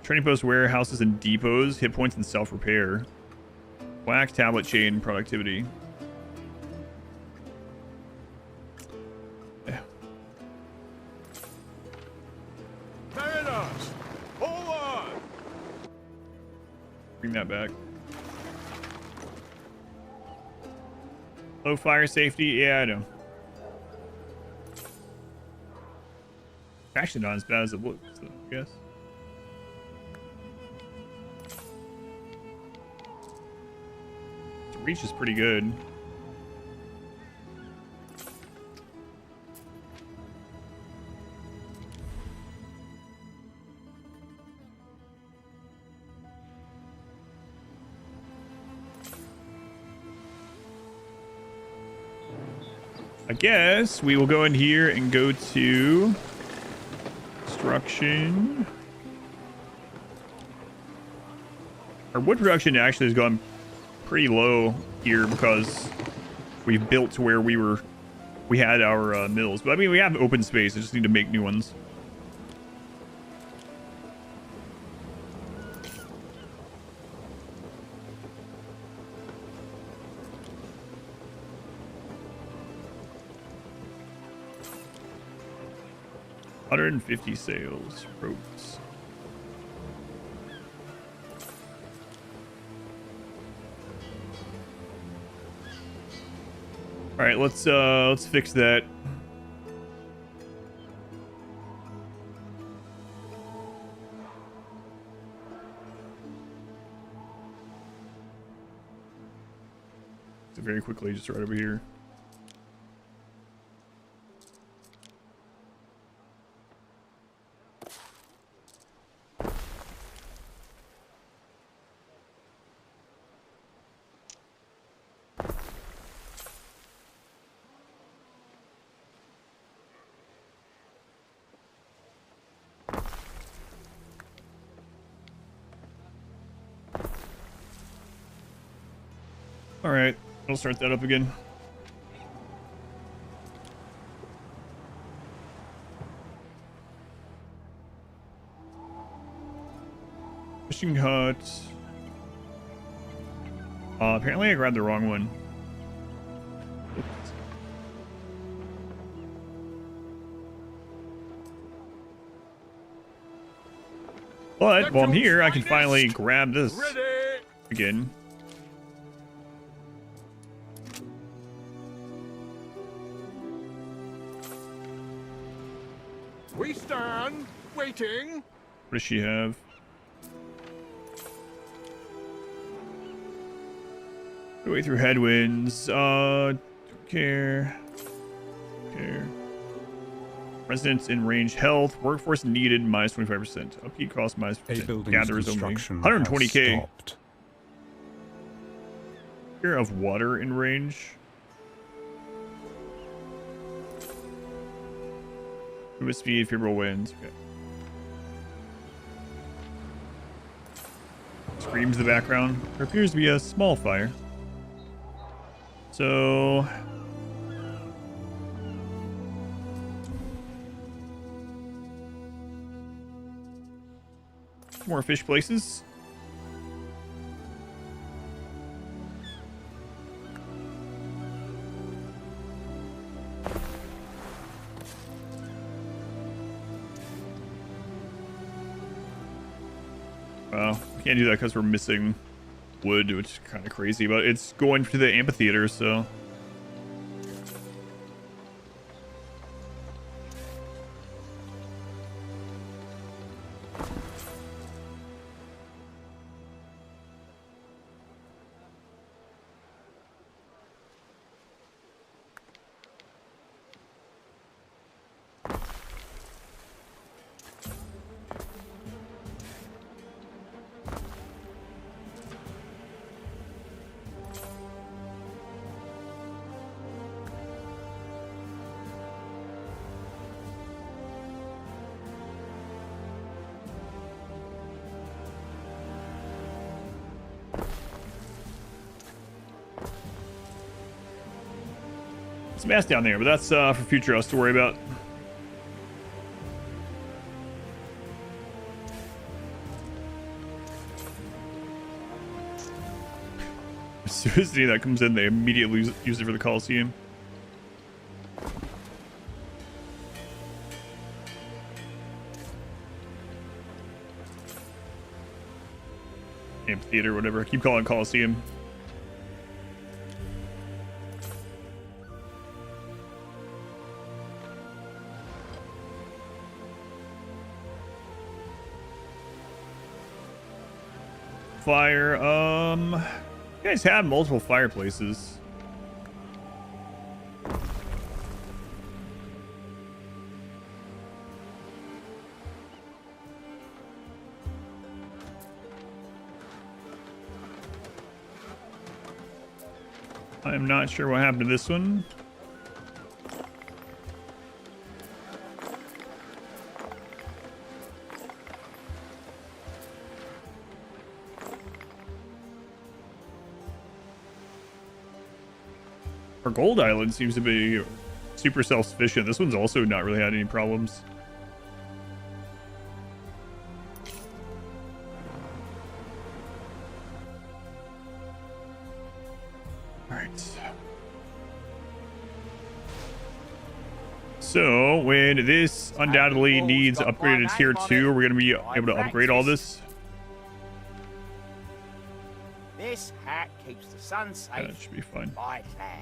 Training post warehouses and depots, hit points and self repair. Wax tablet chain productivity. Yeah. Mariners, hold on. Bring that back. Low fire safety. Yeah, I know. Actually, not as bad as it looks, though, I guess. Its reach is pretty good. I guess we will go in here and go to construction. Our wood production actually has gone pretty low here because we've built to where we had our mills. But I mean, we have open space. I just need to make new ones. $150 sales. Ropes. All right, let's fix that. So very quickly, just right over here. All right, I'll start that up again. Fishing hut. Apparently I grabbed the wrong one. But while I'm here, I can finally grab this again. We stand waiting. What does she have? Way through headwinds. Don't care. Care. Residents in range health. Workforce needed minus 25%. Upkeep cost minus 10%. Gatherers only. 120k. Fear of water in range. Movement speed, favorable winds. Okay. Screams in the background. There appears to be a small fire. So more fish places. Well, we can't do that because we're missing wood, which is kind of crazy, but it's going to the amphitheater, so some mass down there, but that's for future us to worry about. As soon as any of that comes in, they immediately use it for the Coliseum. Amphitheater, whatever. I keep calling it Coliseum. Fire. You guys have multiple fireplaces. I'm not sure what happened to this one. Our Gold Island seems to be super self-sufficient. This one's also not really had any problems. Alright. So, when this undoubtedly needs upgraded tier 2, we're going to be able to upgrade all this. This hat keeps the sun safe. That should be fine. Right there.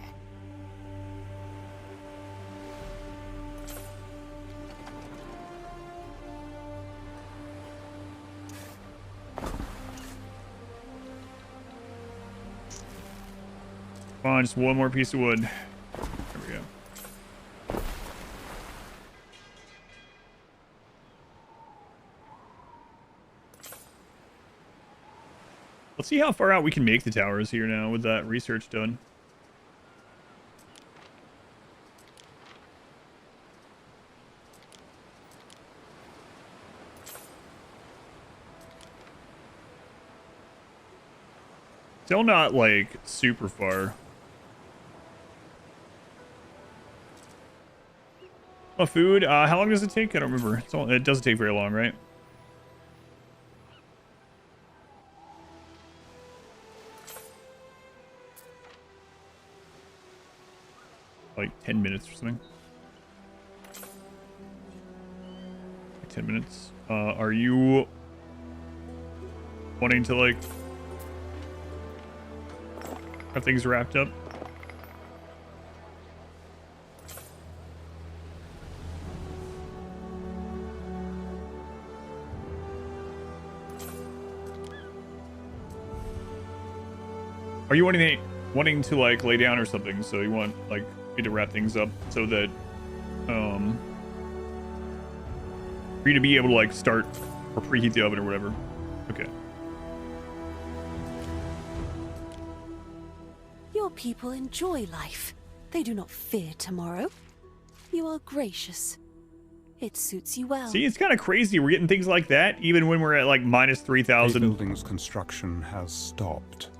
Come on, just one more piece of wood. There we go. Let's see how far out we can make the towers here now with that research done. Still not, like, super far. Oh, food. How long does it take? I don't remember. It doesn't take very long, right? Like 10 minutes or something. 10 minutes. Are you wanting to like have things wrapped up. Are you wanting to like lay down or something? So you want like me to wrap things up so that for you to be able to like start or preheat the oven or whatever. Okay. Your people enjoy life. They do not fear tomorrow. You are gracious. It suits you well. See, it's kind of crazy. We're getting things like that even when we're at like minus 3,000. The building's construction has stopped.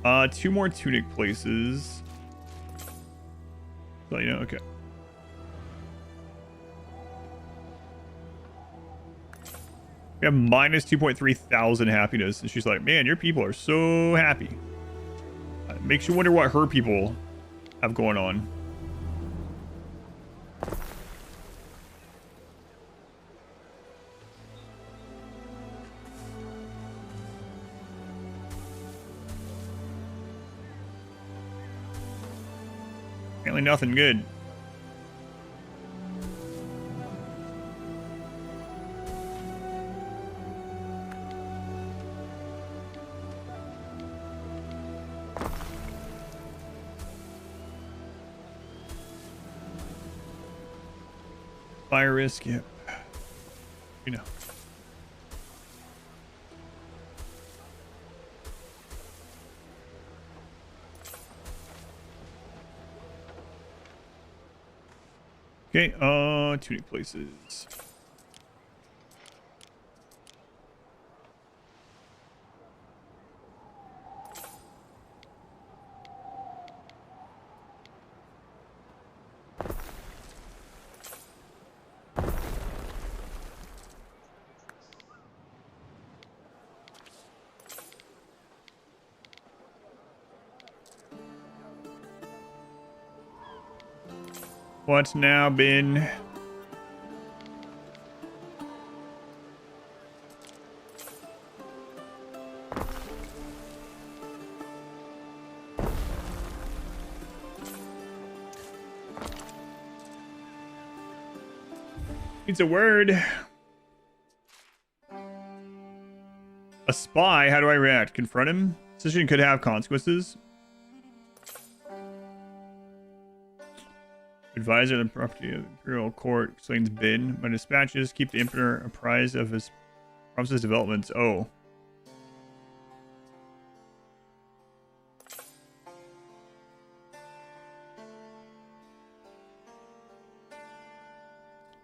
2 more tunic places. So, you know, okay. We have minus 2.3 thousand happiness. And she's like, man, your people are so happy. It makes you wonder what her people have going on. Apparently nothing good. Fire risk, yep. You know. Okay, tunic places. What's now been it's a word. A spy, how do I react? Confront him? Decision could have consequences. Advisor of the property of the Imperial Court explains bid. My dispatches keep the Emperor apprised of his promises developments. Oh.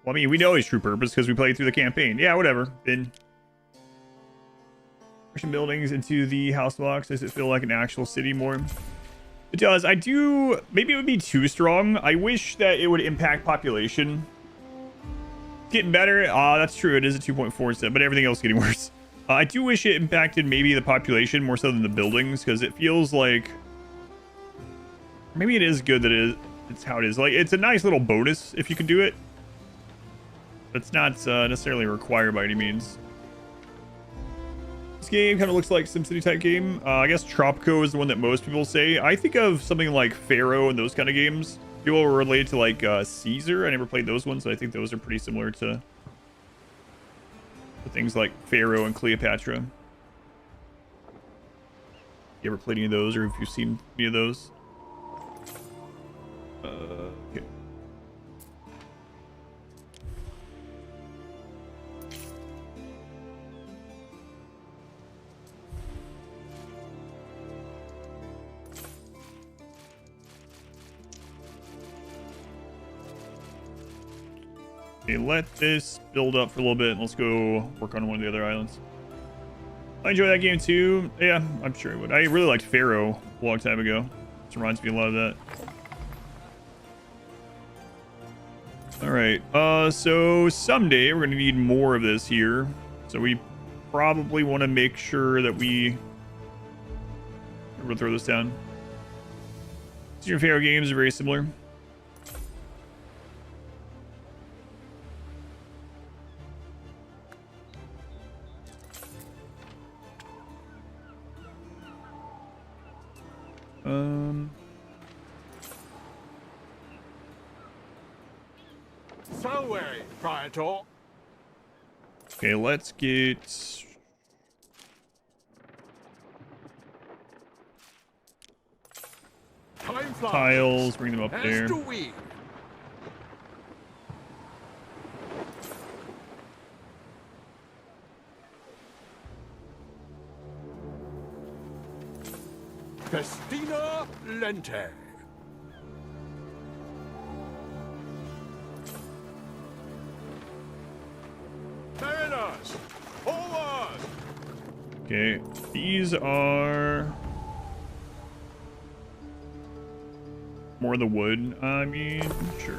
Well, I mean, we know his true purpose because we played through the campaign. Yeah, whatever. Bid. Russian buildings into the house blocks. Does it feel like an actual city more? It does. I do. Maybe it would be too strong. I wish that it would impact population. It's getting better. That's true. It is a 2.4 set, but everything else is getting worse. I do wish it impacted maybe the population more so than the buildings, because it feels like maybe it is good that it's how it is. Like, it's a nice little bonus if you can do it. But it's not necessarily required by any means. This game kind of looks like SimCity type game. I guess Tropico is the one that most people say. I think of something like Pharaoh and those kind of games. People relate to like Caesar. I never played those ones, but I think those are pretty similar to things like Pharaoh and Cleopatra. You ever played any of those, or have you seen any of those? Okay. Okay, let this build up for a little bit, and let's go work on one of the other islands. I enjoy that game too. Yeah, I'm sure it would. I really liked Pharaoh a long time ago. This reminds me a lot of that. Alright, so someday we're going to need more of this here. So we probably want to make sure that we'll throw this down. Your Pharaoh games are very similar. So way, Praetor. Okay, let's get Time flies. tiles, bring them up As there. do we. Festina Lente. Mariners, forward! Okay, these are more the wood. I mean, sure.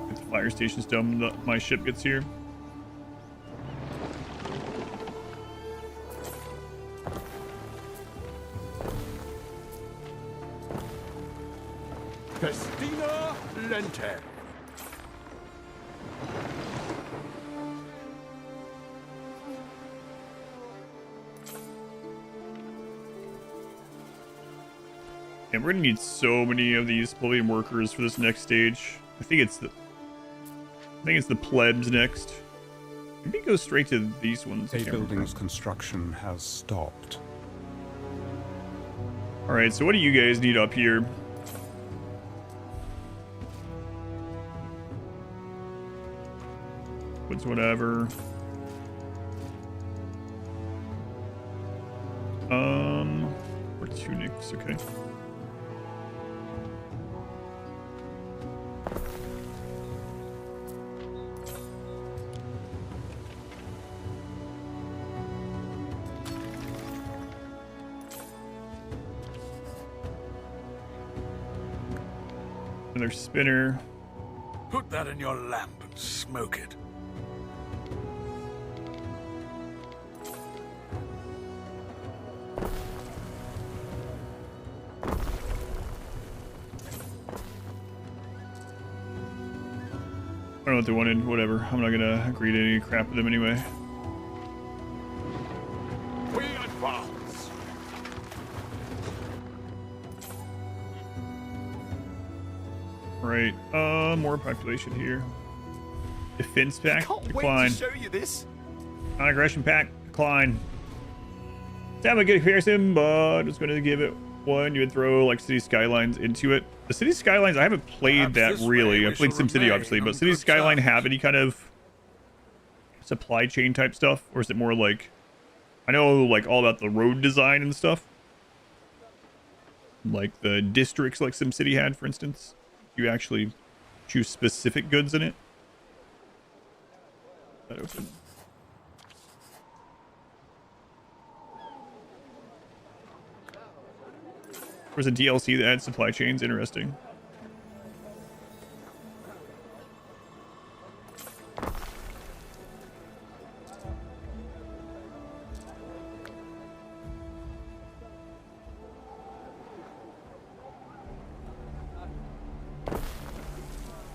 Get the fire stations done when my ship gets here. Festina Lente. And we're gonna need so many of these plebeian workers for this next stage. I think it's the plebs next. Maybe go straight to these ones. A building's construction has stopped. All right, so what do you guys need up here? Woods, whatever. Or tunics, okay. Another spinner. Put that in your lamp and smoke it. I don't know what they wanted, whatever. I'm not gonna agree to any crap with them anyway. We advance. Right, more population here. Defense pack, Can't decline. wait to show you this. Non-aggression pack, decline. Let's have a good comparison, but it's gonna give it one. You would throw like City Skylines into it. The City Skylines, I haven't played Perhaps that really. I've played shall SimCity remain obviously, but on City good Skyline terms. have any kind of supply chain type stuff? Or is it more like, I know like all about the road design and stuff. Like the districts like SimCity had, for instance. You actually choose specific goods in it. That open. There's a DLC that adds supply chains. Interesting.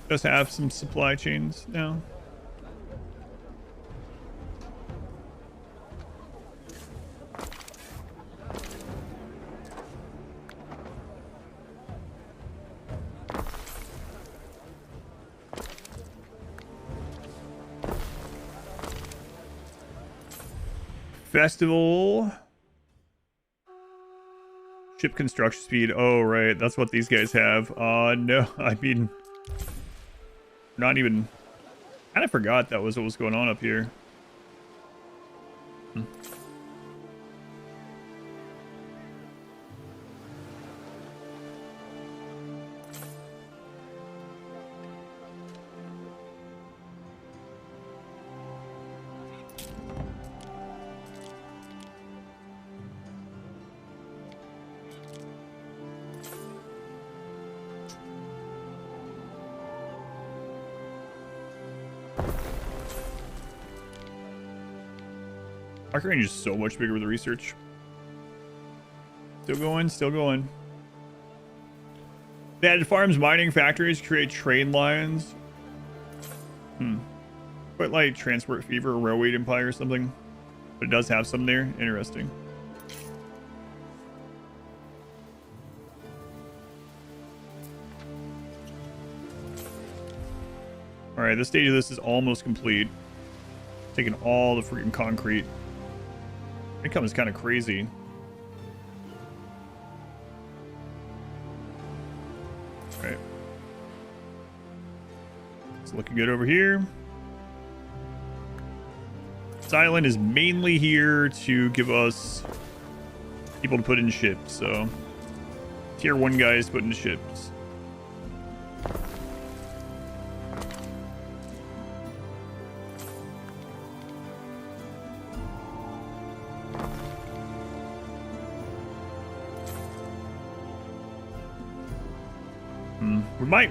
Does have some supply chains now. Festival. Ship construction speed. Oh, right. That's what these guys have. No, I mean, not even. I kind of forgot that was what was going on up here. Arc range is so much bigger with the research. Still going, still going. They added farms, mining, factories, create train lines. Quite like Transport Fever or Railway Empire or something. But it does have some there. Interesting. Alright, this stage of this is almost complete. Taking all the freaking concrete. Income is kind of crazy. Alright. It's looking good over here. This island is mainly here to give us people to put in ships, so tier 1 guys put in ships. We might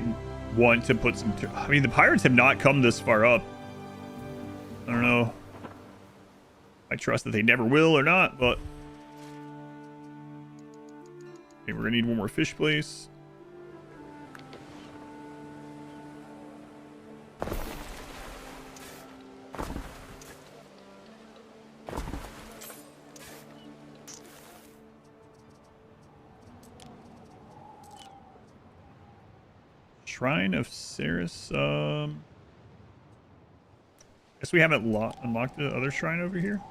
want to put some... I mean, the pirates have not come this far up. I don't know. I trust that they never will or not, but... Okay, we're gonna need one more fish place. Shrine of Ceres. Guess we haven't unlocked the other shrine over here.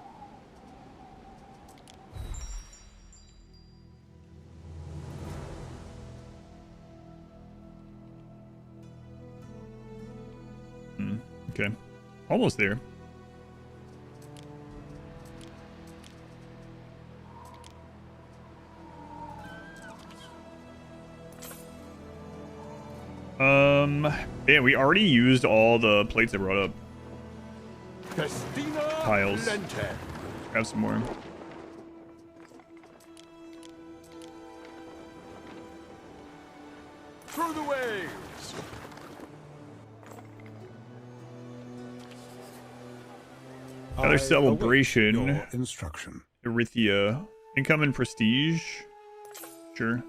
Okay. Almost there. Yeah, we already used all the plates I brought up. Tiles. Grab some more. Through the waves. Another celebration. Your instruction. Erythia. Income and prestige. Sure.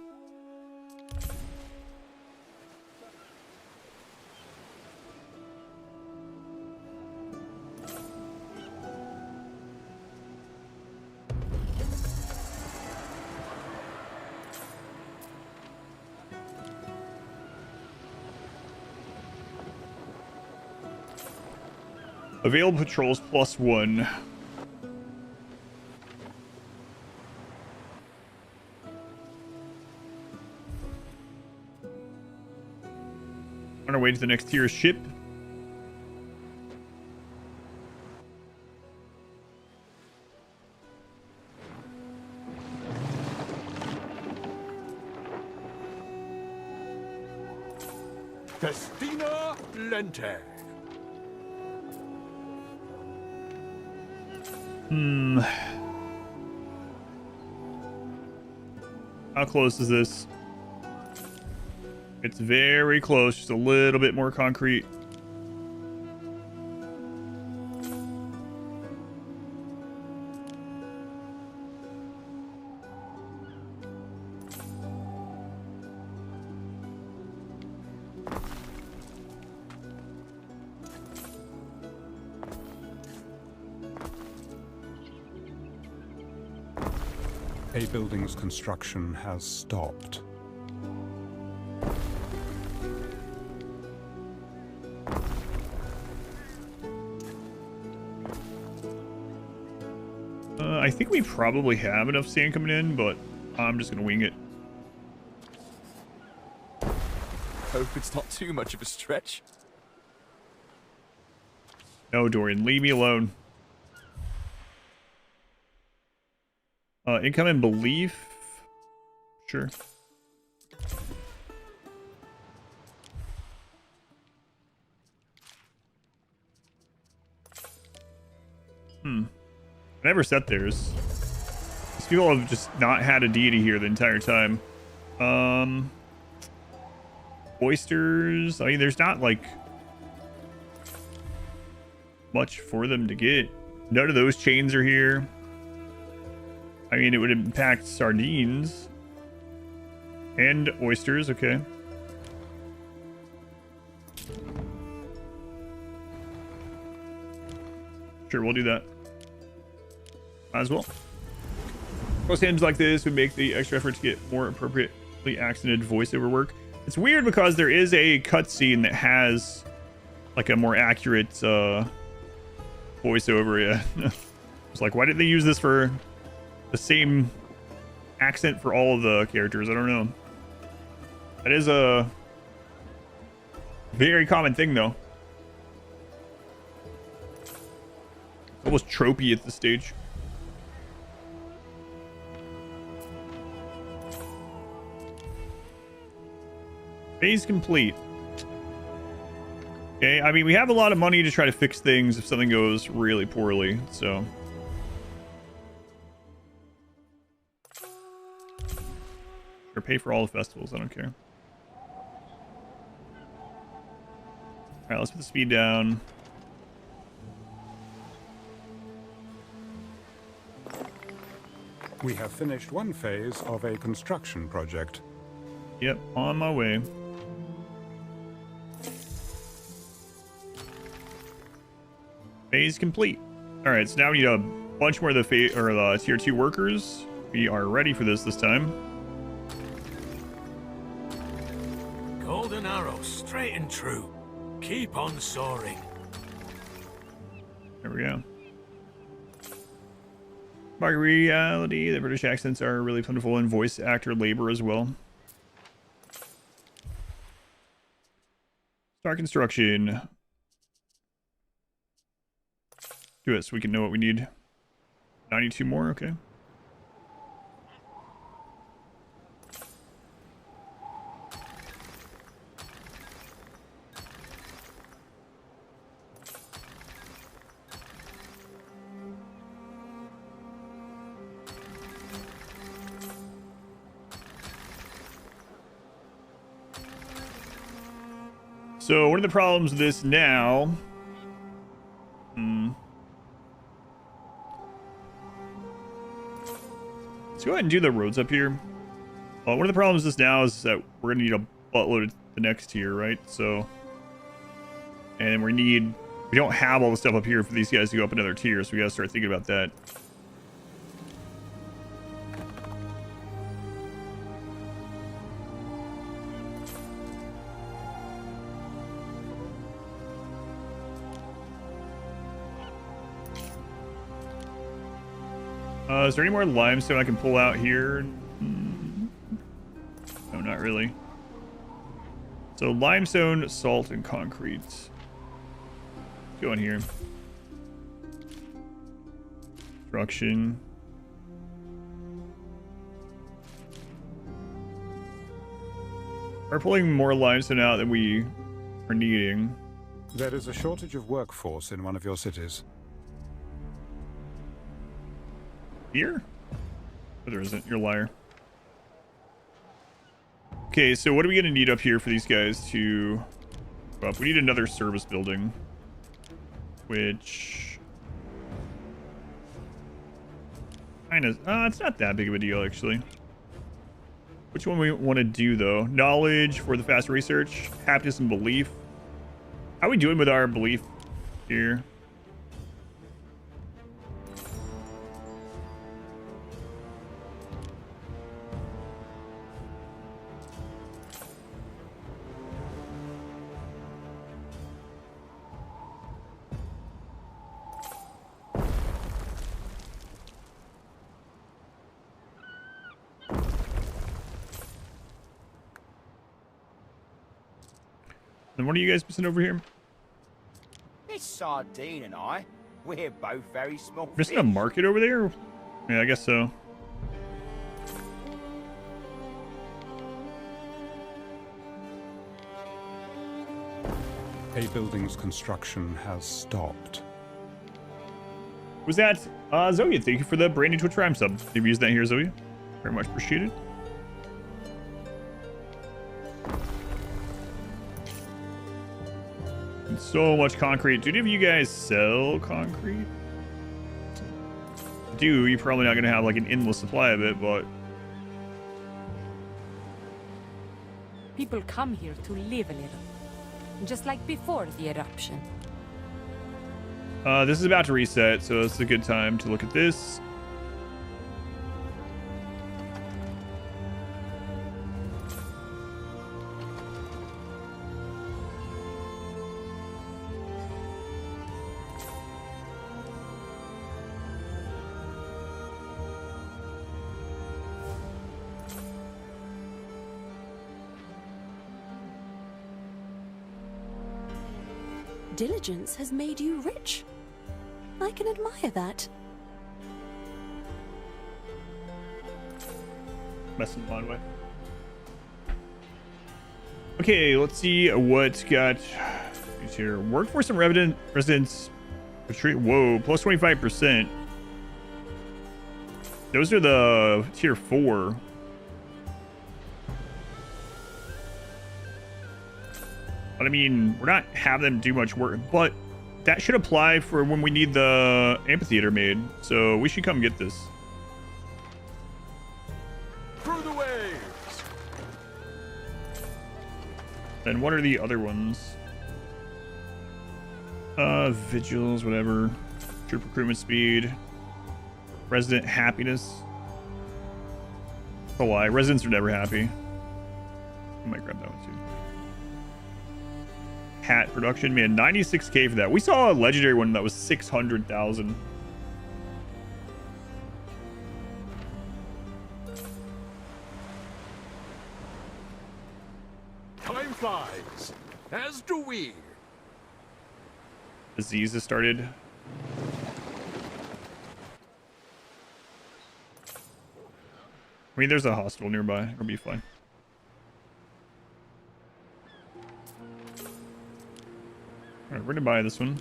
Available patrols +1. On our way to the next tier ship. Festina Lente. How close is this? It's very close, just a little bit more concrete. A building's construction has stopped. I think we probably have enough sand coming in, but I'm just gonna wing it. Hope it's not too much of a stretch. No, Dorian, leave me alone. Income and belief. Sure. I never set theirs. These people have just not had a deity here the entire time. Oysters. I mean, there's not like much for them to get. None of those chains are here. I mean, it would impact sardines and oysters. Okay. Sure, we'll do that. as well. Most games like this would make the extra effort to get more appropriately accented voiceover work. It's weird because there is a cutscene that has like a more accurate voiceover. Yeah. It's like, why didn't they use this for the same accent for all of the characters? I don't know. That is a very common thing, though. It's almost tropey at this stage. Phase complete. Okay, I mean, we have a lot of money to try to fix things if something goes really poorly, so. Or pay for all the festivals, I don't care. Alright, let's put the speed down. We have finished one phase of a construction project. Yep, on my way. Phase complete. Alright, so now we need a bunch more of the tier 2 workers. We are ready for this time. Golden arrow, straight and true. Keep on soaring. There we go. Market reality, the British accents are really plentiful in voice actor labor as well. Start construction. Do it so we can know what we need. 92 more, okay. So one of the problems with this now, let's go ahead and do the roads up here. One of the problems with this now is that we're gonna need a buttload of the next tier, right? So, and we don't have all the stuff up here for these guys to go up another tier, so we gotta start thinking about that. Is there any more limestone I can pull out here? No, not really. So limestone, salt, and concrete. Let's go in here. Construction. We're pulling more limestone out than we are needing. There is a shortage of workforce in one of your cities. Here? Oh, there isn't. You're a liar. Okay, so what are we going to need up here for these guys to go up? We need another service building. Which... kind of... it's not that big of a deal, actually. Which one we want to do, though? Knowledge for the fast research. Happiness and belief. How are we doing with our belief here? And what are you guys missing over here? This sardine and I, we're both very small. Missing a market over there? Yeah, I guess so. A building's construction has stopped. Was that Zoe? Thank you for the brand new Twitch Prime sub. You've used that here, Zoe. Very much appreciated. And so much concrete. Do any of you guys sell concrete? Do you're probably not going to have like an endless supply of it, but People come here to live a little. Just like before the eruption. this is about to reset, so it's a good time to look at this. Diligence has made you rich. I can admire that. Messing the way. Okay, let's see what got here. Workforce and residents retreat. Whoa, plus 25%. Those are the tier 4. But I mean, we're not having them do much work, but that should apply for when we need the amphitheater made. So we should come get this. Through the waves. And what are the other ones? Vigils, whatever. Troop recruitment speed. Resident happiness. That's a lie. Residents are never happy. I might grab that one too. Hat production, man, 96k for that. We saw a legendary one that was 600,000. Time flies, as do we. Disease has started. I mean, there's a hospital nearby. It'll be fine. All right, we're gonna buy this one.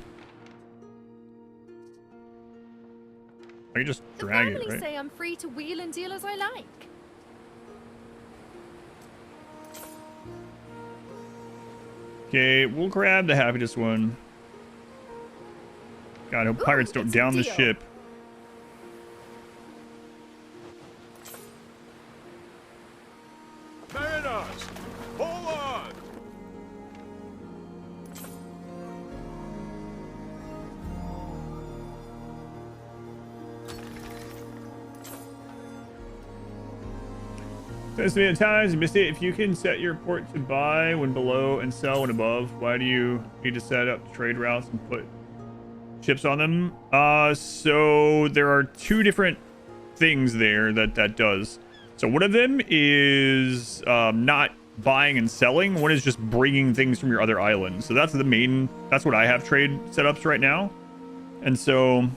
I can just drag it, right? Say I'm free to wheel and deal as I like. Okay, we'll grab the happiness one. God, I hope pirates don't down the ship. Mariners, forward! As many times you missed it. If you can set your port to buy when below and sell when above, why do you need to set up trade routes and put ships on them? So there are two different things there that does. So one of them is not buying and selling. One is just bringing things from your other islands. So that's the main. That's what I have trade setups right now. And so,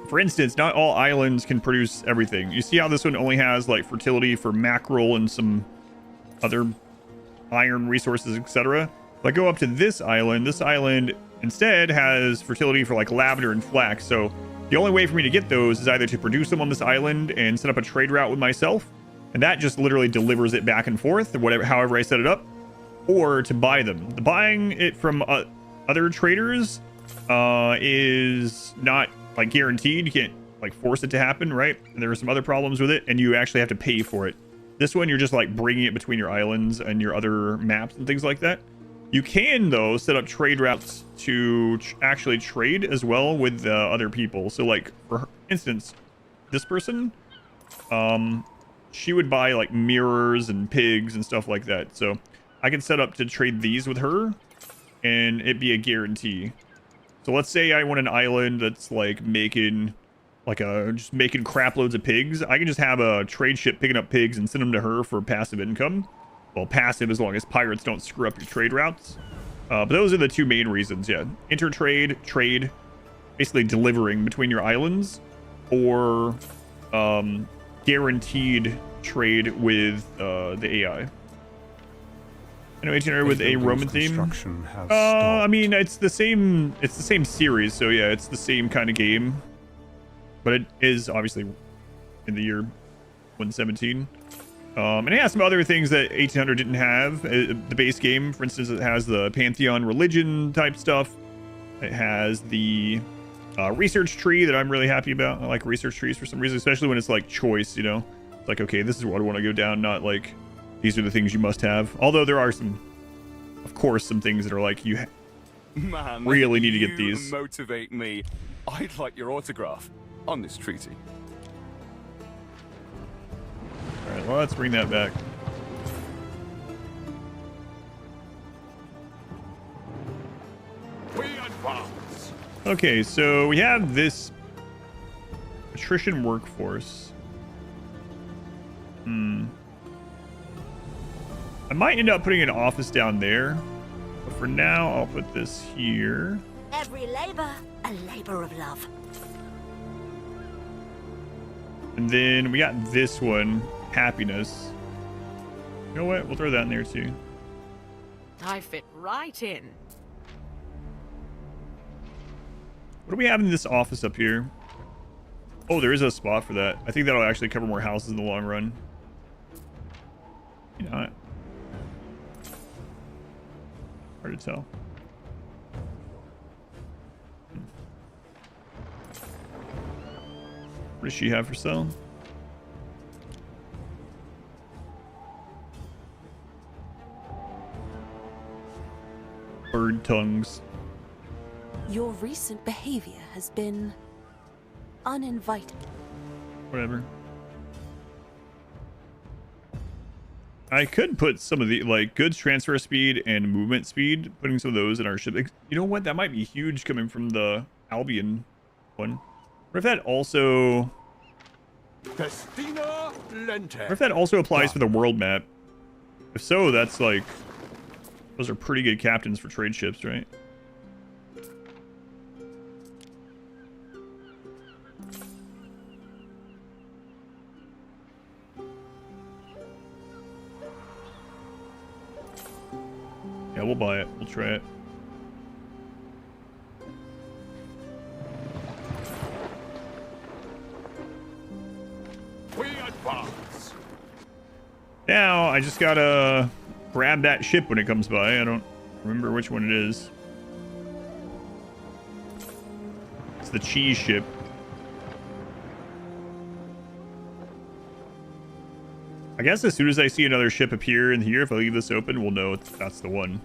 for instance, not all islands can produce everything. You see how this one only has like fertility for mackerel and some other iron resources, etc. If I go up to this island instead has fertility for like lavender and flax. So the only way for me to get those is either to produce them on this island and set up a trade route with myself, and that just literally delivers it back and forth, or whatever, however I set it up, or to buy them. The buying it from other traders is not like guaranteed. You can't like force it to happen, right? And there are some other problems with it, and you actually have to pay for it. This one, you're just like bringing it between your islands and your other maps and things like that. You can, though, set up trade routes to actually trade as well with other people. So, like, for instance, this person, she would buy, like, mirrors and pigs and stuff like that. So, I can set up to trade these with her, and it'd be a guarantee. So, let's say I want an island that's, like, making, like, just making crap loads of pigs. I can just have a trade ship picking up pigs and send them to her for passive income. Well, passive as long as pirates don't screw up your trade routes. But those are the two main reasons, yeah. Intertrade, trade, basically delivering between your islands, or guaranteed trade with the AI. I know itinerary with a Roman theme. I mean, it's the same series, so yeah, it's the same kind of game. But it is obviously in the year 117. And it has some other things that 1800 didn't have. The base game, for instance, it has the Pantheon religion type stuff. It has the research tree that I'm really happy about. I like research trees for some reason, especially when it's like choice, you know? It's like, okay, this is what I want to go down, not like these are the things you must have. Although there are some, of course, some things that are like you Man, really need to get these. Motivate me. I'd like your autograph on this treaty. All right, well, let's bring that back. We advance. Okay, so we have this attrition workforce. I might end up putting an office down there for now, I'll put this here. Every labor, a labor of love. And then we got this one, happiness. You know what? We'll throw that in there too. I fit right in. What do we have in this office up here? Oh, there is a spot for that. I think that'll actually cover more houses in the long run. You know, hard to tell. What does she have for sale? Bird tongues. Your recent behavior has been uninvited. Whatever. I could put some of the, like, goods transfer speed and movement speed, putting some of those in our ship. You know what? That might be huge coming from the Albian one. What if that also... Festina Lente. What if that also applies for the world map? If so, that's like... Those are pretty good captains for trade ships, right? Yeah, we'll buy it. We'll try it. We advance. Now, I just gotta grab that ship when it comes by. I don't remember which one it is. It's the cheese ship. I guess as soon as I see another ship appear in here, if I leave this open, we'll know that's the one.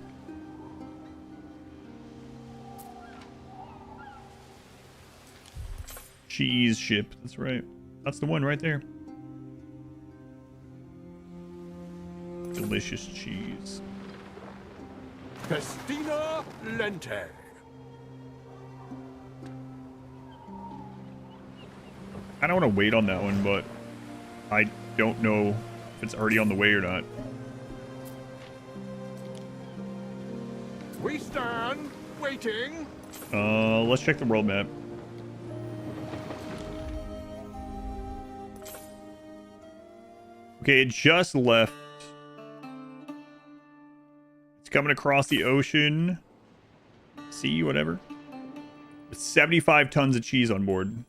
Cheese ship. That's right. That's the one right there. Delicious cheese. Festina Lente. I don't want to wait on that one, but I don't know if it's already on the way or not. We stand waiting. Let's check the world map. Okay, it just left. It's coming across the ocean. Sea, whatever. With 75 tons of cheese on board.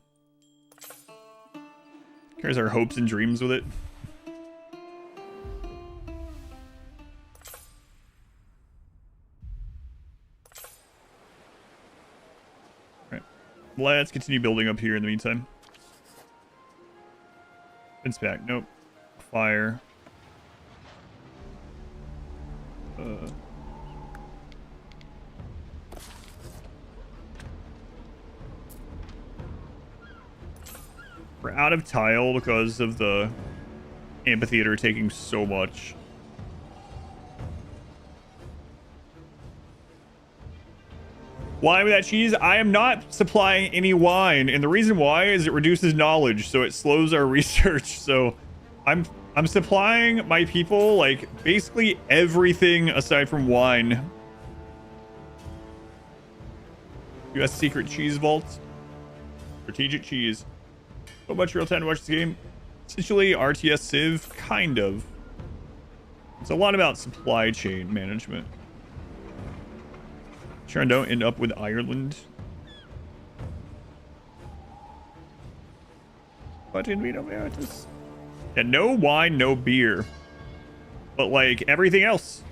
Here's our hopes and dreams with it. Alright. Let's continue building up here in the meantime. Inspect. Nope. Fire. We're out of tile because of the amphitheater taking so much. Wine with that cheese? I am not supplying any wine, and the reason why is it reduces knowledge, so it slows our research. So I'm supplying my people like basically everything aside from wine. U.S. secret cheese vault. Strategic cheese. So much real time to watch this game. Essentially RTS Civ, kind of. It's a lot about supply chain management. Sure I don't end up with Ireland. But in Vino Veritas. Yeah, no wine, no beer. But like everything else.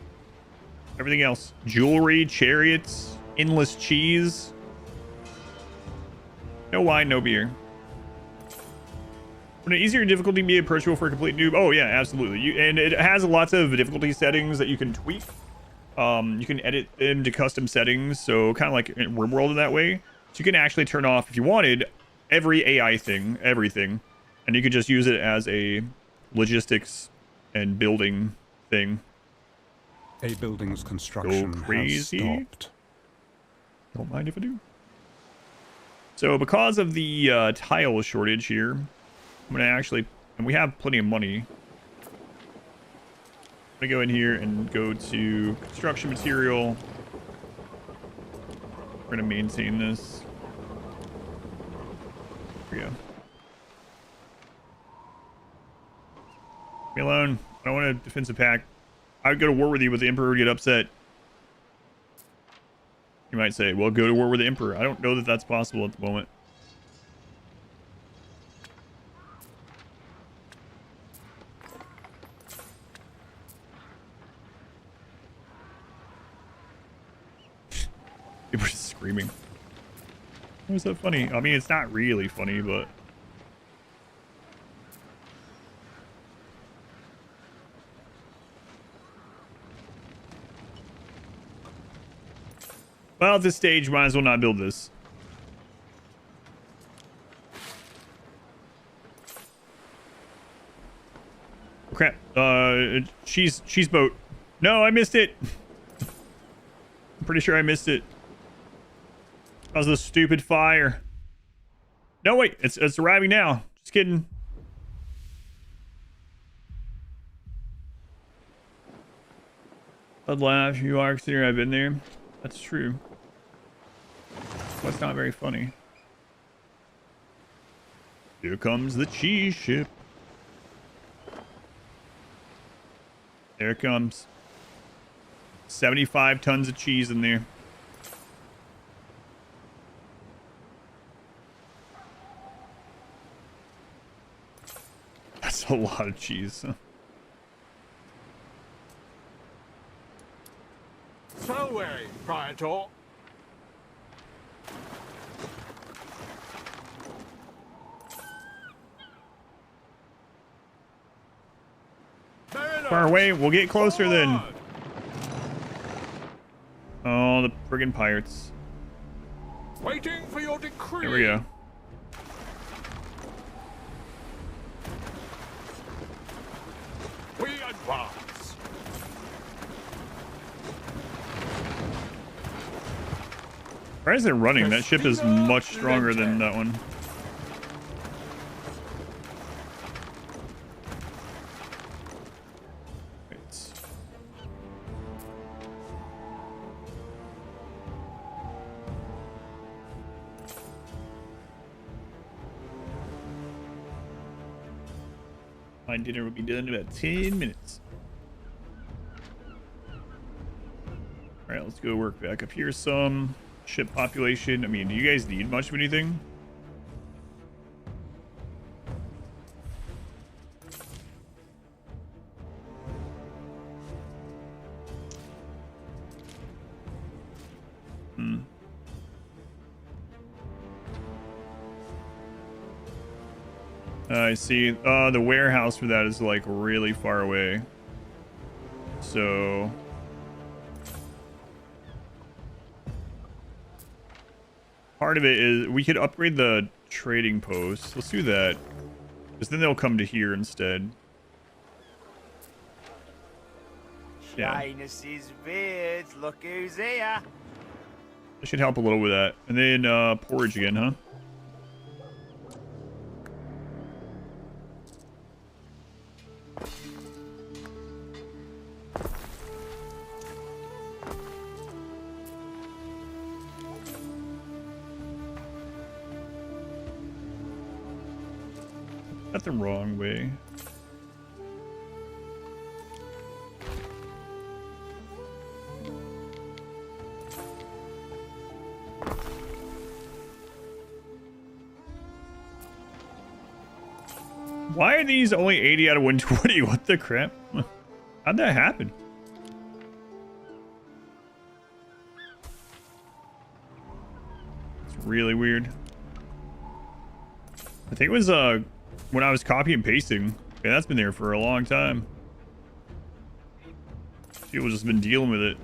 Everything else. Jewelry, chariots, endless cheese. No wine, no beer. Would an easier difficulty be approachable for a complete noob? Oh yeah, absolutely. And it has lots of difficulty settings that you can tweak. You can edit them to custom settings, so kind of like in RimWorld in that way. So you can actually turn off, if you wanted, every AI thing, everything. And you could just use it as a logistics and building thing. A building's construction has stopped. Don't mind if I do. So because of the tile shortage here, I'm going to actually, and we have plenty of money. I'm going to go in here and go to construction material, We're gonna maintain this. Here we go. Leave me alone. I don't want a defensive pact. I would go to war with you, but the Emperor would get upset. You might say, well, go to war with the Emperor. I don't know that that's possible at the moment. People are just screaming. Why is that funny? I mean, it's not really funny, but... Well, at this stage, might as well not build this. Oh, crap. Cheese boat. No, I missed it. I'm pretty sure I missed it. That was the stupid fire. No, wait. It's arriving now. Just kidding. I'd laugh. You are considering I've been there. That's true. That's not very funny. Here comes the cheese ship. There it comes. 75 tons of cheese in there. That's a lot of cheese. Selway, Praetor. Far away. We'll get closer then. Oh, the friggin' pirates. Waiting for your decree. Here we go. We advance. Why is it running? That ship is much stronger than that one. My dinner will be done in about 10 minutes. All right, let's go work back up here some. Ship population. I mean, do you guys need much of anything? I see. The warehouse for that is like really far away. So part of it is we could upgrade the trading post. Let's do that. Because then they'll come to here instead. Yeah. Shyness's beards, look who's here. That should help a little with that. And then porridge again, huh? Got the wrong way. Why are these only 80 out of 120? What the crap? How'd that happen? It's really weird. I think it was when I was copy and pasting. Yeah, that's been there for a long time. People just been dealing with it.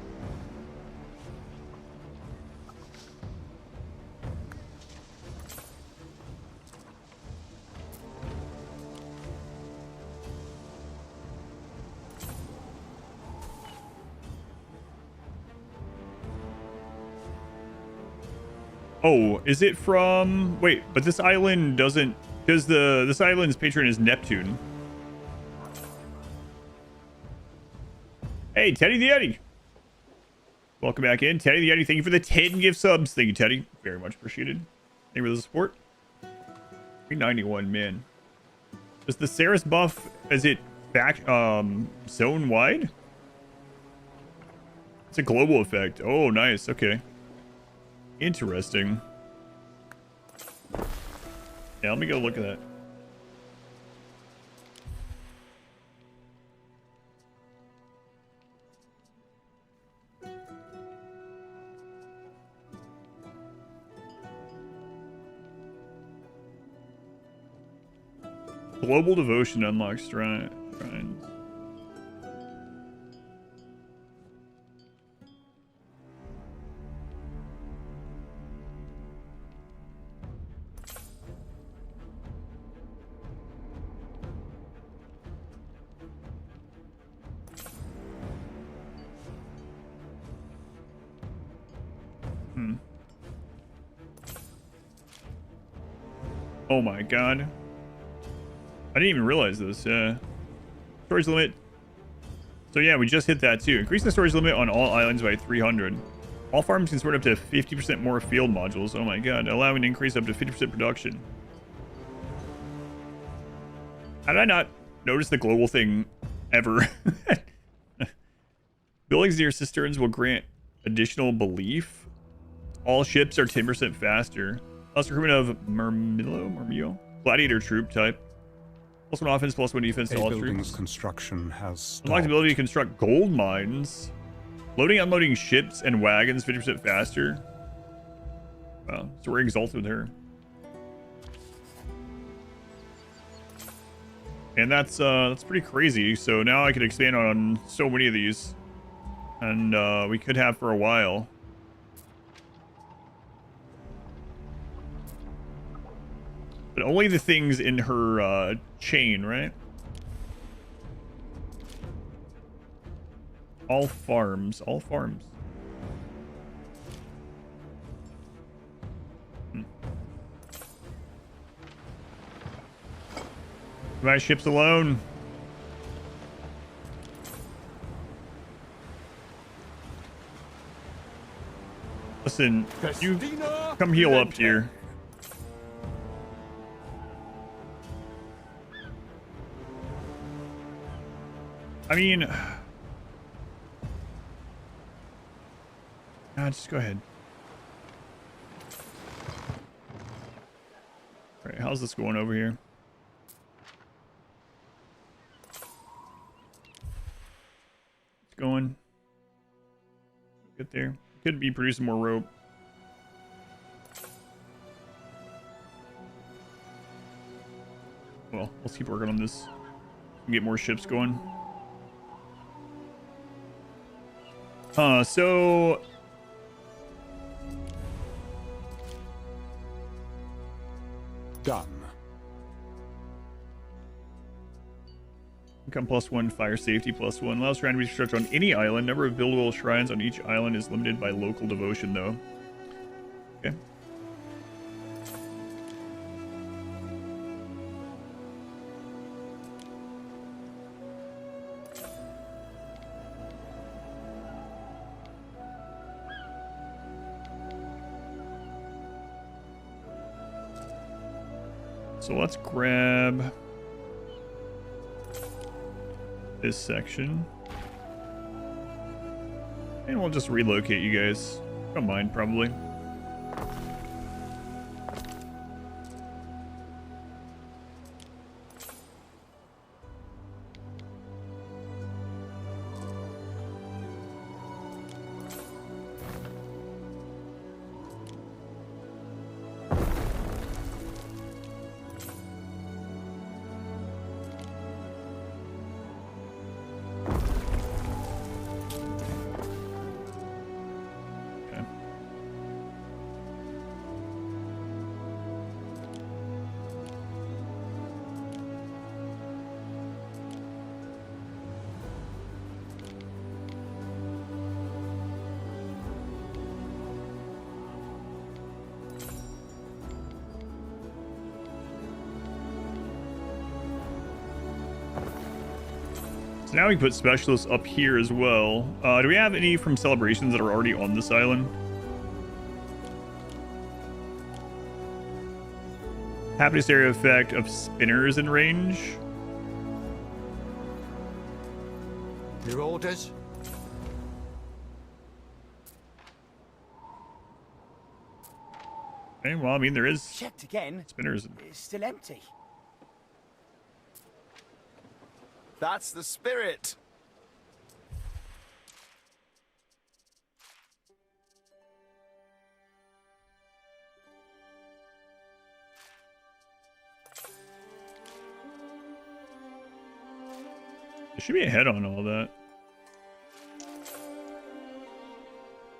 Oh, is it from... Wait, but this island doesn't... Because this island's patron is Neptune. Hey, Teddy the Eddie. Welcome back in. Teddy the Yeti, thank you for the 10 gift subs. Thank you, Teddy. Very much appreciated. Thank you for the support. 391, man. Does the Ceres buff, is it back zone wide? It's a global effect. Oh, nice. Okay. Interesting. Yeah, let me go look at that. Global devotion unlocks shrines. Oh my god. I didn't even realize this. Storage limit. So yeah, we just hit that too. Increase the storage limit on all islands by 300. All farms can store up to 50% more field modules. Oh my god. Allowing an increase up to 50% production. How did I not notice the global thing ever? Buildings near cisterns will grant additional belief. All ships are 10% faster. Plus recruitment of Murmillo? Gladiator troop type. Plus 1 offense, plus 1 defense to all troops. Construction has unlocked the ability to construct gold mines. Loading and unloading ships and wagons 50% faster. Wow, so we're exalted with her. And that's pretty crazy. So now I can expand on so many of these. And we could have for a while. But only the things in her chain, right? All farms. All farms. My ships alone. Listen, you come heal up here. I mean, just go ahead. All right, how's this going over here? It's going. Get there. Could be producing more rope. Well, let's keep working on this. Get more ships going. So done. Income +1, fire safety +1. Allows shrine to be constructed on any island. Number of buildable shrines on each island is limited by local devotion, though. Okay. So let's grab this section. And we'll just relocate you guys. Don't mind, probably. So now we can put specialists up here as well. Do we have any from celebrations that are already on this island? Happiness area effect of spinners in range. Your orders? Okay, well, I mean, there is Checked again. spinners. It's still empty. That's the spirit. There should be a head on all that.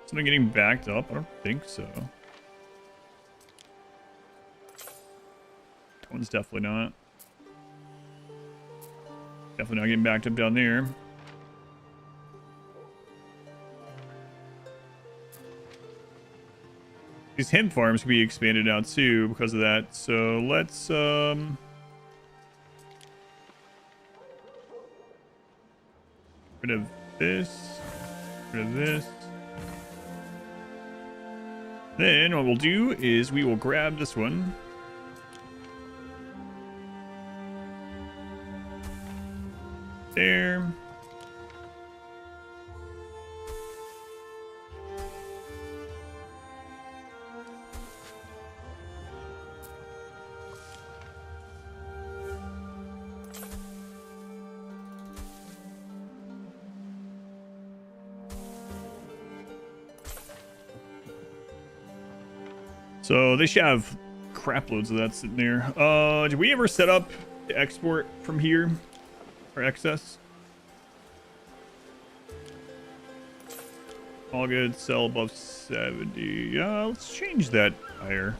Something getting backed up? I don't think so. That one's definitely not. Definitely not getting backed up down there. These hemp farms can be expanded out too because of that. So let's rid of this. Rid of this. Then what we'll do is we will grab this one. There. So they should have crap loads of that sitting there. Did we ever set up the export from here? Or excess? All good, sell above 70. Let's change that higher.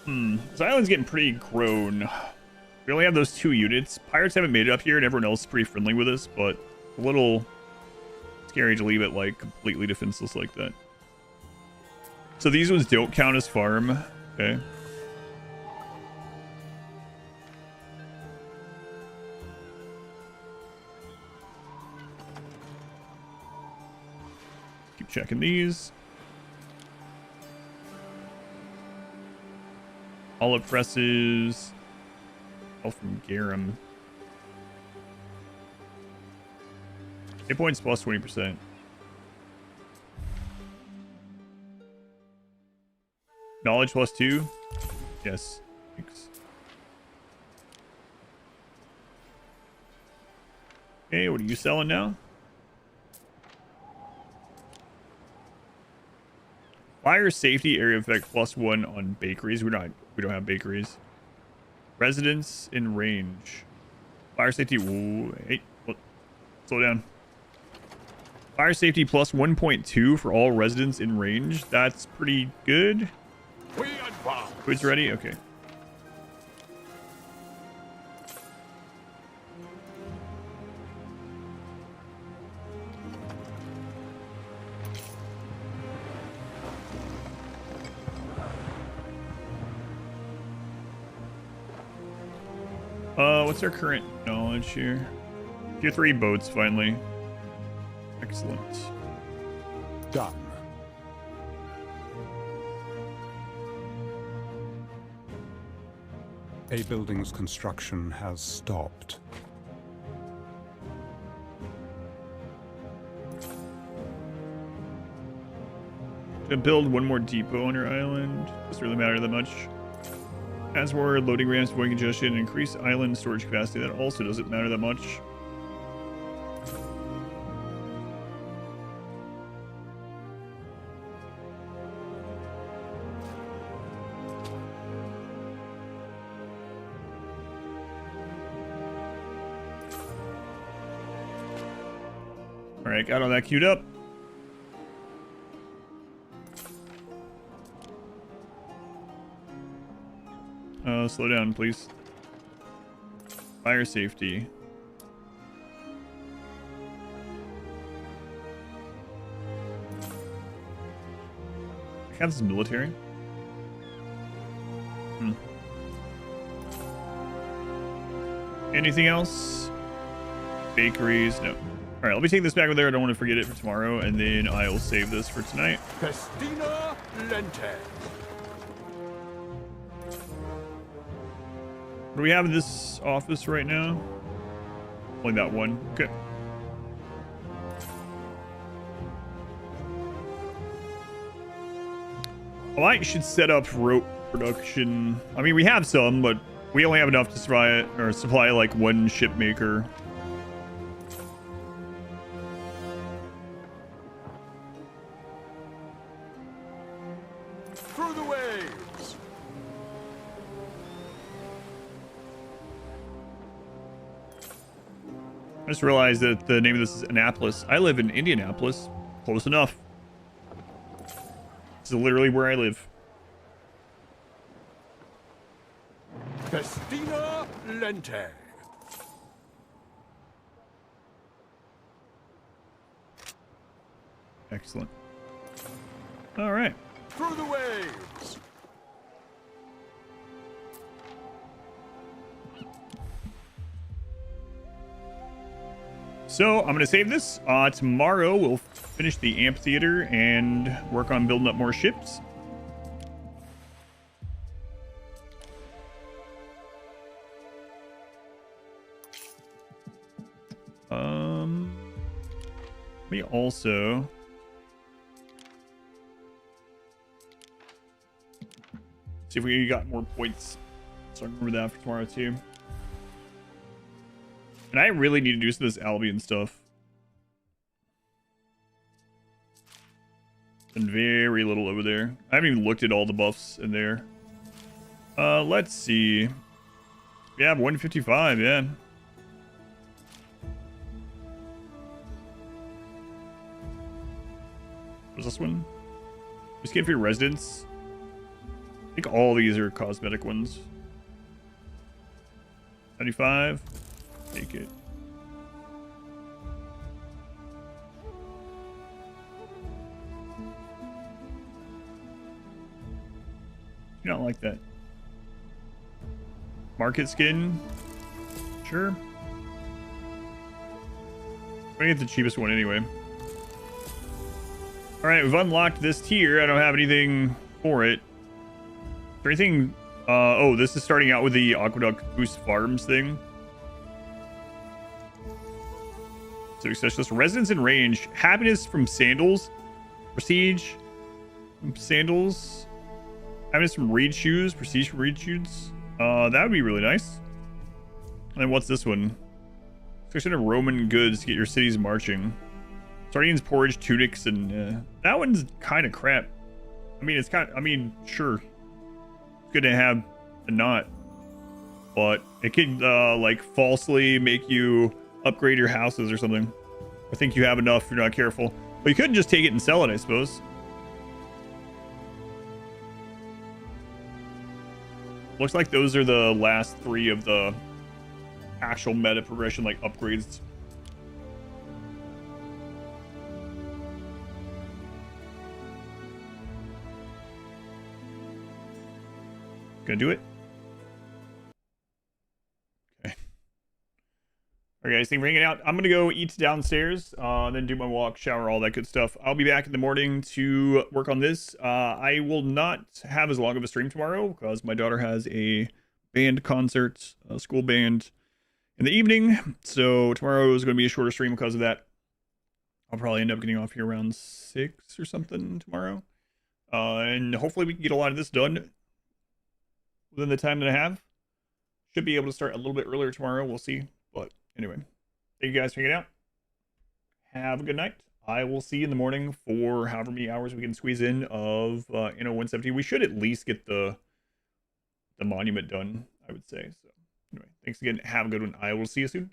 This island's getting pretty grown. We only have those 2 units. Pirates haven't made it up here, and everyone else is pretty friendly with us, but a little scary to leave it like completely defenseless like that. So these ones don't count as farm. Okay. Keep checking these. Olive presses. All from Garum. 8 points plus 20%. Knowledge plus 2. Yes. Thanks. Okay, what are you selling now? Fire safety area effect plus 1 on bakeries. We don't have bakeries. Residents in range. Fire safety. Ooh, hey, slow down. Fire safety plus 1.2 for all residents in range. That's pretty good. Food's ready? Okay. What's our current knowledge here? Tier 3 boats, finally. Excellent. Done. A building's construction has stopped. To build one more depot on your island. Doesn't really matter that much. As more loading ramps, avoid congestion, increase island storage capacity. That also doesn't matter that much. All right, got all that queued up. Slow down, please. Fire safety. I have this military. Anything else? Bakeries? No. All right, let me take this back over there. I don't want to forget it for tomorrow, and then I'll save this for tonight. Festina Lente. What do we have in this office right now? Only that one. Okay. Well, I should set up rope production. I mean, we have some, but we only have enough to supply like one ship maker. Through the waves. I just realized that the name of this is Annapolis. I live in Indianapolis. Close enough. This is literally where I live. Festina Lente. Excellent. All right. Through the waves. So I'm going to save this. Tomorrow we'll finish the amphitheater and work on building up more ships. We also see if we got more points. So I remember that for tomorrow too. And I really need to do some of this Albion stuff. And very little over there. I haven't even looked at all the buffs in there. Let's see. We have 155, yeah. What's this one? Just get for your residents. I think all these are cosmetic ones. 75. Take it. You don't like that. Market skin. Sure. I'm gonna get the cheapest one anyway. Alright, we've unlocked this tier. I don't have anything for it. Is there anything? Oh, this is starting out with the Aqueduct Boost Farms thing. So specialist, residence in range, happiness from sandals, prestige from sandals, happiness from reed shoes, prestige from reed shoes. That would be really nice. And then what's this one? Section of Roman goods to get your cities marching. Sardines, porridge, tunics, and that one's kind of crap. I mean, it's kind of, I mean, sure, it's good to have and not, but it could like falsely make you upgrade your houses or something. I think you have enough if you're not careful. But you could just take it and sell it, I suppose. Looks like those are the last 3 of the actual meta progression, like upgrades. Gonna do it. Okay. All right, guys, thank you for hanging out. I'm gonna go eat downstairs, then do my walk, shower, all that good stuff. I'll be back in the morning to work on this. I will not have as long of a stream tomorrow because my daughter has a band concert, a school band, in the evening. So tomorrow is gonna be a shorter stream because of that. I'll probably end up getting off here around 6 or something tomorrow, and hopefully we can get a lot of this done within the time that I have. Should be able to start a little bit earlier tomorrow. We'll see. But anyway, thank you guys for hanging out. Have a good night. I will see you in the morning for however many hours we can squeeze in of ANNO 170. We should at least get the monument done, I would say. So anyway, thanks again. Have a good one. I will see you soon.